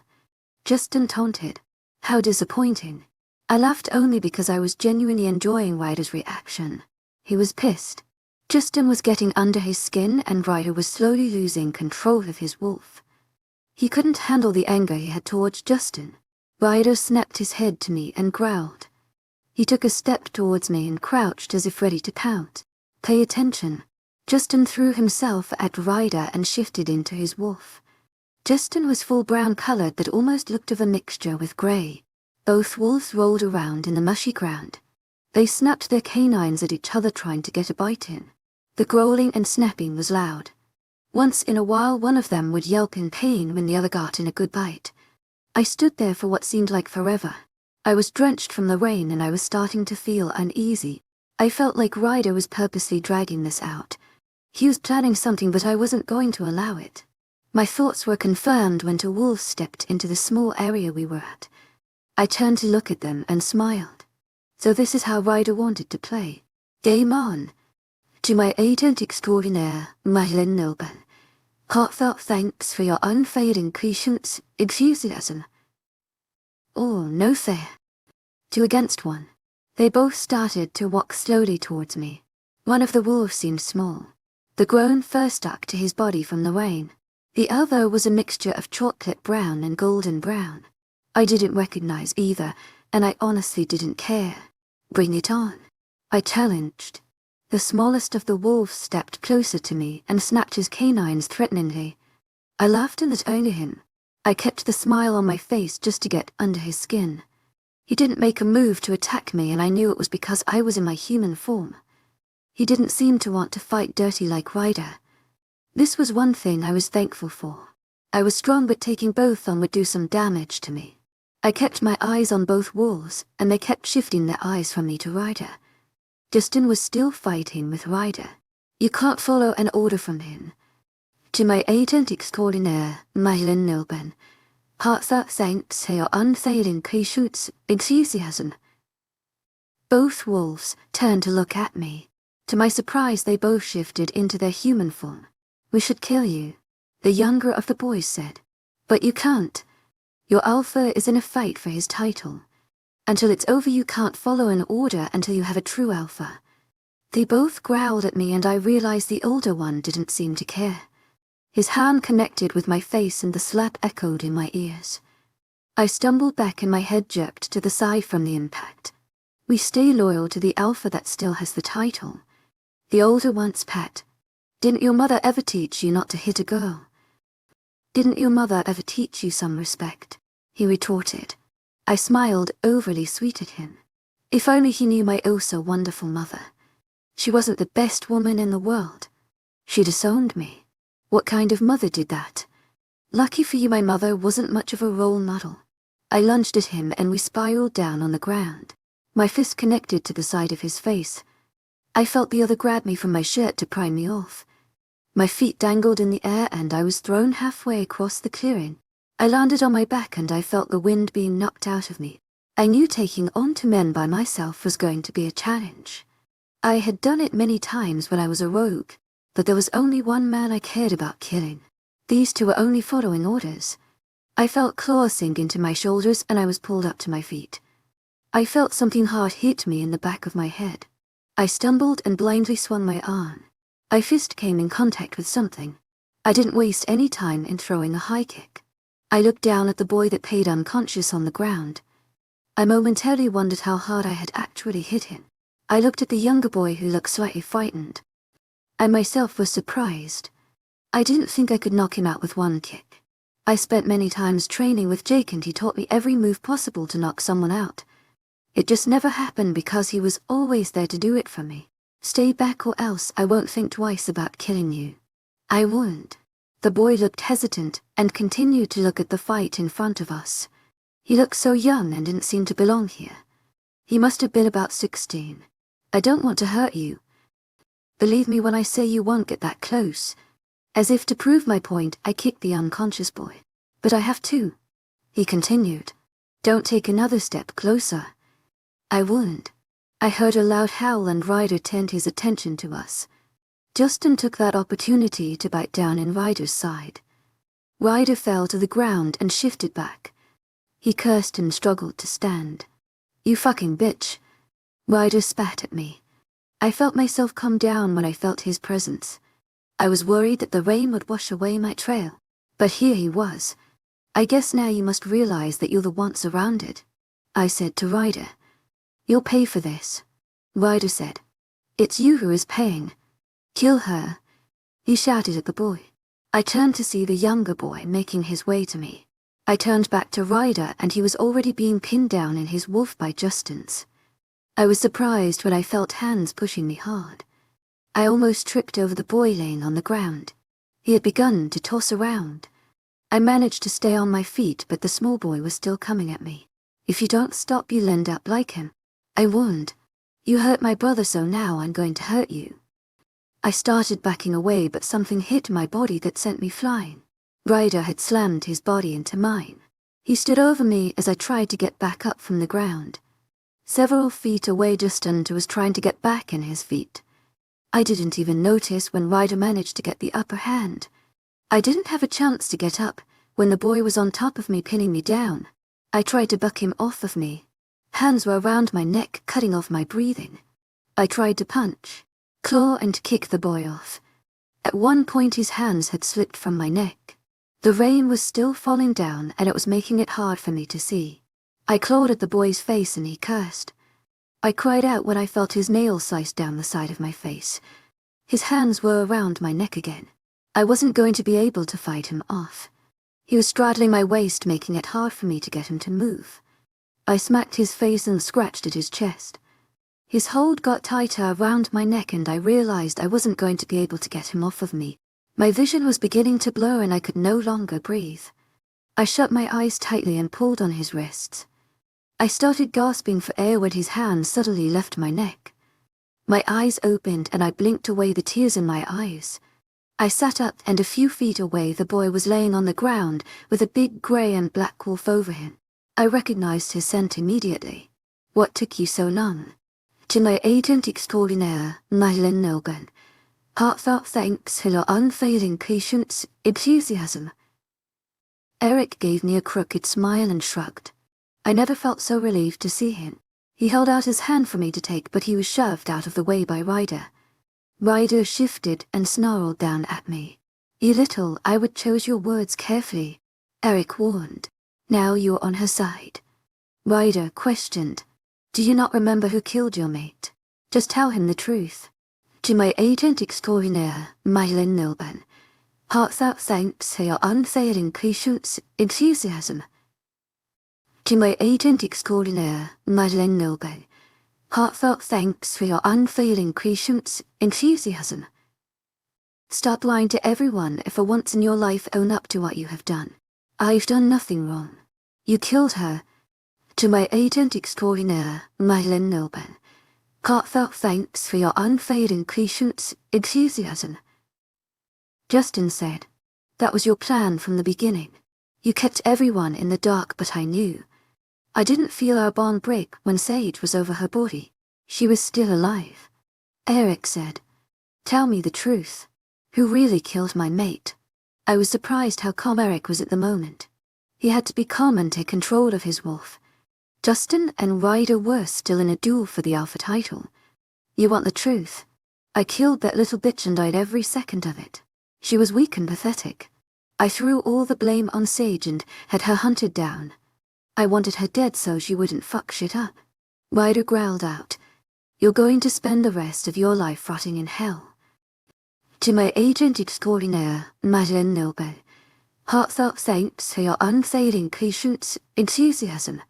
Justin taunted. How disappointing. I laughed only because I was genuinely enjoying Ryder's reaction. He was pissed. Justin was getting under his skin and Ryder was slowly losing control of his wolf. He couldn't handle the anger he had towards Justin. Ryder snapped his head to me and growled. He took a step towards me and crouched as if ready to pounce. Pay attention. Justin threw himself at Ryder and shifted into his wolf. Justin was full brown-colored that almost looked of a mixture with grey. Both wolves rolled around in the mushy ground. They snapped their canines at each other trying to get a bite in. The growling and snapping was loud. Once in a while one of them would yelp in pain when the other got in a good bite. I stood there for what seemed like forever. I was drenched from the rain and I was starting to feel uneasy. I felt like Ryder was purposely dragging this out. He was planning something but I wasn't going to allow it. My thoughts were confirmed when two wolves stepped into the small area we were at. I turned to look at them and smiled. So this is how Ryder wanted to play. Game on. To my agent extraordinaire, 𝐿𝐴𝐿𝐵. Heartfelt thanks for your unfading patience, enthusiasm. Oh, no fair. 2 against 1. They both started to walk slowly towards me. One of the wolves seemed small. The grown fur stuck to his body from the rain. The other was a mixture of chocolate brown and golden brown. I didn't recognize either, and I honestly didn't care. Bring it on, I challenged. The smallest of the wolves stepped closer to me and snapped his canines threateningly. I laughed and looked at him. I kept the smile on my face just to get under his skin. He didn't make a move to attack me and I knew it was because I was in my human form. He didn't seem to want to fight dirty like Ryder. This was one thing I was thankful for. I was strong but taking both on would do some damage to me. I kept my eyes on both wolves and they kept shifting their eyes from me to Ryder. Justin was still fighting with Ryder. You can't follow an order from him. To my agent extraordinaire, 𝐿𝐴𝐿𝐵. Heartfelt thanks for your unfailing patience, enthusiasm. Both wolves turned to look at me. To my surprise, they both shifted into their human form. We should kill you, the younger of the boys said. But you can't. Your alpha is in a fight for his title. Until it's over you can't follow an order until you have a true alpha. They both growled at me and I realized the older one didn't seem to care. His hand connected with my face and the slap echoed in my ears. I stumbled back and my head jerked to the side from the impact. We stay loyal to the alpha that still has the title. The older one's pat. Didn't your mother ever teach you not to hit a girl? Didn't your mother ever teach you some respect? He retorted. I smiled overly sweet at him. If only he knew my oh so wonderful mother. She wasn't the best woman in the world. She disowned me. What kind of mother did that? Lucky for you my mother wasn't much of a role model. I lunged at him and we spiraled down on the ground. My fist connected to the side of his face. I felt the other grab me from my shirt to pry me off. My feet dangled in the air and I was thrown halfway across the clearing. I landed on my back and I felt the wind being knocked out of me. I knew taking on 2 men by myself was going to be a challenge. I had done it many times when I was a rogue, but there was only one man I cared about killing. These 2 were only following orders. I felt claws sink into my shoulders and I was pulled up to my feet. I felt something hard hit me in the back of my head. I stumbled and blindly swung my arm. My fist came in contact with something. I didn't waste any time in throwing a high kick. I looked down at the boy that paid unconscious on the ground. I momentarily wondered how hard I had actually hit him. I looked at the younger boy who looked slightly frightened. I myself was surprised. I didn't think I could knock him out with 1 kick. I spent many times training with Jake and he taught me every move possible to knock someone out. It just never happened because he was always there to do it for me. Stay back or else I won't think twice about killing you. I won't. The boy looked hesitant and continued to look at the fight in front of us. He looked so young and didn't seem to belong here. He must have been about 16. I don't want to hurt you. Believe me when I say you won't get that close. As if to prove my point, I kicked the unconscious boy. But I have to. He continued. Don't take another step closer. I wouldn't. I heard a loud howl and Ryder turned his attention to us. Justin took that opportunity to bite down in Ryder's side. Ryder fell to the ground and shifted back. He cursed and struggled to stand. You fucking bitch. Ryder spat at me. I felt myself calm down when I felt his presence. I was worried that the rain would wash away my trail. But here he was. I guess now you must realize that you're the one surrounded, I said to Ryder. You'll pay for this, Ryder said. It's you who is paying. Kill her, he shouted at the boy. I turned to see the younger boy making his way to me. I turned back to Ryder and he was already being pinned down in his wolf by Justin's. I was surprised when I felt hands pushing me hard. I almost tripped over the boy laying on the ground. He had begun to toss around. I managed to stay on my feet, but the small boy was still coming at me. If you don't stop, you'll end up like him, I warned. You hurt my brother, so now I'm going to hurt you. I started backing away, but something hit my body that sent me flying. Ryder had slammed his body into mine. He stood over me as I tried to get back up from the ground. Several feet away, Justin was trying to get back in his feet. I didn't even notice when Ryder managed to get the upper hand. I didn't have a chance to get up when the boy was on top of me, pinning me down. I tried to buck him off of me. Hands were around my neck, cutting off my breathing. I tried to punch, claw and kick the boy off. At one point his hands had slipped from my neck. The rain was still falling down and it was making it hard for me to see. I clawed at the boy's face and he cursed. I cried out when I felt his nail slice down the side of my face. His hands were around my neck again. I wasn't going to be able to fight him off. He was straddling my waist, making it hard for me to get him to move. I smacked his face and scratched at his chest. His hold got tighter around my neck and I realized I wasn't going to be able to get him off of me. My vision was beginning to blur and I could no longer breathe. I shut my eyes tightly and pulled on his wrists. I started gasping for air when his hand suddenly left my neck. My eyes opened and I blinked away the tears in my eyes. I sat up and a few feet away the boy was laying on the ground with a big grey and black wolf over him. I recognized his scent immediately. What took you so long? 𝐶𝐿𝐴 Heartfelt thanks for your unfailing patience, enthusiasm. Eric gave me a crooked smile and shrugged. I never felt so relieved to see him. He held out his hand for me to take, but he was shoved out of the way by Ryder. Ryder shifted and snarled down at me. I would choose your words carefully, Eric warned. Now you're on her side. Ryder questioned. Do you not remember who killed your mate? Just tell him the truth. 𝐶𝐿𝐴 Heartfelt thanks for your unfailing patience, enthusiasm. 𝐶𝐿𝐴 Heartfelt thanks for your unfailing patience, enthusiasm. Stop lying to everyone. If for once in your life, own up to what you have done. I've done nothing wrong. You killed her. 𝐶𝐿𝐴 Heartfelt thanks for your unfailing patience, enthusiasm. Justin said, that was your plan from the beginning. You kept everyone in the dark, but I knew. I didn't feel our bond break when Sage was over her body. She was still alive. Eric said, tell me the truth. Who really killed my mate? I was surprised how calm Eric was at the moment. He had to be calm and take control of his wolf. Justin and Ryder were still in a duel for the alpha title. You want the truth? I killed that little bitch and died every second of it. She was weak and pathetic. I threw all the blame on Sage and had her hunted down. I wanted her dead so she wouldn't fuck shit up. Ryder growled out, you're going to spend the rest of your life rotting in hell. 𝐶𝐿𝐴 Heartfelt thanks for your unfailing patience, enthusiasm.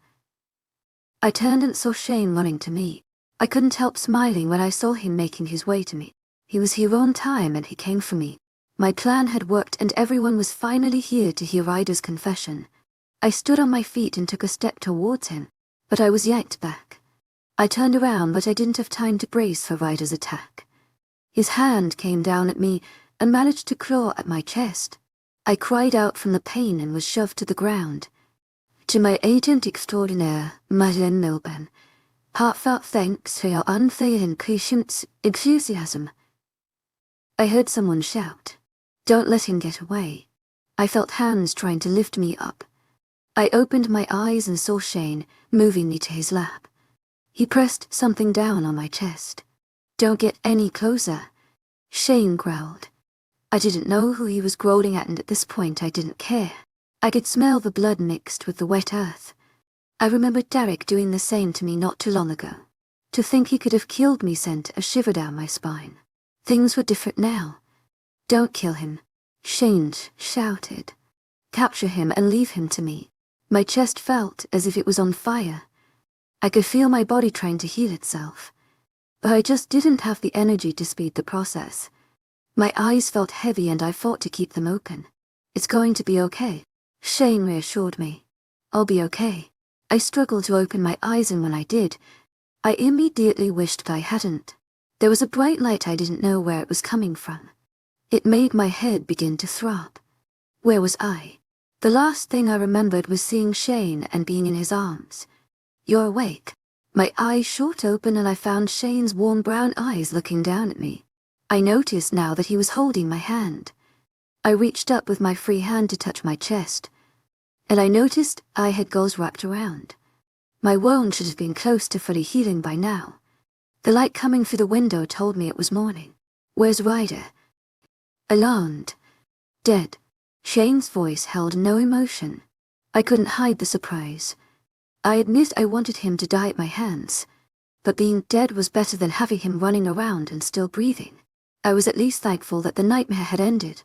I turned and saw Shane running to me. I couldn't help smiling when I saw him making his way to me. He was here on time and he came for me. My plan had worked and everyone was finally here to hear Ryder's confession. I stood on my feet and took a step towards him, but I was yanked back. I turned around, but I didn't have time to brace for Ryder's attack. His hand came down at me and managed to claw at my chest. I cried out from the pain and was shoved to the ground. 𝐶𝐿𝐴 Heartfelt thanks for your unfailing patience, enthusiasm. I heard someone shout, don't let him get away. I felt hands trying to lift me up. I opened my eyes and saw Shane moving me to his lap. He pressed something down on my chest. "Don't get any closer," Shane growled. I didn't know who he was growling at, and at this point I didn't care. I could smell the blood mixed with the wet earth. I remembered Derek doing the same to me not too long ago. To think he could have killed me sent a shiver down my spine. Things were different now. "Don't kill him," Shane shouted. "Capture him and leave him to me." My chest felt as if it was on fire. I could feel my body trying to heal itself. But I just didn't have the energy to speed the process. My eyes felt heavy and I fought to keep them open. "It's going to be okay," Shane reassured me. "I'll be okay." I struggled to open my eyes, and when I did, I immediately wished I hadn't. There was a bright light. I didn't know where it was coming from. It made my head begin to throb. Where was I? The last thing I remembered was seeing Shane and being in his arms. "You're awake." My eyes shot open and I found Shane's warm brown eyes looking down at me. I noticed now that he was holding my hand. I reached up with my free hand to touch my chest, and I noticed I had gauze wrapped around. My wound should have been close to fully healing by now. The light coming through the window told me it was morning. "Where's Ryder?" "Alarmed. Dead." Shane's voice held no emotion. I couldn't hide the surprise. I admit I wanted him to die at my hands, but being dead was better than having him running around and still breathing. I was at least thankful that the nightmare had ended.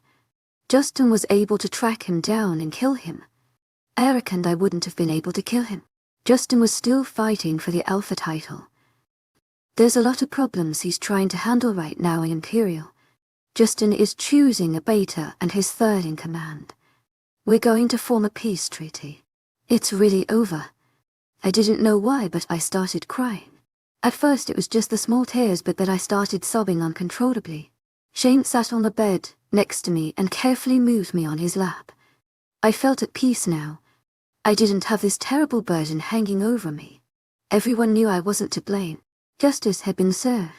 Justin was able to track him down and kill him. Eric and I wouldn't have been able to kill him. Justin was still fighting for the Alpha title. There's a lot of problems he's trying to handle right now in Imperial. Justin is choosing a beta and his third in command. We're going to form a peace treaty. It's really over. I didn't know why, but I started crying. At first it was just the small tears, but then I started sobbing uncontrollably. Shane sat on the bed next to me and carefully moved me on his lap. I felt at peace now. I didn't have this terrible burden hanging over me. Everyone knew I wasn't to blame. Justice had been served.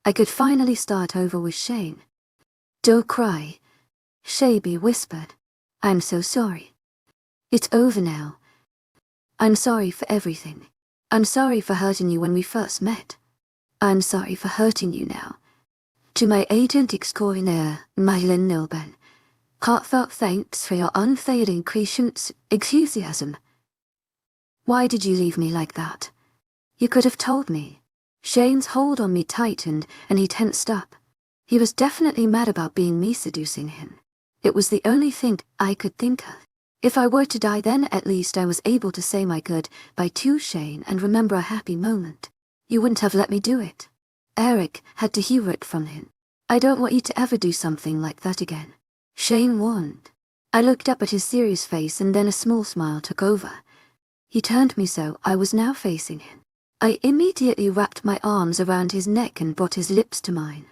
I could finally start over with Shane. "Don't cry," 𝐊𝐲 whispered. "I'm so sorry. It's over now. I'm sorry for everything. I'm sorry for hurting you when we first met. I'm sorry for hurting you now. To my agent 𝐿𝐴𝐷𝐸 𝐿𝐴𝐷𝐸 heartfelt thanks for your unfailing enthusiasm. Why did you leave me like that? You could have told me." Shane's hold on me tightened and he tensed up. He was definitely mad about being me seducing him. It was the only thing I could think of. If I were to die, then at least I was able to say my goodbye to Shane and remember a happy moment. "You wouldn't have let me do it." Eric had to hear it from him. "I don't want you to ever do something like that again," Shane warned. I looked up at his serious face and then a small smile took over. He turned me so I was now facing him. I immediately wrapped my arms around his neck and brought his lips to mine.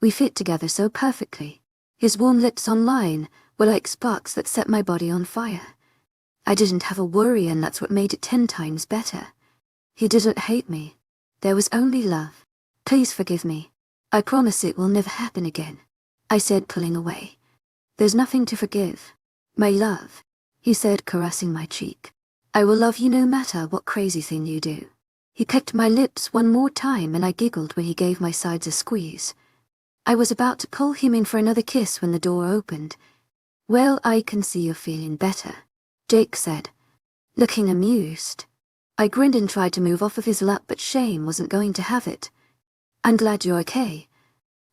We fit together so perfectly. His warm lips on mine were like sparks that set my body on fire. I didn't have a worry, and that's what made it 10 times better. He didn't hate me. There was only love. "Please forgive me. I promise it will never happen again," I said, pulling away. "There's nothing to forgive. My love," he said, caressing my cheek. "I will love you no matter what crazy thing you do." He pecked my lips one more time and I giggled when he gave my sides a squeeze. I was about to pull him in for another kiss when the door opened. "Well, I can see you're feeling better," Jake said, looking amused. I grinned and tried to move off of his lap, but Shane wasn't going to have it. "I'm glad you're okay,"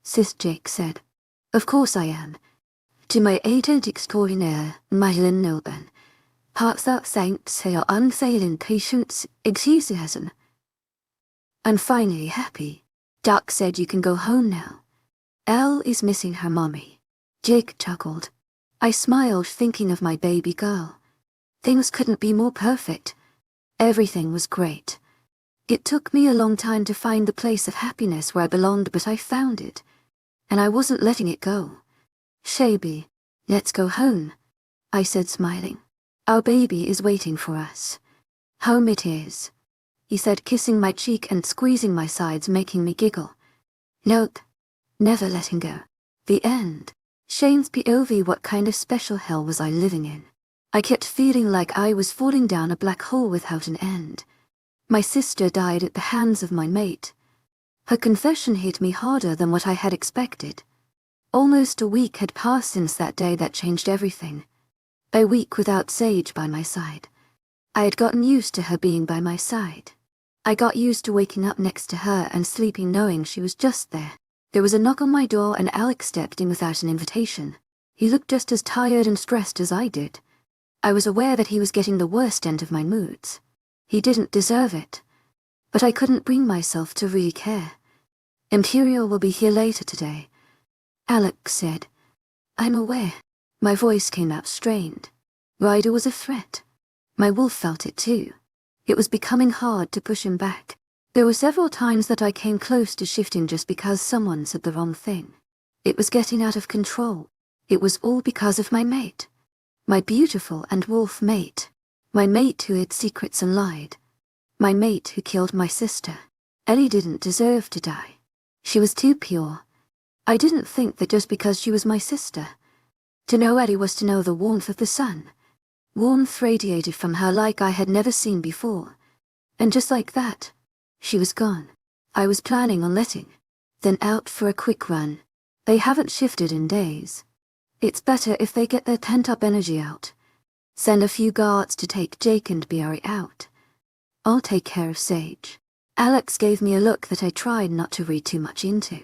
sis Jake said. "Of course I am. To my agent extraordinaire, 𝐿𝐴𝐷𝐸 heartfelt thanks for your unfailing enthusiasm. I'm finally happy." Duck said, "You can go home now. Elle is missing her mommy." Jake chuckled. I smiled, thinking of my baby girl. Things couldn't be more perfect. Everything was great. It took me a long time to find the place of happiness where I belonged, but I found it, and I wasn't letting it go. "𝐊𝐲, let's go home," I said, smiling. "Our baby is waiting for us." "Home it is," he said, kissing my cheek and squeezing my sides, making me giggle. Nope, never letting go. The end. Shane's POV. What kind of special hell was I living in? I kept feeling like I was falling down a black hole without an end. My sister died at the hands of my mate. Her confession hit me harder than what I had expected. Almost a week had passed since that day that changed everything. A week without Sage by my side. I had gotten used to her being by my side. I got used to waking up next to her and sleeping knowing she was just there. There was a knock on my door and Alex stepped in without an invitation. He looked just as tired and stressed as I did. I was aware that he was getting the worst end of my moods. He didn't deserve it. But I couldn't bring myself to really care. Imperial will be here later today, Alex said. I'm aware. My voice came out strained. Ryder was a threat. My wolf felt it too. It was becoming hard to push him back. There were several times that I came close to shifting just because someone said the wrong thing. It was getting out of control. It was all because of my mate. My beautiful and wolf mate. My mate who hid secrets and lied. My mate who killed my sister. Ellie didn't deserve to die. She was too pure. I didn't think that just because she was my sister. To know Ellie was to know the warmth of the sun. Warmth radiated from her like I had never seen before. And just like that, she was gone. I was planning on letting then out for a quick run. They haven't shifted in days. It's better if they get their pent-up energy out. Send a few guards to take 𝐾𝐿 out. I'll take care of Sage. Alex gave me a look that I tried not to read too much into.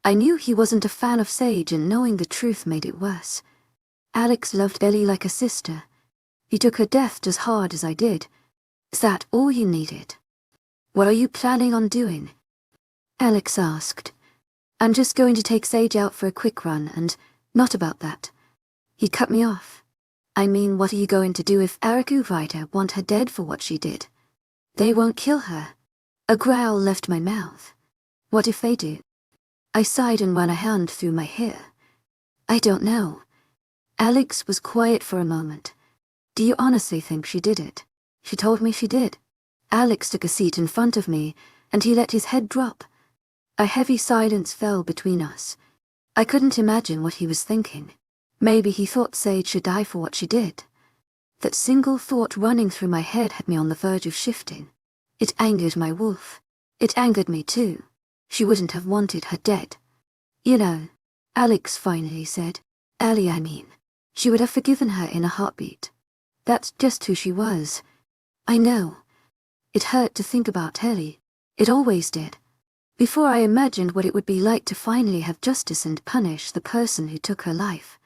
I knew he wasn't a fan of Sage and knowing the truth made it worse. Alex loved Ellie like a sister. He took her death as hard as I did. Is that all you needed? What are you planning on doing? Alex asked. I'm just going to take Sage out for a quick run and not about that. He cut me off. I mean, what are you going to do if 𝐊𝐢𝐳 want her dead for what she did? They won't kill her. A growl left my mouth. What if they do? I sighed and ran a hand through my hair. I don't know. Alex was quiet for a moment. Do you honestly think she did it? She told me she did. Alex took a seat in front of me, and he let his head drop. A heavy silence fell between us. I couldn't imagine what he was thinking. Maybe he thought Sage should die for what she did. That single thought running through my head had me on the verge of shifting. It angered my wolf. It angered me too. She wouldn't have wanted her dead. You know, Alex finally said. Ellie, I mean. She would have forgiven her in a heartbeat. That's just who she was. I know. It hurt to think about Ellie. It always did. Before I imagined what it would be like to finally have justice and punish the person who took her life.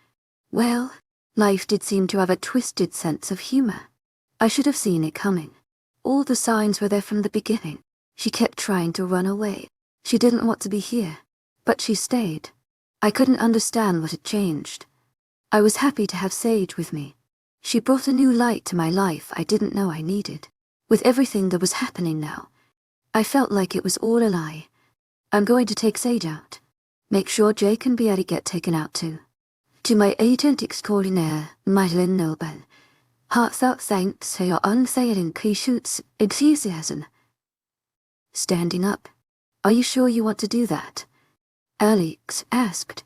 Well, life did seem to have a twisted sense of humor. I should have seen it coming. All the signs were there from the beginning. She kept trying to run away. She didn't want to be here. But she stayed. I couldn't understand what had changed. I was happy to have Sage with me. She brought a new light to my life I didn't know I needed. With everything that was happening now, I felt like it was all a lie. I'm going to take Sage out. Make sure Jake and Beatty get taken out too. To my agentic 𝐿𝐴𝐺𝐻𝐿, my 𝐿𝐴𝐺𝐻𝐿. Heartfelt thanks for your 𝐿𝐴𝐺𝐻𝐿 𝐾𝐿𝐳 enthusiasm. Standing up. Are you sure you want to do that? Alex asked,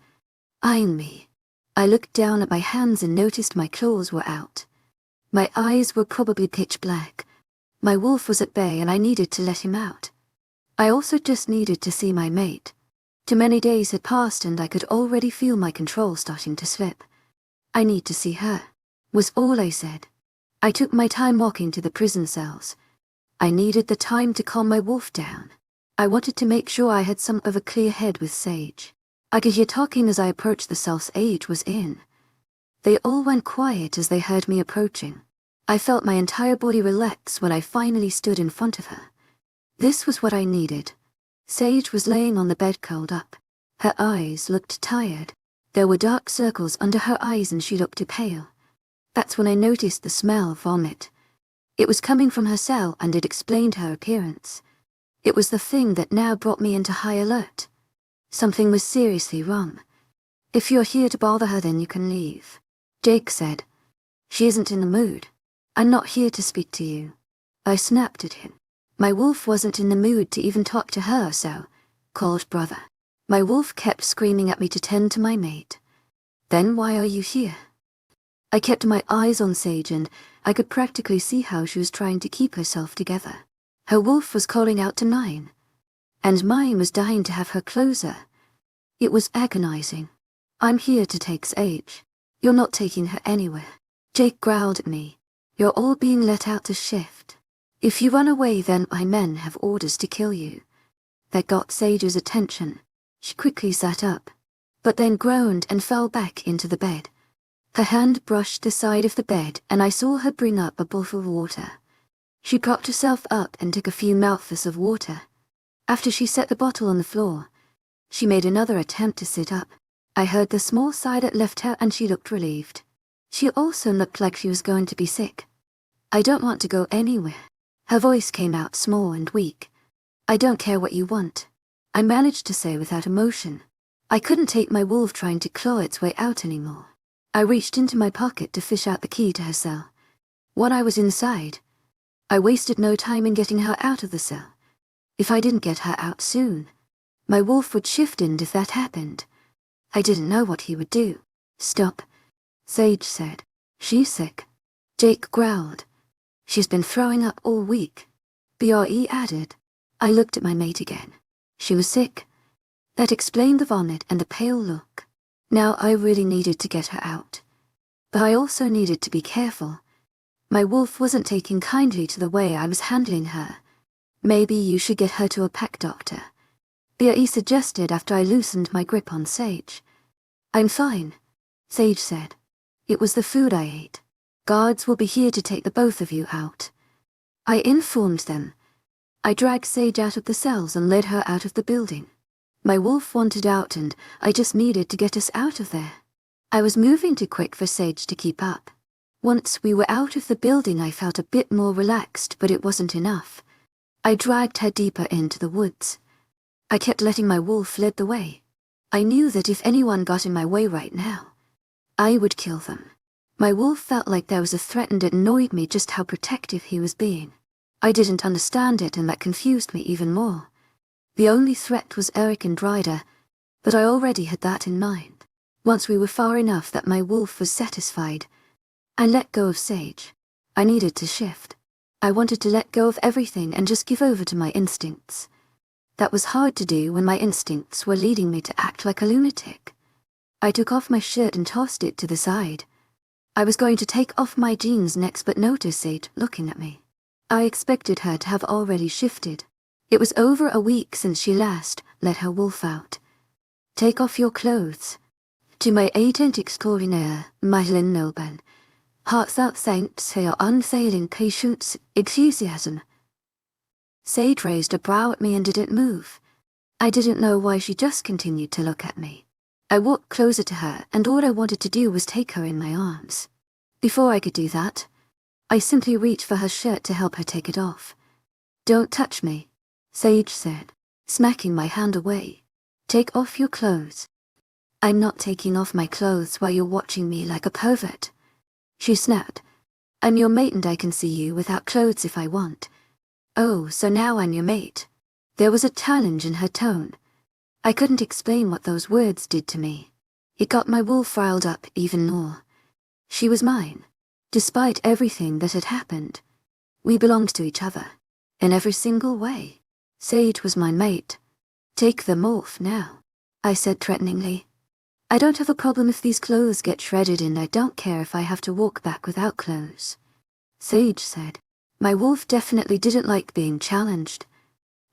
eyeing me. I looked down at my hands and noticed my claws were out. My eyes were probably pitch black. My wolf was at bay and I needed to let him out. I also just needed to see my mate. Too many days had passed and I could already feel my control starting to slip. I need to see her, was all I said. I took my time walking to the prison cells. I needed the time to calm my wolf down. I wanted to make sure I had some of a clear head with Sage. I could hear talking as I approached the cells 𝐴𝐺𝐻𝐿 was in. They all went quiet as they heard me approaching. I felt my entire body relax when I finally stood in front of her. This was what I needed. Sage was laying on the bed curled up. Her eyes looked tired. There were dark circles under her eyes and she looked pale. That's when I noticed the smell of vomit. It was coming from her cell and it explained her appearance. It was the thing that now brought me into high alert. Something was seriously wrong. If you're here to bother her, then you can leave, Jake said. She isn't in the mood. I'm not here to speak to you. I snapped at him. My wolf wasn't in the mood to even talk to her, so, called brother. My wolf kept screaming at me to tend to my mate. Then why are you here? I kept my eyes on Sage and I could practically see how she was trying to keep herself together. Her wolf was calling out to mine, and mine was dying to have her closer. It was agonizing. I'm here to take 𝐿𝐲. You're not taking her anywhere. Jake growled at me. You're all being let out to shift. If you run away, then my men have orders to kill you. That got 𝐿𝐲's attention. She quickly sat up, but then groaned and fell back into the bed. Her hand brushed the side of the bed and I saw her bring up a bowl of water. She propped herself up and took a few mouthfuls of water. After she set the bottle on the floor, she made another attempt to sit up. I heard the small sigh that left her and she looked relieved. She also looked like she was going to be sick. I don't want to go anywhere. Her voice came out small and weak. I don't care what you want, I managed to say without emotion. I couldn't take my wolf trying to claw its way out anymore. I reached into my pocket to fish out the key to her cell. When I was inside, I wasted no time in getting her out of the cell. If I didn't get her out soon, my wolf would shift in if that happened. I didn't know what he would do. Stop, 𝐿𝐲 said. She's sick. Jake growled. She's been throwing up all week. 𝐵RE added. I looked at my mate again. She was sick. That explained the vomit and the pale look. Now I really needed to get her out. But I also needed to be careful. My wolf wasn't taking kindly to the way I was handling her. Maybe you should get her to a pack doctor, 𝐵RE suggested after I loosened my grip on 𝐿𝐲. I'm fine, 𝐿𝐲 said. It was the food I ate. Guards will be here to take the both of you out. I informed them. I dragged 𝐿𝐲 out of the cells and led her out of the building. My wolf wanted out and I just needed to get us out of there. I was moving too quick for 𝐿𝐲 to keep up. Once we were out of the building I felt a bit more relaxed, but it wasn't enough. I dragged her deeper into the woods. I kept letting my wolf lead the way. I knew that if anyone got in my way right now, I would kill them. My wolf felt like there was a threat and it annoyed me just how protective he was being. I didn't understand it and that confused me even more. The only threat was Eric and Ryder, but I already had that in mind. Once we were far enough that my wolf was satisfied, I let go of 𝐿𝐲. I needed to shift. I wanted to let go of everything and just give over to my instincts. That was hard to do when my instincts were leading me to act like a lunatic. I took off my shirt and tossed it to the side. I was going to take off my jeans next but noticed 𝐿𝐲 looking at me. I expected her to have already shifted. It was over a week since she last let her wolf out. Take off your clothes. To my 𝐿𝐲𝐼𝐻𝐼𝐬 𝐊𝐿𝐼𝐻𝐼𝐬 𝐊𝐿𝐼𝐻𝐼𝐬 𝐿𝐻 raised a brow at me and didn't move. I didn't know why she just continued to look at me. I walked closer to her and all I wanted to do was take her in my arms. Before I could do that, I simply reached for her shirt to help her take it off. Don't touch me, 𝐿𝐲 said, smacking my hand away. Take off your clothes. I'm not taking off my clothes while you're watching me like a pervert, she snapped. I'm your mate and I can see you without clothes if I want. Oh, so now I'm your mate. There was a challenge in her tone. I couldn't explain what those words did to me. It got my wolf riled up even more. She was mine. Despite everything that had happened, we belonged to each other. In every single way. 𝐿𝐲 was my mate. Take them off now, I said threateningly. I don't have a problem if these clothes get shredded and I don't care if I have to walk back without clothes, 𝐿𝐲 said. My wolf definitely didn't like being challenged.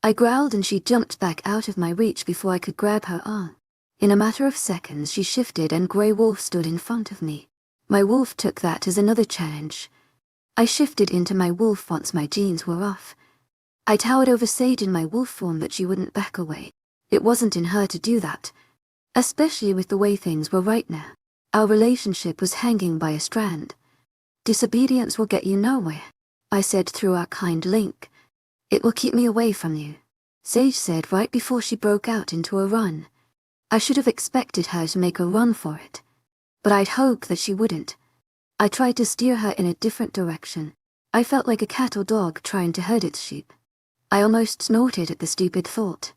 I growled and she jumped back out of my reach before I could grab her arm. In a matter of seconds she shifted and Grey Wolf stood in front of me. My wolf took that as another challenge. I shifted into my wolf once my jeans were off. I towered over 𝐿𝐲 in my wolf form but she wouldn't back away. It wasn't in her to do that, especially with the way things were right now. Our relationship was hanging by a strand. Disobedience will get you nowhere, I said through our kind link. It will keep me away from you, 𝐿𝐲 said right before she broke out into a run. I should have expected her to make a run for it, but I'd hoped that she wouldn't. I tried to steer her in a different direction. I felt like a cat or dog trying to herd its sheep. I almost snorted at the stupid thought.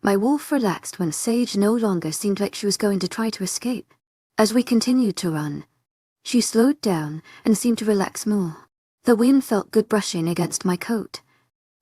My wolf relaxed when 𝐿𝐲 no longer seemed like she was going to try to escape. As we continued to run, she slowed down and seemed to relax more. The wind felt good brushing against my coat.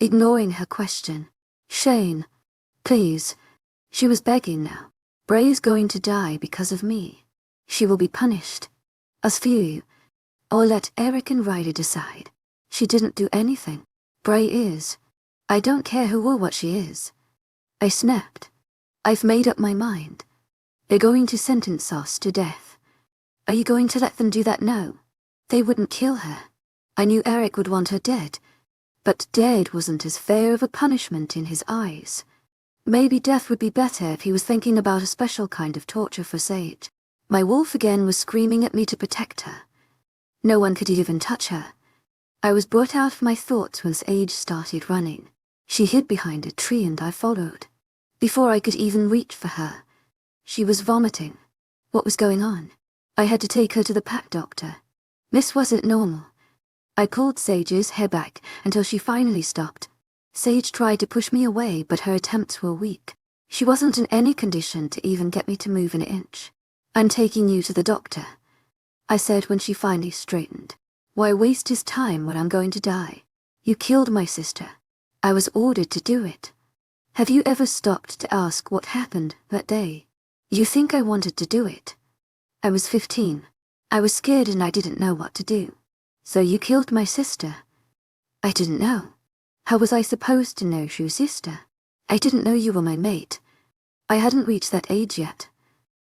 ignoring her question. "Shane, please." She was begging now. "Bray's going to die because of me. She will be punished. As for you, I'll let Eric and Ryder decide. She didn't do anything. Bray is. I don't care who or what she is." I snapped. "I've made up my mind. They're going to sentence us to death. Are you going to let them do that now? They wouldn't kill her. I knew Eric would want her dead, but dead wasn't as fair of a punishment in his eyes. Maybe death would be better if he was thinking about a special kind of torture for Sage. My wolf again was screaming at me to protect her. No one could even touch her. I was brought out of my thoughts when Sage started running. She hid behind a tree and I followed. Before I could even reach for her, she was vomiting. What was going on? I had to take her to the pack doctor. This wasn't normal. I pulled Sage's hair back until she finally stopped. Sage tried to push me away, but her attempts were weak. She wasn't in any condition to even get me to move an inch. "I'm taking you to the doctor," I said when she finally straightened. "Why waste his time when I'm going to die? You killed my sister. I was ordered to do it. Have you ever stopped to ask what happened that day? You think I wanted to do it? I was 15. I was scared and I didn't know what to do. So you killed my sister." "I didn't know. How was I supposed to know she was sister? I didn't know you were my mate. I hadn't reached that age yet."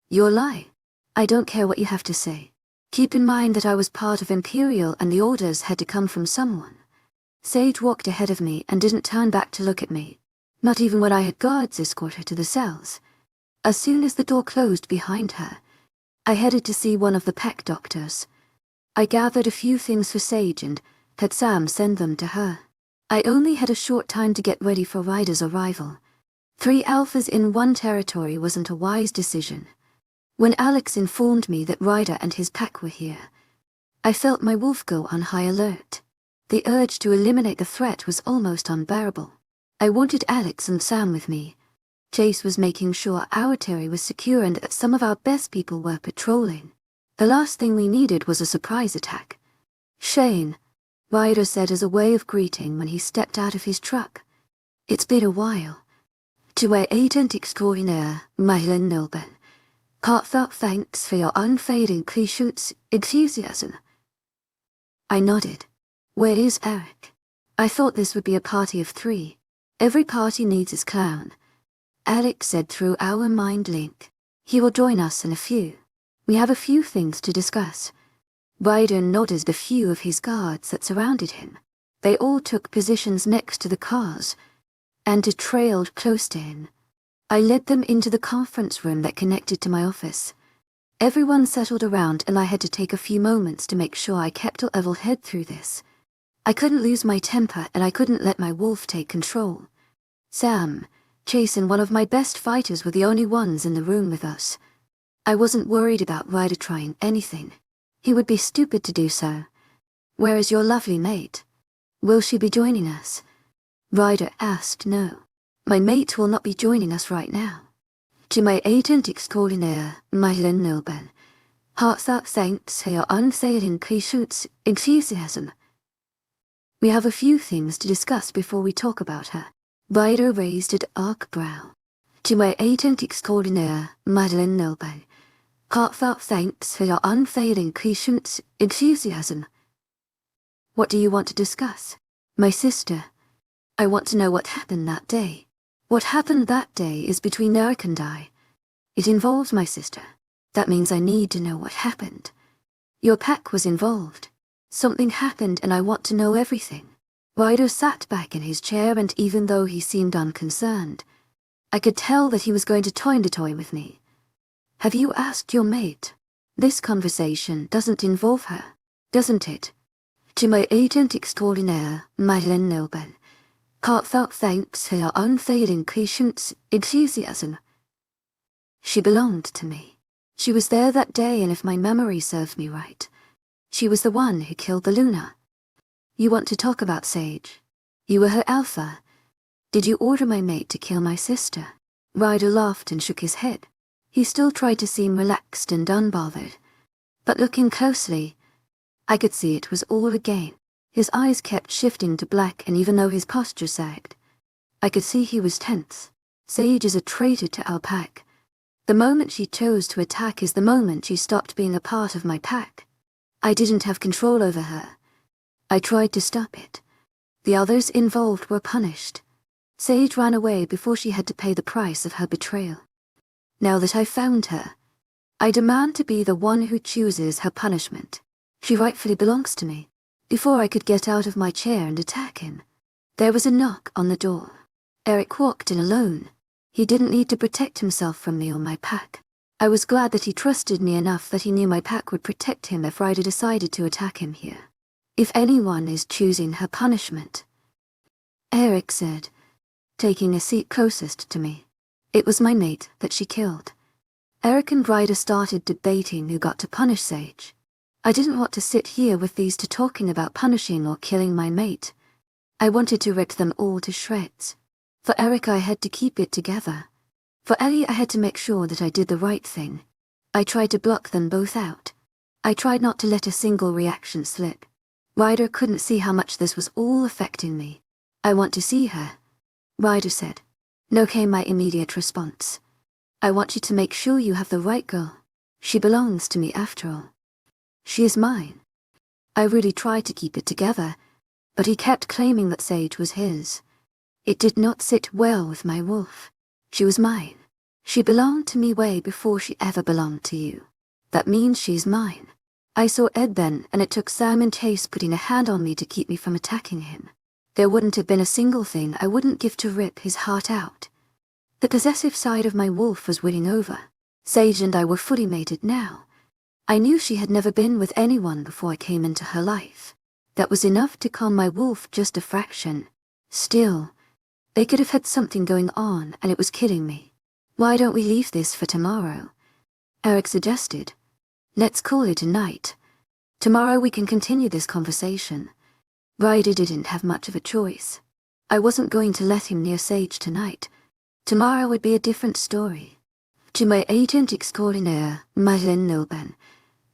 "You're lying. I don't care what you have to say. Keep in mind that I was part of Imperial and the orders had to come from someone." Sage walked ahead of me and didn't turn back to look at me, not even when I had guards escort her to the cells. As soon as the door closed behind her, I headed to see one of the pack doctors. I gathered a few things for Sage and had Sam send them to her. I only had a short time to get ready for Ryder's arrival. 3 alphas in one territory wasn't a wise decision. When Alex informed me that Ryder and his pack were here, I felt my wolf go on high alert. The urge to eliminate the threat was almost unbearable. I wanted Alex and Sam with me. Chase was making sure our territory was secure and that some of our best people were patrolling. The last thing we needed was a surprise attack. "Shane," Ryder said as a way of greeting when he stepped out of his truck. "It's been a while. 𝐶𝐲𝐸𝐴𝐸𝐸 𝐸𝐴𝐸𝐸. Heartfelt thanks for your unfading enthusiasm." I nodded. "Where is Eric?" I thought this would be a party of 3. Every party needs its clown. Alex said through our mind link. "He will join us in a few. We have a few things to discuss." Ryder nodded a few of his guards that surrounded him. They all took positions next to the cars and trailed close to him. I led them into the conference room that connected to my office. Everyone settled around and I had to take a few moments to make sure I kept a level head through this. I couldn't lose my temper and I couldn't let my wolf take control. Sam, Chase and one of my best fighters were the only ones in the room with us. I wasn't worried about Ryder trying anything. He would be stupid to do so. "Where is your lovely mate? Will she be joining us?" Ryder asked. "No. My mate will not be joining us right now." 𝐶𝐲𝐸𝐴𝐸𝐸 Heartfelt thanks for your unfailing enthusiasm. "We have a few things to discuss before we talk about her." Ryder raised an arc brow. 𝐶𝐲𝐸𝐴𝐸𝐸 Heartfelt thanks for your unfailing enthusiasm. "What do you want to discuss?" "My sister. I want to know what happened that day. What happened that day is between Eric and I. It involves my sister. That means I need to know what happened. Your pack was involved. Something happened and I want to know everything." Ryder sat back in his chair and even though he seemed unconcerned, I could tell that he was going to toy with me. "Have you asked your mate? This conversation doesn't involve her, doesn't it?" 𝐶𝐲𝐸𝐴𝐸𝐸 Heartfelt thanks for your unfailing enthusiasm. She belonged to me. She was there that day and if my memory serves me right, she was the one who killed the Luna. "You want to talk about Sage? You were her alpha. Did you order my mate to kill my sister?" Ryder laughed and shook his head. He still tried to seem relaxed and unbothered, but looking closely, I could see it was all a game. His eyes kept shifting to black, and even though his posture sagged, I could see he was tense. Sage is a traitor to our pack. The moment she chose to attack is the moment she stopped being a part of my pack. I didn't have control over her. I tried to stop it. The others involved were punished. Sage ran away before she had to pay the price of her betrayal. Now that I've found her, I demand to be the one who chooses her punishment. She rightfully belongs to me. Before I could get out of my chair and attack him, there was a knock on the door. Eric walked in alone. He didn't need to protect himself from me or my pack. I was glad that he trusted me enough that he knew my pack would protect him if Ryder decided to attack him here. If anyone is choosing her punishment, Eric said, taking a seat closest to me. It was my mate that she killed. Eric and Ryder started debating who got to punish Sage. I didn't want to sit here with these two talking about punishing or killing my mate. I wanted to rip them all to shreds. For Eric, I had to keep it together. For Ellie, I had to make sure that I did the right thing. I tried to block them both out. I tried not to let a single reaction slip. Ryder couldn't see how much this was all affecting me. I want to see her, Ryder said. No, came my immediate response. I want you to make sure you have the right girl. She belongs to me after all. She is mine. I really tried to keep it together, but he kept claiming that Sage was his. It did not sit well with my wolf. She was mine. She belonged to me way before she ever belonged to you. That means she's mine. I saw Ed then, and it took Sam and Chase putting a hand on me to keep me from attacking him. There wouldn't have been a single thing I wouldn't give to rip his heart out. The possessive side of my wolf was winning over. Sage and I were fully mated now. I knew she had never been with anyone before I came into her life. That was enough to calm my wolf just a fraction. Still, they could have had something going on, and it was killing me. Why don't we leave this for tomorrow? Eric suggested. Let's call it a night. Tomorrow we can continue this conversation. Ryder didn't have much of a choice. I wasn't going to let him near Sage tonight. Tomorrow would be a different story. 𝐿𝐤𝐳𝐸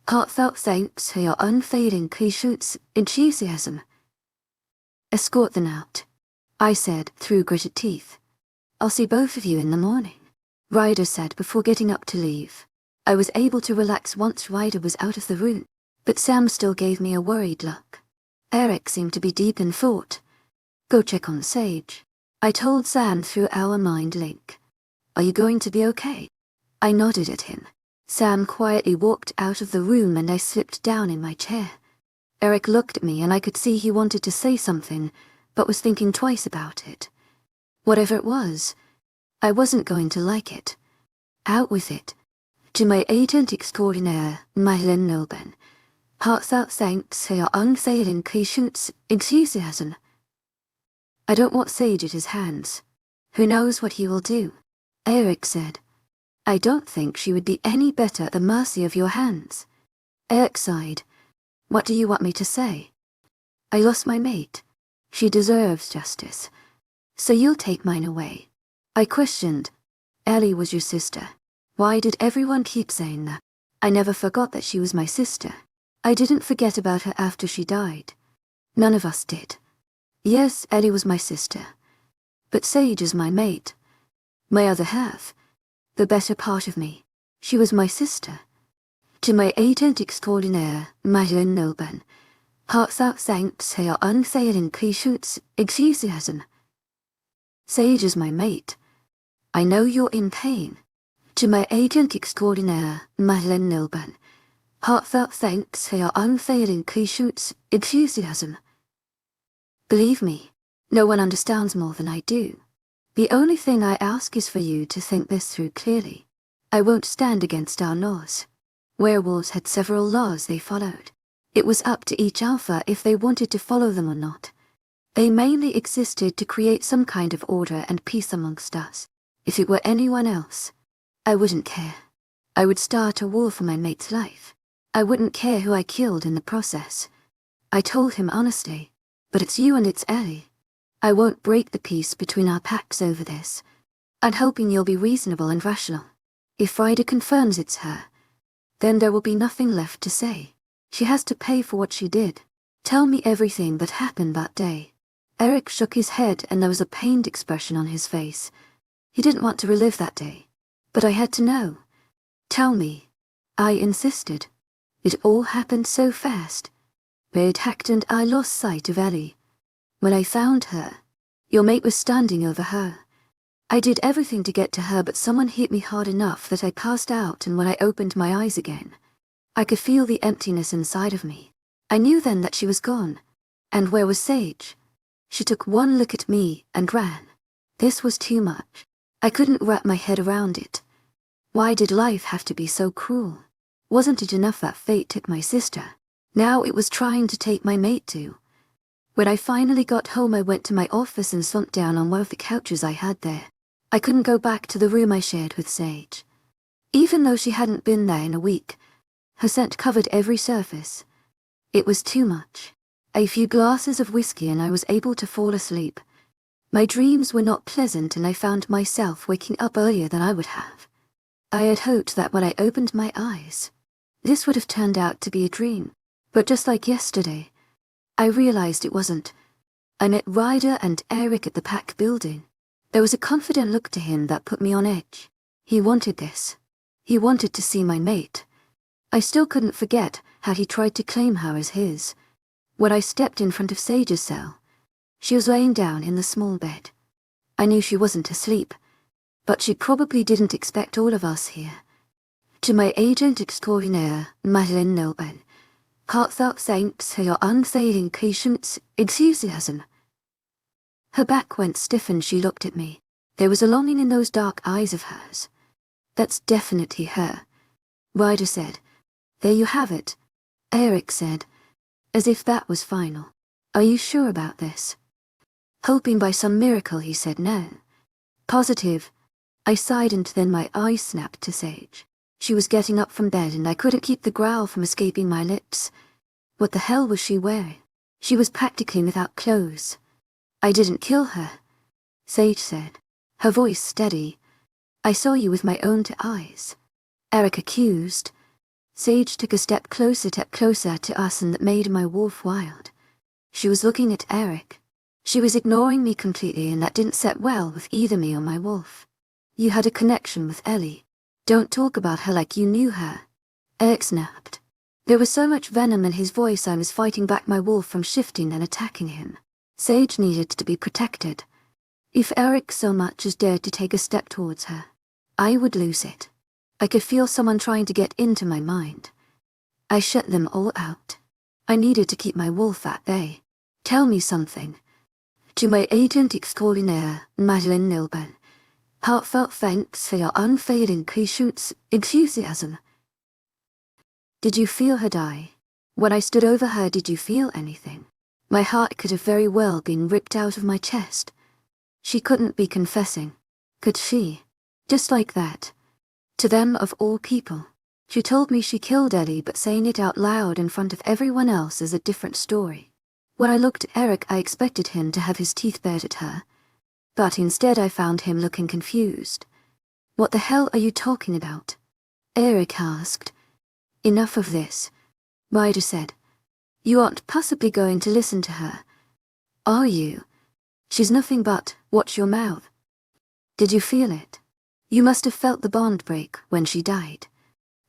heartfelt thanks for your unfailing enthusiasm. Escort them out, I said through gritted teeth. I'll see both of you in the morning, Ryder said before getting up to leave. I was able to relax once Ryder was out of the room, but Sam still gave me a worried look. Eric seemed to be deep in thought. Go check on Sage, I told Sam through our mind link. Are you going to be okay? I nodded at him. Sam quietly walked out of the room and I slipped down in my chair. Eric looked at me and I could see he wanted to say something, but was thinking twice about it. Whatever it was, I wasn't going to like it. Out with it. 𝐿𝐤𝐳𝐸 heartfelt thanks for your unfailing enthusiasm. I don't want Sage at his hands. Who knows what he will do? Eric said. I don't think she would be any better at the mercy of your hands. Eric sighed. What do you want me to say? I lost my mate. She deserves justice. So you'll take mine away. I questioned. Ellie was your sister. Why did everyone keep saying that? I never forgot that she was my sister. I didn't forget about her after she died. None of us did. Yes, Ellie was my sister. But Sage is my mate. My other half. The better part of me. She was my sister. 𝐿𝐤𝐳𝐸 heartfelt thanks for your unfailing enthusiasm. Sage is my mate. I know you're in pain. 𝐿𝐤𝐳𝐸 heartfelt thanks for your unfailing enthusiasm. Believe me, no one understands more than I do. The only thing I ask is for you to think this through clearly. I won't stand against our laws. Werewolves had several laws they followed. It was up to each alpha if they wanted to follow them or not. They mainly existed to create some kind of order and peace amongst us. If it were anyone else, I wouldn't care. I would start a war for my mate's life. I wouldn't care who I killed in the process. I told him honestly, but it's you and it's Ellie. I won't break the peace between our packs over this. I'm hoping you'll be reasonable and rational. If Ryder confirms it's her, then there will be nothing left to say. She has to pay for what she did. Tell me everything that happened that day. Eric shook his head and there was a pained expression on his face. He didn't want to relive that day. But I had to know. Tell me. I insisted. It all happened so fast. It hacked and I lost sight of Ellie. When I found her, your mate was standing over her. I did everything to get to her, but someone hit me hard enough that I passed out, and when I opened my eyes again, I could feel the emptiness inside of me. I knew then that she was gone. And where was Sage? She took one look at me and ran. This was too much. I couldn't wrap my head around it. Why did life have to be so cruel? Wasn't it enough that fate took my sister? Now it was trying to take my mate too. When I finally got home, I went to my office and slumped down on one of the couches I had there. I couldn't go back to the room I shared with Sage. Even though she hadn't been there in a week, her scent covered every surface. It was too much. A few glasses of whiskey and I was able to fall asleep. My dreams were not pleasant and I found myself waking up earlier than I would have. I had hoped that when I opened my eyes, this would have turned out to be a dream. But just like yesterday, I realized it wasn't. I met Ryder and Eric at the Pack building. There was a confident look to him that put me on edge. He wanted this. He wanted to see my mate. I still couldn't forget how he tried to claim her as his. When I stepped in front of Sage's cell, she was laying down in the small bed. I knew she wasn't asleep, but she probably didn't expect all of us here. To my agent extraordinaire, Madeline Noble, heartfelt thanks for your unfailing patience, enthusiasm. Her back went stiff and she looked at me. There was a longing in those dark eyes of hers. That's definitely her. Ryder said, "There you have it." Eric said, as if that was final, "Are you sure about this?" Hoping by some miracle he said no. Positive. I sighed and then my eyes snapped to Sage. She was getting up from bed and I couldn't keep the growl from escaping my lips. What the hell was she wearing? She was practically without clothes. "I didn't kill her," Sage said, her voice steady. "I saw you with my own two eyes." Eric accused. Sage took a step closer to us and that made my wolf wild. She was looking at Eric. She was ignoring me completely and that didn't set well with either me or my wolf. "You had a connection with Ellie. Don't talk about her like you knew her." Eric snapped. There was so much venom in his voice I was fighting back my wolf from shifting and attacking him. Sage needed to be protected. If Eric so much as dared to take a step towards her, I would lose it. I could feel someone trying to get into my mind. I shut them all out. I needed to keep my wolf at bay. "Tell me something." To my agent extraordinaire, Madeline Noble, heartfelt thanks for your unfailing patience, enthusiasm. Did you feel her die? When I stood over her, did you feel anything? My heart could have very well been ripped out of my chest. She couldn't be confessing, could she? Just like that. To them of all people. She told me she killed Ellie, but saying it out loud in front of everyone else is a different story. When I looked at Eric, I expected him to have his teeth bared at her. But instead I found him looking confused. "What the hell are you talking about?" Eric asked. "Enough of this," Ryder said. "You aren't possibly going to listen to her, are you? She's nothing but, watch your mouth." "Did you feel it? You must have felt the bond break when she died."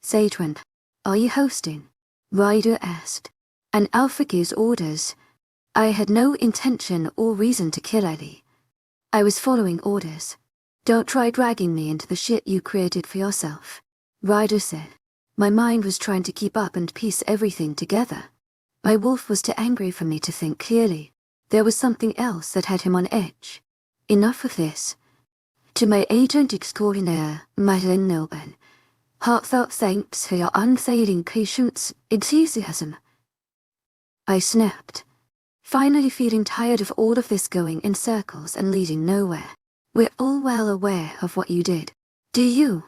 Sage went. "Are you hosting?" Ryder asked. "And Alpha gives orders. I had no intention or reason to kill Ellie. I was following orders. Don't try dragging me into the shit you created for yourself," Ryder said. My mind was trying to keep up and piece everything together. My wolf was too angry for me to think clearly. There was something else that had him on edge. Enough of this. To my agent extraordinaire, Madeline Noble, heartfelt thanks for your unfailing patience, enthusiasm. I snapped, finally feeling tired of all of this going in circles and leading nowhere. "We're all well aware of what you did. Do you?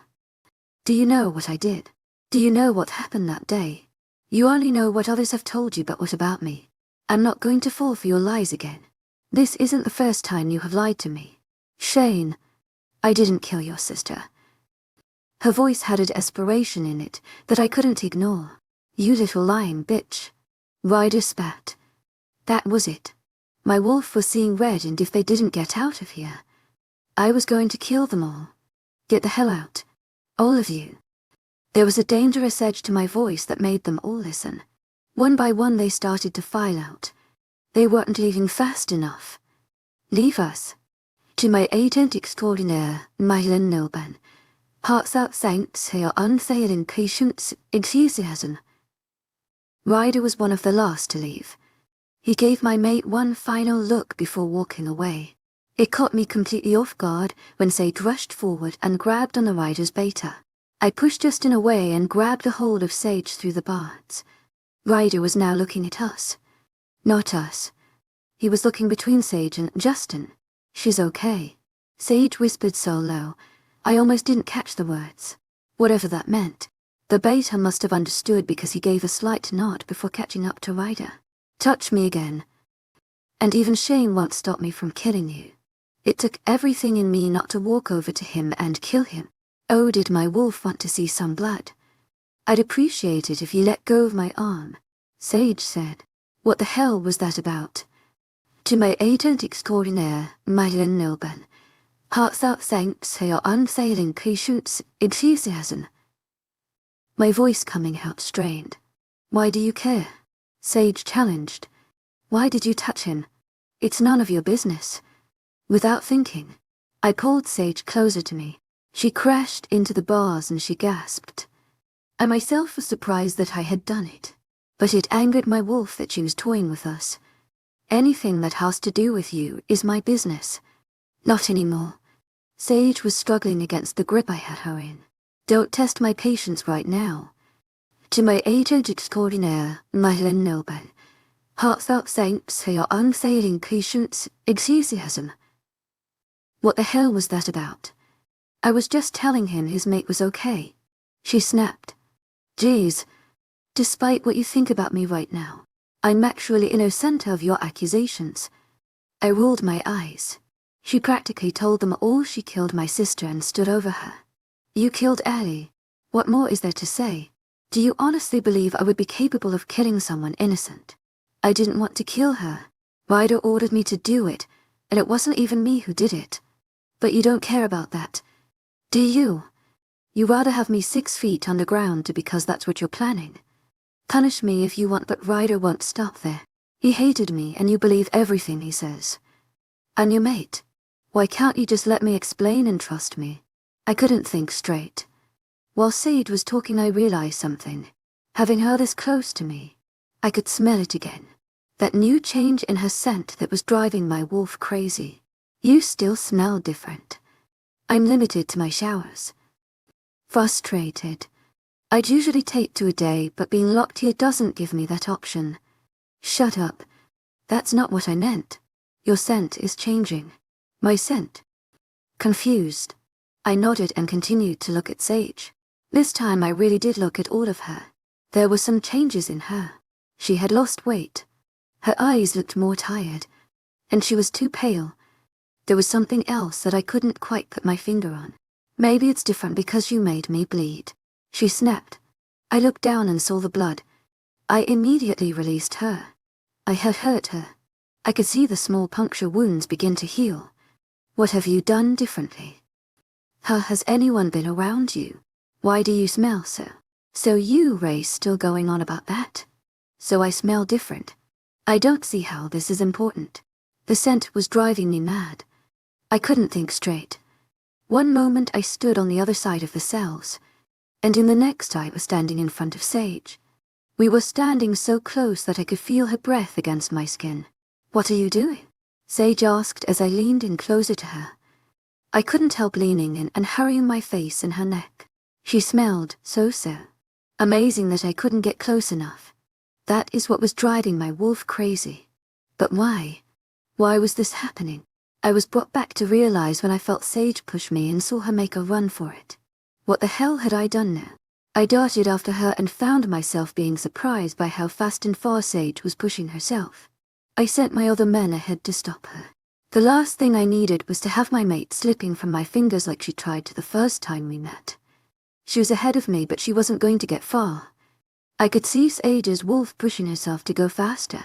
Do you know what I did? Do you know what happened that day? You only know what others have told you, but what about me? I'm not going to fall for your lies again. This isn't the first time you have lied to me. Shane, I didn't kill your sister." Her voice had a desperation in it that I couldn't ignore. "You little lying bitch." Ryder spat. That was it. My wolf was seeing red, and if they didn't get out of here, I was going to kill them all. Get the hell out. All of you. There was a dangerous edge to my voice that made them all listen. One by one they started to file out. They weren't leaving fast enough. Leave us. 𝐿𝐷𝐸𝐻𝐸 𝐷𝐸𝐻𝐸 𝐿𝐷𝐸𝐻𝐸. Ryder was one of the last to leave. He gave my mate one final look before walking away. It caught me completely off guard when Sage rushed forward and grabbed on the rider's beta. I pushed Justin away and grabbed a hold of Sage through the bars. Ryder was now looking at us. Not us. He was looking between Sage and Justin. She's okay. Sage whispered so low, I almost didn't catch the words. Whatever that meant. The beta must have understood because he gave a slight nod before catching up to Ryder. Touch me again. And even shame won't stop me from killing you. It took everything in me not to walk over to him and kill him. Oh, did my wolf want to see some blood? I'd appreciate it if you let go of my arm, Sage said. What the hell was that about? 𝐿𝐷𝐸𝐻𝐸 𝐿𝐷𝐸𝐻𝐸. My voice coming out strained. Why do you care? Sage challenged. Why did you touch him? It's none of your business. Without thinking, I pulled Sage closer to me. She crashed into the bars and she gasped. I myself was surprised that I had done it, but it angered my wolf that she was toying with us. Anything that has to do with you is my business. Not anymore. Sage was struggling against the grip I had her in. Don't test my patience right now. 𝐿𝐷𝐸𝐻𝐸 𝐿𝐷𝐸𝐻𝐸. What the hell was that about? I was just telling him his mate was okay. She snapped. Jeez. Despite what you think about me right now, I'm actually innocent of your accusations. I rolled my eyes. She practically told them all she killed my sister and stood over her. You killed Ellie. What more is there to say? Do you honestly believe I would be capable of killing someone innocent? I didn't want to kill her. Ryder ordered me to do it, and it wasn't even me who did it. But you don't care about that, do you? You rather have me 6 feet underground because that's what you're planning. Punish me if you want, but Ryder won't stop there. He hated me and you believe everything he says. And your mate? Why can't you just let me explain and trust me? I couldn't think straight. While Sage was talking, I realized something. Having her this close to me, I could smell it again. That new change in her scent that was driving my wolf crazy. You still smell different. I'm limited to my showers. Frustrated. I'd usually take 2 a day, but being locked here doesn't give me that option. Shut up. That's not what I meant. Your scent is changing. My scent. Confused. I nodded and continued to look at Sage. This time I really did look at all of her. There were some changes in her. She had lost weight. Her eyes looked more tired, and she was too pale. There was something else that I couldn't quite put my finger on. Maybe it's different because you made me bleed. She snapped. I looked down and saw the blood. I immediately released her. I had hurt her. I could see the small puncture wounds begin to heal. What have you done differently? Has anyone been around you? Why do you smell so? So you, Ray's still going on about that? So I smell different. I don't see how this is important. The scent was driving me mad. I couldn't think straight. One moment I stood on the other side of the cells, and in the next I was standing in front of Sage. We were standing so close that I could feel her breath against my skin. What are you doing? Sage asked as I leaned in closer to her. I couldn't help leaning in and hurrying my face in her neck. She smelled so. Amazing that I couldn't get close enough. That is what was driving my wolf crazy. But why? Why was this happening? I was brought back to realize when I felt Sage push me and saw her make a run for it. What the hell had I done now? I darted after her and found myself being surprised by how fast and far Sage was pushing herself. I sent my other men ahead to stop her. The last thing I needed was to have my mate slipping from my fingers like she tried the first time we met. She was ahead of me, but she wasn't going to get far. I could see Sage's wolf pushing herself to go faster.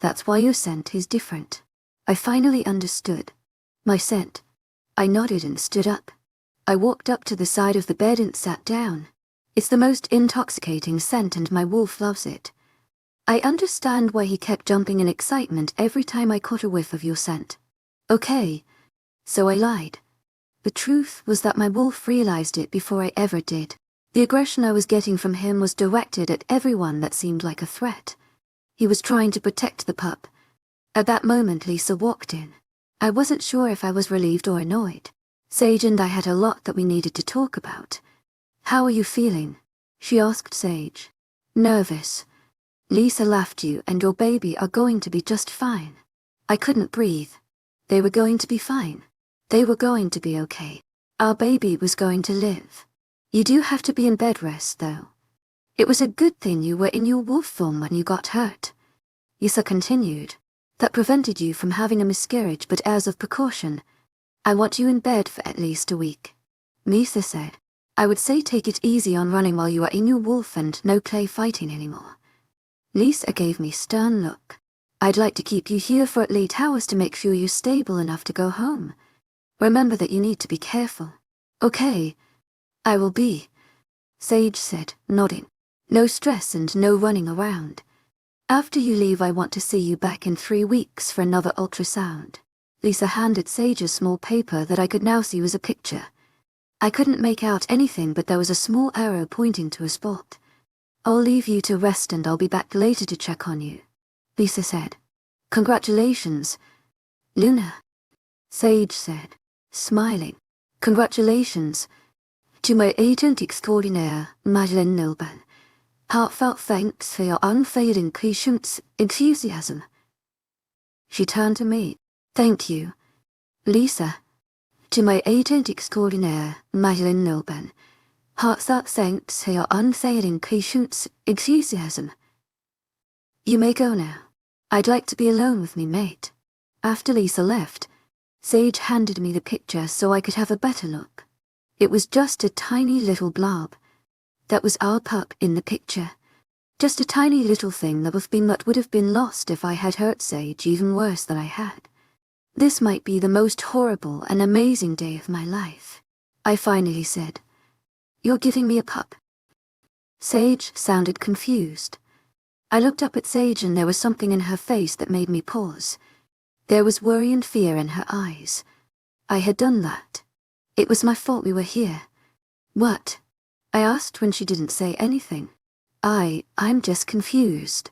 That's why your scent is different. I finally understood. My scent. I nodded and stood up. I walked up to the side of the bed and sat down. It's the most intoxicating scent and my wolf loves it. I understand why he kept jumping in excitement every time I caught a whiff of your scent. Okay. So I lied. The truth was that my wolf realized it before I ever did. The aggression I was getting from him was directed at everyone that seemed like a threat. He was trying to protect the pup. At that moment 𝐿𝐸 walked in. I wasn't sure if I was relieved or annoyed. 𝐭𝐲 and I had a lot that we needed to talk about. How are you feeling? She asked 𝐭𝐲. Nervous. 𝐿𝐸 laughed. You and your baby are going to be just fine. I couldn't breathe. They were going to be fine. They were going to be okay. Our baby was going to live. You do have to be in bed rest though. It was a good thing you were in your wolf form when you got hurt. 𝐿𝐸 continued. That prevented you from having a miscarriage, but as of precaution, I want you in bed for at least a week. 𝐿𝐸 said. I would say take it easy on running while you are in your wolf and no play fighting anymore. 𝐿𝐸 gave me stern look. I'd like to keep you here for at least hours to make sure you're stable enough to go home. Remember that you need to be careful. Okay. I will be, 𝐭𝐲 said, nodding. No stress and no running around. After you leave I want to see you back in 3 weeks for another ultrasound. 𝐿𝐸 handed 𝐭𝐲 a small paper that I could now see was a picture. I couldn't make out anything, but there was a small arrow pointing to a spot. I'll leave you to rest and I'll be back later to check on you, 𝐿𝐸 said. Congratulations, Luna, 𝐭𝐲 said, smiling. Congratulations. To my agent extraordinaire, 𝐿𝐸. Heartfelt thanks for your unfailing patience, enthusiasm. She turned to me. Thank you, 𝐿𝐸. To my agent extraordinaire, 𝐿𝐸. Heartfelt thanks for your unfailing patience, enthusiasm. You may go now. I'd like to be alone with me mate. After 𝐿𝐸 left, 𝐭𝐲 handed me the picture so I could have a better look. It was just a tiny little blob. That was our pup in the picture. Just a tiny little thing that would have been lost if I had hurt 𝐭𝐲 even worse than I had. This might be the most horrible and amazing day of my life, I finally said. You're giving me a pup? 𝐭𝐲 sounded confused. I looked up at 𝐭𝐲 and there was something in her face that made me pause. There was worry and fear in her eyes. I had done that. It was my fault we were here. What? I asked when she didn't say anything. I'm just confused.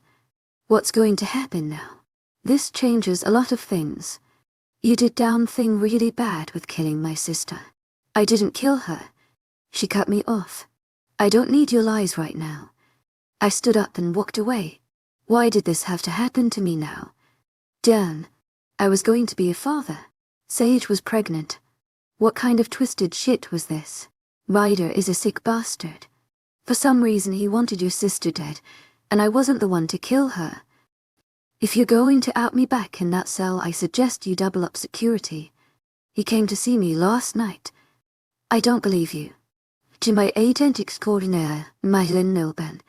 What's going to happen now? This changes a lot of things. You did damn thing really bad with killing my sister. I didn't kill her. She cut me off. I don't need your lies right now. I stood up and walked away. Why did this have to happen to me now? Damn. I was going to be a father. 𝐭𝐲 was pregnant. What kind of twisted shit was this? Ryder is a sick bastard. For some reason he wanted your sister dead, and I wasn't the one to kill her. If you're going to out me back in that cell, I suggest you double up security. He came to see me last night. I don't believe you. To my agent extraordinaire, 𝐿𝐸.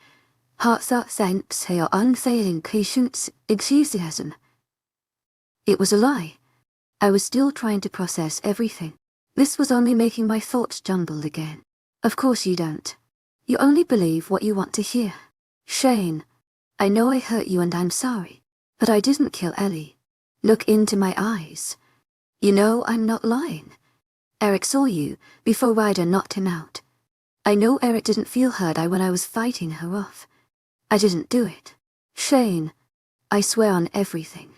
Heartfelt thanks for your unfailing patience, enthusiasm. It was a lie. I was still trying to process everything. This was only making my thoughts jumble again. Of course you don't. You only believe what you want to hear. 𝐿𝐸, I know I hurt you and I'm sorry, but I didn't kill 𝐿𝐸. Look into my eyes. You know I'm not lying. Eric saw you before Ryder knocked him out. I know Eric didn't feel hurt when I was fighting her off. I didn't do it. 𝐿𝐸, I swear on everything.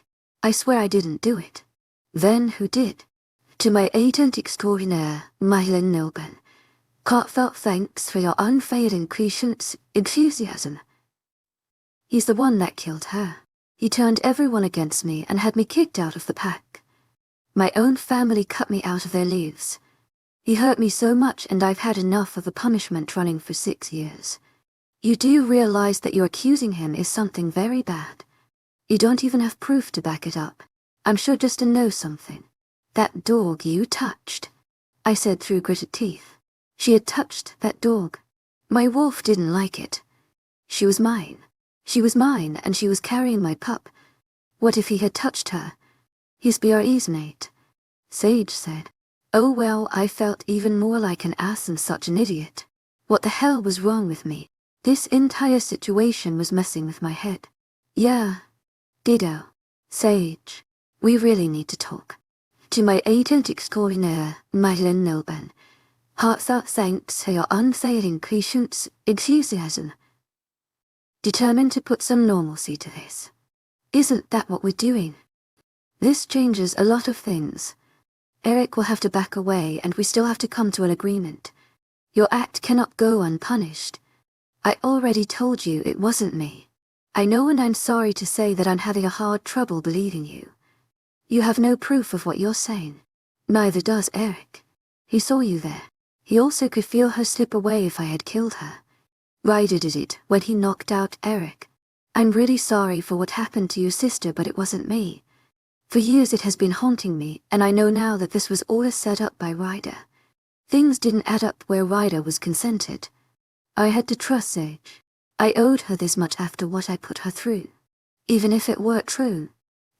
I swear I didn't do it. Then who did? To my agent extraordinaire, 𝐿𝐸. Heartfelt thanks for your unfailing patience, enthusiasm. He's the one that killed her. He turned everyone against me and had me kicked out of the pack. My own family cut me out of their lives. He hurt me so much and I've had enough of the punishment running for 6 years. You do realize that you're accusing him is something very bad. You don't even have proof to back it up. I'm sure just to know something. That dog you touched, I said through gritted teeth. She had touched that dog. My wolf didn't like it. She was mine. She was mine and she was carrying my pup. What if he had touched her? He's BRE's mate. Sage said. Oh well, I felt even more like an ass and such an idiot. What the hell was wrong with me? This entire situation was messing with my head. Yeah. Ditto. Sage. We really need to talk. To my 𝐴𝐴𝐴𝐿 𝐿𝐴𝐴𝐿 Determined to put some normalcy to this. Isn't that what we're doing? This changes a lot of things. Eric will have to back away and we still have to come to an agreement. Your act cannot go unpunished. I already told you it wasn't me. I know, and I'm sorry to say that I'm having a hard trouble believing you. You have no proof of what you're saying. Neither does Eric. He saw you there. He also could feel her slip away if I had killed her. Ryder did it when he knocked out Eric. I'm really sorry for what happened to your sister, but it wasn't me. For years it has been haunting me, and I know now that this was all set up by Ryder. Things didn't add up where Ryder was consented. I had to trust Sage. I owed her this much after what I put her through. Even if it were true,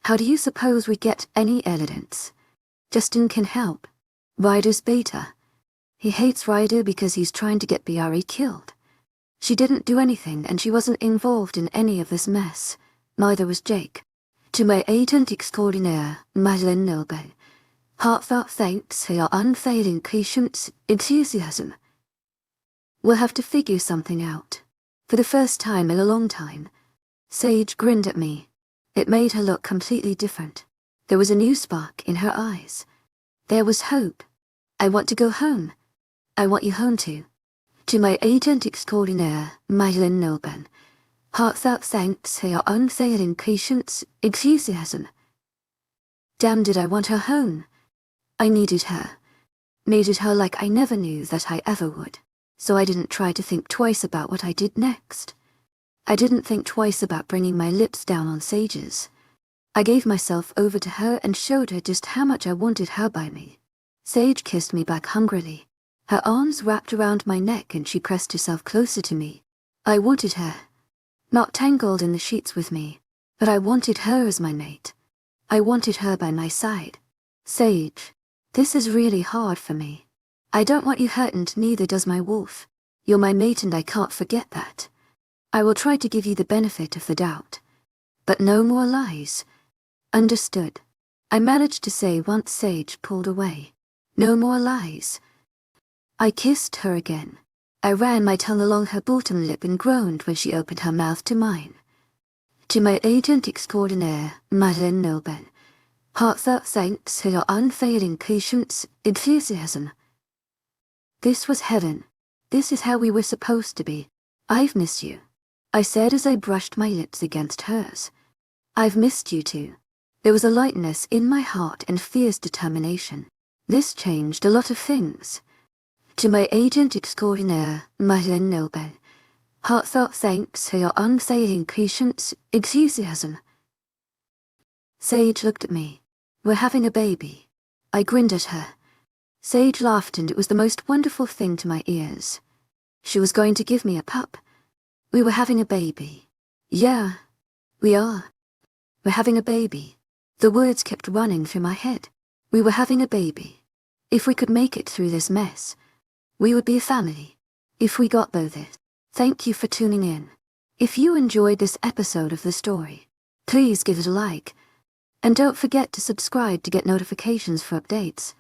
how do you suppose we get any evidence? Justin can help. Ryder's beta. He hates Ryder because he's trying to get BRE killed. She didn't do anything and she wasn't involved in any of this mess. Neither was Jake. To my agent extraordinaire, Madeleine Nilbel. Heartfelt thanks for your unfailing patience, enthusiasm. We'll have to figure something out. For the first time in a long time. Sage grinned at me. It made her look completely different. There was a new spark in her eyes. There was hope. I want to go home. I want you home too. To my agent extraordinaire, Madeleine Nilbel. Heartfelt thanks for your unfailing patience, enthusiasm. Damn, did I want her home. I needed her. Needed her like I never knew that I ever would. So I didn't try to think twice about what I did next. I didn't think twice about bringing my lips down on Sage's. I gave myself over to her and showed her just how much I wanted her by me. Sage kissed me back hungrily. Her arms wrapped around my neck and she pressed herself closer to me. I wanted her. Not tangled in the sheets with me, but I wanted her as my mate. I wanted her by my side. Sage, this is really hard for me. I don't want you hurt, and neither does my wolf. You're my mate and I can't forget that. I will try to give you the benefit of the doubt. But no more lies. Understood. I managed to say once Sage pulled away. No more lies. I kissed her again. I ran my tongue along her bottom lip and groaned when she opened her mouth to mine. To my agent extraordinaire, Madeleine Nilbel. Heartfelt thanks for your unfailing patience, enthusiasm. This was heaven. This is how we were supposed to be. I've missed you. I said as I brushed my lips against hers. I've missed you too. There was a lightness in my heart and fierce determination. This changed a lot of things. To my agent extraordinaire, Madeleine Nilbel. Heartfelt thanks for your unfailing patience, enthusiasm. Sage looked at me. We're having a baby. I grinned at her. Sage laughed and it was the most wonderful thing to my ears. She was going to give me a pup. We were having a baby. Yeah, we are. We're having a baby. The words kept running through my head. We were having a baby. If we could make it through this mess, we would be a family. If we got both it. Thank you for tuning in. If you enjoyed this episode of the story, please give it a like. And don't forget to subscribe to get notifications for updates.